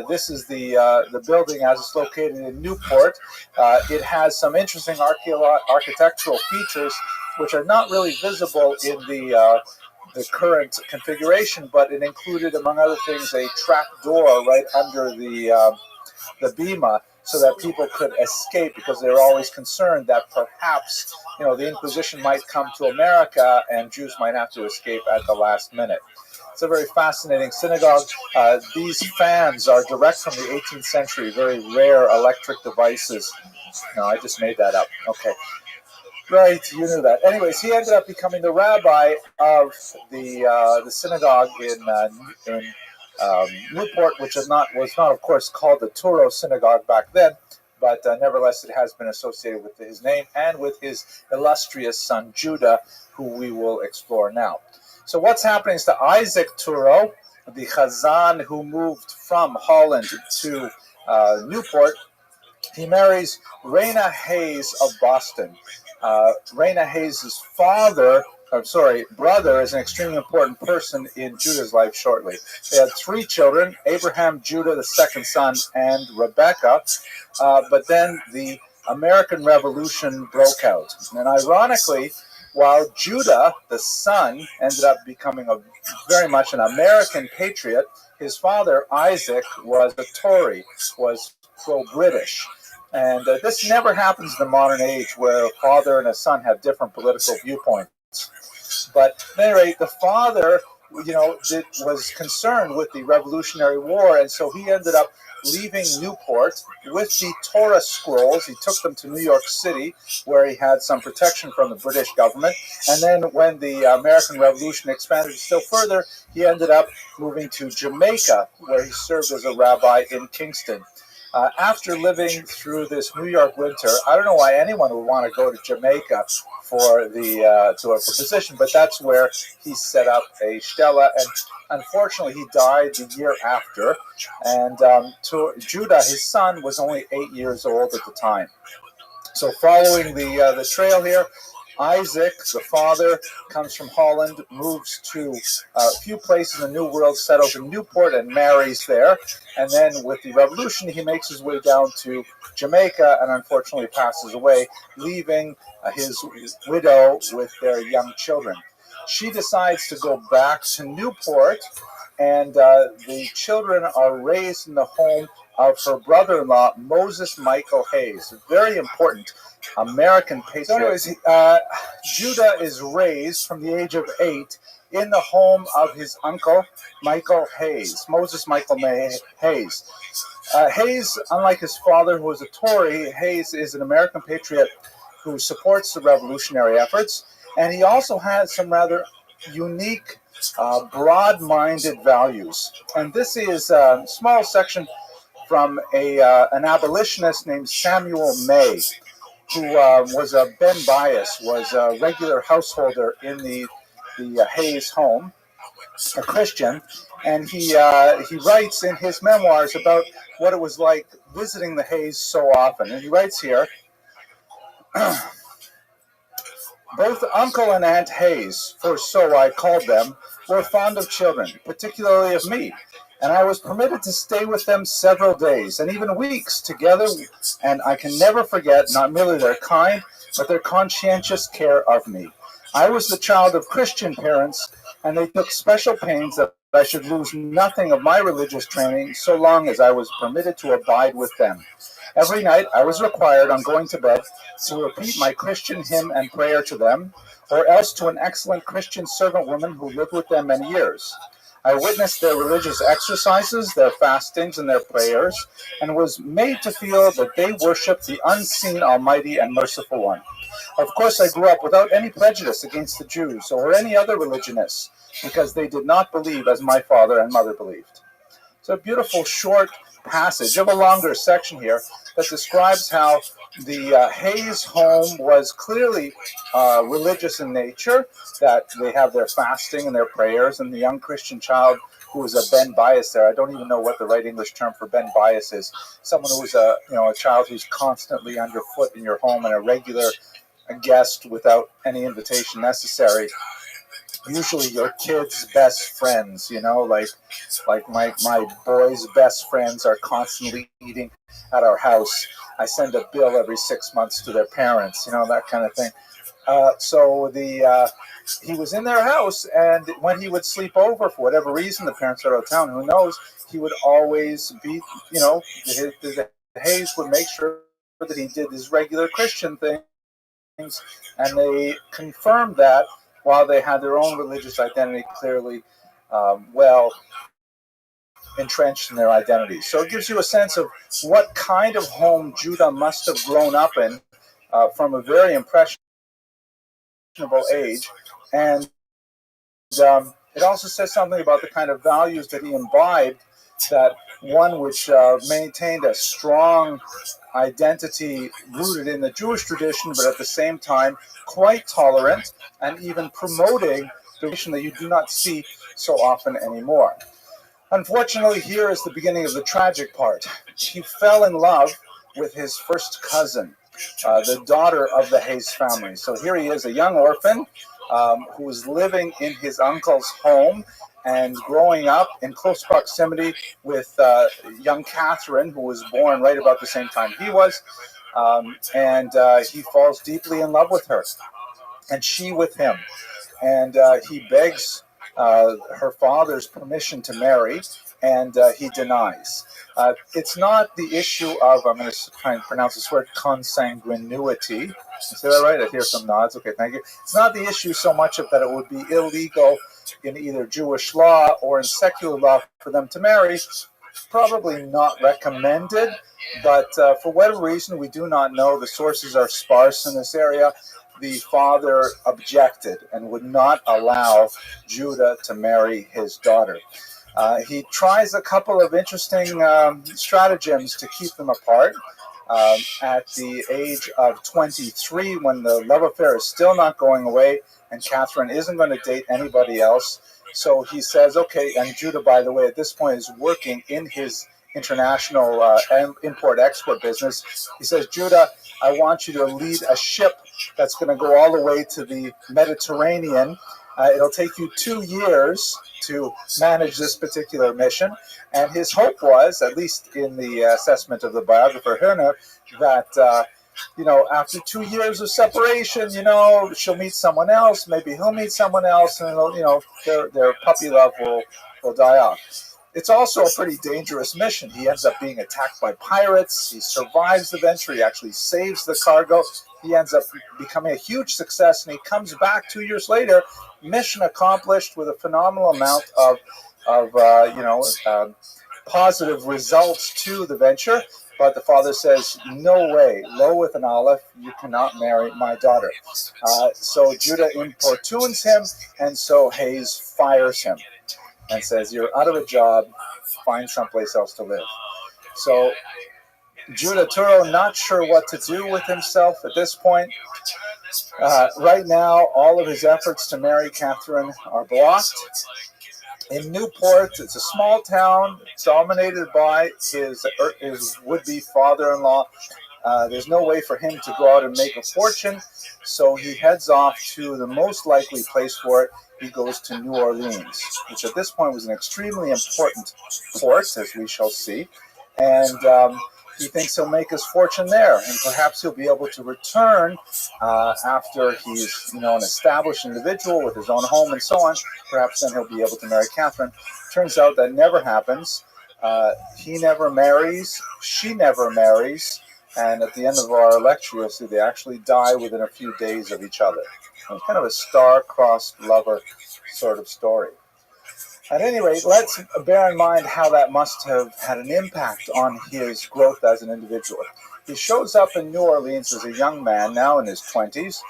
This is the building as it's located in Newport. It has some interesting architectural features which are not really visible in the current configuration, but it included, among other things, a trap door right under the bima, so that people could escape, because they were always concerned that perhaps the Inquisition might come to America and Jews might have to escape at the last minute. It's a very fascinating synagogue. These fans are direct from the 18th century, very rare electric devices No, I just made that up. Okay. Right, you knew that. Anyways, he ended up becoming the rabbi of the synagogue in Newport, which was not, of course, called the Turo Synagogue back then, but nevertheless, it has been associated with his name and with his illustrious son Judah, who we will explore now. So, what's happening is to Isaac Turo, the Chazan who moved from Holland to Newport. He marries Raina Hayes of Boston. Raina Hayes' brother is an extremely important person in Judah's life shortly. They had 3 children, Abraham, Judah, the second son, and Rebecca. But then the American Revolution broke out. And ironically, while Judah, the son, ended up becoming very much an American patriot, his father, Isaac, was a Tory, was pro-British. And this never happens in the modern age where a father and a son have different political viewpoints. But at any rate, the father, was concerned with the Revolutionary War, and so he ended up leaving Newport with the Torah scrolls. He took them to New York City, where he had some protection from the British government. And then when the American Revolution expanded still further, he ended up moving to Jamaica, where he served as a rabbi in Kingston. After living through this New York winter, I don't know why anyone would want to go to Jamaica for a position, but that's where he set up a stella, and unfortunately he died the year after. And Judah, his son, was only 8 years old at the time. So following the trail here, Isaac, the father, comes from Holland, moves to a few places in the New World, settles in Newport, and marries there. And then with the revolution, he makes his way down to Jamaica and unfortunately passes away, leaving his widow with their young children. She decides to go back to Newport, and the children are raised in the home of her brother-in-law, Moses Michael Hayes. Very important American patriot. So anyways, Judah is raised from the age of 8 in the home of his uncle, Michael Hayes, Moses Michael Hayes. Hayes, unlike his father, who was a Tory, Hayes is an American patriot who supports the revolutionary efforts, and he also has some rather unique, broad-minded values. And this is a small section from an abolitionist named Samuel May, who was a Ben Bias, was a regular householder in the Hayes home, a Christian, and he writes in his memoirs about what it was like visiting the Hayes so often. And he writes here, both Uncle and Aunt Hayes, for so I called them, were fond of children, particularly of me, and I was permitted to stay with them several days and even weeks together, and I can never forget not merely their kind, but their conscientious care of me. I was the child of Christian parents, and they took special pains that I should lose nothing of my religious training so long as I was permitted to abide with them. Every night I was required, on going to bed, to repeat my Christian hymn and prayer to them, or else to an excellent Christian servant woman who lived with them many years. I witnessed their religious exercises, their fastings, and their prayers, and was made to feel that they worshiped the unseen, almighty, and merciful one. Of course, I grew up without any prejudice against the Jews or any other religionists, because they did not believe as my father and mother believed. It's a beautiful short passage of a longer section here that describes how the Hayes home was clearly religious in nature, that they have their fasting and their prayers, and the young Christian child who was a Ben Bias there. I don't even know what the right English term for Ben Bias is. Someone who was a child who's constantly underfoot in your home and a regular guest without any invitation necessary. Usually your kids' best friends, like my boys' best friends are constantly eating at our house. I send a bill every 6 months to their parents, that kind of thing. So he was in their house, and when he would sleep over, for whatever reason, the parents are out of town, who knows, he would always be, the Hayes would make sure that he did his regular Christian things, and they confirmed that while they had their own religious identity clearly well entrenched in their identity. So it gives you a sense of what kind of home Judah must have grown up in from a very impressionable age. And it also says something about the kind of values that he imbibed, that one which maintained a strong identity rooted in the Jewish tradition, but at the same time quite tolerant and even promoting the tradition that you do not see so often anymore. Unfortunately, here is the beginning of the tragic part. He fell in love with his first cousin, the daughter of the Hayes family. So here he is, a young orphan who was living in his uncle's home and growing up in close proximity with young Catherine, who was born right about the same time he was. And he falls deeply in love with her, and she with him. And he begs her father's permission to marry, and he denies. It's not the issue of, I'm going to try and pronounce this word, consanguinity. Is that right? I hear some nods. Okay, thank you. It's not the issue so much of that it would be illegal in either Jewish law or in secular law for them to marry. Probably not recommended, but for whatever reason, we do not know. The sources are sparse in this area. The father objected and would not allow Judah to marry his daughter. He tries a couple of interesting stratagems to keep them apart. At the age of 23, when the love affair is still not going away and Catherine isn't going to date anybody else, so he says, okay, and Judah, by the way, at this point is working in his international import-export business. He says, Judah, I want you to lead a ship that's going to go all the way to the Mediterranean. It'll take you 2 years to manage this particular mission. And his hope was, at least in the assessment of the biographer Hirner, that, after 2 years of separation, she'll meet someone else, maybe he'll meet someone else, and, their puppy love will die off. It's also a pretty dangerous mission. He ends up being attacked by pirates. He survives the venture. He actually saves the cargo. He ends up becoming a huge success, and he comes back 2 years later, mission accomplished, with a phenomenal amount of positive results to the venture. But the father says, no way, Lo with an Aleph, you cannot marry my daughter. So Judah importunes him, and so Hayes fires him and says, you're out of a job, find someplace else to live. So Judah Turo, not sure what to do with himself at this point. Right now, all of his efforts to marry Catherine are blocked. In Newport, it's a small town dominated by his would-be father-in-law. There's no way for him to go out and make a fortune, so he heads off to the most likely place for it. He goes to New Orleans, which at this point was an extremely important port, as we shall see. And he thinks he'll make his fortune there, and perhaps he'll be able to return after he's, an established individual with his own home and so on. Perhaps then he'll be able to marry Catherine. Turns out that never happens. He never marries. She never marries. And at the end of our lecture, you'll see they actually die within a few days of each other. It's kind of a star-crossed lover sort of story. At any rate, let's bear in mind how that must have had an impact on his growth as an individual. He shows up in New Orleans as a young man, now in his 20s.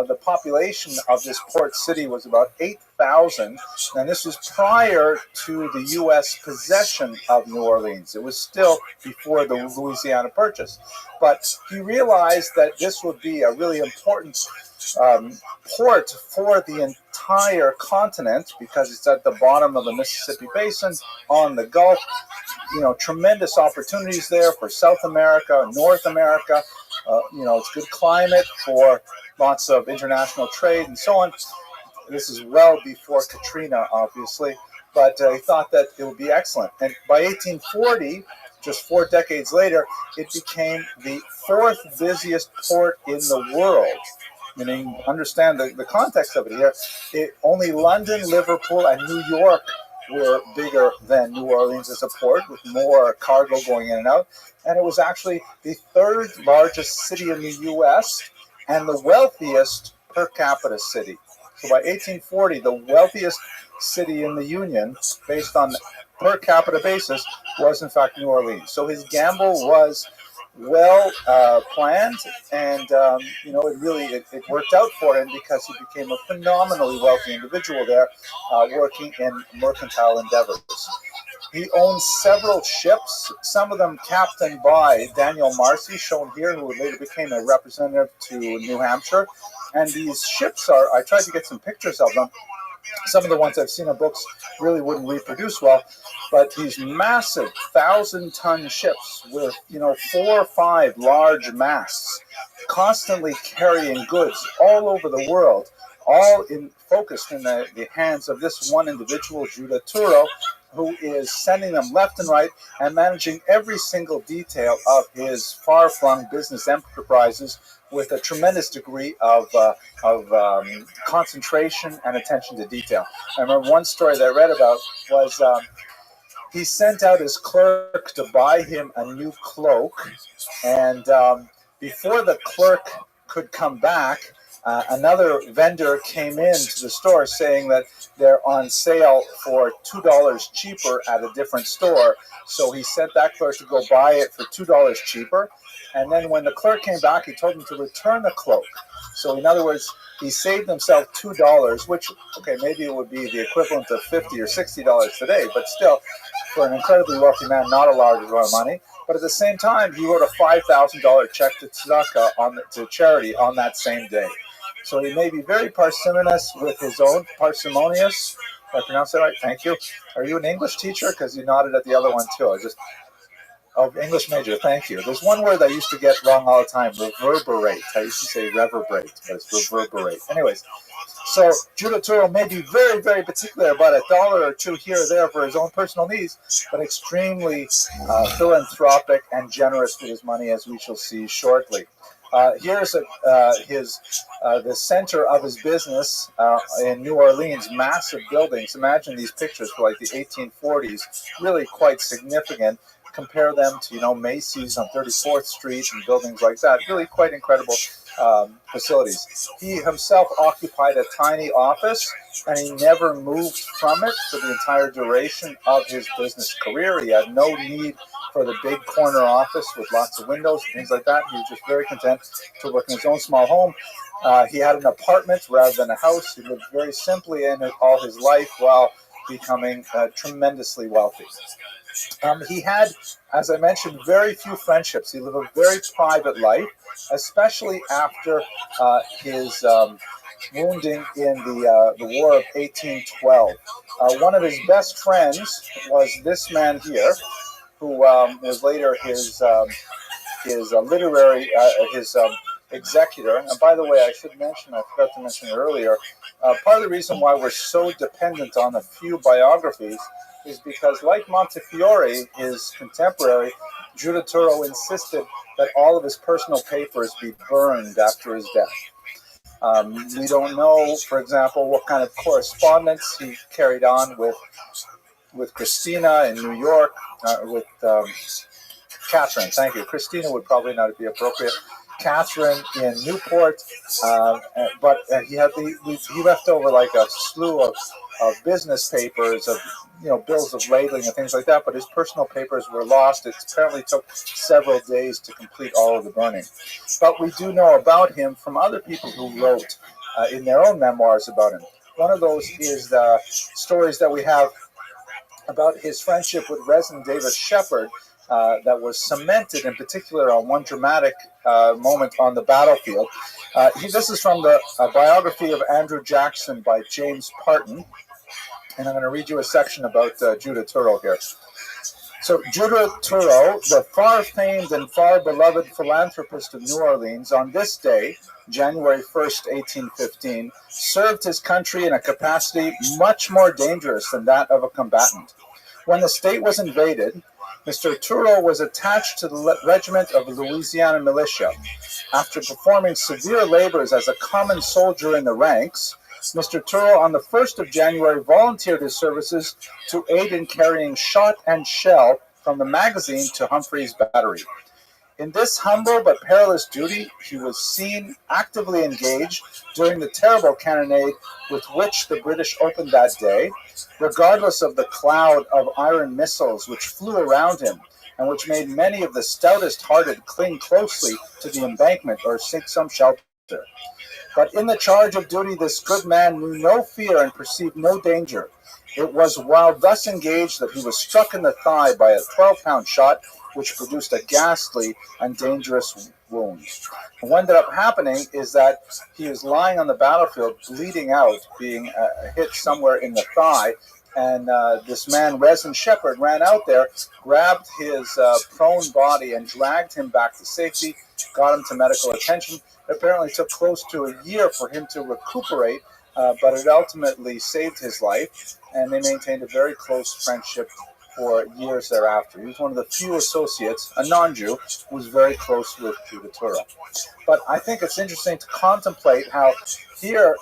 The population of this port city was about 8,000, and this was prior to the U.S. possession of New Orleans. It was still before the Louisiana Purchase. But he realized that this would be a really important port for the entire continent, because it's at the bottom of the Mississippi Basin on the Gulf. Tremendous opportunities there for South America, North America. It's good climate for lots of international trade and so on. This is well before Katrina, obviously, but he thought that it would be excellent. And by 1840, just 4 decades later, it became the 4th busiest port in the world. Meaning, understand the context of it here. Only London, Liverpool, and New York were bigger than New Orleans as a port, with more cargo going in and out. And it was actually the 3rd largest city in the U.S. and the wealthiest per capita city. So by 1840, the wealthiest city in the Union, based on per capita basis was in fact New Orleans. So his gamble was well planned, and it worked out for him because he became a phenomenally wealthy individual there, working in mercantile endeavors. He owns several ships, some of them captained by Daniel Marcy, shown here, who later became a representative to New Hampshire. And these ships I tried to get some pictures of them. Some of the ones I've seen in books really wouldn't reproduce well, but these massive 1,000-ton ships with 4 or 5 large masts, constantly carrying goods all over the world, all focused in the hands of this one individual, Judah Turo, who is sending them left and right and managing every single detail of his far-flung business enterprises with a tremendous degree of concentration and attention to detail. I remember one story that I read about was he sent out his clerk to buy him a new cloak, and before the clerk could come back, another vendor came into the store saying that they're on sale for $2 cheaper at a different store. So he sent that clerk to go buy it for $2 cheaper. And then when the clerk came back, he told him to return the cloak. So in other words, he saved himself $2, which, okay, maybe it would be the equivalent of $50 or $60 today, but still, for an incredibly wealthy man, not a large amount of money. But at the same time, he wrote a $5,000 check to tzedakah to charity on that same day. So he may be very parsimonious with his own, parsimonious. Did I pronounce that right? Thank you. Are you an English teacher? Because you nodded at the other one too. English major. Thank you. There's one word I used to get wrong all the time. Reverberate. I used to say reverberate, but it's reverberate. Anyways, so Judah Turo may be very, very particular about $1 or $2 here or there for his own personal needs, but extremely philanthropic and generous with his money, as we shall see shortly. Here's the center of his business in New Orleans, massive buildings. Imagine these pictures for like the 1840s, really quite significant. Compare them to, Macy's on 34th Street and buildings like that. Really quite incredible facilities. He himself occupied a tiny office, and he never moved from it for the entire duration of his business career. He had no need for the big corner office with lots of windows and things like that. He was just very content to work in his own small home. He had an apartment rather than a house. He lived very simply in it all his life while becoming tremendously wealthy. He had, as I mentioned, very few friendships. He lived a very private life, especially after his wounding in the War of 1812. One of his best friends was this man here, who was later his literary executor. And by the way, I should mention, I forgot to mention it earlier, part of the reason why we're so dependent on a few biographies is because, like Montefiore, his contemporary, Judah Turo insisted that all of his personal papers be burned after his death. We don't know, for example, what kind of correspondence he carried on with Christina in New York, with Catherine. Thank you. Christina would probably not be appropriate. Catherine in Newport, but he left over like a slew of business papers, of bills of lading and things like that, but his personal papers were lost. It apparently took several days to complete all of the burning. But we do know about him from other people who wrote in their own memoirs about him. One of those is the stories that we have about his friendship with Reverend Davis Shepherd, that was cemented in particular on one dramatic moment on the battlefield. This is from the biography of Andrew Jackson by James Parton, and I'm going to read you a section about Judah Turo here. So Judah Turo, the far-famed and far-beloved philanthropist of New Orleans, on this day, January 1st, 1815, served his country in a capacity much more dangerous than that of a combatant. When the state was invaded, Mr. Turo was attached to the regiment of Louisiana militia. After performing severe labors as a common soldier in the ranks, Mr. Turo on the 1st of January volunteered his services to aid in carrying shot and shell from the magazine to Humphrey's battery. In this humble but perilous duty, he was seen actively engaged during the terrible cannonade with which the British opened that day, regardless of the cloud of iron missiles which flew around him, and which made many of the stoutest-hearted cling closely to the embankment or seek some shelter. But in the charge of duty this good man knew no fear and perceived no danger. It was while thus engaged that he was struck in the thigh by a 12-pound shot, which produced a ghastly and dangerous wound. And what ended up happening is that he was lying on the battlefield, bleeding out, being hit somewhere in the thigh, and this man, Resin Shepherd, ran out there, grabbed his prone body and dragged him back to safety, got him to medical attention. It apparently took close to a year for him to recuperate, but it ultimately saved his life, and they maintained a very close friendship for years thereafter. He was one of the few associates, a non-Jew, who was very close with Judah Turah. But I think it's interesting to contemplate how here,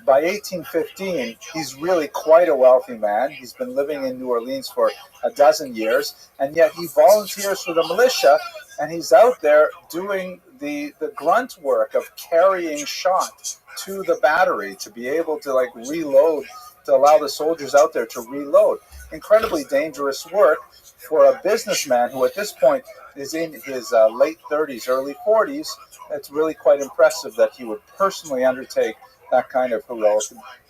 by 1815, he's really quite a wealthy man. He's been living in New Orleans for a dozen years, and yet he volunteers for the militia, and he's out there doing the grunt work of carrying shot to the battery to be able to reload, to allow the soldiers out there to reload. Incredibly dangerous work for a businessman who at this point is in his late 30s, early 40s. It's really quite impressive that he would personally undertake that kind of heroic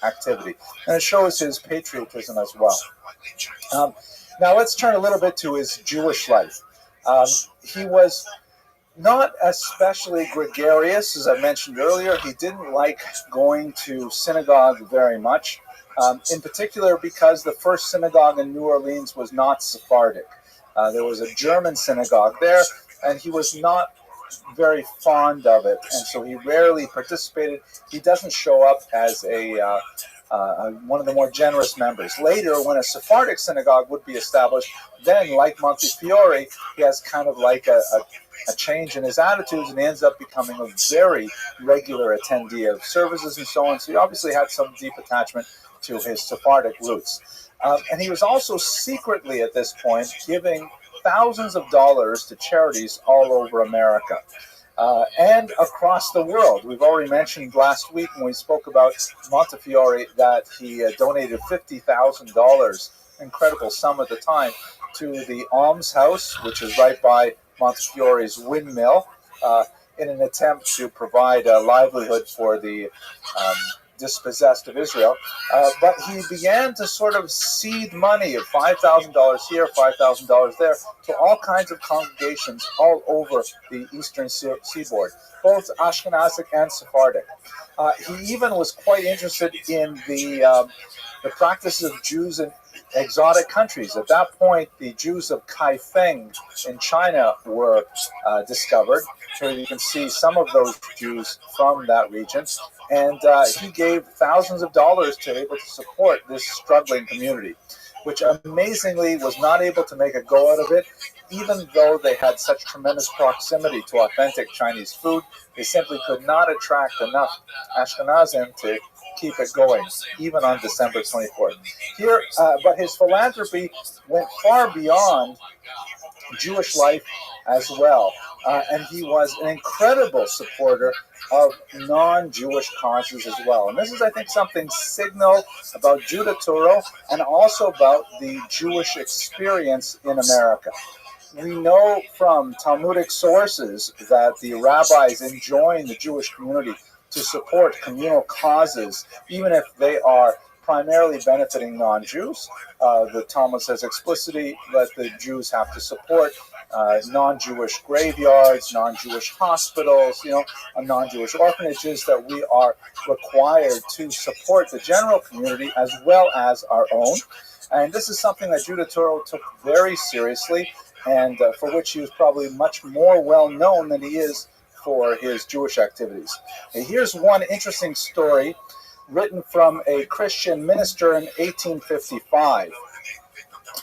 activity. And it shows his patriotism as well. Now let's turn a little bit to his Jewish life. He was not especially gregarious, as I mentioned earlier. He didn't like going to synagogue very much, in particular because the first synagogue in New Orleans was not Sephardic. There was a German synagogue there, and he was not very fond of it, and so he rarely participated. He doesn't show up as one of the more generous members. Later, when a Sephardic synagogue would be established, then, like Montefiore, he has kind of like a change in his attitudes, and he ends up becoming a very regular attendee of services and so on. So he obviously had some deep attachment to his Sephardic roots. And he was also secretly, at this point, giving thousands of dollars to charities all over America. And across the world. We've already mentioned last week when we spoke about Montefiore that he donated $50,000, incredible sum at the time, to the Alms House, which is right by Montefiore's windmill, in an attempt to provide a livelihood for the dispossessed of Israel. But he began to sort of seed money of $5,000 here, $5,000 there, to all kinds of congregations all over the eastern seaboard, both Ashkenazic and Sephardic. He even was quite interested in the practices of Jews in exotic countries. At that point, the Jews of Kaifeng in China were discovered. Here you can see some of those Jews from that region. And he gave thousands of dollars to be able to support this struggling community, which amazingly was not able to make a go out of it, even though they had such tremendous proximity to authentic Chinese food. They simply could not attract enough Ashkenazim to keep it going, even on December 24th. Here, but his philanthropy went far beyond Jewish life as well. And he was an incredible supporter of non-Jewish causes as well. And this is, I think, something signal about Judah Turah and also about the Jewish experience in America. We know from Talmudic sources that the rabbis enjoin the Jewish community to support communal causes, even if they are primarily benefiting non-Jews. The Talmud says explicitly that the Jews have to support non-Jewish graveyards, non-Jewish hospitals, non-Jewish orphanages, that we are required to support the general community as well as our own. And this is something that Judah Turah took very seriously, and for which he was probably much more well known than he is for his Jewish activities. And here's one interesting story written from a Christian minister in 1855.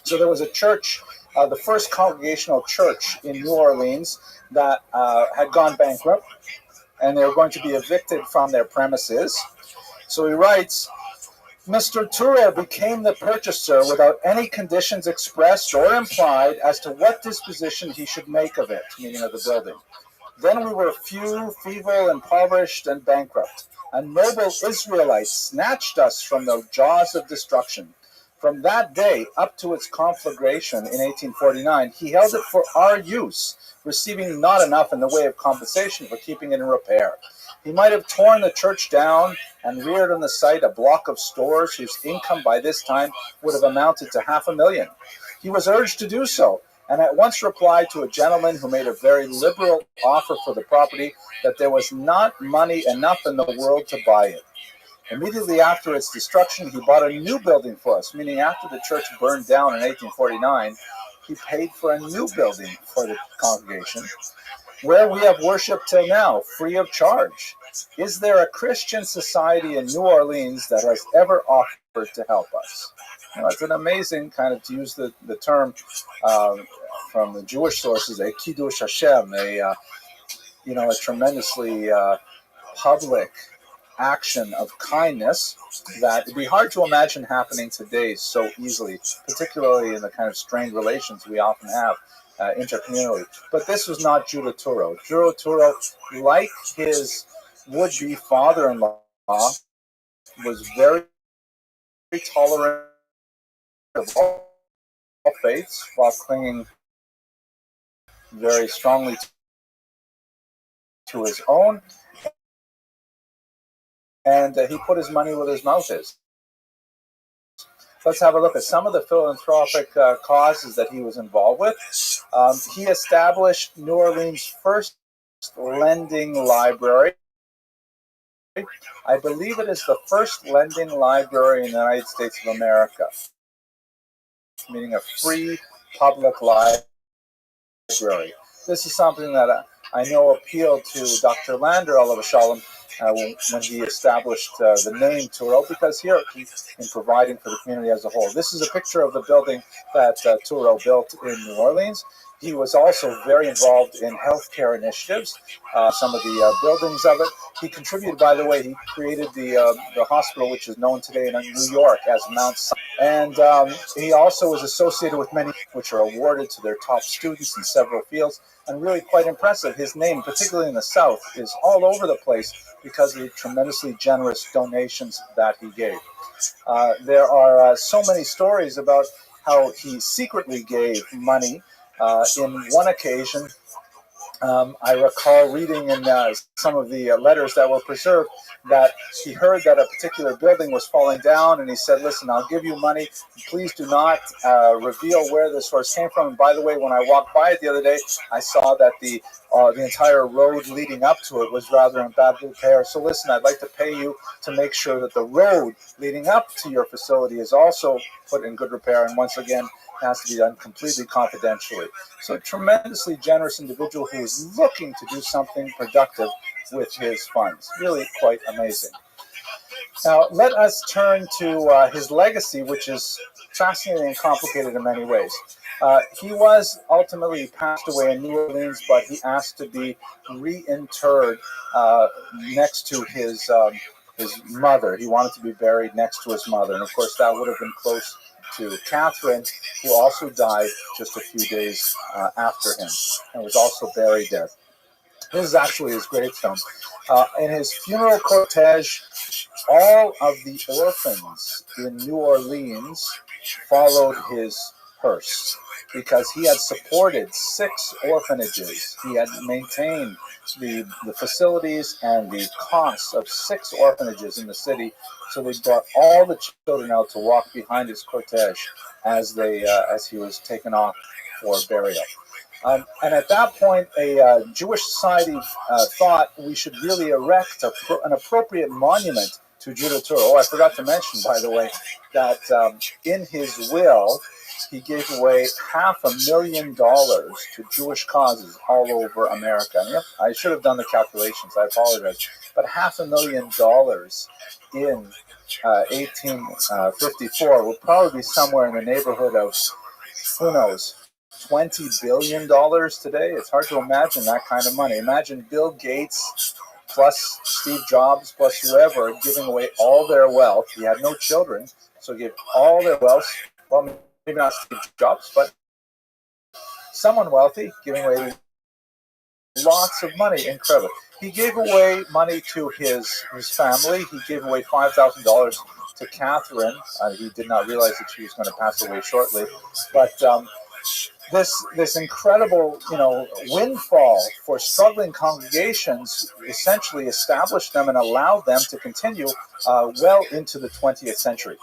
So there was a church, the first Congregational Church in New Orleans, that had gone bankrupt, and they were going to be evicted from their premises. So he writes, Mr. Ture became the purchaser without any conditions expressed or implied as to what disposition he should make of it, meaning of the building. Then we were few, feeble, impoverished, and bankrupt. A noble Israelite snatched us from the jaws of destruction. From that day up to its conflagration in 1849, he held it for our use, receiving not enough in the way of compensation for keeping it in repair. He might have torn the church down and reared on the site a block of stores whose income by this time would have amounted to $500,000. He was urged to do so, and at once replied to a gentleman who made a very liberal offer for the property that there was not money enough in the world to buy it. Immediately after its destruction, he bought a new building for us, meaning after the church burned down in 1849, he paid for a new building for the congregation, where we have worship till now, free of charge. Is there a Christian society in New Orleans that has ever offered to help us? Now, it's an amazing kind of, to use the term from the Jewish sources, a Kiddush Hashem, a tremendously public action of kindness that would be hard to imagine happening today so easily, particularly in the kind of strained relations we often have intercommunally. But this was not Judah Turo. Judah Turo, like his would-be father-in-law, was very tolerant of all faiths while clinging very strongly to his own. And he put his money where his mouth is. Let's have a look at some of the philanthropic causes that he was involved with. He established New Orleans' first lending library. I believe it is the first lending library in the United States of America, meaning a free public library. This is something that I know appealed to Dr. Lander, alav shalom, when he established the name Turo, because here in providing for the community as a whole. This is a picture of the building that Turo built in New Orleans. He was also very involved in healthcare initiatives, some of the buildings of it. He contributed, by the way, he created the hospital, which is known today in New York as Mount Sinai. And he also was associated with many which are awarded to their top students in several fields, and really quite impressive. His name, particularly in the South, is all over the place because of the tremendously generous donations that he gave. There are so many stories about how he secretly gave money. In one occasion, I recall reading in some of the letters that were preserved that he heard that a particular building was falling down, and he said, listen, I'll give you money. Please do not reveal where the source came from. And by the way, when I walked by it the other day, I saw that the entire road leading up to it was rather in bad repair. So listen, I'd like to pay you to make sure that the road leading up to your facility is also put in good repair. And once again, has to be done completely confidentially. So a tremendously generous individual who is looking to do something productive with his funds. Really quite amazing. Now, let us turn to his legacy, which is fascinating and complicated in many ways. He was ultimately passed away in New Orleans, but he asked to be reinterred next to his mother. He wanted to be buried next to his mother, and of course that would have been close to Catherine, who also died just a few days after him and was also buried there. This is actually his gravestone. In his funeral cortege, all of the orphans in New Orleans followed his hearse because he had supported 6 orphanages. He had maintained the facilities and the costs of 6 orphanages in the city. So they brought all the children out to walk behind his cortege as he was taken off for burial. And at that point, a Jewish society thought we should really erect an appropriate monument to Judah Turo. Oh, I forgot to mention, by the way, that in his will, he gave away $500,000 to Jewish causes all over America. And yep, I should have done the calculations. I apologize. But $500,000 in 1854 will probably be somewhere in the neighborhood of, who knows, $20 billion today. It's hard to imagine that kind of money. Imagine Bill Gates plus Steve Jobs, plus whoever, giving away all their wealth. He had no children, so he gave all their wealth. Well, maybe not Steve Jobs, but someone wealthy, giving away lots of money. Incredible. He gave away money to his family. He gave away $5,000 to Catherine. He did not realize that she was going to pass away shortly. But this incredible, windfall for struggling congregations essentially established them and allowed them to continue well into the 20th century.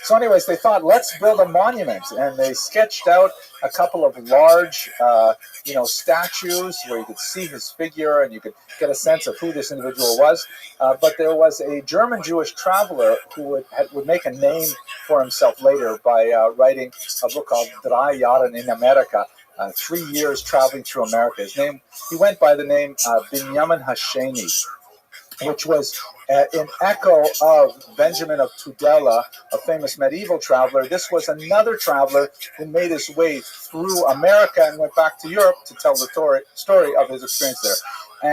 So anyways, they thought, let's build a monument, and they sketched out a couple of large, statues where you could see his figure and you could get a sense of who this individual was. But there was a German Jewish traveler who would make a name for himself later by writing a book called 3 Jahre in Amerika, 3 years traveling through America. He went by the name Binyamin Hasheni, which was in echo of Benjamin of Tudela, a famous medieval traveler. This was another traveler who made his way through America and went back to Europe to tell the story of his experience there.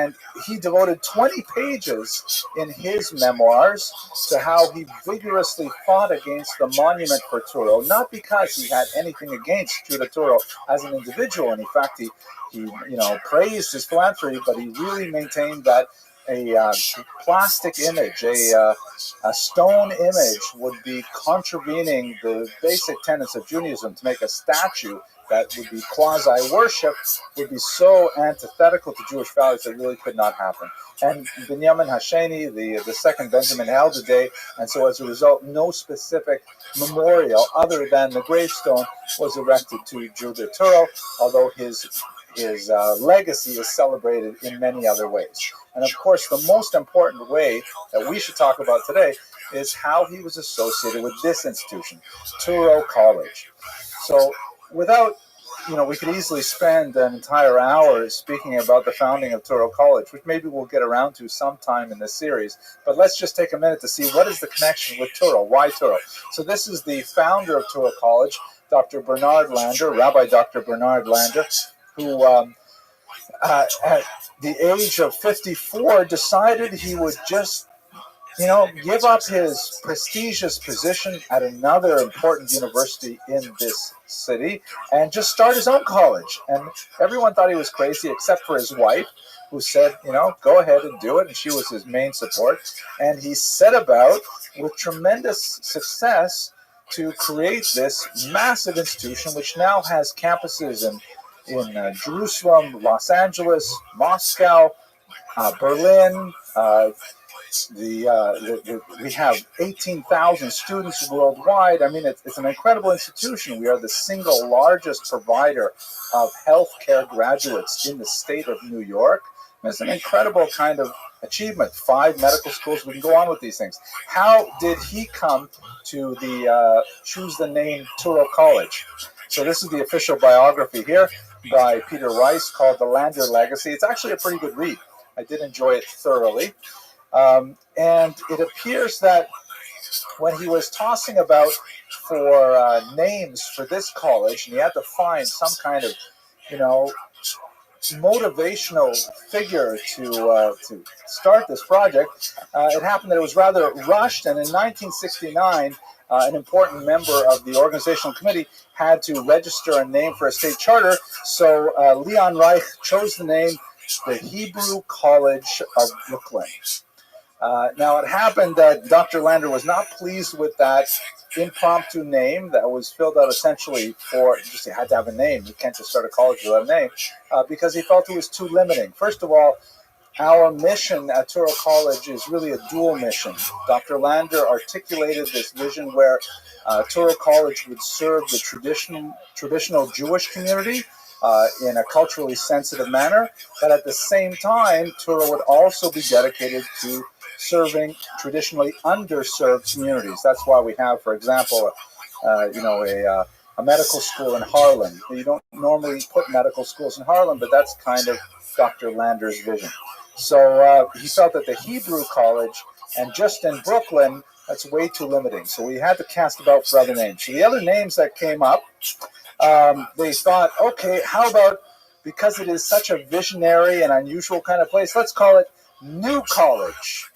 And he devoted 20 pages in his memoirs to how he vigorously fought against the monument for Turo, not because he had anything against Judah Turo as an individual. And in fact, he praised his philanthropy, but he really maintained that a plastic image, a stone image, would be contravening the basic tenets of Judaism. To make a statue that would be quasi-worship would be so antithetical to Jewish values that really could not happen. And Binyamin Hasheni, the second Benjamin, held a day, and so as a result, no specific memorial other than the gravestone was erected to Judah Turo, although his legacy is celebrated in many other ways. And of course, the most important way that we should talk about today is how he was associated with this institution, Turo College. So without, we could easily spend an entire hour speaking about the founding of Turo College, which maybe we'll get around to sometime in this series. But let's just take a minute to see what is the connection with Turo. Why Turo? So this is the founder of Turo College, Dr. Bernard Lander, Rabbi Dr. Bernard Lander, who at the age of 54 decided he would just give up his prestigious position at another important university in this city and just start his own college. And everyone thought he was crazy except for his wife, who said, go ahead and do it. And she was his main support. And he set about with tremendous success to create this massive institution, which now has campuses in Jerusalem, Los Angeles, Moscow, Berlin. We have 18,000 students worldwide. I mean, it's an incredible institution. We are the single largest provider of healthcare graduates in the state of New York. And it's an incredible kind of achievement. 5 medical schools. We can go on with these things. How did he come to choose the name Turo College? So this is the official biography here by Peter Rice called The Lander Legacy. It's actually a pretty good read. I did enjoy it thoroughly. And it appears that when he was tossing about for names for this college, and he had to find some kind of, motivational figure to start this project, it happened that it was rather rushed, and in 1969, an important member of the organizational committee had to register a name for a state charter, so Leon Reich chose the name the Hebrew College of Brooklyn. Now, it happened that Dr. Lander was not pleased with that impromptu name that was filled out essentially for, just you had to have a name. You can't just start a college without a name, because he felt it was too limiting. First of all, our mission at Turo College is really a dual mission. Dr. Lander articulated this vision where Turo College would serve the traditional Jewish community in a culturally sensitive manner, but at the same time, Turo would also be dedicated to serving traditionally underserved communities. That's why we have, for example, a medical school in Harlem. You don't normally put medical schools in Harlem, but that's kind of Dr. Lander's vision. So he felt that the Hebrew College, and just in Brooklyn, that's way too limiting. So we had to cast about for other names. So the other names that came up, they thought, okay, how about, because it is such a visionary and unusual kind of place, let's call it New College.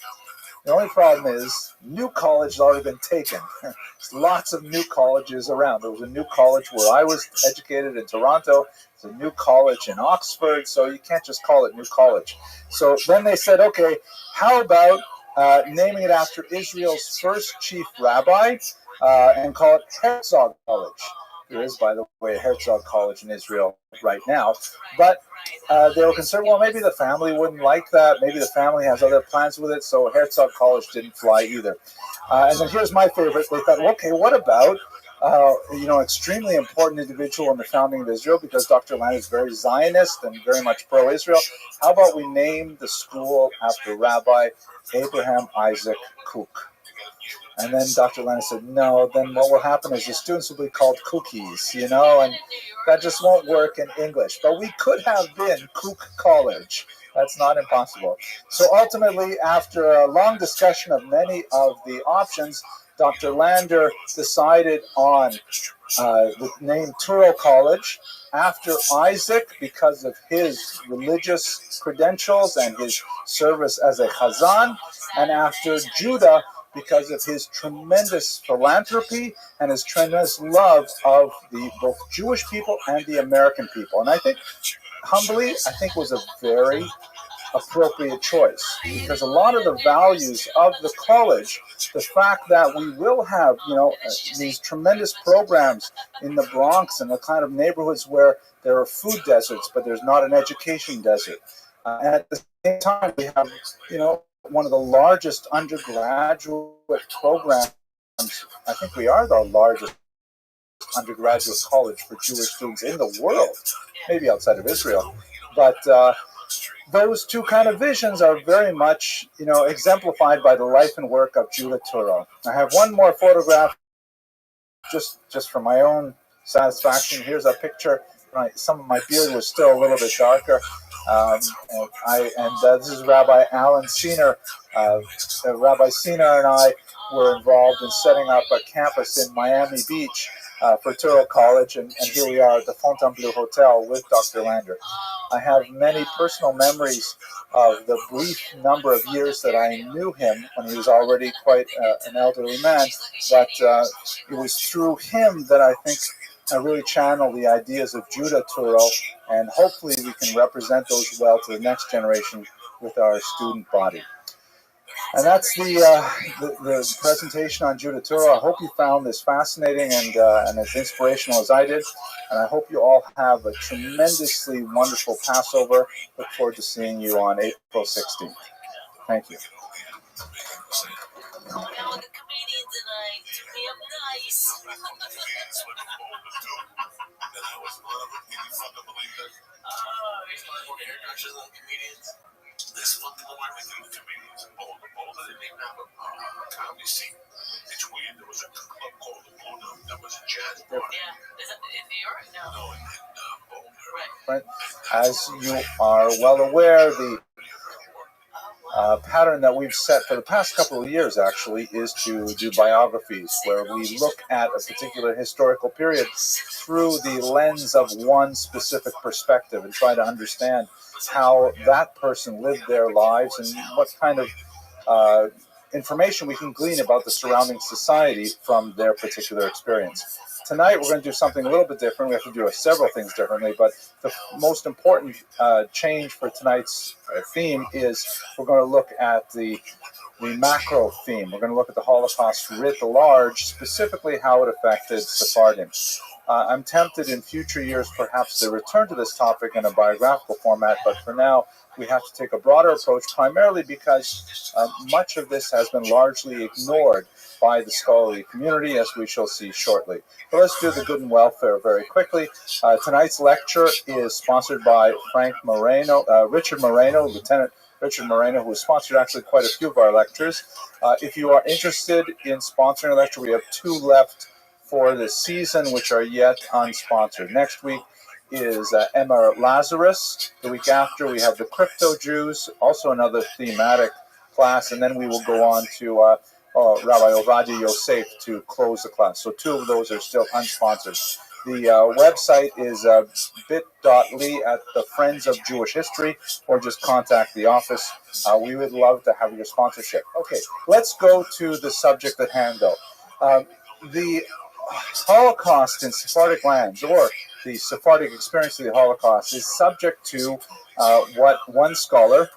The only problem is New College has already been taken. There's lots of new colleges around. There was a new college where I was educated in Toronto. There's a new college in Oxford, so you can't just call it New College. So then they said, okay, how about naming it after Israel's first chief rabbi and call it Herzog College. There is, by the way, a Herzog College in Israel right now. But they were concerned, well, maybe the family wouldn't like that. Maybe the family has other plans with it, so Herzog College didn't fly either. And then here's my favorite. They thought, okay, what about, extremely important individual in the founding of Israel, because Dr. Land is very Zionist and very much pro-Israel. How about we name the school after Rabbi Abraham Isaac Kook? And then Dr. Lennon said, no, then what will happen is the students will be called cookies, and that just won't work in English. But we could have been Kook College. That's not impossible. So ultimately, after a long discussion of many of the options, Dr. Lander decided on the name Touro College after Isaac because of his religious credentials and his service as a Chazan, and after Judah because of his tremendous philanthropy and his tremendous love of both Jewish people and the American people. And I think, humbly, was a very appropriate choice, because a lot of the values of the college, the fact that we will have, these tremendous programs in the Bronx and the kind of neighborhoods where there are food deserts, but there's not an education desert. And at the same time, we have, one of the largest undergraduate programs. I think we are the largest undergraduate college for Jewish students in the world, maybe outside of Israel. But those two kind of visions are very much, exemplified by the life and work of Judah Touro. I have one more photograph just for my own satisfaction. Here's a picture. Some of my beard was still a little bit darker. This is Rabbi Alan Siener. Rabbi Siener and I were involved in setting up a campus in Miami Beach for Touro College, and here we are at the Fontainebleau Hotel with Dr. Lander. I have many personal memories of the brief number of years that I knew him when he was already quite an elderly man, but it was through him that I think I really channel the ideas of Judah Touro, and hopefully we can represent those well to the next generation with our student body. And that's the presentation on Judah Touro. I hope you found this fascinating and as inspirational as I did. And I hope you all have a tremendously wonderful Passover. Look forward to seeing you on April 16th. Thank you.
There's fucking more everything with comedians. Boulder didn't even have a comedy scene. It's weird. There was a club called the Boulder that was a jazz bar.
Yeah. Is it in New York? No.
No, in Boulder.
Right. As you are well aware, the pattern that we've set for the past couple of years actually is to do biographies where we look at a particular historical period through the lens of one specific perspective and try to understand how that person lived their lives and what kind of information we can glean about the surrounding society from their particular experience. Tonight we're going to do something a little bit different. We have to do several things differently, but the most important change for tonight's theme is we're going to look at the macro theme. We're going to look at the Holocaust writ large, specifically how it affected Sephardim. I'm tempted in future years perhaps to return to this topic in a biographical format, but for now we have to take a broader approach, primarily because much of this has been largely ignored by the scholarly community, as we shall see shortly. But let's do the good and welfare very quickly. Tonight's lecture is sponsored by Richard Moreno, Lieutenant Richard Moreno, who has sponsored actually quite a few of our lectures. If you are interested in sponsoring a lecture, we have 2 left for the season, which are yet unsponsored. Next week is Emma Lazarus. The week after, we have the Crypto Jews, also another thematic class, and then we will go on to Rabbi Ovadia Yosef to close the class. So 2 of those are still unsponsored. The website is bit.ly at the Friends of Jewish History, or just contact the office. We would love to have your sponsorship. Okay, let's go to the subject at hand, though. The Holocaust in Sephardic lands, or the Sephardic experience of the Holocaust, is subject to what one scholar,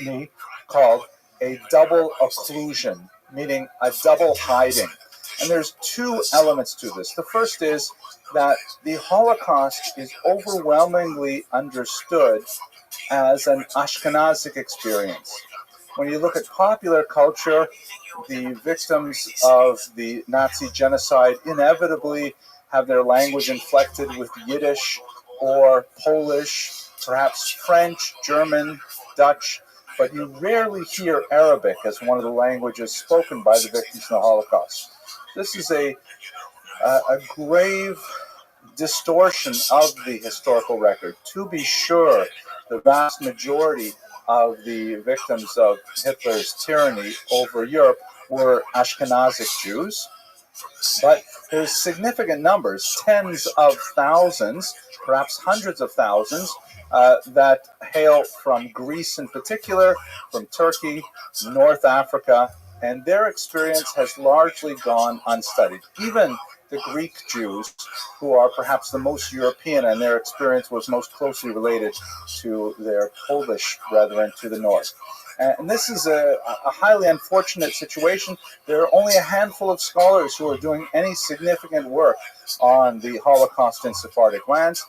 me, called a double occlusion, meaning a double hiding. And there's two elements to this. The first is that the Holocaust is overwhelmingly understood as an Ashkenazic experience. When you look at popular culture, the victims of the Nazi genocide inevitably have their language inflected with Yiddish or Polish, perhaps French, German, Dutch, but you rarely hear Arabic as one of the languages spoken by the victims of the Holocaust. This is a grave distortion of the historical record. To be sure, the vast majority of the victims of Hitler's tyranny over Europe were Ashkenazic Jews, but there's significant numbers, tens of thousands, perhaps hundreds of thousands, that hail from Greece in particular, from Turkey, North Africa, and their experience has largely gone unstudied. Even the Greek Jews, who are perhaps the most European, and their experience was most closely related to their Polish brethren to the north. And this is a highly unfortunate situation. There are only a handful of scholars who are doing any significant work on the Holocaust in Sephardic lands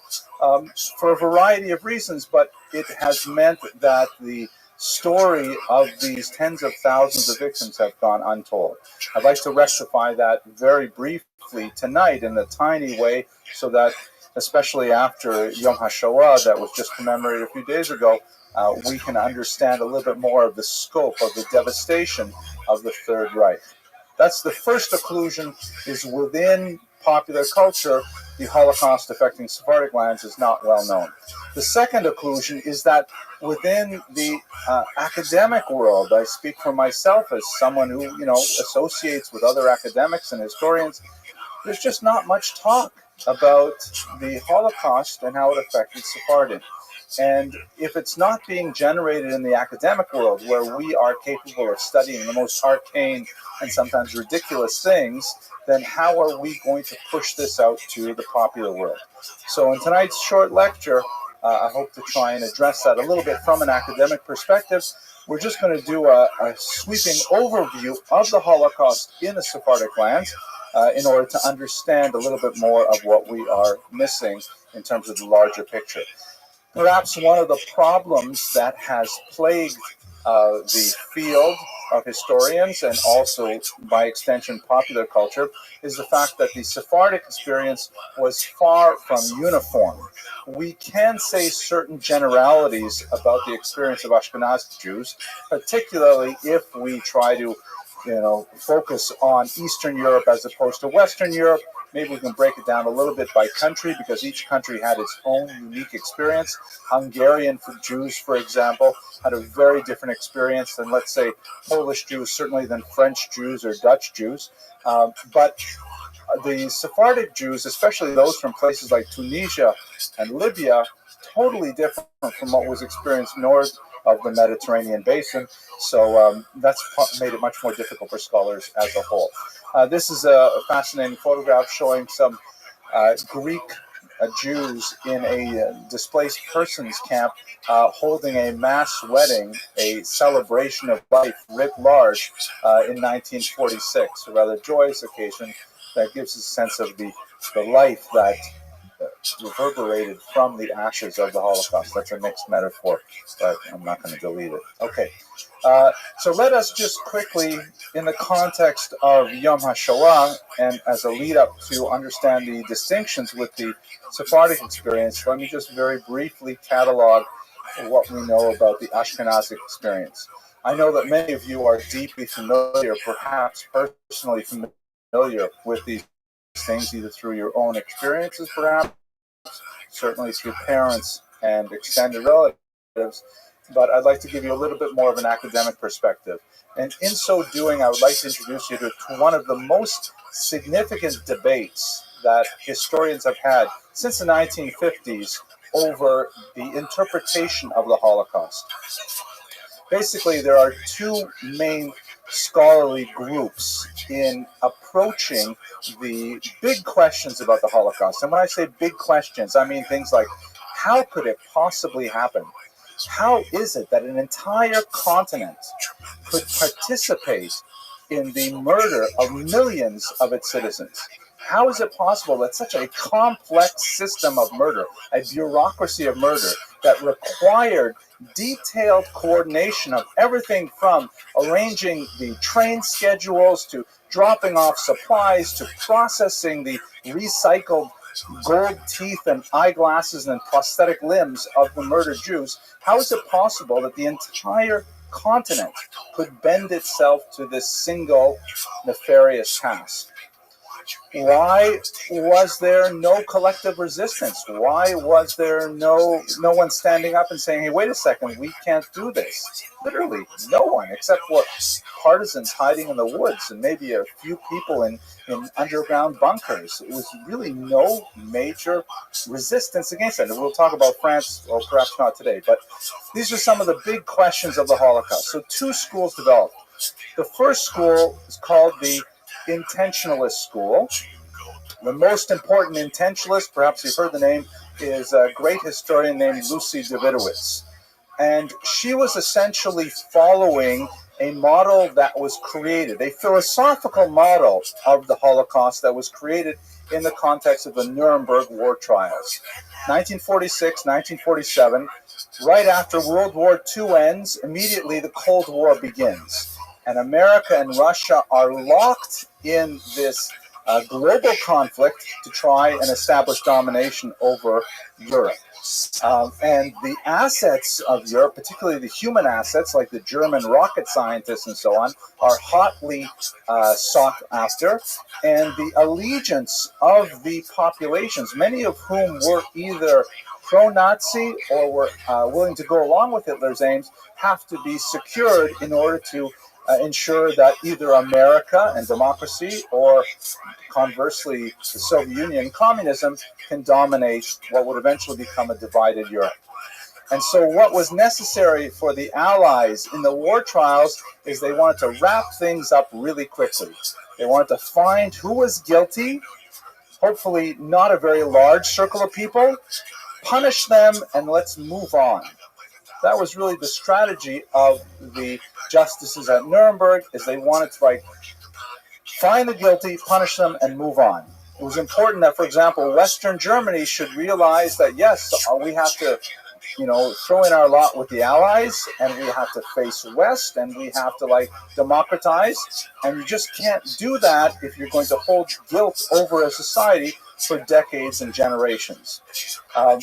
for a variety of reasons, but it has meant that the story of these tens of thousands of victims have gone untold. I'd like to rectify that very briefly tonight in a tiny way, so that, especially after Yom HaShoah that was just commemorated a few days ago, we can understand a little bit more of the scope of the devastation of the Third Reich. That's the first occlusion, is within popular culture, the Holocaust affecting Sephardic lands is not well known. The second occlusion is that within the academic world, I speak for myself as someone who, associates with other academics and historians, there's just not much talk about the Holocaust and how it affected Sephardim. And if it's not being generated in the academic world, where we are capable of studying the most arcane and sometimes ridiculous things, then how are we going to push this out to the popular world? So in tonight's short lecture, I hope to try and address that a little bit from an academic perspective. We're just going to do a sweeping overview of the Holocaust in the Sephardic lands in order to understand a little bit more of what we are missing in terms of the larger picture. Perhaps one of the problems that has plagued the field of historians, and also by extension popular culture, is the fact that the Sephardic experience was far from uniform. We can say certain generalities about the experience of Ashkenazi Jews, particularly if we try to focus on Eastern Europe as opposed to Western Europe. Maybe we can break it down a little bit by country, because each country had its own unique experience. Hungarian Jews, for example, had a very different experience than, let's say, Polish Jews, certainly than French Jews or Dutch Jews. But the Sephardic Jews, especially those from places like Tunisia and Libya, totally different from what was experienced north of the Mediterranean basin. So that's made it much more difficult for scholars as a whole. This is a fascinating photograph showing some Greek Jews in a displaced persons camp holding a mass wedding, a celebration of life writ large in 1946, a rather joyous occasion that gives us a sense of the life that reverberated from the ashes of the Holocaust. That's a mixed metaphor, but I'm not going to delete it. Okay, so let us just quickly, in the context of Yom HaShoah, and as a lead-up to understand the distinctions with the Sephardic experience, let me just very briefly catalog what we know about the Ashkenazic experience. I know that many of you are deeply familiar, perhaps personally familiar with these things, either through your own experiences, perhaps, certainly through parents and extended relatives, but I'd like to give you a little bit more of an academic perspective. And in so doing, I would like to introduce you to one of the most significant debates that historians have had since the 1950s over the interpretation of the Holocaust. Basically, there are two main scholarly groups in approaching the big questions about the Holocaust. And when I say big questions, I mean things like, how could it possibly happen? How is it that an entire continent could participate in the murder of millions of its citizens? How is it possible that such a complex system of murder, a bureaucracy of murder that required detailed coordination of everything from arranging the train schedules to dropping off supplies to processing the recycled gold teeth and eyeglasses and prosthetic limbs of the murdered Jews, how is it possible that the entire continent could bend itself to this single nefarious task? Why was there no collective resistance? Why was there no one standing up and saying, hey, wait a second, we can't do this? Literally, no one, except for partisans hiding in the woods and maybe a few people in underground bunkers. It was really no major resistance against it. And we'll talk about France, or perhaps not today, but these are some of the big questions of the Holocaust. So two schools developed. The first school is called the intentionalist school. The most important intentionalist, perhaps you've heard the name, is a great historian named Lucy Davidowitz. And she was essentially following a model that was created, a philosophical model of the Holocaust that was created in the context of the Nuremberg war trials. 1946, 1947, right after World War II ends, immediately the Cold War begins. And America and Russia are locked in this global conflict to try and establish domination over Europe. And the assets of Europe, particularly the human assets like the German rocket scientists and so on, are hotly sought after. And the allegiance of the populations, many of whom were either pro-Nazi or were willing to go along with Hitler's aims, have to be secured in order to ensure that either America and democracy or conversely the Soviet Union and communism can dominate what would eventually become a divided Europe. And so what was necessary for the Allies in the war trials is they wanted to wrap things up really quickly. They wanted to find who was guilty, hopefully not a very large circle of people, punish them, and let's move on. That was really the strategy of the justices at Nuremberg, is they wanted to find the guilty, punish them, and move on. It was important that, for example, Western Germany should realize that, yes, we have to, throw in our lot with the Allies, and we have to face West, and we have to, democratize. And you just can't do that if you're going to hold guilt over a society for decades and generations.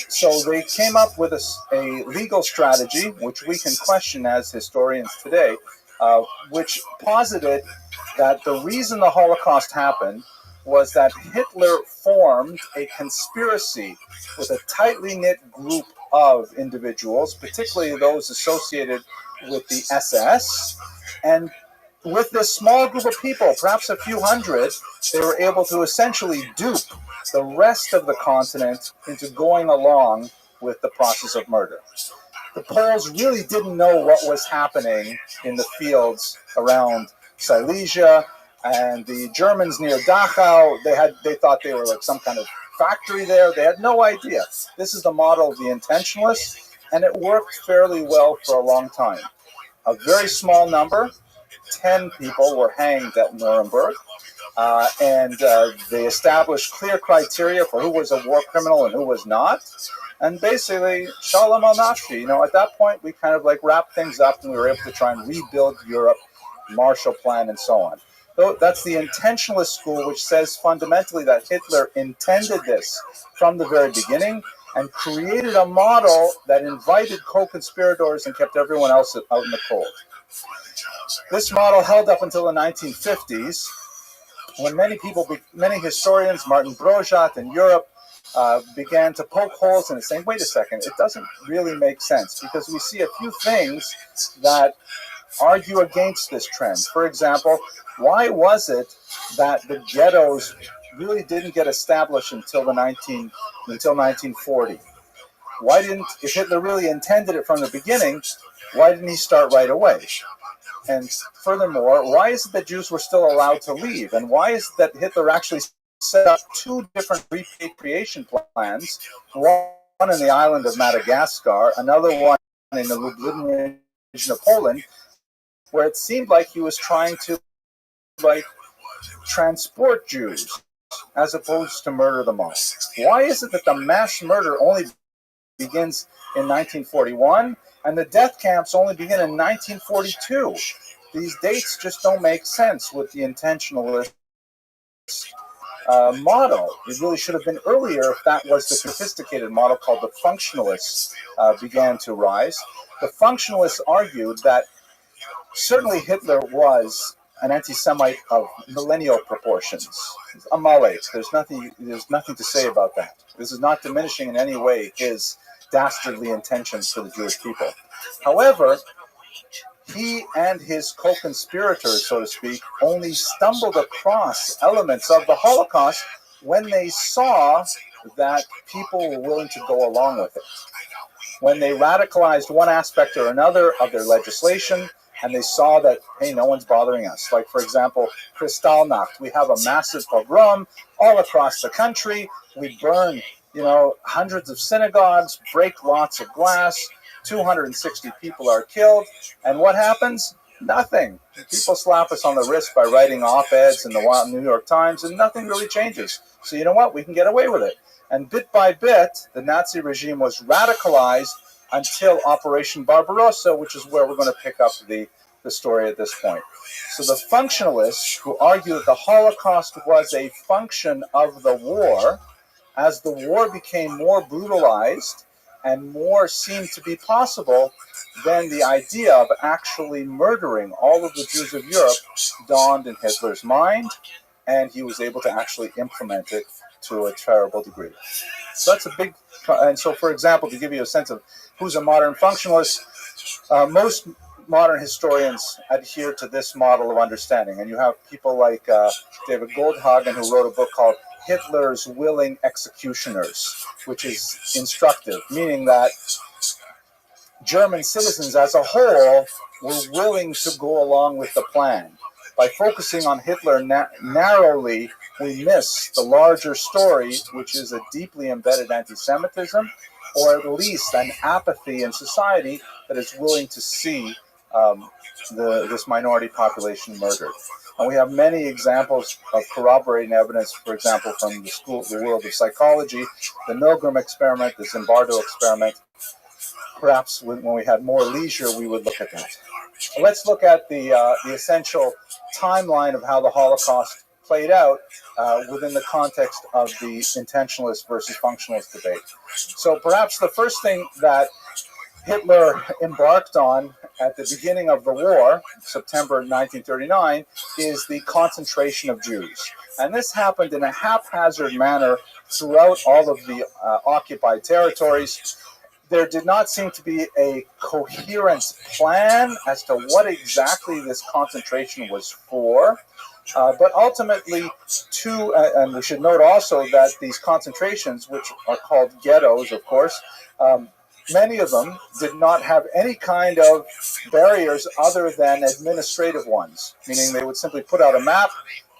So they came up with a legal strategy, which we can question as historians today, which posited that the reason the Holocaust happened was that Hitler formed a conspiracy with a tightly knit group of individuals, particularly those associated with the SS, and with this small group of people, perhaps a few hundred, they were able to essentially dupe the rest of the continent into going along with the process of murder. The Poles really didn't know what was happening in the fields around Silesia, and the Germans near Dachau, they thought they were some kind of factory there. They had no idea. This is the model of the intentionalists, and it worked fairly well for a long time. A very small number, 10 people, were hanged at Nuremberg, and they established clear criteria for who was a war criminal and who was not. And basically, Shalom al-Nafshi, at that point, we kind of wrapped things up, and we were able to try and rebuild Europe, Marshall Plan, and so on. So that's the intentionalist school, which says fundamentally that Hitler intended this from the very beginning and created a model that invited co-conspirators and kept everyone else out in the cold. This model held up until the 1950s, when many historians, Martin Brojat in Europe, began to poke holes in it, saying, wait a second, it doesn't really make sense, because we see a few things that argue against this trend. For example, why was it that the ghettos really didn't get established until 1940. Why didn't, if Hitler really intended it from the beginning, why didn't he start right away? And furthermore, why is it that Jews were still allowed to leave? And why is it that Hitler actually set up two different repatriation plans, one in the island of Madagascar, another one in the Lublin region of Poland, where it seemed like he was trying to transport Jews as opposed to murder them all? Why is it that the mass murder only begins in 1941 and the death camps only begin in 1942? These dates just don't make sense with the intentionalist model. It really should have been earlier if that was the sophisticated model called the functionalists began to rise. The functionalists argued that certainly Hitler was an anti-Semite of millennial proportions. A Malay. There's nothing to say about that. This is not diminishing in any way his dastardly intentions for the Jewish people. However, he and his co-conspirators, so to speak, only stumbled across elements of the Holocaust when they saw that people were willing to go along with it. When they radicalized one aspect or another of their legislation, and they saw that, hey, no one's bothering us. Like, for example, Kristallnacht. We have a massive pogrom all across the country. We burn, hundreds of synagogues, break lots of glass. 260 people are killed. And what happens? Nothing. People slap us on the wrist by writing op-eds in the New York Times, and nothing really changes. So you know what? We can get away with it. And bit by bit, the Nazi regime was radicalized until Operation Barbarossa, which is where we're going to pick up the story at this point. So the functionalists who argue that the Holocaust was a function of the war, as the war became more brutalized and more seemed to be possible, then the idea of actually murdering all of the Jews of Europe dawned in Hitler's mind, and he was able to actually implement it to a terrible degree. So that's a big, and so for example, to give you a sense of who's a modern functionalist, most modern historians adhere to this model of understanding. And you have people like David Goldhagen, who wrote a book called Hitler's Willing Executioners, which is instructive, meaning that German citizens as a whole were willing to go along with the plan. By focusing on Hitler narrowly, we miss the larger story, which is a deeply embedded anti-Semitism, or at least an apathy in society that is willing to see this minority population murdered. And we have many examples of corroborating evidence, for example, from the world of psychology, the Milgram experiment, the Zimbardo experiment. Perhaps when we had more leisure, we would look at that. Let's look at the essential timeline of how the Holocaust played out within the context of the intentionalist versus functionalist debate. So perhaps the first thing that Hitler embarked on at the beginning of the war, September 1939, is the concentration of Jews. And this happened in a haphazard manner throughout all of the occupied territories. There did not seem to be a coherent plan as to what exactly this concentration was for. But ultimately, and we should note also that these concentrations, which are called ghettos, of course, many of them did not have any kind of barriers other than administrative ones, meaning they would simply put out a map.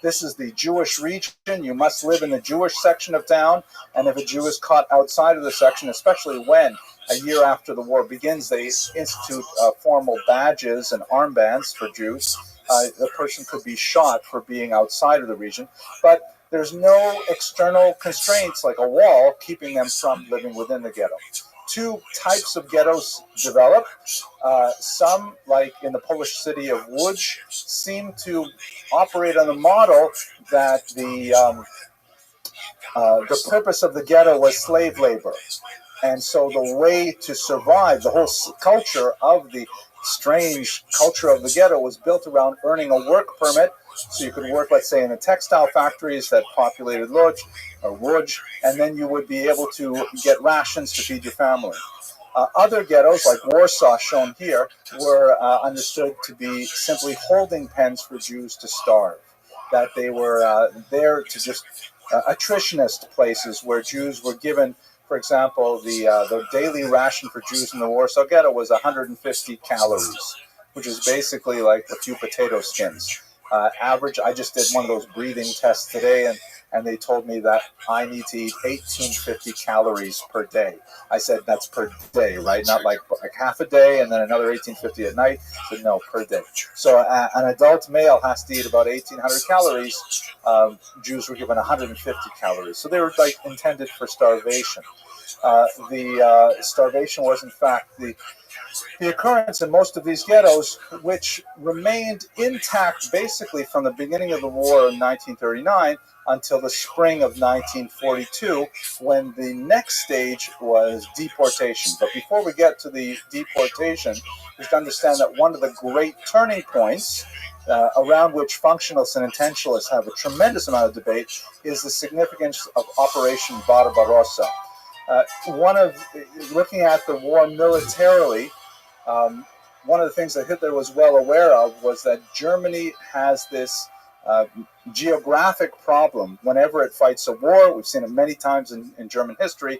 This is the Jewish region. You must live in the Jewish section of town. And if a Jew is caught outside of the section, especially when a year after the war begins, they institute formal badges and armbands for Jews. The person could be shot for being outside of the region. But there's no external constraints like a wall keeping them from living within the ghetto. Two types of ghettos develop. Some, like in the Polish city of Łódź, seem to operate on the model that the purpose of the ghetto was slave labor. And so the way to survive, the whole culture of the strange culture of the ghetto was built around earning a work permit. So you could work, let's say, in the textile factories that populated Łódź, and then you would be able to get rations to feed your family. Other ghettos, like Warsaw, shown here, were understood to be simply holding pens for Jews to starve. That they were there to just attritionist places where Jews were given, for example, the daily ration for Jews in the Warsaw Ghetto was 150 calories, which is basically like a few potato skins. Average, I just did one of those breathing tests today, and they told me that I need to eat 1850 calories per day. I said, that's per day, right? Not like half a day and then another 1850 at night. I said, no, per day. So an adult male has to eat about 1800 calories. Jews were given 150 calories. So they were like intended for starvation. The starvation was, in fact, the occurrence in most of these ghettos, which remained intact basically from the beginning of the war in 1939 until the spring of 1942, when the next stage was deportation. But before we get to the deportation, we have to understand that one of the great turning points around which functionalists and intentionalists have a tremendous amount of debate is the significance of Operation Barbarossa. Looking at the war militarily, one of the things that Hitler was well aware of was that Germany has this geographic problem whenever it fights a war. We've seen it many times in German history.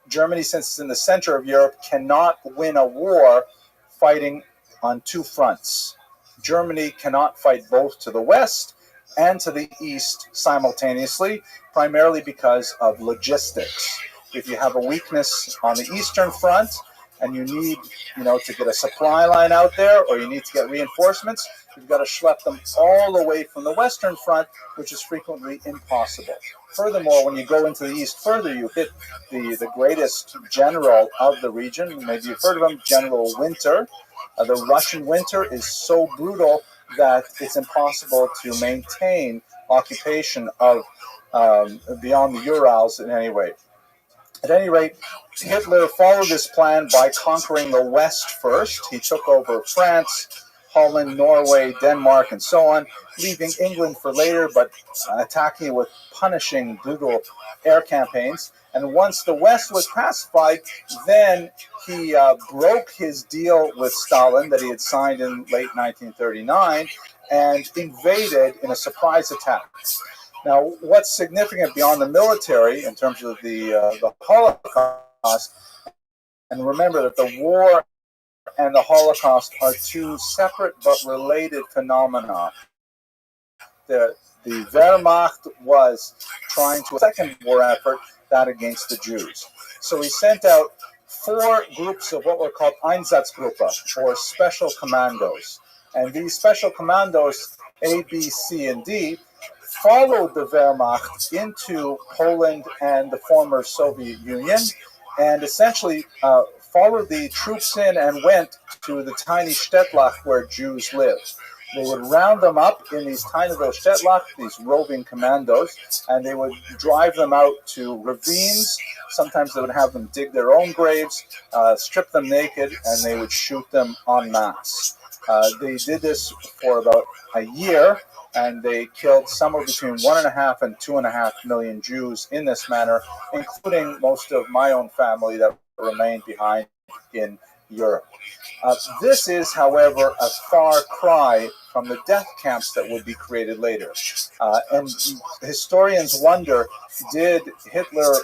Germany, since it's in the center of Europe, cannot win a war fighting on two fronts. Germany cannot fight both to the west and to the east simultaneously, primarily because of logistics. If you have a weakness on the eastern front and you need, to get a supply line out there, or you need to get reinforcements, you've got to schlep them all the way from the western front, which is frequently impossible. Furthermore, when you go into the east further, you hit the greatest general of the region. Maybe you've heard of him, General Winter. The Russian winter is so brutal that it's impossible to maintain occupation of beyond the Urals in any way. At any rate, Hitler followed this plan by conquering the West first. He took over France, Holland, Norway, Denmark, and so on, leaving England for later, but attacking it with punishing, brutal air campaigns. And once the West was pacified, then he broke his deal with Stalin that he had signed in late 1939 and invaded in a surprise attack. Now, what's significant beyond the military in terms of the Holocaust, and remember that the war and the Holocaust are two separate but related phenomena. The Wehrmacht was trying to a second war effort, that against the Jews. So he sent out 4 groups of what were called Einsatzgruppe, or special commandos. And these special commandos, A, B, C, and D, followed the Wehrmacht into Poland and the former Soviet Union, and essentially followed the troops in and went to the tiny Städtlach where Jews lived. They would round them up in these tiny little Städtlach, these roving commandos, and they would drive them out to ravines. Sometimes they would have them dig their own graves, strip them naked, and they would shoot them en masse. They did this for about a year, and they killed somewhere between 1.5 and 2.5 million Jews in this manner, including most of my own family that remained behind in Europe. This is, however, a far cry from the death camps that would be created later. And historians wonder, did Hitler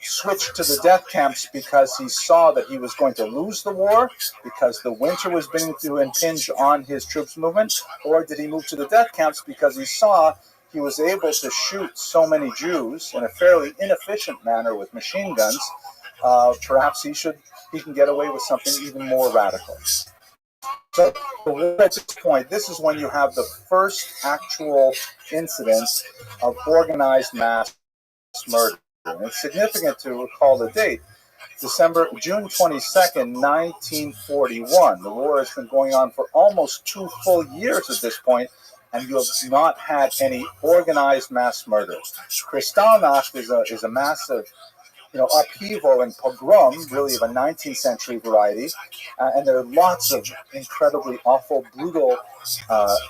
switch to the death camps because he saw that he was going to lose the war, because the winter was beginning to impinge on his troops' movement, or did he move to the death camps because he saw he was able to shoot so many Jews in a fairly inefficient manner with machine guns? Perhaps he can get away with something even more radical. So at this point, this is when you have the first actual incident of organized mass murder. And it's significant to recall the date. June 22nd, 1941. The war has been going on for almost 2 full years at this point, and you have not had any organized mass murder. Kristallnacht is a massive upheaval and pogrom, really of a 19th century variety, and there are lots of incredibly awful, brutal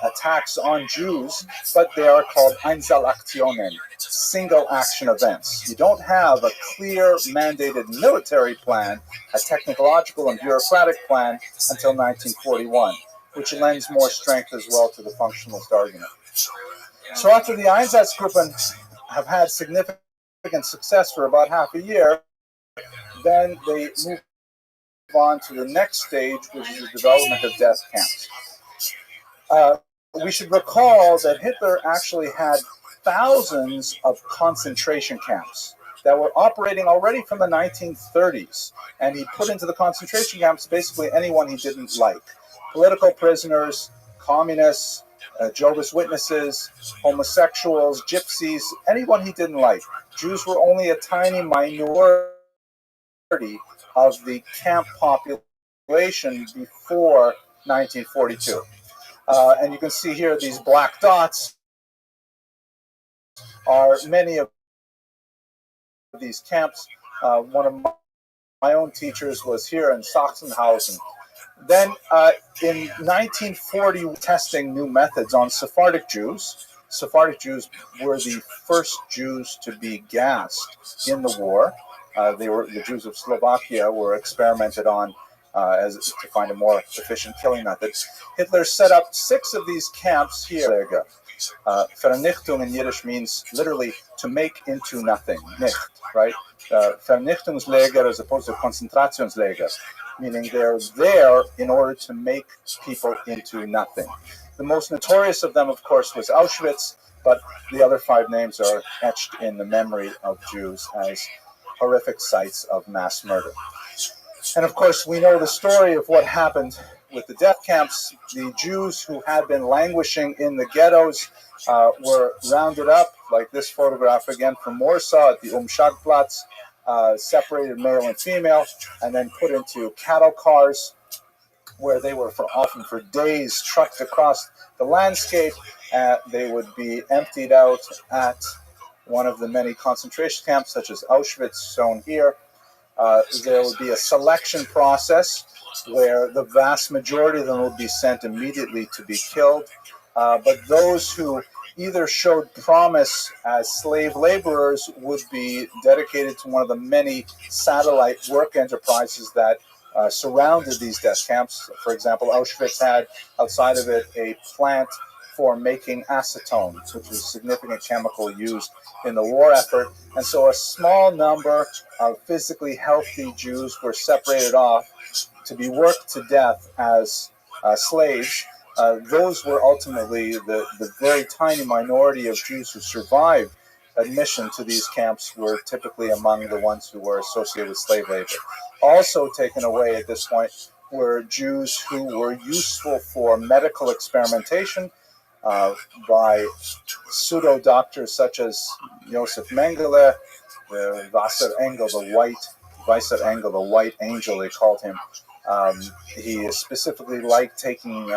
attacks on Jews, but they are called Einzelaktionen, single action events. You don't have a clear mandated military plan, a technological and bureaucratic plan until 1941, which lends more strength as well to the functionalist argument. So after the Einsatzgruppen have had significant success for about half a year, then they move on to the next stage, which is the development of death camps. We should recall that Hitler actually had thousands of concentration camps that were operating already from the 1930s, and he put into the concentration camps basically anyone he didn't like. Political prisoners, communists, Jehovah's Witnesses, homosexuals, gypsies, anyone he didn't like. Jews were only a tiny minority of the camp population before 1942. And you can see here these black dots are many of these camps. One of my own teachers was here in Sachsenhausen. Then in 1940, testing new methods on Sephardic Jews. Sephardic Jews were the first Jews to be gassed in the war. The Jews of Slovakia were experimented on to find a more efficient killing method. Hitler set up 6 of these camps here. Vernichtung in Yiddish means literally to make into nothing. Nicht, right? Vernichtungslager as opposed to Konzentrationslager, meaning they're there in order to make people into nothing. The most notorious of them, of course, was Auschwitz, but the other 5 names are etched in the memory of Jews as horrific sites of mass murder. And of course, we know the story of what happened with the death camps. The Jews who had been languishing in the ghettos were rounded up, like this photograph again from Warsaw at the Umschlagplatz, separated male and female, and then put into cattle cars where they were often for days trucked across the landscape. They would be emptied out at one of the many concentration camps, such as Auschwitz, shown here. There would be a selection process where the vast majority of them would be sent immediately to be killed. But those who either showed promise as slave laborers would be dedicated to one of the many satellite work enterprises that surrounded these death camps. For example, Auschwitz had outside of it a plant for making acetone, which was a significant chemical used in the war effort. And so a small number of physically healthy Jews were separated off to be worked to death as slaves. Those were ultimately the very tiny minority of Jews who survived admission to these camps were typically among the ones who were associated with slave labor. Also taken away at this point were Jews who were useful for medical experimentation by pseudo-doctors such as Josef Mengele, the Wasser Engel, the white angel, they called him. He specifically liked taking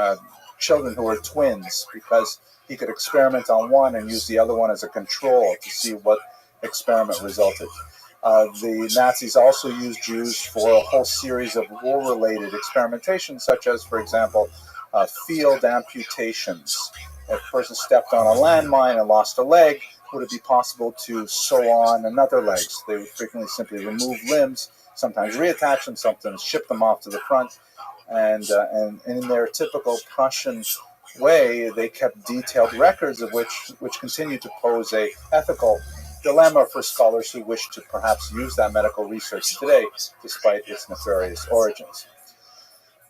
children who were twins because he could experiment on one and use the other one as a control to see what experiment resulted. The Nazis also used Jews for a whole series of war-related experimentations, such as, for example, field amputations. If a person stepped on a landmine and lost a leg, would it be possible to sew on another leg? So they would frequently simply remove limbs, sometimes reattach them, sometimes ship them off to the front. And in their typical Prussian way, they kept detailed records of which continue to pose a ethical dilemma for scholars who wish to perhaps use that medical research today, despite its nefarious origins.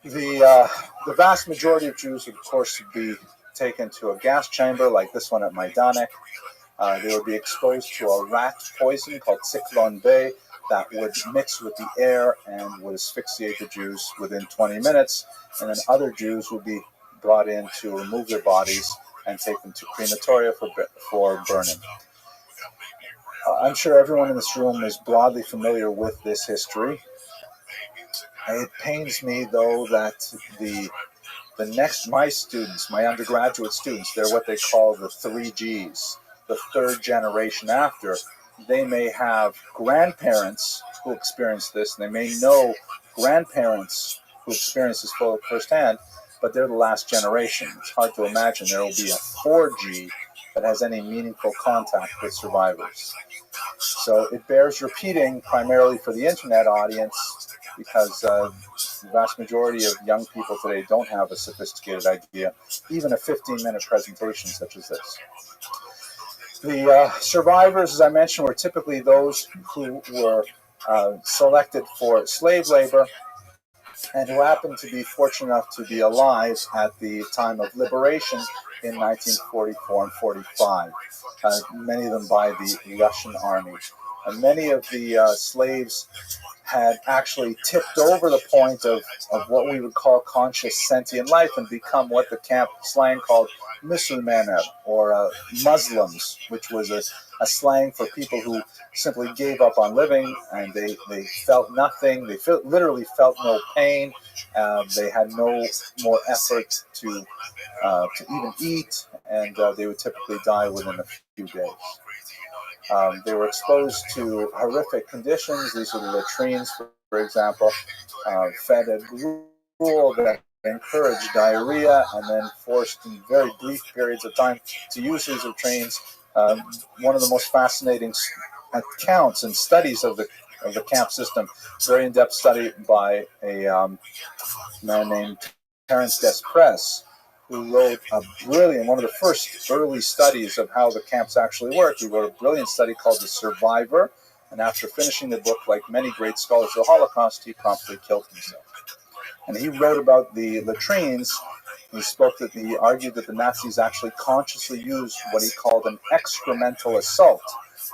The vast majority of Jews, of course, would be taken to a gas chamber like this one at Majdanek. They would be exposed to a rat poison called Cyclone B that would mix with the air and would asphyxiate the Jews within 20 minutes. And then other Jews would be brought in to remove their bodies and take them to crematoria for burning. I'm sure everyone in this room is broadly familiar with this history. It pains me, though, that my students, my undergraduate students, they're what they call the 3Gs, the third generation after. They may have grandparents who experienced this, and they may know grandparents who experienced this firsthand, but they're the last generation. It's hard to imagine there will be a 4G that has any meaningful contact with survivors. So it bears repeating primarily for the internet audience because the vast majority of young people today don't have a sophisticated idea, even a 15-minute presentation such as this. The survivors, as I mentioned, were typically those who were selected for slave labor and who happened to be fortunate enough to be alive at the time of liberation in 1944 and 45, many of them by the Russian army. And many of the slaves had actually tipped over the point of what we would call conscious sentient life and become what the camp slang called Musulmaner, or Muslims, which was a slang for people who simply gave up on living, and they felt nothing. They literally felt no pain. They had no more effort to even eat, and they would typically die within a few days. They were exposed to horrific conditions. These are the latrines, for example, fed a gruel that encouraged diarrhea, and then forced in very brief periods of time to use these latrines. One of the most fascinating accounts and studies of the camp system, very in-depth study by a man named Terence Desprez, who wrote a brilliant, one of the first early studies of how the camps actually worked. He wrote a brilliant study called The Survivor, and after finishing the book, like many great scholars of the Holocaust, he promptly killed himself. And he wrote about the latrines. He argued that the Nazis actually consciously used what he called an excremental assault,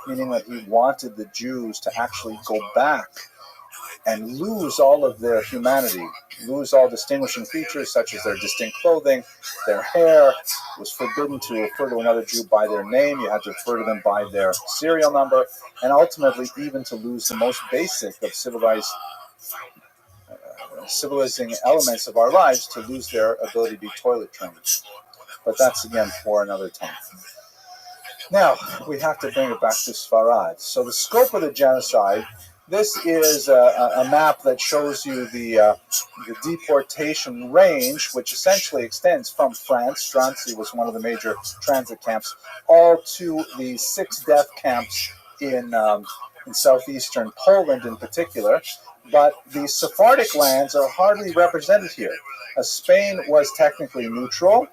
meaning that he wanted the Jews to actually go back and lose all of their humanity, lose all distinguishing features such as their distinct clothing, their hair. It was forbidden to refer to another Jew by their name. You had to refer to them by their serial number, and ultimately even to lose the most basic of civilizing elements of our lives, to lose their ability to be toilet trained. But that's, again, for another time. Now, we have to bring it back to Sfarad. So the scope of the genocide, this is a map that shows you the deportation range, which essentially extends from France. Drancy was one of the major transit camps, all to the 6 death camps in southeastern Poland in particular. But the Sephardic lands are hardly represented here. Spain was technically neutral,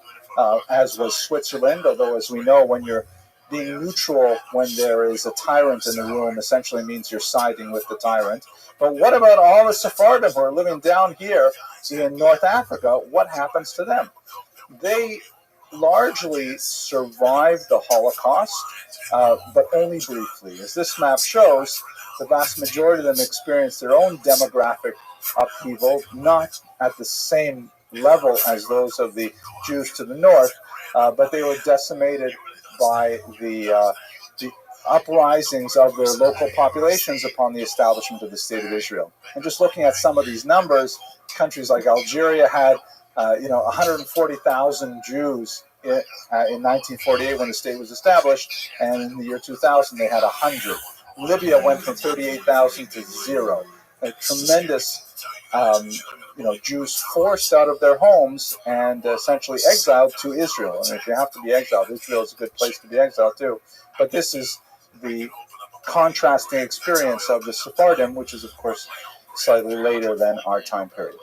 as was Switzerland, although, as we know, when you're being neutral when there is a tyrant in the room essentially means you're siding with the tyrant. But what about all the Sephardim who are living down here in North Africa? What happens to them? They largely survived the Holocaust, but only briefly. As this map shows, the vast majority of them experienced their own demographic upheaval, not at the same level as those of the Jews to the north, but they were decimated by the uprisings of their local populations upon the establishment of the State of Israel. And just looking at some of these numbers, countries like Algeria had 140,000 Jews in 1948 when the state was established, and in the year 2000 they had 100. Libya went from 38,000 to 0. A tremendous Jews forced out of their homes and essentially exiled to Israel. And if you have to be exiled, Israel is a good place to be exiled too. But this is the contrasting experience of the Sephardim, which is, of course, slightly later than our time period.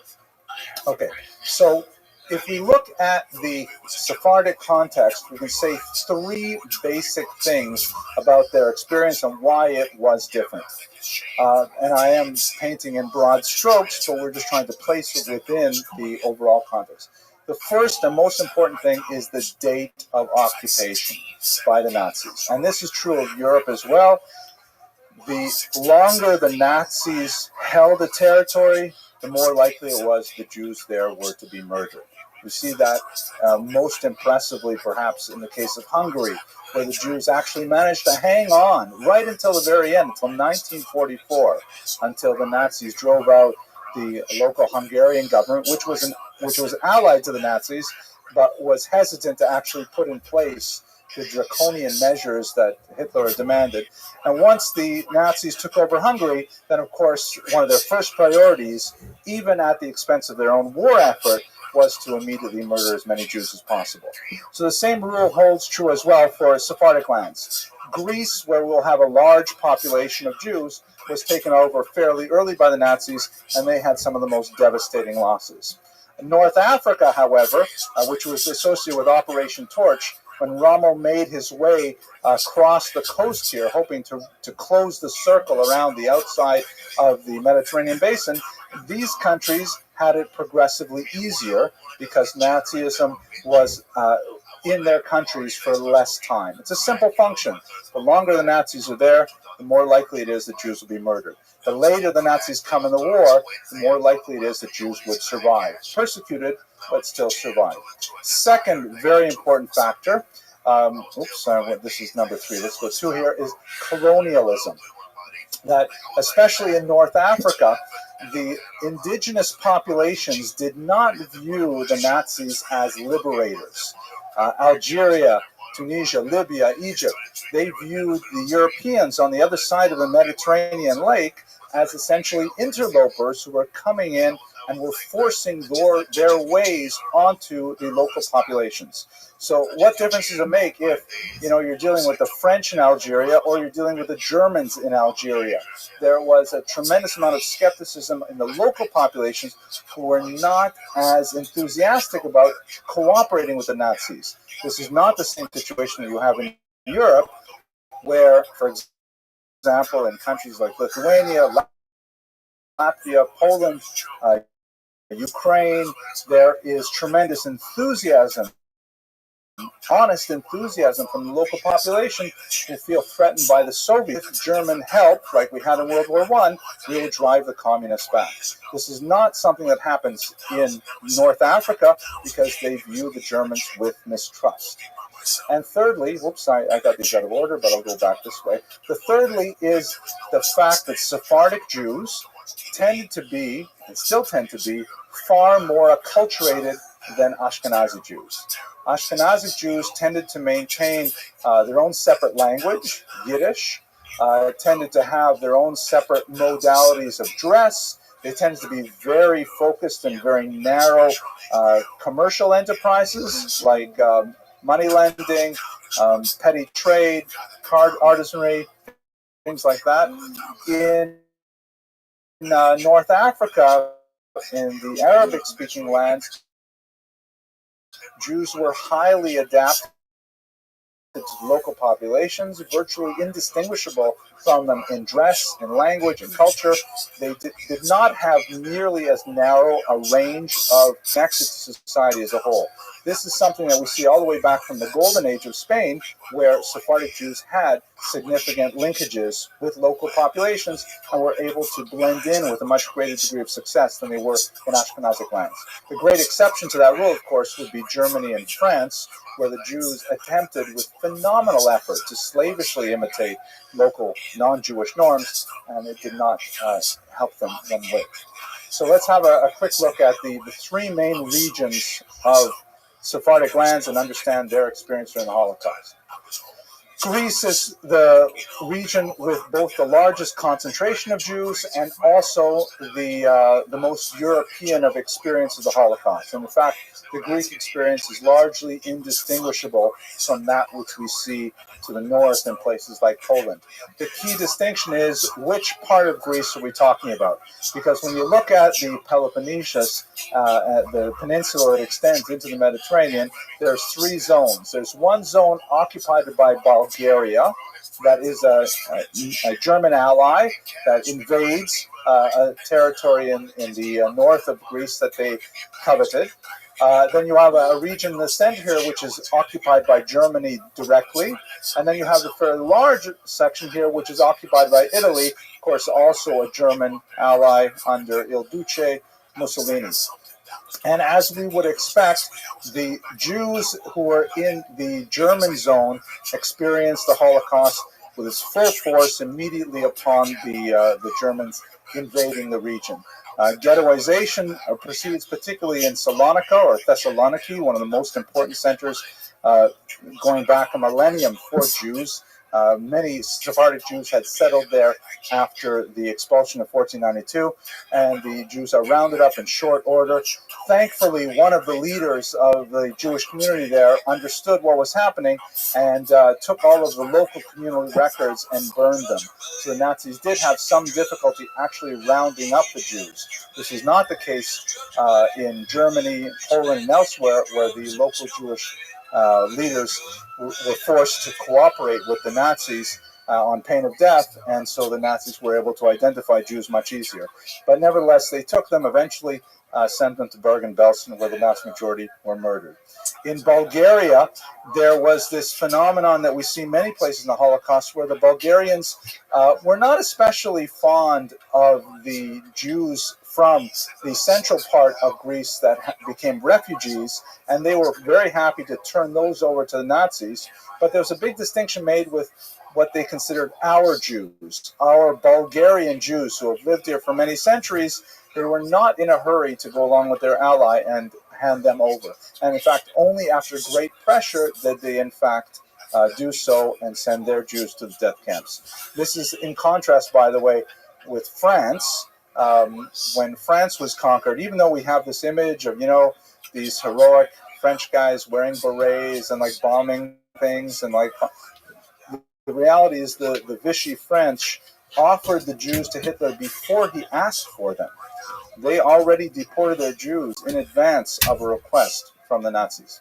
Okay, so if we look at the Sephardic context, we can say 3 basic things about their experience and why it was different. And I am painting in broad strokes, but we're just trying to place it within the overall context. The first and most important thing is the date of occupation by the Nazis. And this is true of Europe as well. The longer the Nazis held a territory, the more likely it was the Jews there were to be murdered. We see that most impressively, perhaps, in the case of Hungary, where the Jews actually managed to hang on right until the very end, until 1944, until the Nazis drove out the local Hungarian government, which was allied to the Nazis, but was hesitant to actually put in place the draconian measures that Hitler demanded. And once the Nazis took over Hungary, then, of course, one of their first priorities, even at the expense of their own war effort, was to immediately murder as many Jews as possible. So the same rule holds true as well for Sephardic lands. Greece, where we'll have a large population of Jews, was taken over fairly early by the Nazis, and they had some of the most devastating losses. North Africa, however, which was associated with Operation Torch, when Rommel made his way across the coast here, hoping to close the circle around the outside of the Mediterranean basin, these countries had it progressively easier because Nazism was in their countries for less time. It's a simple function. The longer the Nazis are there, the more likely it is that Jews will be murdered. The later the Nazis come in the war, the more likely it is that Jews would survive. Persecuted, but still survive. Second very important factor, this is number 3. Let's go 2 here, is colonialism. That especially in North Africa, the indigenous populations did not view the Nazis as liberators. Algeria, Tunisia, Libya, Egypt, they viewed the Europeans on the other side of the Mediterranean lake as essentially interlopers who were coming in and were forcing their ways onto the local populations. So what difference does it make if you're dealing with the French in Algeria or you're dealing with the Germans in Algeria? There was a tremendous amount of skepticism in the local populations who were not as enthusiastic about cooperating with the Nazis. This is not the same situation that you have in Europe, where, for example, in countries like Lithuania, Latvia, Poland, Ukraine, there is tremendous enthusiasm, honest enthusiasm from the local population who feel threatened by the Soviet German help, like we had in World War I, really drive the communists back. This is not something that happens in North Africa because they view the Germans with mistrust. And thirdly, I got these out of order, but I'll go back this way. The thirdly is the fact that Sephardic Jews tended to be, and still tend to be, far more acculturated than Ashkenazi Jews. Ashkenazi Jews tended to maintain their own separate language, Yiddish, tended to have their own separate modalities of dress. They tended to be very focused and very narrow commercial enterprises like money lending, petty trade, card artisanry, things like that. In North Africa, in the Arabic-speaking lands, Jews were highly adapted to local populations, virtually indistinguishable from them in dress, in language, in culture. They did not have nearly as narrow a range of connected to society as a whole. This is something that we see all the way back from the Golden Age of Spain, where Sephardic Jews had significant linkages with local populations and were able to blend in with a much greater degree of success than they were in Ashkenazic lands. The great exception to that rule, of course, would be Germany and France, where the Jews attempted with phenomenal effort to slavishly imitate local non-Jewish norms, and it did not help them one whit. So let's have a quick look at the 3 main regions of Sephardic lands and understand their experience during the Holocaust. Greece is the region with both the largest concentration of Jews and also the most European of experience of the Holocaust. And in fact, the Greek experience is largely indistinguishable from that which we see to the north in places like Poland. The key distinction is which part of Greece are we talking about? Because when you look at the Peloponnesus, the peninsula that extends into the Mediterranean, there's 3 zones. There's one zone occupied by Bulgaria, that is a German ally that invades a territory in the north of Greece that they coveted. Then you have a region in the center here which is occupied by Germany directly. And then you have the fairly large section here which is occupied by Italy, of course also a German ally under Il Duce Mussolini. And as we would expect, the Jews who were in the German zone experienced the Holocaust with its full force immediately upon the Germans invading the region. Ghettoization proceeds particularly in Salonika or Thessaloniki, one of the most important centers going back a millennium for Jews. Many Sephardic Jews had settled there after the expulsion of 1492, and the Jews are rounded up in short order. Thankfully, one of the leaders of the Jewish community there understood what was happening and took all of the local communal records and burned them. So the Nazis did have some difficulty actually rounding up the Jews. This is not the case in Germany, Poland, and elsewhere, where the local Jewish leaders were forced to cooperate with the Nazis on pain of death, and so the Nazis were able to identify Jews much easier. But nevertheless, they took them, eventually sent them to Bergen-Belsen, where the vast majority were murdered. In Bulgaria, there was this phenomenon that we see many places in the Holocaust, where the Bulgarians were not especially fond of the Jews from the central part of Greece that became refugees, and they were very happy to turn those over to the Nazis. But there was a big distinction made with what they considered our Jews, our Bulgarian Jews who have lived here for many centuries. They were not in a hurry to go along with their ally and hand them over. And in fact, only after great pressure did they in fact do so and send their Jews to the death camps. This is in contrast, by the way, with France. When France was conquered, even though we have this image of, these heroic French guys wearing berets and like bombing things, and like, the reality is the Vichy French offered the Jews to Hitler before he asked for them. They already deported their Jews in advance of a request from the Nazis.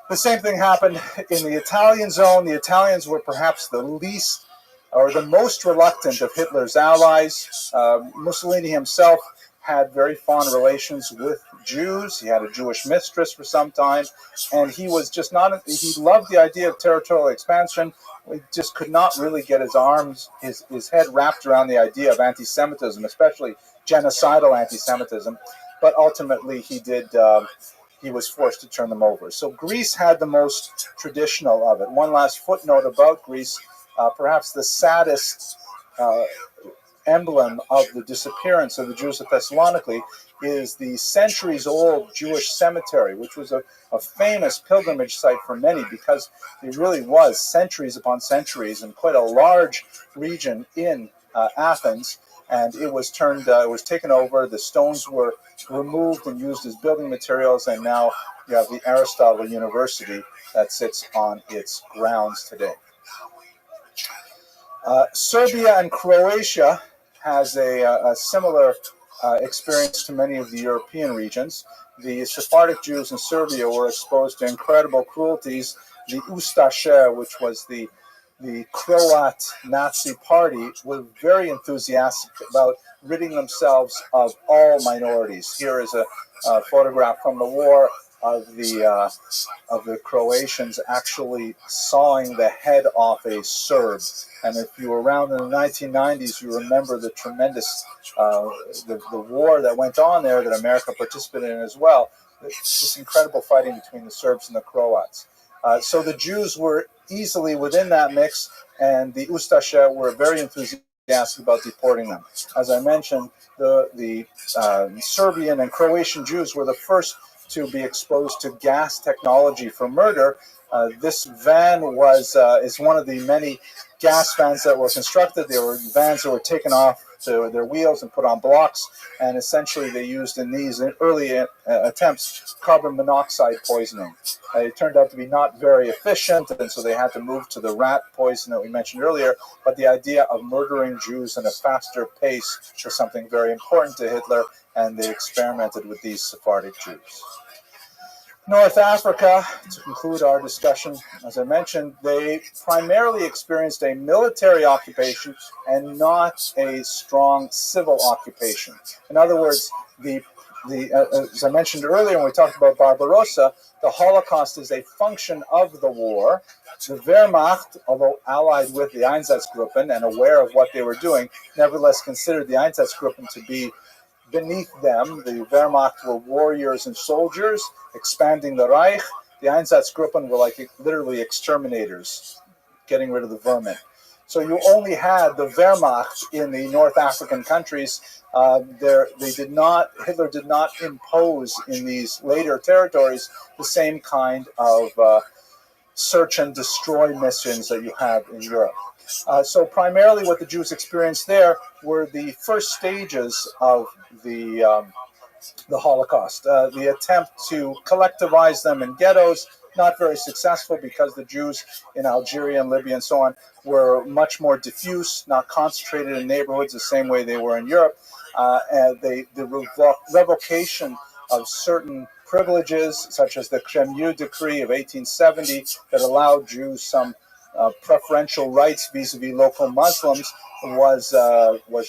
The same thing happened in the Italian zone. The Italians were perhaps the least or the most reluctant of Hitler's allies. Mussolini himself had very fond relations with Jews. He had a Jewish mistress for some time, and he was just not, he loved the idea of territorial expansion. He just could not really get his head wrapped around the idea of anti-Semitism, especially genocidal anti-Semitism. But ultimately he was forced to turn them over. So Greece had the most traditional of it. One last footnote about Greece, perhaps the saddest emblem of the disappearance of the Jews of Thessaloniki is the centuries-old Jewish cemetery, which was a famous pilgrimage site for many because it really was centuries upon centuries and quite a large region in Athens. And it was taken over. The stones were removed and used as building materials, and now you have the Aristotle University that sits on its grounds today. Serbia and Croatia has a similar experience to many of the European regions. The Sephardic Jews in Serbia were exposed to incredible cruelties. The Ustaše, which was the Croat Nazi party, were very enthusiastic about ridding themselves of all minorities. Here is a photograph from the war of the Croatians actually sawing the head off a Serb. And if you were around in the 1990s, you remember the tremendous the war that went on there that America participated in as well. This incredible fighting between the Serbs and the Croats. So the Jews were easily within that mix, and the Ustaše were very enthusiastic about deporting them. As I mentioned, the Serbian and Croatian Jews were the first to be exposed to gas technology for murder. This van is one of the many gas vans that were constructed. They were vans that were taken off to their wheels and put on blocks, and essentially they used in these early attempts carbon monoxide poisoning. It turned out to be not very efficient, and so they had to move to the rat poison that we mentioned earlier, but the idea of murdering Jews in a faster pace was something very important to Hitler, and they experimented with these Sephardic Jews. North Africa, to conclude our discussion, as I mentioned, they primarily experienced a military occupation and not a strong civil occupation. In other words, as I mentioned earlier when we talked about Barbarossa, the Holocaust is a function of the war. The Wehrmacht, although allied with the Einsatzgruppen and aware of what they were doing, nevertheless considered the Einsatzgruppen to be beneath them. The Wehrmacht were warriors and soldiers expanding the Reich. The Einsatzgruppen were like literally exterminators, getting rid of the vermin. So you only had the Wehrmacht in the North African countries. Hitler did not impose in these later territories the same kind of search and destroy missions that you have in Europe. So primarily what the Jews experienced there were the first stages of the Holocaust. The attempt to collectivize them in ghettos, not very successful because the Jews in Algeria and Libya and so on were much more diffuse, not concentrated in neighborhoods the same way they were in Europe. And the revocation of certain privileges, such as the Kremlin Decree of 1870 that allowed Jews some preferential rights vis-a-vis local Muslims, was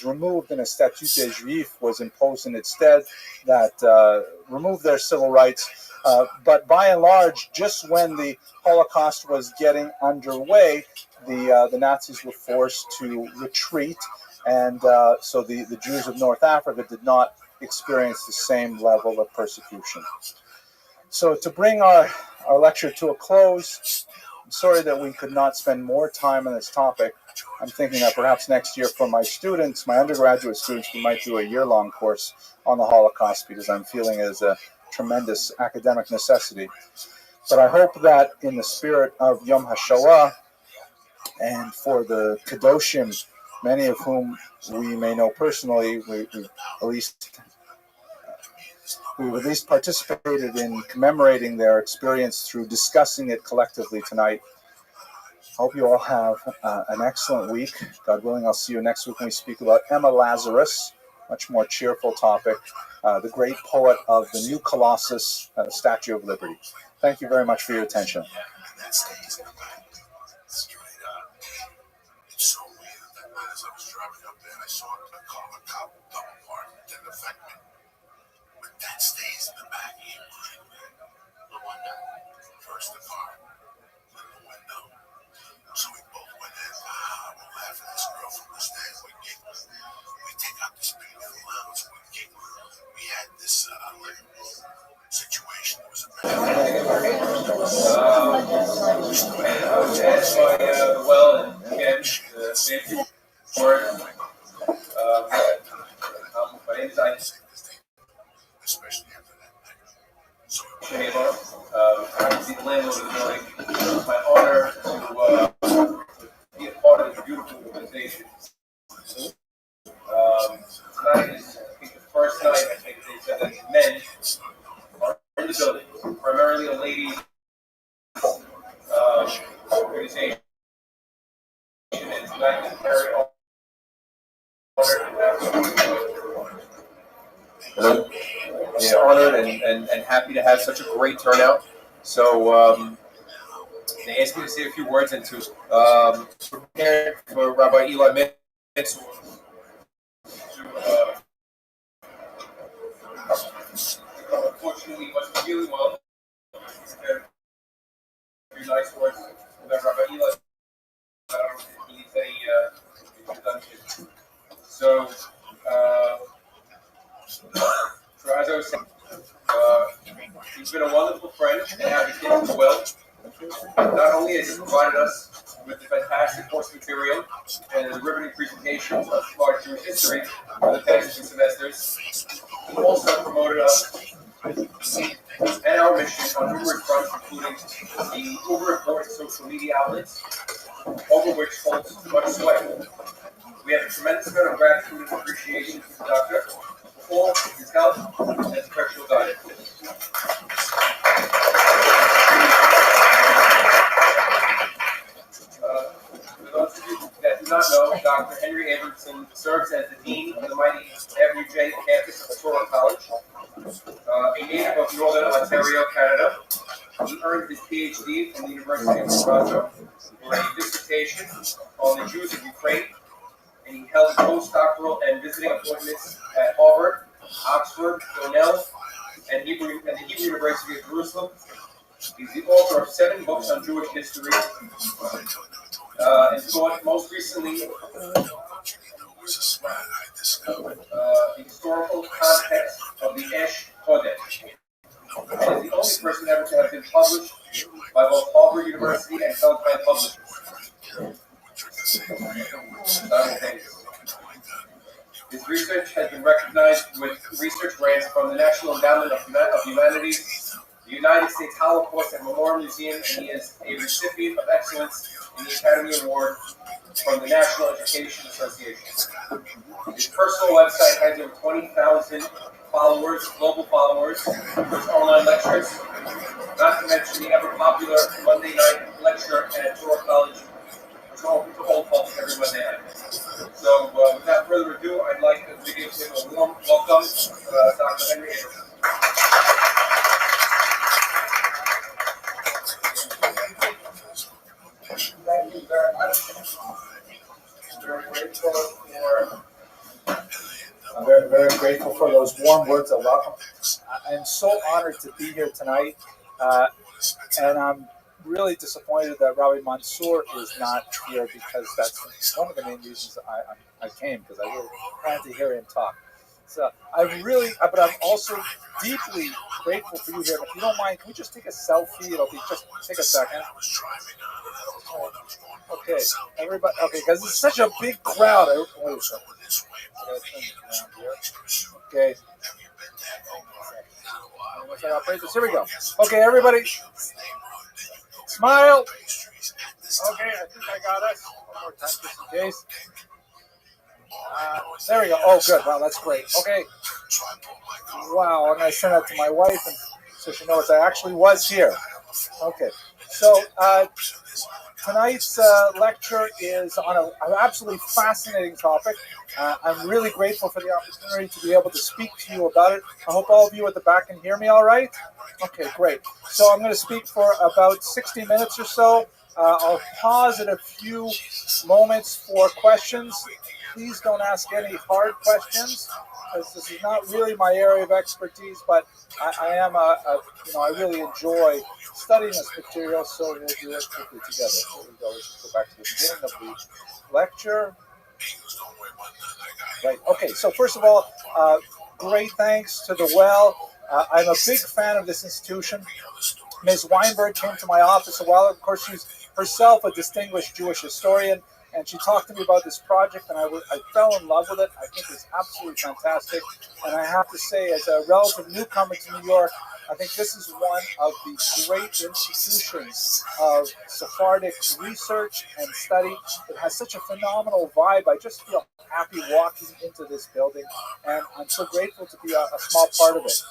removed, and a statut des Juifs was imposed in its stead that removed their civil rights. But by and large, just when the Holocaust was getting underway, the Nazis were forced to retreat, and so the Jews of North Africa did not experience the same level of persecution. So to bring our lecture to a close, I'm sorry that we could not spend more time on this topic. I'm thinking that perhaps next year for my students, my undergraduate students, we might do a year-long course on the Holocaust, because I'm feeling it is a tremendous academic necessity. But I hope that in the spirit of Yom HaShoah, and for the Kedoshim, many of whom we may know personally, we've at least participated in commemorating their experience through discussing it collectively tonight. Hope you all have an excellent week. God willing, I'll see you next week when we speak about Emma Lazarus, much more cheerful topic, the great poet of the new Colossus, Statue of Liberty. Thank you very much for your attention.
It's so weird that as I was driving up there, I saw a cop double park didn't affect me. But that stays in the back of your mind, man. The window. First the car, then the window. So we both went in, we're laughing at this girl from the stairs, we giggle. We take out this beautiful lounge, we giggle. We had this situation that was a bad
again, thank you for it. My name is Isaac.
especially after that night. So
I'm the landlord of the building. It's my honor to be a part of this beautiful organization. Tonight is, I think, the first night I think they said that men are in the building, primarily a ladies' organization. And tonight is very honored to have honored and happy to have such a great turnout. So they asked me to say a few words and to prepare for Rabbi Eli Mitz. Unfortunately, he wasn't feeling well. Very nice words about Rabbi Eli. I don't know if he needs any introduction. So, as I was saying, he's been a wonderful friend and advocate as well. Not only has he provided us with the fantastic course material and the riveting presentations of Florida Jewish history for the past 2 semesters, he also promoted us and our mission on numerous fronts, including the uber important social media outlets, over which holds much sway. We have a tremendous amount of gratitude and appreciation for the doctor, for all his help and professional guidance. For those of you that do not know, Dr. Henry Abramson serves as the Dean of the mighty Avenue J campus of Torah College. A native of Northern Ontario, Canada, he earned his PhD from the University of Toronto for a dissertation on the Jews of Ukraine, and he held postdoctoral and visiting appointments at Harvard, Oxford, Cornell, and the Hebrew University of Jerusalem. He's the author of 7 books on Jewish history, and taught most recently the historical context of the Esh Kodesh, and is the only person ever to have been published by both Harvard University and Feldman Publishers. His research has been recognized with research grants from the National Endowment of Humanities, the United States Holocaust and Memorial Museum, and he is a recipient of excellence in the Academy Award from the National Education Association. His personal website has over 20,000 followers, global followers, with online lectures, not to mention the ever popular Monday night lecture at Torah College, which is open to all folks every Monday night. So, without further ado, I'd like to give him a warm welcome, Dr. Henry Abramson.
very grateful for. I'm very, very grateful for those warm words of welcome. I'm so honored to be here tonight, and I'm really disappointed that Rabbi Mansour is not here because that's one of the main reasons I came, because I really wanted to hear him talk. So but I'm also deeply grateful for you here. And if you don't mind, can we just take a selfie? It'll be just take a second. Okay, everybody. Okay, because it's such a big crowd. Wait a second. Okay. Here we go. Okay, everybody. Smile. Okay, I think I got us. One more time, just in case. There we go. Oh, good. Wow, that's great. Okay. Wow, I'm going to send that to my wife and so she knows I actually was here. Okay. So tonight's lecture is on an absolutely fascinating topic. I'm really grateful for the opportunity to be able to speak to you about it. I hope all of you at the back can hear me all right. Okay, great. So I'm going to speak for about 60 minutes or so. I'll pause at a few moments for questions. Please don't ask any hard questions, because this is not really my area of expertise, but I really enjoy studying this material, so we'll do it quickly together. Here we go. Let's just go back to the beginning of the lecture. Right. Okay. So first of all, great thanks to the Well. I'm a big fan of this institution. Ms. Weinberg came to my office a while ago. Of course, she's herself a distinguished Jewish historian, and she talked to me about this project, and I fell in love with it. I think it's absolutely fantastic. And I have to say, as a relative newcomer to New York, I think this is one of the great institutions of Sephardic research and study. It has such a phenomenal vibe. I just feel happy walking into this building, and I'm so grateful to be a small part of it.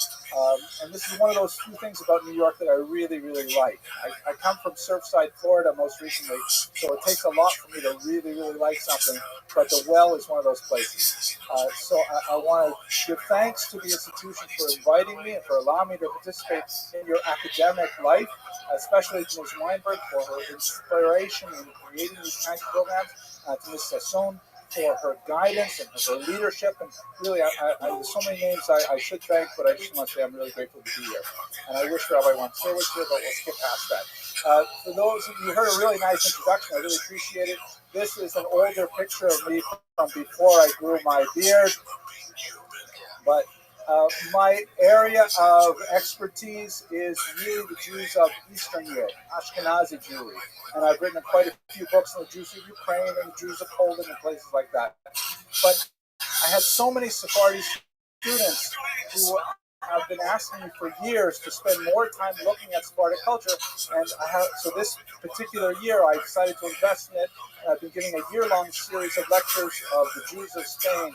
And this is one of those few things about New York that I really, really like. I come from Surfside, Florida most recently, so it takes a lot for me to really, really like something, but the Well is one of those places. So I want to give thanks to the institution for inviting me and for allowing me to participate in your academic life, especially to Ms. Weinberg for her inspiration in creating these kinds of programs, to Ms. Sassoon for her guidance and for her leadership. And really, there's so many names I should thank, but I just want to say I'm really grateful to be here. And I wish Rabbi Mansour was here, but we'll skip past that. For those of you who heard a really nice introduction, I really appreciate it. This is an older picture of me from before I grew my beard. But my area of expertise is really the Jews of Eastern Europe, Ashkenazi Jewry. And I've written quite a few books on the Jews of Ukraine and the Jews of Poland and places like that. But I had so many Sephardi students who have been asking me for years to spend more time looking at Sephardic culture. And so this particular year, I decided to invest in it. And I've been giving a year-long series of lectures of the Jews of Spain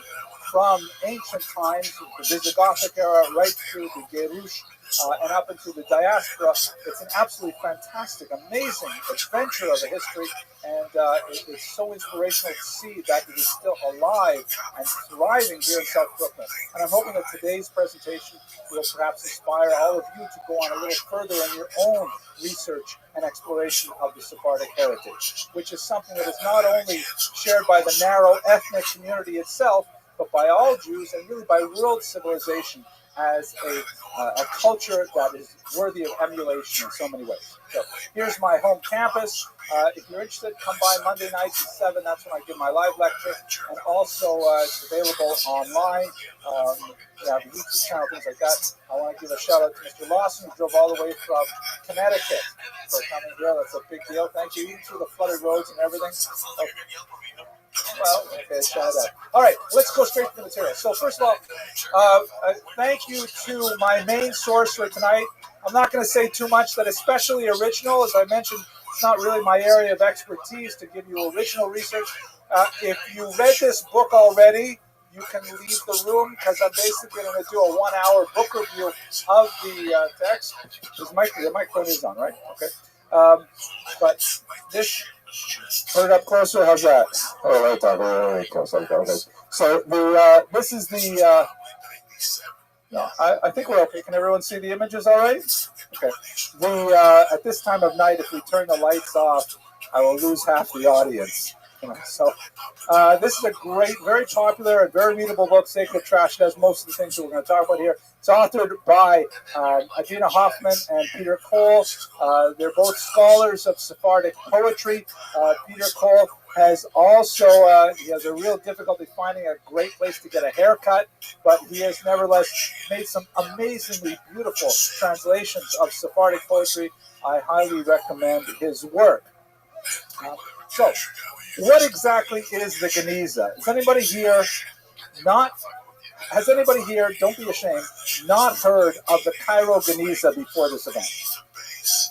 from ancient times, the Visigothic era, right through the Gerush, and up into the diaspora. It's an absolutely fantastic, amazing adventure of a history, and it's so inspirational to see that it is still alive and thriving here in South Brooklyn. And I'm hoping that today's presentation will perhaps inspire all of you to go on a little further in your own research and exploration of the Sephardic heritage, which is something that is not only shared by the narrow ethnic community itself, but by all Jews and really by world civilization as a culture that is worthy of emulation in so many ways. So here's my home campus. If you're interested, come by Monday nights at 7. That's when I give my live lecture. And also it's available online. We have a YouTube channel, things like that. I want to give a shout out to Mr. Lawson, who drove all the way from Connecticut for coming here. That's a big deal. Thank you. Even through the flooded roads and everything. Okay. Well, okay, shout out. All right, let's go straight to the material. So first of all, thank you to my main source for tonight. I'm not going to say too much that especially original. As I mentioned, it's not really my area of expertise to give you original research. If you read this book already, you can leave the room, because I'm basically going to do a 1-hour book review of the text. The microphone is on, right? Okay. But this... Put it up closer. How's that? Oh, right there. Very close. Okay. So this is the. No, I think we're okay. Can everyone see the images? All right. Okay. At this time of night, if we turn the lights off, I will lose half the audience. So this is a great, very popular and very readable book, Sacred Trash. It does most of the things that we're going to talk about here. It's authored by Adina Hoffman and Peter Cole. They're both scholars of Sephardic poetry. Peter Cole has also, he has a real difficulty finding a great place to get a haircut, but he has nevertheless made some amazingly beautiful translations of Sephardic poetry. I highly recommend his work. So, what exactly is the Geniza? Has anybody here don't be ashamed, not heard of the Cairo Geniza before this event?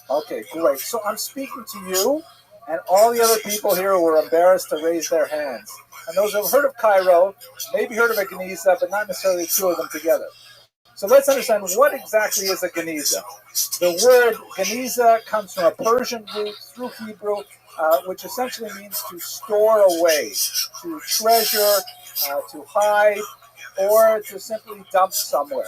Okay, great. So I'm speaking to you and all the other people here who are embarrassed to raise their hands. And those who have heard of Cairo, maybe heard of a Geniza, but not necessarily the two of them together. So let's understand what exactly is a Geniza. The word Geniza comes from a Persian root through Hebrew, which essentially means to store away, to treasure, to hide, or to simply dump somewhere.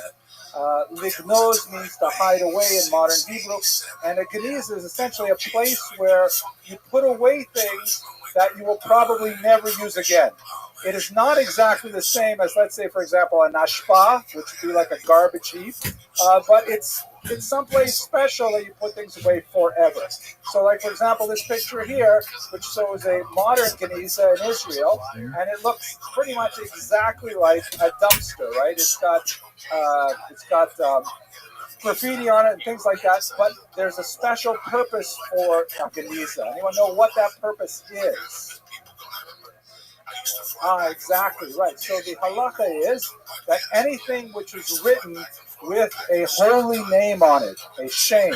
Lignoz means to hide away in modern Hebrew, and a Geniza is essentially a place where you put away things that you will probably never use again. It is not exactly the same as, let's say, for example, an ashpa, which would be like a garbage heap, but it's someplace special that you put things away forever. So, like, for example, this picture here, which shows a modern Geniza in Israel, and it looks pretty much exactly like a dumpster, right? It's got graffiti on it and things like that, but there's a special purpose for a Geniza. Anyone know what that purpose is? Exactly right. So the halacha is that anything which is written with a holy name on it, a shem,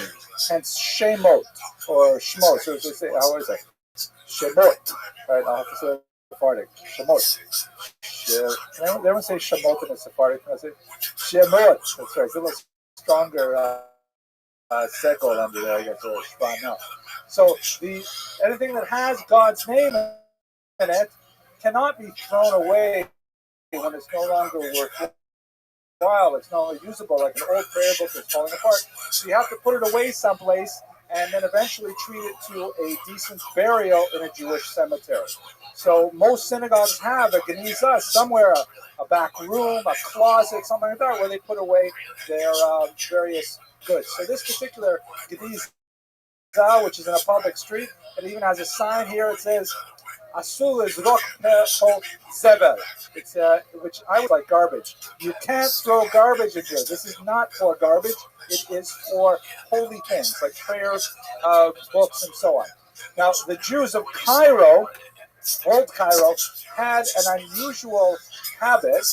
hence shemot or shmot. So they say, how is it? Shemot. Right, I'll have to say it Sephardic. Shemot. Can everyone say shemot in a Sephardic? Can I say shemot? That's right. It's a little stronger segol under there, I guess, or shpa now. So anything that has God's name in it cannot be thrown away when it's no longer worthwhile. It's no longer usable, like an old prayer book that's falling apart. So you have to put it away someplace and then eventually treat it to a decent burial in a Jewish cemetery. So most synagogues have a Geniza somewhere, a back room, a closet, something like that, where they put away their various goods. So this particular Geniza, which is in a public street, it even has a sign here. It says, Asul is rock po zevel. It's which I would like garbage. You can't throw garbage in here. This is not for garbage. It is for holy things like prayers, books, and so on. Now, the Jews of Cairo, old Cairo, had an unusual habit,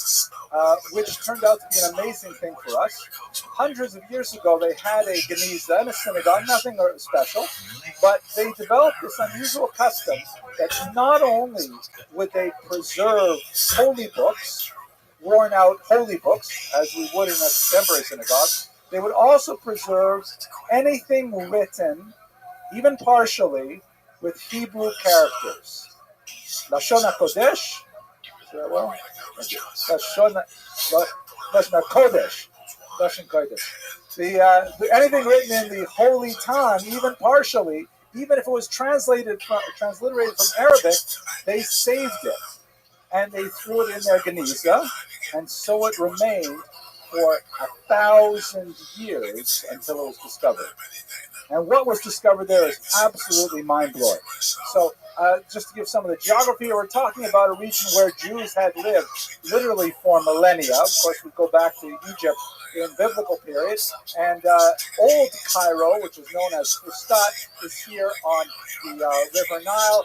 which turned out to be an amazing thing for us. Hundreds of years ago, they had a Geniza in a synagogue, nothing special, but they developed this unusual custom that not only would they preserve holy books, worn out holy books, as we would in a contemporary synagogue, they would also preserve anything written, even partially, with Hebrew characters. Lashon HaKodesh, Lashon Kodesh. Anything written in the holy tongue, even partially, even if it was transliterated from Arabic, they saved it and they threw it in their Geniza, and so it remained for 1,000 years until it was discovered. And what was discovered there is absolutely mind-blowing. So, just to give some of the geography, we're talking about a region where Jews had lived literally for millennia. Of course, we go back to Egypt in biblical periods. And old Cairo, which is known as Fustat, is here on the River Nile.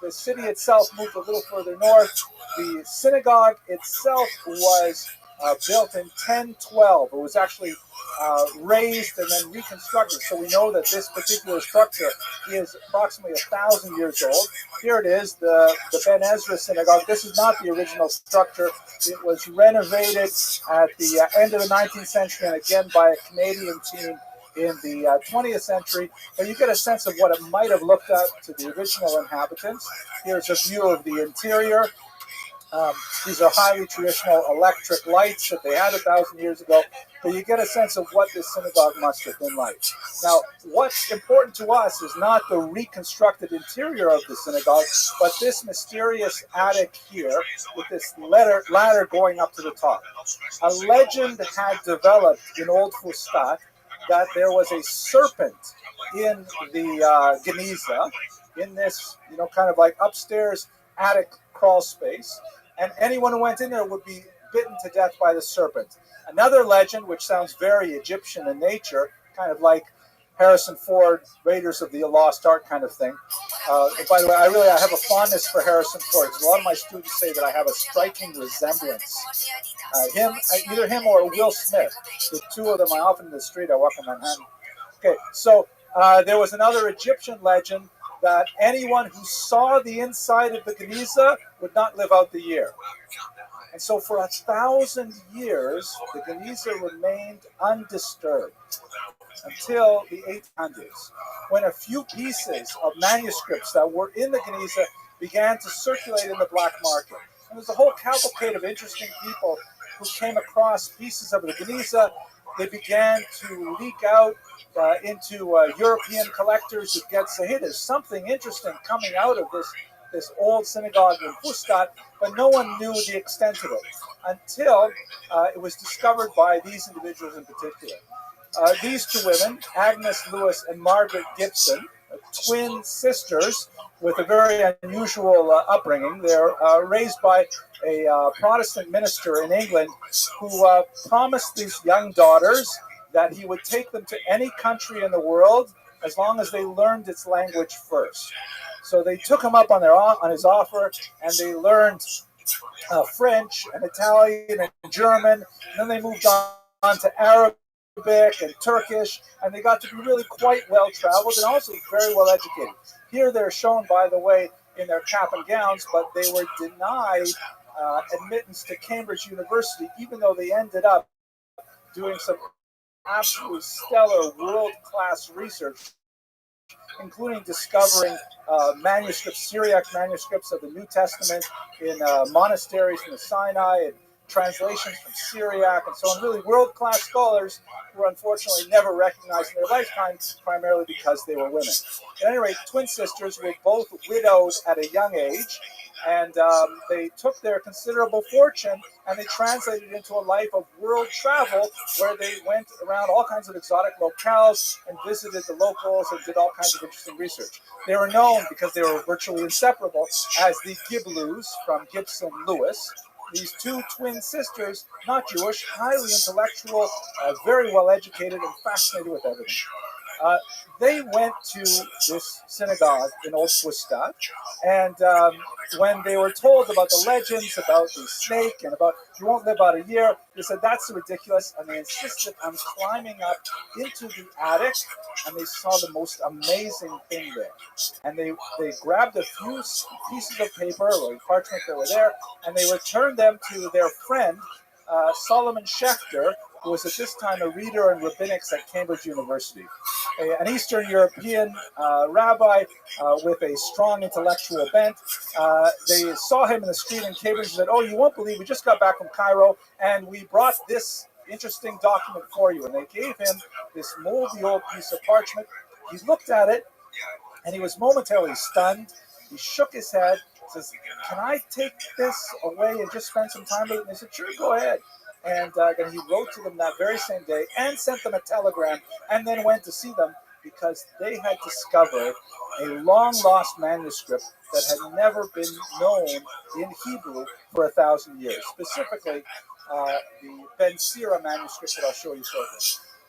The city itself moved a little further north. The synagogue itself was built in 1012. It was actually raised and then reconstructed. So we know that this particular structure is approximately 1,000 years old. Here it is, the Ben Ezra synagogue. This is not the original structure. It was renovated at the end of the 19th century and again by a Canadian team in the 20th century. But you get a sense of what it might have looked like to the original inhabitants. Here's a view of the interior. These are highly traditional electric lights that they had 1,000 years ago. but you get a sense of what this synagogue must have been like. Now, what's important to us is not the reconstructed interior of the synagogue, but this mysterious attic here with this ladder going up to the top. A legend had developed in Old Fustat that there was a serpent in the Geniza, in this, kind of like upstairs attic crawl space, and anyone who went in there would be bitten to death by the serpent. Another legend, which sounds very Egyptian in nature, kind of like Harrison Ford, Raiders of the Lost Ark kind of thing. And by the way, I have a fondness for Harrison Ford. A lot of my students say that I have a striking resemblance. Either him or Will Smith. The two of them, I often in the street, I walk in Manhattan. Okay, so there was another Egyptian legend that anyone who saw the inside of the Geniza would not live out the year. And so for 1,000 years, the Geniza remained undisturbed until the 800s, when a few pieces of manuscripts that were in the Geniza began to circulate in the black market. And there's a whole cavalcade of interesting people who came across pieces of the Geniza. They began to leak out into European collectors who get, say, hey, there's something interesting coming out of this old synagogue in Fustat, but no one knew the extent of it until it was discovered by these individuals in particular. These two women, Agnes Lewis and Margaret Gibson, twin sisters with a very unusual upbringing. They're raised by a Protestant minister in England who promised these young daughters that he would take them to any country in the world as long as they learned its language first. So they took him up on his offer, and they learned French and Italian and German. And then they moved on to Arabic and Turkish, and they got to be really quite well traveled and also very well educated. Here they're shown, by the way, in their cap and gowns, but they were denied admittance to Cambridge University, even though they ended up doing some absolutely stellar world-class research, including discovering manuscripts, Syriac manuscripts of the New Testament in monasteries in the Sinai, and translations from Syriac and so on. Really world-class scholars who were unfortunately never recognized in their lifetime, primarily because they were women. At any rate, twin sisters were both widowed at a young age, and they took their considerable fortune and they translated it into a life of world travel, where they went around all kinds of exotic locales and visited the locals and did all kinds of interesting research. They were known, because they were virtually inseparable, as the Giblus, from Gibson Lewis. These two twin sisters, not Jewish, highly intellectual, very well educated, and fascinated with everything. They went to this synagogue in Old Fustat, and when they were told about the legends about the snake and about you won't live out a year, they said that's ridiculous, and they insisted on climbing up into the attic, and they saw the most amazing thing there. And they grabbed a few pieces of paper or parchment that were there, and they returned them to their friend, Solomon Schechter, who was at this time a reader in rabbinics at Cambridge University. An Eastern European rabbi with a strong intellectual bent. They saw him in the street in Cambridge and said, "Oh, you won't believe, we just got back from Cairo, and we brought this interesting document for you." And they gave him this moldy old piece of parchment. He looked at it, and he was momentarily stunned. He shook his head, says, "Can I take this away and just spend some time with it?" And they said, "Sure, go ahead." And then he wrote to them that very same day and sent them a telegram, and then went to see them, because they had discovered a long-lost manuscript that had never been known in Hebrew for 1,000 years, specifically the Ben Sira manuscript that I'll show you shortly.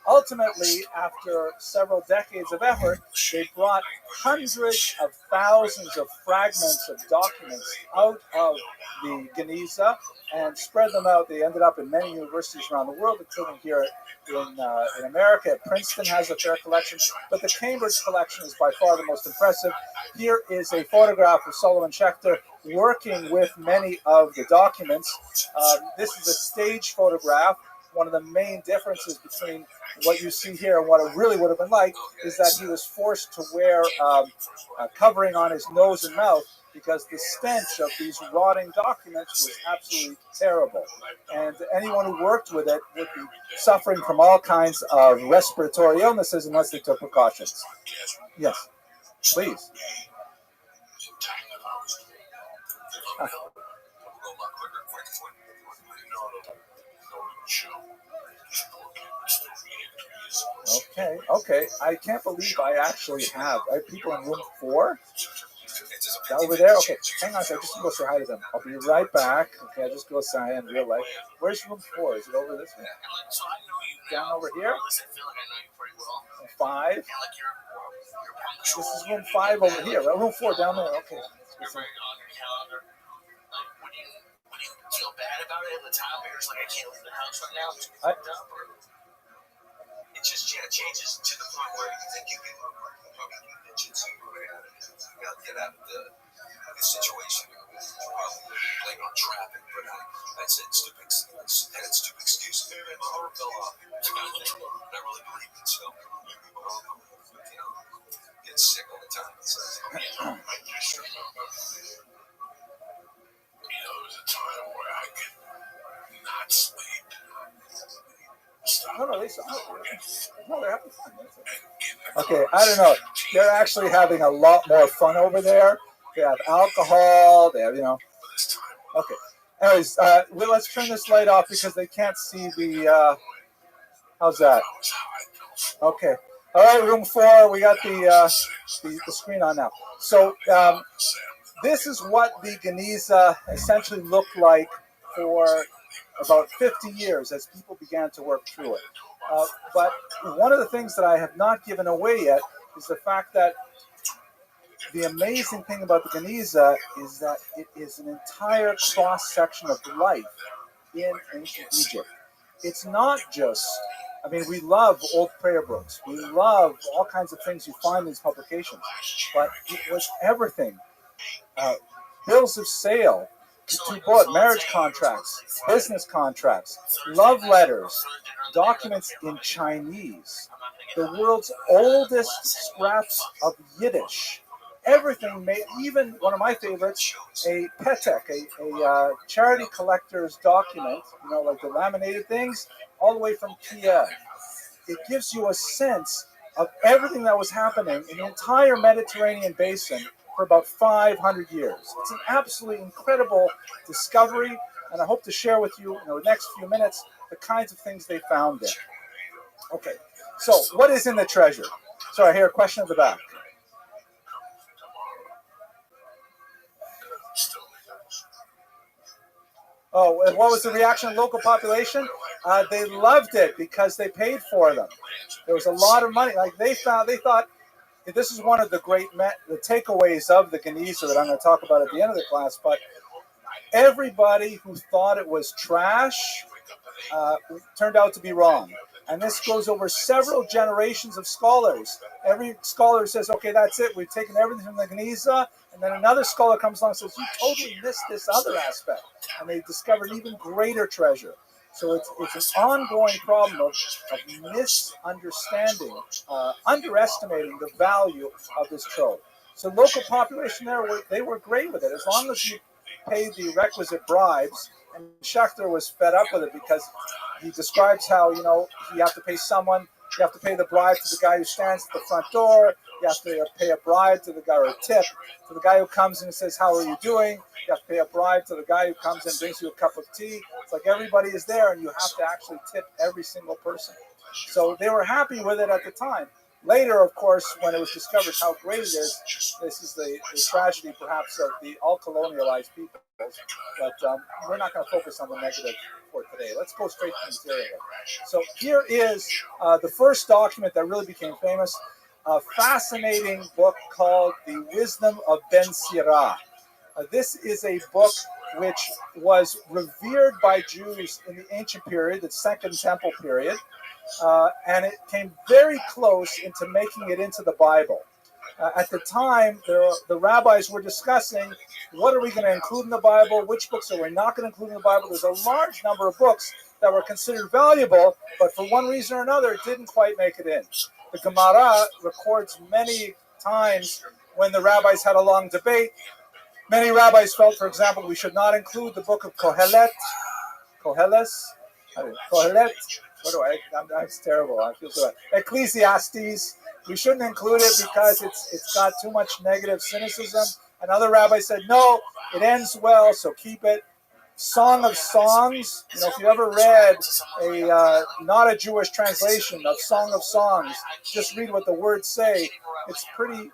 Ultimately, after several decades of effort, they brought hundreds of thousands of fragments of documents out of the Geniza and spread them out. They ended up in many universities around the world, including here in America. Princeton has a fair collection, but the Cambridge collection is by far the most impressive. Here is a photograph of Solomon Schechter working with many of the documents. This is a stage photograph. One of the main differences between what you see here and what it really would have been like is that he was forced to wear a covering on his nose and mouth. because the stench of these rotting documents was absolutely terrible. And anyone who worked with it would be suffering from all kinds of respiratory illnesses unless they took precautions. Yes, please. Okay. I can't believe I actually have. I have people in room 4. Over there? Okay, hang on a second. Just go say hi to them. I'll be right back. Okay, I'll just go say hi in real life. Where's room 4? Is it over this way? Down over here? 5? This is room 5 over here. Room 4 down there. Okay.
Feel bad about it at the time, but you're just like, I can't leave the house right now. It just changes to the point where you think you can probably get out of the situation. Blame on traffic, but I said stupid excuse. My heart fell off. I really believe it. So, get sick all the time. So, I just remember. There was a time where I could not sleep.
No, they're having fun. Okay, I don't know. They're actually having a lot more fun over there. They have alcohol. They have, Okay. Anyways, let's turn this light off because they can't see the. How's that? Okay. All right, room 4. We got the screen on now. So. This is what the Geniza essentially looked like for about 50 years as people began to work through it. But one of the things that I have not given away yet is the fact that the amazing thing about the Geniza is that it is an entire cross-section of life in ancient Egypt. It's not just, we love old prayer books. We love all kinds of things you find in these publications. But it was everything. Bills of sale, marriage contracts, business contracts, love letters, documents in Chinese, the world's oldest scraps of Yiddish, everything made, even one of my favorites, a petek, a charity collector's document, like the laminated things, all the way from Kiev. It gives you a sense of everything that was happening in the entire Mediterranean basin for about 500 years. It's an absolutely incredible discovery, and I hope to share with you in the next few minutes the kinds of things they found there. Okay, so what is in the treasure? Sorry, I hear a question at the back. Oh, and what was the reaction of the local population? They loved it because they paid for them. There was a lot of money. Like they thought, this is one of the the takeaways of the Geniza that I'm going to talk about at the end of the class, but everybody who thought it was trash turned out to be wrong. And this goes over several generations of scholars. Every scholar says, okay, that's it. We've taken everything from the Geniza. And then another scholar comes along and says, you totally missed this other aspect. And they discovered even greater treasure. So it's an ongoing problem of misunderstanding, underestimating the value of this trove. So local population there, they were great with it. As long as you paid the requisite bribes, and Schechter was fed up with it because he describes how, you have to pay someone, you have to pay the bribe to the guy who stands at the front door, you have to pay a bribe to the guy, or a tip to the guy who comes in and says, how are you doing? You have to pay a bribe to the guy who comes in and brings you a cup of tea. It's like everybody is there and you have to actually tip every single person. So they were happy with it at the time. Later, of course, when it was discovered how great it is, this is the tragedy perhaps of the all colonialized people. But we're not going to focus on the negative for today. Let's go straight to the material. So here is the first document that really became famous, a fascinating book called The Wisdom of Ben Sirah. This is a book which was revered by Jews in the ancient period, the Second Temple period, and it came very close into making it into the Bible. At the time, the rabbis were discussing what are we going to include in the Bible, which books are we not going to include in the Bible. There's a large number of books that were considered valuable, but for one reason or another, it didn't quite make it in. The Gemara records many times when the rabbis had a long debate. Many rabbis felt, for example, we should not include the book of Kohelet, Koheles, Kohelet. That's terrible. I feel so bad. Ecclesiastes. We shouldn't include it because it's got too much negative cynicism. Another rabbi said, no, it ends well, so keep it. Song of Songs. You know, if you ever read a not a Jewish translation of Song of Songs, just read what the words say. It's pretty,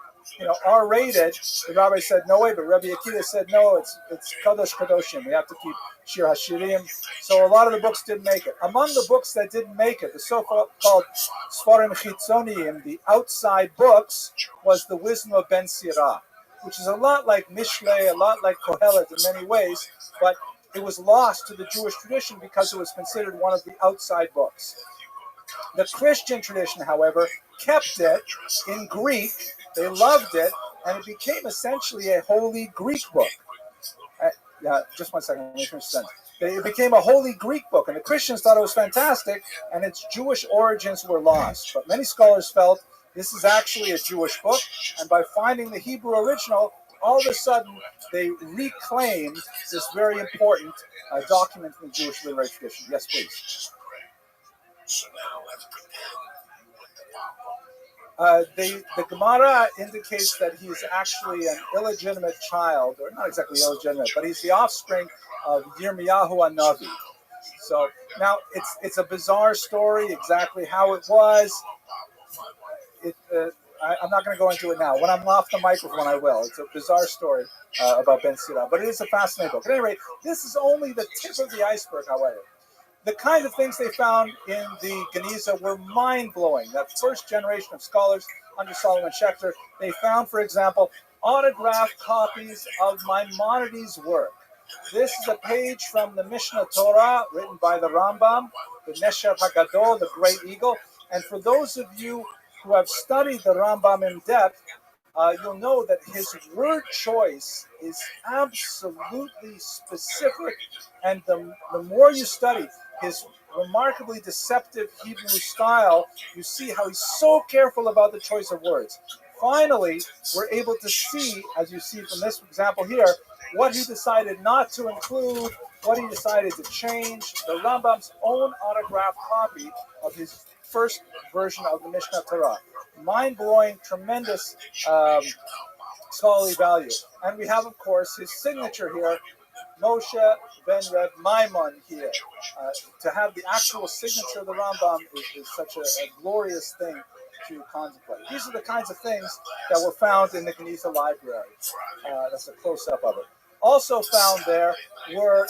R-rated. The rabbi said no way, but Rabbi Akiva said no. It's Kadosh Kadoshim. We have to keep Shir Hashirim. So a lot of the books didn't make it. Among the books that didn't make it, the so-called Sfarim Chitzoniyim, the outside books, was the Wisdom of Ben Sirah, which is a lot like Mishlei, a lot like Kohelet in many ways, but it was lost to the Jewish tradition because it was considered one of the outside books. The Christian tradition, however, kept it in Greek. They loved it, and it became essentially a holy Greek book. Just one second, let me finish the sentence. It became a holy Greek book, and the Christians thought it was fantastic, and its Jewish origins were lost. But many scholars felt this is actually a Jewish book, and by finding the Hebrew original, all of a sudden they reclaimed this very important document from the Jewish literary tradition. Yes, please. The Gemara indicates that he's actually an illegitimate child, or not exactly illegitimate, but he's the offspring of Yirmiyahu HaNavi. So now it's a bizarre story, exactly how it was. I'm not going to go into it now. When I'm off the microphone, I will. It's a bizarre story about Ben Sirah, but it is a fascinating book. At any rate, this is only the tip of the iceberg, however. The kind of things they found in the Geniza were mind-blowing. That first generation of scholars under Solomon Schechter, they found, for example, autographed copies of Maimonides' work. This is a page from the Mishnah Torah written by the Rambam, the Nesher HaGadol, the Great Eagle. And for those of you who have studied the Rambam in depth, you'll know that his word choice is absolutely specific. And the more you study his remarkably deceptive Hebrew style, you see how he's so careful about the choice of words. Finally, we're able to see, as you see from this example here, what he decided not to include, what he decided to change, the Rambam's own autographed copy of his first version of the Mishnah Torah. Mind-blowing, tremendous scholarly value. And we have, of course, his signature here, Moshe ben Reb Maimon here. To have the actual signature of the Rambam is such a glorious thing to contemplate. These are the kinds of things that were found in the Geniza library. That's a close-up of it. Also found there were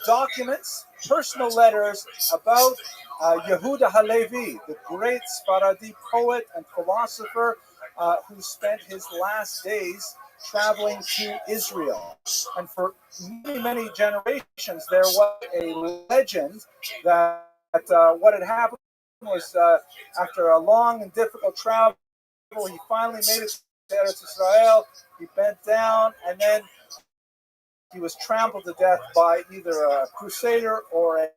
documents, personal letters about Yehuda Halevi, the great Sephardi poet and philosopher who spent his last days traveling to Israel. And for many, many generations, there was a legend that what had happened was after a long and difficult travel, he finally made it to Eretz Israel. He bent down, and then he was trampled to death by either a crusader or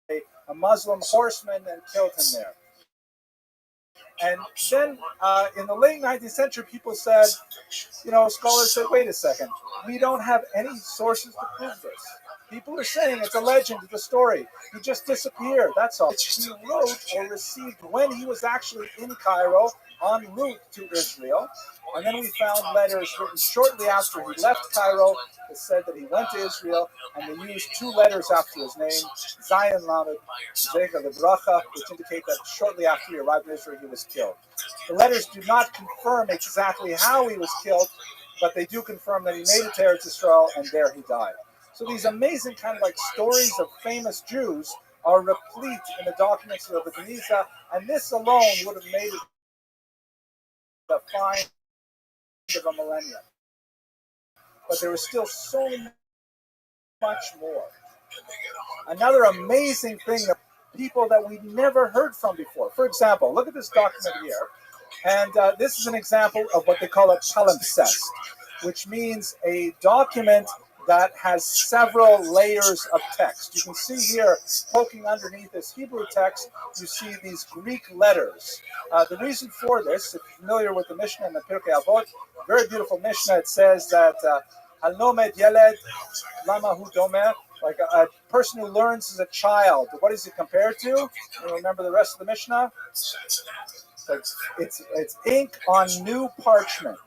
a Muslim horseman and killed him there. And then in the late 19th century, people said, scholars said, wait a second, we don't have any sources to prove this. People are saying it's a legend, it's a story. He just disappeared, that's all. He wrote or received when he was actually in Cairo en route to Israel. And then we found letters written shortly after he left Cairo that said that he went to Israel, and they used two letters after his name, Zion Lamed, Zecha Lebracha, which indicate that shortly after he arrived in Israel, he was killed. The letters do not confirm exactly how he was killed, but they do confirm that he made it to Eretz Israel, and there he died. So these amazing kind of like stories of famous Jews are replete in the documents of the Geniza, and this alone would have made it the find of a millennium. But there is still so much more. Another amazing thing that people that we've never heard from before. For example, look at this document here. And this is an example of what they call a palimpsest, which means a document that has several layers of text. You can see here, poking underneath this Hebrew text, you see these Greek letters. The reason for this, if you're familiar with the Mishnah and the Pirkei Avot, very beautiful Mishnah, it says that Hanomed Yeled Lama Hu Domer, like a person who learns as a child. What is it compared to? You remember the rest of the Mishnah? It's ink on new parchment.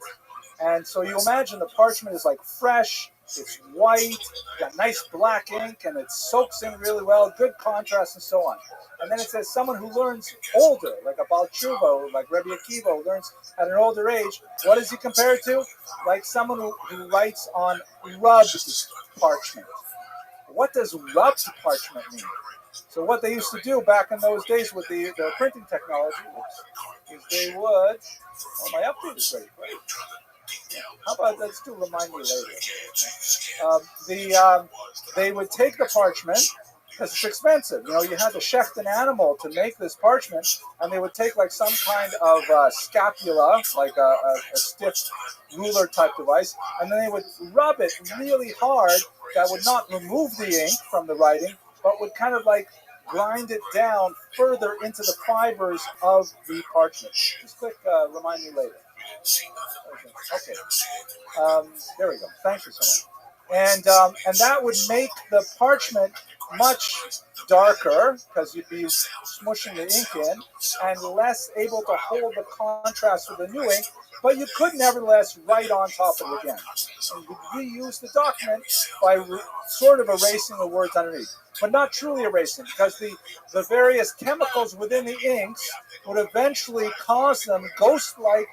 And so you imagine the parchment is like fresh, it's white, got nice black ink, and it soaks in really well, good contrast, and so on. And then it says someone who learns older, like a Baal Tshuva, like Rabbi Akiva, who learns at an older age. What is he compared to? Like someone who writes on rubbed parchment. What does rubbed parchment mean? So what they used to do back in those days with the printing technology is they would. Oh, my update is ready. Right? How about let's do remind me later. They would take the parchment because it's expensive. You know, you had to shecht an animal to make this parchment, and they would take like some kind of scapula, like a stiff ruler type device, and then they would rub it really hard. That would not remove the ink from the writing, but would kind of like grind it down further into the fibers of the parchment. Just click remind me later. Okay. There we go. Thank you so much. And that would make the parchment much darker because you'd be smushing the ink in and less able to hold the contrast with the new ink, but you could nevertheless write on top of it again. And you reuse the document by sort of erasing the words underneath, but not truly erasing, because the various chemicals within the inks would eventually cause them, ghost-like,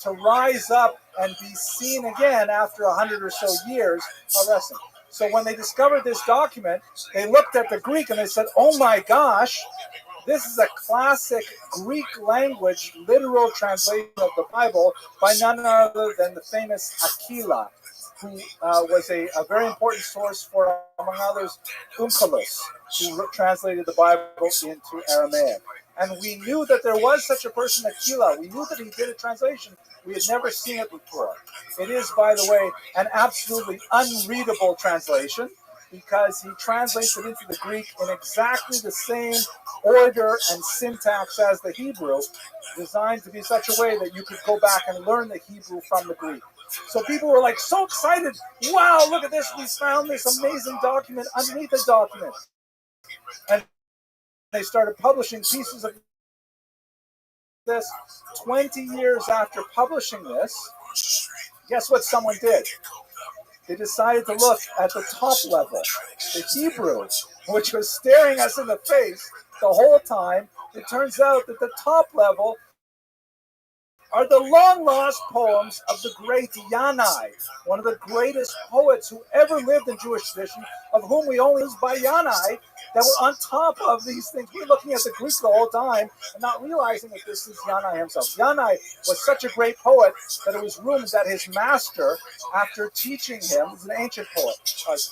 to rise up and be seen again after 100 or so years of resting. So when they discovered this document, they looked at the Greek and they said, oh my gosh, this is a classic Greek language literal translation of the Bible by none other than the famous Aquila, who was a very important source for, among others, Onkelos, who translated the Bible into Aramaic. And we knew that there was such a person, Aquila. We knew that he did a translation. We had never seen it before. It is, by the way, an absolutely unreadable translation because he translates it into the Greek in exactly the same order and syntax as the Hebrew, designed to be such a way that you could go back and learn the Hebrew from the Greek. So people were like so excited. Wow, look at this. We found this amazing document underneath the document. And they started publishing pieces of this. 20 years after publishing this, guess what someone did? They decided to look at the top level, the Hebrew, which was staring us in the face the whole time. It turns out that the top level are the long-lost poems of the great Yanai, one of the greatest poets who ever lived in Jewish tradition, of whom we only use by Yanai, that were on top of these things. We're looking at the Greek the whole time and not realizing that this is Yanai himself. Yanai was such a great poet that it was rumored that his master, after teaching him, was an ancient poet,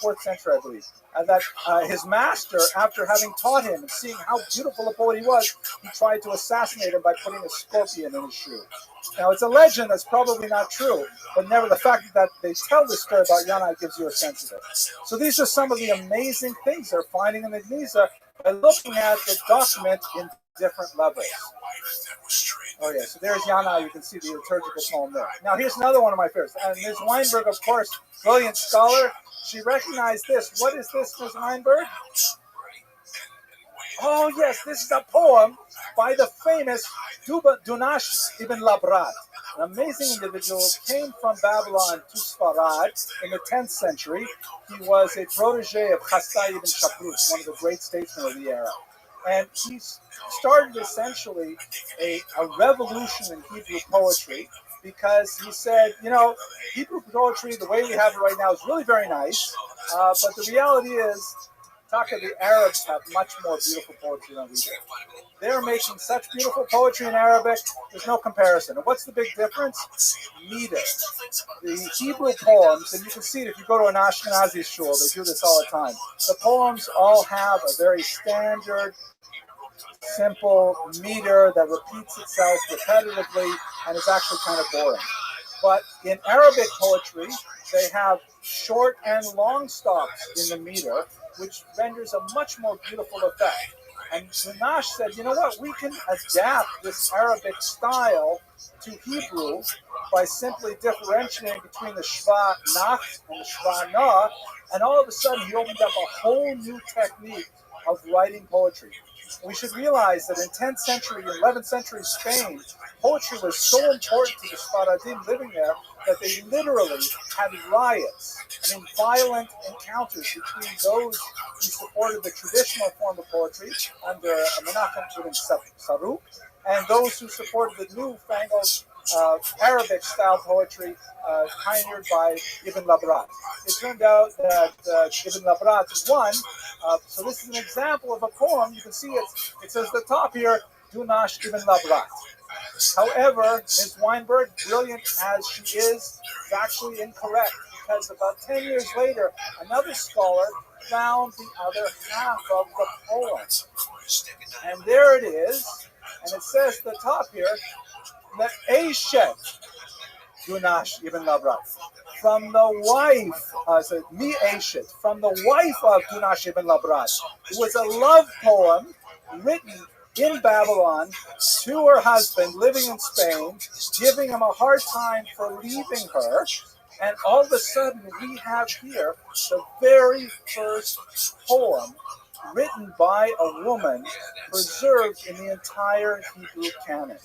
4th century, I believe, and that his master, after having taught him and seeing how beautiful a poet he was, he tried to assassinate him by putting a scorpion in his shoe. Now, it's a legend that's probably not true, but never the fact that they tell this story about Yanai gives you a sense of it. So these are some of the amazing things they're finding in the Geniza by looking at the document in different levels. Oh yeah, so there's Yanai. You can see the liturgical poem there. Now here's another one of my favorites. And Ms. Weinberg, of course, brilliant scholar. She recognized this. What is this, Ms. Weinberg? Oh yes, this is a poem by the famous Dunash ibn Labrat, an amazing individual who came from Babylon to Sfarad in the 10th century. He was a protege of Chastai ibn Shaprut, one of the great statesmen of the era. And he started essentially a revolution in Hebrew poetry because he said, you know, Hebrew poetry, the way we have it right now, is really very nice, but the reality is, the Arabs have much more beautiful poetry than we do. They're making such beautiful poetry in Arabic, there's no comparison. And what's the big difference? Meter. The Hebrew poems, and you can see it if you go to an Ashkenazi shul, they do this all the time. The poems all have a very standard, simple meter that repeats itself repetitively and is actually kind of boring. But in Arabic poetry, they have short and long stops in the meter, which renders a much more beautiful effect. And Dunash said, you know what, we can adapt this Arabic style to Hebrew by simply differentiating between the Shva Nacht and the Shva Na, and all of a sudden he opened up a whole new technique of writing poetry. We should realize that in 10th century and 11th century Spain, poetry was so important to the Sfaradim living there that they literally had riots, violent encounters between those who supported the traditional form of poetry under Menachem ibn Saruk and those who supported the newfangled Arabic-style poetry pioneered by Ibn Labrat. It turned out that Ibn Labrat won. So this is an example of a poem. You can see it says at the top here, Dunash Ibn Labrat. However, Ms. Weinberg, brilliant as she is actually incorrect, because about 10 years later, another scholar found the other half of the poem. And there it is, and it says at the top here, that Eshet Dunash Ibn Labrat, from the wife, Mi Eshet, from the wife of Dunash Ibn Labrat. It was a love poem written in Babylon to her husband living in Spain, giving him a hard time for leaving her. And all of a sudden, we have here the very first poem written by a woman preserved in the entire Hebrew canon.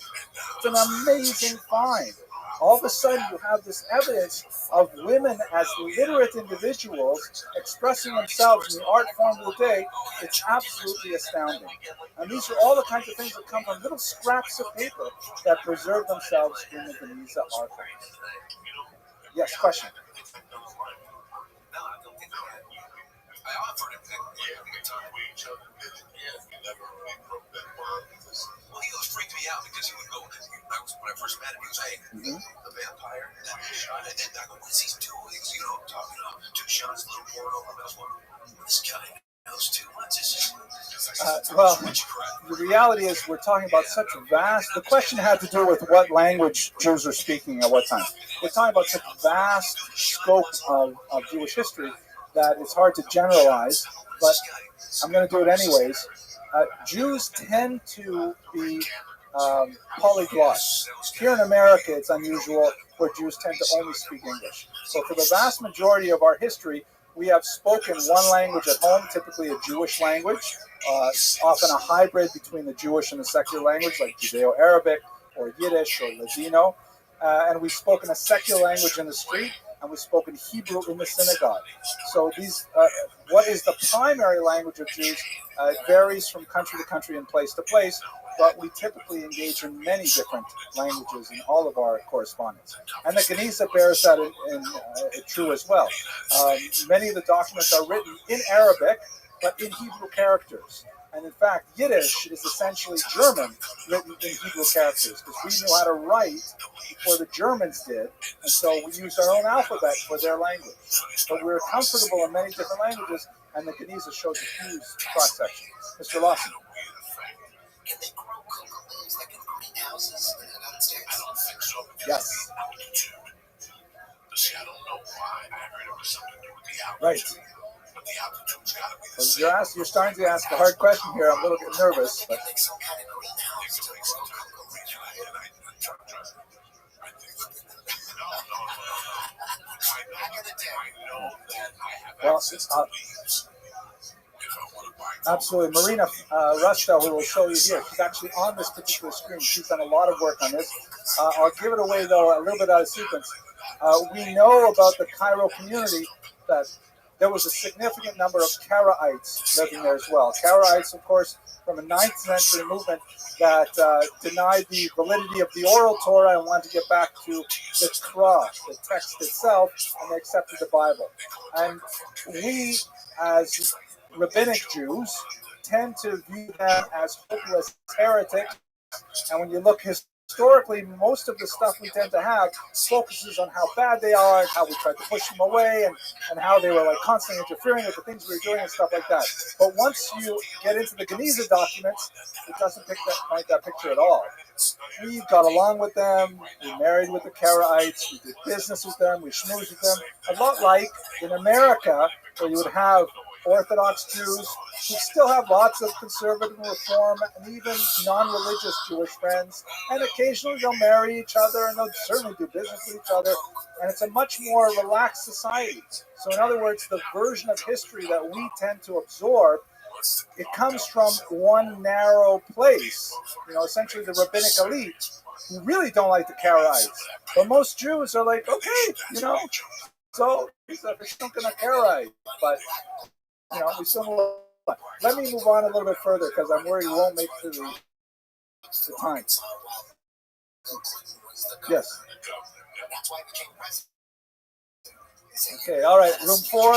It's an amazing find. All of a sudden, you have this evidence of women as literate individuals expressing themselves in the art form of the day. It's absolutely astounding. And these are all the kinds of things that come from little scraps of paper that preserve themselves in the Geniza archives. Yes, question?
I offered him that we talked to each other. We never really broke that word. Well, he always freaked me out because he would go, when I first met him, he was like, the vampire, and then he shot it, and I go, what is he doing? I'm talking about 2 shots, a little poured over, and I was wondering, this guy knows too much.
Well, the reality is we're talking about such vast, the question had to do with what language Jews are speaking at what time. We're talking about such vast scope of Jewish history that it's hard to generalize, but I'm going to do it anyways. Jews tend to be polyglots. Here in America, it's unusual where Jews tend to only speak English. So for the vast majority of our history, we have spoken one language at home, typically a Jewish language, often a hybrid between the Jewish and the secular language, like Judeo-Arabic or Yiddish or Ladino. And we've spoken a secular language in the street, and we've spoken Hebrew in the synagogue. So these, what is the primary language of Jews varies from country to country and place to place, but we typically engage in many different languages in all of our correspondence. And the Geniza bears that in true as well. Many of the documents are written in Arabic, but in Hebrew characters. And in fact, Yiddish is essentially German written in Hebrew characters, because we knew how to write before the Germans did, and so we used our own alphabet for their language. But we were comfortable in many different languages, and the Geniza shows a huge cross-section. Mr. Lawson.
Can they grow cocoa leaves like in greenhouses in the United States? I don't think so.
Yes.
See, I don't know why. I heard it was something to do with the altitude.
Right.
But the altitude's got to be the same.
You're starting to ask a hard question here. I'm a little bit nervous. But.
Like some kind of greenhouse to grow cocoa leaves. Trust me. I think no. Back in the day. I know that I have access to leaves.
Absolutely. Marina Rusto, who will show you here, she's actually on this particular screen. She's done a lot of work on this. I'll give it away, though, a little bit out of sequence. We know about the Cairo community that there was a significant number of Karaites living there as well. Karaites, of course, from a 9th century movement that denied the validity of the oral Torah and wanted to get back to the Torah, the text itself, and they accepted the Bible. And we, as rabbinic Jews, tend to view them as hopeless heretics. And when you look historically, most of the stuff we tend to have focuses on how bad they are and how we tried to push them away and how they were like constantly interfering with the things we were doing and stuff like that. But once you get into the Geniza documents, it doesn't paint that picture at all. We got along with them, we married with the Karaites, we did business with them, we schmoozed with them. A lot like in America, where you would have Orthodox Jews who still have lots of conservative and reform and even non-religious Jewish friends. And occasionally they'll marry each other and they'll certainly do business with each other. And it's a much more relaxed society. So in other words, the version of history that we tend to absorb, it comes from one narrow place, essentially the rabbinic elite, who really don't like the Karaites. But most Jews are like, okay, so he's a Shunkin Karaite. But, we still move on. Let me move on a little bit further because I'm worried we won't make it to the time. Yes. Okay, all right, room 4.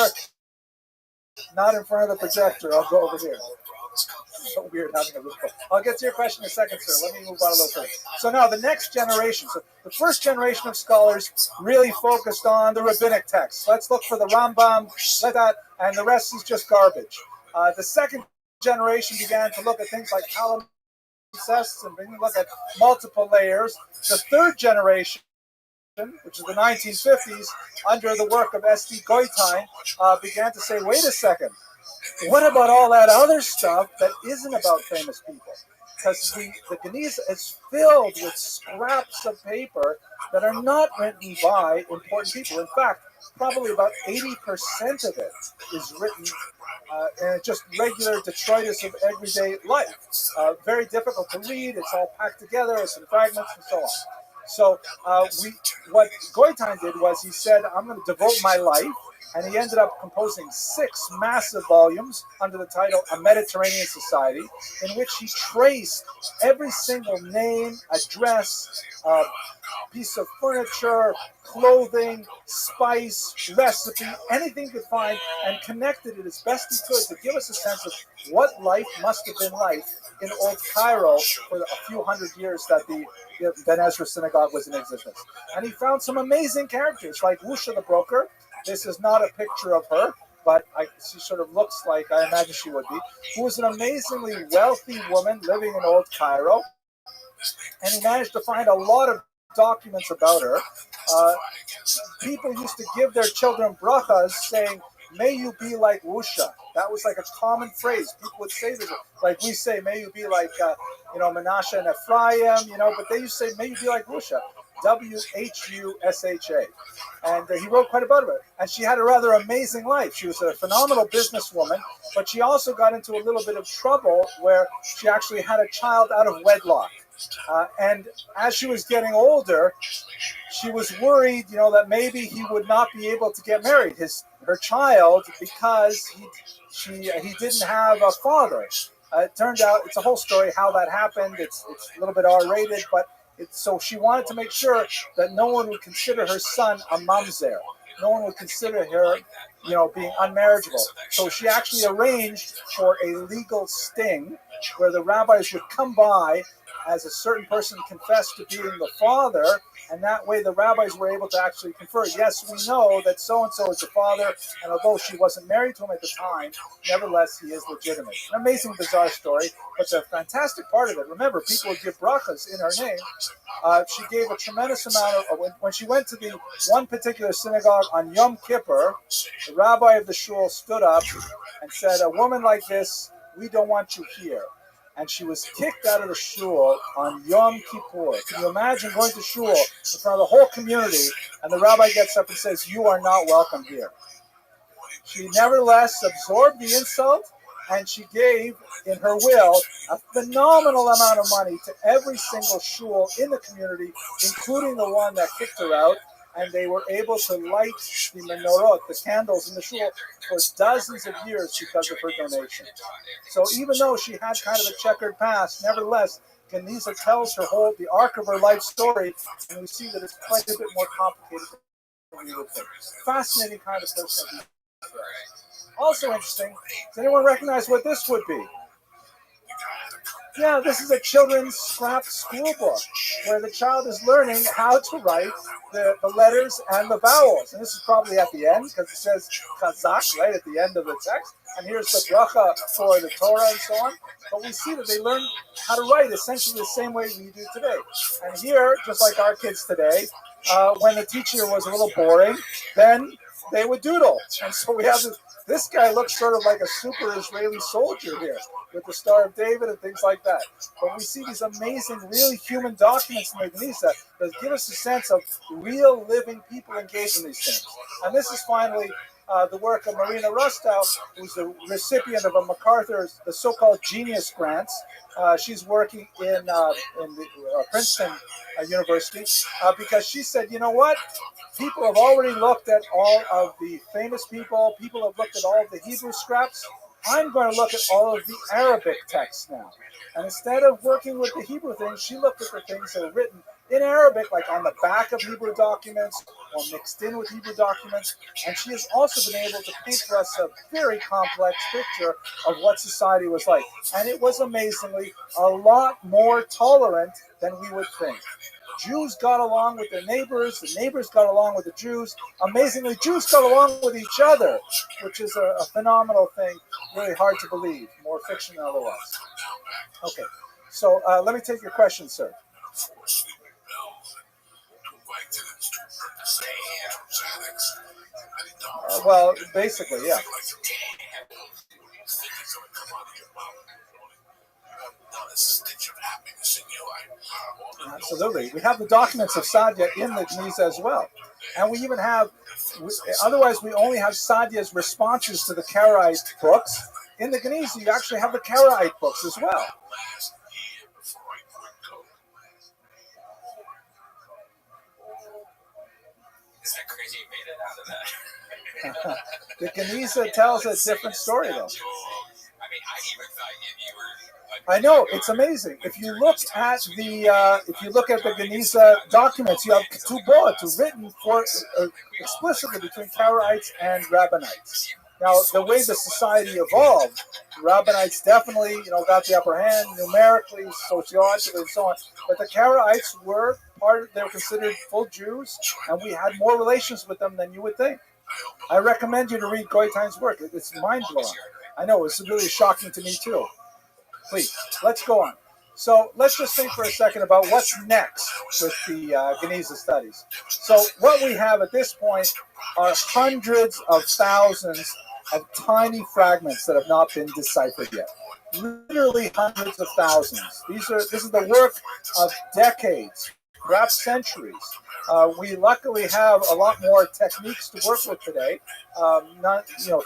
Not in front of the projector. I'll go over here. It's so weird having a room 4. I'll get to your question in a second, sir. Let me move on a little further. So now the next generation. So the first generation of scholars really focused on the rabbinic texts. Let's look for the Rambam, and the rest is just garbage. The second generation began to look at things like palimpsests and look at multiple layers. The third generation, which is the 1950s, under the work of S.D. Goitein, began to say, wait a second, what about all that other stuff that isn't about famous people? Because the GUINNESS is filled with scraps of paper that are not written by important people. In fact, probably about 80% of it is written in just regular detritus of everyday life. Very difficult to read. It's all packed together. It's in fragments and so on. So what Goitein did was he said, I'm going to devote my life, and he ended up composing 6 massive volumes under the title A Mediterranean Society, in which he traced every single name, address, piece of furniture, clothing, spice, recipe, anything he could find, and connected it as best he could to give us a sense of what life must have been like in Old Cairo for a few hundred years that the Ben Ezra synagogue was in existence. And he found some amazing characters like Wusha the broker. This is not a picture of her, but she sort of looks like I imagine she would be, who was an amazingly wealthy woman living in Old Cairo. And he managed to find a lot of documents about her. People used to give their children brachas saying, may you be like Wusha. That was like a common phrase. People would say this, like we say, may you be like, Menashe and Ephraim, but they used to say, may you be like Wusha. Whusha. And he wrote quite a bit about it. And she had a rather amazing life. She was a phenomenal businesswoman, but she also got into a little bit of trouble where she actually had a child out of wedlock. And as she was getting older, she was worried, that maybe he would not be able to get married, her child, because he didn't have a father. It turned out, it's a whole story how that happened. It's a little bit R-rated, but so she wanted to make sure that no one would consider her son a mamzer. No one would consider her, being unmarriageable. So she actually arranged for a legal sting where the rabbis would come by as a certain person confessed to being the father, and that way the rabbis were able to actually confer, yes, we know that so-and-so is the father, and although she wasn't married to him at the time, nevertheless, he is legitimate. An amazing, bizarre story, but the fantastic part of it, remember, people would give brachas in her name. She gave a tremendous amount of, when she went to the one particular synagogue on Yom Kippur, the rabbi of the shul stood up and said, a woman like this, we don't want you here. And she was kicked out of the shul on Yom Kippur. Can you imagine going to shul in front of the whole community, and the rabbi gets up and says, you are not welcome here. She nevertheless absorbed the insult, and she gave, in her will, a phenomenal amount of money to every single shul in the community, including the one that kicked her out, and they were able to light the menorot, the candles in the shul, for dozens of years because of her donation. So even though she had kind of a checkered past, nevertheless, GUINNESS tells the arc of her life story, and we see that it's quite a bit more complicated than we would think. Fascinating kind of person. Also interesting, does anyone recognize what this would be? Yeah, this is a children's scrap school book where the child is learning how to write the letters and the vowels. And this is probably at the end because it says Chazak right at the end of the text. And here's the bracha for the Torah and so on. But we see that they learn how to write essentially the same way we do today. And here, just like our kids today, when the teacher was a little boring, then they would doodle. And so we have this this guy looks sort of like a super Israeli soldier here with the Star of David and things like that. But we see these amazing, really human documents in the Geniza that give us a sense of real living people engaged in these things. And this is finally the work of Marina Rustow, who's the recipient of a MacArthur's, the so-called Genius Grants. She's working in the Princeton University because she said, you know what? People have already looked at all of the famous people. People have looked at all of the Hebrew scraps. I'm going to look at all of the Arabic texts now. And instead of working with the Hebrew things, she looked at the things that are written in Arabic, like on the back of Hebrew documents or mixed in with Hebrew documents. And she has also been able to paint for us a very complex picture of what society was like. And it was amazingly a lot more tolerant than we would think. Jews got along with their neighbors, the neighbors got along with the Jews. Amazingly, Jews got along with each other, which is a phenomenal thing, really hard to believe, more fiction than otherwise. Okay, so let me take your question, sir. Well, basically, yeah. Absolutely. We have the documents of Sadia in the Geniza as well. And we even have, otherwise we only have Sadia's responses to the Karaite books. In the Geniza, you actually have the Karaite books as well.
Is that crazy you made it out of that?
The Geniza tells a different story, though.
I mean, I even thought you were.
I know, it's amazing. If you look at the Geniza documents, you have two bullets written for explicitly between Karaites and Rabbinites. Now, the way the society evolved, Rabbinites definitely, got the upper hand numerically, sociologically, and so on. But the Karaites were they were considered full Jews, and we had more relations with them than you would think. I recommend you to read Goitein's work. It's mind-blowing. I know, it's really shocking to me, too. Please, let's go on. So let's just think for a second about what's next with the Geniza studies. So what we have at this point are hundreds of thousands of tiny fragments that have not been deciphered yet. Literally hundreds of thousands. This is the work of decades, perhaps centuries. We luckily have a lot more techniques to work with today.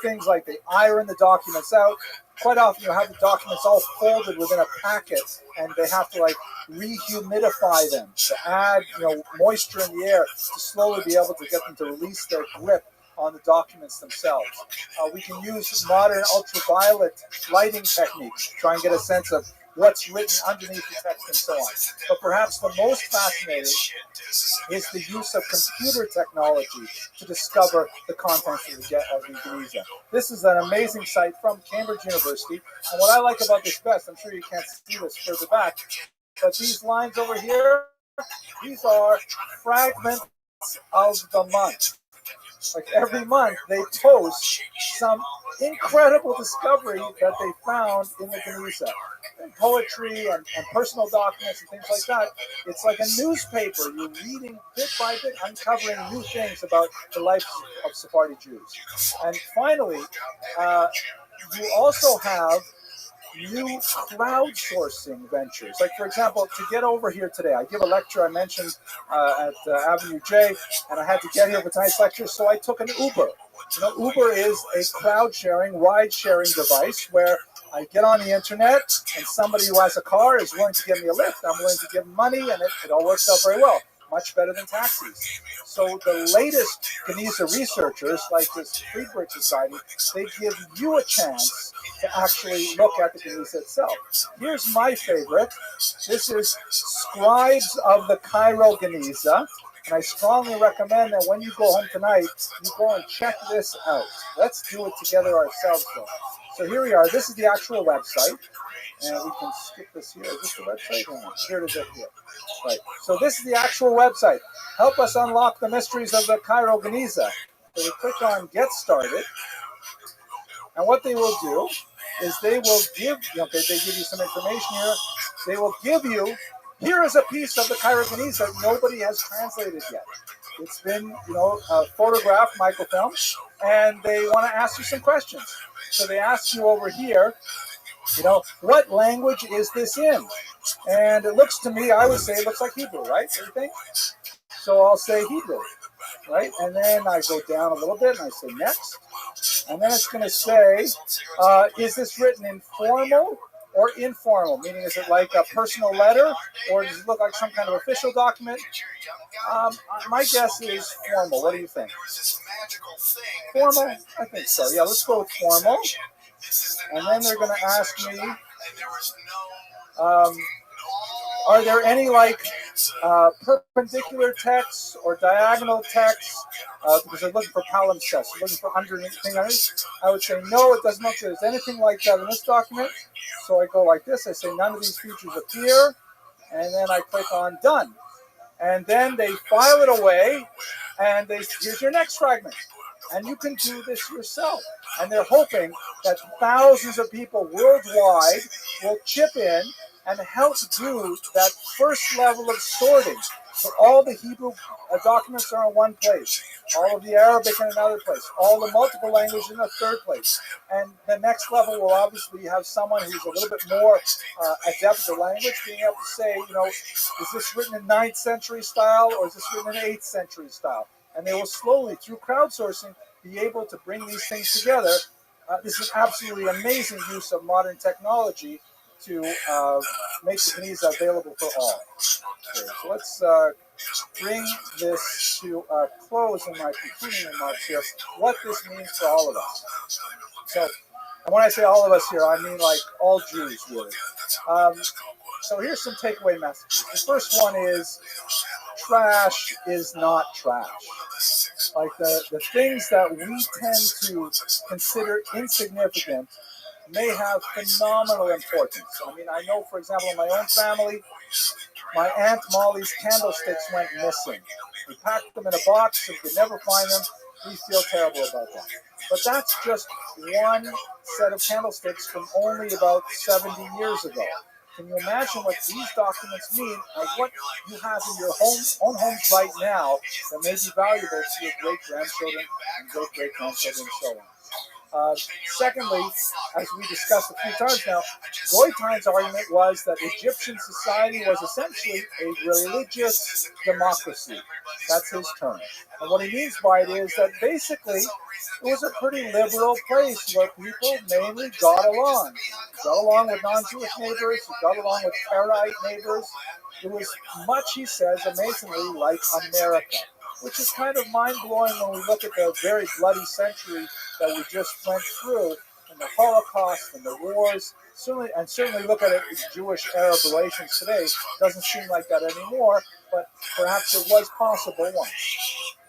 Things like they iron the documents out. Quite often you have the documents all folded within a packet, and they have to rehumidify them to add moisture in the air to slowly be able to get them to release their grip on the documents themselves. We can use modern ultraviolet lighting techniques to try and get a sense of what's written underneath the text and so on. But perhaps the most fascinating is the use of computer technology to discover the contents of the Geniza. This is an amazing site from Cambridge University, and what I like about this best, I'm sure you can't see this further back, but these lines over here, these are fragments of the month. Like every month, they post some incredible discovery that they found in the Geniza. And poetry and personal documents and things like that. It's like a newspaper. You're reading bit by bit, uncovering new things about the life of Sephardi Jews. And finally, you also have new crowdsourcing ventures. Like, for example, to get over here today, I give a lecture I mentioned at Avenue J, and I had to get here for tonight's lecture, so I took an Uber. Uber is a crowd-sharing, ride-sharing device where I get on the internet, and somebody who has a car is willing to give me a lift. I'm willing to give them money, and it all works out very well. Much better than taxis. So the latest Geniza researchers, like this Friedberg Society, they give you a chance to actually look at the Geniza itself. Here's my favorite. This is Scribes of the Cairo Geniza. And I strongly recommend that when you go home tonight, you go and check this out. Let's do it together ourselves, though. So here we are. This is the actual website. And we can skip this here. Is this the website? No, here it is up here. Right. So this is the actual website. Help us unlock the mysteries of the Cairo Geniza. So we click on Get Started. And what they will do is they will give you, they give you some information here. They will give you, here is a piece of the Cairo Geniza that nobody has translated yet. it's been, photographed, microfilm, and they want to ask you some questions. So they ask you over here, what language is this in? And it looks to me, I would say it looks like Hebrew, right? What do you think? So I'll say Hebrew, right? And then I go down a little bit and I say next. And then it's going to say, is this written in formal or informal? Meaning, is it like a personal letter, or does it look like some kind of official document? My guess is formal. What do you think? Formal? I think so. Yeah, let's go with formal. And then they're going to ask me, are there any perpendicular texts or diagonal texts? Because they're looking for palimpsests, looking for underneath. I would say no, it doesn't look like there's anything like that in this document. So I go like this. I say none of these features appear, and then I click on done. And then they file it away, and here's your next fragment. And you can do this yourself. And they're hoping that thousands of people worldwide will chip in and help do that first level of sorting. So all the Hebrew documents are in one place, all of the Arabic in another place, all the multiple languages in a third place. And the next level will obviously have someone who's a little bit more adept at the language, being able to say, is this written in 9th century style or is this written in 8th century style? And they will slowly, through crowdsourcing, be able to bring these things together. This is absolutely amazing use of modern technology to make the Guinness available for all. Okay, so let's bring this to a close in my concluding remarks here, what this means for all of us. So, and when I say all of us here, I mean like all Jews, really. So here's some takeaway messages. The first one is, trash is not trash. Like the things that we tend to consider insignificant may have phenomenal importance. I mean, I know, for example, in my own family, my Aunt Molly's candlesticks went missing. We packed them in a box, and we could never find them. We feel terrible about that. But that's just one set of candlesticks from only about 70 years ago. Can you imagine what these documents mean and what you have in your own homes right now that may be valuable to your great-grandchildren and great-great-grandchildren and so on? Secondly, as we discussed a few times now, Goitein's argument was that Egyptian society was essentially a religious democracy. That's his term. And what he means by it is that basically it was a pretty liberal place where people mainly got along. You got along with non-Jewish neighbors, you got along with Karaite neighbors. It was much, he says, amazingly like America, which is kind of mind-blowing when we look at the very bloody century that we just went through, and the Holocaust and the wars. Certainly look at it as Jewish-Arab relations today. It doesn't seem like that anymore, but perhaps it was possible once.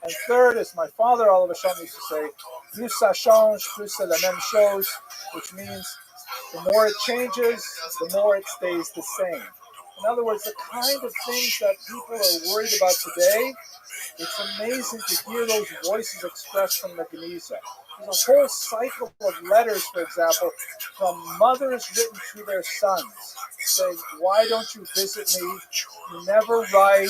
And third, as my father all of a sudden used to say, plus ça change, plus c'est la même chose, which means the more it changes, the more it stays the same. In other words, the kind of things that people are worried about today, it's amazing to hear those voices expressed from the Geniza. There's a whole cycle of letters, for example, from mothers written to their sons, saying, why don't you visit me? You never write.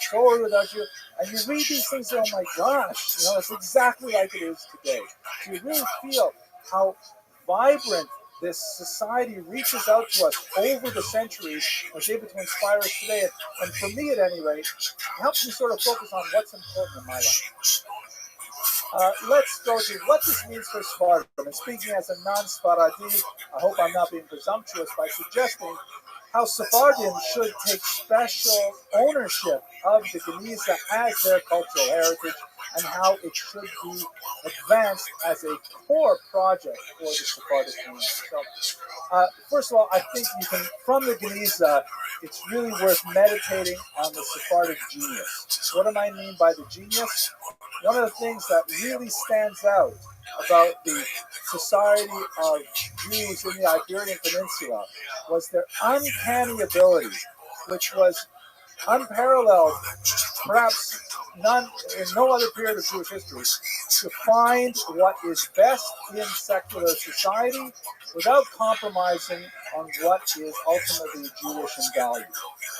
Sorry without you. And you read these things and, oh my gosh, it's exactly like it is today. So you really feel how vibrant this society reaches out to us over the centuries and is able to inspire us today. And for me, at any rate, it helps me sort of focus on what's important in my life. Let's go to what this means for Sephardim. And speaking as a non-Sephardi, I hope I'm not being presumptuous by suggesting how Sephardim should take special ownership of the Geniza as their cultural heritage and how it should be advanced as a core project for the Sephardic community. So, first of all, I think you can, from the Geniza, it's really worth meditating on the Sephardic genius. What do I mean by the genius? One of the things that really stands out about the society of Jews in the Iberian Peninsula was their uncanny ability, which was unparalleled, perhaps in no other period of Jewish history, to find what is best in secular society without compromising on what is ultimately Jewish in value.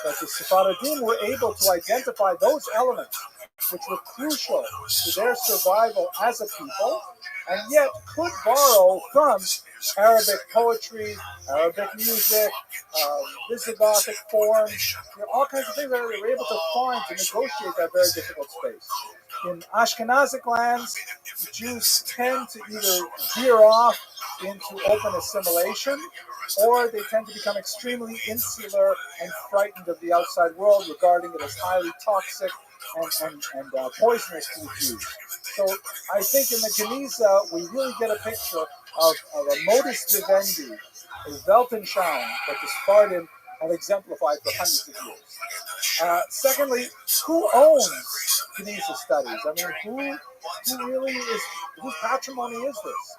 But the Sephardim were able to identify those elements which were crucial to their survival as a people, and yet could borrow from Arabic poetry, Arabic music, Visigothic forms, all kinds of things that they were able to find to negotiate that very difficult space. In Ashkenazic lands, Jews tend to either veer off into open assimilation, or they tend to become extremely insular and frightened of the outside world, regarding it as highly toxic and poisonous to the Jews. So I think in the Geniza, we really get a picture of a modus vivendi, a Weltanschauung that the Spartan have exemplified for hundreds of years. Secondly, who owns Geniza studies? I mean, who really is, whose patrimony is this?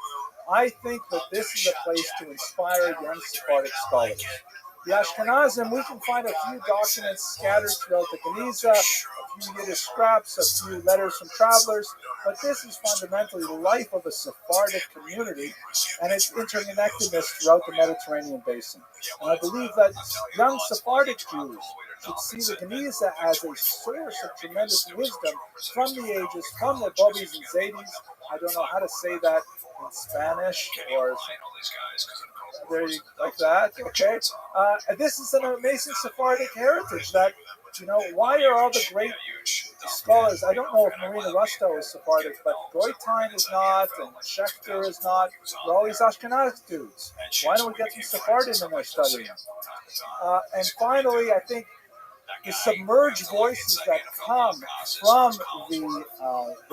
I think that this is a place to inspire young Sephardic scholars. The Ashkenazim, we can find a few documents scattered throughout the Geniza, a few Yiddish scraps, a few letters from travelers, but this is fundamentally the life of a Sephardic community and its interconnectedness throughout the Mediterranean basin. And I believe that young Sephardic Jews should see the Geniza as a source of tremendous wisdom from the ages, from the Bobbies and Zadis. I don't know how to say that in Spanish or very like that. Okay, this is an amazing Sephardic heritage. That, you know, why are all the great scholars? I don't know if Marina Rusto is Sephardic, but Goitein is not, and Schechter is not. They're all these Ashkenazi dudes. Why don't we get some Sephardim in there studying? And finally, I think the submerged voices that come from the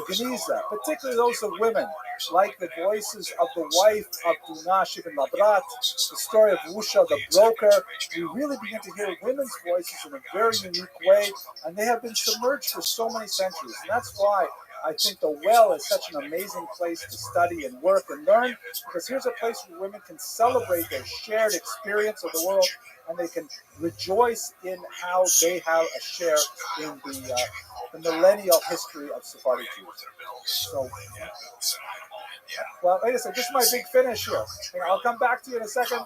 Geniza, particularly those of women, like the voices of the wife of Dunash ibn Labrat, the story of Rusha the broker. We really begin to hear women's voices in a very unique way, and they have been submerged for so many centuries. And that's why I think the well is such an amazing place to study and work and learn, because here's a place where women can celebrate their shared experience of the world, and they can rejoice in how they have a share in the millennial history of Sephardic Jews. So, well, wait a second, this is my big finish here. I'll come back to you in a second.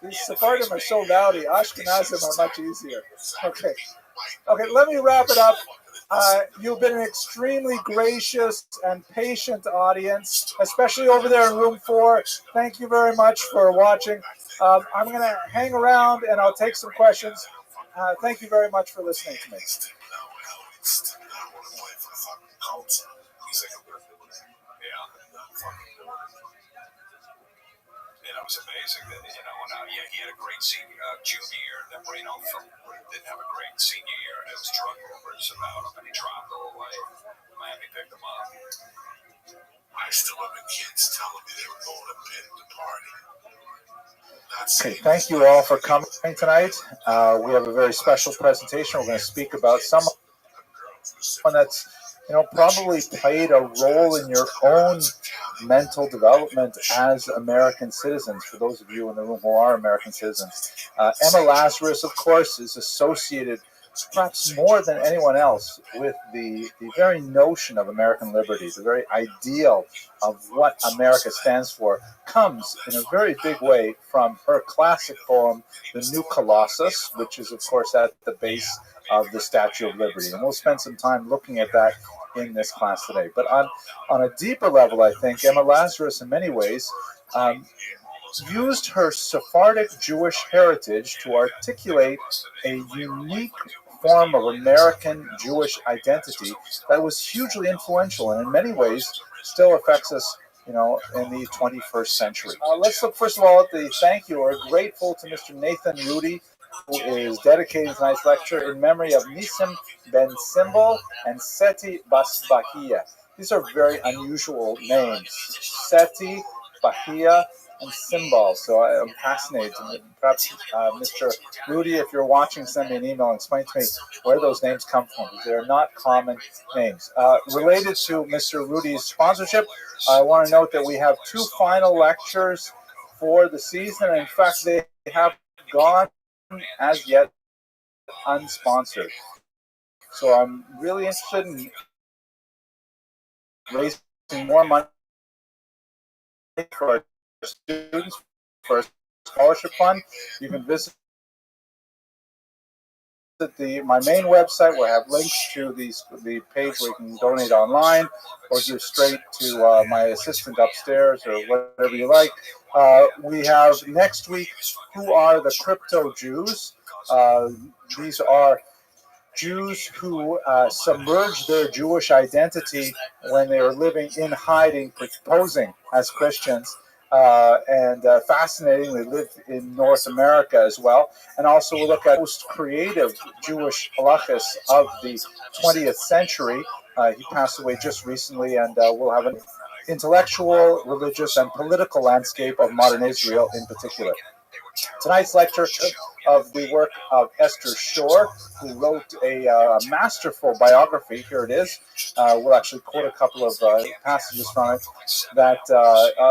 These Sephardim are so rowdy. Ashkenazim are much easier. Okay, let me wrap it up. You've been an extremely gracious and patient audience, especially over there in room 4. Thank you very much for watching. I'm going to hang around and I'll take some questions. Thank you very much for listening to me.
It was amazing that, you know, and he had a great junior year, then Moreno didn't have a great senior year, and it was drug rumors about him, and he dropped all away. Miami picked him up. I still have the kids telling me they were going to bed to party.
Okay, thank you all for coming tonight. We have a very special presentation. We're going to speak about someone that's, you know, probably played a role in your own mental development as American citizens, for those of you in the room who are American citizens. Emma Lazarus, of course, is associated perhaps more than anyone else with the very notion of American liberty, the very ideal of what America stands for, comes in a very big way from her classic poem, The New Colossus, which is, of course, at the base of the Statue of Liberty. And we'll spend some time looking at that in this class today. But on a deeper level, I think Emma Lazarus, in many ways, used her Sephardic Jewish heritage to articulate a unique form of American Jewish identity that was hugely influential and in many ways still affects us, you know, in the 21st century. Let's look first of all at the thank you. We're grateful to Mr. Nathan Rudy, who is dedicating tonight's lecture in memory of Nisim Ben Simbel and Seti Bas Bahia. These are very unusual names. Seti, Bahia, and Simbal. So I'm fascinated. Perhaps Mr. Rudy, if you're watching, send me an email and explain to me where those names come from, because they're not common names. Related to Mr. Rudy's sponsorship, I want to note that we have 2 final lectures for the season. In fact, they have gone as yet unsponsored. So I'm really interested in raising more money for our students, for a scholarship fund. You can visit
visit my main website where I have links to the page where you can donate online or give straight to my assistant upstairs or whatever you like. We have next week, Who Are the Crypto Jews? These are Jews who submerged their Jewish identity when they were living in hiding, posing as Christians. And fascinatingly lived in North America as well. And also we'll look at most creative Jewish halachas of the 20th century. He passed away just recently, and we'll have an intellectual, religious, and political landscape of modern Israel in particular. Tonight's lecture of the work of Esther Shore, who wrote a masterful biography. Here it is. We'll actually quote a couple of passages from it that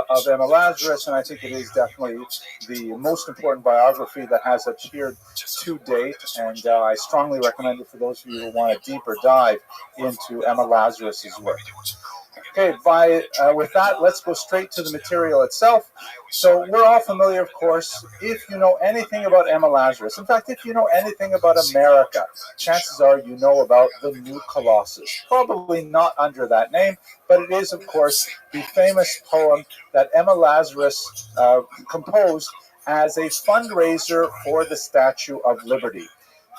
of Emma Lazarus, and I think it is definitely the most important biography that has appeared to date, and I strongly recommend it for those of you who want a deeper dive into Emma Lazarus's work. Okay, with that, let's go straight to the material itself. So we're all familiar, of course, if you know anything about Emma Lazarus. In fact, if you know anything about America, chances are you know about the New Colossus. Probably not under that name, but it is, of course, the famous poem that Emma Lazarus composed as a fundraiser for the Statue of Liberty.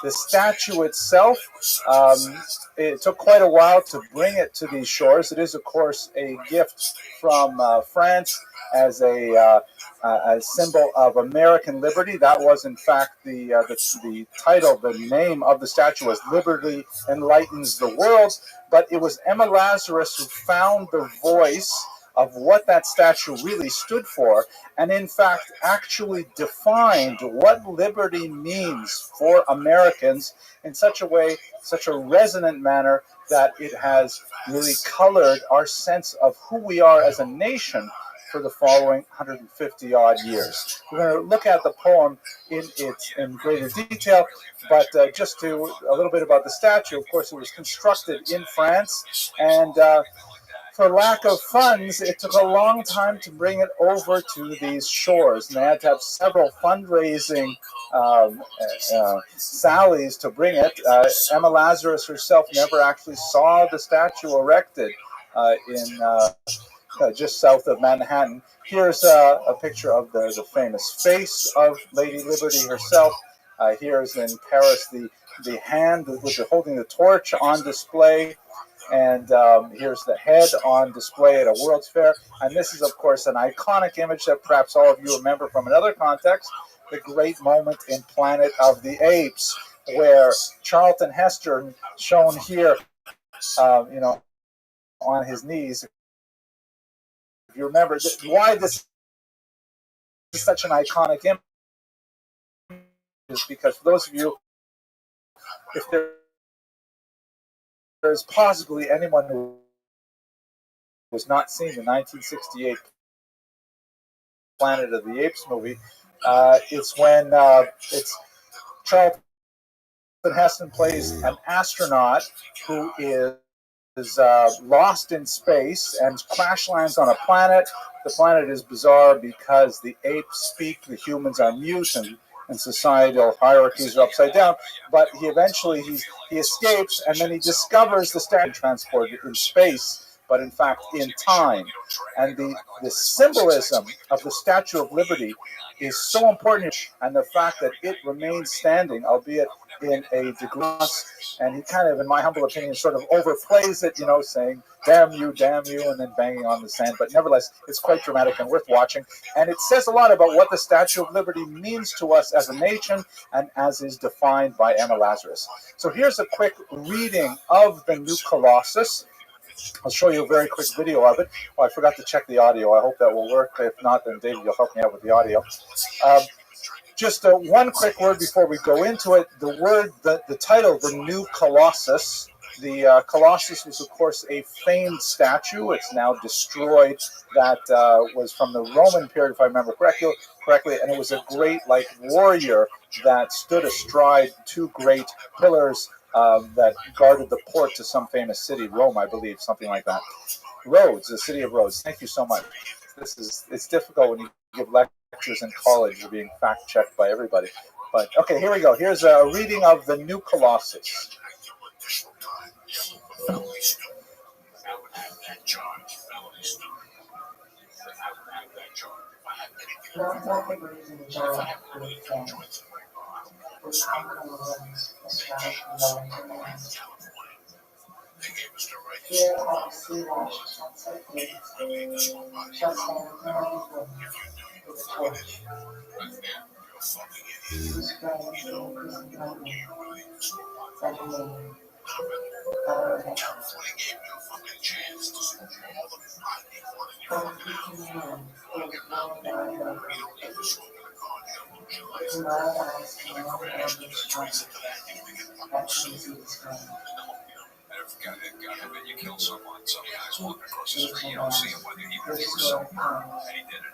The statue itself, it took quite a while to bring it to these shores. It is, of course, a gift from France as a symbol of American liberty. That was, in fact, the title, the name of the statue was Liberty Enlightens the World. But it was Emma Lazarus who found the voice of what that statue really stood for, and in fact actually defined what liberty means for Americans in such a way, such a resonant manner, that it has really colored our sense of who we are as a nation for the following 150 odd years. We're going to look at the poem in greater detail, but just to a little bit about the statue. Of course, it was constructed in France, and for lack of funds, it took a long time to bring it over to these shores, and they had to have several fundraising sallies to bring it. Emma Lazarus herself never actually saw the statue erected in just south of Manhattan. Here's a picture of the famous face of Lady Liberty herself. Here's in Paris the hand with holding the torch on display. And here's the head on display at a World's Fair. And this is, of course, an iconic image that perhaps all of you remember from another context, the great moment in Planet of the Apes, where Charlton Heston, shown here, on his knees. If you remember, why this is such an iconic image is because for those of you, if there's possibly anyone who has not seen the 1968 Planet of the Apes movie, it's when it's Charlton Heston plays an astronaut who is lost in space and crash lands on a planet. The planet is bizarre because the apes speak, the humans are mute, and societal hierarchies are upside down. But he eventually he escapes, and then he discovers the statue transported in space, but in fact in time. And the symbolism of the Statue of Liberty is so important, and the fact that it remains standing, albeit in a degree, and he kind of, in my humble opinion, sort of overplays it, saying, damn you, and then banging on the sand. But nevertheless, it's quite dramatic and worth watching. And it says a lot about what the Statue of Liberty means to us as a nation and as is defined by Emma Lazarus. So here's a quick reading of the New Colossus. I'll show you a very quick video of it. Oh, I forgot to check the audio. I hope that will work. If not, then David, you'll help me out with the audio. Just one quick word before we go into it. The title, the New Colossus. The Colossus was, of course, a famed statue. It's now destroyed. That was from the Roman period, if I remember correctly, and it was a great, warrior that stood astride two great pillars that guarded the port to some famous city, Rome, I believe, something like that. Rhodes, the city of Rhodes. Thank you so much. It's difficult when you give lectures in college. You're being fact-checked by everybody. But okay, here we go. Here's a reading of the New Colossus.
Not let the bruise and joy of sin, which conquer the wounds, ascribe from lower to man. Here at the sea wash sunset gates, shall stand behind his wing with a torch, whose flame will imprison lightning, like a maiden, lover of angels. From creaking hand, there was no dying over, whose mild eyes command the elders strong, that crazy display.
You kill someone, some guys walk across the street, you don't see him whether he was someone, and he did it,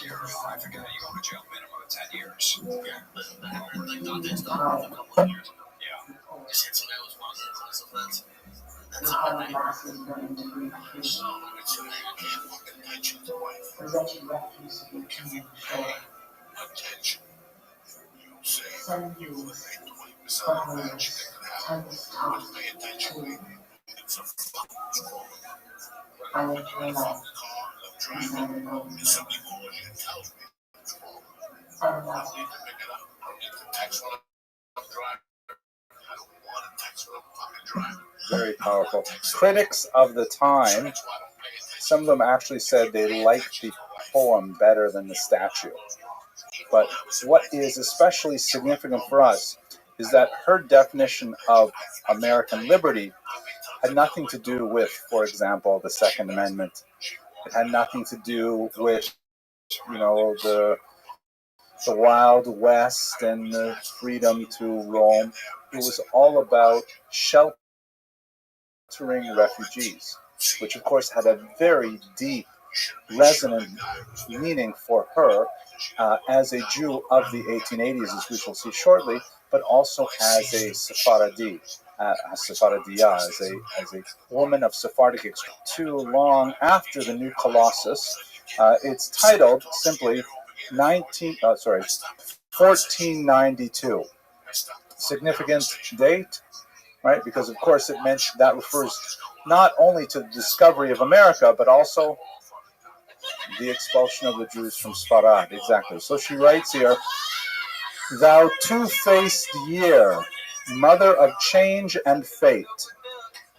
you're I forget, you go to jail minimum of 10 years.
Behind the masses burning to breathe free, the wretched refuse of your kingdom shore. Send these, unholiness, tempest tossed, to I enter your life, inside the golden door. Unlovely,
Very powerful. Critics of the time, some of them actually said they liked the poem better than the statue. But what is especially significant for us is that her definition of American liberty had nothing to do with, for example, the Second Amendment. It had nothing to do with, the Wild West and the freedom to roam. It was all about sheltering refugees, which of course had a very deep, resonant meaning for her as a Jew of the 1880s, as we shall see shortly, but also as a Sephardi, as a woman of Sephardic extraction. Too long after the New Colossus, it's titled simply 1492. Significant date, right? Because of course it meant that refers not only to the discovery of America, but also the expulsion of the Jews from Sfarad. Exactly. So she writes here, "Thou two-faced year, mother of change and fate,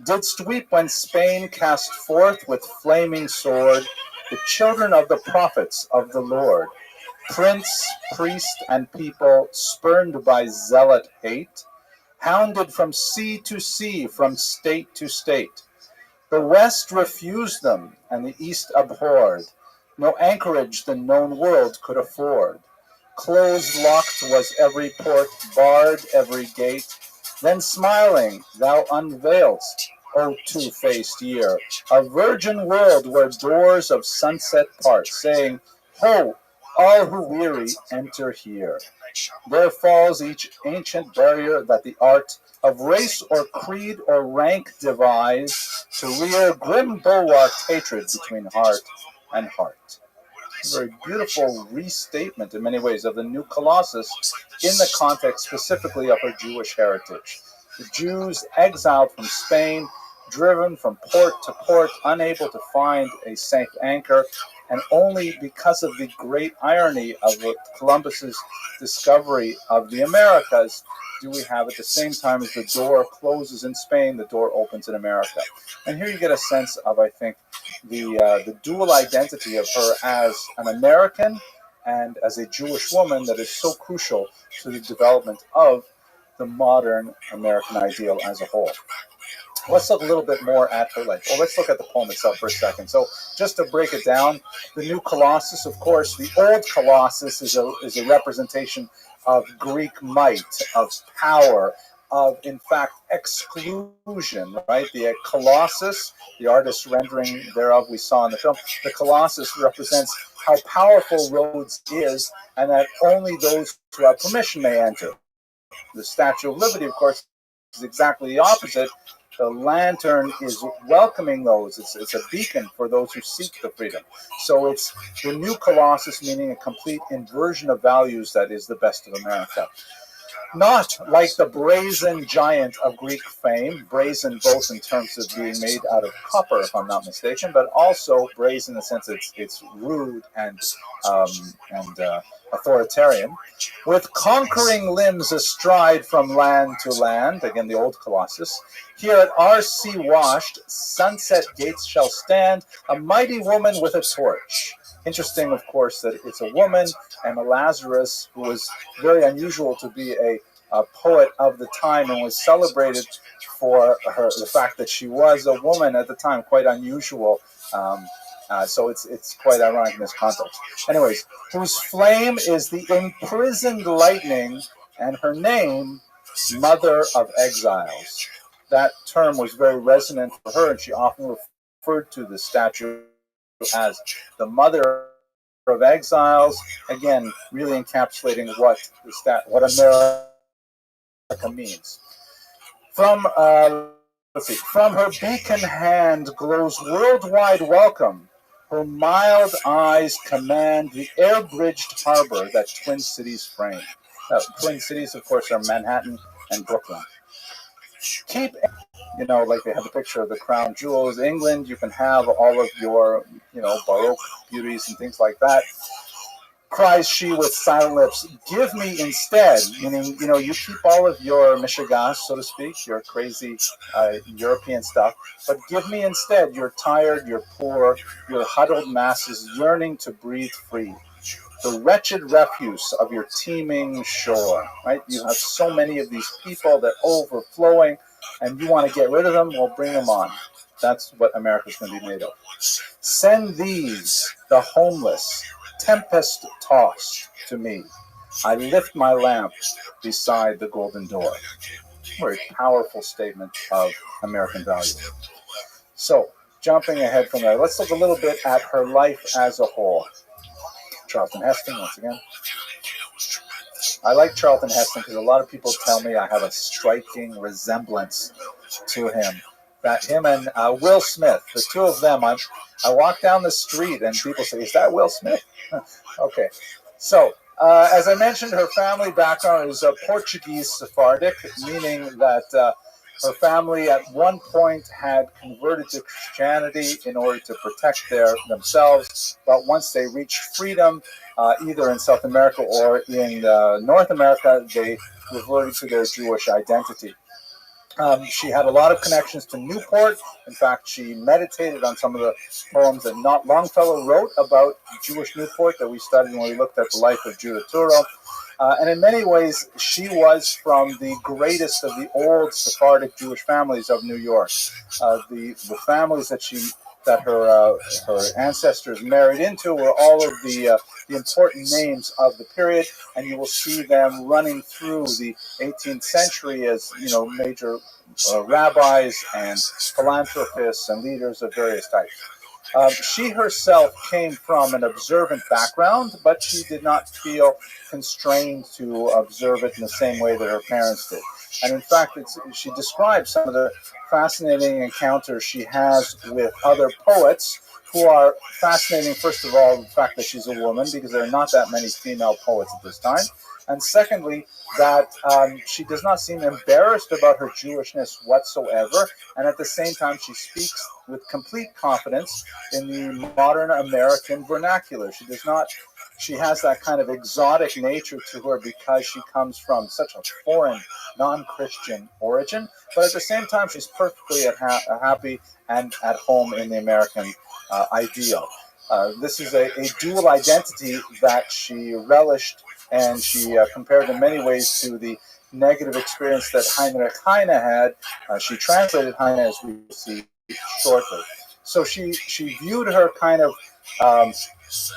didst weep when Spain cast forth with flaming sword the children of the prophets of the Lord, prince, priest, and people, spurned by zealot hate, hounded from sea to sea, from state to state. The West refused them, and the East abhorred. No anchorage the known world could afford. Close locked was every port, barred every gate. Then smiling, thou unveilst, O two-faced year, a virgin world where doors of sunset part, saying, Ho, all who weary, enter here. There falls each ancient barrier that the art of race or creed or rank devise to rear grim bulwarked hatred between heart and heart." A very beautiful restatement in many ways of the New Colossus in the context specifically of her Jewish heritage. The Jews exiled from Spain, driven from port to port, unable to find a safe anchor, and only because of the great irony of Columbus's discovery of the Americas do we have, at the same time as the door closes in Spain, the door opens in America. And here you get a sense of, I think, the dual identity of her as an American and as a Jewish woman that is so crucial to the development of the modern American ideal as a whole. Let's look a little bit more at her life. Well, let's look at the poem itself for a second. So just to break it down, the New Colossus, of course, the old Colossus is a representation of Greek might, of power, of, in fact, exclusion, right? The Colossus, the artist's rendering thereof we saw in the film, the Colossus represents how powerful Rhodes is and that only those who have permission may enter. The Statue of Liberty, of course, is exactly the opposite. The lantern is welcoming those. It's a beacon for those who seek the freedom. So it's the New Colossus, meaning a complete inversion of values that is the best of America. not like the brazen giant of Greek fame, brazen both in terms of being made out of copper, if I'm not mistaken, but also brazen in the sense it's rude and authoritarian, with conquering limbs astride from land to land, again the old Colossus. Here at R.C. washed, sunset gates shall stand, a mighty woman with a torch. Interesting, of course, that it's a woman, and Lazarus, who was very unusual to be a poet of the time and was celebrated for the fact that she was a woman at the time, quite unusual. So it's quite ironic in this context. Anyways, whose flame is the imprisoned lightning, and her name, Mother of Exiles. That term was very resonant for her, and she often referred to the statue as the Mother of Exiles. Again, really encapsulating what America means. From her beacon hand glows worldwide welcome. Her mild eyes command the air-bridged harbor that Twin Cities frame. Twin Cities, of course, are Manhattan and Brooklyn. Keep, like they have a picture of the crown jewels. England, you can have all of your, Baroque beauties and things like that. Cries she with silent lips, give me instead, meaning, you keep all of your mishigas, so to speak, your crazy European stuff, but give me instead your tired, your poor, your huddled masses yearning to breathe free. The wretched refuse of your teeming shore, right? You have so many of these people that are overflowing, and you want to get rid of them, well, bring them on. That's what America's going to be made of. Send these, the homeless, tempest-tossed to me. I lift my lamp beside the golden door. Very powerful statement of American value. So, jumping ahead from there, let's look a little bit at her life as a whole. Charlton Heston, once again. I like Charlton Heston because a lot of people tell me I have a striking resemblance to him. That him and Will Smith, the two of them, I walk down the street and people say, is that Will Smith? Okay. So, as I mentioned, her family background is Portuguese Sephardic, meaning that her family at one point had converted to Christianity in order to protect themselves, but once they reached freedom, either in South America or in North America, they reverted to their Jewish identity. She had a lot of connections to Newport. In fact, she meditated on some of the poems that Longfellow wrote about Jewish Newport that we studied when we looked at the life of Judah Turo. And in many ways, she was from the greatest of the old Sephardic Jewish families of New York. The families that her ancestors married into were all of the important names of the period, and you will see them running through the 18th century as major rabbis and philanthropists and leaders of various types. She herself came from an observant background, but she did not feel constrained to observe it in the same way that her parents did. And in fact, she describes some of the fascinating encounters she has with other poets who are fascinating. First of all, the fact that she's a woman, because there are not that many female poets at this time. And secondly, that she does not seem embarrassed about her Jewishness whatsoever. And at the same time, she speaks with complete confidence in the modern American vernacular. She has that kind of exotic nature to her because she comes from such a foreign, non-Christian origin. But at the same time, she's perfectly happy and at home in the American ideal. This is a dual identity that she relished, and she compared in many ways to the negative experience that Heinrich Heine had. She translated Heine, as we will see shortly. So she viewed her kind of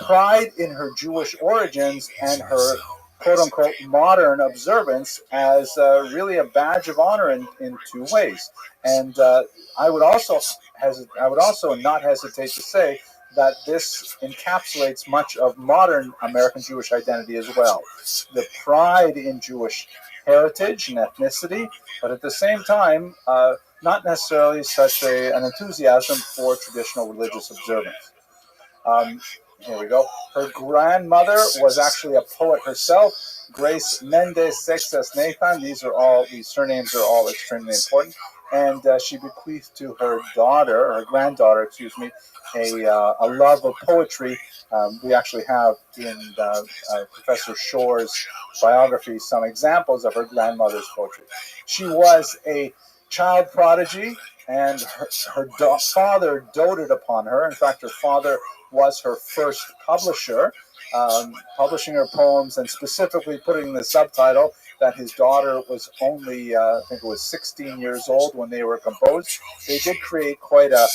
pride in her Jewish origins and her quote-unquote modern observance as really a badge of honor in two ways. And I would also not hesitate to say that this encapsulates much of modern American Jewish identity as well. The pride in Jewish heritage and ethnicity, but at the same time, not necessarily such an enthusiasm for traditional religious observance. Here we go. Her grandmother was actually a poet herself, Grace Mendez Sexas Nathan. These surnames are all extremely important. And she bequeathed to her granddaughter, a love of poetry. We actually have in Professor Shore's biography some examples of her grandmother's poetry. She was a child prodigy, and her father doted upon her. In fact, her father was her first publisher, publishing her poems and specifically putting the subtitle that his daughter was only, I think it was 16 years old when they were composed. They did create quite a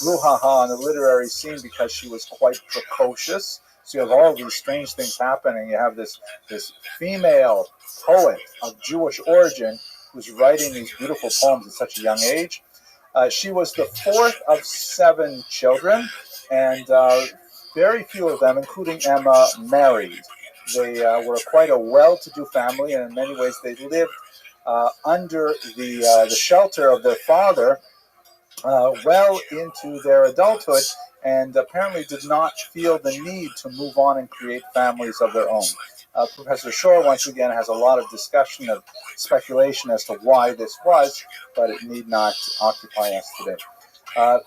brouhaha on the literary scene because she was quite precocious. So you have all of these strange things happening. You have this female poet of Jewish origin who's writing these beautiful poems at such a young age. She was the fourth of 7 children, and very few of them, including Emma, married. They were quite a well-to-do family, and in many ways they lived under the shelter of their father well into their adulthood, and apparently did not feel the need to move on and create families of their own. Professor Shore, once again, has a lot of discussion of speculation as to why this was, but it need not occupy us today.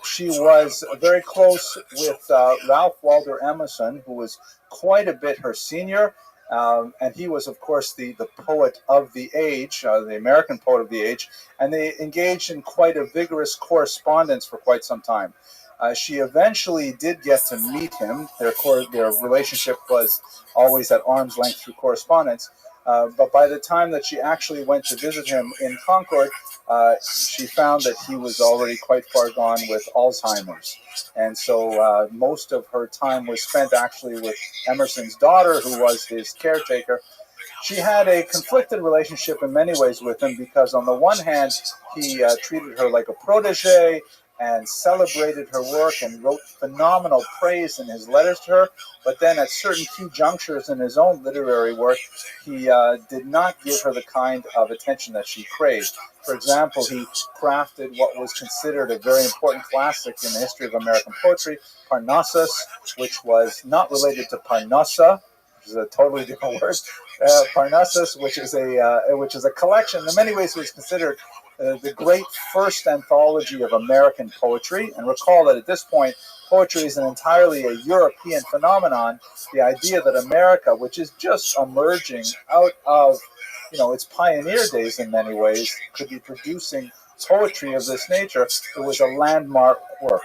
She was very close with Ralph Waldo Emerson, who was quite a bit her senior, and he was, of course, the poet of the age, the American poet of the age, and they engaged in quite a vigorous correspondence for quite some time. She eventually did get to meet him. Their relationship was always at arm's length through correspondence. But by the time that she actually went to visit him in Concord, she found that he was already quite far gone with Alzheimer's. And so most of her time was spent actually with Emerson's daughter, who was his caretaker. She had a conflicted relationship in many ways with him because on the one hand, he treated her like a protege and celebrated her work and wrote phenomenal praise in his letters to her. But then at certain key junctures in his own literary work, he did not give her the kind of attention that she craved. For example, he crafted what was considered a very important classic in the history of American poetry, Parnassus, which was not related to Parnassa, which is a totally different word. Parnassus, which is a collection. In many ways, it was considered the great first anthology of American poetry. And recall that at this point, poetry is entirely a European phenomenon. The idea that America, which is just emerging out of its pioneer days in many ways, could be producing poetry of this nature, it was a landmark work.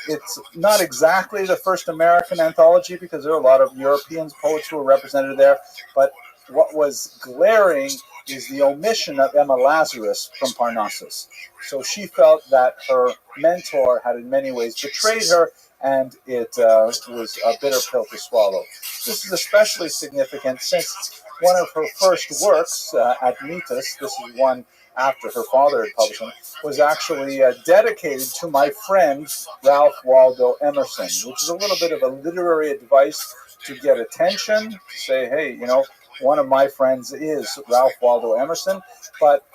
It's not exactly the first American anthology because there are a lot of European poets who were represented there, but what was glaring is the omission of Emma Lazarus from Parnassus. So she felt that her mentor had in many ways betrayed her, and it was a bitter pill to swallow. This is especially significant since one of her first works, Admetus, this is one after her father had published it, was actually dedicated to my friend Ralph Waldo Emerson, which is a little bit of a literary advice to get attention, to say, hey, one of my friends is Ralph Waldo Emerson, but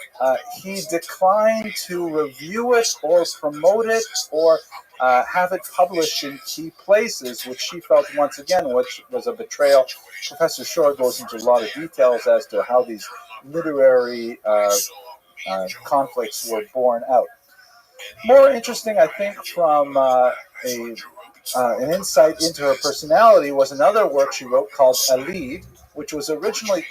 he declined to review it or promote it or have it published in key places, which she felt, once again, which was a betrayal. Professor Shore goes into a lot of details as to how these literary conflicts were borne out. More interesting, I think, from an insight into her personality was another work she wrote called Alid, which was originally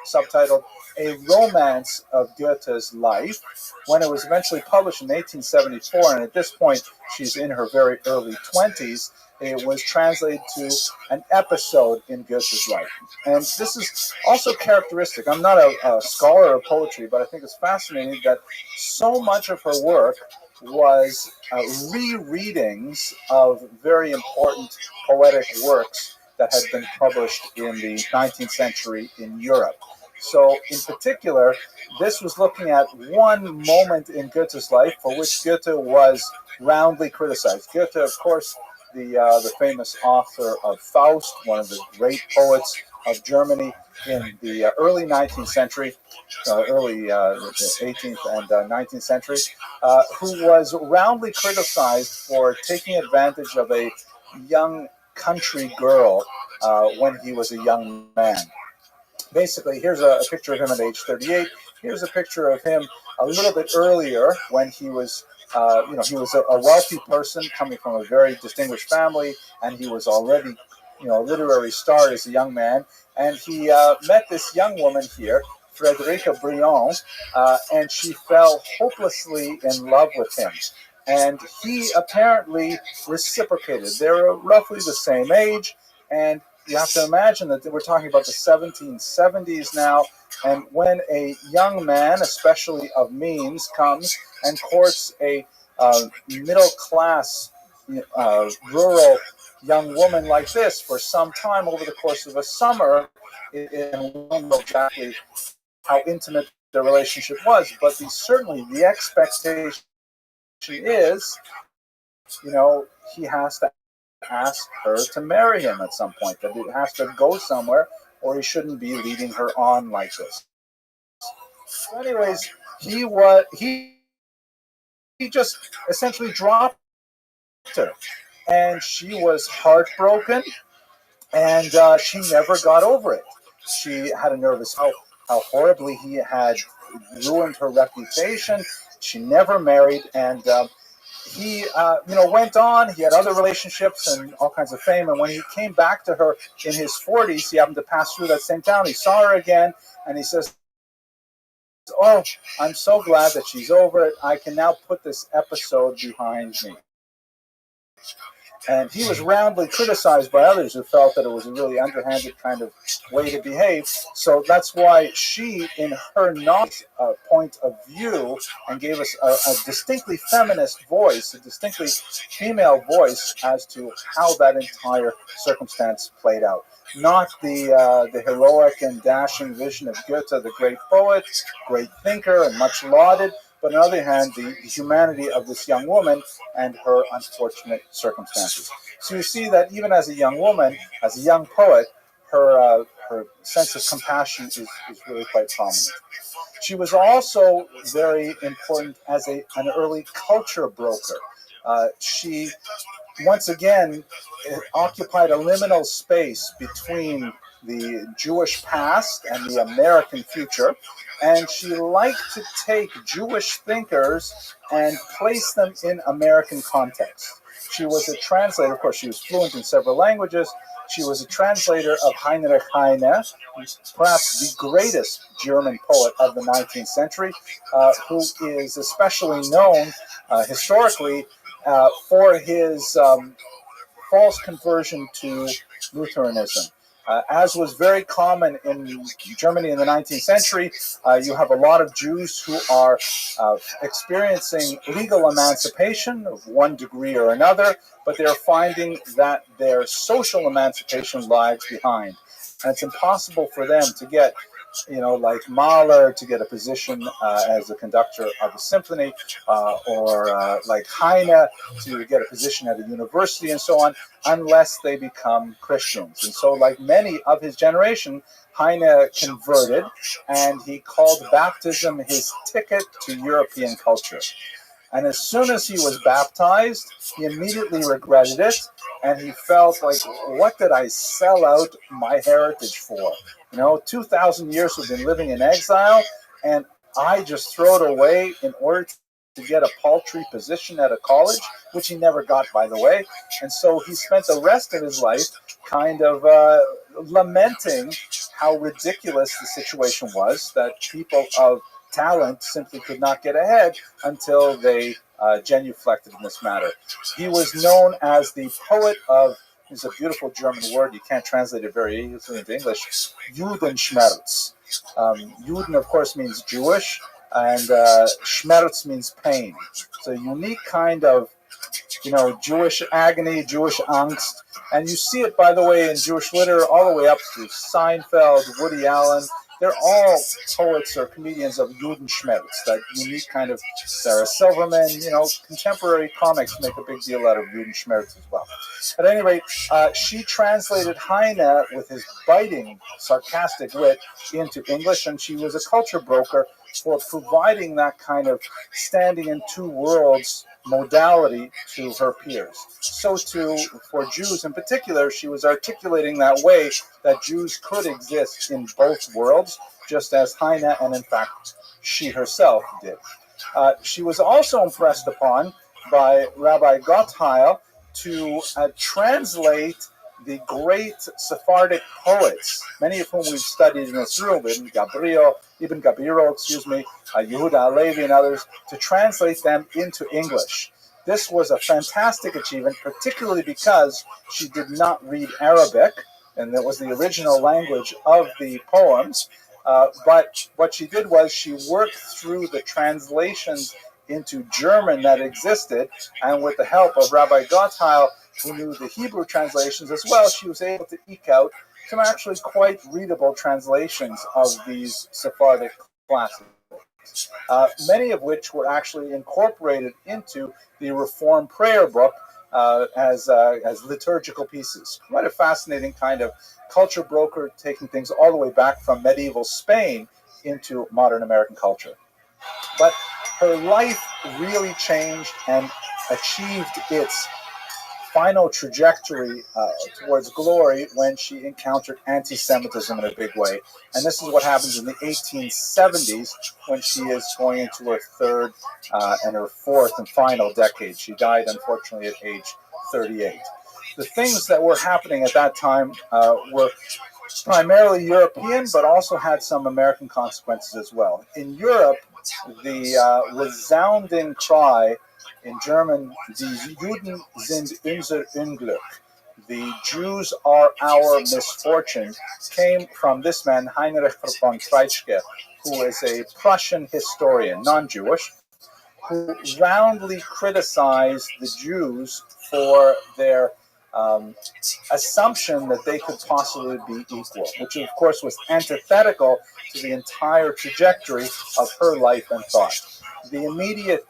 subtitled A Romance of Goethe's Life, when it was eventually published in 1874, and at this point she's in her very early 20s, it was translated to An Episode in Goethe's Life. And this is also characteristic. I'm not a scholar of poetry, but I think it's fascinating that so much of her work was rereadings of very important poetic works that had been published in the 19th century in Europe. So, in particular, this was looking at one moment in Goethe's life for which Goethe was roundly criticized. Goethe, of course, the famous author of Faust, one of the great poets of Germany in the early 19th century, early 18th and 19th century, who was roundly criticized for taking advantage of a young country girl when he was a young man. Basically, here's a picture of him at age 38. Here's a picture of him a little bit earlier when he was, he was a wealthy person coming from a very distinguished family, and he was already, a literary star as a young man. And he met this young woman here, Frederica Brion, and she fell hopelessly in love with him. And he apparently reciprocated. They were roughly the same age, and you have to imagine that we're talking about the 1770s now, and when a young man, especially of means, comes and courts a middle-class, rural young woman like this for some time over the course of a summer, and we don't know exactly how intimate the relationship was, but certainly the expectation is, he has to ask her to marry him at some point, that it has to go somewhere, or he shouldn't be leading her on like this. So anyways, he just essentially dropped her, and she was heartbroken, and she never got over it. She had a nervous how horribly he had ruined her reputation. She never married, and he, went on. He had other relationships and all kinds of fame. And when he came back to her in his 40s, he happened to pass through that same town. He saw her again, and he says, "Oh, I'm so glad that she's over it. I can now put this episode behind me." And he was roundly criticized by others who felt that it was a really underhanded kind of way to behave. So that's why she, in her point of view, and gave us a distinctly feminist voice, a distinctly female voice as to how that entire circumstance played out. Not the heroic and dashing vision of Goethe, the great poet, great thinker, and much lauded, but on the other hand, the humanity of this young woman and her unfortunate circumstances. So you see that even as a young woman, as a young poet, her sense of compassion is really quite prominent. She was also very important as an early culture broker. She, once again, occupied a liminal space between the Jewish past and the American future, and she liked to take Jewish thinkers and place them in American context. She was a translator. Of course, she was fluent in several languages. She was a translator of Heinrich Heine, perhaps the greatest German poet of the 19th century, who is especially known historically for his false conversion to Lutheranism. As was very common in Germany in the 19th century, you have a lot of Jews who are experiencing legal emancipation of one degree or another, but they're finding that their social emancipation lags behind. And it's impossible for them to get, like Mahler, to get a position as a conductor of a symphony, or like Heine to get a position at a university and so on, unless they become Christians. And so, like many of his generation, Heine converted, and he called baptism his ticket to European culture. And as soon as he was baptized, he immediately regretted it, and he felt like, what did I sell out my heritage for? 2,000 years we've been living in exile, and I just throw it away in order to get a paltry position at a college, which he never got, by the way. And so he spent the rest of his life kind of lamenting how ridiculous the situation was, that people of talent simply could not get ahead until they genuflected in this matter. He was known as the poet of, is a beautiful German word, you can't translate it very easily into English, Judenschmerz. Juden, of course, means Jewish, and Schmerz means pain. It's a unique kind of, Jewish agony, Jewish angst. And you see it, by the way, in Jewish literature all the way up to Seinfeld, Woody Allen. They're all poets or comedians of Judenschmerz, that unique kind of Sarah Silverman. Contemporary comics make a big deal out of Judenschmerz as well. At any rate, she translated Heine with his biting, sarcastic wit into English, and she was a culture broker for providing that kind of standing in two worlds modality to her peers. So too, for Jews in particular, she was articulating that way that Jews could exist in both worlds, just as Heine and in fact she herself did. She was also impressed upon by Rabbi GUINNESS to translate the great Sephardic poets, many of whom we've studied in this room, Ibn Gabiro, Yehuda Halevi, and others, to translate them into English. This was a fantastic achievement, particularly because she did not read Arabic, and that was the original language of the poems. But what she did was she worked through the translations into German that existed, and with the help of Rabbi GUINNESS, who knew the Hebrew translations as well, she was able to eke out some actually quite readable translations of these Sephardic classics, many of which were actually incorporated into the Reform prayer book as liturgical pieces. Quite a fascinating kind of culture broker, taking things all the way back from medieval Spain into modern American culture. But her life really changed and achieved its final trajectory towards glory when she encountered anti-Semitism in a big way. And this is what happens in the 1870s when she is going into her third and her fourth and final decade. She died, unfortunately, at age 38. The things that were happening at that time were primarily European, but also had some American consequences as well. In Europe, the resounding cry in German, Die Juden sind unser Unglück, the Jews are our misfortune, came from this man, Heinrich von Treitschke, who is a Prussian historian, non-Jewish, who roundly criticized the Jews for their assumption that they could possibly be equal, which of course was antithetical to the entire trajectory of her life and thought. The immediate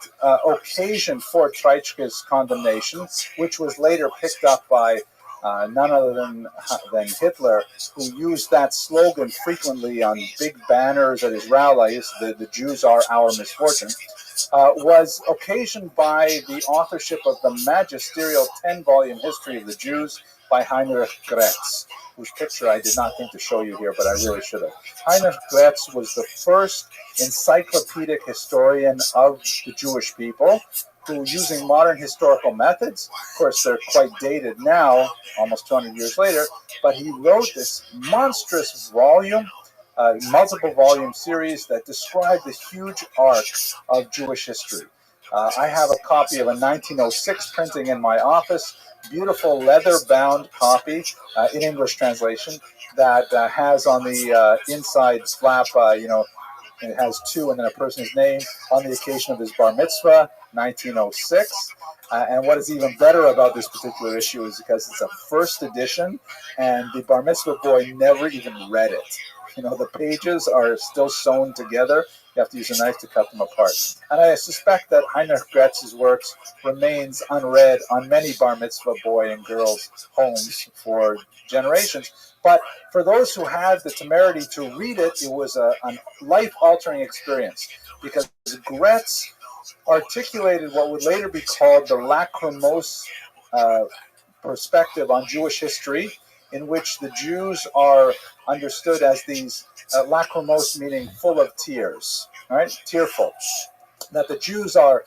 occasion for Treitschke's condemnation, which was later picked up by none other than Hitler, who used that slogan frequently on big banners at his rallies, the Jews are our misfortune, was occasioned by the authorship of the magisterial 10-volume history of the Jews by Heinrich Gretz, whose picture I did not think to show you here, but I really should have. Heinrich Gretz was the first encyclopedic historian of the Jewish people, who, using modern historical methods, of course they're quite dated now, almost 200 years later, but he wrote this monstrous volume, multiple volume series that described the huge arc of Jewish history. I have a copy of a 1906 printing in my office, beautiful leather-bound copy in English translation that has on the inside flap, it has 2 and then a person's name on the occasion of his bar mitzvah, 1906. And what is even better about this particular issue is because it's a first edition, and the bar mitzvah boy never even read it. The pages are still sewn together. You have to use a knife to cut them apart. And I suspect that Heinrich Gretz's works remains unread on many bar mitzvah boy and girls' homes for generations. But for those who had the temerity to read it, it was a life-altering experience, because Gretz articulated what would later be called the lachrymose perspective on Jewish history, in which the Jews are understood as these lachrymose, meaning full of tears, right? Tearful. That the Jews are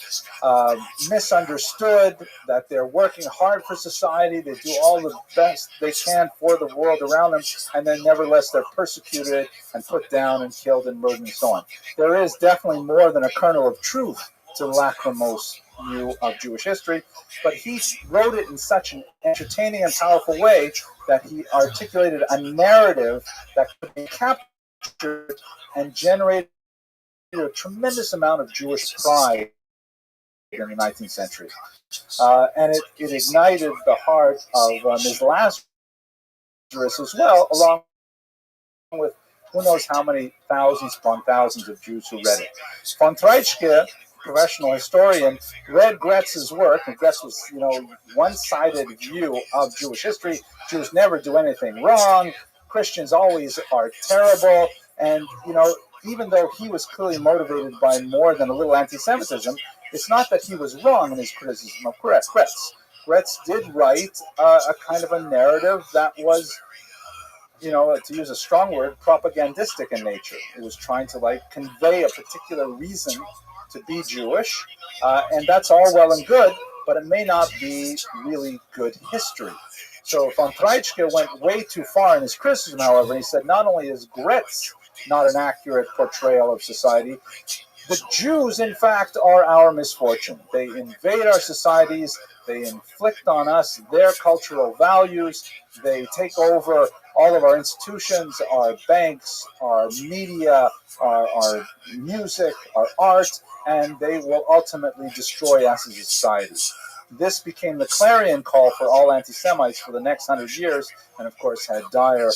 misunderstood, that they're working hard for society, they do all the best they can for the world around them, and then nevertheless they're persecuted and put down and killed and murdered and so on. There is definitely more than a kernel of truth to the lachrymose view of Jewish history, but he wrote it in such an entertaining and powerful way that he articulated a narrative that could be captured and generated a tremendous amount of Jewish pride in the 19th century. And it ignited the heart of Ms. Lazarus as well, along with who knows how many thousands upon thousands of Jews who read it. Von Treitschke, professional historian, read Gretz's work, and Gretz was, one-sided view of Jewish history. Jews never do anything wrong. Christians always are terrible. And, even though he was clearly motivated by more than a little anti-Semitism, it's not that he was wrong in his criticism of Gretz. Gretz did write a kind of a narrative that was, to use a strong word, propagandistic in nature. It was trying to convey a particular reason to be Jewish, and that's all well and good, but it may not be really good history. So von Treitschke went way too far in his criticism, however. He said not only is Gretz not an accurate portrayal of society, the Jews, in fact, are our misfortune. They invade our societies. They inflict on us their cultural values. They take over all of our institutions, our banks, our media, our music, our art, and they will ultimately destroy us as a society. This became the clarion call for all anti-Semites for the next 100 years, and of course had dire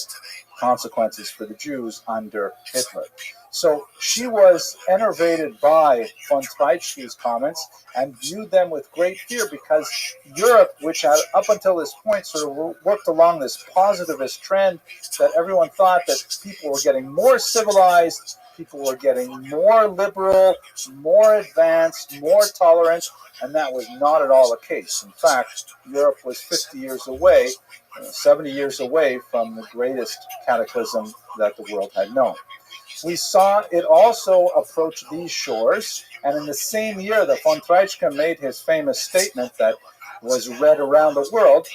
consequences for the Jews under Hitler. So she was enervated by von Treitschke's comments and viewed them with great fear, because Europe, which had up until this point sort of worked along this positivist trend that everyone thought that people were getting more civilized, people were getting more liberal, more advanced, more tolerant, and that was not at all the case. In fact, Europe was 50 years away, 70 years away from the greatest cataclysm that the world had known. We saw it also approach these shores, and in the same year that von Treitschke made his famous statement that was read around the world,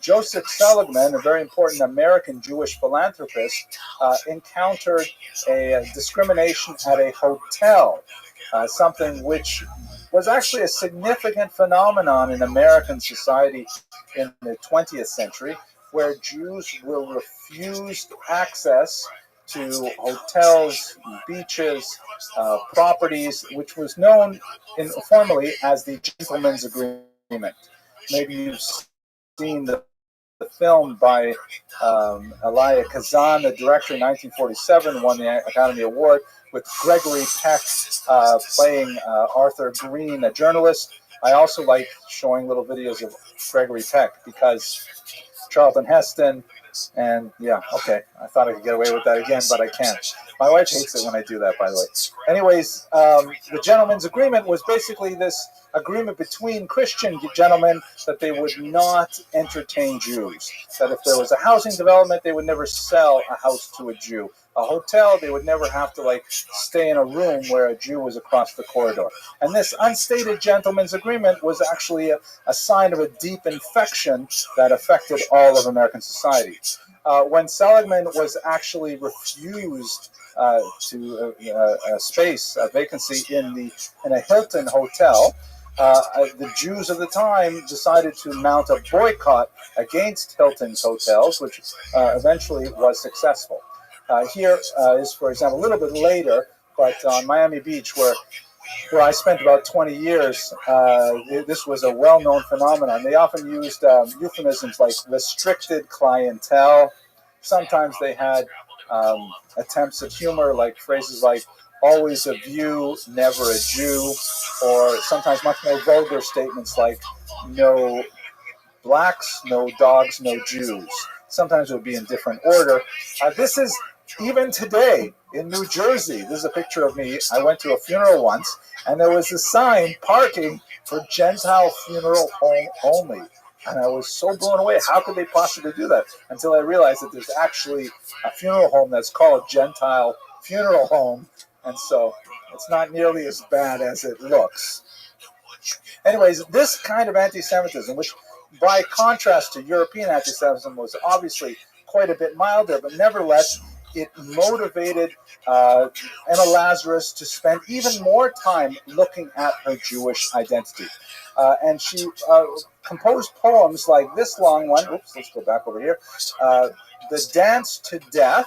Joseph Seligman, a very important American Jewish philanthropist, encountered a discrimination at a hotel, something which was actually a significant phenomenon in American society in the 20th century, where Jews were refused access to hotels, beaches, properties, which was known informally as the Gentleman's Agreement. Maybe you've seen the film by Elia Kazan, the director, in 1947, won the Academy Award, with Gregory Peck playing Arthur Green, a journalist. I also like showing little videos of Gregory Peck because Charlton Heston, and yeah, okay, I thought I could get away with that again, but I can't. My wife hates it when I do that, by the way. Anyways, the Gentleman's Agreement was basically this agreement between Christian gentlemen that they would not entertain Jews, that if there was a housing development, they would never sell a house to a Jew. A hotel, they would never have to stay in a room where a Jew was across the corridor. And this unstated gentleman's agreement was actually a sign of a deep infection that affected all of American society. When Seligman was actually refused to a space, a vacancy in a Hilton hotel, the Jews of the time decided to mount a boycott against Hilton's hotels, which eventually was successful. Here is, for example, a little bit later, but on Miami Beach, where I spent about 20 years, this was a well-known phenomenon. They often used euphemisms like restricted clientele. Sometimes they had attempts at humor, like phrases like always a view, never a Jew, or sometimes much more vulgar statements like no blacks, no dogs, no Jews. Sometimes it would be in different order. This is even today in New Jersey. This is a picture of me. I went to a funeral once, and there was a sign, parking for Gentile funeral home only. And I was so blown away. How could they possibly do that? Until I realized that there's actually a funeral home that's called Gentile Funeral Home. And so it's not nearly as bad as it looks. Anyways, this kind of anti-Semitism, which by contrast to European anti-Semitism was obviously quite a bit milder, but nevertheless, it motivated Anna Lazarus to spend even more time looking at her Jewish identity. And she composed poems like this long one. Oops, let's go back over here. The Dance to Death,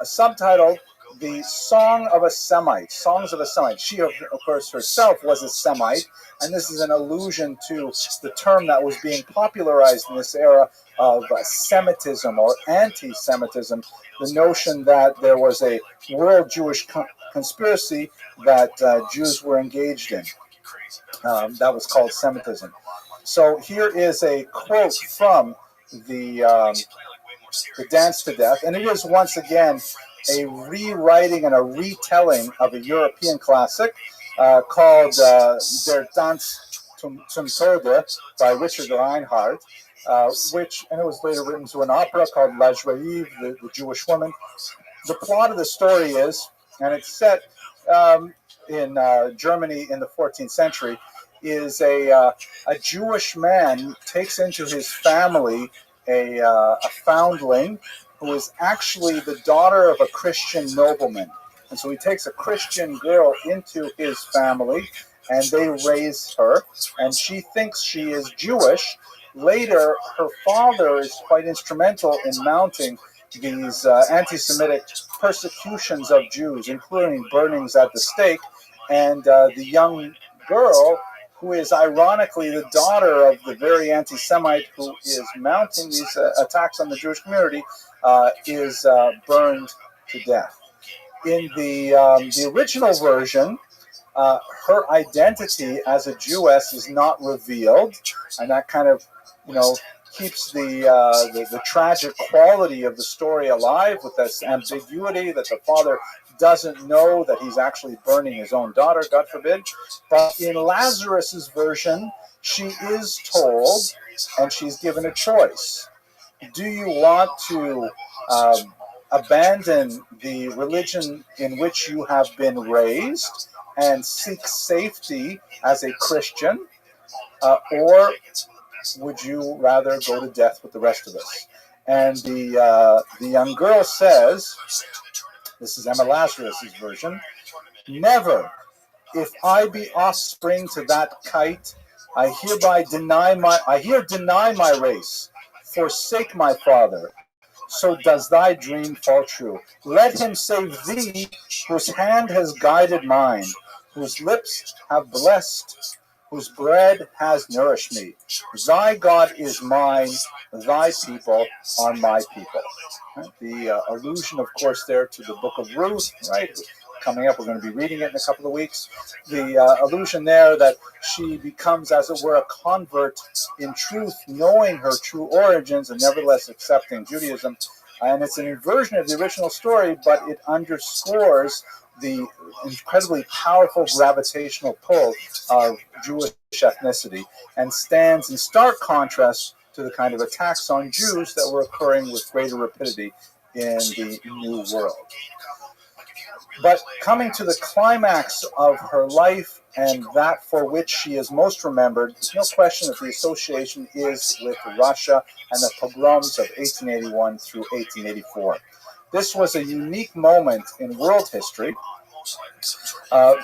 subtitled The Song of a Semite, Songs of a Semite. She, of course, herself was a Semite, and this is an allusion to the term that was being popularized in this era of Semitism or anti-Semitism, the notion that there was a world Jewish conspiracy that Jews were engaged in. That was called Semitism. So here is a quote from the Dance to Death, and it is once again a rewriting and a retelling of a European classic. called Der Tanz zum Tode by Richard Reinhardt, and it was later written to an opera called La Juive, the Jewish Woman. The plot of the story is, and it's set in Germany in the 14th century, is a Jewish man takes into his family a foundling who is actually the daughter of a Christian nobleman. And so he takes a Christian girl into his family, and they raise her, and she thinks she is Jewish. Later, her father is quite instrumental in mounting these anti-Semitic persecutions of Jews, including burnings at the stake, and the young girl, who is ironically the daughter of the very anti-Semite who is mounting these attacks on the Jewish community, is burned to death. In the original version, her identity as a Jewess is not revealed, and that kind of, keeps the tragic quality of the story alive with this ambiguity that the father doesn't know that he's actually burning his own daughter, God forbid. But in Lazarus's version, she is told, and she's given a choice. Do you want to abandon the religion in which you have been raised and seek safety as a Christian, or would you rather go to death with the rest of us? And the young girl says, this is Emma Lazarus's version, never. If I be offspring to that kite, I hereby deny my race, forsake my father. So does thy dream fall true. Let him save thee, whose hand has guided mine, whose lips have blessed, whose bread has nourished me. Thy God is mine, thy people are my people. The allusion, of course, there to the book of Ruth, right? Coming up, we're going to be reading it in a couple of weeks. The allusion there that she becomes, as it were, a convert in truth, knowing her true origins and nevertheless accepting Judaism. And it's an inversion of the original story, but it underscores the incredibly powerful gravitational pull of Jewish ethnicity and stands in stark contrast to the kind of attacks on Jews that were occurring with greater rapidity in the New World. But coming to the climax of her life and that for which she is most remembered, there's no question that the association is with Russia and the pogroms of 1881 through 1884. This was a unique moment in world history.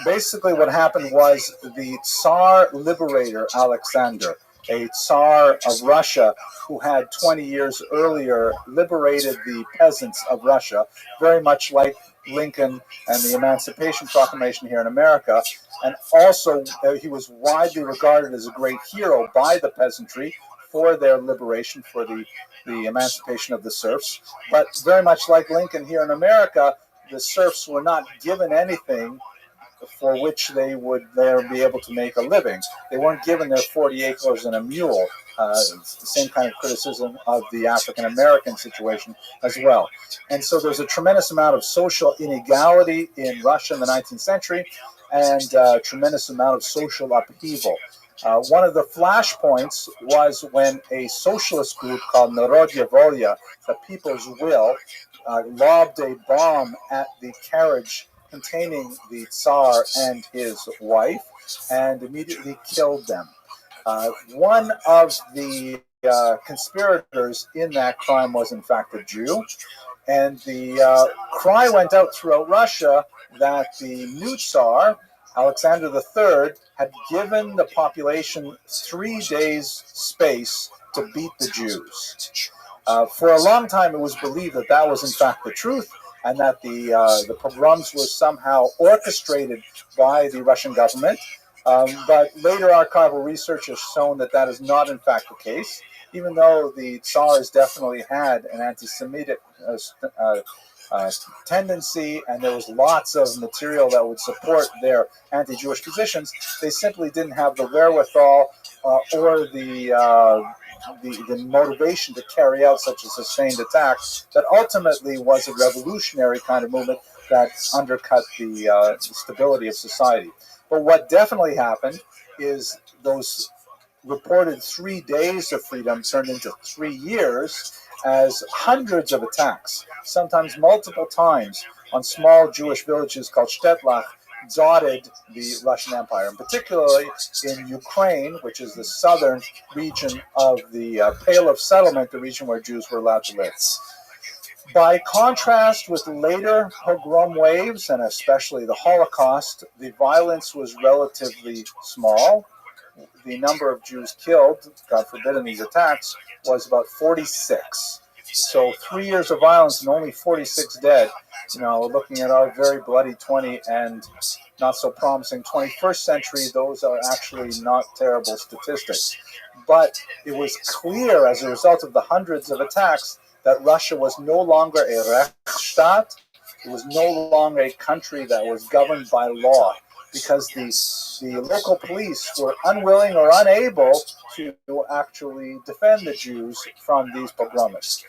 Basically what happened was the Tsar liberator Alexander, a Tsar of Russia who had 20 years earlier liberated the peasants of Russia, very much like Lincoln and the Emancipation Proclamation here in America. And also he was widely regarded as a great hero by the peasantry for their liberation, for the emancipation of the serfs. But very much like Lincoln here in America, the serfs were not given anything for which they would be able to make a living. They weren't given their 40 acres and a mule. It's the same kind of criticism of the African American situation as well. And so there's a tremendous amount of social inequality in Russia in the 19th century and a tremendous amount of social upheaval. One of the flashpoints was when a socialist group called Narodya Volya, the People's Will, lobbed a bomb at the carriage containing the Tsar and his wife and immediately killed them. One of the conspirators in that crime was in fact a Jew, and the cry went out throughout Russia that the new Tsar, Alexander III, had given the population 3 days space to beat the Jews. For a long time it was believed that that was in fact the truth, and that the pogroms were somehow orchestrated by the Russian government. But later archival research has shown that that is not in fact the case, even though the Tsars definitely had an anti-Semitic tendency, and there was lots of material that would support their anti-Jewish positions. They simply didn't have the wherewithal or the the motivation to carry out such a sustained attack that ultimately was a revolutionary kind of movement that undercut the stability of society. But what definitely happened is those reported 3 days of freedom turned into 3 years as hundreds of attacks, sometimes multiple times, on small Jewish villages called Shtetlach dotted the Russian Empire, and particularly in Ukraine, which is the southern region of the Pale of Settlement, the region where Jews were allowed to live. By contrast with later pogrom waves, and especially the Holocaust, the violence was relatively small. The number of Jews killed, God forbid, in these attacks was about 46. So 3 years of violence and only 46 dead. Looking at our very bloody 20 and not so promising 21st century, those are actually not terrible statistics. But it was clear as a result of the hundreds of attacks that Russia was no longer a Rechtsstaat. It was no longer a country that was governed by law, because the local police were unwilling or unable to actually defend the Jews from these pogroms.